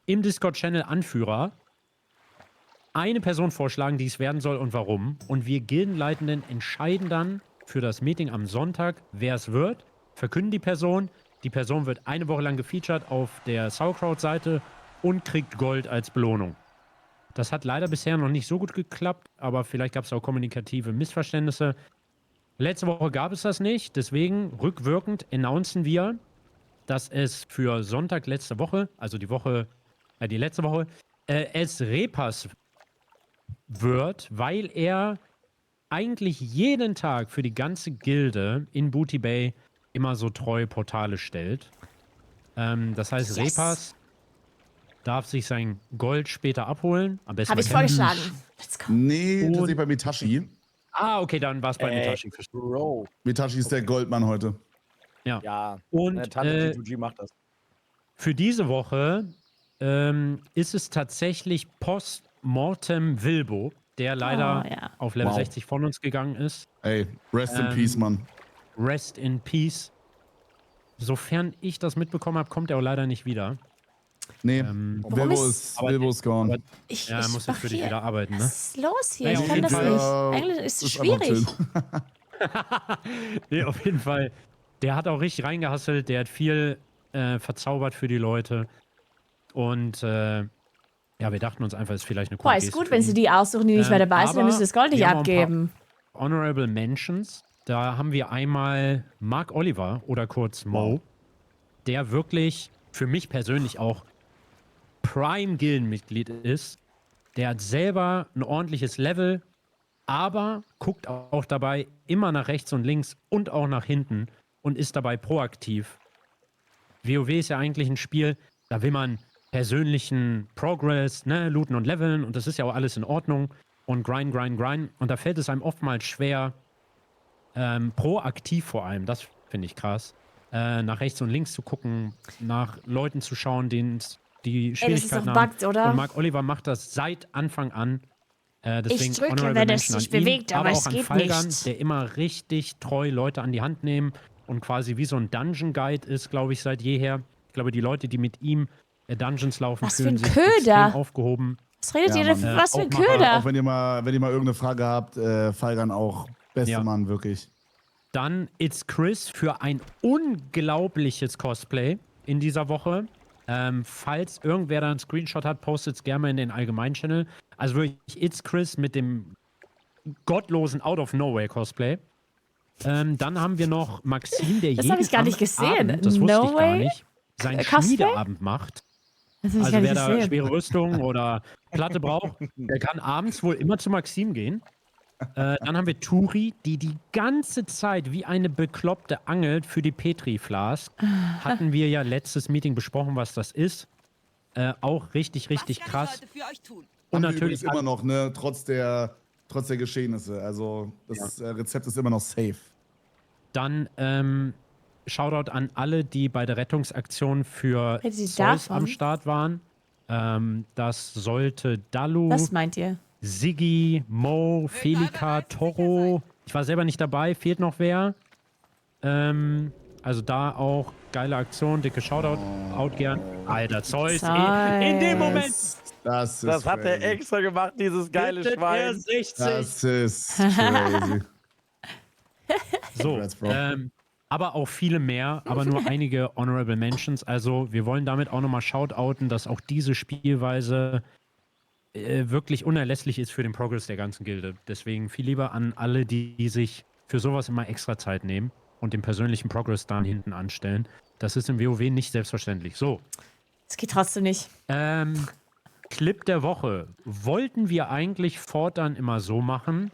im Discord-Channel Anführer eine Person vorschlagen, die es werden soll und warum. Und wir Gildenleitenden entscheiden dann für das Meeting am Sonntag, wer es wird, verkünden die Person. Die Person wird eine Woche lang gefeatured auf der Sauerkraut-Seite und kriegt Gold als Belohnung. Das hat leider bisher noch nicht so gut geklappt, aber vielleicht gab es auch kommunikative Missverständnisse. Letzte Woche gab es das nicht, deswegen rückwirkend announcen wir, dass es für Sonntag letzte Woche, also die letzte Woche, es Repass wird, weil er eigentlich jeden Tag für die ganze Gilde in Booty Bay immer so treue Portale stellt. Das heißt, Yes. Repass darf sich sein Gold später abholen. Am besten Habe ich bei Kevin. vorgeschlagen. Let's go. Nee, tatsächlich bei Mitashi. Ah, okay, dann war es bei Mitashi. Bro. Mitashi ist der Goldmann heute. Ja. Ja, Und meine Tante G2G macht das. für diese Woche ist es tatsächlich Postmortem Wilbo, der leider auf Level 60 von uns gegangen ist. Ey, rest in peace, Mann. Rest in peace. Sofern ich das mitbekommen habe, kommt er auch leider nicht wieder. Nee, Wilbo ist gone. Aber, er muss jetzt für dich wieder arbeiten, ne? Was ist los hier? Naja, Ich kann das nicht. Eigentlich ist es schwierig. Nee, auf jeden Fall. Der hat auch richtig reingehasselt, der hat viel verzaubert für die Leute. Und wir dachten uns einfach, es ist vielleicht eine coole Boah, ist Geste gut, für wenn ihn. sie die aussuchen, die nicht mehr dabei sind, dann müssen sie das Gold nicht wir haben auch ein paar abgeben. Honorable Mentions. Da haben wir einmal Mark Oliver oder kurz Mo, der wirklich für mich persönlich auch Prime-Gildenmitglied ist. Der hat selber ein ordentliches Level, aber guckt auch dabei immer nach rechts und links und auch nach hinten und ist dabei proaktiv. WoW ist ja eigentlich ein Spiel, da will man persönlichen Progress, ne, looten und leveln und das ist ja auch alles in Ordnung und grind. Und da fällt es einem oftmals schwer, proaktiv vor allem, das finde ich krass, nach rechts und links zu gucken, nach Leuten zu schauen, denen die Schwierigkeiten haben. Bugged, oder? Und Mark Oliver macht das seit Anfang an. Deswegen Ich drücke, Honorable wenn es Mention sich an ihn, bewegt, aber auch es an geht Falgan, nicht. der immer richtig treu Leute an die Hand nehmen und quasi wie so ein Dungeon Guide ist, glaube ich, seit jeher. Ich glaube, die Leute, die mit ihm Dungeons laufen, Was für fühlen ein sich Köder. extrem aufgehoben. Was redet ihr denn? Mann. Was für ein auch mal- Köder? Auch wenn ihr mal irgendeine Frage habt, Falgan auch. Beste Mann, wirklich. Dann It's Chris für ein unglaubliches Cosplay in dieser Woche. Falls irgendwer da einen Screenshot hat, postet es gerne mal in den Allgemein-Channel. Also wirklich It's Chris mit dem gottlosen Out of Nowhere Cosplay. Dann haben wir noch Maxim, der Das hab ich gar nicht gesehen. das wusste ich No gar way? nicht, seinen Cosplay? Schmiedeabend macht. Das hab ich Also gar wer nicht da gesehen. schwere Rüstung oder Platte braucht, der kann abends wohl immer zu Maxim gehen. Dann haben wir Turi, die die ganze Zeit wie eine Bekloppte angelt für die Petri-Flask. Hatten wir ja letztes Meeting besprochen, was das ist. Auch richtig krass. Und natürlich natürlich immer noch, ne, trotz der Geschehnisse. Also das Rezept ist immer noch safe. Dann Shoutout an alle, die bei der Rettungsaktion für Redet ihr Zeus davon? am Start waren. Das sollte Dalu, Was meint ihr? Siggi, Mo, Felika, Toro. Ich war selber nicht dabei, fehlt noch wer. Also da auch geile Aktion, dicke Shoutout, out gern. Alter, Zeus, in dem Moment. Das hat er extra gemacht, dieses geile Bittet Schwein. er 60. Das ist crazy. So, Congrats, Bro. aber auch viele mehr, aber nur einige Honorable Mentions. Also wir wollen damit auch nochmal shoutouten, dass auch diese Spielweise wirklich unerlässlich ist für den Progress der ganzen Gilde. Deswegen viel lieber an alle, die sich für sowas immer extra Zeit nehmen und den persönlichen Progress da hinten anstellen. Das ist im WoW nicht selbstverständlich. So. Das geht trotzdem nicht. Clip der Woche. Wollten wir eigentlich fortan immer so machen,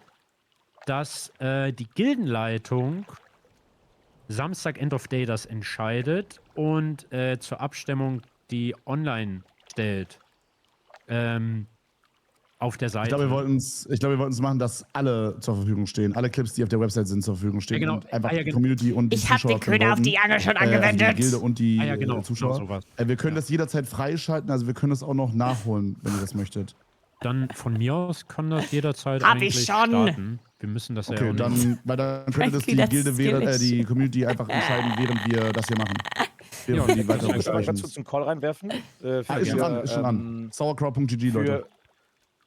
dass die Gildenleitung Samstag End of Day das entscheidet und zur Abstimmung die online stellt auf der Seite. Ich glaube, wir wollten es machen, dass alle zur Verfügung stehen. Alle Clips, die auf der Website sind, zur Verfügung stehen. Ja, genau. Und einfach Ah, ja, die genau. Community und die Ich hab Zuschauer den Köder auf die Angel schon angewendet. Also die Gilde und die genau, Zuschauer. genau sowas. Wir können das jederzeit freischalten, also wir können das auch noch nachholen, wenn ihr das möchtet. Dann von mir aus kann das jederzeit Hab eigentlich ich schon. starten. Wir müssen das ja Okay, auch nicht. dann könnte das die das Gilde, ist die Community einfach entscheiden, während wir das hier machen. Während wir die weitere Kannst du besprechen. ganz kurz einen Call reinwerfen? Ist schon an. Sauerkraut.gg, Leute. Für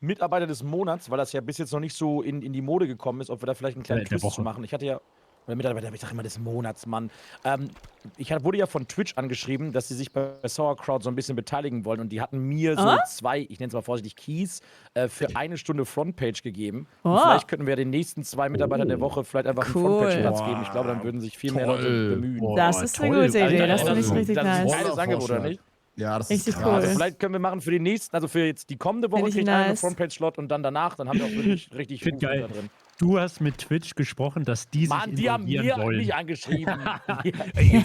Mitarbeiter des Monats, weil das ja bis jetzt noch nicht so in die Mode gekommen ist, ob wir da vielleicht einen kleinen Der Quiz Woche. zu machen. Ich hatte ja, oder Mitarbeiter, ich sag immer des Monats, Mann. Wurde ja von Twitch angeschrieben, dass sie sich bei Sauerkraut so ein bisschen beteiligen wollen und die hatten mir so 2, ich nenne es mal vorsichtig, Keys für 1 Stunde Frontpage gegeben. Und vielleicht könnten wir den nächsten 2 Mitarbeitern der Woche vielleicht einfach einen Frontpage-Platz geben. Ich glaube, dann würden sich viel mehr Leute bemühen. Das ist eine gute Idee, das finde ich richtig Das ist ein nice. geiles Angebot, oder nicht? Ja, das Richtig ist krass. cool. Also vielleicht können wir machen für den nächsten, also für jetzt die kommende Woche, Finde ich kriegt einer einen nice. Frontpage-Slot und dann danach, dann haben wir auch wirklich richtig Find Ruf geil. da drin. Du hast mit Twitch gesprochen, dass die sich Mann, die haben involvieren mir wollen. mich angeschrieben. Ihr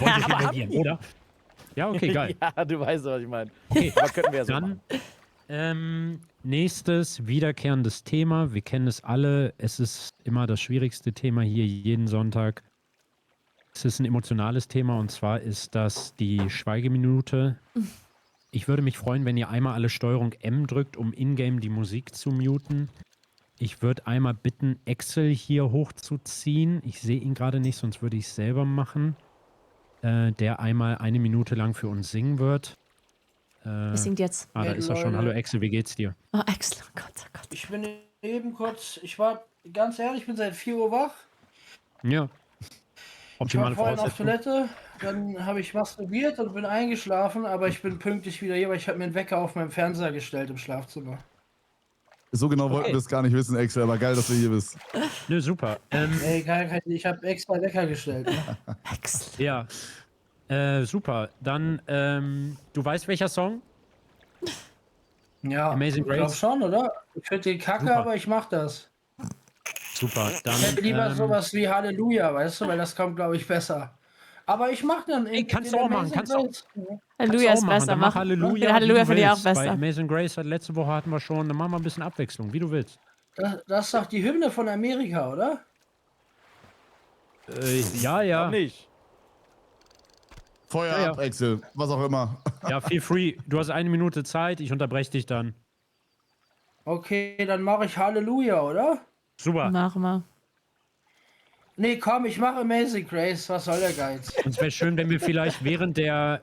wollt sich aber haben involvieren, oder? Ja, okay, geil. Ja, du weißt, was ich meine. Okay, Aber könnten wir ja so dann machen. Nächstes wiederkehrendes Thema. Wir kennen es alle. Es ist immer das schwierigste Thema hier jeden Sonntag. Es ist ein emotionales Thema und zwar ist das die Schweigeminute. Ich würde mich freuen, wenn ihr einmal alle Steuerung M drückt, um in-game die Musik zu muten. Ich würde einmal bitten, Axel hier hochzuziehen. Ich sehe ihn gerade nicht, sonst würde ich es selber machen. Der einmal 1 Minute lang für uns singen wird. Wer singt jetzt? Da ist er schon. Hallo Axel, wie geht's dir? Oh, Axel, oh Gott, oh Gott. Ich bin eben kurz, ich war ganz ehrlich, ich bin seit 4 Uhr wach. Ja. Ich war Optimale vorhin auf Voraussetzung. Toilette, dann habe ich masturbiert und bin eingeschlafen, aber ich bin pünktlich wieder hier, weil ich habe mir einen Wecker auf meinem Fernseher gestellt im Schlafzimmer. So genau wollten wir es gar nicht wissen, Axel, aber geil, dass du hier bist. Nö, super. Ey, geil, ich habe extra Wecker gestellt. Ne? Ja. Super. Dann, du weißt welcher Song? Ja, Amazing ich glaube Grace? schon, oder? Ich finde den kacke, Super. aber ich mach das. Super. Dann, Ich hätte lieber sowas wie Halleluja, weißt du, weil das kommt, glaube ich, besser. Aber ich mach dann kannst du auch machen, kannst du auch. Halleluja ist besser. Mach Halleluja. Halleluja finde ich auch Bei besser. Amazing Grace letzte Woche hatten wir schon, dann machen wir ein bisschen Abwechslung, wie du willst. Das ist doch die Hymne von Amerika, oder? Ja. Nicht. Feuer Ja, ab, Axel, was auch immer. Ja, feel free. Du hast 1 Minute Zeit, ich unterbreche dich dann. Okay, dann mache ich Halleluja, oder? Super. Mach mal. Nee, komm, ich mache Amazing Grace. Was soll der Geiz? Und es wäre schön, wenn wir vielleicht während der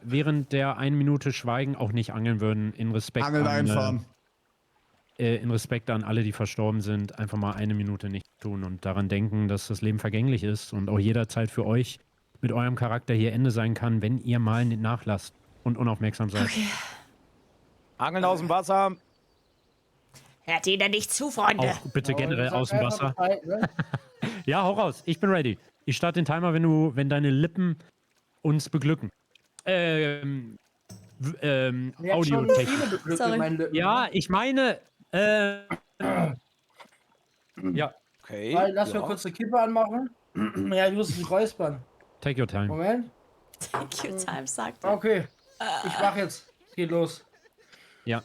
1 Minute Schweigen auch nicht angeln würden, in Respekt Angeln einfahren. In Respekt an alle, die verstorben sind, einfach mal 1 Minute nicht tun und daran denken, dass das Leben vergänglich ist und auch jederzeit für euch mit eurem Charakter hier Ende sein kann, wenn ihr mal nachlasst und unaufmerksam seid. Okay. Angeln aus dem Wasser. Hört ihnen nicht zu, Freunde. Auch bitte generell Sag aus dem einfach Wasser. Bescheid, ne? Ja, hau raus. Ich bin ready. Ich starte den Timer, wenn deine Lippen uns beglücken. Mir hat schon Audiotechnik. viele beglückt Sorry. mit meinen Lippen. Ja, ich meine, ja, Okay. Lass mal kurz eine Kippe anmachen. Ja, ich muss mich räuspern. take your time. Moment. Take your time, sagt er. Okay. Ich mach jetzt. Es geht los. Ja.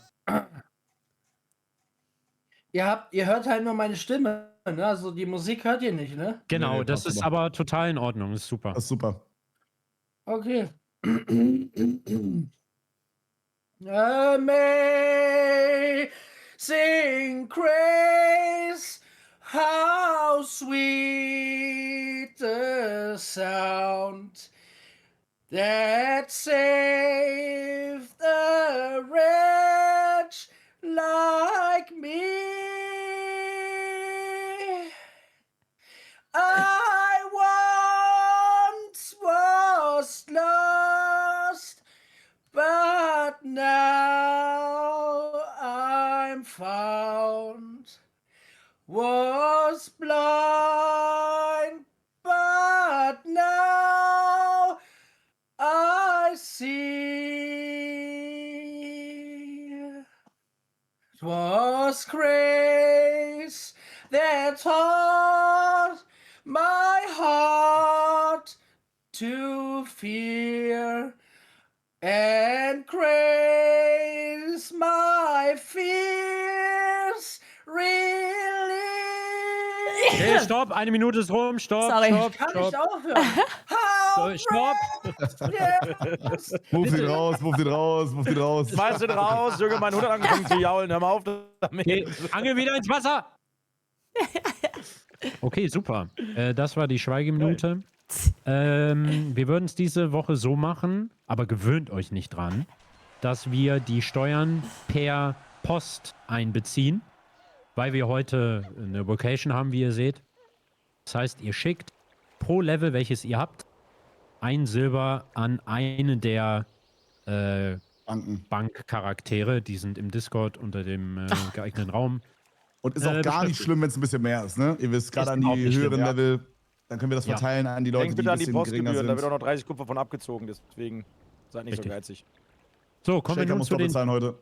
Ihr hört halt nur meine Stimme, ne? Also die Musik hört ihr nicht, ne? Genau, Nee, das passt ist aber. aber total in Ordnung. Ist super. Das ist super. Okay. Amazing grace, how sweet the sound that saved a wretch like me. I once was lost, but now I'm found. Was blind, but now I see. 'Twas grace that taught my heart to fear, and grace my fears relieve. Okay, stopp. 1 Minute ist rum. Stopp, Sorry. stopp, Kann stopp. ich aufhören? How Stopp. precious Move den raus, move den raus, move den raus. Schmeiß den raus, Junge, mein Hund hat angefangen zu jaulen. Hör mal auf damit. Okay, Angel wieder ins Wasser. Okay, super. Das war die Schweigeminute. Wir würden es diese Woche so machen, aber gewöhnt euch nicht dran, dass wir die Steuern per Post einbeziehen, weil wir heute eine Vocation haben, wie ihr seht. Das heißt, ihr schickt pro Level, welches ihr habt, 1 Silber an eine der Bankcharaktere. Die sind im Discord unter dem geeigneten Raum. Und ist auch gar nicht schlimm, wenn es ein bisschen mehr ist, ne? Ihr wisst, gerade Ist an die überhaupt nicht höheren schlimm, ja. Level, dann können wir das Ja. verteilen an die Leute, Denkt die bitte ein an die bisschen geringer Postgebühren, da wird sind. auch noch 30 Kupfer von abgezogen, deswegen seid nicht so Richtig. geizig. So, kommen wir Shaker nun muss zu den... doppelt zahlen heute.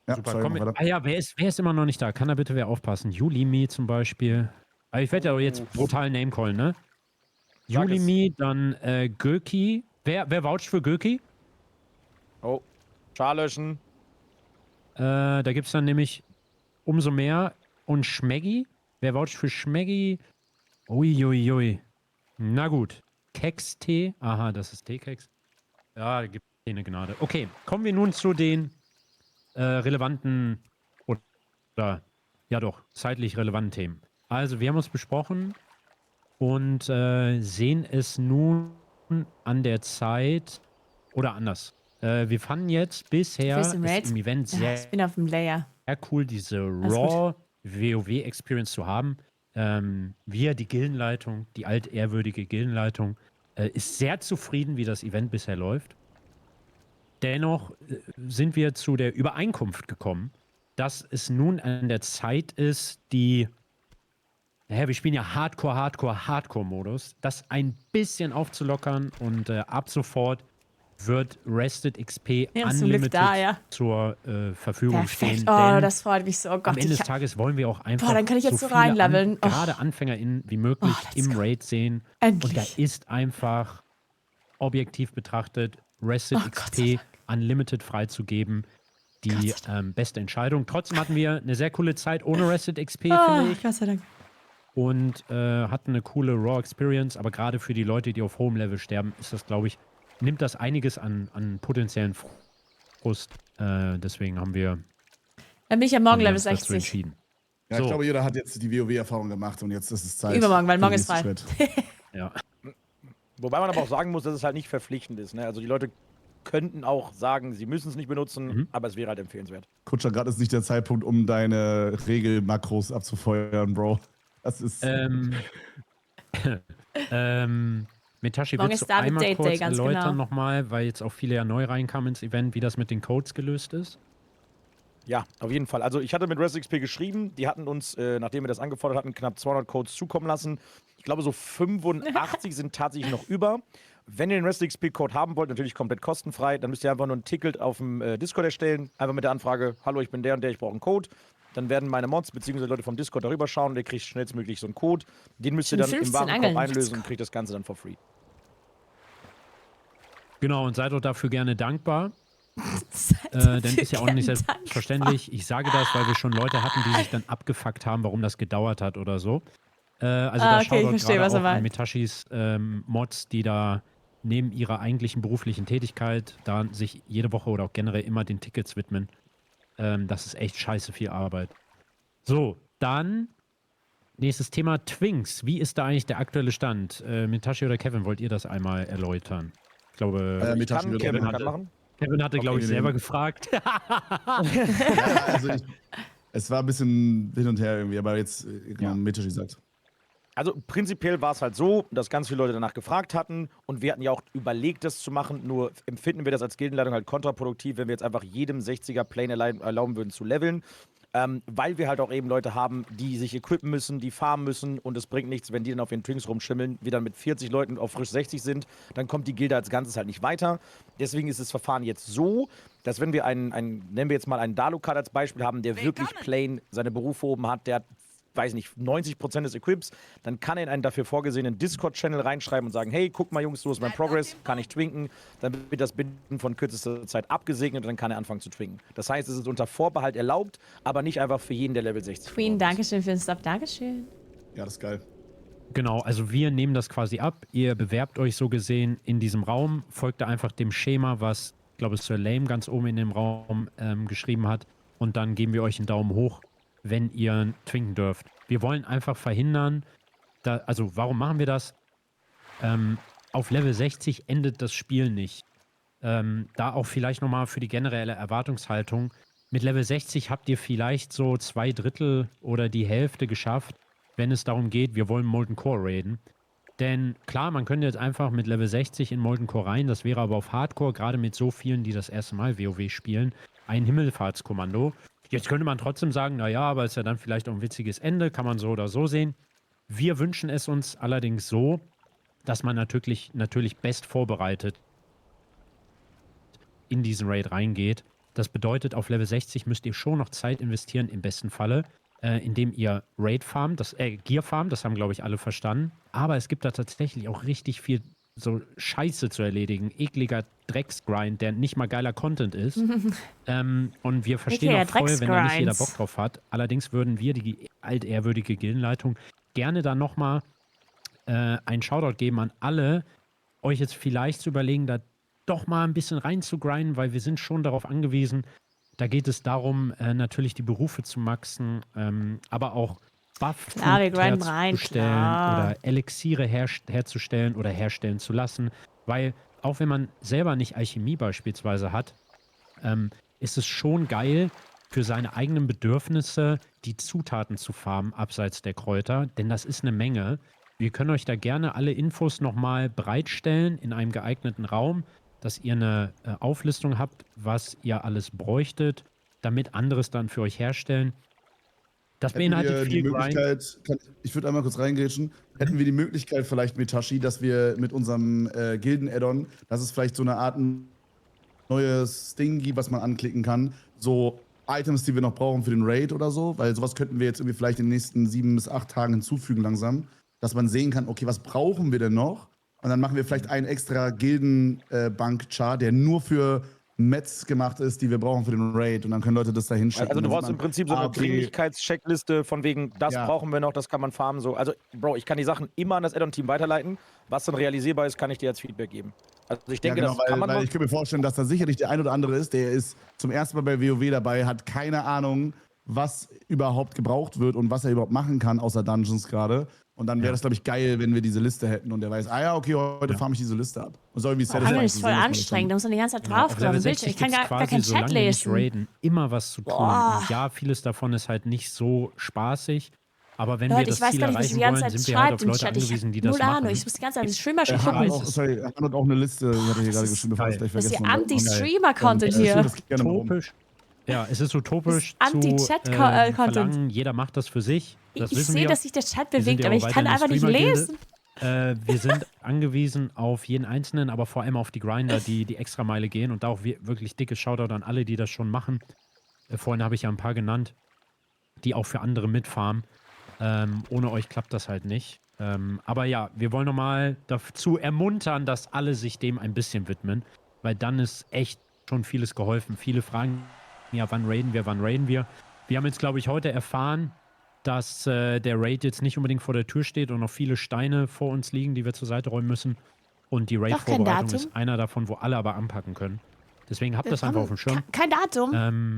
Ja, Super, sorry, komm mach mit. weiter. Ah ja, wer ist immer noch nicht da? Kann da bitte wer aufpassen? Julimi zum Beispiel. Aber ich werde ja jetzt brutal Name-callen, ne? Sag es. Julimi, dann Göki. Wer voucht für Göki? Oh, Schar löschen. Da gibt es dann nämlich umso mehr. Und Schmeggi? Wer voucht für Schmeggi? Uiuiui. Na gut. Kekstee. Aha, das ist Teekeks. Ja, da gibt es eine Gnade. Okay, kommen wir nun zu den relevanten oder ja doch, zeitlich relevanten Themen. Also, wir haben uns besprochen und sehen es nun an der Zeit oder anders. Wir fanden jetzt bisher Willst du im Raid? im Event Ja, ich bin auf dem Layer. sehr cool, diese Alles Raw WoW-Experience zu haben. Wir, die Gildenleitung, die altehrwürdige Gildenleitung, ist sehr zufrieden, wie das Event bisher läuft. Dennoch sind wir zu der Übereinkunft gekommen, dass es nun an der Zeit ist, wir spielen ja Hardcore-Modus, das ein bisschen aufzulockern und ab sofort wird Rested XP Ja, zum Glück Unlimited da, ja. zur Verfügung Perfekt. stehen. Oh, denn das freut mich so. Oh Gott, am Ende des Tages wollen wir auch einfach dann kann ich jetzt so viele reinleveln. Oh. gerade AnfängerInnen wie möglich im Raid sehen. Endlich. Und da ist einfach objektiv betrachtet Rested XP Unlimited freizugeben die beste Entscheidung. Trotzdem hatten wir eine sehr coole Zeit ohne Rested XP, finde ich. Gott sei Dank. Und hatten eine coole Raw Experience, aber gerade für die Leute, die auf hohem Level sterben, ist das, glaube ich, nimmt das einiges an potenziellen Frust. Deswegen haben wir Dann bin ich ja morgen Level uns dazu 60. entschieden. Ja, ich glaube, jeder hat jetzt die WoW-Erfahrung gemacht und jetzt ist es Zeit. Übermorgen, weil für morgen den ist nächsten frei. Schritt. Ja. Wobei man aber auch sagen muss, dass es halt nicht verpflichtend ist. Ne? Also die Leute könnten auch sagen, sie müssen es nicht benutzen, aber es wäre halt empfehlenswert. Kutscher, gerade ist nicht der Zeitpunkt, um deine Regelmakros abzufeuern, Bro. Das ist. Metashi, Morgen willst ist du David einmal Date kurz Day, ganz erläutern genau. nochmal, weil jetzt auch viele ja neu reinkamen ins Event, wie das mit den Codes gelöst ist? Ja, auf jeden Fall. Also ich hatte mit Rested XP geschrieben, die hatten uns, nachdem wir das angefordert hatten, knapp 200 Codes zukommen lassen. Ich glaube, so 85 sind tatsächlich noch über. Wenn ihr den Rested XP-Code haben wollt, natürlich komplett kostenfrei, dann müsst ihr einfach nur ein Ticket auf dem Discord erstellen. Einfach mit der Anfrage, hallo, ich bin der und der, ich brauche einen Code. Dann werden meine Mods bzw. Leute vom Discord darüber schauen und ihr kriegt schnellstmöglich so einen Code. Den müsst ihr dann im Warenkorb einlösen und kriegt das Ganze dann for free. Genau, und seid auch dafür gerne dankbar. Denn ist ja auch nicht selbstverständlich. Ich sage das, weil wir schon Leute hatten, die sich dann abgefuckt haben, warum das gedauert hat oder so. Also da okay, ich schaut verstehe, was gerade er auch an meint. Metashis Mods, die da neben ihrer eigentlichen beruflichen Tätigkeit da sich jede Woche oder auch generell immer den Tickets widmen. Das ist echt scheiße viel Arbeit. So, dann nächstes Thema Twinks. Wie ist da eigentlich der aktuelle Stand? Metashi oder Kevin, wollt ihr das einmal erläutern? Ich glaube, Metashi wird Kevin auch machen. Kevin hatte, glaube ich, selber gefragt. Ja, also es war ein bisschen hin und her irgendwie, aber jetzt, genau, Metashi sagt. Also prinzipiell war es halt so, dass ganz viele Leute danach gefragt hatten und wir hatten ja auch überlegt, das zu machen, nur empfinden wir das als Gildenleitung halt kontraproduktiv, wenn wir jetzt einfach jedem 60er Plane erlauben würden zu leveln, weil wir halt auch eben Leute haben, die sich equippen müssen, die farmen müssen und es bringt nichts, wenn die dann auf ihren Twinks rumschimmeln, wir dann mit 40 Leuten auf frisch 60 sind, dann kommt die Gilde als Ganzes halt nicht weiter. Deswegen ist das Verfahren jetzt so, dass wenn wir nennen wir jetzt mal einen Dalukad als Beispiel haben, der wirklich Plane seine Berufe oben hat, der hat, weiß nicht, 90% des Equips, dann kann er in einen dafür vorgesehenen Discord-Channel reinschreiben und sagen, hey, guck mal Jungs, so ist mein Progress, kann ich twinken, dann wird das binnen von kürzester Zeit abgesegnet und dann kann er anfangen zu twinken. Das heißt, es ist unter Vorbehalt erlaubt, aber nicht einfach für jeden, der Level 60 Queen, Dankeschön für den Stop, Dankeschön. Ja, das ist geil. Genau, also wir nehmen das quasi ab. Ihr bewerbt euch so gesehen in diesem Raum, folgt da einfach dem Schema, was, ich glaube, Sir Lame ganz oben in dem Raum geschrieben hat und dann geben wir euch einen Daumen hoch, wenn ihr twinken dürft. Wir wollen einfach verhindern, also warum machen wir das? Auf Level 60 endet das Spiel nicht. Da auch vielleicht nochmal für die generelle Erwartungshaltung. Mit Level 60 habt ihr vielleicht so 2/3 oder die Hälfte geschafft, wenn es darum geht, wir wollen Molten Core raiden. Denn klar, man könnte jetzt einfach mit Level 60 in Molten Core rein, das wäre aber auf Hardcore, gerade mit so vielen, die das erste Mal WoW spielen, ein Himmelfahrtskommando. Jetzt könnte man trotzdem sagen, naja, aber ist ja dann vielleicht auch ein witziges Ende, kann man so oder so sehen. Wir wünschen es uns allerdings so, dass man natürlich best vorbereitet in diesen Raid reingeht. Das bedeutet, auf Level 60 müsst ihr schon noch Zeit investieren, im besten Falle, indem ihr Raid farmt, Gear farmt, das haben, glaube ich, alle verstanden. Aber es gibt da tatsächlich auch richtig viel so Scheiße zu erledigen. Ekliger Drecksgrind, der nicht mal geiler Content ist. Und wir verstehen Ekliger auch voll, wenn da nicht jeder Drecksgrinds. Bock drauf hat. Allerdings würden wir, die altehrwürdige Gildenleitung, gerne dann nochmal einen Shoutout geben an alle, euch jetzt vielleicht zu überlegen, da doch mal ein bisschen rein zu grinden, weil wir sind schon darauf angewiesen. Da geht es darum, natürlich die Berufe zu maxen, aber auch Buff Klar, wir grinden rein, herzustellen klar. oder Elixiere herzustellen oder herstellen zu lassen. Weil auch wenn man selber nicht Alchemie beispielsweise hat, ist es schon geil, für seine eigenen Bedürfnisse die Zutaten zu farmen, abseits der Kräuter, denn das ist eine Menge. Wir können euch da gerne alle Infos nochmal bereitstellen in einem geeigneten Raum, dass ihr eine Auflistung habt, was ihr alles bräuchtet, damit anderes dann für euch herstellen. Das Hätten wir beinhaltet die viel Grind. Möglichkeit, ich würde einmal kurz reingrätschen, hätten wir die Möglichkeit vielleicht mit Tashi, dass wir mit unserem Gilden-Add-on, dass es vielleicht so eine Art neues Ding gibt, was man anklicken kann, so Items, die wir noch brauchen für den Raid oder so, weil sowas könnten wir jetzt irgendwie vielleicht in den nächsten 7 bis 8 Tagen hinzufügen langsam, dass man sehen kann, okay, was brauchen wir denn noch? Und dann machen wir vielleicht einen extra Gildenbank-Char, der nur für Mets gemacht ist, die wir brauchen für den Raid. Und dann können Leute das da hinschicken. Also du brauchst im Prinzip so eine Dringlichkeitscheckliste von wegen, das Ja. brauchen wir noch, das kann man farmen. So. Also, Bro, ich kann die Sachen immer an das Add-on-Team weiterleiten. Was dann realisierbar ist, kann ich dir als Feedback geben. Also ich denke, ja, genau, das kann man weil noch. ich kann mir vorstellen, dass da sicherlich der ein oder andere ist, der ist zum ersten Mal bei WoW dabei, hat keine Ahnung, was überhaupt gebraucht wird und was er überhaupt machen kann, außer Dungeons gerade. Und dann wäre das, glaube ich, geil, wenn wir diese Liste hätten und der weiß, ah ja, okay, heute farm ich diese Liste ab. Und so irgendwie Angeln ist voll anstrengend, da muss man die ganze Zeit drauf Auf Level kommen. 60 Ich kann gibt's gar quasi, keinen Chat solange wir nicht lesen. raiden, immer was zu tun. Boah. Und ja, vieles davon ist halt nicht so spaßig. Aber wenn Leute, wir das ich weiß Ziel gar nicht, was erreichen die ganze wollen, Zeit sind wir halt schreibt auf im Leute Chat. Ich angewiesen, die habe das null machen. Ahnung. Ich muss die ganze Zeit ins Streamer-Chat Er gucken. hat auch eine Liste, hatte ich gerade geschrieben, bevor ich gleich Das ist vergessen hier habe. Anti-Streamer-Content hier. Das geht gerne mal rum. Utopisch. Ja, es ist utopisch Das ist zu Anti-Chat-Content. verlangen, jeder macht das für sich. Das Ich wissen sehe, wir. dass sich der Chat Wir sind bewegt, ja aber auch ich weiter kann eine einfach nicht Streamer-Gilde. lesen. Wir sind angewiesen auf jeden Einzelnen, aber vor allem auf die Grinder, die Extrameile gehen. Und da auch wirklich dicke Shoutout an alle, die das schon machen. Vorhin habe ich ja ein paar genannt, die auch für andere mitfahren. Ohne euch klappt das halt nicht. Aber ja, wir wollen nochmal dazu ermuntern, dass alle sich dem ein bisschen widmen, weil dann ist echt schon vieles geholfen. Viele fragen, ja, wann raiden wir? Wir haben jetzt, glaube ich, heute erfahren, dass der Raid jetzt nicht unbedingt vor der Tür steht und noch viele Steine vor uns liegen, die wir zur Seite räumen müssen. Und die kein Raid-Vorbereitung Datum. ist einer davon, wo alle aber anpacken können. Deswegen habt das einfach auf dem Schirm. Kein Datum.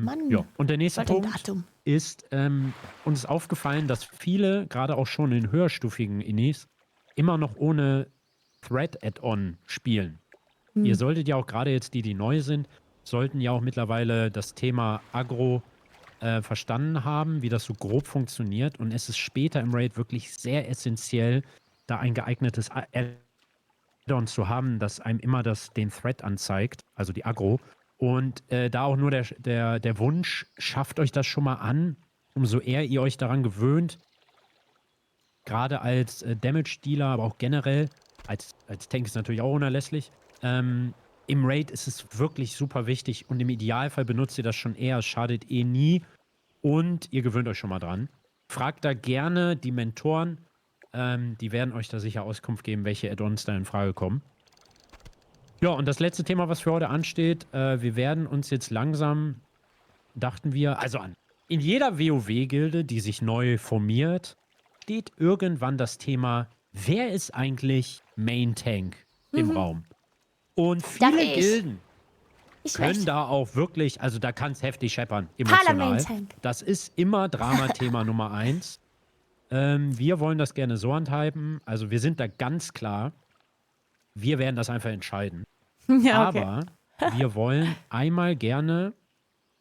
Mann. Ja. Und der nächste Wollte ein Punkt Datum. ist, uns ist aufgefallen, dass viele, gerade auch schon in höherstufigen Inis, immer noch ohne Thread-Add-on spielen. Ihr solltet ja auch gerade jetzt die neu sind, sollten ja auch mittlerweile das Thema Agro verstanden haben, wie das so grob funktioniert. Und es ist später im Raid wirklich sehr essentiell, da ein geeignetes Add-on zu haben, das einem immer den Thread anzeigt, also die Agro. Und da auch nur der Wunsch, schafft euch das schon mal an, umso eher ihr euch daran gewöhnt, gerade als Damage-Dealer, aber auch generell, als Tank ist natürlich auch unerlässlich, im Raid ist es wirklich super wichtig und im Idealfall benutzt ihr das schon eher, es schadet eh nie und ihr gewöhnt euch schon mal dran. Fragt da gerne die Mentoren, die werden euch da sicher Auskunft geben, welche Add-ons da in Frage kommen. Ja, und das letzte Thema, was für heute ansteht, wir werden uns jetzt langsam, dachten wir, also in jeder WoW-Gilde, die sich neu formiert, steht irgendwann das Thema, wer ist eigentlich Main Tank im Raum? Und viele Gilden können da auch wirklich, also da kann es heftig scheppern, emotional. Das ist immer Drama-Thema Nummer 1. Wir wollen das gerne so handhaben, also wir sind da ganz klar, wir werden das einfach entscheiden. Ja, okay. Aber wir wollen einmal gerne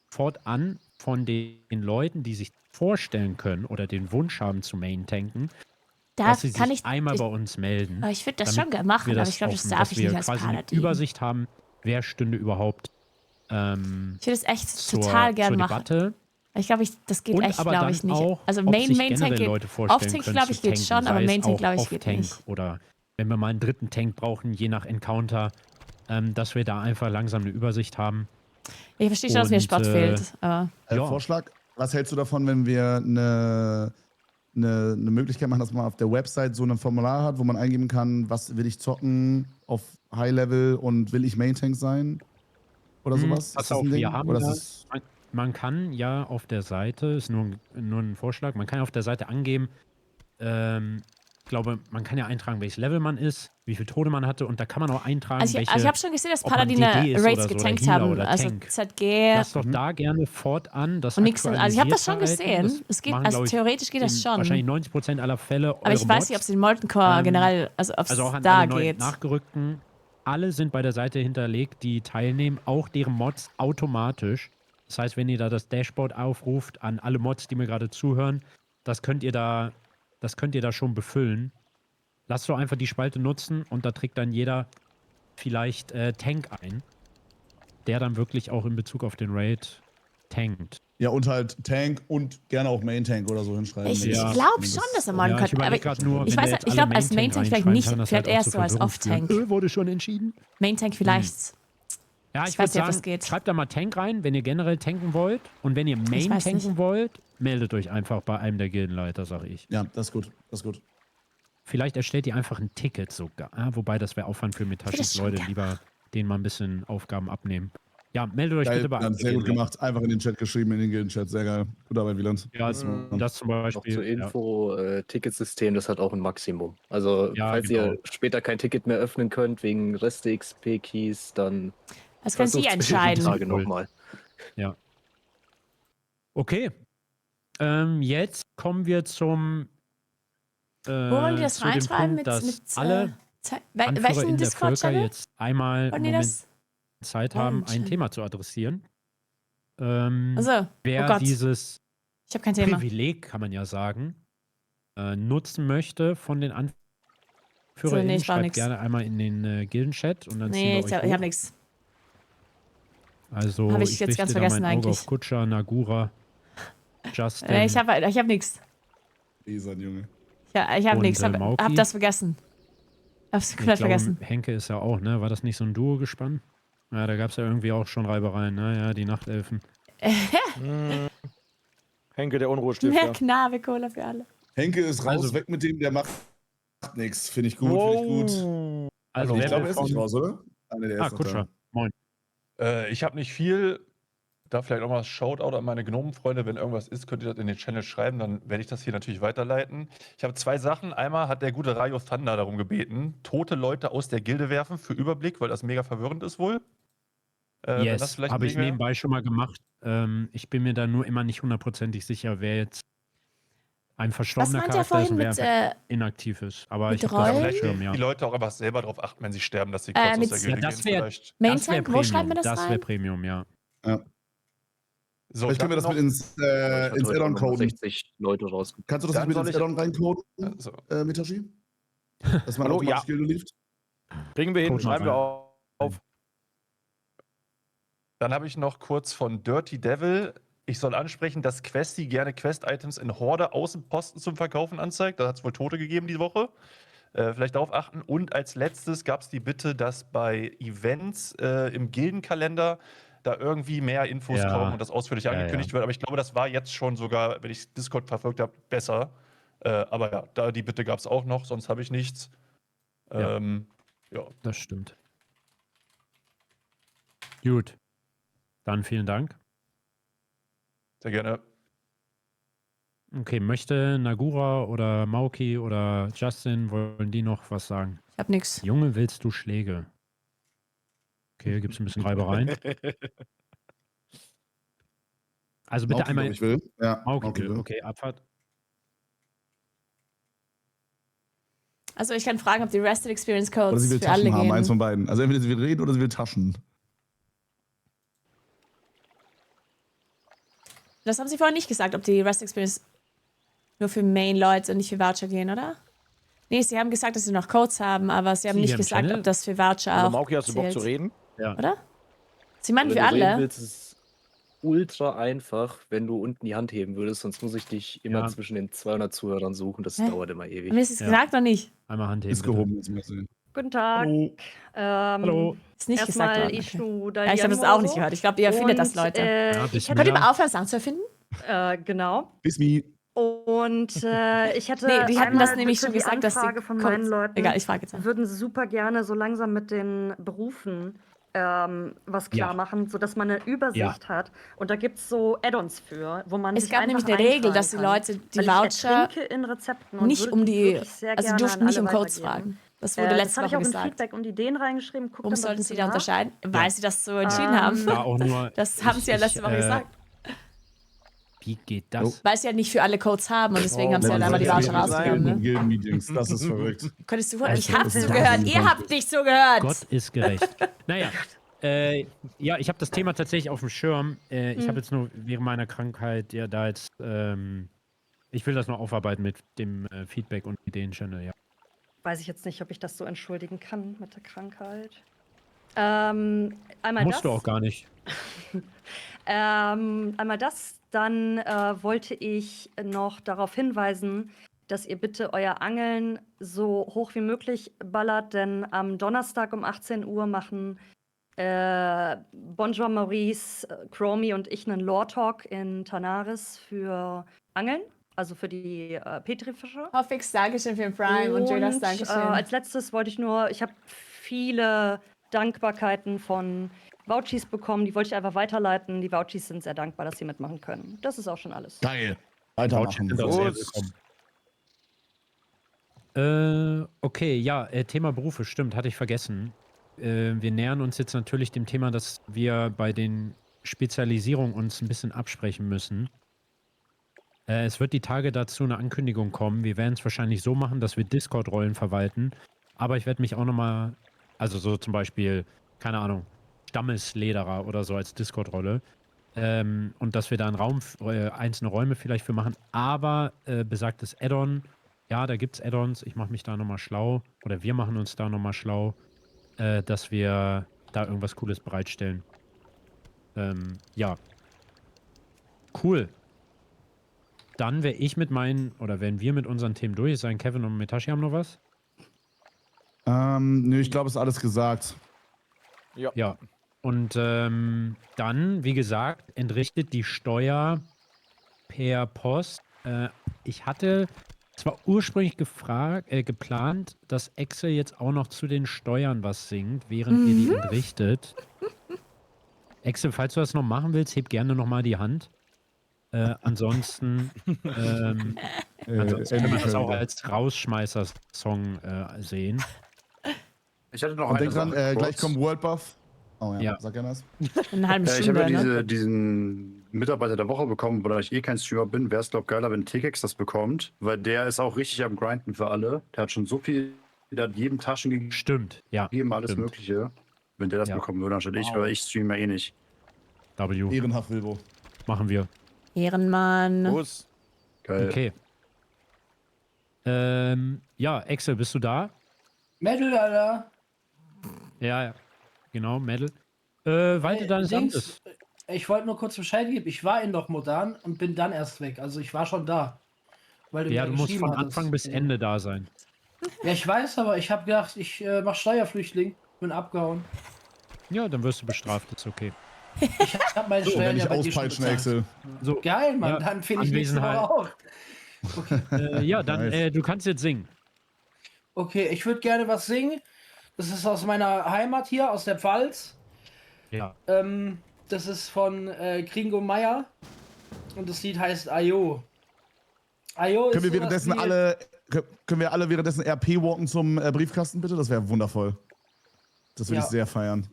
fortan von den Leuten, die sich vorstellen können oder den Wunsch haben zu Main-Tanken, dass sie sich einmal bei uns melden. Aber ich würde das damit schon gerne machen, wir aber ich glaube, das darf ich nicht als quasi eine Paladin. Übersicht haben, wer stünde überhaupt Ich würde es echt zur total gerne machen. Debatte. Ich glaube, das geht Und echt, aber glaube dann ich, nicht. auch, Also ob sich Main-Tank generell geht. Leute vorstellen Off-Tank, können, glaube ich, zu geht tanken, schon, aber sei es Main-Tank, auch glaube ich, geht Off-Tank nicht. Oder wenn wir mal einen dritten Tank brauchen, je nach Encounter, dass wir da einfach langsam eine Übersicht haben. Ich verstehe schon, dass mir Sport fehlt. Aber Vorschlag, was hältst du davon, wenn wir eine Möglichkeit machen, dass man auf der Website so ein Formular hat, wo man eingeben kann, was will ich zocken auf High Level und will ich Main Tank sein? Oder sowas? Pass Ist das auf, ein Ding? wir haben Oder das. ist Man kann ja auf der Seite, ist nur ein Vorschlag, man kann auf der Seite angeben, ich glaube, man kann ja eintragen, welches Level man ist, wie viele Tode man hatte und da kann man auch eintragen, Also ich habe schon gesehen, dass Paladine Raids getankt haben. Also ZG. Lass doch da gerne fortan das und nix, also ich habe das schon aktualisiert halten. gesehen. Es geht, also theoretisch geht das schon. Wahrscheinlich 90% aller Fälle. Aber ich weiß nicht, ob es den Molten Core generell, also ob es auch an da alle neuen geht. Nachgerückten, alle sind bei der Seite hinterlegt, die teilnehmen, auch deren Mods automatisch. Das heißt, wenn ihr da das Dashboard aufruft an alle Mods, die mir gerade zuhören, das könnt ihr da schon befüllen. Lasst doch einfach die Spalte nutzen und da trägt dann jeder vielleicht Tank ein, der dann wirklich auch in Bezug auf den Raid tankt. Ja, und halt Tank und gerne auch Main Tank oder so hinschreiben. Ich glaube schon, dass er machen könnte. Aber ich weiß nicht, ich glaube, als Main Tank vielleicht nicht, vielleicht eher so als Off-Tank. Wurde schon entschieden? Main Tank vielleicht. Ja, ich weiß nicht, ob das geht. Schreibt da mal Tank rein, wenn ihr generell tanken wollt. Und wenn ihr Main tanken wollt, meldet euch einfach bei einem der Gildenleiter, sage ich. Ja, das ist gut. Das ist gut. Vielleicht erstellt ihr einfach ein Ticket sogar. Wobei, das wäre Aufwand für Metaschis Leute. Lieber denen mal ein bisschen Aufgaben abnehmen. Ja, meldet euch bitte bei einem. Sehr gut gemacht. Einfach in den Chat geschrieben, in den Gilden-Chat. Sehr geil. Gute Arbeit, Wieland. Ja, das zum Beispiel. Noch zur Info, Ticketsystem, das hat auch ein Maximum. Also, falls ihr später kein Ticket mehr öffnen könnt, wegen Reste-XP-Keys, dann... Das können Sie entscheiden. Tage nochmal. Ja. Okay. Jetzt kommen wir zum. Wo wollen die das reinschreiben? Punkt, mit alle welchen Discord-Channel? jetzt einmal Zeit haben, ein Channel. Thema zu adressieren. Also, wer dieses ich habe kein Thema. Privileg, kann man ja sagen, nutzen möchte von den AnführerInnen, schreibt gerne einmal in den Gilden-Chat und dann Nee, ziehen wir euch ich hoch. habe nichts. Also, Hab ich jetzt ganz richte da vergessen mein Auge eigentlich. auf Kutscher, Nagura, Justin. Ich hab nichts. Esan, Junge. Ich habe nichts. Mauki. Hab das vergessen. Hab's Ich komplett glaube, vergessen. Henke ist ja auch, ne? War das nicht so ein Duo-Gespann? Ja, da gab es ja irgendwie auch schon Reibereien, ne? Ja, die Nachtelfen. Henke, der Mehr Unruhestifter. Knabe-Cola für alle. Henke ist raus, weg mit dem, der macht nichts. Finde ich gut, finde ich gut. Also, ich wer glaube, will er ist nicht von- raus, oder? Der ist noch Kutscher. da. Moin. Ich habe nicht viel. Da vielleicht auch mal Shoutout an meine Gnomenfreunde. Wenn irgendwas ist, könnt ihr das in den Channel schreiben, dann werde ich das hier natürlich weiterleiten. Ich habe 2 Sachen. Einmal hat der gute Rayo Thunder darum gebeten, tote Leute aus der Gilde werfen für Überblick, weil das mega verwirrend ist wohl. Wenn das Yes, vielleicht ein habe ich Ding wäre. nebenbei schon mal gemacht. Ich bin mir da nur immer nicht hundertprozentig sicher, wer jetzt ein verstorbener meint ihr Charakter ist und vorhin wer mit, einfach inaktiv ist. Aber mit ich habe das auf dem Roll? Schirm, ja. Die Leute auch einfach selber darauf achten, wenn sie sterben, dass sie kurz aus mit- der Ja, Gilde das gehen wäre vielleicht. Main Tank, wo schreiben wir das Das wäre rein? Premium, ja. Ja. So, Vielleicht können wir das mit ins Add-on coden. 60 Leute rausgekommen. Kannst du das Dann mit soll ins ich- Add-on reincoden, Also, Mitashi? Dass man Hallo, automatisch ja. Gilde lieft? Kriegen wir hin, Code schreiben wir noch auf. dann habe ich noch kurz von Dirty Devil. Ich soll ansprechen, dass Questy gerne Quest-Items in Horde Außenposten zum Verkaufen anzeigt. Da hat es wohl Tote gegeben die Woche. Vielleicht darauf achten. Und als letztes gab es die Bitte, dass bei Events im Gildenkalender da irgendwie mehr Infos Ja. kommen und das ausführlich angekündigt wird. Aber ich glaube, das war jetzt schon sogar, wenn ich Discord verfolgt habe, besser. Aber ja, da die Bitte gab es auch noch, sonst habe ich nichts. Ja. Ja. Das stimmt. Gut. Dann vielen Dank. Sehr gerne. Okay, möchte Nagura oder Mauki oder Justin, wollen die noch was sagen? Ich hab nix. Junge, willst du Schläge? Okay, gibt es ein bisschen Reibereien. Also bitte Mauki, einmal. glaub ich, will. Ja, Mauki Mauki will. will. Okay, Abfahrt. Also ich kann fragen, ob die Rested Experience Oder Codes sie will für alle Taschen haben, eins gehen. von beiden. Also entweder sie will reden oder sie will Taschen. Das haben sie vorhin nicht gesagt, ob die Rested Experience nur für Main-Leute und nicht für Voucher gehen, oder? Nee, sie haben gesagt, dass sie noch Codes haben, aber sie haben Sie nicht im gesagt, Channel? ob das für Voucher Oder auch Mauki, hast du Bock zählt. zu reden? Ja. Oder? Sie meinen Wenn für du reden alle? willst, ist es ultra einfach, wenn du unten die Hand heben würdest, sonst muss ich dich immer Ja. zwischen den 200 Zuhörern suchen. Das Hä? dauert immer ewig. Mir ist es Ja. gesagt noch nicht. Einmal Hand heben. Ist gehoben, jetzt mal sehen. Guten Tag. Hallo. Ist nicht gesagt erstmal worden. Ishnu Ja, ich habe das auch nicht gehört. Ich glaube, ihr erfindet das, Und, Leute. Ja, ich bisschen hätte Könnt ihr mehr. mal aufhören, Sachen zu erfinden? genau. Bis me. Und ich hätte Nee, die hatten einmal das nämlich bitte schon die gesagt, dass die Anfrage von Codes- meinen Leuten Egal, ich frage jetzt. würden super gerne so langsam mit den Berufen was klar machen, sodass man eine Übersicht hat. Und da gibt es so Add-ons für, wo man Es sich gab einfach nämlich eine Regel, eintragen dass die kann. Leute die Weil ich Voucher ertrinke in Rezepten und nicht würde um die, wirklich sehr also die gerne durften an nicht um alle Codes weitergeben. fragen. Das wurde letzte Das habe Woche ich auch in gesagt. Feedback und Ideen reingeschrieben. Guckt Warum dann sollten bitte sie da nach. unterscheiden? Weil sie das so entschieden haben. Da auch nur, Das haben sie ja letzte Woche gesagt. Wie geht das? Weil sie ja nicht für alle Codes haben und deswegen haben sie halt einmal die Voucher rausgenommen. Ne? Gilden-Meetings, das ist verrückt. Könntest du Das Ich hab ist zugehört, Wahnsinn. ihr habt nicht zugehört. Gott ist gerecht. Naja, ja, ich habe das Thema tatsächlich auf dem Schirm. Ich habe jetzt nur während meiner Krankheit ja da jetzt, ich will das noch aufarbeiten mit dem Feedback und Ideen-Channel, ja. Weiß ich jetzt nicht, ob ich das so entschuldigen kann mit der Krankheit. Einmal Musst das. du auch gar nicht. Einmal das, dann wollte ich noch darauf hinweisen, dass ihr bitte euer Angeln so hoch wie möglich ballert, denn am Donnerstag um 18 Uhr machen Bonjour Maurice, Chromie und ich einen Lore-Talk in Tanaris für Angeln, also für die Petrifische. Hoffix, Dankeschön für den Prime und Jonas, Dankeschön. Als letztes wollte ich nur, ich habe viele Dankbarkeiten von Vouchies bekommen, die wollte ich einfach weiterleiten. Die Vouchies sind sehr dankbar, dass sie mitmachen können. Das ist auch schon alles. Geil. Vouchies sind auch sehr willkommen. Okay, ja, Thema Berufe, stimmt, hatte ich vergessen. Wir nähern uns jetzt natürlich dem Thema, dass wir bei den Spezialisierungen uns ein bisschen absprechen müssen. Es wird die Tage dazu eine Ankündigung kommen. Wir werden es wahrscheinlich so machen, dass wir Discord-Rollen verwalten. Aber ich werde mich auch nochmal, also so zum Beispiel, keine Ahnung, Stammeslederer oder so als Discord-Rolle. Und dass wir da einen Raum, einzelne Räume vielleicht für machen. Aber besagtes Add-on, ja, da gibt es Add-ons. Ich mache mich da nochmal schlau. Oder wir machen uns da nochmal schlau, dass wir da irgendwas Cooles bereitstellen. Ja. Cool. Dann wäre ich mit meinen, oder wären wir mit unseren Themen durch. Sagen Kevin und Metashi haben noch was? Nö, ich glaube, es ist alles gesagt. Ja. Ja. Und dann, wie gesagt, entrichtet die Steuer per Post. Ich hatte zwar ursprünglich geplant, dass Excel jetzt auch noch zu den Steuern was singt, während ihr die entrichtet. Excel, falls du das noch machen willst, heb gerne nochmal die Hand. Ansonsten kann man das auch als Rausschmeißer-Song sehen. Ich hatte noch Und eine denk dran, Sache, gleich kurz. kommt World Buff. Oh ja, Ja. sag gerne das. Eine halbe Ich habe ja Stunde, ne? diesen Mitarbeiter der Woche bekommen, weil ich kein Streamer bin. Wäre es, glaube ich, geiler, wenn Tikex das bekommt, weil der ist auch richtig am Grinden für alle. Der hat schon so viel, der hat jedem Taschen gegeben. Stimmt, ja. Alles stimmt. Mögliche. Wenn der das Ja. bekommen würde, anstatt ich, weil ich streame ja eh nicht. W. Ehrenhaft, Wilbo. Machen wir. Ehrenmann. Los. Geil. Okay. Ja, Excel, bist du da? Metal, Alter. Ja, genau, Medal. Walte deines Dings, Amtes. Ich wollte nur kurz Bescheid geben. Ich war in doch modern und bin dann erst weg. Also ich war schon da. Weil Ja, mir du musst geschrieben von hattest. Anfang bis Ende da sein. Ja, ich weiß, aber ich habe gedacht, ich mach Steuerflüchtling. Bin abgehauen. Ja, dann wirst du bestraft, ist okay. Ich habe meine So, Steuern wenn ja ich bei dir schon auspeitschen, bezahlt. Excel. So, Geil, Mann. ja, Dann finde ich nächste Woche Anwesenheit. auch. Ja, dann, Nice. du kannst jetzt singen. Okay, ich würde gerne was singen. Das ist aus meiner Heimat hier, aus der Pfalz. Ja. Das ist von Gringo Meier. Und das Lied heißt Ayo. Ayo Können wir sowas währenddessen wie- alle währenddessen RP walken zum Briefkasten, bitte? Das wäre wundervoll. Das würde Ja. ich sehr feiern.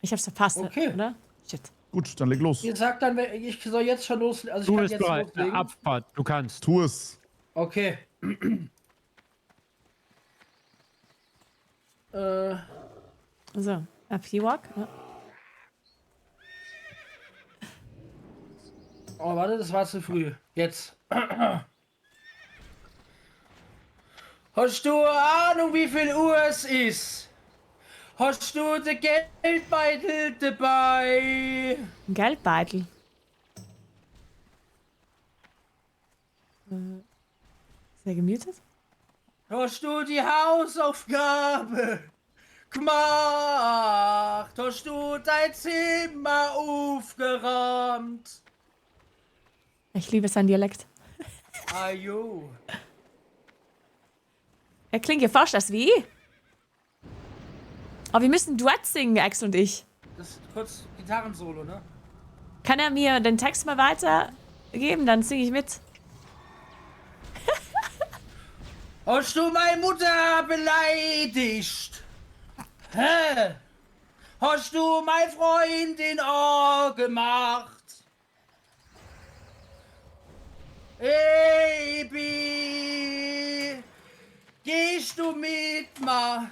Ich hab's verpasst, Okay. oder? Shit. Gut, dann leg los. Ihr sagt dann, ich soll jetzt schon loslegen. Also ich Du kann bist jetzt bereit. loslegen. Abfahrt, du kannst. Tu es. Okay. So, FP-Walk. Ja. Oh, warte, das war zu früh. Jetzt. Hast du eine Ahnung, wie viel Uhr es ist? Hast du den Geldbeutel dabei? Ein Geldbeutel. Ist er gemutet? Hast du die Hausaufgabe gemacht? Hast du dein Zimmer aufgeräumt? Ich liebe sein Dialekt. Ajo. Er klingt ja fast als wie. Aber wir müssen ein Duett singen, Axel und ich. Das ist kurz Gitarrensolo, ne? Kann er mir den Text mal weitergeben? Dann singe ich mit. Hast du meine Mutter beleidigt? Hä? Hast du mein Freundin auch gemacht? Baby, gehst du mit mir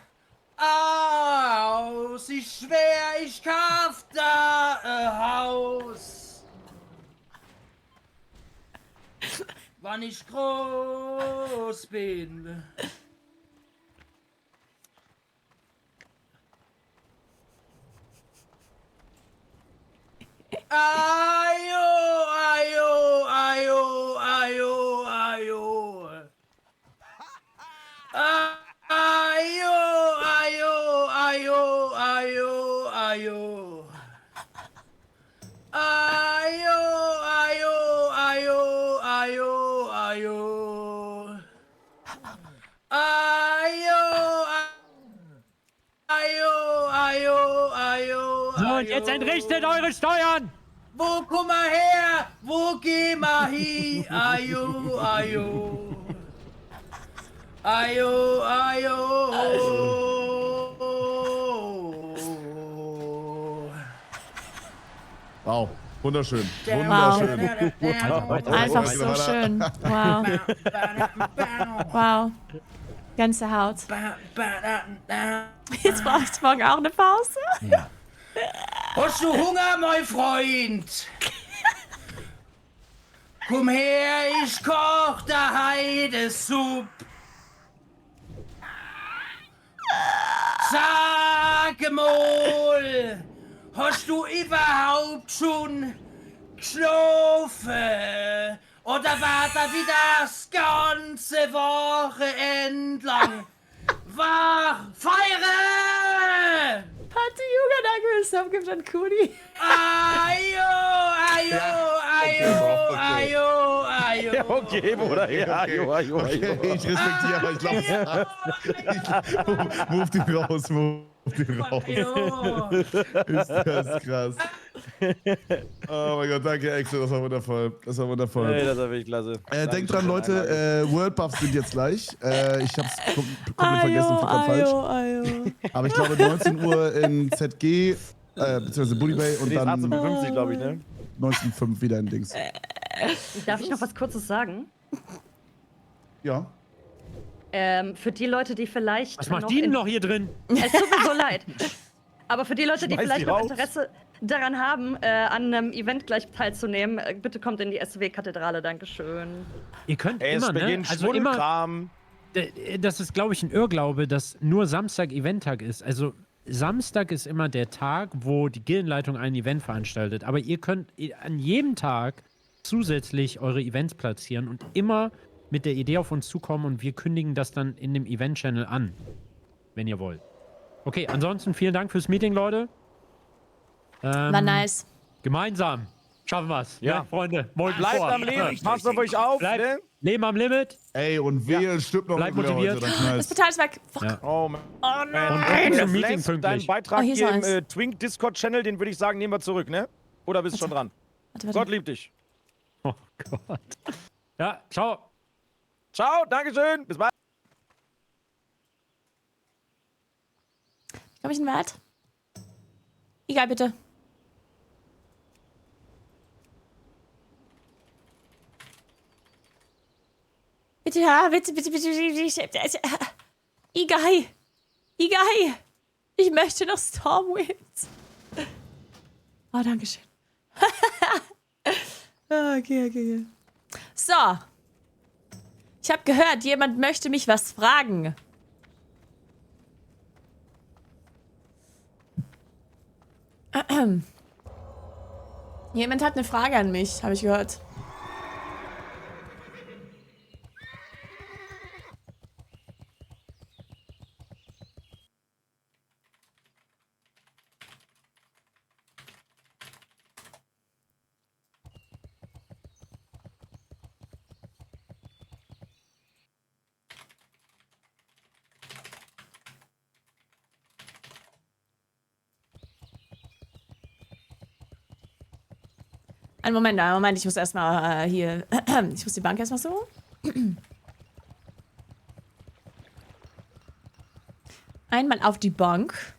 aus? Ich schwör, ich kauf da ein Haus. Wann ich groß bin. Ajo, ajo, ajo, ajo, ajo. Ajo, ajo, ajo, ajo, ajo. Ajo, ajo, ajo, ajo, ajo. Ajo, So, und jetzt entrichtet eure Steuern! Wo komm mal her? Wo geh mal hin? Ajo, ajo. Ajo, ajo. Wow, wunderschön. Wow. Wunderschön. Einfach so schön. Wow. Wow. Ganze Haut. Jetzt brauche ich morgen auch eine Pause. Ja. Hast du Hunger, mein Freund? Komm her, ich koch da Heidesupp. Sag mal, hast du überhaupt schon geschlafen? Oder war da wieder das ganze Wochenende lang wach? Feiern! Party Jugendangriff, gibt dann Kuni. Ajo, ajo, ajo, ajo. Ja, okay, Bruder. Ja, ajo, ajo, ajo. Okay, ich respektiere, aber ich glaube, move den raus, move den raus. Ist das krass. Oh mein Gott, danke, Axel, das war wundervoll. Das war wundervoll. Hey, das war wirklich klasse. Denkt dran, Leute, World Buffs sind jetzt gleich. Ich hab's komplett vergessen und grad falsch. Aber ich glaube 19 Uhr in ZG, beziehungsweise Bully Bay und dann 18:50, glaube ich, ne? 19.05 wieder in Dings. Darf ich noch was Kurzes sagen? Ja. Für die Leute, die vielleicht. Was macht die denn noch hier drin? Es tut mir so leid. Aber für die Leute, die Schmeiß vielleicht die noch raus. Interesse daran haben, an einem Event gleich teilzunehmen, bitte kommt in die SW-Kathedrale. Dankeschön. Ihr könnt Es immer, ne? beginnt Also immer. Schmuddelkram. Das ist, glaube ich, ein Irrglaube, dass nur Samstag Eventtag ist. Also Samstag ist immer der Tag, wo die Gildenleitung ein Event veranstaltet. Aber ihr könnt an jedem Tag zusätzlich eure Events platzieren und immer mit der Idee auf uns zukommen und wir kündigen das dann in dem Event-Channel an, wenn ihr wollt. Okay, ansonsten vielen Dank fürs Meeting, Leute. War nice. Gemeinsam schaffen wir's. Ja. Ne, Freunde. Morgen Bleibt vor. am Leben, passt auf euch auf. Bleibt Ne? Leben am Limit. Ey, und wehe, stimmt noch Bleibt irgendwer motiviert. heute, dann Das knallt's. Portal ist weg. Fuck. Ja. Oh, man. Oh Und zum Meeting Deinen pünktlich. Beitrag Oh, hier ist hier im eins. Twink Discord-Channel, den würde ich sagen, nehmen wir zurück, ne? Oder bist du schon dran? Warte. Gott liebt dich. Oh Gott. Ja, ciao. Ciao, Dankeschön, bis bald. Glaube ich einen Wert? Egal, bitte. Bitte, ja, bitte. Igai. Ich möchte noch Stormwinds. Oh, danke schön. Okay. So. Ich habe gehört, jemand möchte mich was fragen. Jemand hat eine Frage an mich, habe ich gehört. Einen Moment, ich muss erstmal hier. Ich muss die Bank erstmal so. Einmal auf die Bank.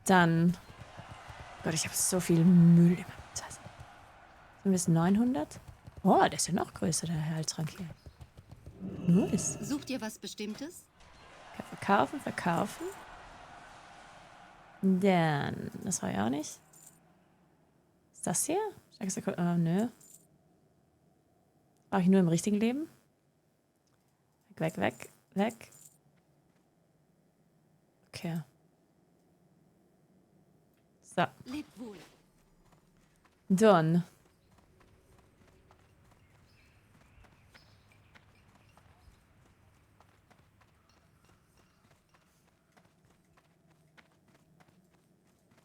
Dann. Gott, ich habe so viel Müll immer. Sind wir es 900? Oh, der ist ja noch größer, der Heiltrank hier. Nice. Sucht ihr was Bestimmtes? Verkaufen. Dann, das war ja auch nicht. Ist das hier? Nö. Brauche ich nur im richtigen Leben? Weg. Okay. So. Lebt wohl. Dann.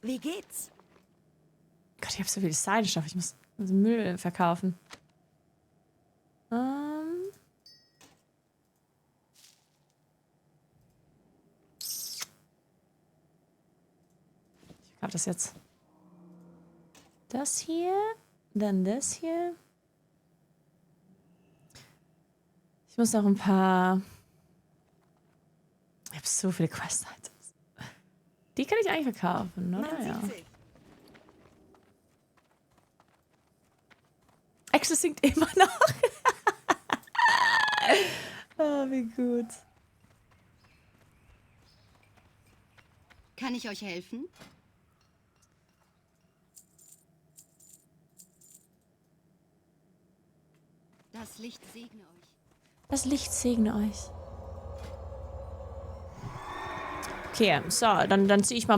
Wie geht's? Gott, ich habe so viel Seidenstoff. Ich muss Müll verkaufen. Ich verkaufe das jetzt. Das hier. Dann das hier. Ich muss noch ein paar... Ich habe so viele Quest-Items. Die kann ich eigentlich verkaufen, oder? Ja. Access singt immer noch. Oh, wie gut. Kann ich euch helfen? Das Licht segne euch. Das Licht segne euch. Okay, so, dann ziehe ich mal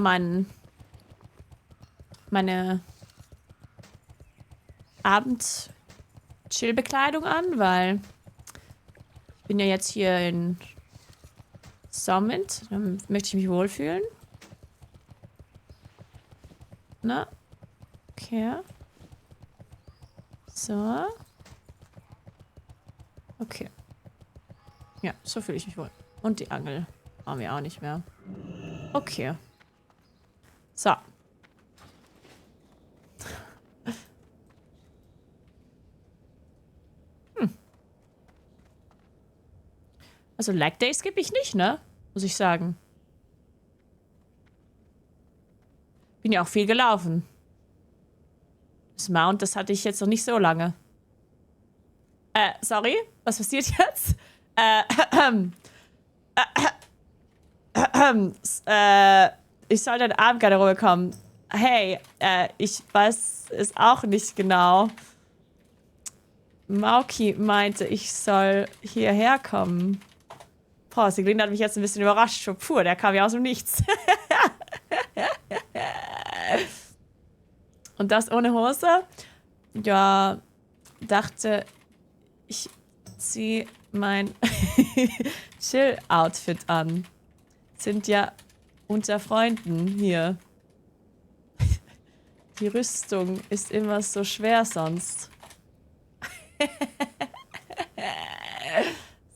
meine Abend-Chill-Bekleidung an, weil ich bin ja jetzt hier in Summit. Dann möchte ich mich wohlfühlen. Na? Okay. So. Okay. Ja, so fühle ich mich wohl. Und die Angel brauchen wir auch nicht mehr. Okay. So. Also Lag Days gebe ich nicht, ne? Muss ich sagen. Bin ja auch viel gelaufen. Das Mount, das hatte ich jetzt noch nicht so lange. Sorry? Was passiert jetzt? Ich soll in Abendgarderobe kommen. Hey, ich weiß es auch nicht genau. Mauki meinte, ich soll hierher kommen. Boah, Siglin hat mich jetzt ein bisschen überrascht. Schon pur, der kam ja aus dem Nichts. Und das ohne Hose? Ja, dachte, ich ziehe mein Chill-Outfit an. Sind ja unter Freunden hier. Die Rüstung ist immer so schwer sonst.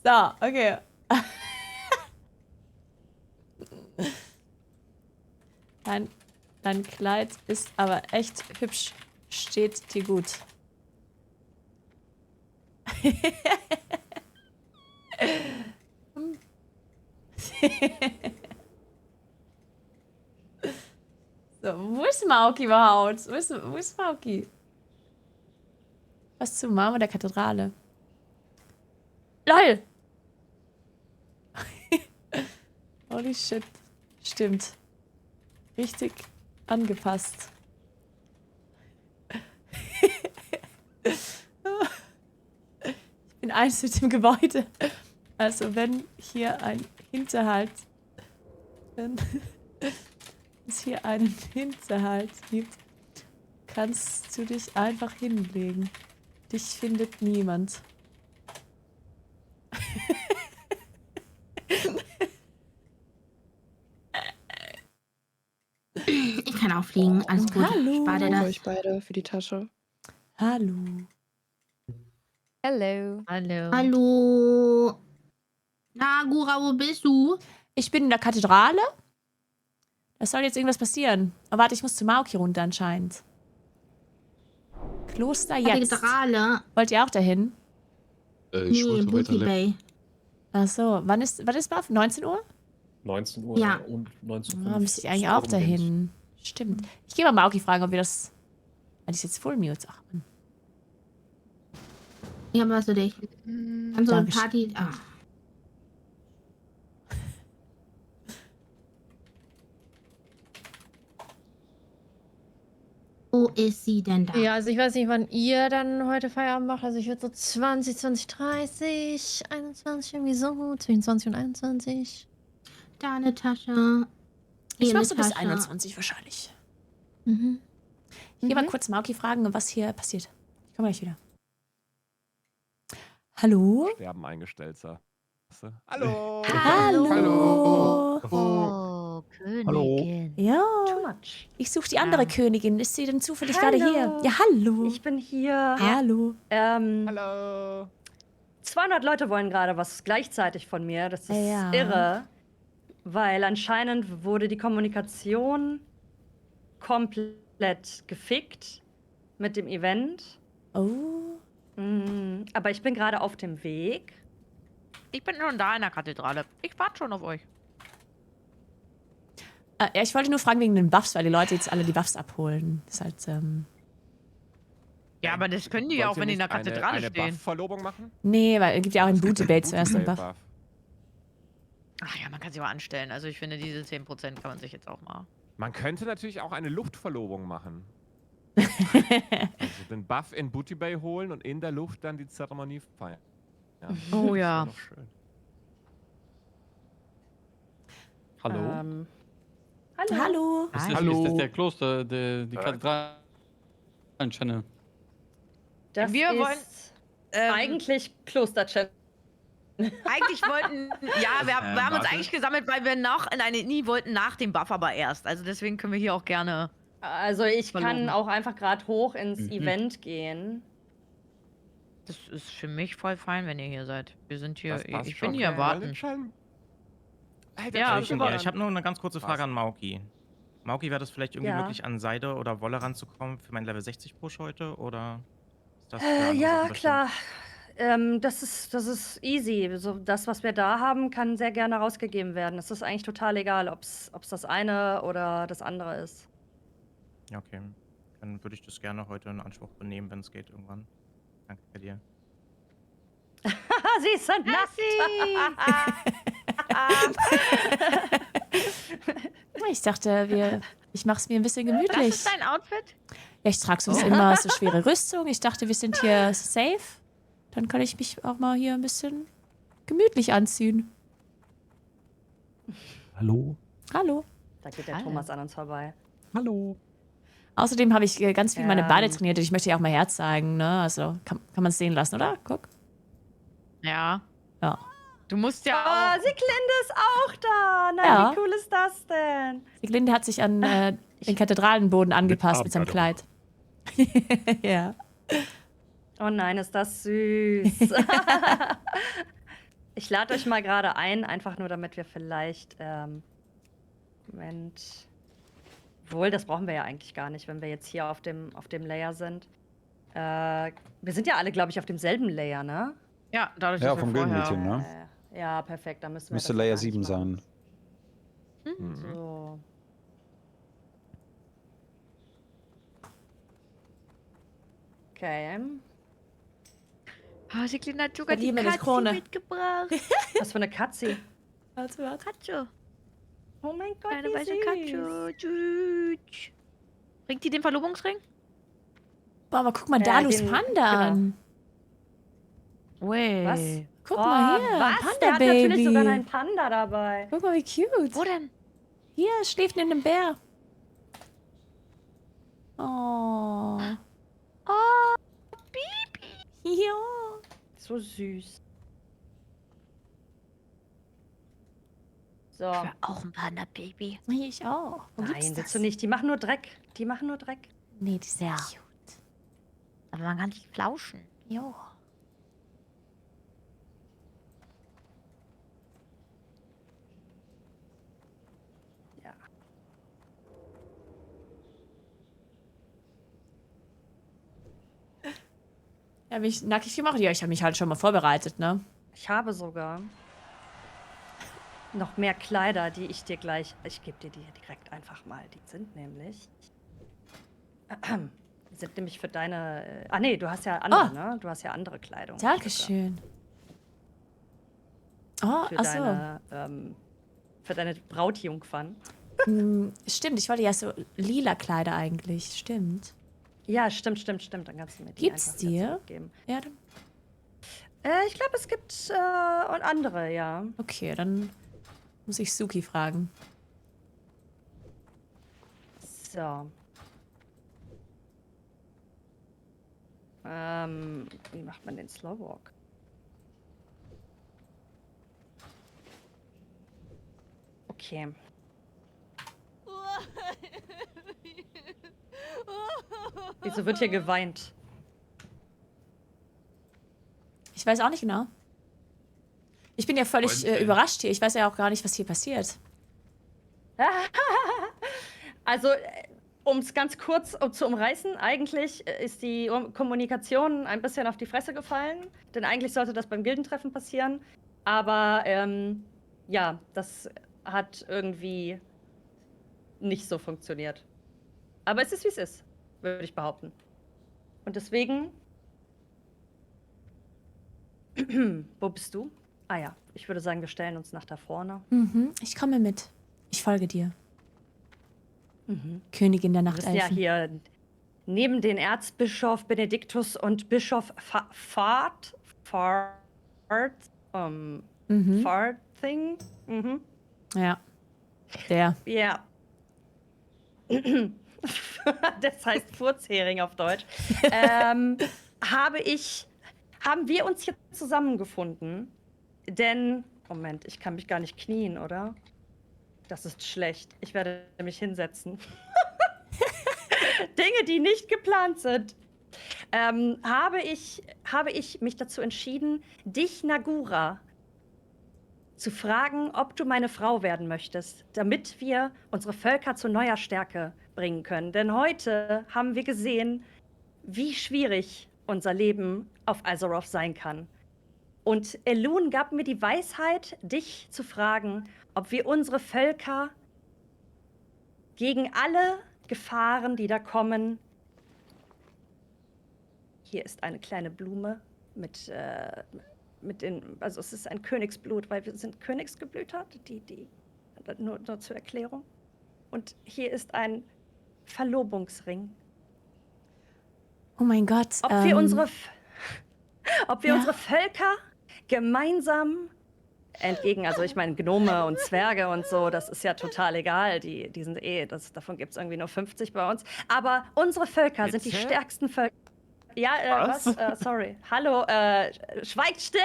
So, okay. Dein Kleid ist aber echt hübsch. Steht dir gut. So, wo ist Mauki überhaupt? Wo ist Mauki? Was zum Mama der Kathedrale? LOL! Holy shit. Stimmt. Richtig angepasst. Ich bin eins mit dem Gebäude. Also wenn hier ein Hinterhalt... Wenn es hier einen Hinterhalt gibt, kannst du dich einfach hinlegen. Dich findet niemand. Ich kann auch fliegen, alles gut. Hallo. Spar dir Danke das. euch beide für die Tasche. Hallo. Hello. Hallo. Hallo. Na, Gura, wo bist du? Ich bin in der Kathedrale. Es soll jetzt irgendwas passieren. Aber warte, ich muss zu Mauki runter anscheinend. Kloster jetzt. Kathedrale. Wollt ihr auch dahin? Ich Nee, wollte weiter Booty Bay. Achso, wann ist Buff? 19 Uhr? 19 Uhr Ja. und 19 Ah, müsste ich eigentlich auch dahin. Stimmt. Ich gehe mal Mauki fragen, ob wir das... Weil ich jetzt Full Mutes. Ach, Mann. Ich habe was für dich. An so eine Dankeschön. Party. Ach. Wo ist sie denn da? Ja, also ich weiß nicht, wann ihr dann heute Feierabend macht. Also ich würde so 20, 30, 21, irgendwie so. Zwischen 20 und 21. Da eine Tasche. Ich Hier mach eine so bis Tasche. 21 wahrscheinlich. Mhm. Ich gehe mal kurz Mauki fragen, was hier passiert. Ich komme gleich wieder. Hallo? Sterben eingestellt, Sir. Hallo! Hallo! Oh, Königin. Ja. Too much. Ich suche die andere Königin. Ist sie denn zufällig Hallo. gerade hier? Ja, hallo. Ich bin hier. Hallo. Hallo. 200 Leute wollen gerade was gleichzeitig von mir. Das ist Ja. irre. Weil anscheinend wurde die Kommunikation komplett gefickt mit dem Event. Oh. Aber ich bin gerade auf dem Weg. Ich bin schon da in der Kathedrale. Ich warte schon auf euch. Ja, ich wollte nur fragen wegen den Buffs, weil die Leute jetzt alle die Buffs abholen. Das ist halt, Ja, aber das können die ja auch, wenn die in der Kathedrale eine stehen. Buff-Verlobung machen? Nee, weil es gibt ja auch einen Booty Bay zuerst einen Buff. Ach ja, man kann sich auch anstellen. Also ich finde, diese 10% kann man sich jetzt auch mal. Man könnte natürlich auch eine Luftverlobung machen. Also den Buff in Booty Bay holen und in der Luft dann die Zeremonie feiern. Ja. Oh ja. Das wär doch schön. Hallo? Hallo. Ist das der Kloster, die Kathedralen-Channel? Das Wir ist wollen, eigentlich Klosterchat. Eigentlich wollten, ja, wir haben uns eigentlich gesammelt, weil wir noch in eine Uni wollten, nach dem Buff aber erst. Also deswegen können wir hier auch gerne. Also ich kann verloben. auch einfach gerade hoch ins Event gehen. Das ist für mich voll fein, wenn ihr hier seid. Wir sind hier, Das passt ich bin schon. hier warten. Ja, Ich habe nur eine ganz kurze Frage an Mauki. Mauki, wäre das vielleicht irgendwie Ja. möglich, an Seide oder Wolle ranzukommen für mein Level 60 Push heute? Oder ist das für andere Ja, Sachen bestimmt? klar. Das ist easy. So, das, was wir da haben, kann sehr gerne rausgegeben werden. Es ist eigentlich total egal, ob es das eine oder das andere ist. Ja, okay. Dann würde ich das gerne heute in Anspruch nehmen, wenn es geht irgendwann. Danke dir. Sie ist ein Ich dachte, ich mache es mir ein bisschen gemütlich. Das ist dein Outfit? Ja, ich trage sonst immer so schwere Rüstung. Ich dachte, wir sind hier safe. Dann kann ich mich auch mal hier ein bisschen gemütlich anziehen. Hallo? Hallo. Da geht der Thomas an uns vorbei. Hallo. Außerdem habe ich ganz viel meine Beine trainiert. Ich möchte ja auch mal herzeigen, ne? Also kann man es sehen lassen, oder? Guck. Ja. Ja. Du musst ja Oh, auch. Sieglinde ist auch da. Nein, Ja. wie cool ist das denn? Sieglinde hat sich an den Kathedralenboden angepasst mit seinem Kleid. Ja. Oh nein, ist das süß. Ich lade euch mal gerade ein, einfach nur damit wir vielleicht. Moment. Obwohl, das brauchen wir ja eigentlich gar nicht, wenn wir jetzt hier auf dem Layer sind. Wir sind ja alle, glaube ich, auf demselben Layer, ne? Ja, dadurch, Ja, dass wir vom vorher... Gildenmädchen, ne? Ja, perfekt, dann müssen wir Müsste das Layer gar nicht 7 machen. sein. So. Okay. Oh, Sieglinde hat sogar die Verlieren wir die Katze Krone. mitgebracht. Was für eine Katze. Katze. Oh mein Gott, Kleine wie weiße süß. Katze. Süß. Bringt die den Verlobungsring? Boah, aber guck mal Dalus Panda an. Wey. Was? Guck Oh, mal hier, was? Der hat natürlich sogar einen Panda dabei. Guck mal, wie cute. Wo denn? Hier, schläft neben einem Bär. Oh. Oh, Bibi. Ja. So süß. So. Ich will auch ein Panda-Baby. Ich auch. Wo gibt's Nein, das? willst du nicht. Die machen nur Dreck. Die machen nur Dreck. Nee, die sind cute. Aber man kann sich flauschen. Jo. Ja. Ja, bin ich nackig gemacht? Ja, ich habe mich halt schon mal vorbereitet, ne? Ich habe sogar noch mehr Kleider, die ich dir gleich... Ich gebe dir die direkt einfach mal. Die sind nämlich... Die sind nämlich für deine... Ah, nee, du hast ja andere, ne? Du hast ja andere Kleidung. Dankeschön. Oh, Für ach so. Für deine Brautjungfern. Stimmt, ich wollte ja so lila Kleider eigentlich. Stimmt. Ja, stimmt. Dann kannst du mir die Gibt's einfach wieder dir? zurückgeben. Ja, dann. Ich glaube, es gibt und andere, ja. Okay, dann muss ich Suki fragen. So. Wie macht man den Slowwalk? Okay. Wieso wird hier geweint? Ich weiß auch nicht genau. Ich bin ja völlig überrascht hier. Ich weiß ja auch gar nicht, was hier passiert. Also, um es ganz kurz zu umreißen, eigentlich ist die Kommunikation ein bisschen auf die Fresse gefallen. Denn eigentlich sollte das beim Gildentreffen passieren. Aber ja, das hat irgendwie nicht so funktioniert. Aber es ist, wie es ist, würde ich behaupten. Und deswegen... Wo bist du? Ah ja, ich würde sagen, wir stellen uns nach da vorne. Mhm, ich komme mit. Ich folge dir. Mhm. Königin der Du bist ja Nachtelfen. hier neben den Erzbischof Benediktus und Bischof Farthing. Mhm. Ja. Der. Ja. Das heißt Furzhering auf Deutsch. Haben wir uns hier zusammengefunden? Denn, Moment, ich kann mich gar nicht knien, oder? Das ist schlecht. Ich werde mich hinsetzen. Dinge, die nicht geplant sind. Habe ich mich dazu entschieden, dich, Nagura, zu fragen, ob du meine Frau werden möchtest, damit wir unsere Völker zu neuer Stärke bringen können. Denn heute haben wir gesehen, wie schwierig unser Leben auf Azeroth sein kann. Und Elune gab mir die Weisheit, dich zu fragen, ob wir unsere Völker gegen alle Gefahren, die da kommen... Hier ist eine kleine Blume mit also es ist ein Königsblut, weil wir sind Königsgeblüter, nur zur Erklärung. Und hier ist ein Verlobungsring. Oh mein Gott. Ob wir unsere Völker gemeinsam entgegen, also ich meine Gnome und Zwerge und so, das ist ja total egal, die sind davon gibt es irgendwie nur 50 bei uns. Aber unsere Völker sind die stärksten Völker. Ja, was? Sorry. Hallo, schweigt still!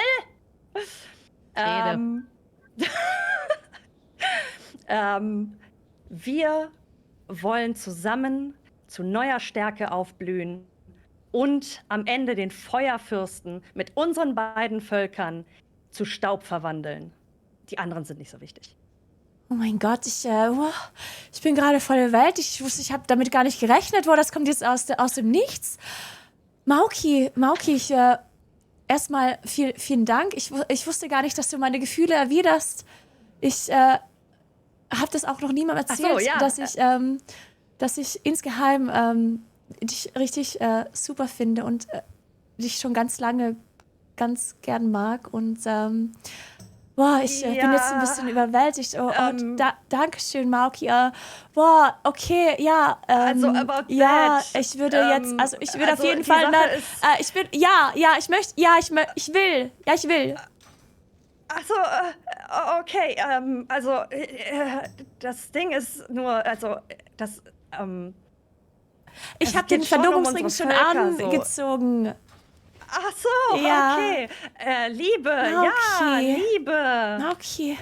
Wir wollen zusammen zu neuer Stärke aufblühen und am Ende den Feuerfürsten mit unseren beiden Völkern zu Staub verwandeln. Die anderen sind nicht so wichtig. Oh mein Gott, ich bin gerade voll überwältigt. Ich habe damit gar nicht gerechnet. Das kommt jetzt aus dem Nichts. Mauki, erstmal vielen Dank. Ich wusste gar nicht, dass du meine Gefühle erwiderst. Ich habe das auch noch niemandem erzählt, dass ich insgeheim dich richtig super finde und dich schon ganz lange ganz gern mag. Und ich bin jetzt ein bisschen überwältigt. Dankeschön, Mauki. Okay, ja. Ich würde jetzt, ich würde auf jeden Fall, ich will. Achso, okay, das Ding ist nur, ich habe den Verlobungsring schon angezogen. Ach so, ja. Okay. Liebe, ja, Liebe. Mauki.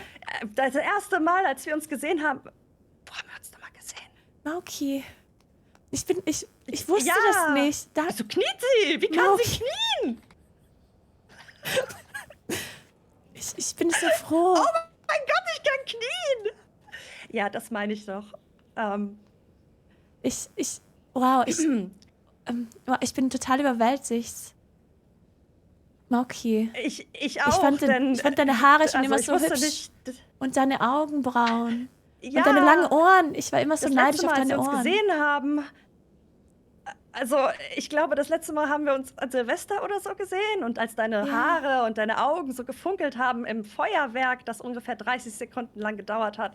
Das erste Mal, als wir uns gesehen haben. Wo haben wir uns nochmal gesehen? Mauki. Ich wusste das nicht. Wieso kniet sie? Wie kann sie knien? Ich bin so froh. Oh mein Gott, ich kann knien. Ja, das meine ich doch. Ich bin total überwältigt. Mauki. Ich auch, Ich fand deine Haare schon immer ich so wusste hübsch. nicht- Und deine Augenbrauen. Ja, und deine langen Ohren. Ich war immer so das neidisch letzte auf Mal, als deine wir uns Ohren. gesehen haben. Also, ich glaube, das letzte Mal haben wir uns an Silvester oder so gesehen. Und als deine Haare und deine Augen so gefunkelt haben im Feuerwerk, das ungefähr 30 Sekunden lang gedauert hat,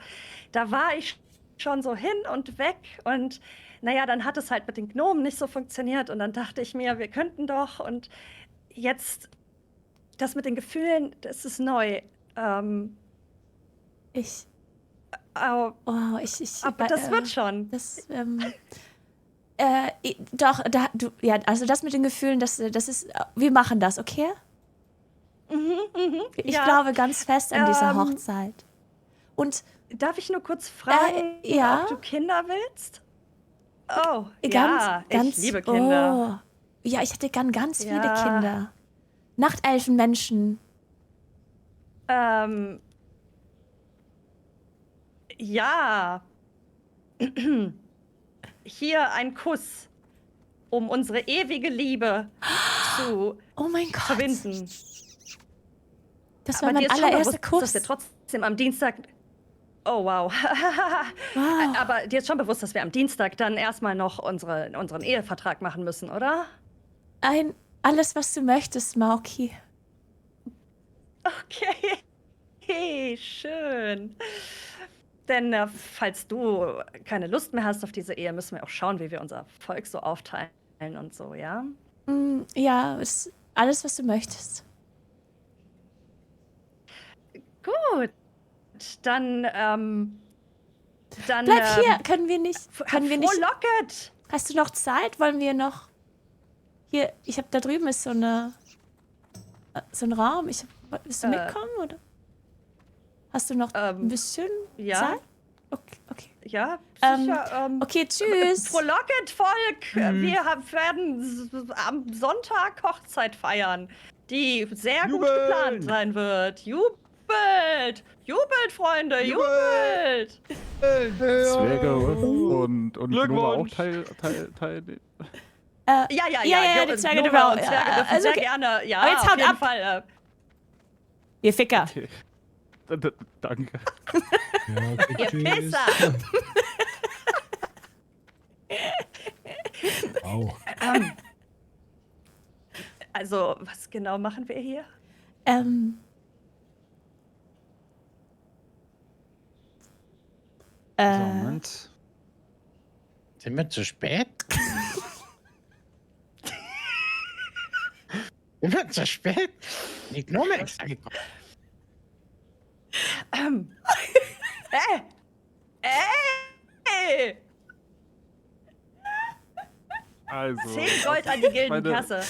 da war ich schon so hin und weg. Und naja, dann hat es halt mit den Gnomen nicht so funktioniert. Und dann dachte ich mir, wir könnten doch. Und jetzt, das mit den Gefühlen, das ist neu. Aber das wird schon. Doch, also das mit den Gefühlen, das ist, wir machen das, okay? Ich ja. glaube ganz fest an diese Hochzeit. Und darf ich nur kurz fragen, ob du Kinder willst? Oh, ich liebe Kinder. Oh. Ja, ich hätte gern ganz viele Kinder. Nachtelfenmenschen. Ja. Hier ein Kuss, um unsere ewige Liebe zu verbinden. Das war Aber mein dir ist schon allererster bewusst, Kuss. dass wir trotzdem am Dienstag... Oh, wow. Aber dir ist schon bewusst, dass wir am Dienstag dann erstmal noch unseren Ehevertrag machen müssen, oder? Alles, was du möchtest, Mauki. Okay, schön. Denn falls du keine Lust mehr hast auf diese Ehe, müssen wir auch schauen, wie wir unser Volk so aufteilen und so, ja? Ja, ist alles, was du möchtest. Gut. Dann, Bleib hier, können wir nicht. Frohlocket! Hast du noch Zeit? Wollen wir noch. Hier, da drüben ist so ein Raum. Willst du mitkommen, oder? Hast du noch ein bisschen Zeit? Okay. Ja, sicher. Okay, tschüss. Frohlocket, Volk! Wir werden am Sonntag Hochzeit feiern, die sehr gut geplant sein wird. Jubelt! Jubelt, Freunde! Jubelt! Zwerge und Gnome auch Teil. Ja, die Zwerge dürfen Gnome auch. und Zwerge dürfen Also sehr okay. gerne. Ja, Aber jetzt auf haut jeden ab. Fall. Ihr Ficker. Okay. Danke. Ihr Pisser! Wow. Also, was genau machen wir hier? Moment. Sind wir zu spät? Sind wir zu spät? Die Gnome ist angekommen. Also, 10 Gold an die Gildenkasse.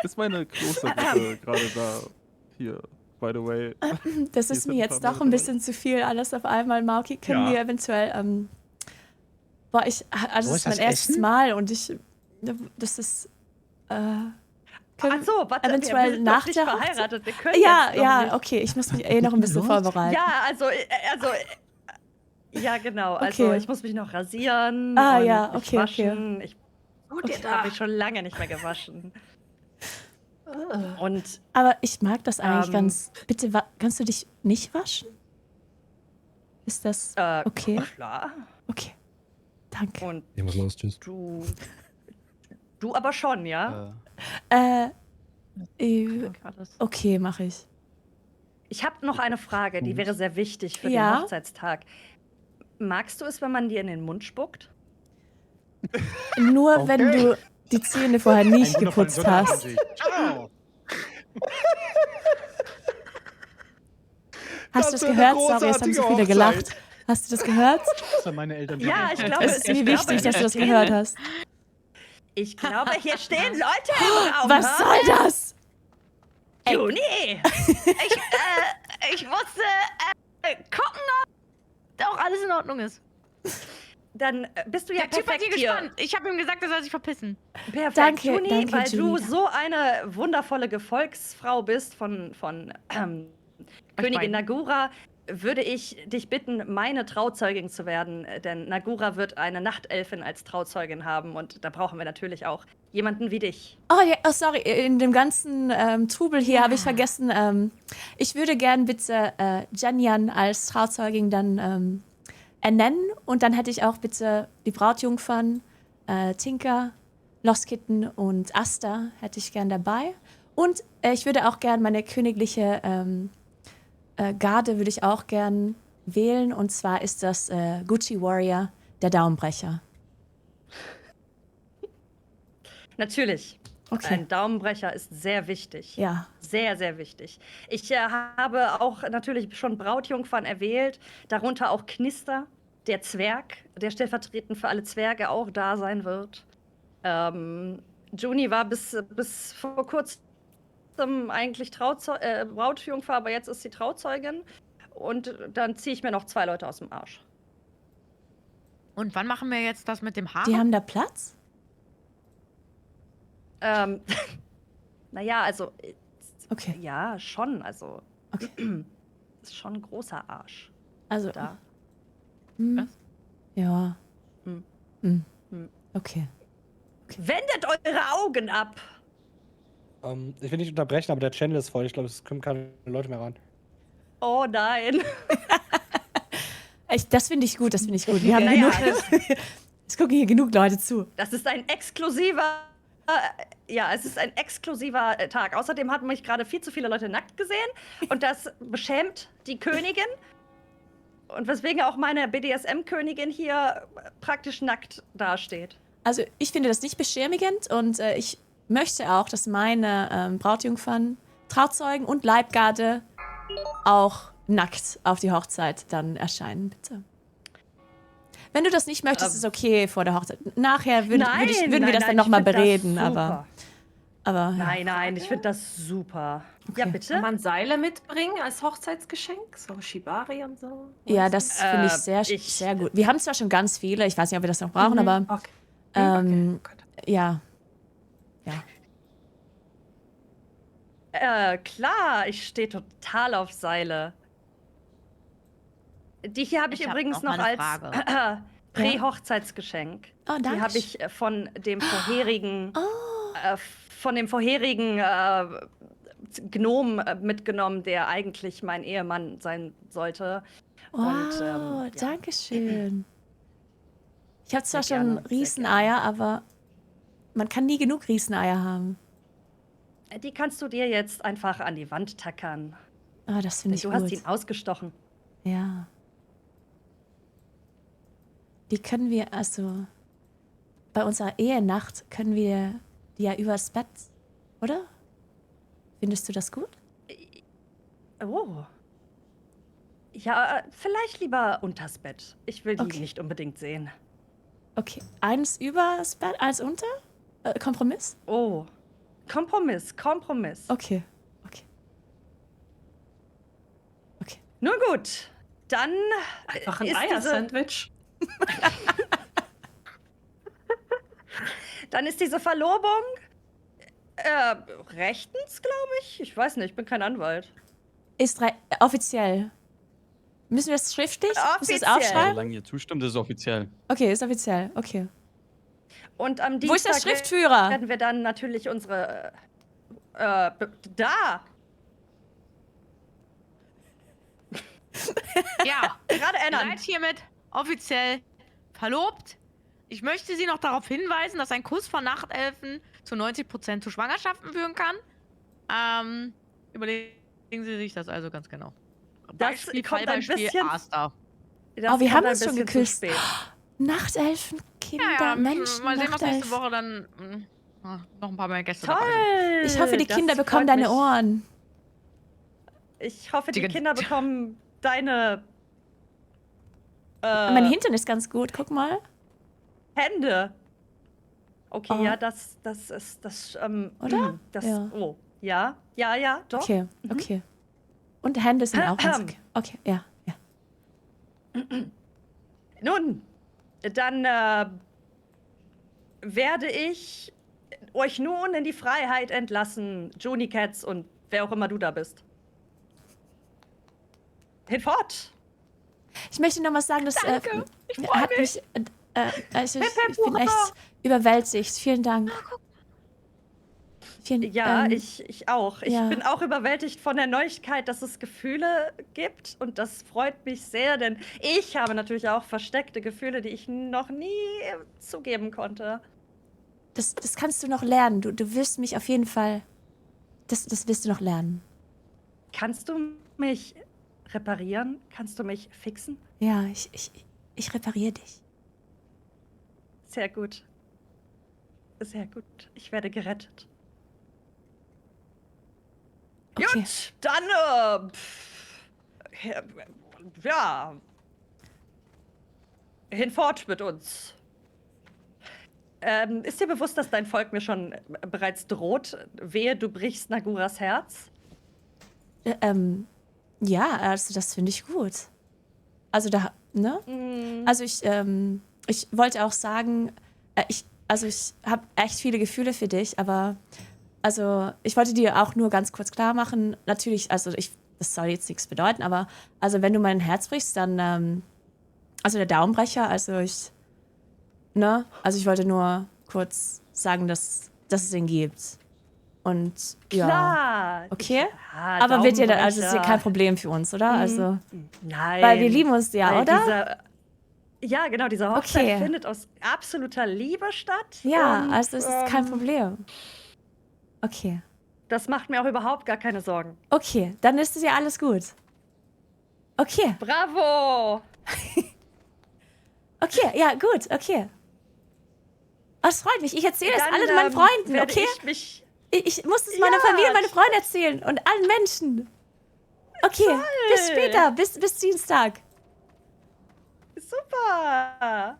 Ist meine Klostergruppe gerade da? Hier, by the way. Das Hier ist sind mir ein jetzt paar doch ein bisschen zu viel, alles auf einmal. Mauki, können Ja. wir eventuell. Also Wo das ist ist mein das erstes Essen? Mal und das ist. Ach so, warte, eventuell wir sind nach noch nicht der verheiratet. Wir können Ja, jetzt noch ja, nicht. okay. Ich muss mich noch ein bisschen vorbereiten. Ja, also, ja, genau. Also, Okay. ich muss mich noch rasieren. Ah, und ja, mich okay, waschen. okay. Ich habe mich schon lange nicht mehr gewaschen. Und Aber ich mag das eigentlich Ähm, ganz. Bitte, kannst du dich nicht waschen? Ist das okay? Klar. Okay. Danke. Und Ich muss los, tschüss. du aber schon, ja? Okay, mache ich. Ich habe noch eine Frage, die wäre sehr wichtig für Ja? den Hochzeitstag. Magst du es, wenn man dir in den Mund spuckt? Nur wenn du die Zähne vorher nicht geputzt hast. Ciao. Hast du das gehört? Sorry, es haben so viele gelacht. Hast du das gehört? Das haben meine Eltern Ja, ich glaube, Es ist mir wichtig, dass du das gehört hast. Ich glaube, hier stehen Leute im Raum. Was hä? soll das? Juni! Ich musste gucken, ob auch alles in Ordnung ist. Dann bist du ja Der Typ hat perfekt hier hier. gespannt. Ich habe ihm gesagt, er soll sich verpissen. Perfekt, Danke, Juni, danke, weil du Juni. so eine wundervolle Gefolgsfrau bist von Königin beiden. Nagura, würde ich dich bitten, meine Trauzeugin zu werden, denn Nagura wird eine Nachtelfin als Trauzeugin haben und da brauchen wir natürlich auch jemanden wie dich. Oh, ja, oh sorry, in dem ganzen Trubel hier habe ich vergessen, ich würde gern bitte Janjan als Trauzeugin dann ernennen und dann hätte ich auch bitte die Brautjungfern, Tinker, Lost Kitten und Asta hätte ich gern dabei. Und ich würde auch gern meine königliche Garde würde ich auch gern wählen. Und zwar ist das Gucci Warrior, der Daumenbrecher. Natürlich. Okay. Ein Daumenbrecher ist sehr wichtig. Ja. Sehr, sehr wichtig. Ich habe auch natürlich schon Brautjungfern erwählt, darunter auch Knister, der Zwerg, der stellvertretend für alle Zwerge auch da sein wird. Juni war bis vor kurzem eigentlich Brautjungfer, aber jetzt ist sie Trauzeugin. Und dann ziehe ich mir noch 2 Leute aus dem Arsch. Und wann machen wir jetzt das mit dem Haar? Die haben da Platz? Naja, also. Okay. Ja, schon. Also. Okay. Ist schon ein großer Arsch. Also. Da. Hm. Ja. Hm. Hm. Hm. Okay. Wendet eure Augen ab! Ich will nicht unterbrechen, aber der Channel ist voll. Ich glaube, es kommen keine Leute mehr ran. Oh nein. Das finde ich gut, das finde ich gut. Wir haben genug. Es gucken hier genug Leute zu. Das ist ein exklusiver. Es ist ein exklusiver Tag. Außerdem hatten mich gerade viel zu viele Leute nackt gesehen. Und das beschämt die Königin. Und weswegen auch meine BDSM-Königin hier praktisch nackt dasteht. Also ich finde das nicht beschämigend und ich möchte auch, dass meine Brautjungfern, Trauzeugen und Leibgarde auch nackt auf die Hochzeit dann erscheinen, bitte. Wenn du das nicht möchtest, ist okay vor der Hochzeit. Nachher würden wir das dann nochmal bereden, aber ja. Nein, ich finde das super. Okay. Ja, bitte? Kann man Seile mitbringen als Hochzeitsgeschenk? So Shibari und so? Ja, das finde ich sehr gut. Wir haben zwar schon ganz viele, ich weiß nicht, ob wir das noch brauchen, aber ja. Klar, ich stehe total auf Seile. Die hier habe ich übrigens noch als Prä-Hochzeitsgeschenk. Oh, danke. Die habe ich von dem vorherigen Gnom mitgenommen, der eigentlich mein Ehemann sein sollte. Wow, danke schön. Ich habe zwar schon Rieseneier, aber man kann nie genug Rieseneier haben. Die kannst du dir jetzt einfach an die Wand tackern. Ah, das finde ich gut. Du hast ihn ausgestochen. Ja. Die können wir, also bei unserer Ehenacht können wir die ja übers Bett, oder? Findest du das gut? Oh. Ja, vielleicht lieber unters Bett. Ich will die nicht unbedingt sehen. Okay, eins übers Bett, eins unter? Kompromiss? Oh, Kompromiss. Okay. Nun gut, dann einfach ein Eier-Sandwich. Dann ist diese Verlobung rechtens, glaube ich. Ich weiß nicht, ich bin kein Anwalt. Ist offiziell. Müssen wir das schriftlich? Müssen wir es aufschreiben? Solange ihr zustimmt, ist es offiziell. Okay, ist offiziell. Okay. Und am Dienstag Wo ist der Schriftführer? werden wir dann natürlich unsere da. Ja, gerade ihr ändern. seid hiermit offiziell verlobt. Ich möchte Sie noch darauf hinweisen, dass ein Kuss von Nachtelfen zu 90% zu Schwangerschaften führen kann. Überlegen Sie sich das also ganz genau. Das kommt ein bisschen. Asta. Oh, wir haben uns schon geküsst. Nachtelfen, Kinder, Ja, Menschen, mal sehen, was nächste Nachtelfen. Woche dann noch ein paar mehr Gäste Toll! dabei sind. Ich hoffe, die Das Kinder bekommen freut deine mich. Ohren. Ich hoffe, die Kinder bekommen deine Mein Hintern ist ganz gut, guck mal. Hände. Okay, Oh. ja, das ist das, Oder? Das, Ja. Oh, ja, doch. Okay, okay. Und Hände sind auch ganz okay. Okay, ja. Nun, dann werde ich euch nun in die Freiheit entlassen, Joni Cats und wer auch immer du da bist. hinfort. Ich möchte noch mal sagen, dass Danke, ich freu hat mich. mich, ich bin echt überwältigt. Vielen Dank. Ja, ich auch. Ich ja. bin auch überwältigt von der Neuigkeit, dass es Gefühle gibt. Und das freut mich sehr, denn ich habe natürlich auch versteckte Gefühle, die ich noch nie zugeben konnte. Das kannst du noch lernen. Du wirst mich auf jeden Fall. Das wirst du noch lernen. Kannst du mich reparieren? Kannst du mich fixen? Ja, ich repariere dich. Sehr gut. Sehr gut. Ich werde gerettet. Okay. Gut, dann, ja. Hinfort mit uns. Ist dir bewusst, dass dein Volk mir schon bereits droht? Wehe, du brichst Naguras Herz? Ja, also das finde ich gut. Also da, ne? Also ich wollte auch sagen, ich habe echt viele Gefühle für dich, aber also ich wollte dir auch nur ganz kurz klar machen, natürlich, also das soll jetzt nichts bedeuten, aber also wenn du mein Herz brichst, dann, also der Daumenbrecher, also ich wollte nur kurz sagen, dass es den gibt. Und ja. Klar. Okay? Ja, aber wird ja dann, also ist ja Daumenbrecher. kein Problem für uns, oder? Also. Nein. Weil wir lieben uns ja, Weil oder? Ja, genau, diese Hochzeit Okay. findet aus absoluter Liebe statt. Ja, und, also es ist kein Problem. Okay. Das macht mir auch überhaupt gar keine Sorgen. Okay, dann ist es ja alles gut. Okay. Bravo! Okay, ja, gut, okay. Oh, das freut mich. Ich erzähle es Dann, allen meinen Freunden, werde okay? Ich muss es meiner Familie, meinen Freunden erzählen und allen Menschen. Okay, Toll. bis später, bis Dienstag. Super!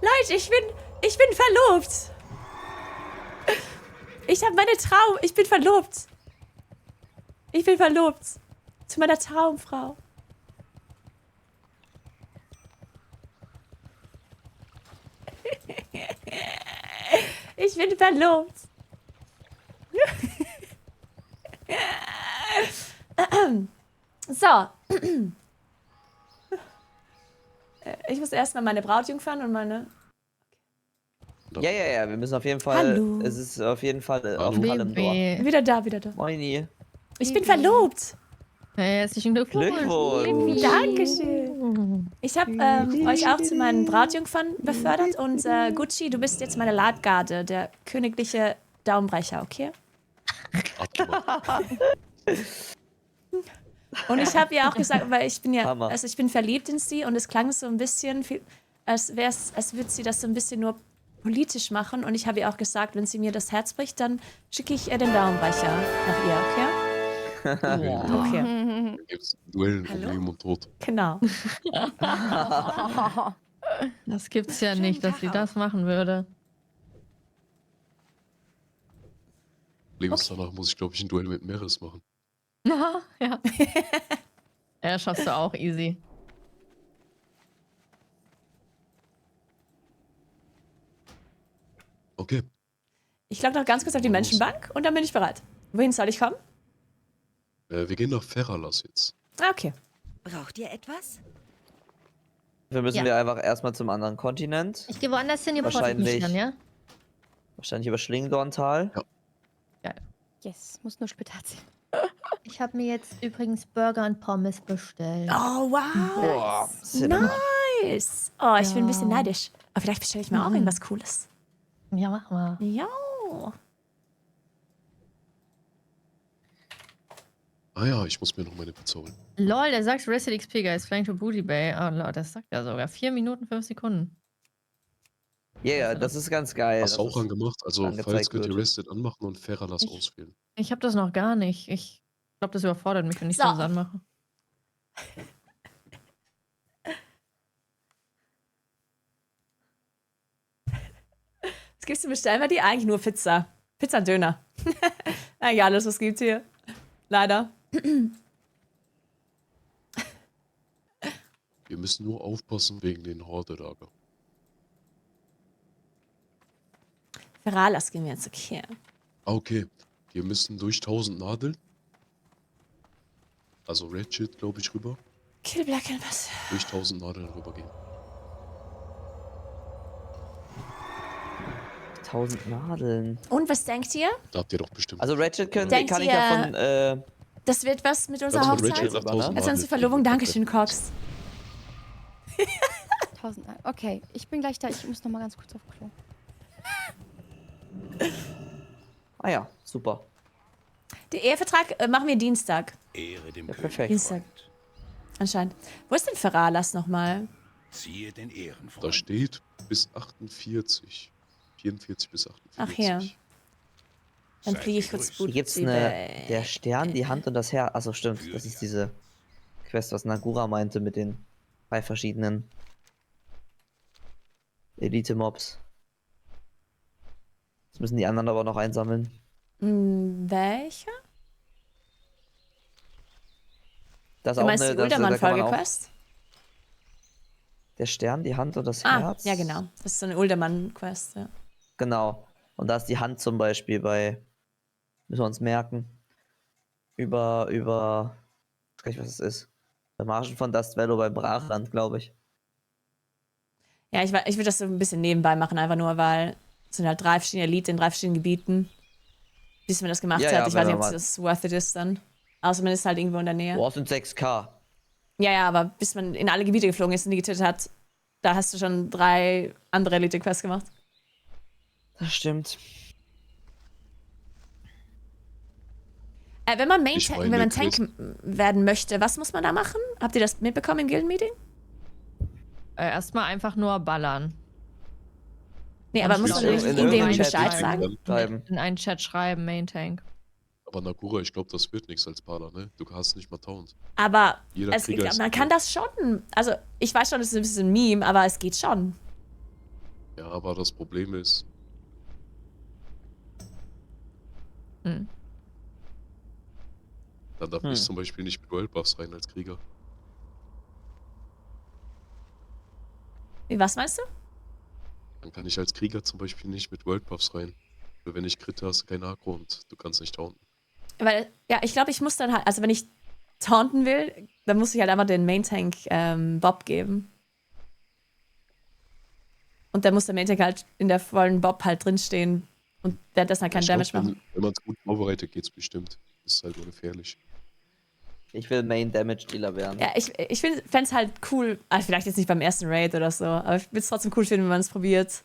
Leute, ich bin verlobt. Ich bin verlobt. Ich bin verlobt. Zu meiner Traumfrau. Ich bin verlobt. So. Ich muss erstmal meine Brautjungfern und meine... Ja, wir müssen auf jeden Fall. Hallo. Es ist auf jeden Fall auf Baby. Hallemdor. Wieder da. Moini. Ich bin verlobt. Herzlichen Glückwunsch. Glückwunsch. Dankeschön. Ich habe euch auch zu meinen Brautjungfern befördert und Gucci, du bist jetzt meine Leibgarde, der königliche Daumenbrecher, okay? Und ich habe ihr auch gesagt, weil ich bin ja, Hammer. also ich bin verliebt in sie und es klang so ein bisschen, als würde sie das so ein bisschen nur politisch machen und ich habe ihr auch gesagt, wenn sie mir das Herz bricht, dann schicke ich ihr den Daumenbrecher nach ihr, okay? Okay. Dann gibt's Duellen um Leben und Tod. Genau. Das gibt's ja nicht, dass sie das machen würde. Danach muss ich, glaube ich, ein Duell mit Meris machen. Ja. Ja, schaffst du auch easy. Okay. Ich logge noch ganz kurz auf die Menschenbank und dann bin ich bereit. Wohin soll ich kommen? Wir gehen nach Ferralas jetzt. Ah, okay. Braucht ihr etwas? Wir müssen wir einfach erstmal zum anderen Kontinent. Ich gehe woanders hin, ihr braucht mich dann, ja? Wahrscheinlich über Schlingdorntal. Ja. Geil. Yes, muss nur Spitazien. Ich habe mir jetzt übrigens Burger und Pommes bestellt. Oh, wow. Boah, Nice. Oh, ich bin ein bisschen neidisch. Aber vielleicht bestelle ich mir auch irgendwas Cooles. Ja, mach mal. Ja. Ah ja, ich muss mir noch meine Pizza holen. Lol, der sagt Resident XP, guys. Flying to Booty Bay. Oh, lol, das sagt er sogar. 4 Minuten, 5 Sekunden. Ja, das ist ganz geil. Hast du auch angemacht? Also, falls könnt ihr wird. Rested anmachen und Ferralas auswählen. Ich habe das noch gar nicht. Ich glaube, das überfordert mich, wenn ich So. das anmache. Was gibst du bestellen wir die? Eigentlich nur Pizza. Pizza und Döner. Eigentlich alles, was gibt's hier. Leider. Wir müssen nur aufpassen wegen den Horde-Lager. Feralas gehen wir jetzt, okay. Okay. Wir müssen durch 1000 Nadeln. Also Ratchet, glaube ich, rüber. Kill Black and was? Durch 1000 Nadeln rübergehen. 1000 Nadeln. Und was denkt ihr? Da habt ihr doch bestimmt. Also Ratchet kann Denkt ich ihr, ja von. Das wird was mit unserer Ganz von Hochzeit? Ratchet nach 1000 Also unsere Nadeln Verlobung, fliegen. Dankeschön, Cox. 1000. Okay, ich bin gleich da. Ich muss noch mal ganz kurz auf Klo. Ah ja, super. Den Ehevertrag machen wir Dienstag. Ehre dem Ja, König. perfekt. Dienstag. Anscheinend. Wo ist denn Feralas nochmal? Siehe den Ehrenfreund. Da steht bis 48. 44 bis 48. Ach ja. Dann Seid fliege ich kurz gegrüßt. gut. Hier gibt's der Stern, die Hand und das Herz. Achso, stimmt. Das ist diese Quest, was Nagura meinte mit den 3 verschiedenen Elite-Mobs. Jetzt müssen die anderen aber noch einsammeln. Welcher? Das ist Du auch meinst die da kann man auch- Uldermann-Folgequest? Der Stern, die Hand und das Ah, Herz. ja genau. Das ist so eine Uldermann-Quest, ja. Genau. Und da ist die Hand zum Beispiel bei, müssen wir uns merken, über, ich weiß nicht, was es ist. Bei Marschen von Dust Valley bei Brachland, glaube ich. Ja, ich würde das so ein bisschen nebenbei machen, einfach nur, weil es sind halt 3 verschiedene Elite in 3 verschiedenen Gebieten. Bis man das gemacht Ja, hat. ja, Ich wenn weiß nicht, man ob mal- das worth it ist dann. Außer man ist halt irgendwo in der Nähe. Boah, es sind 6K. Ja, aber bis man in alle Gebiete geflogen ist und die getötet hat, da hast du schon 3 andere Elite-Quests gemacht. Das stimmt. Wenn man Ich meine, wenn man Chris- Tank werden möchte, was muss man da machen? Habt ihr das mitbekommen im Guild-Meeting? Erstmal einfach nur ballern. Nee, aber muss man in in dem irgendeinem Chat Bescheid schreiben. sagen? In einen Chat schreiben, Main Tank. Aber Nagura, ich glaube, das wird nichts als Parler, ne? Du hast nicht mal 1000. Aber Jeder Krieger ist man kann gut. das schon. Also, ich weiß schon, das ist ein bisschen ein Meme, aber es geht schon. Ja, aber das Problem ist, Hm. dann darf ich zum Beispiel nicht mit World Buffs rein als Krieger. Wie, was meinst du? Dann kann ich als Krieger zum Beispiel nicht mit World Buffs rein. Weil wenn ich Crit hast, kein Agro und du kannst nicht taunten. Weil, ja, ich glaube, ich muss dann halt, also wenn ich taunten will, dann muss ich halt einfach den Main-Tank Bob geben. Und dann muss der Main-Tank halt in der vollen Bob halt drinstehen und währenddessen halt keinen Ich Damage glaub, machen. Wenn man es gut vorbereitet, geht's bestimmt. Ist halt ungefährlich. Ich will Main Damage Dealer werden. Ja, ich fände es halt cool, also vielleicht jetzt nicht beim ersten Raid oder so, aber ich würde es trotzdem cool finden, wenn man es probiert.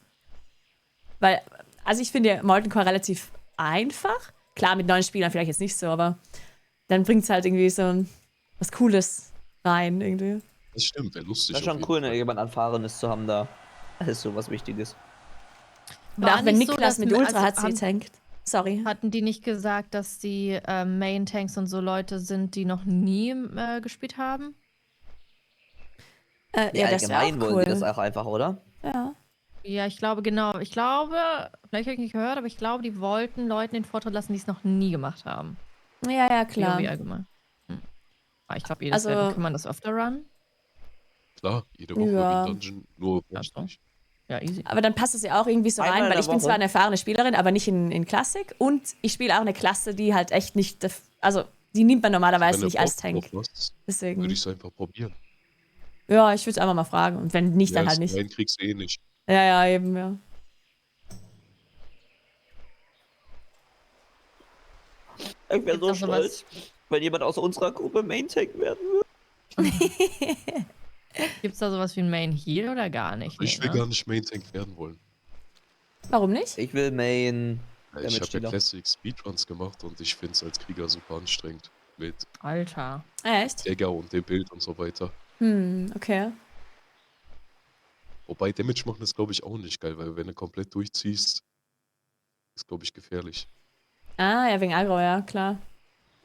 Weil, also ich finde ja Molten Core relativ einfach. Klar, mit 9 Spielern vielleicht jetzt nicht so, aber dann bringt es halt irgendwie so was Cooles rein irgendwie. Das stimmt, wäre lustig. Das ist auf schon jeden cool, Fall. ne, jemand Erfahrenes zu haben da. Das ist so was Wichtiges. Und War auch wenn nicht so, Niklas dass- mit Ultra also HC tankt. Sorry. Hatten die nicht gesagt, dass die Main Tanks und so Leute sind, die noch nie gespielt haben? Nee, ja, das wäre auch allgemein wollen cool. die das auch einfach, oder? Ja. Ja, ich glaube, genau. Ich glaube, vielleicht habe ich nicht gehört, aber ich glaube, die wollten Leuten den Vortritt lassen, die es noch nie gemacht haben. Ja, ja, klar. WoW allgemein. Aber ich glaube, jedes Also- Level kann man das öfter run. Klar, jede Woche Ja. wie ein Dungeon, nur wöchentlich. Ja, easy. Aber dann passt es ja auch irgendwie so Einmal rein, in weil der ich bin Woche. zwar eine erfahrene Spielerin, aber nicht in Klassik. Und ich spiele auch eine Klasse, die halt echt nicht, also die nimmt man normalerweise Wenn nicht du als Bock Tank. drauf hast, Deswegen, würde ich es einfach probieren. ja, ich würde es einfach mal fragen. Und wenn nicht, dann Ja, halt nicht. Nein, kriegst du eh nicht. Ja, ja, eben, ja. Ich wäre so Gibt's auch sowas- stolz, wenn jemand aus unserer Gruppe Main Tank werden würde. Gibt es da sowas wie ein Main Heal oder gar nicht? Ich Nee, will ne? gar nicht Main Tank werden wollen. Warum nicht? Ich will Main Ich Damage habe ja Dealer. Classic Speedruns gemacht und ich finde es als Krieger super anstrengend. Mit Alter. Echt? Dagger und dem Bild und so weiter. Okay. Wobei Damage machen ist, glaube ich, auch nicht geil, weil wenn du komplett durchziehst, ist, glaube ich, gefährlich. Ah, ja, wegen Agro, ja, klar.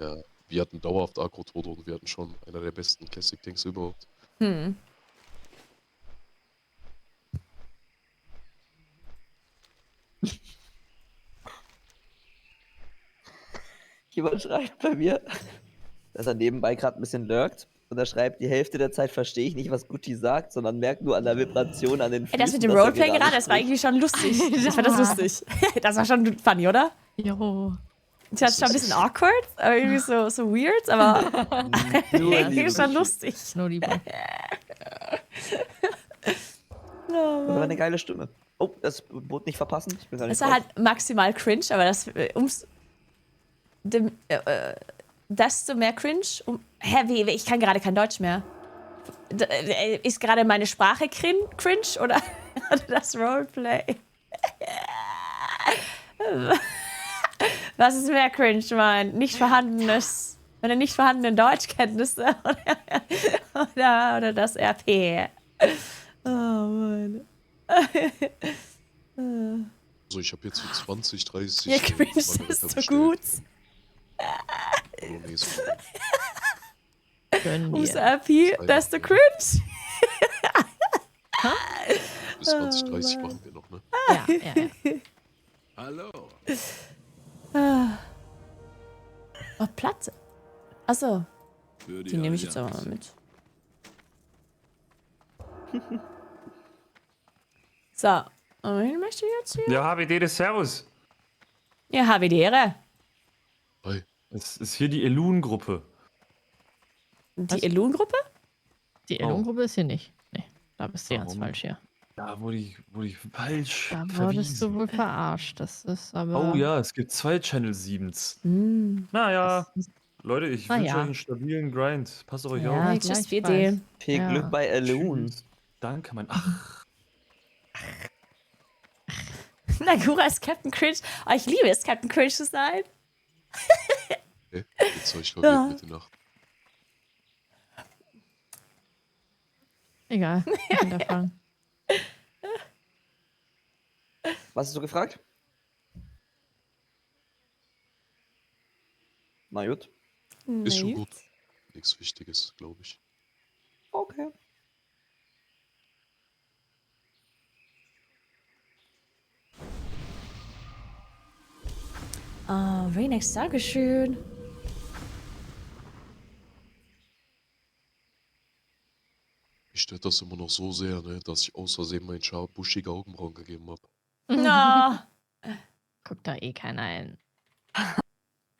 Ja, wir hatten dauerhaft Agro-Tode und wir hatten schon einer der besten Classic-Tanks überhaupt. Jemand schreibt bei mir, dass er nebenbei gerade ein bisschen lurkt. Und er schreibt, die Hälfte der Zeit verstehe ich nicht, was Gucci sagt, sondern merke nur an der Vibration an den Füßen. Ey, das mit dem dass er Roleplay gerade gerade, das war spricht. irgendwie schon lustig. Ich fand das lustig. Das war schon funny, oder? Jo. Ich hatte schon ein bisschen awkward, aber irgendwie so weird, aber irgendwie schon lustig. Nur die Das war eine geile Stimme. Oh, das Boot nicht verpassen. Ich bin gar nicht Es war halt maximal cringe, aber das desto mehr cringe. Ich kann gerade kein Deutsch mehr. Ist gerade meine Sprache cringe oder das Roleplay? Was ist mehr cringe, mein? Nicht vorhandenes, meine nicht vorhandenen Deutschkenntnisse oder das RP? Oh Mann. Also ich habe jetzt so 20, 30. Ja, cringe ist so gut. Umso RP, desto cringe. Bis 20, 30 machen wir noch, ne? Ja. Hallo. Oh, Platte. Achso. Für Die nehme ich jetzt aber mal mit. So. Und wen möchte ich jetzt hier? Ja, HBD, servus. Ja, habe die Ehre. Hi. Es ist hier die Elun-Gruppe. Die Elun-Gruppe? Die Elun-Gruppe ist hier nicht. Nee, da bist du ganz Warum? falsch hier. Da wurde ich falsch Da wurdest verwiesen. du wohl verarscht. Das ist aber. Oh ja, es gibt 2 Channel 7s. Mm. Naja, Leute, ich Na wünsche ja. euch einen stabilen Grind. Passt auf euch Ja, auf. Tschüss, gleichfalls. Viel Ja. Glück bei Elun. Danke, mein. Ach, Nagura ist Captain Cringe. Oh, ich liebe es, Captain Cringe zu sein. Okay, jetzt soll ich verwirrt mit der Nacht. Egal. Hinterfragen. Was hast du gefragt? Na gut. Ist schon gut. Nichts Wichtiges, glaube ich. Okay. Oh, Renex, Dankeschön. Mich stört das immer noch so sehr, ne, dass ich aus Versehen meinen Schar buschige Augenbrauen gegeben habe. No. Guckt da eh keiner ein.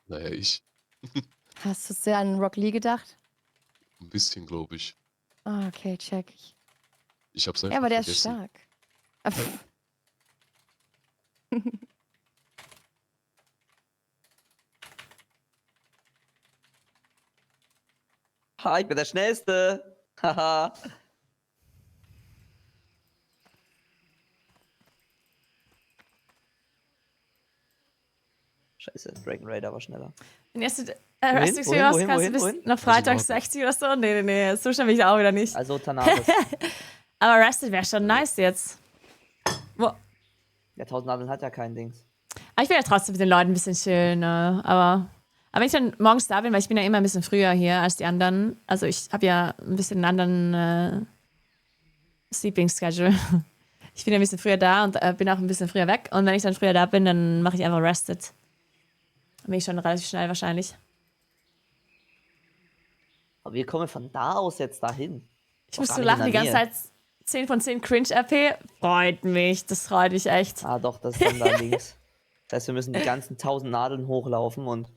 Naja, ich. Hast du sehr an Rock Lee gedacht? Ein bisschen, glaube ich. Ah, okay, check ich. Ich hab's Ja, einfach aber der ist vergessen. stark. Ah, pff. Ha, ich bin der Schnellste. Haha. Scheiße, Dragon Raider war schneller. Wenn jetzt Wohin? Rustic Wohin? Serious Wohin? kannst du bis Wohin? noch Freitag 60 oder so? Nee, so schnell bin ich auch wieder nicht. Also Thanatos. Aber Rusted wäre schon nice jetzt. Wo? Der 1000 Nadeln hat ja kein Dings. Aber ich will ja trotzdem mit den Leuten ein bisschen chillen, ne? Aber wenn ich dann morgens da bin, weil ich bin ja immer ein bisschen früher hier als die anderen. Also ich habe ja ein bisschen einen anderen Sleeping Schedule. Ich bin ja ein bisschen früher da und bin auch ein bisschen früher weg. Und wenn ich dann früher da bin, dann mache ich einfach Rested. Dann bin ich schon relativ schnell wahrscheinlich. Aber wir kommen von da aus jetzt dahin. Ich muss so lachen, die ganze Zeit 10 von 10 Cringe-RP. Freut mich, das freut mich echt. Ah doch, das ist dann da links. Das heißt, wir müssen die ganzen 1000 Nadeln hochlaufen und...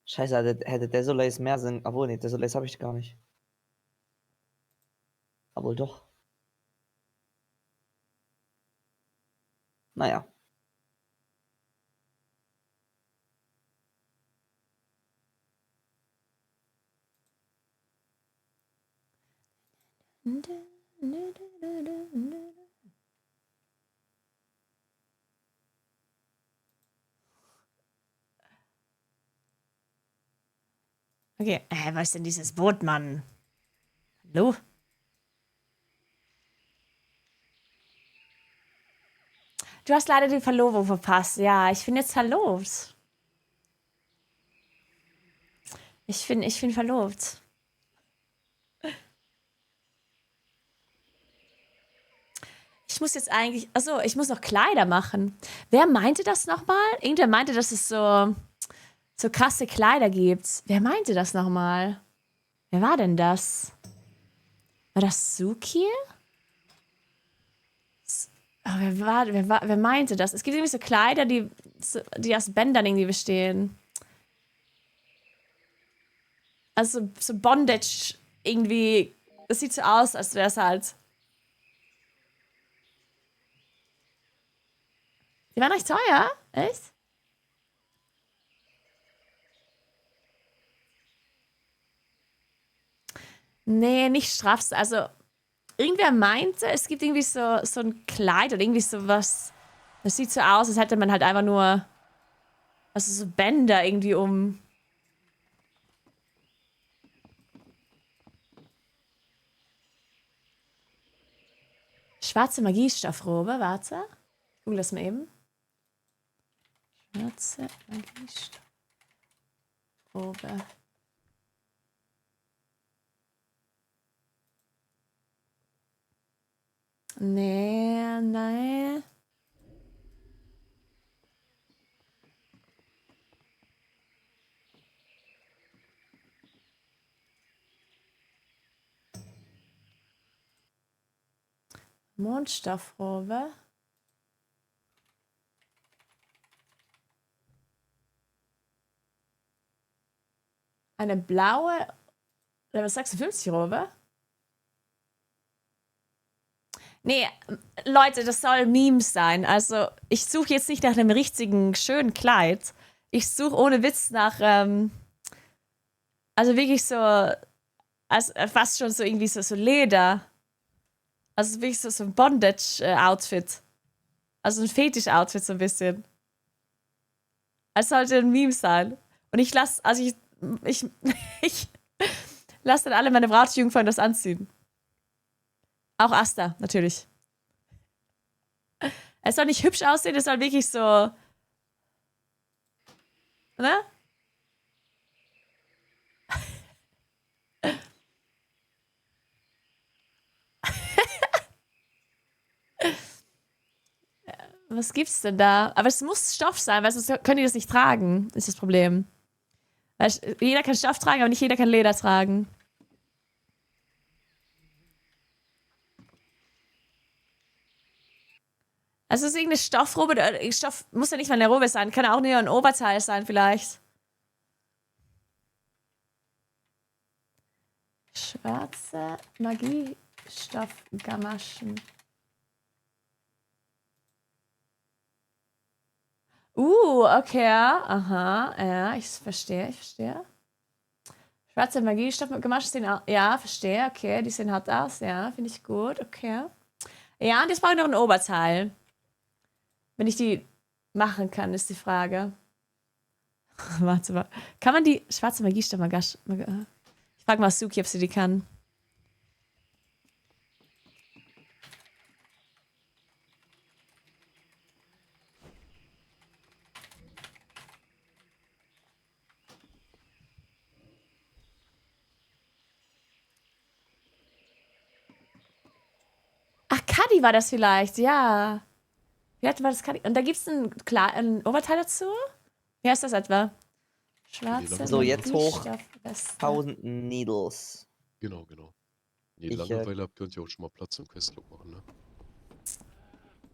Scheiße, hätte Desolace mehr Sinn. Obwohl, nee, Desolace habe ich gar nicht. Obwohl doch. Naja. Okay, was ist denn dieses Boot, Mann? Hallo? Du hast leider die Verlobung verpasst. Ja, ich bin jetzt verlobt. Ich bin verlobt. Ich muss jetzt eigentlich... Achso, ich muss noch Kleider machen. Wer meinte das nochmal? Irgendwer meinte, dass es so so krasse Kleider gibt. Wer meinte das nochmal? Wer war denn das? War das Suki? Oh, wer meinte das? Es gibt irgendwie so Kleider, die aus Bändern irgendwie bestehen. Also so Bondage irgendwie. Das sieht so aus, als wäre es halt. Die waren echt teuer? Echt? Nee, nicht strafst. Also, irgendwer meinte, es gibt irgendwie so ein Kleid oder irgendwie sowas. Das sieht so aus, als hätte man halt einfach nur. Also, so Bänder irgendwie um. Schwarze Magiestoffrobe, warte. Ich google das mal eben. Schwarze Magiestoffrobe. Nee. Mondstoffrobe. Eine blaue, was sagst du, 50 Robe? Nee, Leute, das soll Memes sein. Also, ich suche jetzt nicht nach einem richtigen, schönen Kleid. Ich suche ohne Witz nach, also wirklich so, also fast schon so irgendwie so Leder. Also wirklich so ein Bondage-Outfit. Also ein Fetisch-Outfit so ein bisschen. Es sollte ein Meme sein. Und ich lasse, also ich lasse dann alle meine Brautjungfern das anziehen. Auch Asta, natürlich. Es soll nicht hübsch aussehen, es soll wirklich so. Ne? Was gibt's denn da? Aber es muss Stoff sein, weil sonst können die das nicht tragen, ist das Problem. Weil jeder kann Stoff tragen, aber nicht jeder kann Leder tragen. Also es ist irgendeine Stoffrobe. Stoff muss ja nicht mal eine Robe sein, kann auch nur ein Oberteil sein vielleicht. Schwarze Magiestoffgamaschen. Okay. Aha, ja, ich verstehe. Schwarze Magiestoffgamaschen sehen auch, ja, verstehe, okay, die sehen hart aus, ja, finde ich gut, okay. Ja, und jetzt brauche ich noch ein Oberteil. Wenn ich die machen kann, ist die Frage. Warte mal. Kann man die schwarze Magiestoffgamaschen... Ich frage mal Suki, ob sie die kann. Ach, Kadi war das vielleicht, ja. Vielleicht war das Kadi. Und da gibt es ein Oberteil dazu? Wie heißt das etwa? Schwarze So, jetzt hoch. Magiestoffweste. 1000 Needles. Genau. Wenn ihr Langeweile habt, könnt ihr auch schon mal Platz im Questlog machen, ne?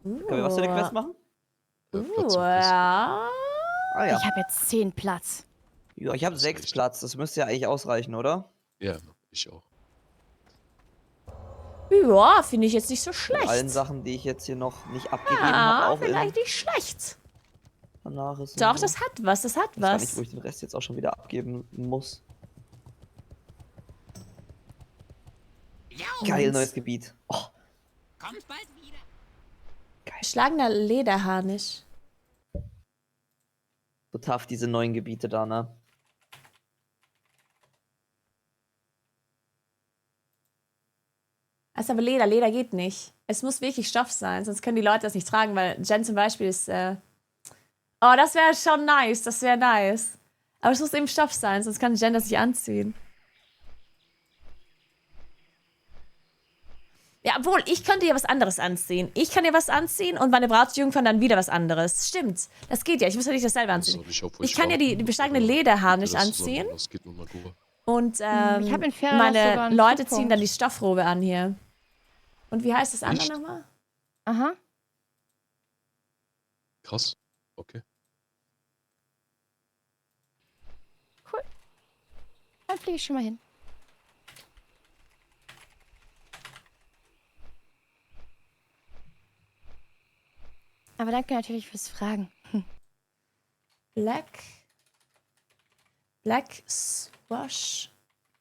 Können wir was für eine Quest machen? Platz im Questlog. Ah, ja. Ich habe jetzt 10 Platz. Ja, ich habe 6 Platz. Das müsste ja eigentlich ausreichen, oder? Ja, ich auch. Ja, finde ich jetzt nicht so Von schlecht. allen Sachen, die ich jetzt hier noch nicht abgegeben habe, auch vielleicht nicht schlecht. danach ist. Doch, das hat was, Ich weiß gar nicht, wo ich den Rest jetzt auch schon wieder abgeben muss. Geil, neues Gebiet. Oh. Kommst bald wieder. Schlagener Lederharnisch. So tough, diese neuen Gebiete da, ne? Also aber Leder geht nicht. Es muss wirklich Stoff sein, sonst können die Leute das nicht tragen, weil Jen zum Beispiel ist, oh, das wäre schon nice, das wäre nice. Aber es muss eben Stoff sein, sonst kann Jen das nicht anziehen. Ja, obwohl, ich könnte ja was anderes anziehen. Ich kann ja was anziehen und meine Brautjungfer dann wieder was anderes. Stimmt, das geht ja. Ich muss ja nicht dasselbe anziehen. Ich kann ja die besteigende Lederharnisch anziehen. Und Ich hab in Fernost sogar meine einen Leute Pluspunkt. ziehen dann die Stoffrobe an hier. Und wie heißt das andere nochmal? Aha. Krass. Okay. Cool. Dann fliege ich schon mal hin. Aber danke natürlich fürs Fragen. Black Swash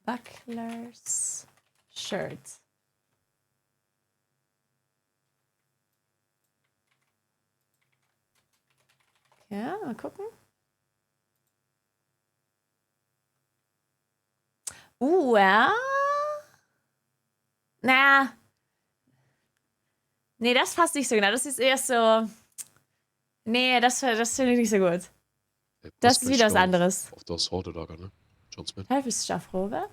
Bucklers Shirt. Ja, mal gucken. Ja. Na. Nee, das passt nicht so genau. Das ist eher so. Nee, das finde ich nicht so gut. Das ist wieder was anderes. Auf das Horde-Lager, ne? John Smith. Stoffrobe.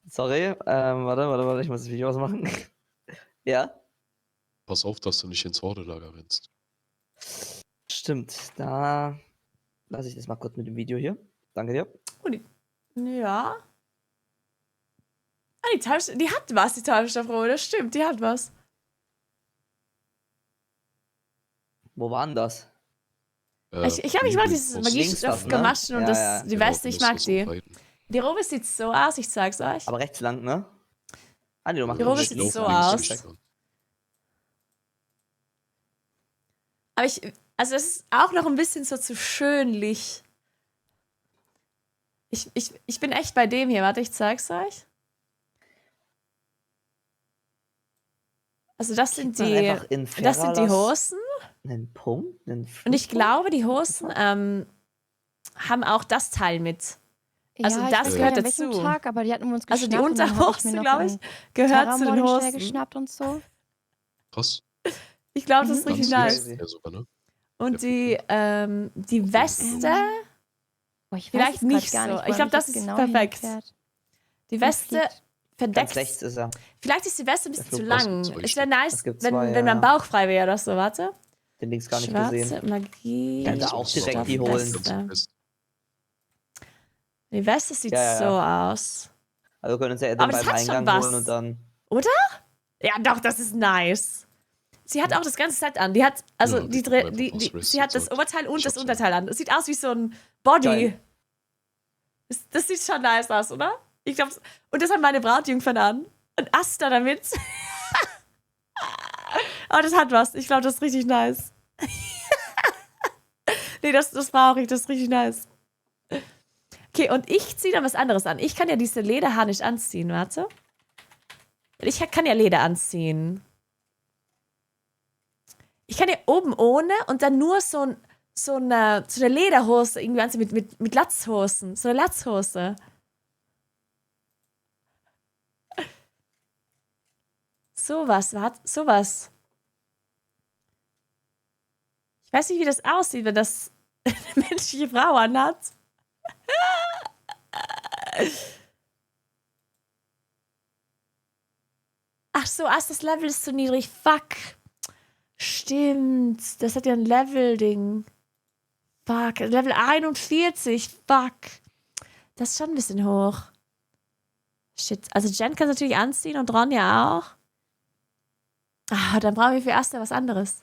Sorry, warte, ich muss das Video ausmachen. Ja? Pass auf, dass du nicht ins Horde-Lager rennst. Stimmt, da lasse ich das mal kurz mit dem Video hier. Danke dir. Ja. Ah, die hat was, die Teufelsstoffrobe. Das stimmt, die hat was. Wo war denn das? Ich glaube, ich mag dieses Magie-Stoff-Gamaschen und die Weste, ich mag die. Die Robe sieht so aus, ich sag's euch. Aber rechts lang, ne? Ah, nee, du machst die Robe sieht so aus. Aber also es ist auch noch ein bisschen so zu schönlich. Ich bin echt bei dem hier, warte, ich zeig's euch. Also das sind die Hosen. Einen Punkt, und ich glaube, die Hosen haben auch das Teil mit. Also Ja, das ich gehört weiß nicht, an welchem dazu. Tag, aber die hatten wir uns Also die geschnappt und dann hab ich Unterhosen, mir noch glaube ich, einen gehört zu den Terramon schnell Hosen. geschnappt und so. Krass. Ich glaube, das ist richtig nice. Ja, sogar, ne? Und die Weste, Oh, ich weiß vielleicht es nicht grad gar so. nicht, Ich glaube, das wo ist genau perfekt. hinfährt. Die Weste Ganz verdeckt. rechts ist er. Vielleicht ist die Weste ein bisschen zu Flugposten lang. zum Beispiel. Es wäre nice, Es gibt wenn zwei, mein Bauch frei wäre oder so. Warte. Den links gar nicht Schwarze gesehen. Magie. Kann da auch direkt die holen. Stoffweste. Die Weste sieht Ja. so aus. Also wir können uns ja Aber dann das beim hat schon Eingang was. holen und dann. Oder? Ja, doch, das ist nice. Sie hat auch das ganze Set an. Die hat, also Ja, sie hat das Oberteil und das Unterteil an. Das sieht aus wie so ein Body. Geil. Das sieht schon nice aus, oder? Ich glaube, und das hat meine Brautjungfern an. Und Asta damit. Aber das hat was. Ich glaube, das ist richtig nice. Nee, das brauche ich. Das ist richtig nice. Okay, und ich ziehe dann was anderes an. Ich kann ja diese Lederhaar nicht anziehen, warte. Ich kann ja Leder anziehen. Ich kann ja oben ohne und dann nur so eine Lederhose irgendwie anziehen mit Latzhosen. So eine Latzhose. Sowas. Ich weiß nicht, wie das aussieht, wenn das eine menschliche Frau anhat. Ach so, das Level ist zu niedrig. Fuck. Stimmt. Das hat ja ein Level-Ding. Fuck. Level 41. Fuck. Das ist schon ein bisschen hoch. Shit. Also Jen kann es natürlich anziehen und Ron ja auch. Ah, dann brauchen wir für Asta was anderes.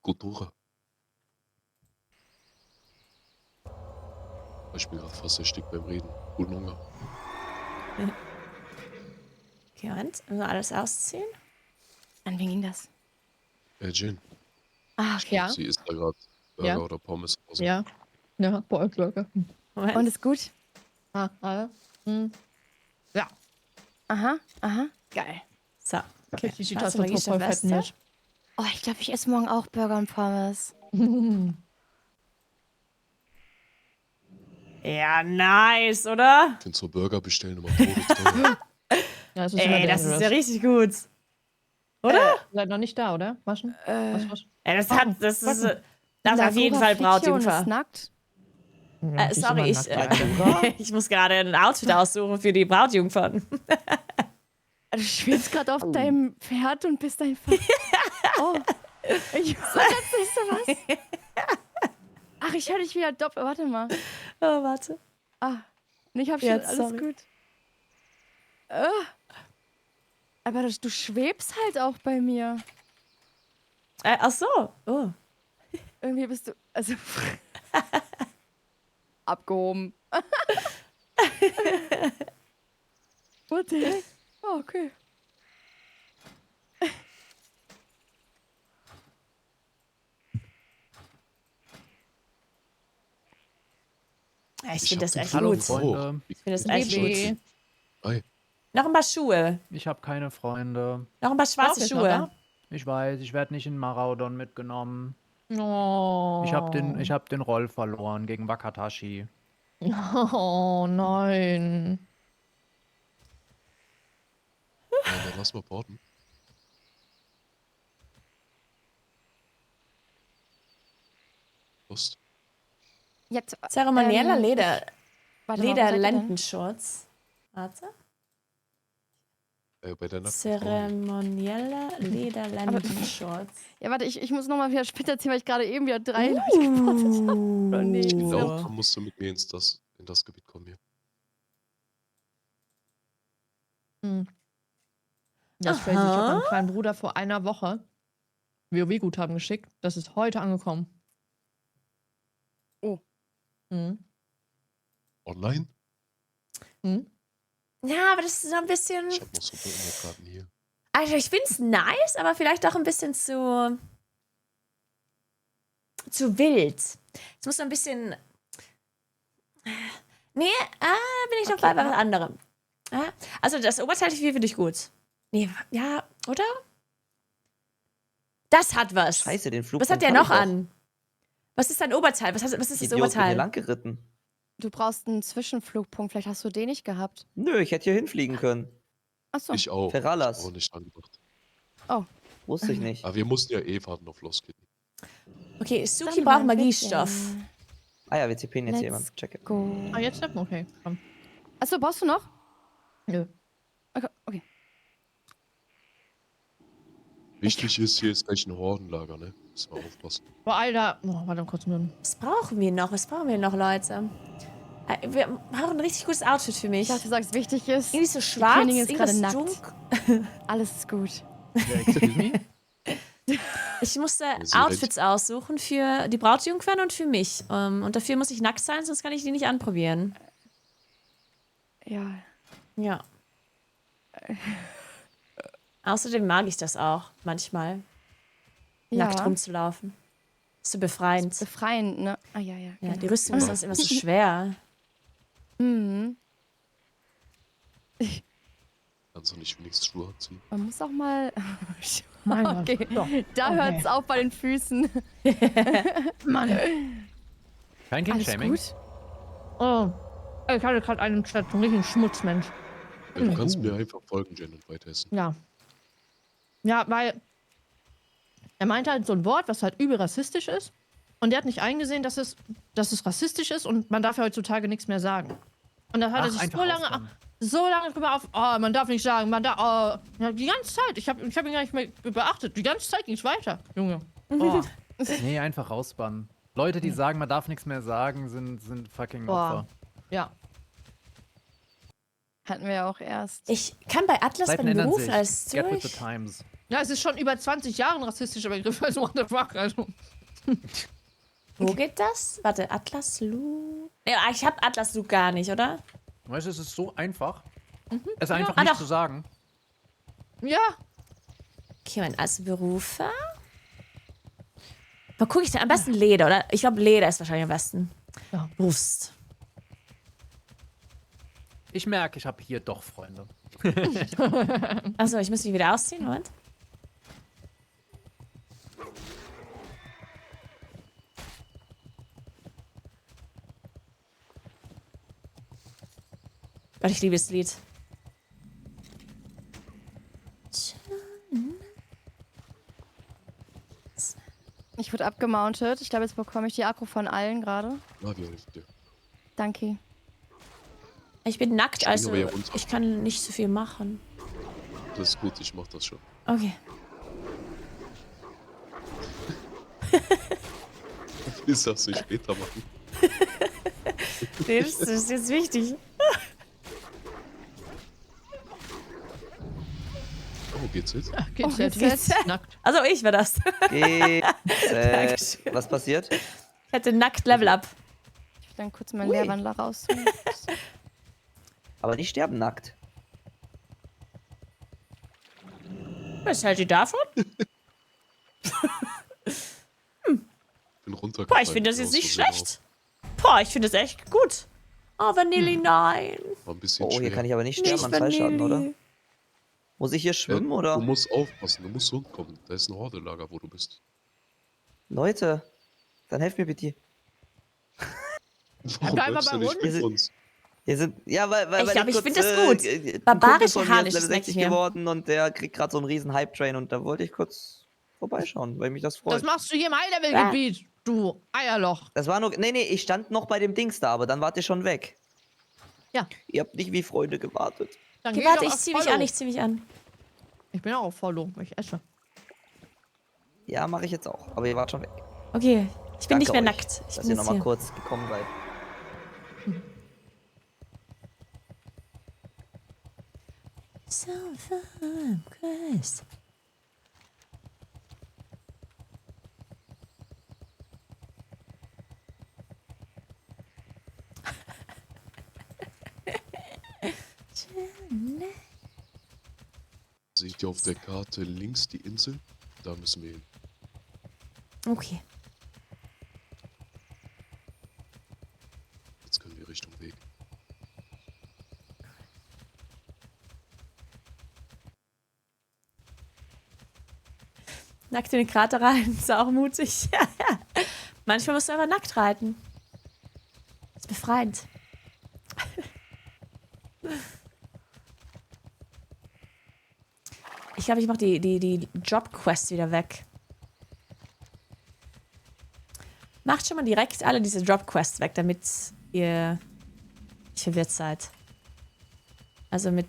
Kultura. Ich bin gerade fast erstickt beim Reden. Guten Hunger. Okay, Moment. Müssen wir alles ausziehen? An wen ging das? Jane. Ah, Ich glaub, sie isst da gerade Burger Ja. oder Pommes. Also. Ja. Ja, Burger. Moment. Und ist gut? Ja. Aha. Geil. So. Okay, die Schwarze Tasse voll fettniert. Oh, ich glaube, ich esse morgen auch Burger und Pommes. Ja, nice, oder? Ich finde so Burger bestellen immer todesteuer. Ja, es ist immer Das ist dangerous. ja richtig gut. Oder? Seid noch nicht da, oder? Waschen? Was? Das ist auf Nagura jeden Fall fliegt hier und ist Brautjungfer. nackt. Ja, die ist Sorry, immer nackt. ich muss gerade ein Outfit aussuchen für die Brautjungfern. Du schwebst gerade auf deinem Pferd und bist einfach. Oh. Ich war jetzt nicht so was. Ach, ich höre dich wieder doppelt. Warte mal. Oh, warte. Ich hab schon Jetzt, alles sorry. gut. Aber du schwebst halt auch bei mir. Ach so. Oh. Irgendwie bist du. Also. Abgehoben. What the heck? Oh, okay. Ich finde das echt Hallo, gut. Freunde. Ich finde das echt gut. Hi. Noch ein paar Schuhe. Ich habe keine Freunde. Noch ein paar schwarze Schuhe. Ich weiß, ich werde nicht in Maraudon mitgenommen. Oh. Ich hab den Roll verloren gegen Wakatashi. Oh nein. Dann lass mal porten. Post. Jetzt, Zeremonieller warte mal, wo seid ihr denn? Lederlendenschurz. Warte. Bei der Nacht. Zeremonieller Lederlendenschurz. Ja, warte, ich muss nochmal wieder später erzählen, weil ich gerade eben wieder 3 Leute geportet habe. Oder nee, Ich so. glaube, dann musst du mit mir in das Gebiet kommen hier. Das ist crazy. Ich habe meinem kleinen Bruder vor einer Woche WoW-Guthaben geschickt. Das ist heute angekommen. Oh. Online? Ja, aber das ist so ein bisschen. Ich habe noch so Karten hier. Also ich finde es nice, aber vielleicht auch ein bisschen zu wild. Es muss so ein bisschen. Nee, bin ich noch bei was anderem. Also das Oberteil finde ich gut. Nee, ja, oder? Das hat was. Scheiße, den Flug. Was hat der noch an? Was ist dein Oberteil? Was ist das Idiot, bin hier Oberteil? lang geritten. Du brauchst einen Zwischenflugpunkt. Vielleicht hast du den nicht gehabt. Nö, ich hätte hier hinfliegen können. Achso. Ich auch. Ferralas. Ich hab auch nicht angedacht. Oh. Wusste ich nicht. Aber wir mussten ja warten auf Lost Kitten. Okay, Suki braucht Magiestoff. Ah ja, wir tippen jetzt Let's jemand. Check it. go. Ah, jetzt nicht? Okay, komm. Achso, brauchst du noch? Nö. Okay. Wichtig ist, hier ist gleich ein Hordenlager, ne? Müssen wir aufpassen. Boah, Alter. Oh, warte kurz mal. Was brauchen wir noch? Leute? Wir brauchen ein richtig gutes Outfit für mich. Ich dachte, du sagst, wichtig ist. Irgendwie so Die schwarz, Königin ist gerade irgendwas nackt. Alles ist gut. Excuse me? Ich musste Outfits aussuchen für die Brautjungfern und für mich. Und dafür muss ich nackt sein, sonst kann ich die nicht anprobieren. Ja. Ja. Außerdem mag ich das auch manchmal, nackt rumzulaufen. Ist so befreiend. Befreiend, ne? Ah, ja. Ja, genau. die Rüstung ist sonst immer so schwer. Kannst du nicht wenigstens Schuhe anziehen? Man muss auch mal. Mein Okay, Gott. Doch. da Okay. hört's auf bei den Füßen. Mann. Kein Alles King-Shaming. gut? Oh. Ich hatte gerade einen Chat, so einen richtigen Schmutzmensch. Ja, du kannst mir einfach folgen, Jen, und weiteressen. Ja. Ja, weil er meinte halt so ein Wort, was halt übel rassistisch ist. Und der hat nicht eingesehen, dass es rassistisch ist und man darf ja heutzutage nichts mehr sagen. Und da hat er sich so lange drüber auf, oh, man darf nicht sagen, man darf, oh, ja, die ganze Zeit. Ich hab ihn gar nicht mehr beachtet. Die ganze Zeit ging es weiter, Junge. Oh. Nee, einfach rausbannen. Leute, die sagen, man darf nichts mehr sagen, sind fucking Opfer. Ja. Hatten wir ja auch erst. Ich kann bei Atlas Zeiten beim ändern Beruf sich. als Get with the durch. times. Ja, es ist schon über 20 Jahre ein rassistischer Begriff, also what the fuck, also. Wo geht das? Warte, Atlas Lu. Ja, ich hab Atlas Lu gar nicht, oder? Weißt du, es ist so einfach. Es einfach Ah, nicht doch. zu sagen. Ja. Okay, mein als Berufe. Wo gucke ich denn? Am besten Leder, oder? Ich glaube, Leder ist wahrscheinlich am besten. Ja. Brust. Ich merke, ich habe hier doch Freunde. Achso, ich muss mich wieder ausziehen, Moment. Gott, ich liebe das Lied. Ich wurde abgemountet. Ich glaube, jetzt bekomme ich die Akku von allen gerade. Na, wir helfen dir. Danke. Ich bin nackt, Spring also aber hier runter. ich kann nicht so viel machen. Das ist gut, ich mach das schon. Okay. Das darfst du später machen. Nee, das ist jetzt wichtig. Oh, geht's jetzt? Geht's Oh, jetzt? geht's? Nackt. Also ich war das. Was passiert? Ich hätte nackt Level Up. Ich will dann kurz meinen Leerwandler rausholen. Aber die sterben nackt. Was hält ihr davon? Bin runtergefallen. Boah, ich finde das jetzt nicht schlecht. Boah, ich finde das echt gut. Oh, Vanilli, nein. War ein bisschen Oh, hier schwer. kann ich aber nicht sterben Nicht an Fallschaden, Vanilli. oder? Muss ich hier schwimmen, Ja, oder? Du musst aufpassen, du musst zurückkommen. Da ist ein Hordelager, wo du bist. Leute, dann helft mir bitte. Warum Bleib bleibst aber du nicht bei mit uns? Hier sind, ja, weil Ich glaube, ich kurz, finde das gut. ein Kumpel Barbarische von mir ist Harnisches Level 60 hier. geworden und der kriegt gerade so einen riesen Hype-Train und da wollte ich kurz vorbeischauen, weil mich das freut. Das machst du hier im High-Level-Gebiet, du Eierloch. Das war nur, nee, ich stand noch bei dem Dings da, aber dann wart ihr schon weg. Ja. Ihr habt nicht wie Freunde gewartet. Dann Okay, geh warte, doch ich auf zieh mich Follow. an, ich zieh mich an. Ich bin auch auf Follow, weil ich esse. Ja, mache ich jetzt auch, aber ihr wart schon weg. Okay, ich bin Danke nicht mehr euch, nackt. Ich dass bin ihr jetzt nochmal hier. kurz gekommen seid. So fun, Chris. Seht ihr auf der Karte links die Insel? Da müssen wir hin. Okay. Jetzt können wir Richtung Weg. Nackt in den Krater rein, ist auch mutig. Manchmal musst du aber nackt reiten. Das ist befreiend. Ich glaube, ich mache die Job-Quest wieder weg. Macht schon mal direkt alle diese Job-Quests weg, damit ihr nicht verwirrt seid. Also mit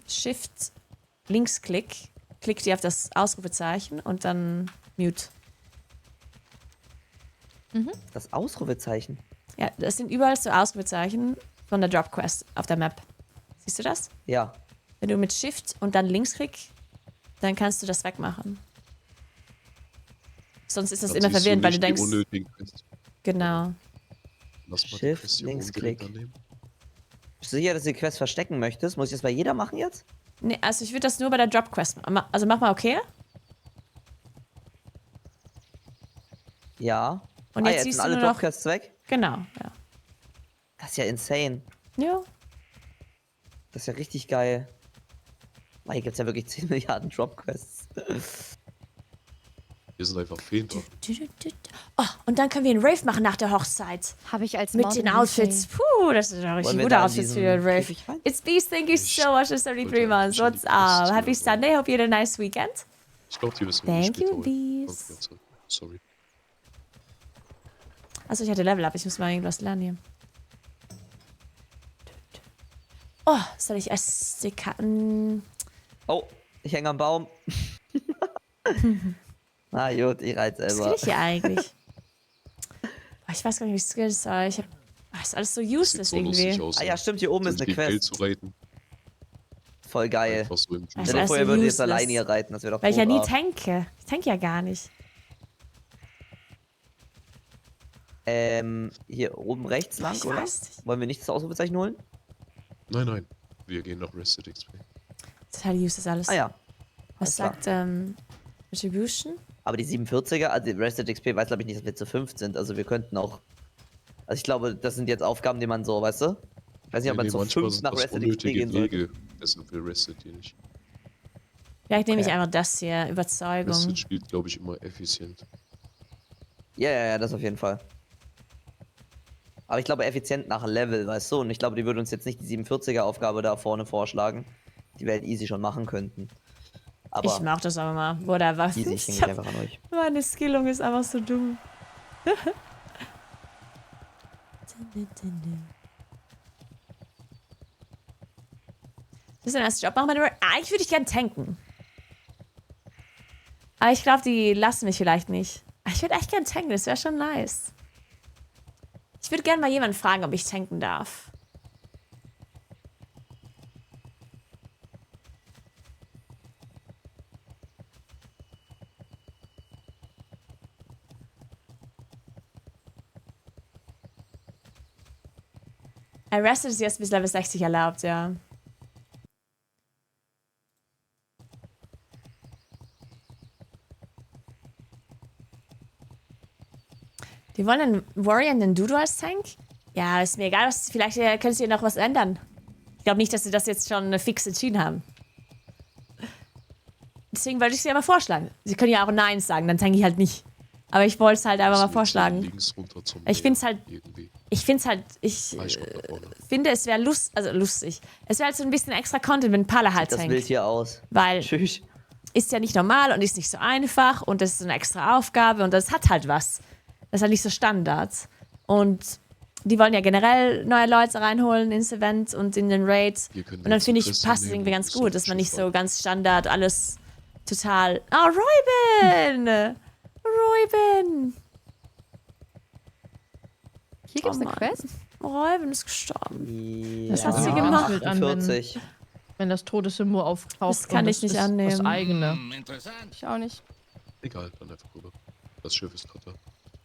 Shift, Linksklick, klickt ihr auf das Ausrufezeichen und dann Mute. Das Ausrufezeichen. Ja, das sind überall so Ausrufezeichen von der Job-Quest auf der Map. Siehst du das? Ja. Wenn du mit Shift und dann Linksklick, dann kannst du das wegmachen. Sonst ist das Dann immer siehst du verwirrend, weil du nicht die denkst... unnötigen Quests. Genau. Lass mal die Shift, Quest hier Linksklick. umdrehen, dann nehmen. Bist du sicher, dass du die Quest verstecken möchtest? Muss ich das bei jeder machen jetzt? Nee, also ich würde das nur bei der Job-Quest machen. Also mach mal okay. Ja. Und jetzt jetzt siehst sind du alle nur noch- Jobquests weg? Genau, ja. Das ist ja insane. Ja. Das ist ja richtig geil. Weil hier gibt es ja wirklich 10 Milliarden Dropquests. Wir sind einfach Fehler. Oh, und dann können wir einen Rave machen nach der Hochzeit. Habe ich als Mit Mountain den Outfits. DJ. Puh, das sind doch richtig Wollen wir gute da in Outfits für diesen den Rave. Käfig rein? It's Beast, thank you so much for 73 months. What's up? Happy Sunday, hope you had a nice weekend. Ich glaube, die wissen Thank später you, holen. Beast. Kommt wieder zurück. Sorry. Achso, ich hatte Level Up. Ich muss mal irgendwas lernen hier. Oh, soll ich SDK... Oh, ich hänge am Baum. Na gut, ich reite Was selber. kann ich hier eigentlich? Oh, ich weiß gar nicht, wie ich Skills soll. Ich hab... Oh, ist alles so useless so lustig irgendwie. aus. Ah ja, stimmt, hier oben ist Sind eine wie Feld Quest. zu reiten. Voll geil. Einfach so im Das ist Stell dir alles vor, so ihr würdet jetzt useless. alleine hier reiten, das wäre doch Weil ich ja nie brav. tanke. Ich tanke ja gar nicht. Hier oben rechts lang, Ich oder? weiß nicht. Wollen wir nicht das Ausrufezeichen holen? Nein, nein. Wir gehen nach Rested XP. Total useless alles. Ah ja. Was alles sagt Retribution? Aber die 47er, also die Rested XP weiß glaube ich nicht, dass wir zu 5 sind. Also wir könnten auch. Also ich glaube, das sind jetzt Aufgaben, die man so, weißt du? Ich weiß nicht, ob man zu manchmal 5 sind nach das Rested XP unnötige gehen sollte. Wege. Deshalb will Rested hier nicht. Vielleicht nehme ich Okay. einfach das hier. Überzeugung. Rested spielt, glaube ich, immer effizient. Ja, das auf jeden Fall. Aber ich glaube effizient nach Level, weißt du? Und ich glaube, die würde uns jetzt nicht die 47er Aufgabe da vorne vorschlagen, die wir halt easy schon machen könnten. Aber ich mach das aber mal. Whatever. easy, ich hänge einfach an euch. Meine Skillung ist einfach so dumm. Das ist dein erster Job. Eigentlich würde ich gern tanken. Aber ich glaube, die lassen mich vielleicht nicht. Ich würde echt gern tanken, das wäre schon nice. Ich würde gerne mal jemanden fragen, ob ich tanken darf. Arrested ist jetzt bis Level 60 erlaubt, ja. Die wollen einen Warrior und einen Dudu als Tank? Ja, ist mir egal. Vielleicht können sie noch was ändern. Ich glaube nicht, dass sie das jetzt schon fix entschieden haben. Deswegen wollte ich sie aber vorschlagen. Sie können ja auch Nein sagen, dann tanke ich halt nicht. Aber ich wollte es halt einfach mal vorschlagen. Ich finde es halt, ich finde, es wäre lustig. Es wäre halt so ein bisschen extra Content, wenn Pala halt tankt. Das Bild hier aus. Weil Tschüss. ist ja nicht normal und ist nicht so einfach und das ist eine extra Aufgabe und das hat halt was. Das ist halt nicht so Standard. Und die wollen ja generell neue Leute reinholen ins Event und in den Raids. Und dann finde ich, passt es irgendwie ganz gut, dass man nicht so ganz Standard alles total... Oh, Reuben! Reuben! Hier gibt's eine Quest? Reuben ist gestorben. Ja. Was hat sie gemacht? 48. Wenn das Todessymbol auftaucht. Das kann ich nicht annehmen. Das eigene. Ich auch nicht. Egal, dann einfach rüber. Das Schiff ist gerade da.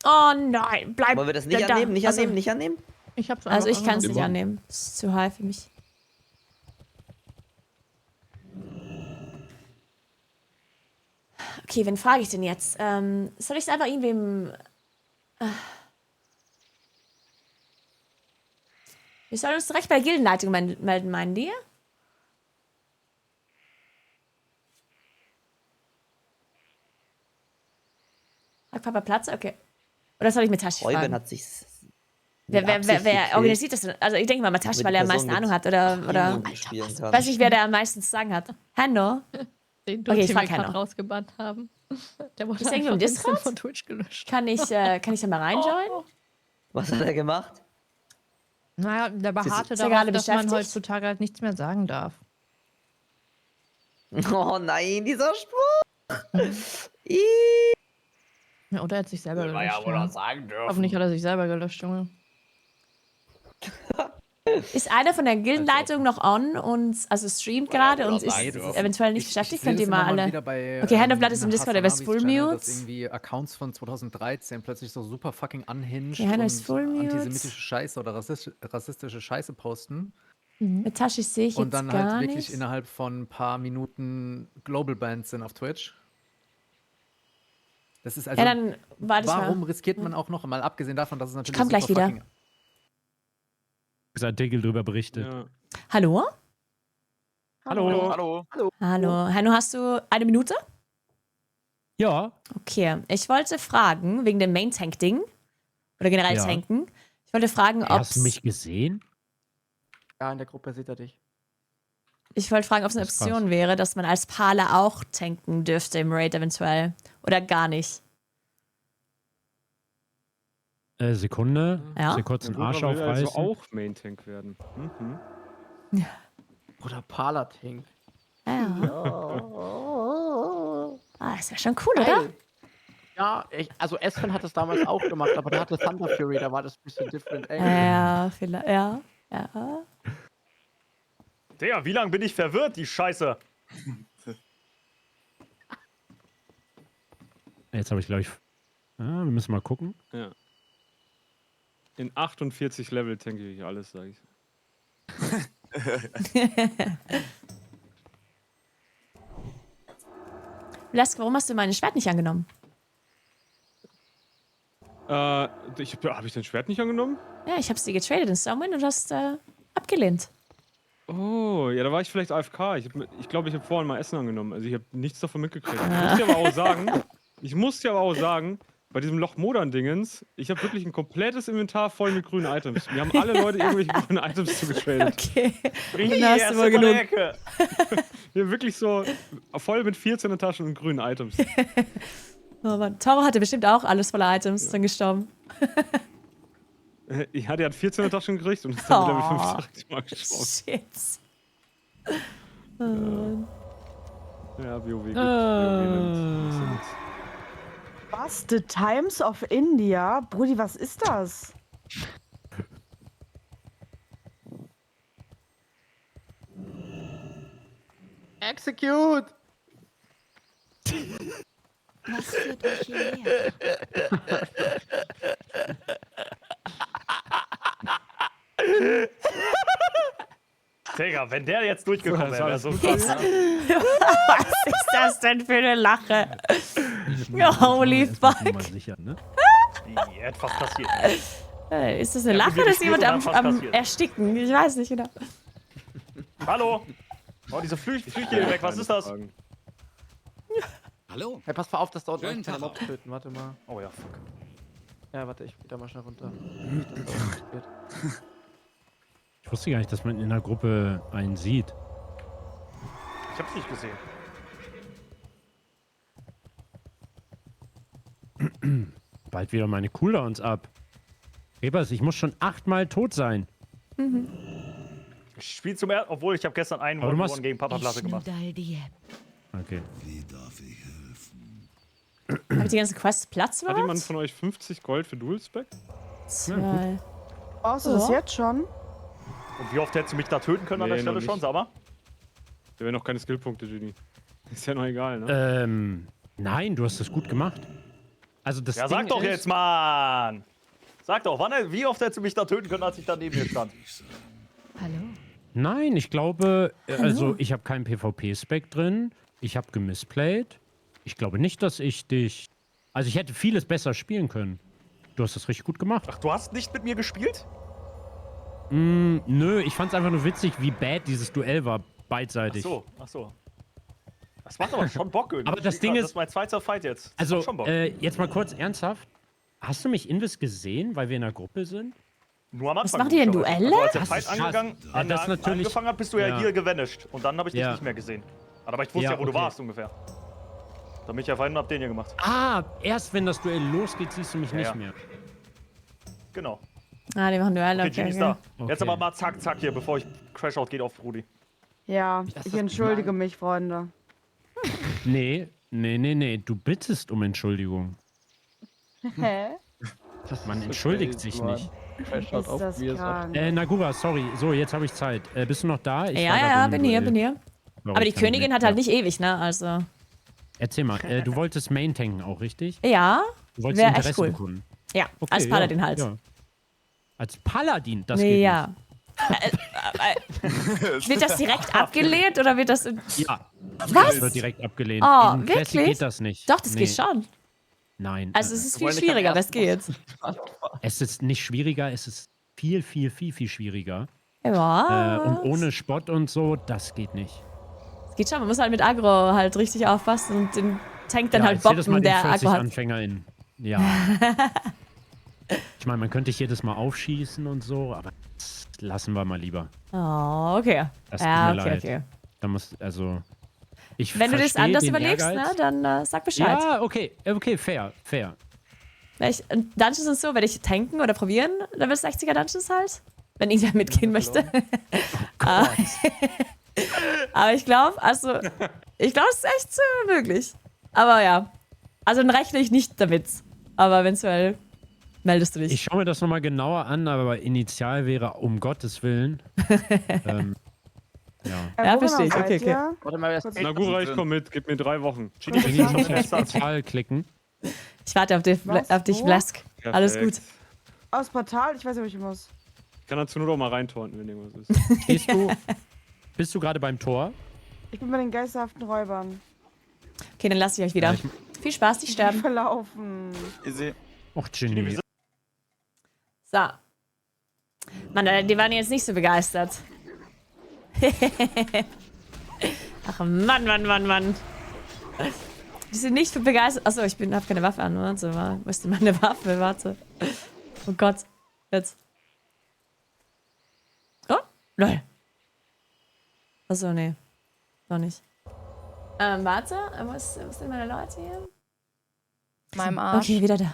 Oh nein, bleib. Wollen wir das nicht annehmen? Nicht annehmen? Nicht annehmen? Ich hab's Also ich kann es nicht Immer. annehmen. Das ist zu high für mich. Okay, wen frage ich denn jetzt? Soll ich es einfach irgendwem... Wir sollen uns direkt bei der Gildenleitung melden, meinen die? Hat Papa Platz? Okay. Oder soll ich mit Tashi Reuben fragen? hat sich. Wer organisiert das denn? Also ich denke mal Matashi, weil er am meisten Ahnung hat. Oder weiß nicht, wer da am meisten zu sagen hat. Hanno? Den Okay, ich den frag wir gerade Hanno. rausgebannt haben. Der wurde Ist irgendwie im einfach instant Discord? von Twitch gelöscht. Kann ich da mal reinjoinen? Was hat er gemacht? Naja, der beharrte Ist er darauf, gerade dass man beschäftigt? heutzutage halt nichts mehr sagen darf. Oh nein, dieser Spruch! Ja, oder er hat sich selber Will man ja gelöscht. wohl Junge. auch sagen dürfen. Hoffentlich hat er sich selber gelöscht, Junge. Ist einer von der Gildenleitung noch on und also streamt gerade und ist sagen dürfen. eventuell nicht beschäftigt? Könnt ihr sehe das mal immer alle... wieder bei, Okay, Handofblatt ist im in Discord, der ist Hasanabis full Channel, mute. dass irgendwie Accounts von 2013 plötzlich so super fucking unhinged Ja, Hanno und ist full mute. antisemitische Scheiße oder rassistische Scheiße posten. Mit Tashi sehe ich Und jetzt dann gar halt wirklich nicht. innerhalb von ein paar Minuten Global Bands sind auf Twitch. Das ist also, Ja, dann warte ich mal. warum riskiert man auch noch, mal abgesehen davon, dass es natürlich komm gleich super wieder. fucking Artikel drüber berichtet. Ja. Hallo? Hallo. Hallo. Hanno, hast du eine Minute? Ja. Okay, ich wollte fragen, wegen dem Main-Tank-Ding, oder generell Ja. Tanken, ich wollte fragen, ob Hast du mich gesehen? Ja, in der Gruppe sieht er dich. ich wollte fragen, ob es eine Das ist krass. Option wäre, dass man als Pala auch tanken dürfte im Raid eventuell. Oder gar nicht. Sekunde. Ja? Ich will kurz den Bruder Arsch will also aufreißen. auch Main Tank werden. Mhm. Oder Pala-Tank. Ja. Ah, das wäre schon cool, oder? Ja, also Espen hat es damals auch gemacht, aber der hatte Thunder Fury, da war das ein bisschen different. Ja, vielleicht, ja. Digga, wie lange bin ich verwirrt, die Scheiße? Jetzt habe ich, glaube ich... wir müssen mal gucken. Ja. In 48 Level tanke ich alles, sag ich. Lesk, warum hast du mein Schwert nicht angenommen? Habe ich dein Schwert nicht angenommen? Ja, ich hab's dir getradet in Stormwind und hast abgelehnt. Oh, ja, da war ich vielleicht AFK. Ich glaube, ich habe vorhin mal Essen angenommen. Also ich habe nichts davon mitgekriegt. Ich muss dir aber auch sagen, bei diesem Loch-Modern-Dingens, ich habe wirklich ein komplettes Inventar voll mit grünen Items. Wir haben alle Leute irgendwelche grünen Items zugetradet. Okay. Rie, Dann hast du wohl genug. Hier wirklich so voll mit 14 Taschen und grünen Items. Oh Mann. Toro hatte bestimmt auch alles voller Items, ist dann gestorben. Ja, der hat 14 Taschen gekriegt und ist dann mit Level 5 direkt mal gestorben. Shit. Oh Mann. Ja, WoW gibt. Was? The Times of India? Brudi, was ist das? Execute! Was führt euch hierher? Digga, wenn der jetzt durchgekommen wäre, wäre so krass. Was ist das denn für eine Lache? Holy fuck. Sicher, ne? Etwas passiert. Ist das eine Lache oder ist jemand am Ersticken? Ich weiß nicht genau. Hallo? Oh, diese Flüche weg, was ist das? Hallo? Hey, pass mal auf, dass dort Schönen keine Tag Mobs töten. Warte mal. Oh ja, fuck. Ja, warte, ich geh da mal schnell runter. Ich wusste gar nicht, dass man in der Gruppe einen sieht. Ich hab's nicht gesehen. Bald wieder meine Cooldowns ab. Rebers, ich muss schon 8-mal tot sein. Ich spiele zum ersten, obwohl ich habe gestern einen Aber du One machst- gegen Papa Platte gemacht. Okay. Wie darf ich helfen? Habe ich die ganzen Quests Platz Hat jemand überhaupt? von euch 50 Gold für Dual Spec? 2. Brauchst du das jetzt schon? Und wie oft hättest du mich da töten können an der Nee, noch Stelle schon, nicht. sag mal? Da wären noch keine Skillpunkte, Genie. Ist ja noch egal, ne? Nein, du hast das gut gemacht. Also das Ja, Ding sag doch ist, jetzt, Mann! Sag doch, wie oft hättest du mich da töten können, als ich da neben dir stand? Hallo? Nein, ich glaube, also ich habe keinen PvP-Spec drin. Ich habe gemisplayed. Ich glaube nicht, dass ich dich... Also ich hätte vieles besser spielen können. Du hast das richtig gut gemacht. Ach, du hast nicht mit mir gespielt? Nö, ich fand's einfach nur witzig, wie bad dieses Duell war, beidseitig. Ach so. Das macht aber schon Bock irgendwie. Aber das Ding Das ist- ist mein zweiter Fight jetzt. Das Also, macht schon Bock. jetzt mal kurz ernsthaft. Hast du mich Invis gesehen, weil wir in einer Gruppe sind? Nur am Anfang. Was macht ihr denn, logischerweise. Duelle? Also, als der Das Fight ist krass. angefangen hat, bist du ja hier gevanished. Und dann habe ich dich Ja. nicht mehr gesehen. Aber ich wusste ja, wo du okay. warst ungefähr. Da bin ich ja vorhin und hab den hier gemacht. Ah, erst wenn das Duell losgeht, siehst du mich Ja, nicht ja. mehr. Genau. Ah, die machen Duelle. Okay, Okay, Genie ist okay. da. Jetzt aber mal zack, zack hier, bevor ich Crashout geht auf Rudi. Ja, ich entschuldige mich, Freunde. Nee, du bittest um Entschuldigung. Hä? Man entschuldigt sich nicht. Ist das krank? Nagura, sorry. So, jetzt habe ich Zeit. Bist du noch da? Ich Ja, war grad ja, im bin hier, Duell. bin hier. Sorry, Aber die ich kann Königin nicht. hat halt nicht ewig, ne? Also. Erzähl mal, du wolltest Main tanken auch, richtig? Ja, Du wolltest wäre echt Interesse cool. bekunden. Ja, Okay, als Paladin ja, halt. ja. Als Paladin, das geht Ja. Wird das direkt abgelehnt oder wird das. nicht. Ja. Was? Das wird direkt abgelehnt. Oh, In Classic wirklich? geht das nicht. Doch, das geht schon. Nein. Also, es ist viel schwieriger, aber es geht. Es ist nicht schwieriger, es ist viel, viel, viel, viel schwieriger. Ja. Und ohne Spott und so, das geht nicht. Es geht schon, man muss halt mit Aggro halt richtig aufpassen und den Tank dann ja, halt erzähl das mal bocken, den der 40 Aggro hat. AnfängerInnen. Ja. Ich meine, man könnte dich jedes Mal aufschießen und so, aber das lassen wir mal lieber. Oh, okay. Das tut Ja, mir okay, leid. okay. Da muss, also. Ich Wenn du das verstehe anders den überlegst, Ehrgeiz. ne, dann sag Bescheid. Ja, okay, fair. Dungeons ist so, wenn ich tanken oder probieren, Level 60er Dungeons halt. Wenn irgendwer mitgehen möchte. Aber ich glaube, es ist echt möglich. Aber ja. Also dann rechne ich nicht damit. Aber eventuell meldest du dich. Ich schaue mir das nochmal genauer an, aber initial wäre um Gottes Willen. Ja. Ja, verstehe ich. Okay, okay. Warte mal, Nagura, ich komm mit. Gib mir 3 Wochen. Ich muss auf Portal klicken. Ich warte auf dich, Was? Wo? Blask. Alles gut. Perfekt. Aus Portal? Ich weiß nicht, ob ich muss. Ich kann dazu nur noch mal reintorten, wenn irgendwas ist. Bist du gerade beim Tor? Ich bin bei den geisterhaften Räubern. Okay, dann lasse ich euch wieder. Viel Spaß, die sterben. Verlaufen. Och, Genie. So. Mann, die waren jetzt nicht so begeistert. Ach Mann. Die sind nicht so begeistert. Achso, ich hab keine Waffe an. Warte mal. Wo ist denn meine Waffe? Warte. Oh Gott. Jetzt. Oh? Lol. Achso, nee. Doch nicht. Warte, wo sind meine Leute hier? Meinem Arsch. Okay, wieder da.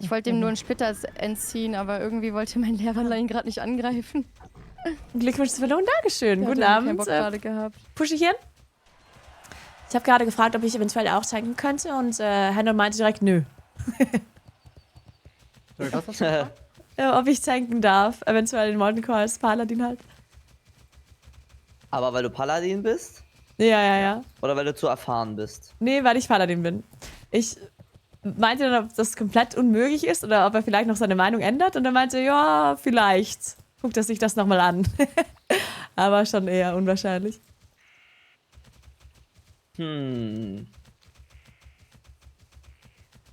Ich wollte ihm nur einen Splitter entziehen, aber irgendwie wollte mein Lehrerlein ihn gerade nicht angreifen. Glückwunsch zu Verlohn, Dankeschön. Der Guten hat keinen Abend. Bock gerade gehabt. Pushchen? Ich habe gerade gefragt, ob ich eventuell auch tanken könnte und Hannah meinte direkt, nö. Sorry, was hast du gesagt? Ja, ob ich tanken darf, eventuell den Molten Core als Paladin halt. Aber weil du Paladin bist? Ja. Oder weil du zu erfahren bist? Nee, weil ich Paladin bin. Ich meinte dann, ob das komplett unmöglich ist oder ob er vielleicht noch seine Meinung ändert. Und er meinte, ja, vielleicht. Guckt er sich das nochmal an. Aber schon eher unwahrscheinlich.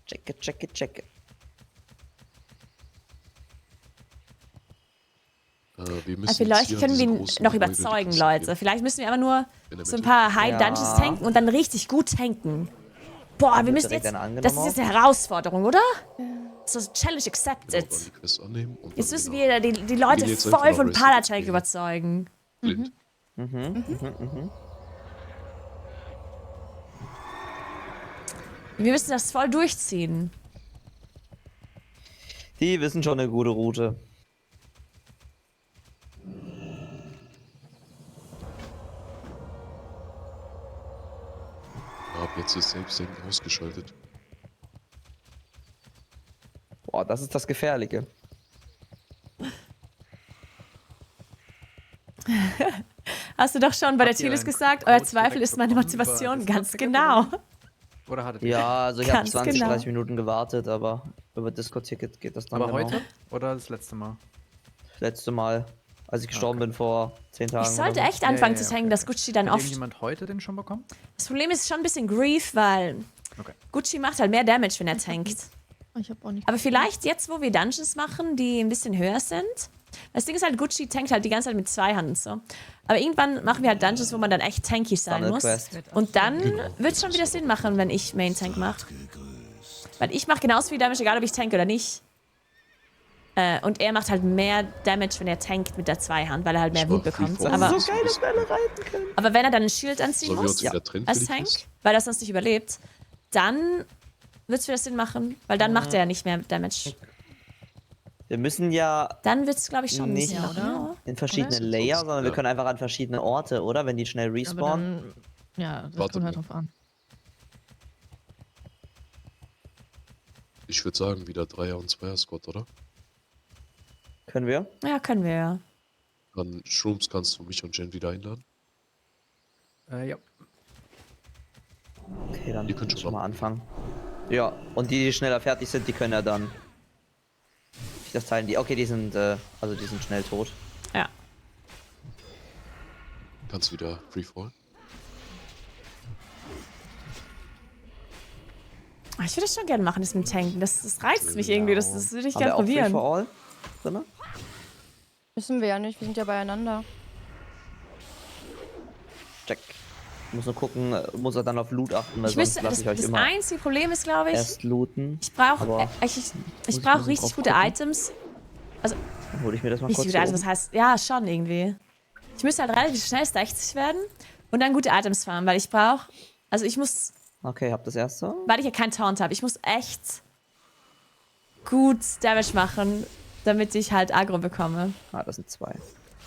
Checke. Vielleicht können wir ihn noch überzeugen, Leute. Vielleicht müssen wir aber nur so ein paar High Dungeons tanken und dann richtig gut tanken. Boah, wir müssen jetzt. Das ist jetzt eine Herausforderung, oder? So Challenge accepted. Jetzt müssen wir die Leute voll von Palatine überzeugen. Wir müssen das voll durchziehen. Die wissen schon eine gute Route. Jetzt ist Selbstsenken ausgeschaltet. Boah, das ist das Gefährliche. Hast du doch schon bei der Tilis gesagt, euer Zweifel ist meine Motivation. Ganz genau. Oder hattet Ja, also ich habe 20, genau. 30 Minuten gewartet, aber über Discord-Ticket geht das dann Aber genau. heute? Oder das letzte Mal? Das letzte Mal, als ich gestorben bin vor 10 Tagen. Ich sollte oder so. echt anfangen zu tanken, dass Gucci dann Hat oft... irgendjemand heute den schon bekommen? Das Problem ist schon ein bisschen Grief, weil Gucci macht halt mehr Damage, wenn er tankt. Ich hab auch nicht. Aber vielleicht jetzt, wo wir Dungeons machen, die ein bisschen höher sind. Das Ding ist halt, Gucci tankt halt die ganze Zeit mit 2 Hand so. Aber irgendwann machen wir halt Dungeons, wo man dann echt tanky sein muss. Und dann wird es schon wieder Sinn machen, wenn ich Main Tank mache. Weil ich mache genauso viel Damage, egal ob ich tank oder nicht. Und er macht halt mehr Damage, wenn er tankt mit der 2-Hand, weil er halt mehr Wut bekommt. Aber, so geile Bälle reiten können. aber wenn er dann ein Schild anziehen Sollen wir uns muss, wieder trennen, als Felix? Tank, weil er sonst nicht überlebt, dann wird es wieder Sinn machen, weil dann macht er ja nicht mehr Damage. Wir müssen ja Dann wird es, glaube ich, schon nicht Sinn, oder? in verschiedene Layer, sondern wir können einfach an verschiedene Orte, oder? Wenn die schnell respawnen. Ja, das Warte kommt halt mal. drauf an. Ich würde sagen, wieder 3er und 2er Squad, oder? Können wir? Ja, können wir ja. Dann Shrooms kannst du mich und Jen wieder einladen. Ja. Okay, dann Ihr könnt schon mal anfangen. Ja, und die, die schneller fertig sind, die können ja dann das teilen. Die, okay, die sind, also die sind schnell tot. Ja. Kannst wieder Freefall. Ich würde das schon gerne machen, das mit dem Tanken. Das reizt mich irgendwie, das würde ich Haben gerne wir auch probieren. Free for All drin? Müssen wir ja nicht, wir sind ja beieinander. Check. Muss nur gucken, muss er dann auf Loot achten, weil Ich sonst müsste, lasse ich euch das immer einzige Problem ist, glaube ich, erst looten. ich brauche aber ich brauche richtig gute Items. Also, dann hole ich mir das mal richtig kurz gute hier Items, das oben. heißt, ja, schon irgendwie. Ich müsste halt relativ schnell 60 werden und dann gute Items farmen, weil ich brauche, also ich muss, Okay, hab das erste. weil ich ja keinen Taunt habe, ich muss echt gut Damage machen, damit ich halt Aggro bekomme. Ah, das sind 2.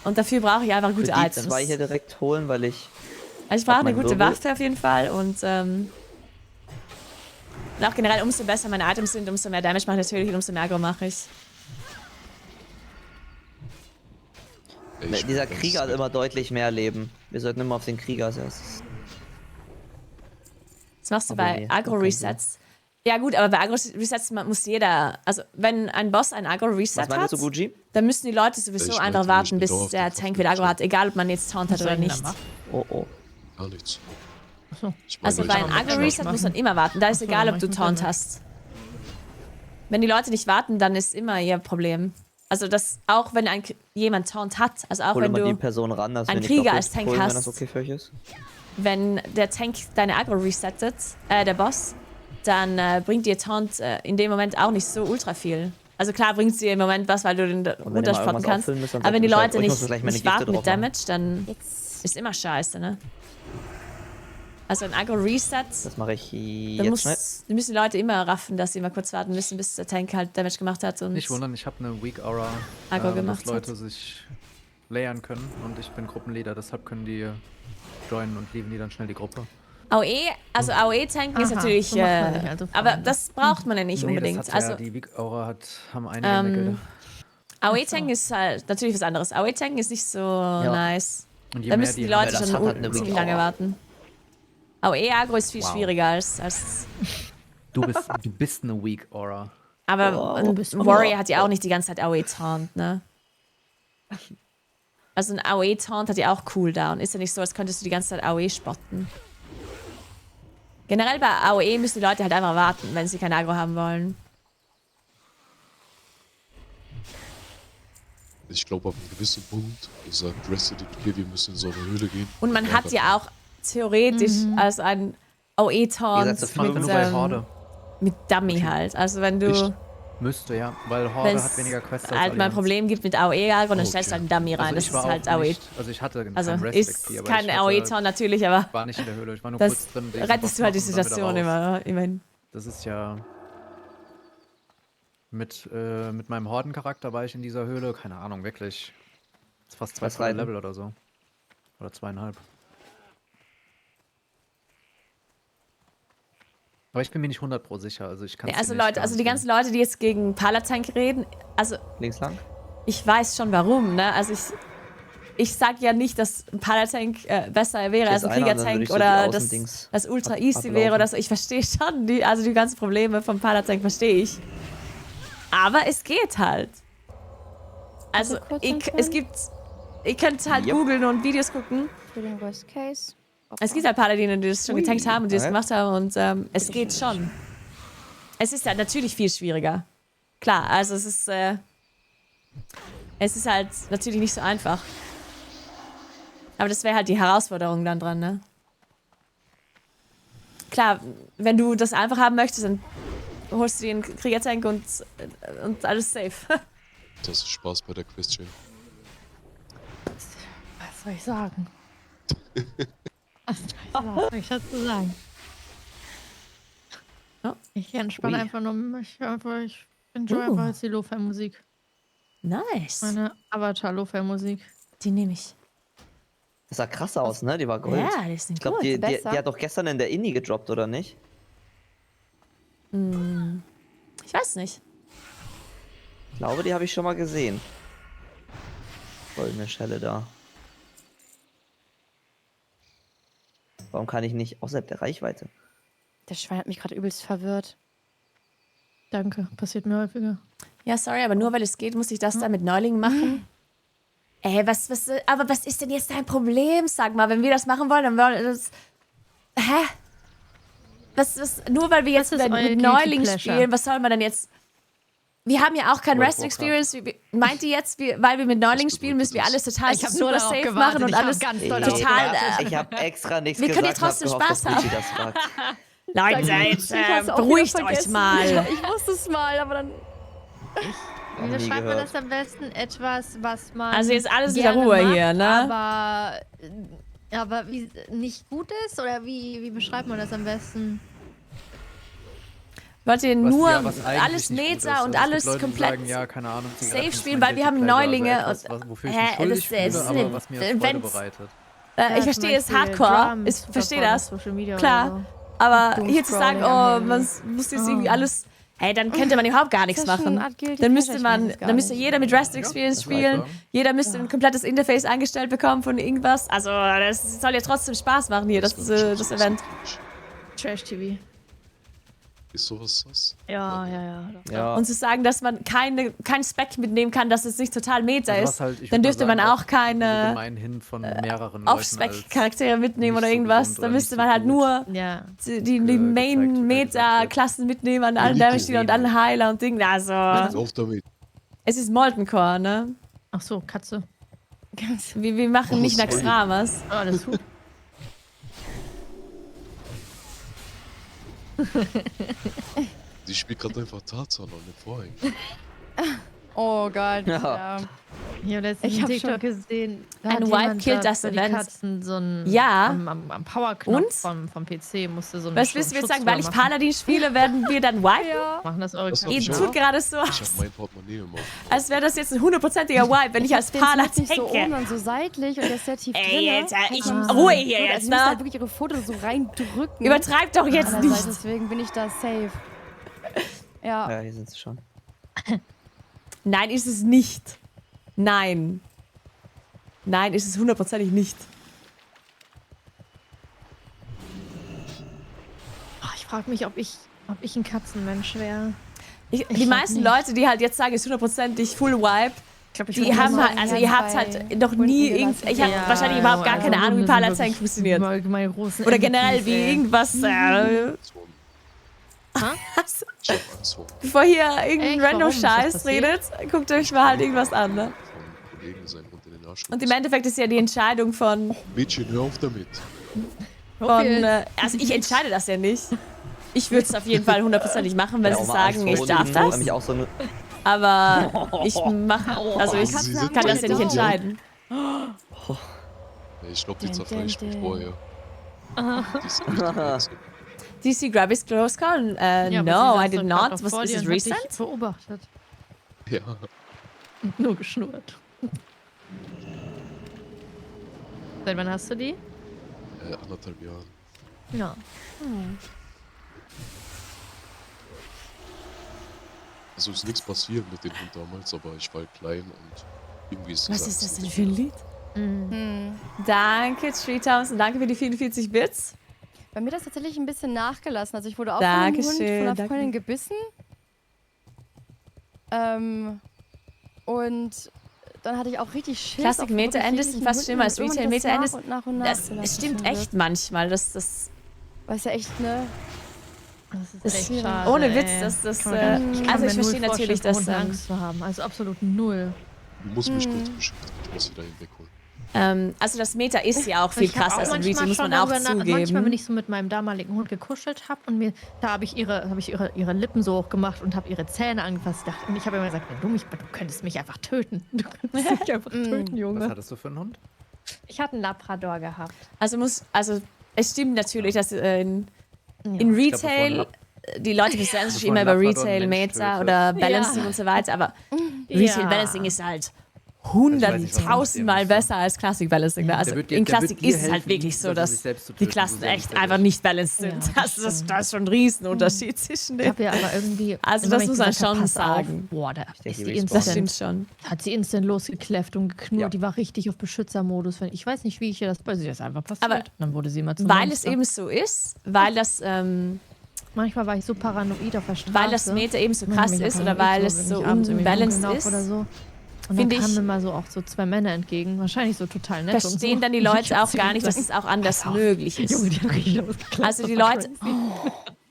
Und dafür brauche ich einfach gute Für die Items. 2 hier direkt holen, weil ich... Also ich brauche eine meinen gute Wirbel. Waffe auf jeden Fall und auch generell, umso besser meine Items sind, umso mehr Damage mache ich natürlich und umso mehr Aggro mache ich. Dieser Krieger hat immer deutlich mehr Leben. Wir sollten immer auf den Krieger als erstes. Das machst du Aber bei nee, Aggro-Resets. Ja gut, aber bei Aggro-Resets muss jeder, also wenn ein Boss ein Aggro-Reset Was meinst hat, du, Gucci? dann müssen die Leute sowieso Ich einfach meinte, warten, ich bis bedauere der einfach Tank wieder Aggro hat, egal ob man jetzt Taunt hat Was oder soll ich denn nicht. da machen? Oh, oh. Gar nichts. Ich Also bei einem Aggro-Reset muss man immer warten, da ist egal, ob du Taunt hast. Wenn die Leute nicht warten, dann ist immer ihr Problem. Also das, auch wenn jemand Taunt hat, also auch Hol wenn mal die du Person ran, dass einen wir nicht Krieger doppelt als Tank holen, wenn hast. das okay für euch ist. Wenn der Tank deine Aggro resettet, der Boss, dann bringt dir Taunt in dem Moment auch nicht so ultra viel. Also klar bringt sie im Moment was, weil du den Und wenn ihr mal runterspotten irgendwas kannst. auffüllen müsst, dann Aber wenn die sagt Leute Bescheid. Oh, ich muss gleich meine nicht Gifte warten mit drauf machen. Damage, dann Ist immer scheiße, ne? Also ein Agro-Reset. Das mache ich Da jetzt schnell. müssen die Leute immer raffen, dass sie mal kurz warten müssen, bis der Tank halt Damage gemacht hat. Und Nicht wundern, ich habe eine Weak Aura, Aggro dass gemacht Leute hat. sich layern können und ich bin Gruppenleader, deshalb können die joinen und leaven die dann schnell die Gruppe. AOE, also AOE-Tanken ist Aha, natürlich, so macht man nicht, also aber Freunde. das braucht man ja nicht unbedingt. Das hat Also die Weak Aura haben einige Nickel. AOE-Tanken ist halt natürlich was anderes. AOE-Tanken ist nicht so nice. Und je Da mehr müssen die die haben, Leute das schon hat halt eine ziemlich Weak lange Aura. warten. AOE-Agro ist viel Wow. schwieriger als Du bist eine Weak Aura. aber ein Warrior hat ja auch nicht die ganze Zeit AOE-Taunt, ne? Also ein AOE-Taunt hat ja auch Cooldown. Ist ja nicht so, als könntest du die ganze Zeit AOE spotten. Generell bei AOE müssen die Leute halt einfach warten, wenn sie kein Agro haben wollen. Ich glaube, ab einem gewissen Punkt sagt Resident, okay, wir müssen in so eine Höhle gehen. Und man hat ja auch theoretisch als ein AOE-Taunt Ihr seid zu Nur bei Horde. mit Dummy halt. Also wenn du... Echt? Müsste, ja, weil Horde Wenn hat weniger Quests als halt mal ein Allianz. Problem gibt mit AOE-Agro, dann stellst du halt einen Dummy rein. Also ich das war ist halt auch AOE. nicht, also ich hatte Also keinen Rest ist XP, aber kein ich hatte- AOE-Taunt natürlich, aber war nicht in der Höhle, ich war nur das kurz drin. diesen rettest Boss du halt die machen und dann wieder Situation raus. immerhin. Das ist ja... Mit meinem Hordencharakter war ich in dieser Höhle, keine Ahnung, wirklich. Das ist fast 2 Was reiten? Level oder so. Oder 2,5. Aber ich bin mir nicht 100% sicher, also ich kann Nee, also Leute, also die ganzen Leute, die jetzt gegen Palatank reden, also Links lang? ich weiß schon warum, ne? Also ich sag ja nicht, dass ein Palatank besser wäre als ein Hier ist einer und dann würde Kriegertank ich so die oder dass Außendings das Ultra ab- Easy wäre ablaufen. oder so. Ich verstehe schon, die ganzen Probleme vom Palatank verstehe ich. Aber es geht halt. Also es gibt, ihr könnt halt googeln und Videos gucken. Für den Worst Case. Es gibt halt Paladine, die das schon getankt haben und die das Okay. gemacht haben und es geht schon. Es ist halt natürlich viel schwieriger. Klar, also es ist halt natürlich nicht so einfach. Aber das wäre halt die Herausforderung dann dran, ne? Klar, wenn du das einfach haben möchtest, dann holst du dir einen Kriegertank und alles safe. Das ist Spaß bei der Question. Was soll ich sagen? Was soll ich dazu sagen? Ich entspanne Ui. einfach nur. Ich enjoy einfach jetzt die Lo-Fi-Musik. Nice. Meine Avatar-Lo-Fi-Musik. Die nehme ich. Das sah krass aus, ne? Die war Gold. Ja, die ist Ich glaube, gut. die Besser. hat doch gestern in der Indie gedroppt, oder nicht? Ich weiß nicht. Ich glaube, die habe ich schon mal gesehen. Goldene Schelle da. Warum kann ich nicht außerhalb der Reichweite? Das Schwein hat mich gerade übelst verwirrt. Danke, passiert mir häufiger. Ja, sorry, aber nur weil es geht, muss ich das da mit Neulingen machen? Aber was ist denn jetzt dein Problem? Sag mal, wenn wir das machen wollen, dann wollen wir das... Hä? Nur weil wir jetzt ist euer mit Guilty Neulingen Pleasure? spielen, was soll man denn jetzt... Wir haben ja auch kein World of Wrestling Experience. Meint ihr jetzt, weil wir mit Neulingen spielen, müssen wir alles total Ich hab nur super darauf safe gewartet. machen und Ich hab alles ganz doll total... darauf Ich habe extra nichts wir gesagt. können hier trotzdem und hab Spaß gehofft, dass Gucci haben. das fragt. Leute, jetzt Ich hab's auch beruhigt wieder euch vergessen. mal. Ich wusste es mal, aber dann... Noch Wie nie beschreibt man gehört. das am besten? Etwas, was man. Also jetzt alles wieder gerne Ruhe macht, hier, ne? Aber wie nicht gut ist? Oder wie beschreibt man das am besten? Wollt ihr nur was eigentlich alles nicht gut Meta ist. und Also es alles gibt Leute, die komplett sagen, ja, keine Ahnung, Zigaretten safe ist spielen, mein weil wir haben Guilty Pleasure, Neulinge also etwas, und wofür ich mich schuldig fühle, aber was mir Freude wenn's- bereitet. ich verstehe es hardcore, ich verstehe das, klar, aber hier zu sagen, oh, man muss jetzt irgendwie alles, hey, dann könnte man überhaupt gar nichts Ist das schon machen. eine Art Guilty Dann müsste Pleasure? Ich weiß es gar dann müsste nicht. jeder mit Wrestling Experience spielen, jeder müsste ein komplettes Interface eingestellt bekommen von irgendwas, also das soll ja trotzdem Spaß machen hier, das Event. Trash-TV. Ist sowas das? Ja. Und zu sagen, dass man kein Spec mitnehmen kann, dass es nicht total Meta Also was ist, halt, ich dann würd mal dürfte man sagen, auch keine gemeinhin von mehreren Leuten Off-Spec-Charaktere mitnehmen nicht oder so irgendwas. gesund Dann oder müsste nicht man so halt gut nur Ja. die Main-Meta-Klassen mitnehmen an allen Damage-Dealer und allen Heiler und Dingen. Also, Auf damit. es ist Molten Core, ne? Ach so, Katze. Wir machen nicht Naxxramas. Oh, das ist gut. Die spielt gerade einfach Tarzan an den Vorhängen. Oh Gott. Ja. Ja. Ich habe letztens Ich einen hab TikTok schon- gesehen. Da Ein hat Wipe jemand killt da das für die Event. Katzen so ein Ja. am Powerknopf Und? vom PC musste so ein Was willst du jetzt sagen? Weil ich Paladin spiele, werden wir dann wipen? Machen das eure Das hab Ihr ich tut auch. gerade so, Ich hab mein Portemonnaie immer. als wäre das jetzt ein 100%iger Wipe, wenn ich als Den ist Paladin nicht so oben, denke. dann so seitlich und der ist sehr tief Ey, drin. Alter, ich Ruhe hier jetzt, Also sie müssen halt ne? wirklich ihre Fotos so reindrücken. Übertreib doch jetzt An der Seite, nicht. Deswegen bin ich da safe. Ja. Ja, hier sind sie schon. Nein, ist es nicht. Nein. Nein, ist es 100%ig nicht. Ich frage mich, ob ich ein Katzenmensch wäre. Die glaub meisten nicht. Leute, die halt jetzt sagen, ist 100%ig Full Wipe, ich die würd haben mal halt, also ihr habt halt noch nie irgend, ich habe Ja, wahrscheinlich überhaupt gar keine Ahnung, wie Hunde sind Palatine wirklich funktioniert. meine großen Oder generell MVPs, wie ey. irgendwas, Ich hab Angst vor. bevor hier irgendein Echt? random Warum? Ist das Scheiß passiert? redet, guckt euch mal halt irgendwas an, ne? Kollegen seinen Hund in den Arsch Und im Endeffekt ist ja die Entscheidung von, Mädchen, hör auf damit. also ich entscheide das ja nicht. Ich würde es auf jeden Fall 100%ig machen, wenn Ja, sie auch mal Angst sagen, vor ich darf Hunden, das. nämlich auch so eine Aber ich mache, also ich Sie sind kann das ja nicht dumm. entscheiden. Ich glaube, die zerfleischt mich vorher. Ah. Die ist richtig mäßig. DC Grab is close call? Ja, aber No, sie I saß did doch not. grad Was noch vor ist dir es und hat dich recent? beobachtet. Ja. Nur geschnurrt. Seit wann hast du die? 1,5 Jahren. Ja. Also ist nichts passiert mit dem Hund damals, aber ich war halt klein und irgendwie ist Was diese ist das Angst denn nicht für ein mehr. Lied? Danke, Tree Thompson. Danke für die 44 Bits. Bei mir hat das tatsächlich ein bisschen nachgelassen. Also ich wurde auch von einem Hund von Dankeschön. einer Freundin gebissen. Und dann hatte ich auch richtig Schiss. Klassik auf Meter wirklich Endes sind jeglichen fast Hunden schlimmer als und Retail irgendwann Meter das Endes. nach und nach und Das nachgelassen stimmt wird. echt manchmal. Das Weil es ja echt, ne? Das ist echt schade. ohne Witz, ey. das Ich kann mir gar nicht- also kann ich mir verstehe null natürlich, vorstellen, dass vor Hunden Angst zu haben. Also absolut null. Du musst mich kurz beschäftigen, ich muss wieder hinwegholen. also das Meta ist ja auch viel Ich hab krasser als ein manchmal Retail, muss man schon auch darüber Manchmal, wenn zugeben. ich so mit meinem damaligen Hund gekuschelt habe und da habe ich ihre Lippen so hoch gemacht und habe ihre Zähne angefasst. Und ich habe immer gesagt, du könntest mich einfach töten. Du könntest mich einfach töten, Was Junge. hattest du für einen Hund? Ich hatte einen Labrador gehabt. Also es stimmt natürlich, dass in Ich glaub, Retail die Leute beschweren sich Bevor immer ein über Labrador einen Retail Mensch Meta tötet. oder Balancing und so weiter, aber Retail Balancing ist halt 100.000 Mal besser als Classic Balancing. Ne? Also in Classic ist es halt wirklich so, dass die Klassen echt einfach nicht balanced sind. Ja, Das ist schon ein Riesenunterschied zwischen Ich den. habe ja aber irgendwie. Also immer das wenn muss ich man gesagt hab, schon pass auf, sagen. Boah, da denke, ist die die respawnen. Das instant, stimmt schon. hat sie instant losgekläfft und geknurrt. Ja. Die war richtig auf Beschützermodus. Ich weiß nicht, wie ich ihr das bei sie ist einfach passiert. Aber dann wurde sie immer zum Weil Monster. es eben so ist, weil das Manchmal war ich so paranoid auf der Straße. weil das Meta eben so Und krass mich auch ist oder paranoid, weil es wenn so ich abends irgendwie im unbalanced Dunkeln ist, laufe oder so. Und finde dann kamen ich- mir mal so auch so zwei Männer entgegen. Wahrscheinlich so total nett. verstehen und so. dann die Ich Leute hab's auch gar nicht, dass gesagt. es auch anders möglich ist. Junge, die haben richtig losgeklappt. Also die Das war Leute, crazy.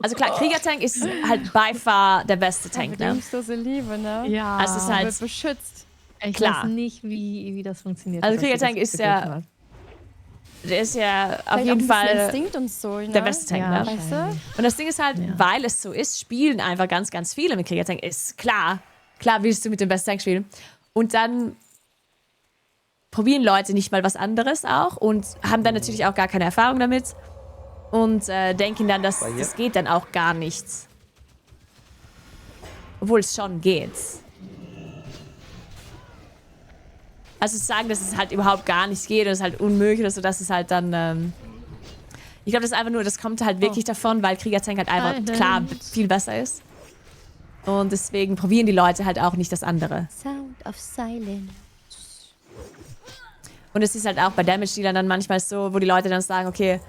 also klar, Kriegertank ist halt by far der beste Tank, ne? Bedingungslose Liebe, ne? Ja, Also es ist halt Wird beschützt. ich klar. weiß nicht, wie das funktioniert. Also dass sie Kriegertank das ist ja begriffen hat. der ist ja auf Vielleicht jeden auch ein bisschen Fall Instinkt und so, ne? der beste Tank, Ja, ne? Weißt du? Und das Ding ist halt, weil es so ist, spielen einfach ganz, ganz viele mit Kriegertank. Ist klar, willst du mit dem besten Tank spielen. Und dann probieren Leute nicht mal was anderes auch und haben dann natürlich auch gar keine Erfahrung damit und denken dann, dass das geht dann auch gar nichts. Obwohl es schon geht. Also zu sagen, dass es halt überhaupt gar nicht geht oder es ist halt unmöglich oder so, dass es halt dann ich glaube, das ist einfach nur, das kommt halt wirklich davon, weil Kriegertank halt einfach klar viel besser ist. Und deswegen probieren die Leute halt auch nicht das andere. Sound of Silence. Und es ist halt auch bei Damage-Dealern dann manchmal so, wo die Leute dann sagen, okay,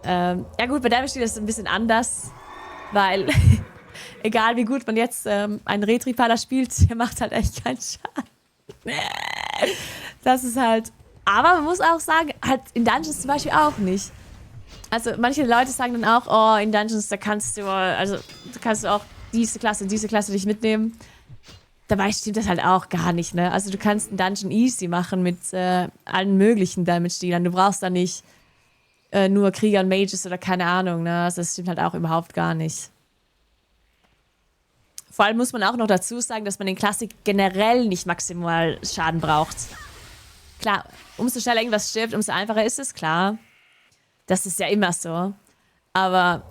ja gut, bei Damage-Dealern ist es ein bisschen anders, weil egal wie gut man jetzt einen Retripaler spielt, der macht halt echt keinen Schaden. Das ist halt, aber man muss auch sagen, halt in Dungeons zum Beispiel auch nicht. Also manche Leute sagen dann auch, oh, in Dungeons, da kannst du auch diese Klasse dich mitnehmen. Dabei stimmt das halt auch gar nicht, ne? Also du kannst einen Dungeon easy machen mit allen möglichen Damage-Dealern. Du brauchst da nicht nur Krieger und Mages oder keine Ahnung, ne? Also das stimmt halt auch überhaupt gar nicht. Vor allem muss man auch noch dazu sagen, dass man in Klassik generell nicht maximal Schaden braucht. Klar, umso schneller irgendwas stirbt, umso einfacher ist es, klar. Das ist ja immer so. Aber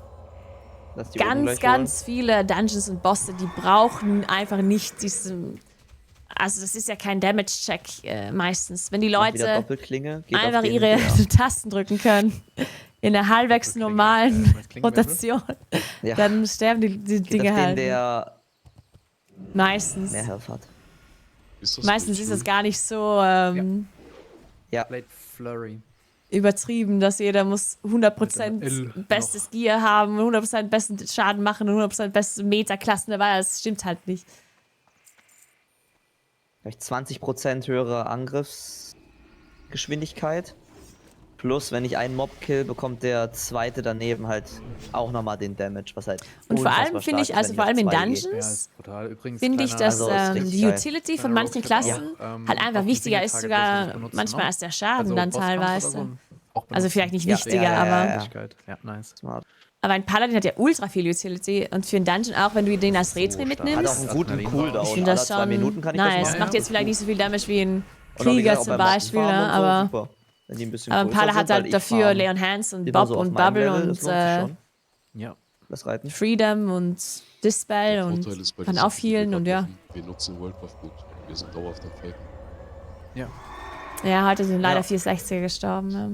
ganz viele Dungeons und Bosse, die brauchen einfach nicht diesen... Also das ist ja kein Damage-Check meistens. Wenn die Leute einfach ihre Tasten drücken können, in einer halbwegs normalen Rotation, dann sterben die Dinge halt. Meistens. Mehr Health hat. Meistens ist es gar nicht so Blade Flurry. übertrieben, dass jeder muss 100% bestes Gear haben, 100% besten Schaden machen und 100% beste Metaklassen dabei. Das stimmt halt nicht. Vielleicht 20% höhere Angriffsgeschwindigkeit. Plus, wenn ich einen Mob kill, bekommt der zweite daneben halt auch nochmal den Damage, was halt. Und vor allem finde ich, also vor allem in Dungeons, finde ich, dass die Utility von manchen Klassen halt einfach wichtiger ist, sogar manchmal als der Schaden dann teilweise. Also vielleicht nicht wichtiger, aber. Ja, nice. Aber ein Paladin hat ja ultra viel Utility und für einen Dungeon auch, wenn du den als Retri mitnimmst. Hat auch einen guten Cooldown. Ich finde das schon 2 Minuten kann ich nice. das machen. Macht jetzt vielleicht nicht so viel Damage wie ein Krieger zum Beispiel, ne? Aber ein Paladin hat halt dafür Leon Hands und Bob und Bubble und Freedom und Dispel und kann auch healen und ja. Wir nutzen Worldbuff gut. Wir sind dauerhaft am Fighten. Ja. Ja, heute sind leider 460er gestorben. Ja.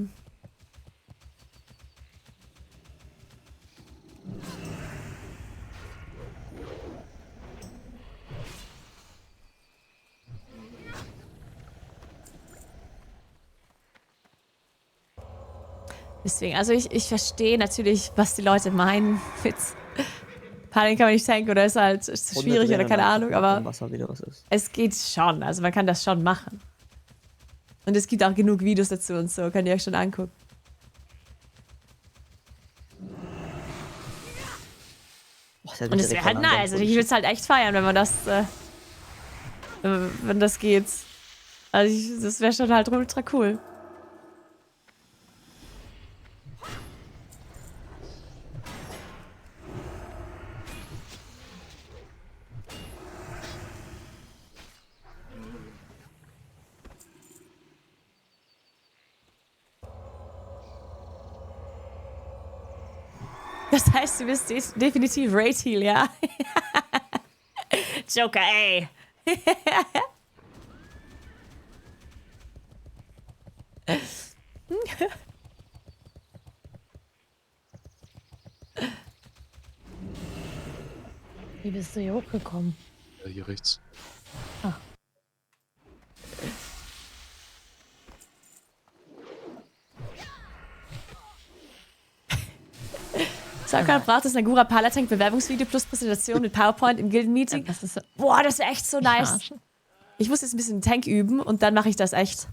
Deswegen, also ich verstehe natürlich, was die Leute meinen mit Paladin kann man nicht tanken oder ist halt schwierig oder keine Ahnung, aber es geht schon, also man kann das schon machen. Und es gibt auch genug Videos dazu und so, könnt ihr euch schon angucken. Und es wäre halt nice, also ich würde es halt echt feiern, wenn man das, wenn das geht. Also das wäre schon halt ultra cool. Das heißt, du bist definitiv Raid-Heal, ja? Joker, ey. Wie bist du hier hochgekommen? Ja, hier rechts. Ah. Sarkar braucht das Nagura Palatank Bewerbungsvideo plus Präsentation mit PowerPoint im Gilden-Meeting. Boah, das wäre echt so nice. Ich muss jetzt ein bisschen Tank üben und dann mache ich das echt.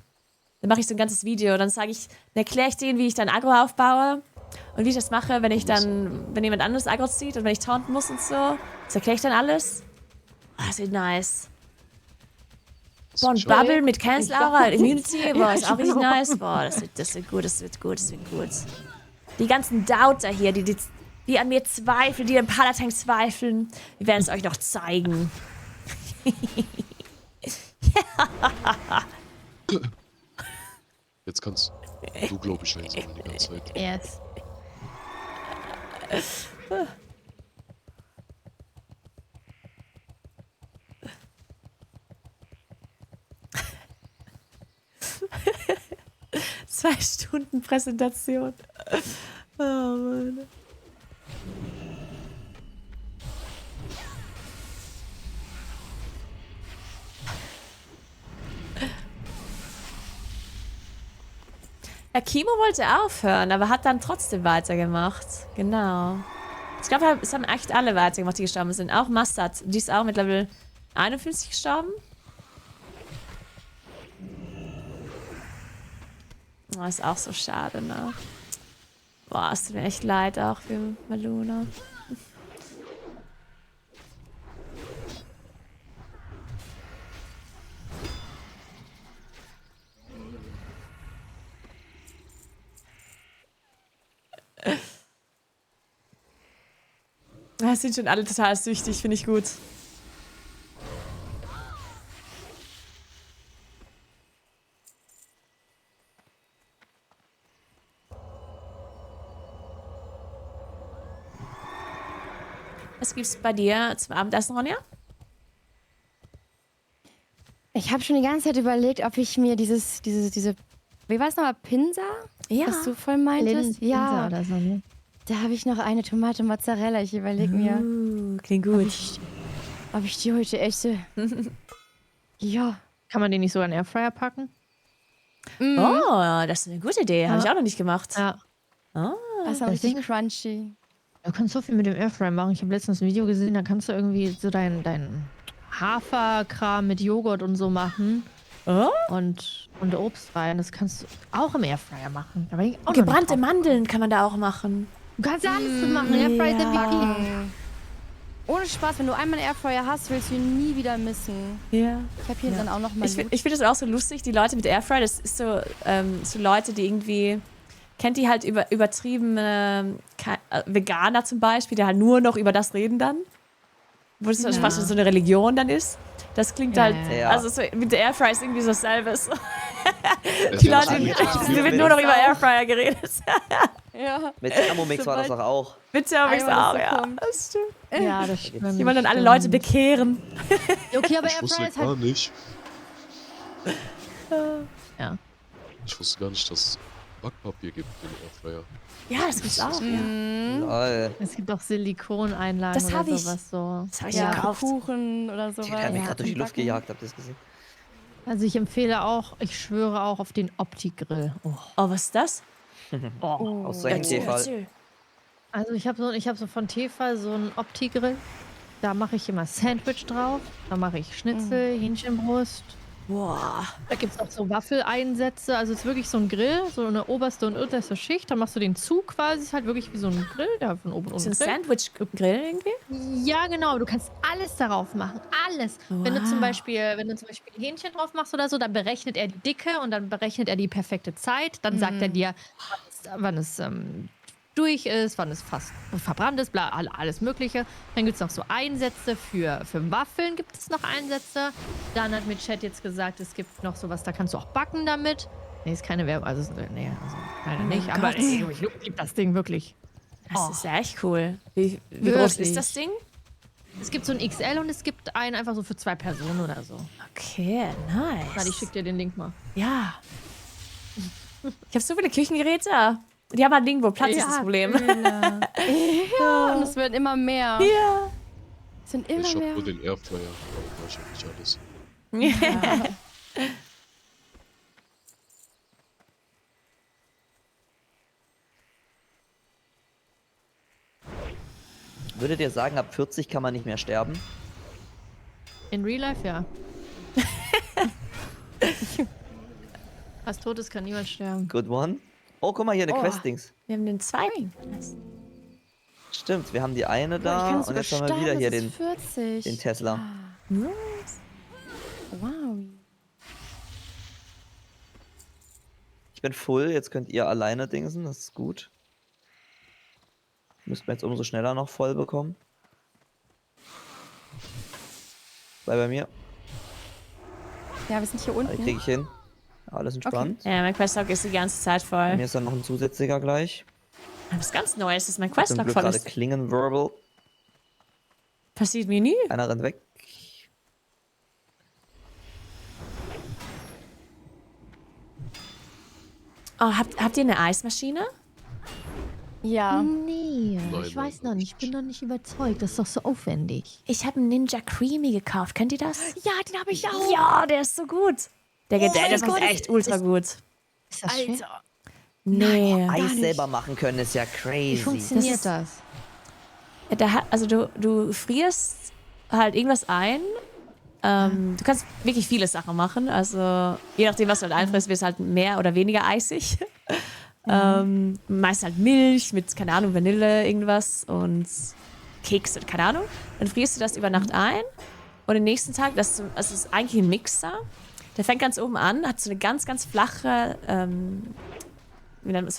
Dann mache ich so ein ganzes Video. Dann sage ich, dann erkläre ich denen, wie ich dann Aggro aufbaue und wie ich das mache, wenn ich dann, wenn jemand anderes Aggro zieht und wenn ich taunten muss und so. Das erkläre ich dann alles. Oh, das wird nice. Boah, und Bubble mit Cancel Aura, Immunity, boah, ist auch richtig nice. Boah, das wird gut, das wird gut. Die ganzen Doubter hier, die an mir zweifeln, die am Palatank zweifeln, wir werden es euch noch zeigen. Jetzt kannst du, glaube ich, einsammeln die ganze Zeit. Yes. Zwei Stunden Präsentation. Oh Mann. Ja, Kimo wollte aufhören, aber hat dann trotzdem weitergemacht. Genau. Ich glaube, es haben echt alle weitergemacht, die gestorben sind. Auch Mastad, die ist auch mit Level 51 gestorben. Oh, ist auch so schade, ne? Boah, es tut mir echt leid auch für Maluna. Es sind schon alle total süchtig, finde ich gut. Was gibt's bei dir zum Abendessen, Ronja? Ich habe schon die ganze Zeit überlegt, ob ich mir diese, wie war es nochmal, Pinsa? Ja. Was du voll meintest? Pinsa oder so, ne? Da habe ich noch eine Tomate Mozzarella. Ich überlege mir, klingt gut. ob ich die heute esse. Ja. Kann man den nicht sogar in den Airfryer packen? Oh, das ist eine gute Idee. Habe ich auch noch nicht gemacht. Ja. Oh, Das ist auch richtig crunchy. Du kannst so viel mit dem Airfryer machen. Ich habe letztens ein Video gesehen, da kannst du irgendwie so dein Haferkram mit Joghurt und so machen. Und Obst rein. Das kannst du auch im Airfryer machen. Da bin ich auch noch gebrannte nicht drauf. Mandeln kann man da auch machen. Du kannst alles drin machen. Airfryer ist der Biggie. Ohne Spaß, wenn du einmal einen Airfryer hast, willst du ihn nie wieder missen. Ja. Ich habe hier dann auch noch mal Ich finde das auch so lustig, die Leute mit Airfryer, das ist so, so Leute, die irgendwie, kennt die halt übertriebene Veganer zum Beispiel, die halt nur noch über das reden dann? Wo das fast so eine Religion dann ist. Das klingt halt, also so, mit der Airfryer ist irgendwie so dasselbe. Die Leute, es wird nur noch über Airfryer geredet. Ja. Mit Thermomix war das doch auch. Mit Thermomix auch, ja. kommt. Das stimmt. Ja, das stimmt. Die wollen dann alle Leute bekehren. Okay, aber Ich wusste Airfryer ist gar halt... nicht. Ja. Ich wusste gar nicht, dass es Backpapier gibt in Airfryer. Ja, das gibt's auch, Lol. Es gibt auch Silikoneinlagen Das oder hab ich. sowas so. Das habe ich Ja, gekauft. Kuchen oder sowas. Der hat mich gerade durch die Luft Backen. gejagt, habt ihr das gesehen? Also ich empfehle auch, ich schwöre auch auf den Opti-Grill. Oh, was ist das? Aus solchen Tefal. Also ich habe so von Tefal so einen Opti-Grill. Da mache ich immer Sandwich drauf. Da mache ich Schnitzel, Hähnchenbrust. Boah. Da gibt es auch so Waffeleinsätze. Also es ist wirklich so ein Grill, so eine oberste und unterste Schicht. Dann machst du den zu quasi. Ist halt wirklich wie so ein Grill, der von oben und So unten ein Sandwich-Grill irgendwie? Ja, genau. Du kannst alles darauf machen. Alles. Wenn du zum Beispiel Hähnchen drauf machst oder so, dann berechnet er die Dicke und dann berechnet er die perfekte Zeit. Dann sagt er dir, wann es durch ist, wann es fast verbrannt ist, bla, alles Mögliche. Dann gibt es noch so Einsätze für Waffeln, gibt es noch Einsätze. Dann hat mir Chat jetzt gesagt, es gibt noch sowas, da kannst du auch backen damit. Nee, ist keine Werbung, also leider nicht. Aber Gott. ey, ich liebe das Ding wirklich. Das ist ja echt cool. Wie groß ist das Ding? Es gibt so ein XL und es gibt einen einfach so für 2 Personen oder so. Okay, nice. Warte, ich schick dir den Link mal. Ja. Ich habe so viele Küchengeräte. Die haben halt nirgendwo Platz, ist das Problem. Ja, und es wird immer mehr. Ja. Es sind Ich immer hab mehr. nur den Airfryer. Ich hab nicht alles. Würdet ihr sagen, ab 40 kann man nicht mehr sterben? In Real Life, ja. Was tot ist, kann niemand sterben. Good one. Oh, guck mal hier, eine Quest-Dings. Wir haben den zweiten. Stimmt, wir haben die eine Ich da kann und sogar jetzt haben wir wieder sterben, hier das den, ist 40. den Tesla. Wow. Ich bin full, jetzt könnt ihr alleine dingsen, das ist gut. Müssten wir jetzt umso schneller noch voll bekommen. Bleib bei mir. Ja, wir sind hier Die unten. kriege ich hin. Alles entspannt. Ja, mein Questlog ist die ganze Zeit Bei voll. mir ist dann noch ein zusätzlicher gleich. Was ganz Neues ist, mein Zum Questlog Glück voll gerade ist. Klingenwirbel. Passiert mir nie. Einer rennt weg. Oh, habt ihr eine Eismaschine? Ja. Nee, Nein, ich weiß nein, noch nicht. Ich bin noch nicht überzeugt. Das ist doch so aufwendig. Ich habe einen Ninja Creamy gekauft. Kennt ihr das? Ja, den habe ich auch. Ja, der ist so gut. Der mein ist Gott, echt ultra gut. Ist das schwer? Alter. Nee. Eis selber machen können ist ja Wie crazy. funktioniert das? Also du frierst halt irgendwas ein. Du kannst wirklich viele Sachen machen. Also je nachdem, was du halt einfrisst, wird es halt mehr oder weniger eisig. Meist halt Milch mit, keine Ahnung, Vanille, irgendwas und Kekse, keine Ahnung. Dann frierst du das über Nacht ein und den nächsten Tag, das ist eigentlich ein Mixer. Der fängt ganz oben an, hat so eine ganz, ganz flache, so ein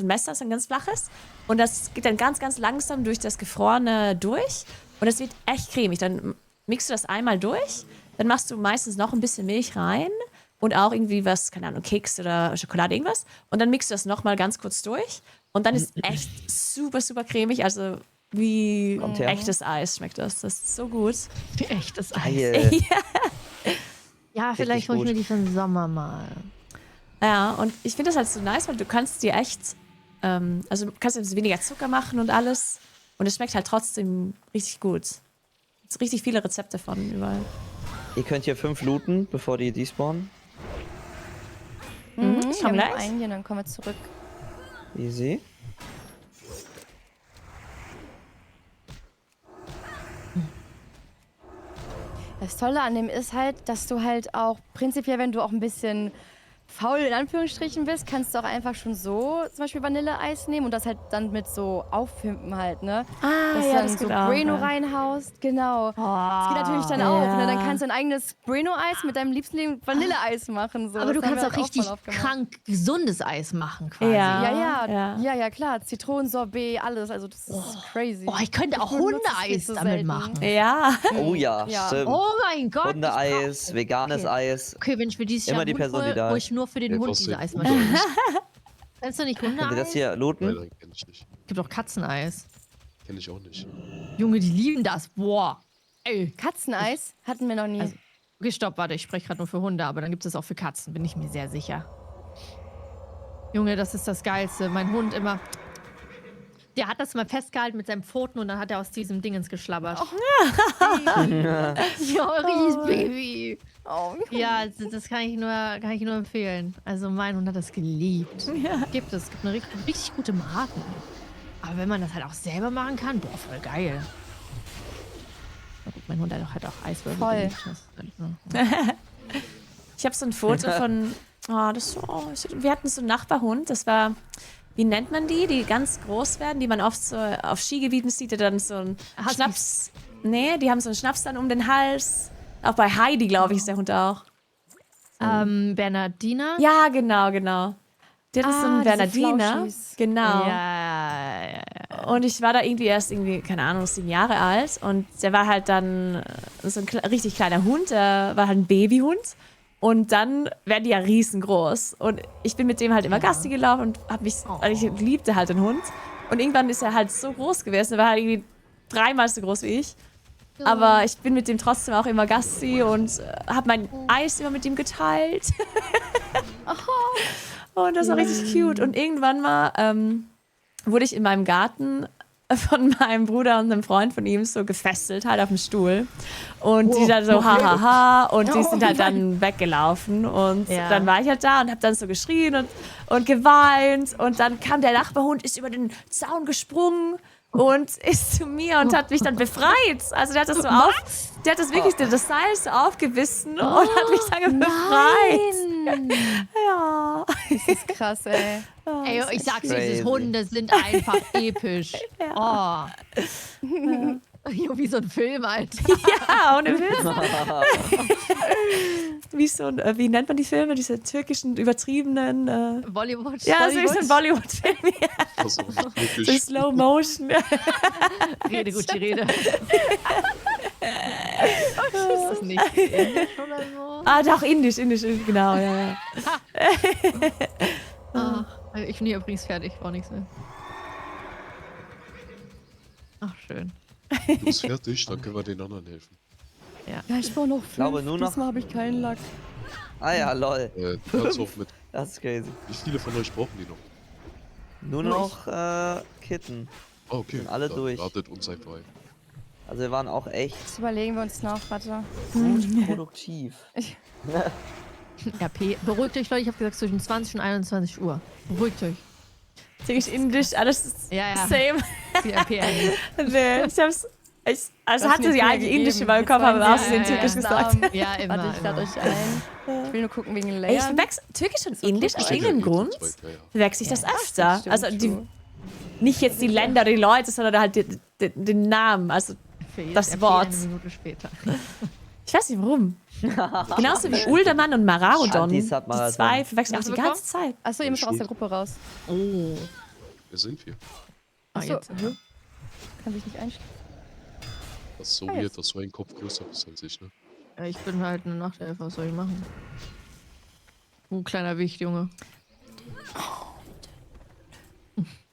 Messer, so ein ganz flaches. Und das geht dann ganz, ganz langsam durch das Gefrorene durch. Und das wird echt cremig. Dann mixt du das einmal durch, dann machst du meistens noch ein bisschen Milch rein. Und auch irgendwie was, keine Ahnung, Keks oder Schokolade, irgendwas. Und dann mixt du das nochmal ganz kurz durch. Und dann ist echt super, super cremig. Also Wie Kommt her. echtes Eis schmeckt das. Das ist so gut. Wie echtes Geil. Ja, vielleicht hole ich gut. mir die für den Sommer mal. Ja, und ich finde das halt so nice, weil du kannst dir echt, also du kannst jetzt weniger Zucker machen und alles. Und es schmeckt halt trotzdem richtig gut. Gibt's richtig viele Rezepte von überall. Ihr könnt hier 5 looten, bevor die despawnen. Ich komm wir haben gleich. einen hier, dann kommen wir zurück. Easy. Das Tolle an dem ist halt, dass du halt auch prinzipiell, wenn du auch ein bisschen faul in Anführungsstrichen bist, kannst du auch einfach schon so zum Beispiel Vanilleeis nehmen und das halt dann mit so aufpimpen halt, ne? Dass du ja, dann das so geht auch, Bueno ja. reinhaust, genau. Das geht natürlich dann auch, ne? Dann kannst du ein eigenes Bueno-Eis mit deinem liebsten Vanilleeis machen. So. Aber du Das haben kannst wir auch halt richtig voll oft gemacht. krank gesundes Eis machen quasi. Ja, klar. Zitronensorbet, alles. Also das ist crazy. Oh, ich könnte auch benutze es Hundeeis viel zu damit selten. machen. Ja. Oh ja, stimmt. Oh mein Gott. Hundeeis, veganes Eis. Okay, wenn ich für dieses Jahr Immer die einen Person, Hund die hol, da hol ist. ich nur für den Ja, Hund was diese denn? Eismaschine. Kennst du nicht Könnt ihr das Hundeeis? hier looten? Nein, kenn ich nicht. Gibt auch Katzeneis. Kenn ich auch nicht. Junge, die lieben das. Boah. Ey. Katzeneis hatten wir noch nie. Also, okay, stopp, warte, ich spreche gerade nur für Hunde, aber dann gibt es auch für Katzen, bin ich mir sehr sicher. Junge, das ist das Geilste. Mein Hund immer. Der hat das mal festgehalten mit seinen Pfoten und dann hat er aus diesem Dingens geschlabbert. Ja, richtiges Baby. Ja, das kann ich nur empfehlen. Also mein Hund hat das geliebt. Gibt eine richtig gute Marken. Aber wenn man das halt auch selber machen kann, boah, voll geil. Na gut, mein Hund hat halt auch Eiswürfel. Voll. geliebt. Das ist halt, Ich habe so ein Foto von, wir hatten so einen Nachbarhund, das war, wie nennt man die ganz groß werden, die man oft so auf Skigebieten sieht, die dann so einen Schnaps, die haben so einen Schnaps dann um den Hals. Auch bei Heidi, glaube ich, ist der Hund auch. Bernardiner? Ja, genau. Der hat so einen diese Bernardiner. Flauschis. Genau. Ja. Und ich war da erst keine Ahnung, 7 Jahre alt. Und der war halt dann so ein richtig kleiner Hund. Der war halt ein Babyhund. Und dann werden die ja riesengroß. Und ich bin mit dem halt immer Gassi gelaufen und ich liebte halt den Hund. Und irgendwann ist er halt so groß gewesen. Er war halt irgendwie 3-mal so groß wie ich. Aber ich bin mit dem trotzdem auch immer Gassi und habe mein Eis immer mit ihm geteilt. Und das war richtig cute. Und irgendwann mal wurde ich in meinem Garten von meinem Bruder und einem Freund von ihm so gefesselt, halt auf dem Stuhl. Und die dann so hahaha und die sind halt dann weggelaufen. Und dann war ich halt da und habe dann so geschrien und geweint. Und dann kam der Nachbarhund, ist über den Zaun gesprungen und ist zu mir und hat mich dann befreit. Also der hat das so der hat das wirklich das Seil so aufgebissen und hat mich dann befreit. Ja. Das ist krass, ey. Ey, ich sag's dir, Crazy. diese Hunde sind einfach episch. Oh. Wie so ein Film, Alter. Ja, ohne Witz. Wie nennt man die Filme? Diese türkischen, übertriebenen... Bollywood. Ja, so ist ein Bollywood-Film. Das ist auch nicht So wirklich. Slow Motion. Rede, Gucci, Rede. Ist das nicht indisch oder so? Doch, indisch, genau, ja. Also ich bin hier übrigens fertig, ich brauche nichts mehr. Ach, schön. Du bist fertig, dann können wir den anderen helfen. Ja, ich brauche noch 5. glaube, nur noch- Diesmal habe ich keinen Lack. Ah ja, lol. Du kannst auch mit. Das ist crazy. Wie viele von euch brauchen die noch? Nur noch Kitten. Oh, okay. Sind alle dann durch. Wartet uns einfach ein. Also wir waren auch echt Das überlegen wir uns noch, warte. gut produktiv. RP. Beruhigt euch, Leute, ich habe gesagt zwischen 20 und 21 Uhr. Beruhigt euch. Türkisch, indisch, alles ist Ja. same. Die RP eigentlich. Nee, also Das hatte mir sie früher eigentlich indisch in gegeben. meinem Kopf, Jetzt aber wollen auch sie den den türkisch Namen. gesagt. Ja, immer. Warte, ich lade euch ein. Ich will nur gucken wegen Ey, ich Layern. verwechsel Türkisch und So Indisch gut aus dabei. irgendeinem Grund. Ja. Verwechsel ich das öfter. stimmt Also schon. nicht jetzt die Länder, die Leute, sondern halt den Namen, also das RP Wort. Eine Minute später. Ich weiß nicht warum. Genauso wie Uldermann und Maraudon. Die Shantis hat Marathon. zwei verwechseln auch Hast die du ganze Zeit. Achso, ihr müsst aus der Gruppe raus. Oh. Wer sind wir? Achso, jetzt. kann sich nicht einstellen. Das ist so Ah, weird, dass du einen Kopf größer bist als ich, ne? Ja, ich bin halt eine Nachtelfe, was soll ich machen? Du kleiner Wicht, Junge.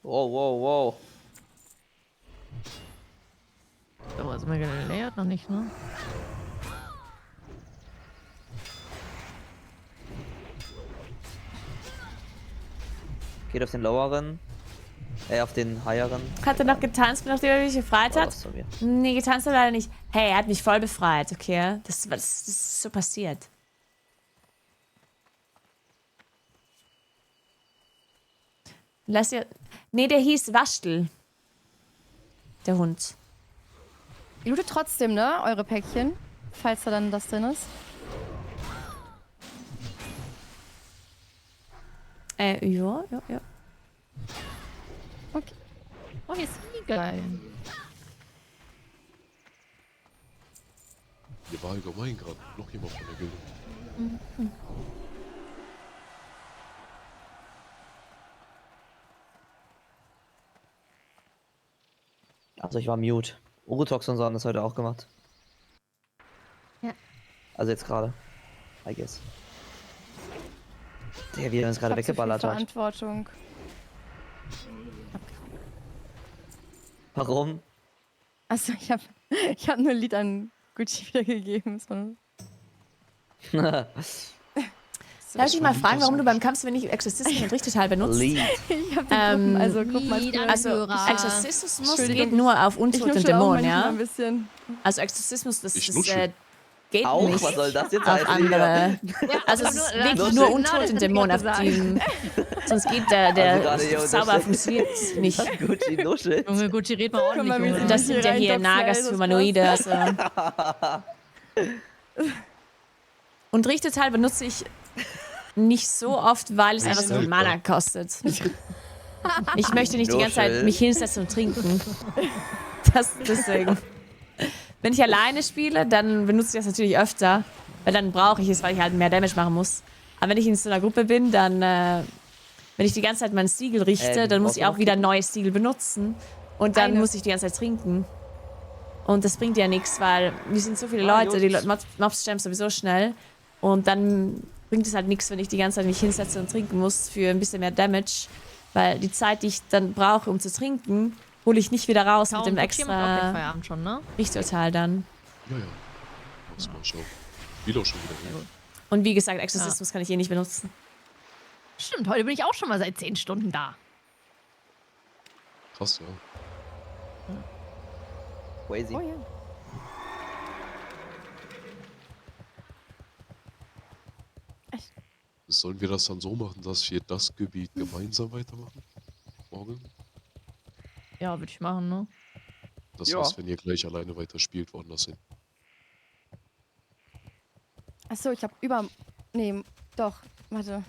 Wow. So, sind wir gelayert? Noch nicht, ne? Geht auf den loweren. Auf den higheren. Hat er noch getanzt, nachdem er mich befreit hat? Von mir. Nee, getanzt hat er leider nicht. Hey, er hat mich voll befreit, okay? Das ist so passiert. Lass ihr. Nee, der hieß Waschtel. Der Hund. Ihr lootet trotzdem, ne? Eure Päckchen. Falls da dann das drin ist. Ja. Okay. Oh, hier ist wie geil. Hier war allgemein gerade noch jemand von der Gilde. Mhm. Also ich war mute. Urotox und so haben das heute auch gemacht. Ja. Also jetzt gerade. I guess. Der, wie er uns gerade Ich hab zu viel weggeballert hat. Verantwortung. Warum? Also ich hab nur ein Lied an Gucci wiedergegeben. So. Darf ich dich mal fragen, warum du beim Kampfswin nicht Exorzismus und Richtetal benutzt? Lied. Ich hab die Gruppenmarkierung. Also Exorzismus geht nur auf Untot und Dämonen, ja? Ein bisschen. Also Exorzismus, das Ich ist, nuschel. geht Auch, nicht was soll das jetzt auf heißen? andere. Also es ist wirklich nur Untot und Dämonen auf die. Sonst geht der gerade, yo, Zauber das- funktioniert nicht. Gucci nuschelt. Junge, Gucci, red mal ordentlich, mal, wie Junge. sie Das sind ja hier Nagas Humanoide. Also. Und Richtetal benutze ich nicht so oft, weil es einfach so viel Mana kostet. Ich möchte nicht die ganze Zeit mich hinsetzen und trinken. Deswegen. Wenn ich alleine spiele, dann benutze ich das natürlich öfter. Weil dann brauche ich es, weil ich halt mehr Damage machen muss. Aber wenn ich in so einer Gruppe bin, dann, wenn ich die ganze Zeit mein Siegel richte, dann muss ich auch wieder ein neues Siegel benutzen. Und dann muss ich die ganze Zeit trinken. Und das bringt ja nichts, weil wir sind so viele Leute, die Mobs sterben sowieso schnell. Und dann bringt es halt nichts, wenn ich die ganze Zeit mich hinsetze und trinken muss für ein bisschen mehr Damage. Weil die Zeit, die ich dann brauche, um zu trinken, hole ich nicht wieder raus mit dem extra Feierabend schon, ne? Richttotal dann. Ja. Lass mal schauen. Spiel auch schon wieder. Ja. Und wie gesagt, Exorzismus kann ich eh nicht benutzen. Stimmt, heute bin ich auch schon mal seit 10 Stunden da. Krass, ja. Crazy. Oh ja. Sollen wir das dann so machen, dass wir das Gebiet gemeinsam weitermachen? Morgen? Ja, würde ich machen, ne? Das heißt, wenn ihr gleich alleine weiter spielt, woanders hin. Achso, ich hab Nee, doch. Warte.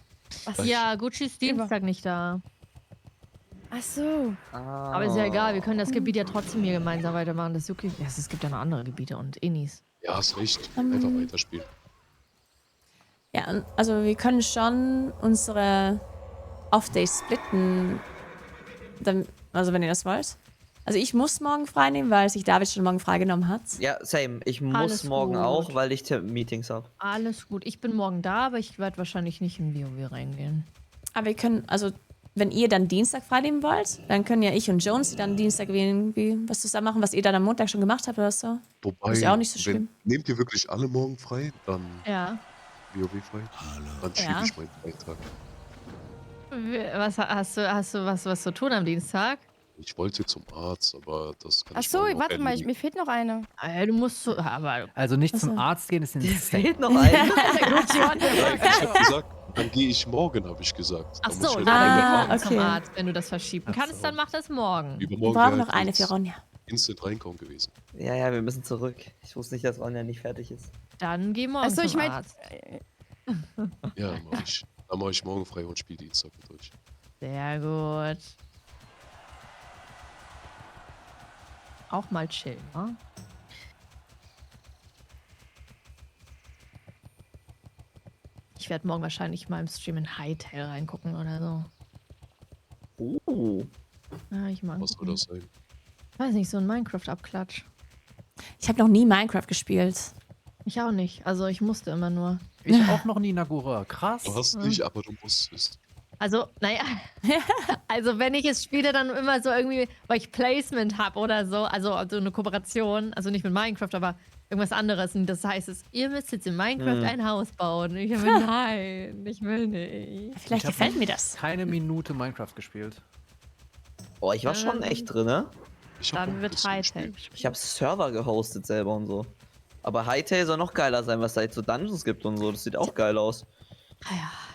Was? Ja, Gucci ist Dienstag nicht da. Ach so. Aber ist ja egal, wir können das Gebiet ja trotzdem hier gemeinsam weitermachen. Das ist okay. Ja, es gibt ja noch andere Gebiete und Innis. Ja, hast recht. Einfach weiterspielen. Ja, also wir können schon unsere Off-Days splitten. Also wenn ihr das wollt. Also ich muss morgen frei nehmen, weil sich David schon morgen freigenommen hat. Ja, same. Ich muss Alles morgen gut. auch, weil ich Meetings habe. Alles gut. Ich bin morgen da, aber ich werde wahrscheinlich nicht in WoW reingehen. Aber wir können, also wenn ihr dann Dienstag frei nehmen wollt, dann können ja ich und Jones dann Dienstag irgendwie was zusammen machen, was ihr dann am Montag schon gemacht habt oder so. Wobei, ist ja auch nicht so schlimm. Nehmt ihr wirklich alle morgen frei? Dann Ja. WoW frei? Dann schiebe ich meinen Freitag. Was hast du was zu tun am Dienstag? Ich wollte zum Arzt, aber das kann ich Achso, morgen auch warte mal, erledigen. mir fehlt noch eine. Du musst so, aber Also nicht zum Arzt gehen, ist ein Fehlt noch ein. Ich hab gesagt, dann gehe ich morgen, habe ich gesagt. Ach Dann muss so, ich dann halt geh morgen zum Arzt. Wenn du das verschieben kannst, dann mach das morgen. Wir Übermorgen brauchen wäre noch eine halt für Ronja. Instant reinkommen gewesen. Ja, wir müssen zurück. Ich wusste nicht, dass Ronja nicht fertig ist. Dann geh morgen Achso, ich zum mein. Arzt. Ja, mach ich. Dann mache ich morgen frei und spiele Dienstag mit euch. Sehr gut. Auch mal chillen, ne? Ich werde morgen wahrscheinlich mal im Stream in Hytale reingucken oder so. Ja, ich mag. Was soll das sein? Weiß nicht, so ein Minecraft-Abklatsch. Ich habe noch nie Minecraft gespielt. Ich auch nicht. Also ich musste immer nur. Ich auch noch nie, Nagura. Krass. Du hast nicht, aber du musstest. Also, naja. Also, wenn ich es spiele, dann immer so irgendwie, weil ich Placement habe oder so. Also eine Kooperation. Also nicht mit Minecraft, aber irgendwas anderes. Und das heißt, ihr müsst jetzt in Minecraft ein Haus bauen. Ich will, nein, ich will nicht. Vielleicht gefällt mir das. Keine Minute Minecraft gespielt. Oh, ich war schon echt drin, ne? Dann wird Hytale. Ich habe Server gehostet selber und so. Aber Hytale soll noch geiler sein, was da jetzt so Dungeons gibt und so. Das sieht auch geil aus.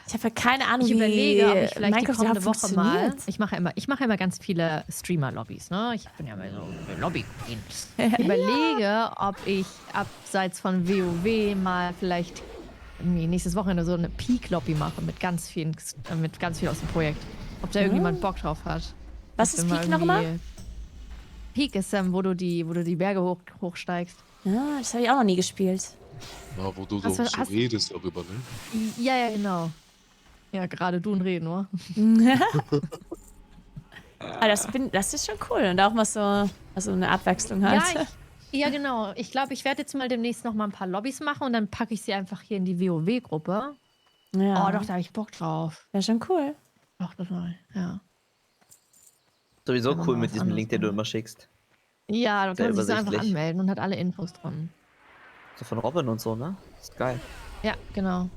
Ich habe ja keine Ahnung, Ich wie überlege, ob ich vielleicht Minecraft die kommende überhaupt Woche mal. funktioniert. Ich mache immer ganz viele Streamer-Lobbys, ne? Ich bin ja mal so eine Lobby. Ich überlege, ob ich abseits von WoW mal vielleicht irgendwie nächstes Wochenende so eine Peak-Lobby mache mit ganz viel aus dem Projekt. Ob da irgendjemand Bock drauf hat. Was ist Peak nochmal? Peak ist, wo du die Berge hochsteigst. Ja, das habe ich auch noch nie gespielt. Na, wo du so redest darüber, ne? Ja, genau. Ja, gerade du und reden, nur. Aber das ist schon cool und auch mal so eine Abwechslung halt. Ja, genau. Ich glaube, ich werde jetzt mal demnächst noch mal ein paar Lobbys machen und dann packe ich sie einfach hier in die WoW-Gruppe. Ja. Oh, doch, da habe ich Bock drauf. Ja, schon cool. Doch, total. Ja. Sowieso cool mit diesem Link, den du immer schickst. Ja, da Sehr kann man sich so einfach übersichtlich. anmelden und hat alle Infos drin. So von Robin und so, ne? Das ist geil. Ja, genau.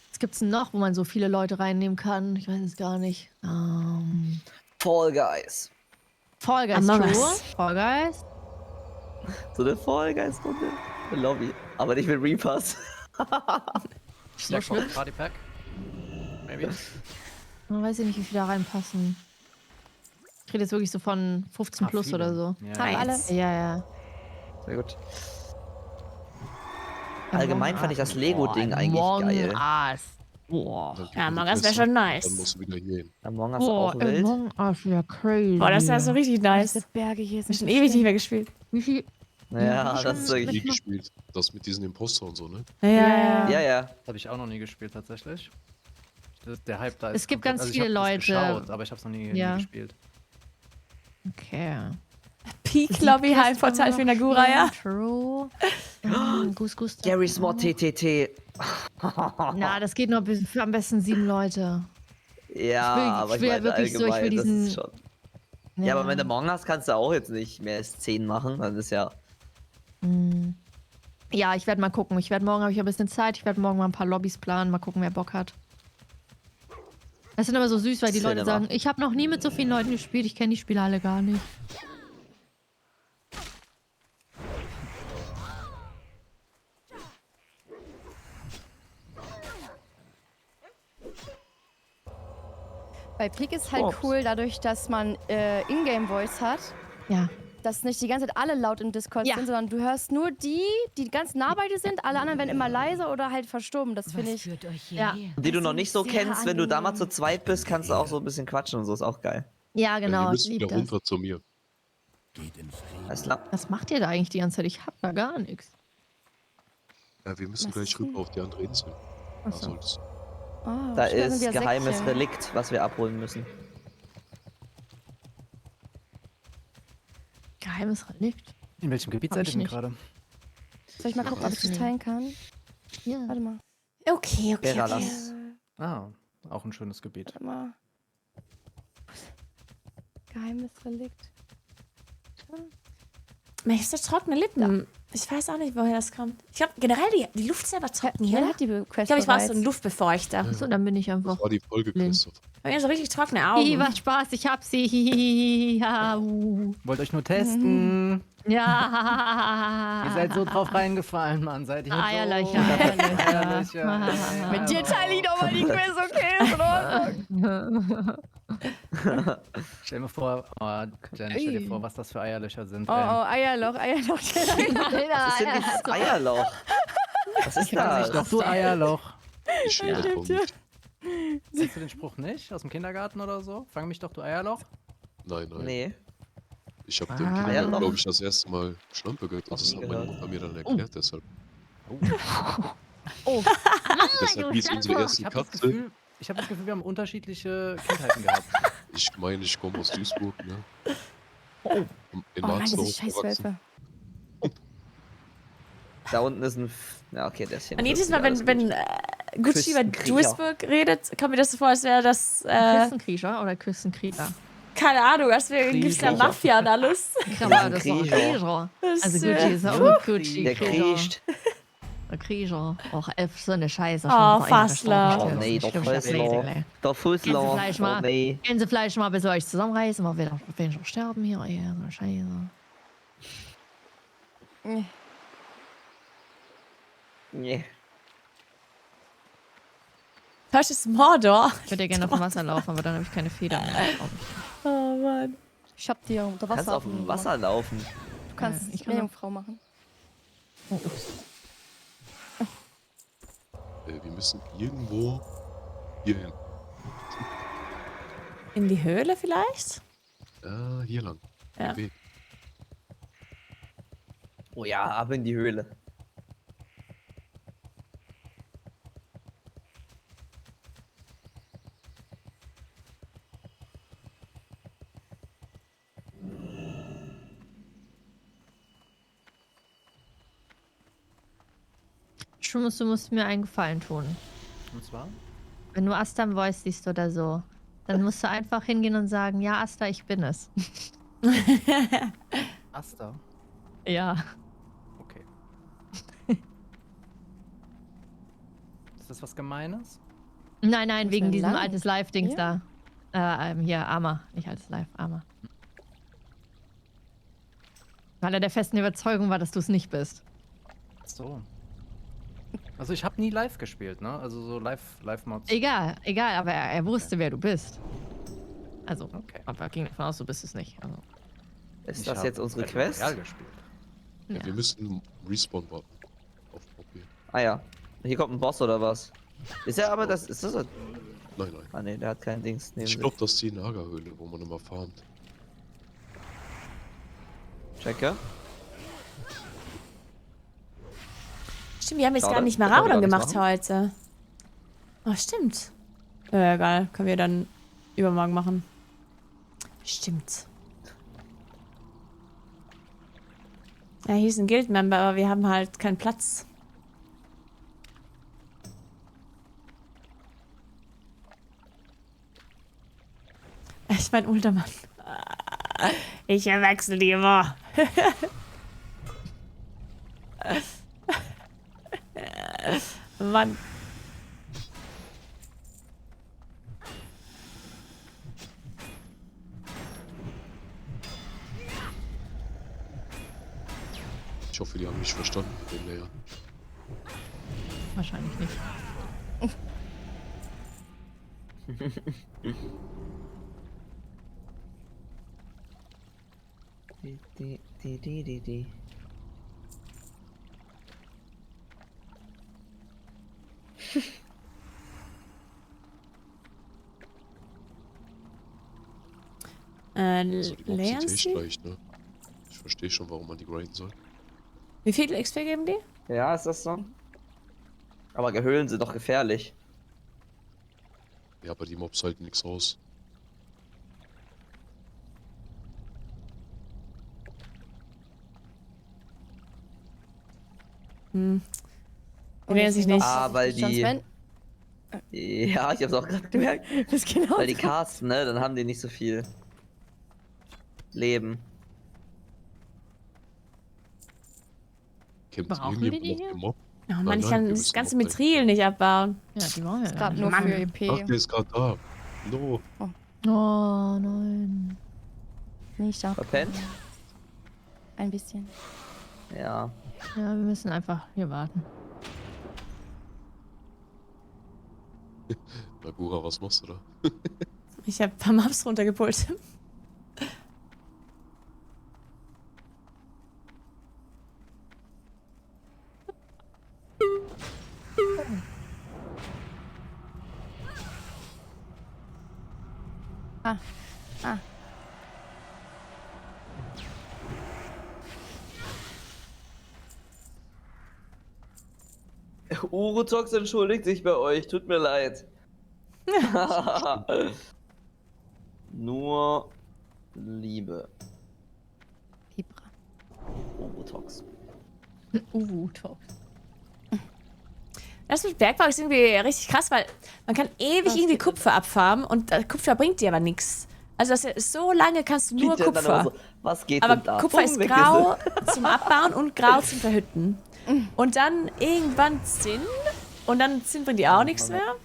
Was gibt's denn noch, wo man so viele Leute reinnehmen kann? Ich weiß es gar nicht. Fall Guys. Fall Guys, Among true. Us. Fall Guys. So eine Fall Guys-Runde. Eine Lobby. Aber nicht mit Reapers. Jackpot Party Pack. Maybe. Man weiß ja nicht, wie viele da reinpassen. Ich rede jetzt wirklich so von 15 plus viele. oder so. Ja. Haben alle? Ja. Sehr gut. Allgemein fand ich das Lego-Ding eigentlich geil. Us. Boah. Ja, Among Us wäre schon nice. Dann musst du wieder hier hin. Among Us auch wild. Among Us wäre crazy. Boah, das ist ja so richtig nice. Diese Berge hier Ich sind schon ewig nicht mehr gespielt. Wie viel? Ja, das ist Nie wirklich... gespielt. Das mit diesen Imposter und so, ne? Ja. Das habe ich auch noch nie gespielt, tatsächlich. Der Hype da ist. Es gibt komplett- ganz also viele ich hab das Leute. Geschaut, aber ich habe es noch nie Ja. gespielt. Okay. Peak Lobby Heimvorteil für Nagura, ja? True. Gus. Gary's Mod TTT. Na, das geht nur bis für am besten 7 Leute. Ja, aber ich will ja meine wirklich so, ich will allgemein, das diesen. ist schon... Ja, aber mit Among Us kannst du auch jetzt nicht mehr als 10 machen. Das ist ja... Ja, ich werde mal gucken. Morgen habe ich ein bisschen Zeit. Ich werde morgen mal ein paar Lobbys planen. Mal gucken, wer Bock hat. Das sind immer so süß, weil die Leute Cinema. sagen, ich habe noch nie mit so vielen Leuten gespielt. Ich kenne die Spiele alle gar nicht. Bei Peak ist halt cool, dadurch, dass man Ingame-Voice hat. Ja. Dass nicht die ganze Zeit alle laut im Discord Ja. sind, sondern du hörst nur die ganz nah bei dir sind. Alle anderen werden immer leiser oder halt verstummen. Das finde ich. Ja. Die du noch nicht so sehr kennst, wenn du da mal angenehm. zu zweit bist, kannst du auch so ein bisschen quatschen und so, ist auch geil. Ja, genau. Ihr Ich müsst lieb wieder das. runter zu mir. Alles klar. Was macht ihr da eigentlich die ganze Zeit? Ich hab da gar nichts. Ja, wir müssen Was gleich ist rüber auf die andere Insel. Ach so. soll's. Oh, Da später sind ist wieder geheimes Säckchen. Relikt, was wir abholen müssen. Geheimes Relikt. In welchem Gebiet Hab seid ich ihr denn nicht. gerade? Soll ich mal gucken, ob ich das teilen kann? Ja. Warte mal. Okay. Beralas. Ah, auch ein schönes Gebiet. Warte mal. Geheimes Relikt. Man hat so trockene Lippen. Ich weiß auch nicht, woher das kommt. Ich glaube, generell die Luft ist aber trocken hier. Wer hat die Quest Ich glaube, ich war so bereits? ein Luftbefeuchter. So, dann bin ich einfach. Das war die Folge, Christoph. Bei mir so richtig trockene Augen. Was Spaß, ich hab sie. Ja. Wollt euch nur testen. Ja. Ihr seid so drauf reingefallen, Mann. Seid ihr Eierlöcher. Eierlöcher. Mit dir teile ich doch mal die Quiz, okay? Ist in Ordnung. Stell mir vor, Jen, stell dir vor, was das für Eierlöcher sind. Oh, Eierloch. Was ist denn dieses Eierloch? Was ist das? Doch, du Eierloch. Ich stehe davon nicht. Kennst du den Spruch nicht? Aus dem Kindergarten oder so? Fang mich doch, du Eierloch. Nein. Nee. Ich habe dem Kindergarten, glaube ich, das erste Mal Schlampe gehört. Und das hat meine Mutter mir dann erklärt, deshalb. Oh. Deshalb hieß unsere erste Ich habe das Katze. Gefühl, wir haben unterschiedliche Kindheiten gehabt. Ich meine, ich komme aus Duisburg, ne? In Oh Mann, Marzau diese scheiß aufgewachsen. Wölfe. Da unten ist ein... Ja, okay, der ist hier. Und jedes Mal, wenn Gucci über Küstenkrieger. Duisburg redet, kommt mir das so vor, als wäre das, Küstenkrieger oder Küstenkrieger? keine Ahnung, als wäre gibt's da Krieger. Mafia und alles. Aber das ist doch ein Krieger. Krieger. Das Also ist, Gucci ist auch Gucci. Der kriecht. Der Krieger. Och, so eine Scheiße. Oh, Fassler. Oh nee, der Fussler. Der Gänsefleisch Fussler. Oh mal, nee. Gänsefleisch mal bis wir euch zusammenreißen, mal wieder noch sterben hier. Ey, so eine Scheiße. Nee. Das ist Mordor. Ich würde ja gerne auf dem Wasser laufen, aber dann habe ich keine Federn mehr. Oh Mann. Ich hab dir unter Du kannst Wasser auf dem Wasser laufen. Du kannst ich kann Meerjungfrau machen. Oh, ups. Wir müssen irgendwo hier hin. In die Höhle vielleicht? Hier lang. Ja. Weg. Oh ja, ab in die Höhle. Du musst mir einen Gefallen tun. Und zwar? Wenn du Asta im Voice siehst oder so, dann musst du einfach hingehen und sagen, ja, Asta, ich bin es. Asta? Ja. Okay. Ist das was Gemeines? Nein, nein, Was wegen für diesem Land? altes Live-Dings da. Hier, Arma. Nicht altes Live, Arma. Weil er der festen Überzeugung war, dass du es nicht bist. Ach so. Also ich habe nie live gespielt, ne? Also so Live-Mods. Egal, aber er wusste, wer du bist. Also, aber ging davon aus, du bist es nicht. Also. Ist das jetzt unsere Quest? Real gespielt. Ja, wir müssen Respawn warten. Auf Poppy. Ah ja. Hier kommt ein Boss oder was? Ist er aber das. Ist das. Nein, nein. Ah ne, der hat kein Dings neben Ich sich. glaube, das ist die Nagerhöhle, wo man immer farmt. Checker. Stimmt, wir haben jetzt Schade. gar nicht Da können wir Maraudern gar nichts gemacht heute. Oh, stimmt. Ja, egal. Können wir dann übermorgen machen. Stimmt. Ja, hier ist ein Guild-Member, aber wir haben halt keinen Platz. Ich mein Ultermann. Ich verwechsel die immer. Mann. Ich hoffe, die haben mich verstanden, den Layer. Wahrscheinlich nicht. Die. Also, die Lernen Option Sie? leicht, ne? Ich verstehe schon, warum man die grinden soll. Wie viel XP geben die? Ja, ist das so? Aber Höhlen sind doch gefährlich. Ja, aber die Mobs halten nichts aus. Hm. Die wehren sich nicht. Ah, weil die. Ja, ich hab's auch gerade gemerkt. Das ist genau Weil die so. casten, ne? Dann haben die nicht so viel Leben. Kennt Brauchen irgendjemand wir die noch hier? den Mob? Oh Mann, Nein, ich nein, kann wir das müssen ganze Mob Mithril nicht abbauen. Ja, die brauchen wir Ist gar gerade nicht. nur Mann. für EP. Ach, der ist gerade da. No. Oh nein. Nicht auch. Verpennt? Ein bisschen. Ja. Ja, wir müssen einfach hier warten. Nagura, was machst du da? Ich habe ein paar Mobs runtergepult. Ah. Urotox entschuldigt sich bei euch, tut mir leid. Nur Liebe. Libra. Urotox. Top. Das mit Bergbau ist irgendwie richtig krass, weil man kann ewig irgendwie Kupfer abfarmen und Kupfer bringt dir aber nichts. Also das ist, so lange kannst du nur Bitte, dann Kupfer. so, was geht Aber denn da? Kupfer ist Weg grau zum Abbauen und grau zum Verhütten. Und dann irgendwann Zinn und dann Zinn bringt dir auch nichts mehr.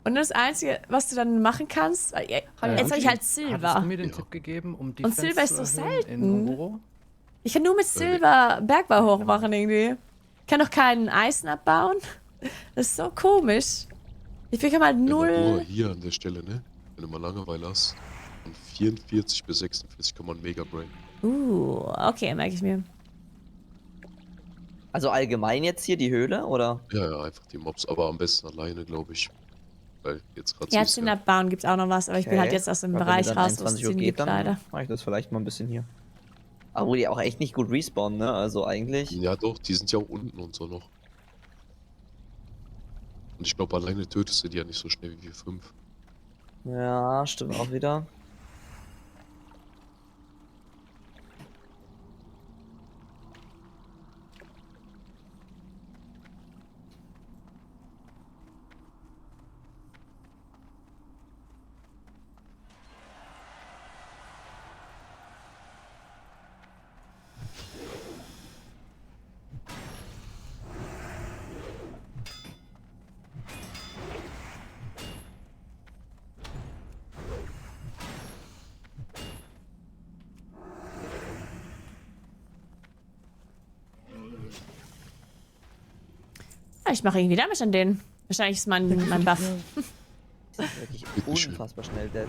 Und das Einzige, was du dann machen kannst, jetzt habe ich halt Silber. Hast du mir den Tipp gegeben, um die Und Silber ist so in selten. Oro? Ich kann nur mit Silber Bergbau hochmachen irgendwie. Ich kann doch keinen Eisen abbauen. Das ist so komisch. Ich bekomme halt Nur null. hier an der Stelle, ne? Wenn du mal Langeweile hast, von 44 bis 46 kann man Mega Brain. Okay, merke ich mir. Also allgemein jetzt hier die Höhle, oder? Ja, einfach die Mobs, aber am besten alleine, glaube ich. Weil jetzt gerade Ja, Zinn abbauen gibt es auch noch was, aber ich bin halt jetzt aus dem Bereich raus, wo es 21 Uhr Zinn geht, gibt, leider. dann mache ich das vielleicht mal ein bisschen hier. Aber wo die auch echt nicht gut respawnen, ne? Also eigentlich. Ja doch, die sind ja auch unten und so noch. Und ich glaube, alleine tötest du die ja nicht so schnell wie wir 5. Ja, stimmt auch wieder. Ich mache irgendwie Damage an denen. Wahrscheinlich ist mein Buff. Das ist wirklich unfassbar schnell dead.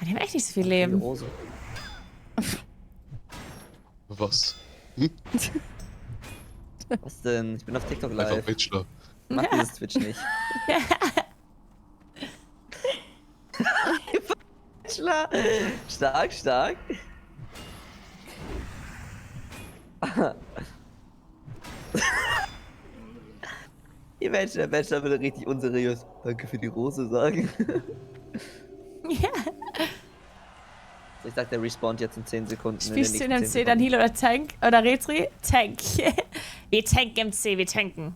Die haben echt nicht so viel Leben. Was? Was denn? Ich bin auf TikTok Einfach live. Bachelor. Ich mag dieses Twitch nicht. Bachelor. Stark, stark. Der Bachelor würde richtig unseriös Danke für die Rose sagen. Ja. Ich sag, der respawnt jetzt in 10 Sekunden. Spielst du in MC dann Heal oder Tank? Oder Retri? Tank. Wir tanken MC, wir tanken.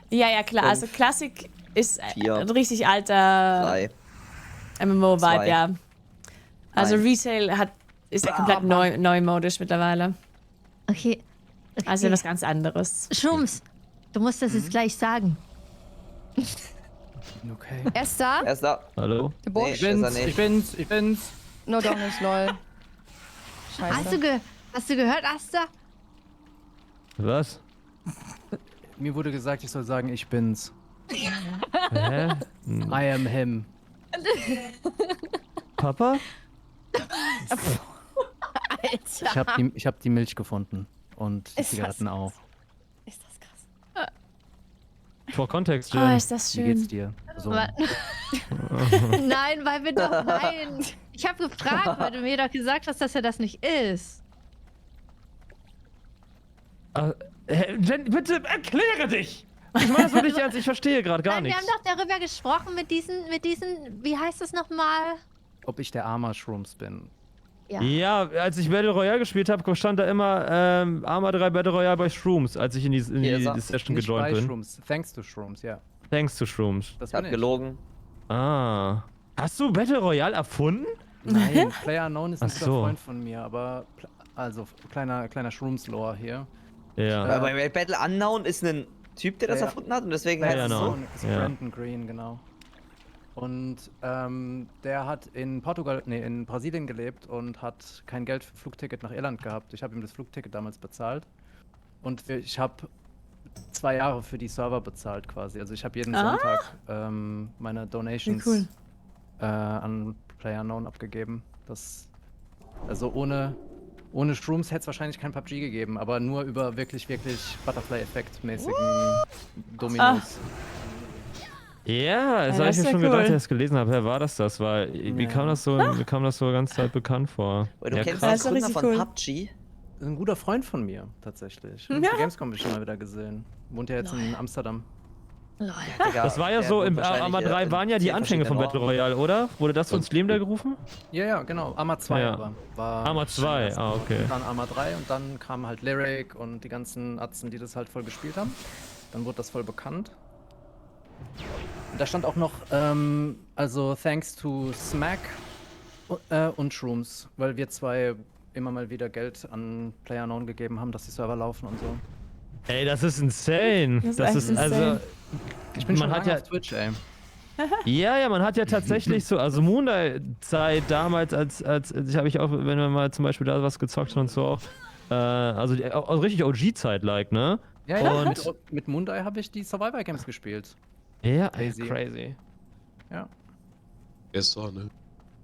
Ja, klar. 5, Also Classic ist 4, ein richtig alter MMO-Vibe, ja. Also 1. Retail ist ja komplett neumodisch mittlerweile. Okay. Also was ganz anderes. Schums, du musst das jetzt gleich sagen. Okay. Er ist da? Er ist da. Hallo? Der Bursch. Ich bin's. No, doch nicht, lol. Scheiße. Hast du gehört, Asta? Was? Mir wurde gesagt, ich soll sagen, ich bin's. Hä? I am him. Papa? Alter. Ich hab die Milch gefunden. Und die Ist Zigaretten das auch. Ist das krass. For Kontext, Oh, ist das schön. Wie geht's dir? So. Nein, weil wir doch. Nein. Ich habe gefragt, weil du mir doch gesagt hast, dass er das nicht ist. Jen, bitte erkläre dich! Ich meine das wirklich ernst, ich verstehe gerade gar Nein, wir nichts. haben doch darüber gesprochen mit diesen, wie heißt das nochmal? Ob ich der Arma Shrooms bin. Ja. Ja, als ich Battle Royale gespielt habe, stand da immer Arma 3 Battle Royale bei Shrooms, als ich in die Session Nicht gejoint bei bin. Shrooms. Thanks to Shrooms, ja. Thanks to Shrooms. Das Ich hab gelogen. Ah. Hast du Battle Royale erfunden? Nein, PlayerUnknown ist ein Ach guter so. Freund von mir, aber also kleiner Shrooms-Lore hier. Ja. Bei Battle Unknown ist ein Typ, der das Ja. erfunden hat und deswegen heißt es so. PlayerUnknown ist Ja. Brandon Green, genau. Und der hat in Brasilien gelebt und hat kein Geld für Flugticket nach Irland gehabt. Ich habe ihm das Flugticket damals bezahlt. Und ich habe 2 Jahre für die Server bezahlt quasi. Also ich habe jeden Sonntag meine Donations Wie cool. an PlayerUnknown abgegeben. Also ohne Shrooms hätte es wahrscheinlich kein PUBG gegeben, aber nur über wirklich Butterfly-Effekt-mäßigen Dominos. Ja, das habe ich mir schon gedacht, als ich das gelesen habe. Wer war das? Mir kam das so ganz Zeit bekannt vor. Weil du Ja, kennst krass. den Gründer von PUBG? Das ist ein guter Freund von mir, tatsächlich. Ja. Auf der Gamescom habe ich schon mal wieder gesehen. Wohnt ja jetzt in Amsterdam. Das war ja so, im Arma 3 waren ja die Anfänge von Battle Royale, oder? Wurde das ins Leben da gerufen? Ja, genau. Arma 2 Ja. aber. War Arma 2, okay. Dann Arma 3 und dann kam halt Lyric und die ganzen Atzen, die das halt voll gespielt haben. Dann wurde das voll bekannt. Und da stand auch noch, also thanks to Smack und Shrooms, weil wir zwei immer mal wieder Geld an PlayerUnknown gegeben haben, dass die Server laufen und so. Ey, das ist insane. Das ist also. Ich bin schon man hat lange ja auf Twitch, ey. Ja, man hat ja tatsächlich so, also Moonlight-Zeit damals, als habe ich auch, wenn wir mal zum Beispiel da was gezockt haben und so auch, also richtig OG-Zeit, like, ne? Ja, ja, und mit Mundai habe ich die Survivor Games gespielt. ja, Crazy. Ja. Er ist da, ne?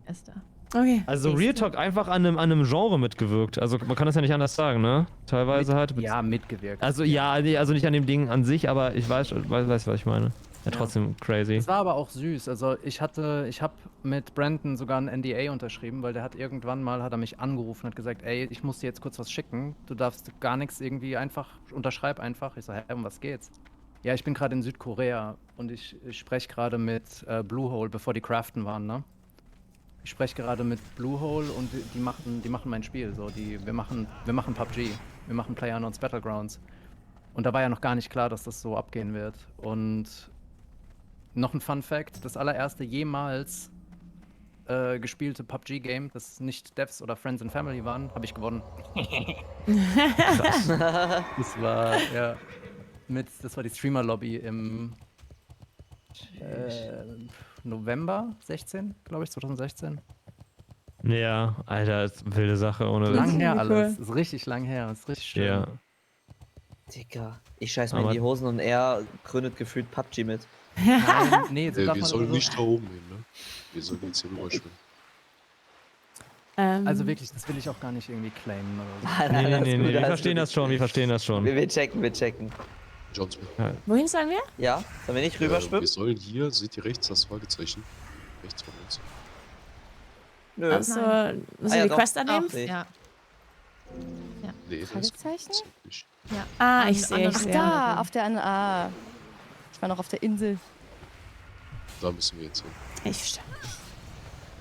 Ist da. Okay. Also Real Talk einfach an einem Genre mitgewirkt. Also man kann das ja nicht anders sagen, ne? Teilweise halt. Ja, mitgewirkt. Also ja, nee, also nicht an dem Ding an sich, aber ich weiß, was ich meine. Ja, trotzdem crazy. Es war aber auch süß. Also ich habe mit Brandon sogar ein NDA unterschrieben, weil der hat irgendwann mal, hat er mich angerufen und hat gesagt, ey, ich muss dir jetzt kurz was schicken. Du darfst gar nichts irgendwie einfach, unterschreib einfach. Ich so, hä, um was geht's? Ja, ich bin gerade in Südkorea und ich spreche gerade mit Bluehole, bevor die craften waren, ne? Ich spreche gerade mit Bluehole und die machen mein Spiel. So, wir machen PUBG, wir machen PlayerUnknown's Battlegrounds. Und da war ja noch gar nicht klar, dass das so abgehen wird. Und noch ein Fun Fact: Das allererste jemals gespielte PUBG-Game, das nicht Devs oder Friends and Family waren, habe ich gewonnen. Das war, ja, das war die Streamer-Lobby im November 16, glaube ich, 2016. Ja, Alter, ist eine wilde Sache. Ohne Lang her cool. alles. Ist richtig lang her. Ist richtig schön. Ja. Digga, ich scheiß mir in die Hosen und er gründet gefühlt PUBG mit. Nein, nee, so darf Wir man sollen so- nicht da oben hin, ne? Wir sollen jetzt hier rüber schwimmen. Also wirklich, das will ich auch gar nicht irgendwie claimen oder so. Nee, wir verstehen das schon, Wir checken. Johnson. Ja. Wohin sollen wir? Ja, sollen wir nicht rüberschwimmen? Wir sollen hier, seht ihr rechts das Fragezeichen? Rechts von uns. Nö. Also, muss ich ja, die doch. Quest annehmen? Ach, nee. Ja. Nee, das Fragezeichen? ist nicht. Ja. Ah, ich An- sehe. an- Ach, da, auf der anderen. Ah. Ich war noch auf der Insel. Da müssen wir jetzt hin. Ich verstehe.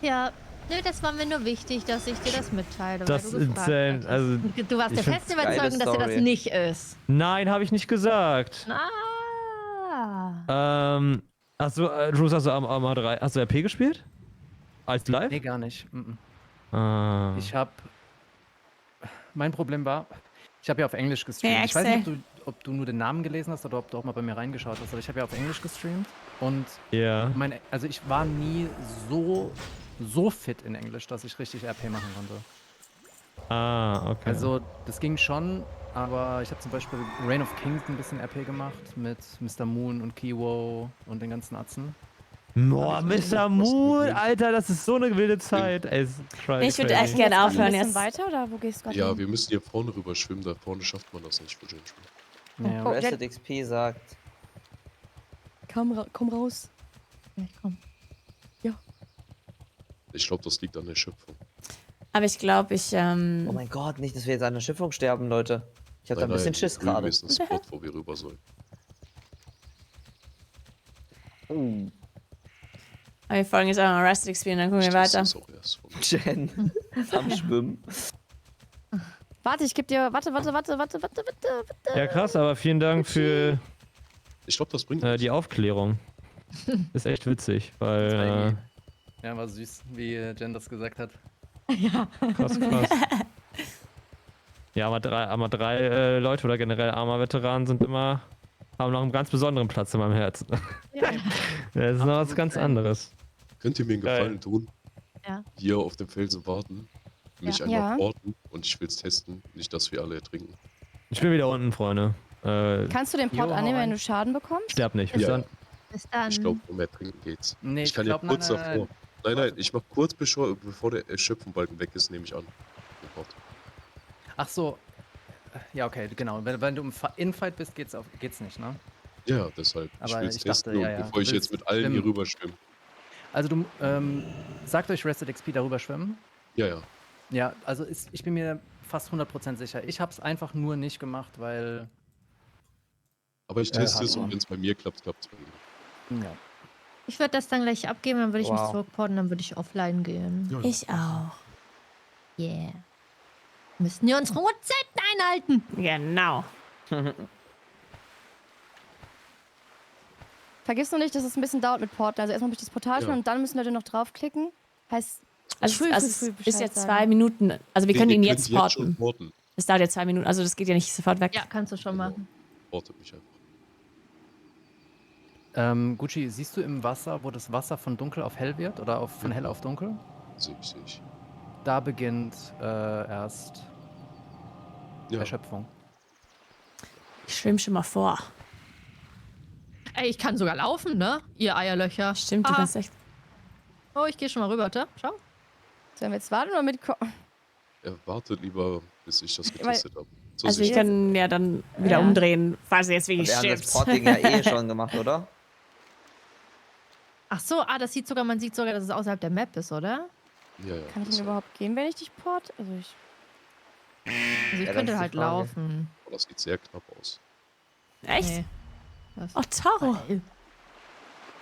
Ja, nö, das war mir nur wichtig, dass ich dir das mitteile. Das weil du ist gefragt insane. hattest. Also, Du warst ich der find's festen Überzeugung, dass er das Story. nicht ist. nein, habe ich nicht gesagt. Ah. Achso, Bruce, hast du Arma 3, hast du RP gespielt? Als live? Nee, gar nicht. Ah. Mein Problem war, ich habe ja auf Englisch gestreamt. Ja, Ich weiß nicht, ob du nur den Namen gelesen hast oder ob du auch mal bei mir reingeschaut hast, aber ich habe ja auf Englisch gestreamt und Ja. also ich war nie so fit in Englisch, dass ich richtig RP machen konnte. Ah, okay. Also das ging schon, aber ich habe zum Beispiel Reign of Kings ein bisschen RP gemacht mit Mr. Moon und Kiwo und den ganzen Atzen. Boah, Mr. Moon, Alter, das ist so eine wilde Zeit. Ey, ist crazy. Ich würde echt gerne aufhören Ein bisschen jetzt. weiter oder wo gehst du gerade Ja, hin? wir müssen hier vorne rüber schwimmen, da vorne schafft man das nicht für Gentry. Ja. Oh, Rested XP sagt. komm raus. Ja, komm. Ich glaube, das liegt an der Schöpfung. Aber ich glaube, Oh mein Gott, nicht, dass wir jetzt an der Schiffung sterben, Leute. Ich hab da ein bisschen Schiss drüben gerade. ist ein Spot, wo wir rüber sollen. Aber wir folgen jetzt einmal Rustic spielen, dann gucken wir weiter. Das ist auch erst von Jen, am Schwimmen. Warte, ich geb dir. Warte. Ja, krass, aber vielen Dank für Ich glaube, das bringt die Aufklärung. Ist echt witzig, weil. Ja, war süß, wie Jen das gesagt hat. Krass. Ja, Arma 3 Leute oder generell Arma-Veteranen haben noch einen ganz besonderen Platz in meinem Herzen. Das ist noch was ganz anderes. Könnt ihr mir einen Gefallen tun? Ja. Hier auf dem Felsen warten, mich Ja. einmal Ja. porten und ich will's testen, nicht, dass wir alle ertrinken. Ich bin wieder unten, Freunde. Kannst du den Port Jo, annehmen, hau wenn rein. du Schaden bekommst? Sterb nicht. Bis Ja. dann. Bis dann. Ich glaube, um ertrinken geht's. Nee, ich ich kann glaub, ja kurz nein, davor. Nein, ich mach kurz bevor der Schöpfenbalken weg ist, nehme ich an. Den Port. Ach so. Ja, okay, genau. Wenn du im Infight bist, geht's nicht, ne? Ja, deshalb. Aber ich will's ich testen dachte, ja, und ja, bevor du ich jetzt willst mit allen hier schwimmen. rüber schwimme. Also du, sagt euch Rested XP darüber schwimmen? Ja. Ja, also ich bin mir fast 100% sicher. Ich habe es einfach nur nicht gemacht, weil Aber ich teste es und wenn es bei mir klappt, klappt es bei ihm. Ja. Ich würde das dann gleich abgeben, dann würde ich mich Wow. zurückporten, dann würde ich offline gehen. Ja, Ich auch. Yeah. Müssen wir unsere Uhrzeiten einhalten. Genau. Vergiss nur nicht, dass es ein bisschen dauert mit Porten. Also erstmal muss ich das Portal öffnen und dann müssen Leute noch draufklicken. Heißt, Also früh es Bescheid ist jetzt sagen. 2 Minuten. Also wir Nee, können ihr ihn könnt jetzt schon porten. porten. Es dauert ja 2 Minuten. Also das geht ja nicht sofort weg. Ja, kannst du schon machen. Portet mich einfach. Gucci, siehst du im Wasser, wo das Wasser von dunkel auf hell wird oder von hell auf dunkel? Sehe ich. Da beginnt erst Ja. Erschöpfung. Ich schwimme schon mal vor. Ey, ich kann sogar laufen, ne? Ihr Eierlöcher. Stimmt, du Aha. kannst echt. Oh, ich gehe schon mal rüber, warte. Schau. Sollen wir jetzt warten oder mitkommen? Er wartet lieber, bis ich das getestet habe. Also ich kann ja dann wieder umdrehen, falls er jetzt wirklich Wir haben das stirbt. Porting ja eh schon gemacht, oder? Ach so, das sieht sogar, man sieht sogar, dass es außerhalb der Map ist, oder? Ja. Kann ich denn überhaupt gehen, wenn ich dich port? Also ich. Also ich Ja, könnte das ist halt die Frage. laufen. Oh, das sieht sehr knapp aus. Echt? Nee. Oh, Taro.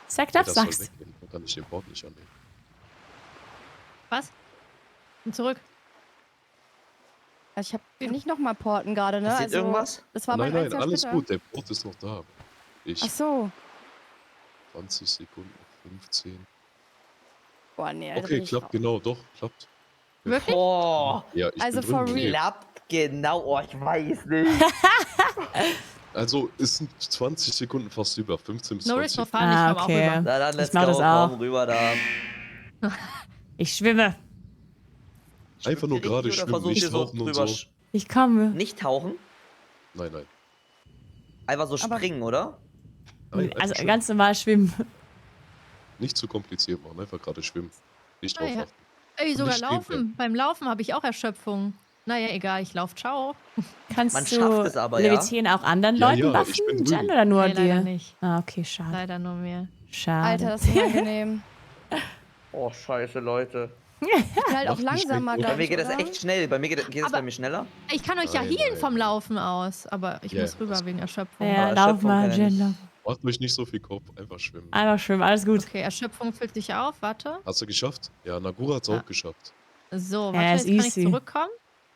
Sehr Nee, knapp, das soll sagst weggehen. Dann kann ich den Port nicht annehmen. Was? Und zurück. Also ich habe nicht nochmal porten gerade, ne? Passiert Also, irgendwas? das war Nein, mein nein, einziger alles Splitter. gut. Der Port ist noch da. Ach so. 20 Sekunden, 15. Boah, nee, also Okay, bin ich klappt raus. genau, doch, klappt. Wirklich? Oh, Ja, ich Also bin for drin. real. klappt genau. Oh, ich weiß nicht. Also, es sind 20 Sekunden fast über, 15 bis No risk, 20. no fun, ich komm auch rüber. Na dann, Ich let's mach go. das auch. Komm rüber da. Ich schwimme. Einfach nur Schwimmt ihr gerade richtig oder schwimmen, versucht nicht ihr so tauchen und drüber so. Ich komme. Nicht tauchen? Nein. Einfach so springen, oder? Nein, Also einfach ganz normal schwimmen. nicht zu kompliziert machen, einfach gerade schwimmen. Nicht Ah, drauf ja. achten. Ey, Und sogar nicht stehen laufen. bleiben. Beim Laufen habe ich auch Erschöpfung. Naja, egal, ich lauf. Ciao. Man Kannst schafft du es aber, ja. levitieren auch anderen Ja, Leuten ja, ich Waffen, bin Jen, drüben. oder nur Nee, leider dir? nicht. Ah, okay, schade. Leider nur mir. Schade. Alter, das ist unangenehm. Oh, scheiße, Leute. Ich bin halt auch Mach nicht langsamer, weg, Bei glaube mir ich. geht das oder? echt schnell. Bei mir geht das Aber- bei mir schneller. Ich kann euch ja Nein, healen nein, vom nein. Laufen aus, aber ich Ja, muss rüber das- wegen Erschöpfung. Ja, Aber lauf Erschöpfung mal, kann er Jen. nicht. lauf. Macht euch nicht so viel Kopf, einfach schwimmen. Einfach schwimmen, alles gut. Okay, Erschöpfung füllt sich auf, warte. Hast du geschafft? Ja, Nagura hat's Ja. auch geschafft. So, Ja, warte, ist jetzt kann easy. ich zurückkommen.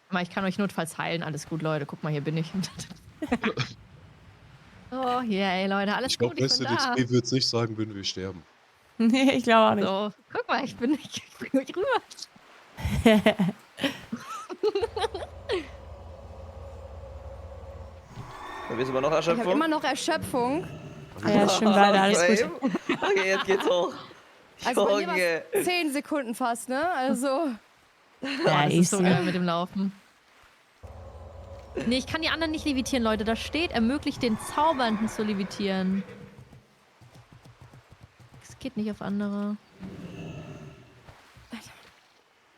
Aber ich kann euch notfalls heilen, alles gut, Leute. Guck mal, hier bin ich. Oh, yeah, ey, Leute, alles Ich gut, glaube, ich bin da. Resident würde es nicht sagen, würden wir sterben. Nee, ich glaube auch nicht. So, guck mal, ich bring euch rüber. Da bist du aber noch Ich habe Erschöpfung. immer noch Erschöpfung. Ah ja, schwimmen weiter, alles gut. Same. Okay, jetzt geht's hoch. Also bei mir war Junge. es 10 Sekunden fast, ne? Also. Ja, Das ist so easy. geil mit dem Laufen. Nee, ich kann die anderen nicht levitieren, Leute. Da steht, ermöglicht den Zaubernden zu levitieren. Es geht nicht auf andere.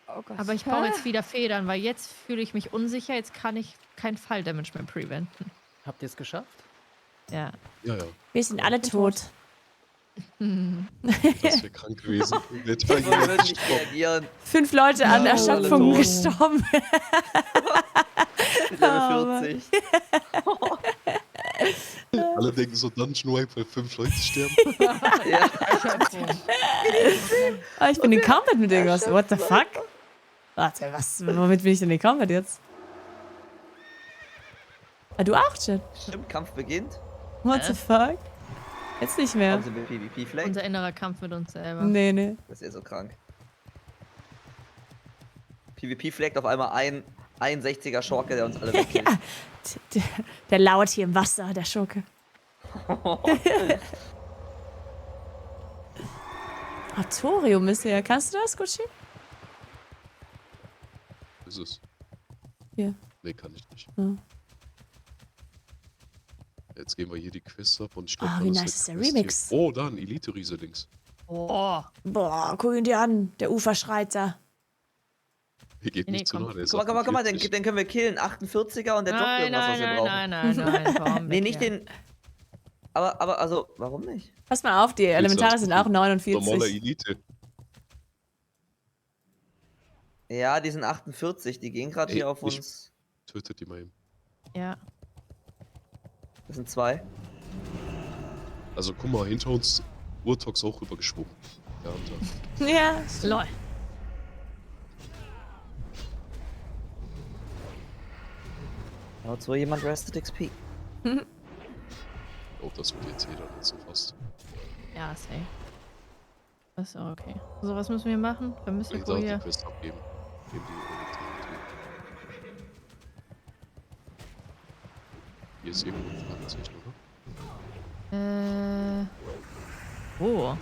Oh Gott. Aber ich brauche jetzt wieder Federn, weil jetzt fühle ich mich unsicher. Jetzt kann ich keinen Fall-Damage mehr preventen. Habt ihr es geschafft? Ja. Ja, ja. Wir sind alle tot. Das wäre krank gewesen. Ich würde nicht reagieren. 5 Leute an Ja, Erschöpfung alle tot. gestorben. Level 40. Alle denken so Dungeon Wipe, weil 5 Leute sterben. Ja. Oh, ich bin in Combat mit irgendwas. What the fuck? Warte, womit bin ich denn in Combat jetzt? Ah, du auch, Jen? Stimmt, Kampf beginnt. What the fuck? Jetzt nicht mehr. Haben sie mit PvP-Flag? Unser innerer Kampf mit uns selber. Nee. Das ist ja so krank. PvP-Flag auf einmal ein 61er Schorke, der uns alle wegkillt. Ja, der lauert hier im Wasser, der Schurke. Thorium ist hier. Kannst du das, Gucci? Ist es? Hier. Nee, kann ich nicht. Ja. Jetzt gehen wir hier die Quest ab und ich glaube, Ah, wie nice ist der Remix. Oh, da ein Elite-Riese links. Oh. Boah, guck ihn dir an. Der Uferschreiter. Hier geht Nee, nicht zu komm. nah. Der ist Guck mal, 48. den können wir killen. 48er und der droppt Nein, irgendwas, was wir brauchen. nein, komm. Nee, weg nicht hier. den. Aber, also, warum nicht? Pass mal auf, die Elementare sind auch Normaler 49. Elite. Ja, die sind 48, die gehen gerade Ey, hier auf ich- uns. Tötet die mal eben. Ja. Das sind 2. Also guck mal, hinter uns Urtox auch rübergeschwungen. Der Hunter. Ja. Lol. Laut so jemand Rested XP. Oh, das wird jetzt jeder nicht so fast. Ja, safe. Das ist auch okay. So, was müssen wir machen? Wir müssen Ich darf die hier. Quest abgeben. Geben die Hier ist irgendwo ein Fragezeichen, oder? Oh.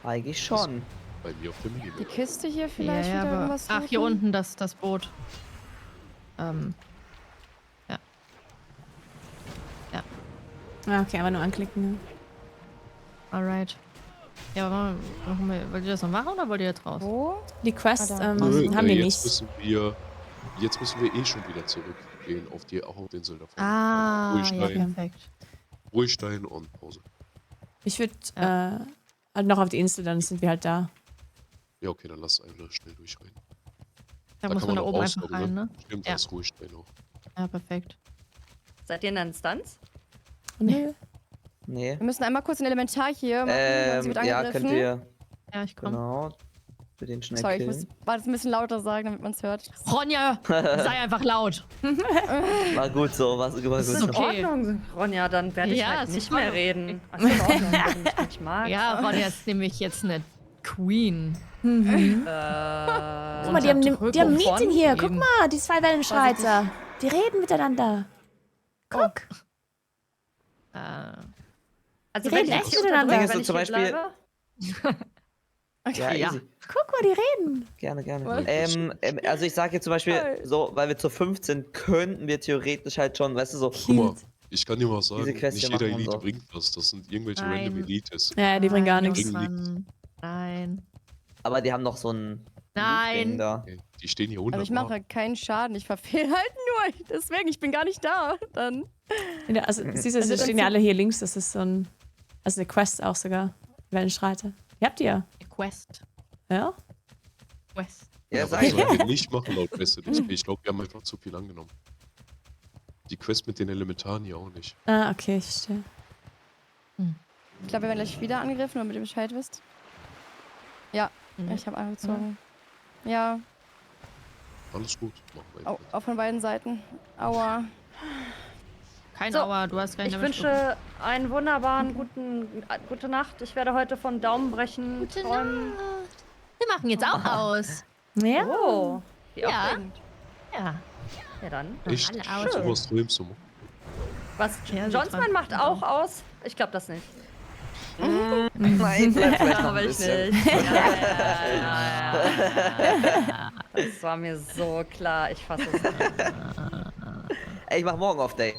Eigentlich schon. Bei mir auf der Die Minimap. Kiste hier vielleicht Ja, wieder aber. irgendwas Ach, hier suchen? unten das Boot. Ja. Ah, okay, aber nur anklicken. Ne? Alright. Ja, aber wollt ihr das noch machen oder wollt ihr jetzt raus? Wo? Die Quest Ah, da. haben wir jetzt nicht. müssen wir eh schon wieder zurückgehen auf die Hauptinsel davon. Ah, ja, Ruhestein, perfekt. Ruhestein und Pause. Ich würde halt noch auf die Insel, dann sind wir halt da. Ja, okay, dann lass einfach schnell durchrennen. Da muss kann man da auch oben rauskommen, einfach rein, ne? Stimmt, Ja. da ist Ruhestein auch. Ja, perfekt. Seid ihr in der Instanz? Nö. Nee. Wir müssen einmal kurz ein Elementar hier machen, weil sie wird Ja, angegriffen. könnt ihr. Ja, ich komme. Genau. Für den schnell Sorry, ich killen. muss das ein bisschen lauter sagen, damit man es hört. Ronja, sei einfach laut. War gut so, war gut Das ist so. in Ordnung, Ronja, dann werde ich Ja, halt ist nicht in mehr Ordnung. reden. Ach, ist in Ordnung, wenn du mich nicht magst. Ja, Ronja ist nämlich jetzt eine Queen. Guck mal, die haben ein Meeting hier. Guck mal, die zwei Wellenschreiter. Die reden miteinander. Guck. Also Die wenn reden ich echt dich miteinander. unterdrücke, Denkst du wenn ich zum hier Beispiel- bleibe? Ja, Ja. easy. Guck mal, die reden. Gerne, gerne. Was? Also ich sage jetzt zum Beispiel, so, weil wir zu 5 sind, könnten wir theoretisch halt schon, weißt du, so. Guck mal, ich kann dir mal sagen, Diese Quest nicht hier jeder machen und Elite so. bringt was. Das sind irgendwelche Nein. random Elites. Ja, die bringen gar Nein, nichts. Mann. Nein. Aber die haben noch so ein Nein. Ding da. Okay, die stehen hier unten. Aber ich mache keinen Schaden, ich verfehle halt nur. Deswegen, ich bin gar nicht da. Dann. Ja, also, siehst du, Also sie dann stehen ja sind- alle hier links. Das ist so ein. Also eine Quest auch sogar. Wellenschreiter. Die habt ihr. Quest. Ja? Quest. Ja, Ja, sag was ich. sollen wir nicht machen laut Quest XP? Ich glaube, wir haben einfach zu viel angenommen. Die Quest mit den Elementaren hier auch nicht. Ah, okay, ich verstehe. Ich glaube, wir werden gleich wieder angegriffen, damit ihr Bescheid wisst. Ja, ich habe angezogen. Ja, Alles gut, machen wir einfach. auch von beiden Seiten. Aua. Kein So, Auer, du hast keinen Ich Damage wünsche einen wunderbaren gute Nacht. Ich werde heute von Daumen brechen. Gute träumen. Nacht. Wir machen jetzt auch aus. Ja? Oh, wie Ja. aufregend. Ja. Ja dann. Echt? alle aus. Sowas träumst du? Was? Ja, sie Johnsman träumt macht von auch aus? Ich glaube das nicht. Nein, vielleicht noch ein Aber ich bisschen. nicht. Ja. Das war mir so klar. Ich fasse es nicht. Ey, ich mach morgen Off-Day.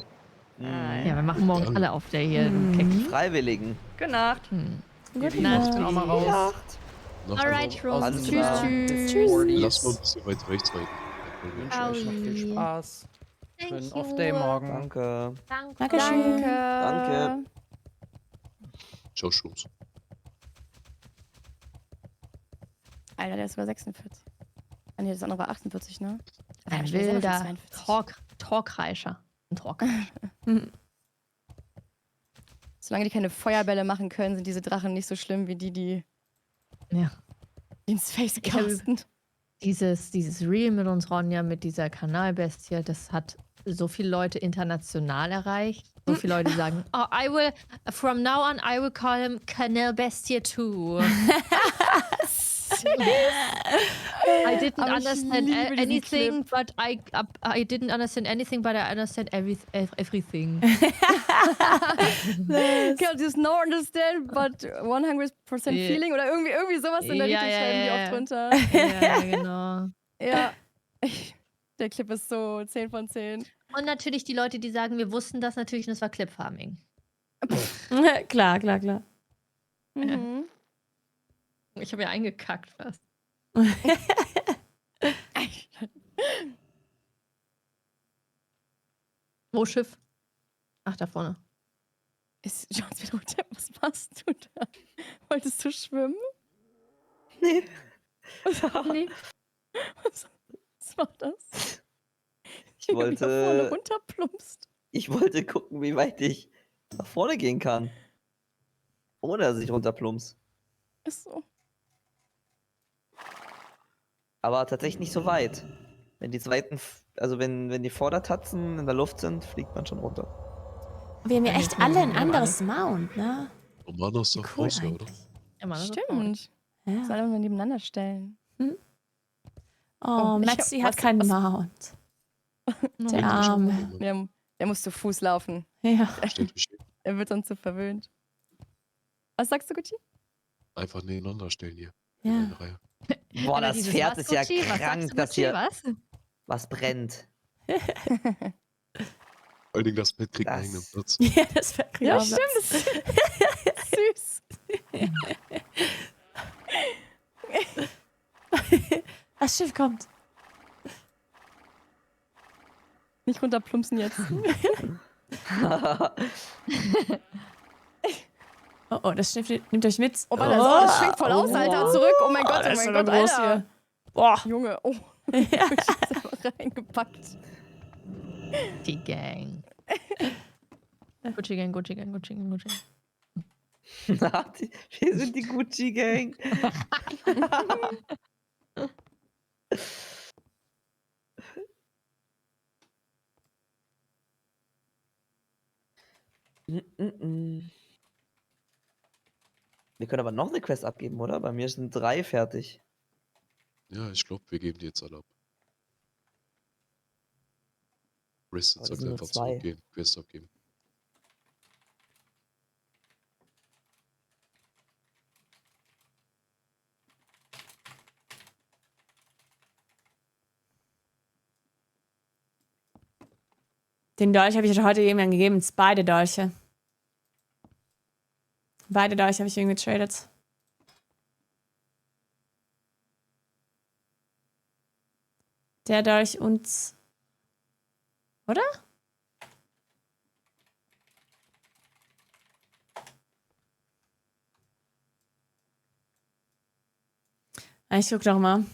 Ja, wir machen morgen alle auf der hier. Du Keck. Freiwilligen. Gute Nacht. Gute Nacht. Auch mal raus. Alright, Rose. Alles Tschüss, klar. tschüss. Lass mal ein bisschen weit rechts reiten. Ich wünsche euch noch viel Aui. Spaß. Thank Schönen you. Off-Day morgen. Danke. Dankeschön. Danke. Ciao, Schums. Alter, der ist sogar 46. Ah, nee, das andere war 48, ne? Ein Ich bin selber wilder schon 42. Talkreischer. Ein Talk. Solange die keine Feuerbälle machen können, sind diese Drachen nicht so schlimm wie die Ja. ins Face Ich hab- casten. Dieses Reel mit uns, Ronja, mit dieser Kanalbestie, das hat so viele Leute international erreicht. So viele Leute sagen, oh, from now on, I will call him Kanalbestie too. I didn't Aber ich understand liebe diesen anything, but I didn't understand anything, but I understand everything. Genau, dieses No understand, but 100% Ja. feeling oder irgendwie sowas in der Ja, Richtung ja, schreiben die ja. oft drunter. Ja, genau. Ja. Der Clip ist so 10 von 10. Und natürlich die Leute, die sagen, wir wussten das natürlich und es war Clipfarming. Klar. Mhm. Ich habe ja eingekackt fast. Wo Schiff? Ach, da vorne. Ist Jones wieder unter? Was machst du da? Wolltest du schwimmen? Nee. Nee. Was war das? Ich Wie du da vorne wollte, runterplumpst. ich wollte gucken, wie weit ich nach vorne gehen kann. Ohne dass ich runterplumps. Ist so. Aber tatsächlich nicht so weit. Wenn die zweiten, also wenn die Vordertatzen in der Luft sind, fliegt man schon runter. Wir haben ja echt alle ein anderes Mount, ne? Romana ist doch Cool größer, oder? Stimmt. Ja. Sollen wir mal nebeneinander stellen? Oh, Metzi hat keinen Mount. Der Arme. Der muss zu Fuß laufen. Ja. Er wird sonst so verwöhnt. Was sagst du, Gucci? Einfach nebeneinander stellen hier. Ja. In eine Reihe. Boah, das Dieses Pferd ist ja Gucci? Was sagst krank, du, dass Gucci? hier Was? was brennt. Vor allen Dingen das Bett kriegt einen eigenen Platz. Ja, das wäre Ja, stimmt. Das ist süß. Das Schiff kommt. Nicht runterplumpsen jetzt. Oh, das Schiff nimmt euch mit. Oh, das schwingt voll aus, Alter. Zurück. Oh mein Gott, das ist oh mein aber Gott, groß Alter. hier. Boah. Junge, oh. Ich ist einfach reingepackt. Die Gang. Gucci Gang, Gucci Gang, Gucci Gang, Gucci Gang. Wir sind die Gucci Gang. Wir können aber noch eine Quest abgeben, oder? Bei mir sind 3 fertig. Ja, ich glaube, wir geben die jetzt alle ab. Rest Aber jetzt das sagt sind nur einfach 2. zurückgehen, Quest abgeben. Den Dolch habe ich ja heute jemandem gegeben. Beide Dolche. Beide Dolche habe ich irgendwie getradet. Der Dolch und... Oder? Ich guck doch mal.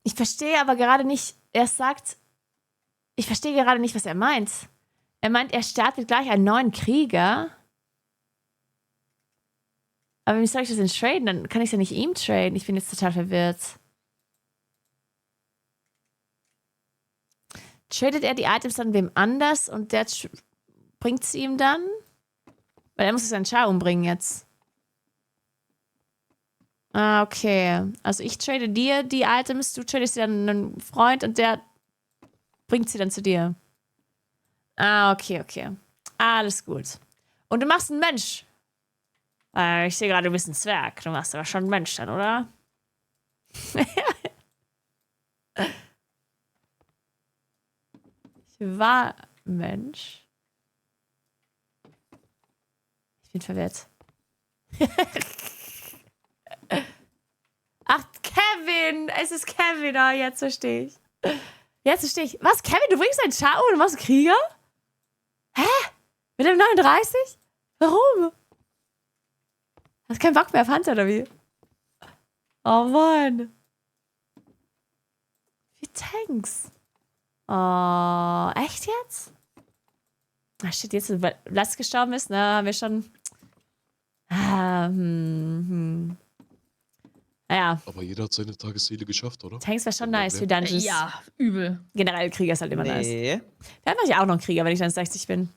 Ich verstehe aber gerade nicht, er sagt, ich verstehe gerade nicht, was er meint. Er meint, er startet gleich einen neuen Krieger. Aber wie soll ich das denn traden? Dann kann ich es ja nicht ihm traden. Ich bin jetzt total verwirrt. Tradet er die Items dann wem anders und der bringt sie ihm dann? Weil er muss seinen Char umbringen jetzt. Ah, okay. Also ich trade dir die Items, du tradest dir dann einen Freund und der bringt sie dann zu dir. Ah, okay, okay. Alles gut. Und du machst einen Mensch. Ich sehe gerade, du bist ein Zwerg. Du machst aber schon einen Mensch dann, oder? Ich war Mensch. Ich bin verwirrt. Ach, Kevin! Es ist Kevin. Ah, jetzt verstehe ich. Jetzt verstehe ich. Was, Kevin? Du bringst einen Char und du machst einen Krieger? Hä? Mit dem 39? Warum? Hast keinen Bock mehr auf Hunter, oder wie? Oh, Mann. Wie Tanks. Oh, echt jetzt? Ach, shit, jetzt, weil Latz gestorben ist, ne, haben wir schon... Naja. Aber jeder hat seine Tagesziele geschafft, oder? Tanks wäre schon nice für Dungeons. Ja, übel. Generell Krieger ist halt immer nice. Nee. Dann mache ich auch noch einen Krieger, wenn ich dann 60 bin.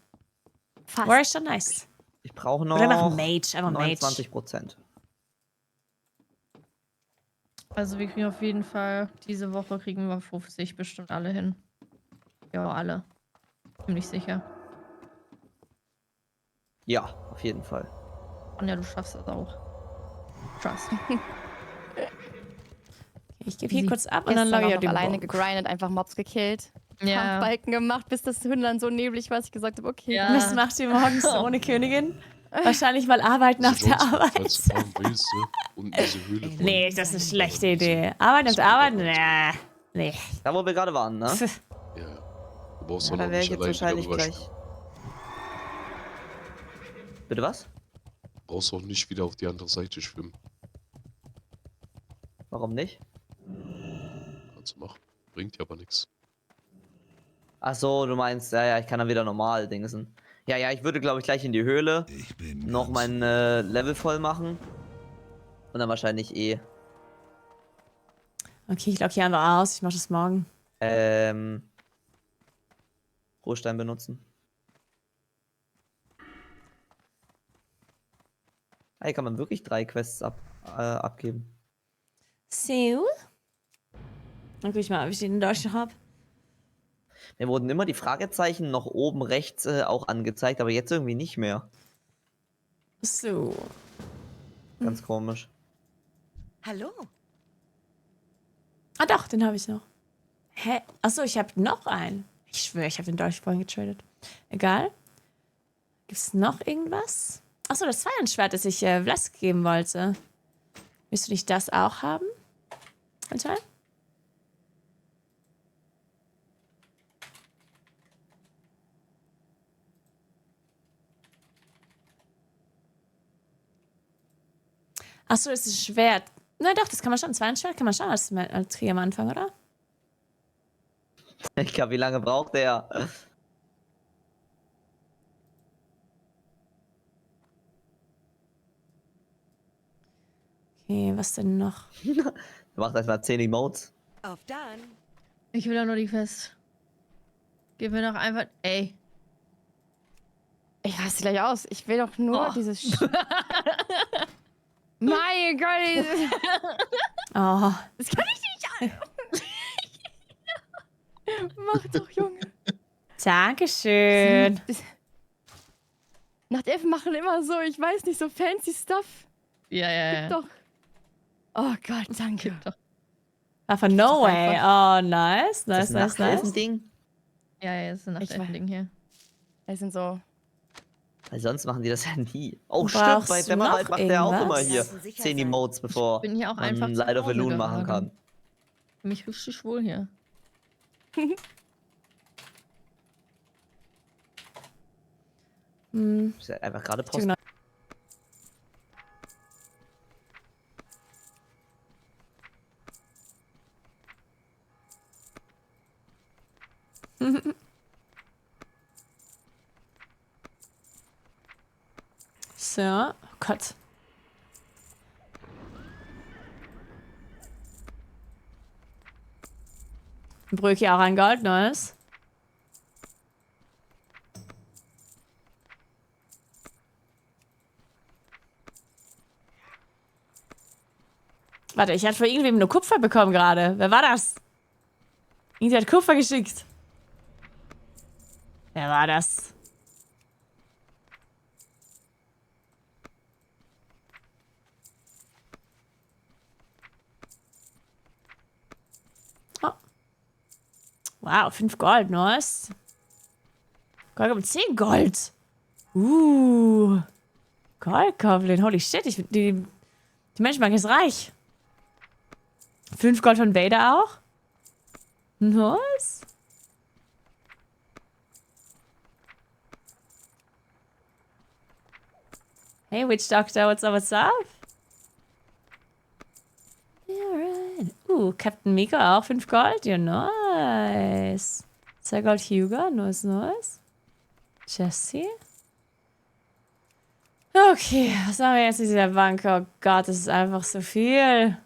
Fast. War ist schon nice. Ich brauche noch Oder noch Mage, einfach Mage. 29%. Also wir kriegen auf jeden Fall, diese Woche kriegen wir 50 bestimmt alle hin. Ja, alle. Ziemlich sicher. Ja, auf jeden Fall. Und ja, du schaffst das auch. Trust. Ich gebe hier kurz ab und dann logge ich auch auf den alleine Bock. gegrindet, einfach Mobs gekillt. Ja. Kampfbalken gemacht, bis das Hündlein so neblig war, dass ich gesagt habe, okay. Ja. Was macht ihr morgens ohne Königin? Wahrscheinlich mal arbeiten auf der Arbeit. Falls du fahren willst, ne? Und diese Höhle. Nee, das ist eine schlechte Idee. Arbeiten auf der Arbeit? Nee. Da, wo wir gerade waren, ne? Ja. Du brauchst Ja, doch da noch wäre nicht ich jetzt allein wahrscheinlich wieder gleich. Bitte was? Brauchst auch nicht wieder auf die andere Seite schwimmen. Warum nicht? Kannst du machen. Bringt ja aber nichts. Ach so, du meinst, ja, ich kann dann wieder normal dingsen. Ja, ich würde, glaube ich, gleich in die Höhle noch mein Level voll machen. Und dann wahrscheinlich Okay, ich logge hier einfach aus. Ich mache das morgen. Rohstein benutzen. Hier kann man wirklich 3 Quests abgeben. So. Dann guck ich mal, ob ich den in Deutsch noch habe. Mir wurden immer die Fragezeichen noch oben rechts auch angezeigt, aber jetzt irgendwie nicht mehr. So. Ganz komisch. Hallo. Ah doch, den habe ich noch. Hä? Achso, ich habe noch einen. Ich schwöre, ich habe den Dolch vorhin getradet. Egal. Gibt es noch irgendwas? Achso, das Zweihandschwert, das ich Vlask geben wollte. Willst du nicht das auch haben? Anscheinend? Achso, das ist ein Schwert. Na doch, das kann man schon. Zweihandschwert kann man schon als Krieg am Anfang, oder? Ich glaube, wie lange braucht der? Okay, was denn noch? Du machst erstmal 10 Emotes. Auf dann. Ich will doch nur die Quest. Gib mir doch einfach. Ey. Ich raste gleich aus. Ich will doch nur dieses. Mein Gott. Oh. Das kann ich nicht. Mach doch, Junge. Dankeschön. Nachtelfen machen immer so, ich weiß nicht, so fancy Stuff. Ja. Gib doch. Oh Gott, danke. Ah, von No Way. Oh, nice. Das Nice. Ding. Ja, das ist ein Nachtelfen-Ding hier. Es sind so. Weil sonst machen die das ja nie. Oh, Brauchst stimmt, bei du Dämmerwald noch macht der auch irgendwas? immer hier 10 Emotes, bevor bin hier auch einfach man zu Light of a Hause Loon machen gerade. kann. Mich richtig schwul hier. Ist ja einfach gerade Post. So, oh Gott. Ein Brötchen auch ein Gold, nice. Warte, ich hatte von irgendwem nur Kupfer bekommen gerade. Wer war das? Irgendwer hat Kupfer geschickt. Wer war das? Oh. Wow, 5 Gold, nice. Gold um 10 Gold. Goldgoblin, holy shit. Die Menschenbank ist reich. 5 Gold von Vader auch. Nice. Hey, Witch Doctor, what's up? Alright. Captain Mika auch 5 Gold. Ja, nice. 2 Gold Hugo, nice. Jesse. Okay, was haben wir jetzt in dieser Bank? Oh Gott, das ist einfach so viel.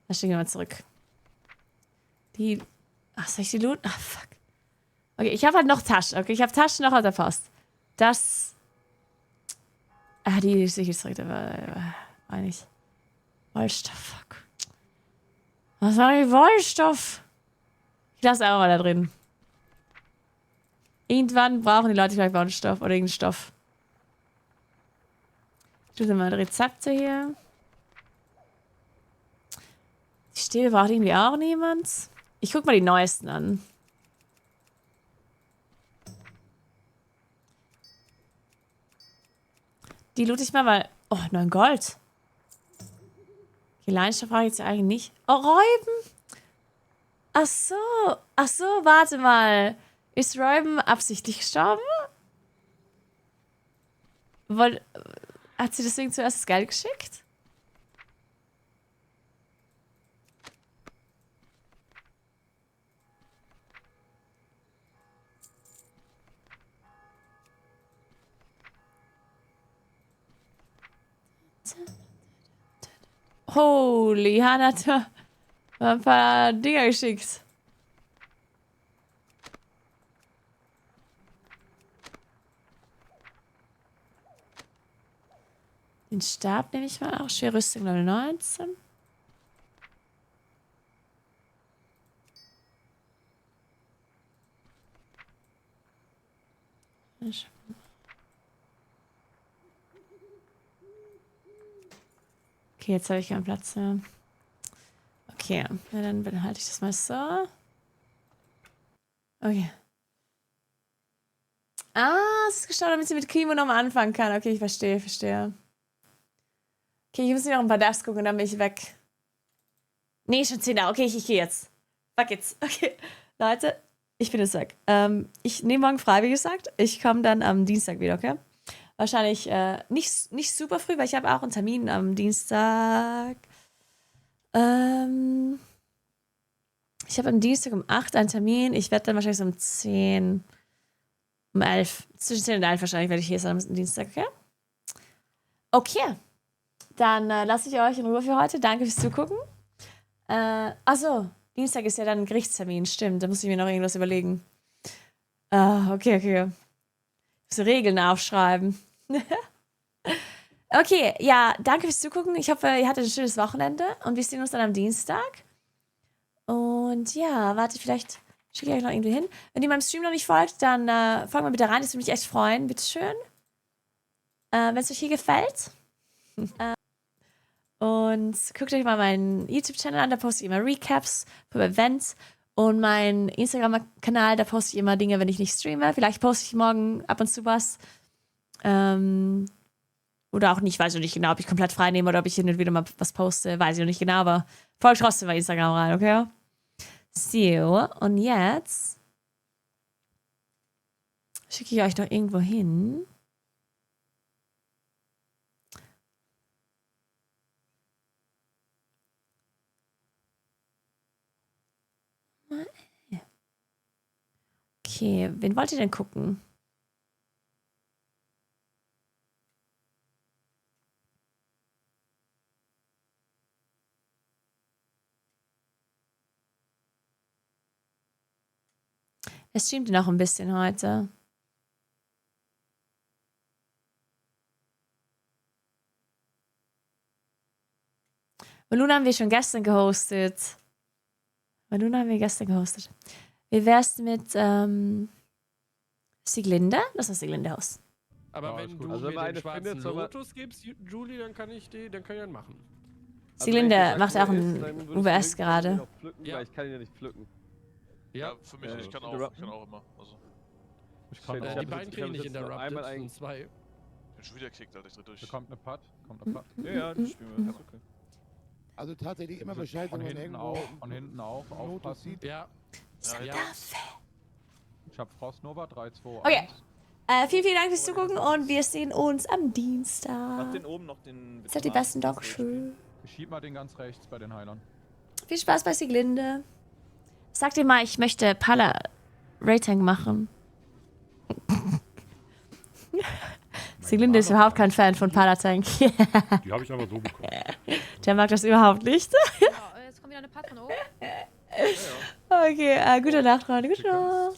Da stehen wir mal zurück. Soll ich die looten? Ah, fuck. Okay, ich habe halt noch Taschen. Okay, ich habe Taschen noch aus der Post. Das. Die ist sicher zurück. Da war nicht. Wollstoff, fuck. Was war denn Wollstoff? Ich lasse einfach mal da drin. Irgendwann brauchen die Leute vielleicht Wollstoff oder irgendeinen Stoff. Ich tue mal Rezepte hier. Die Stäbe braucht irgendwie auch niemand. Ich guck mal die neuesten an. Die loot ich mal, weil... Oh, 9 Gold. Die Leinstoff brauche ich jetzt eigentlich nicht. Oh, Räuben! Ach so, warte mal. Ist Räuben absichtlich gestorben? Hat sie deswegen zuerst das Geld geschickt? Holy, Hannah hat da ein paar Dinger geschickt. Den Stab nehme ich mal auch. Schwere Rüstung Level 19. Okay, jetzt habe ich keinen Platz mehr. Okay, ja, dann halte ich das mal so. Okay. Es ist gestorben, damit sie mit Kimo nochmal anfangen kann. Okay, ich verstehe. Okay, ich muss mir noch ein paar Devs gucken, dann bin ich weg. Nee, schon 10 da. Okay, ich gehe jetzt. Fuck jetzt. Okay, Leute, ich bin jetzt weg. Ich nehme morgen frei, wie gesagt. Ich komme dann am Dienstag wieder, okay? Wahrscheinlich nicht super früh, weil ich habe auch einen Termin am Dienstag. Ich habe am Dienstag um 8 einen Termin. Ich werde dann wahrscheinlich so um 10, um 11, zwischen 10 und 11 wahrscheinlich werde ich hier sein am Dienstag, okay? Okay. Dann lasse ich euch in Ruhe für heute. Danke fürs Zugucken. Achso, Dienstag ist ja dann ein Gerichtstermin. Stimmt, da muss ich mir noch irgendwas überlegen. Okay. Ich muss Regeln aufschreiben. Okay, ja, danke fürs Zugucken. Ich hoffe, ihr hattet ein schönes Wochenende und wir sehen uns dann am Dienstag. Und ja, warte, vielleicht schicke ich euch noch irgendwie hin. Wenn ihr meinem Stream noch nicht folgt, dann folgt mal bitte rein. Das würde mich echt freuen. Bitteschön. Wenn es euch hier gefällt. Und guckt euch mal meinen YouTube-Channel an. Da poste ich immer Recaps für Events. Und meinen Instagram-Kanal, da poste ich immer Dinge, wenn ich nicht streame. Vielleicht poste ich morgen ab und zu was. Oder auch nicht, weiß ich nicht genau, ob ich komplett frei nehme oder ob ich hin und wieder mal was poste. Weiß ich noch nicht genau, aber folgt trotzdem bei Instagram rein, okay? So, und jetzt schicke ich euch noch irgendwo hin. Okay, wen wollt ihr denn gucken? Es streamt noch ein bisschen heute. Luna haben wir schon gestern gehostet. Wie wär's mit Sieglinde? Lass uns Sieglinde aus. Aber wenn du mir den schwarzen Lotus gibst, Julie, dann kann ich den machen. Sieglinde macht auch ein UWS gerade. Ja, ich kann ihn ja nicht pflücken. Ja, für mich, ich kann auch immer. Also. Die beiden kriegen nicht interrupted, sind 2. Ich bin schon wieder gekickt, Alter, ich dreh durch. Bekommt eine Putt. Ja, das spielen wir. Okay. Also tatsächlich immer Bescheid, wenn man irgendwo von hinten auch aufpassen. Ja. Ich hab Frostnova 3-2-1. Okay. Vielen Dank fürs Zugucken und wir sehen uns am Dienstag. Mach den oben noch den. Seid die besten Dogschul. Ich schieb mal den ganz rechts bei den Heilern. Viel Spaß bei Sieglinde. Sag dir mal, ich möchte Pala Rating machen. Sieglinde ist überhaupt kein Fan von Palatank. Die habe ich aber so bekommen. Der mag das überhaupt nicht. Jetzt kommt wieder eine Part von oben. Okay, gute Nacht, Freunde. Gute Nacht.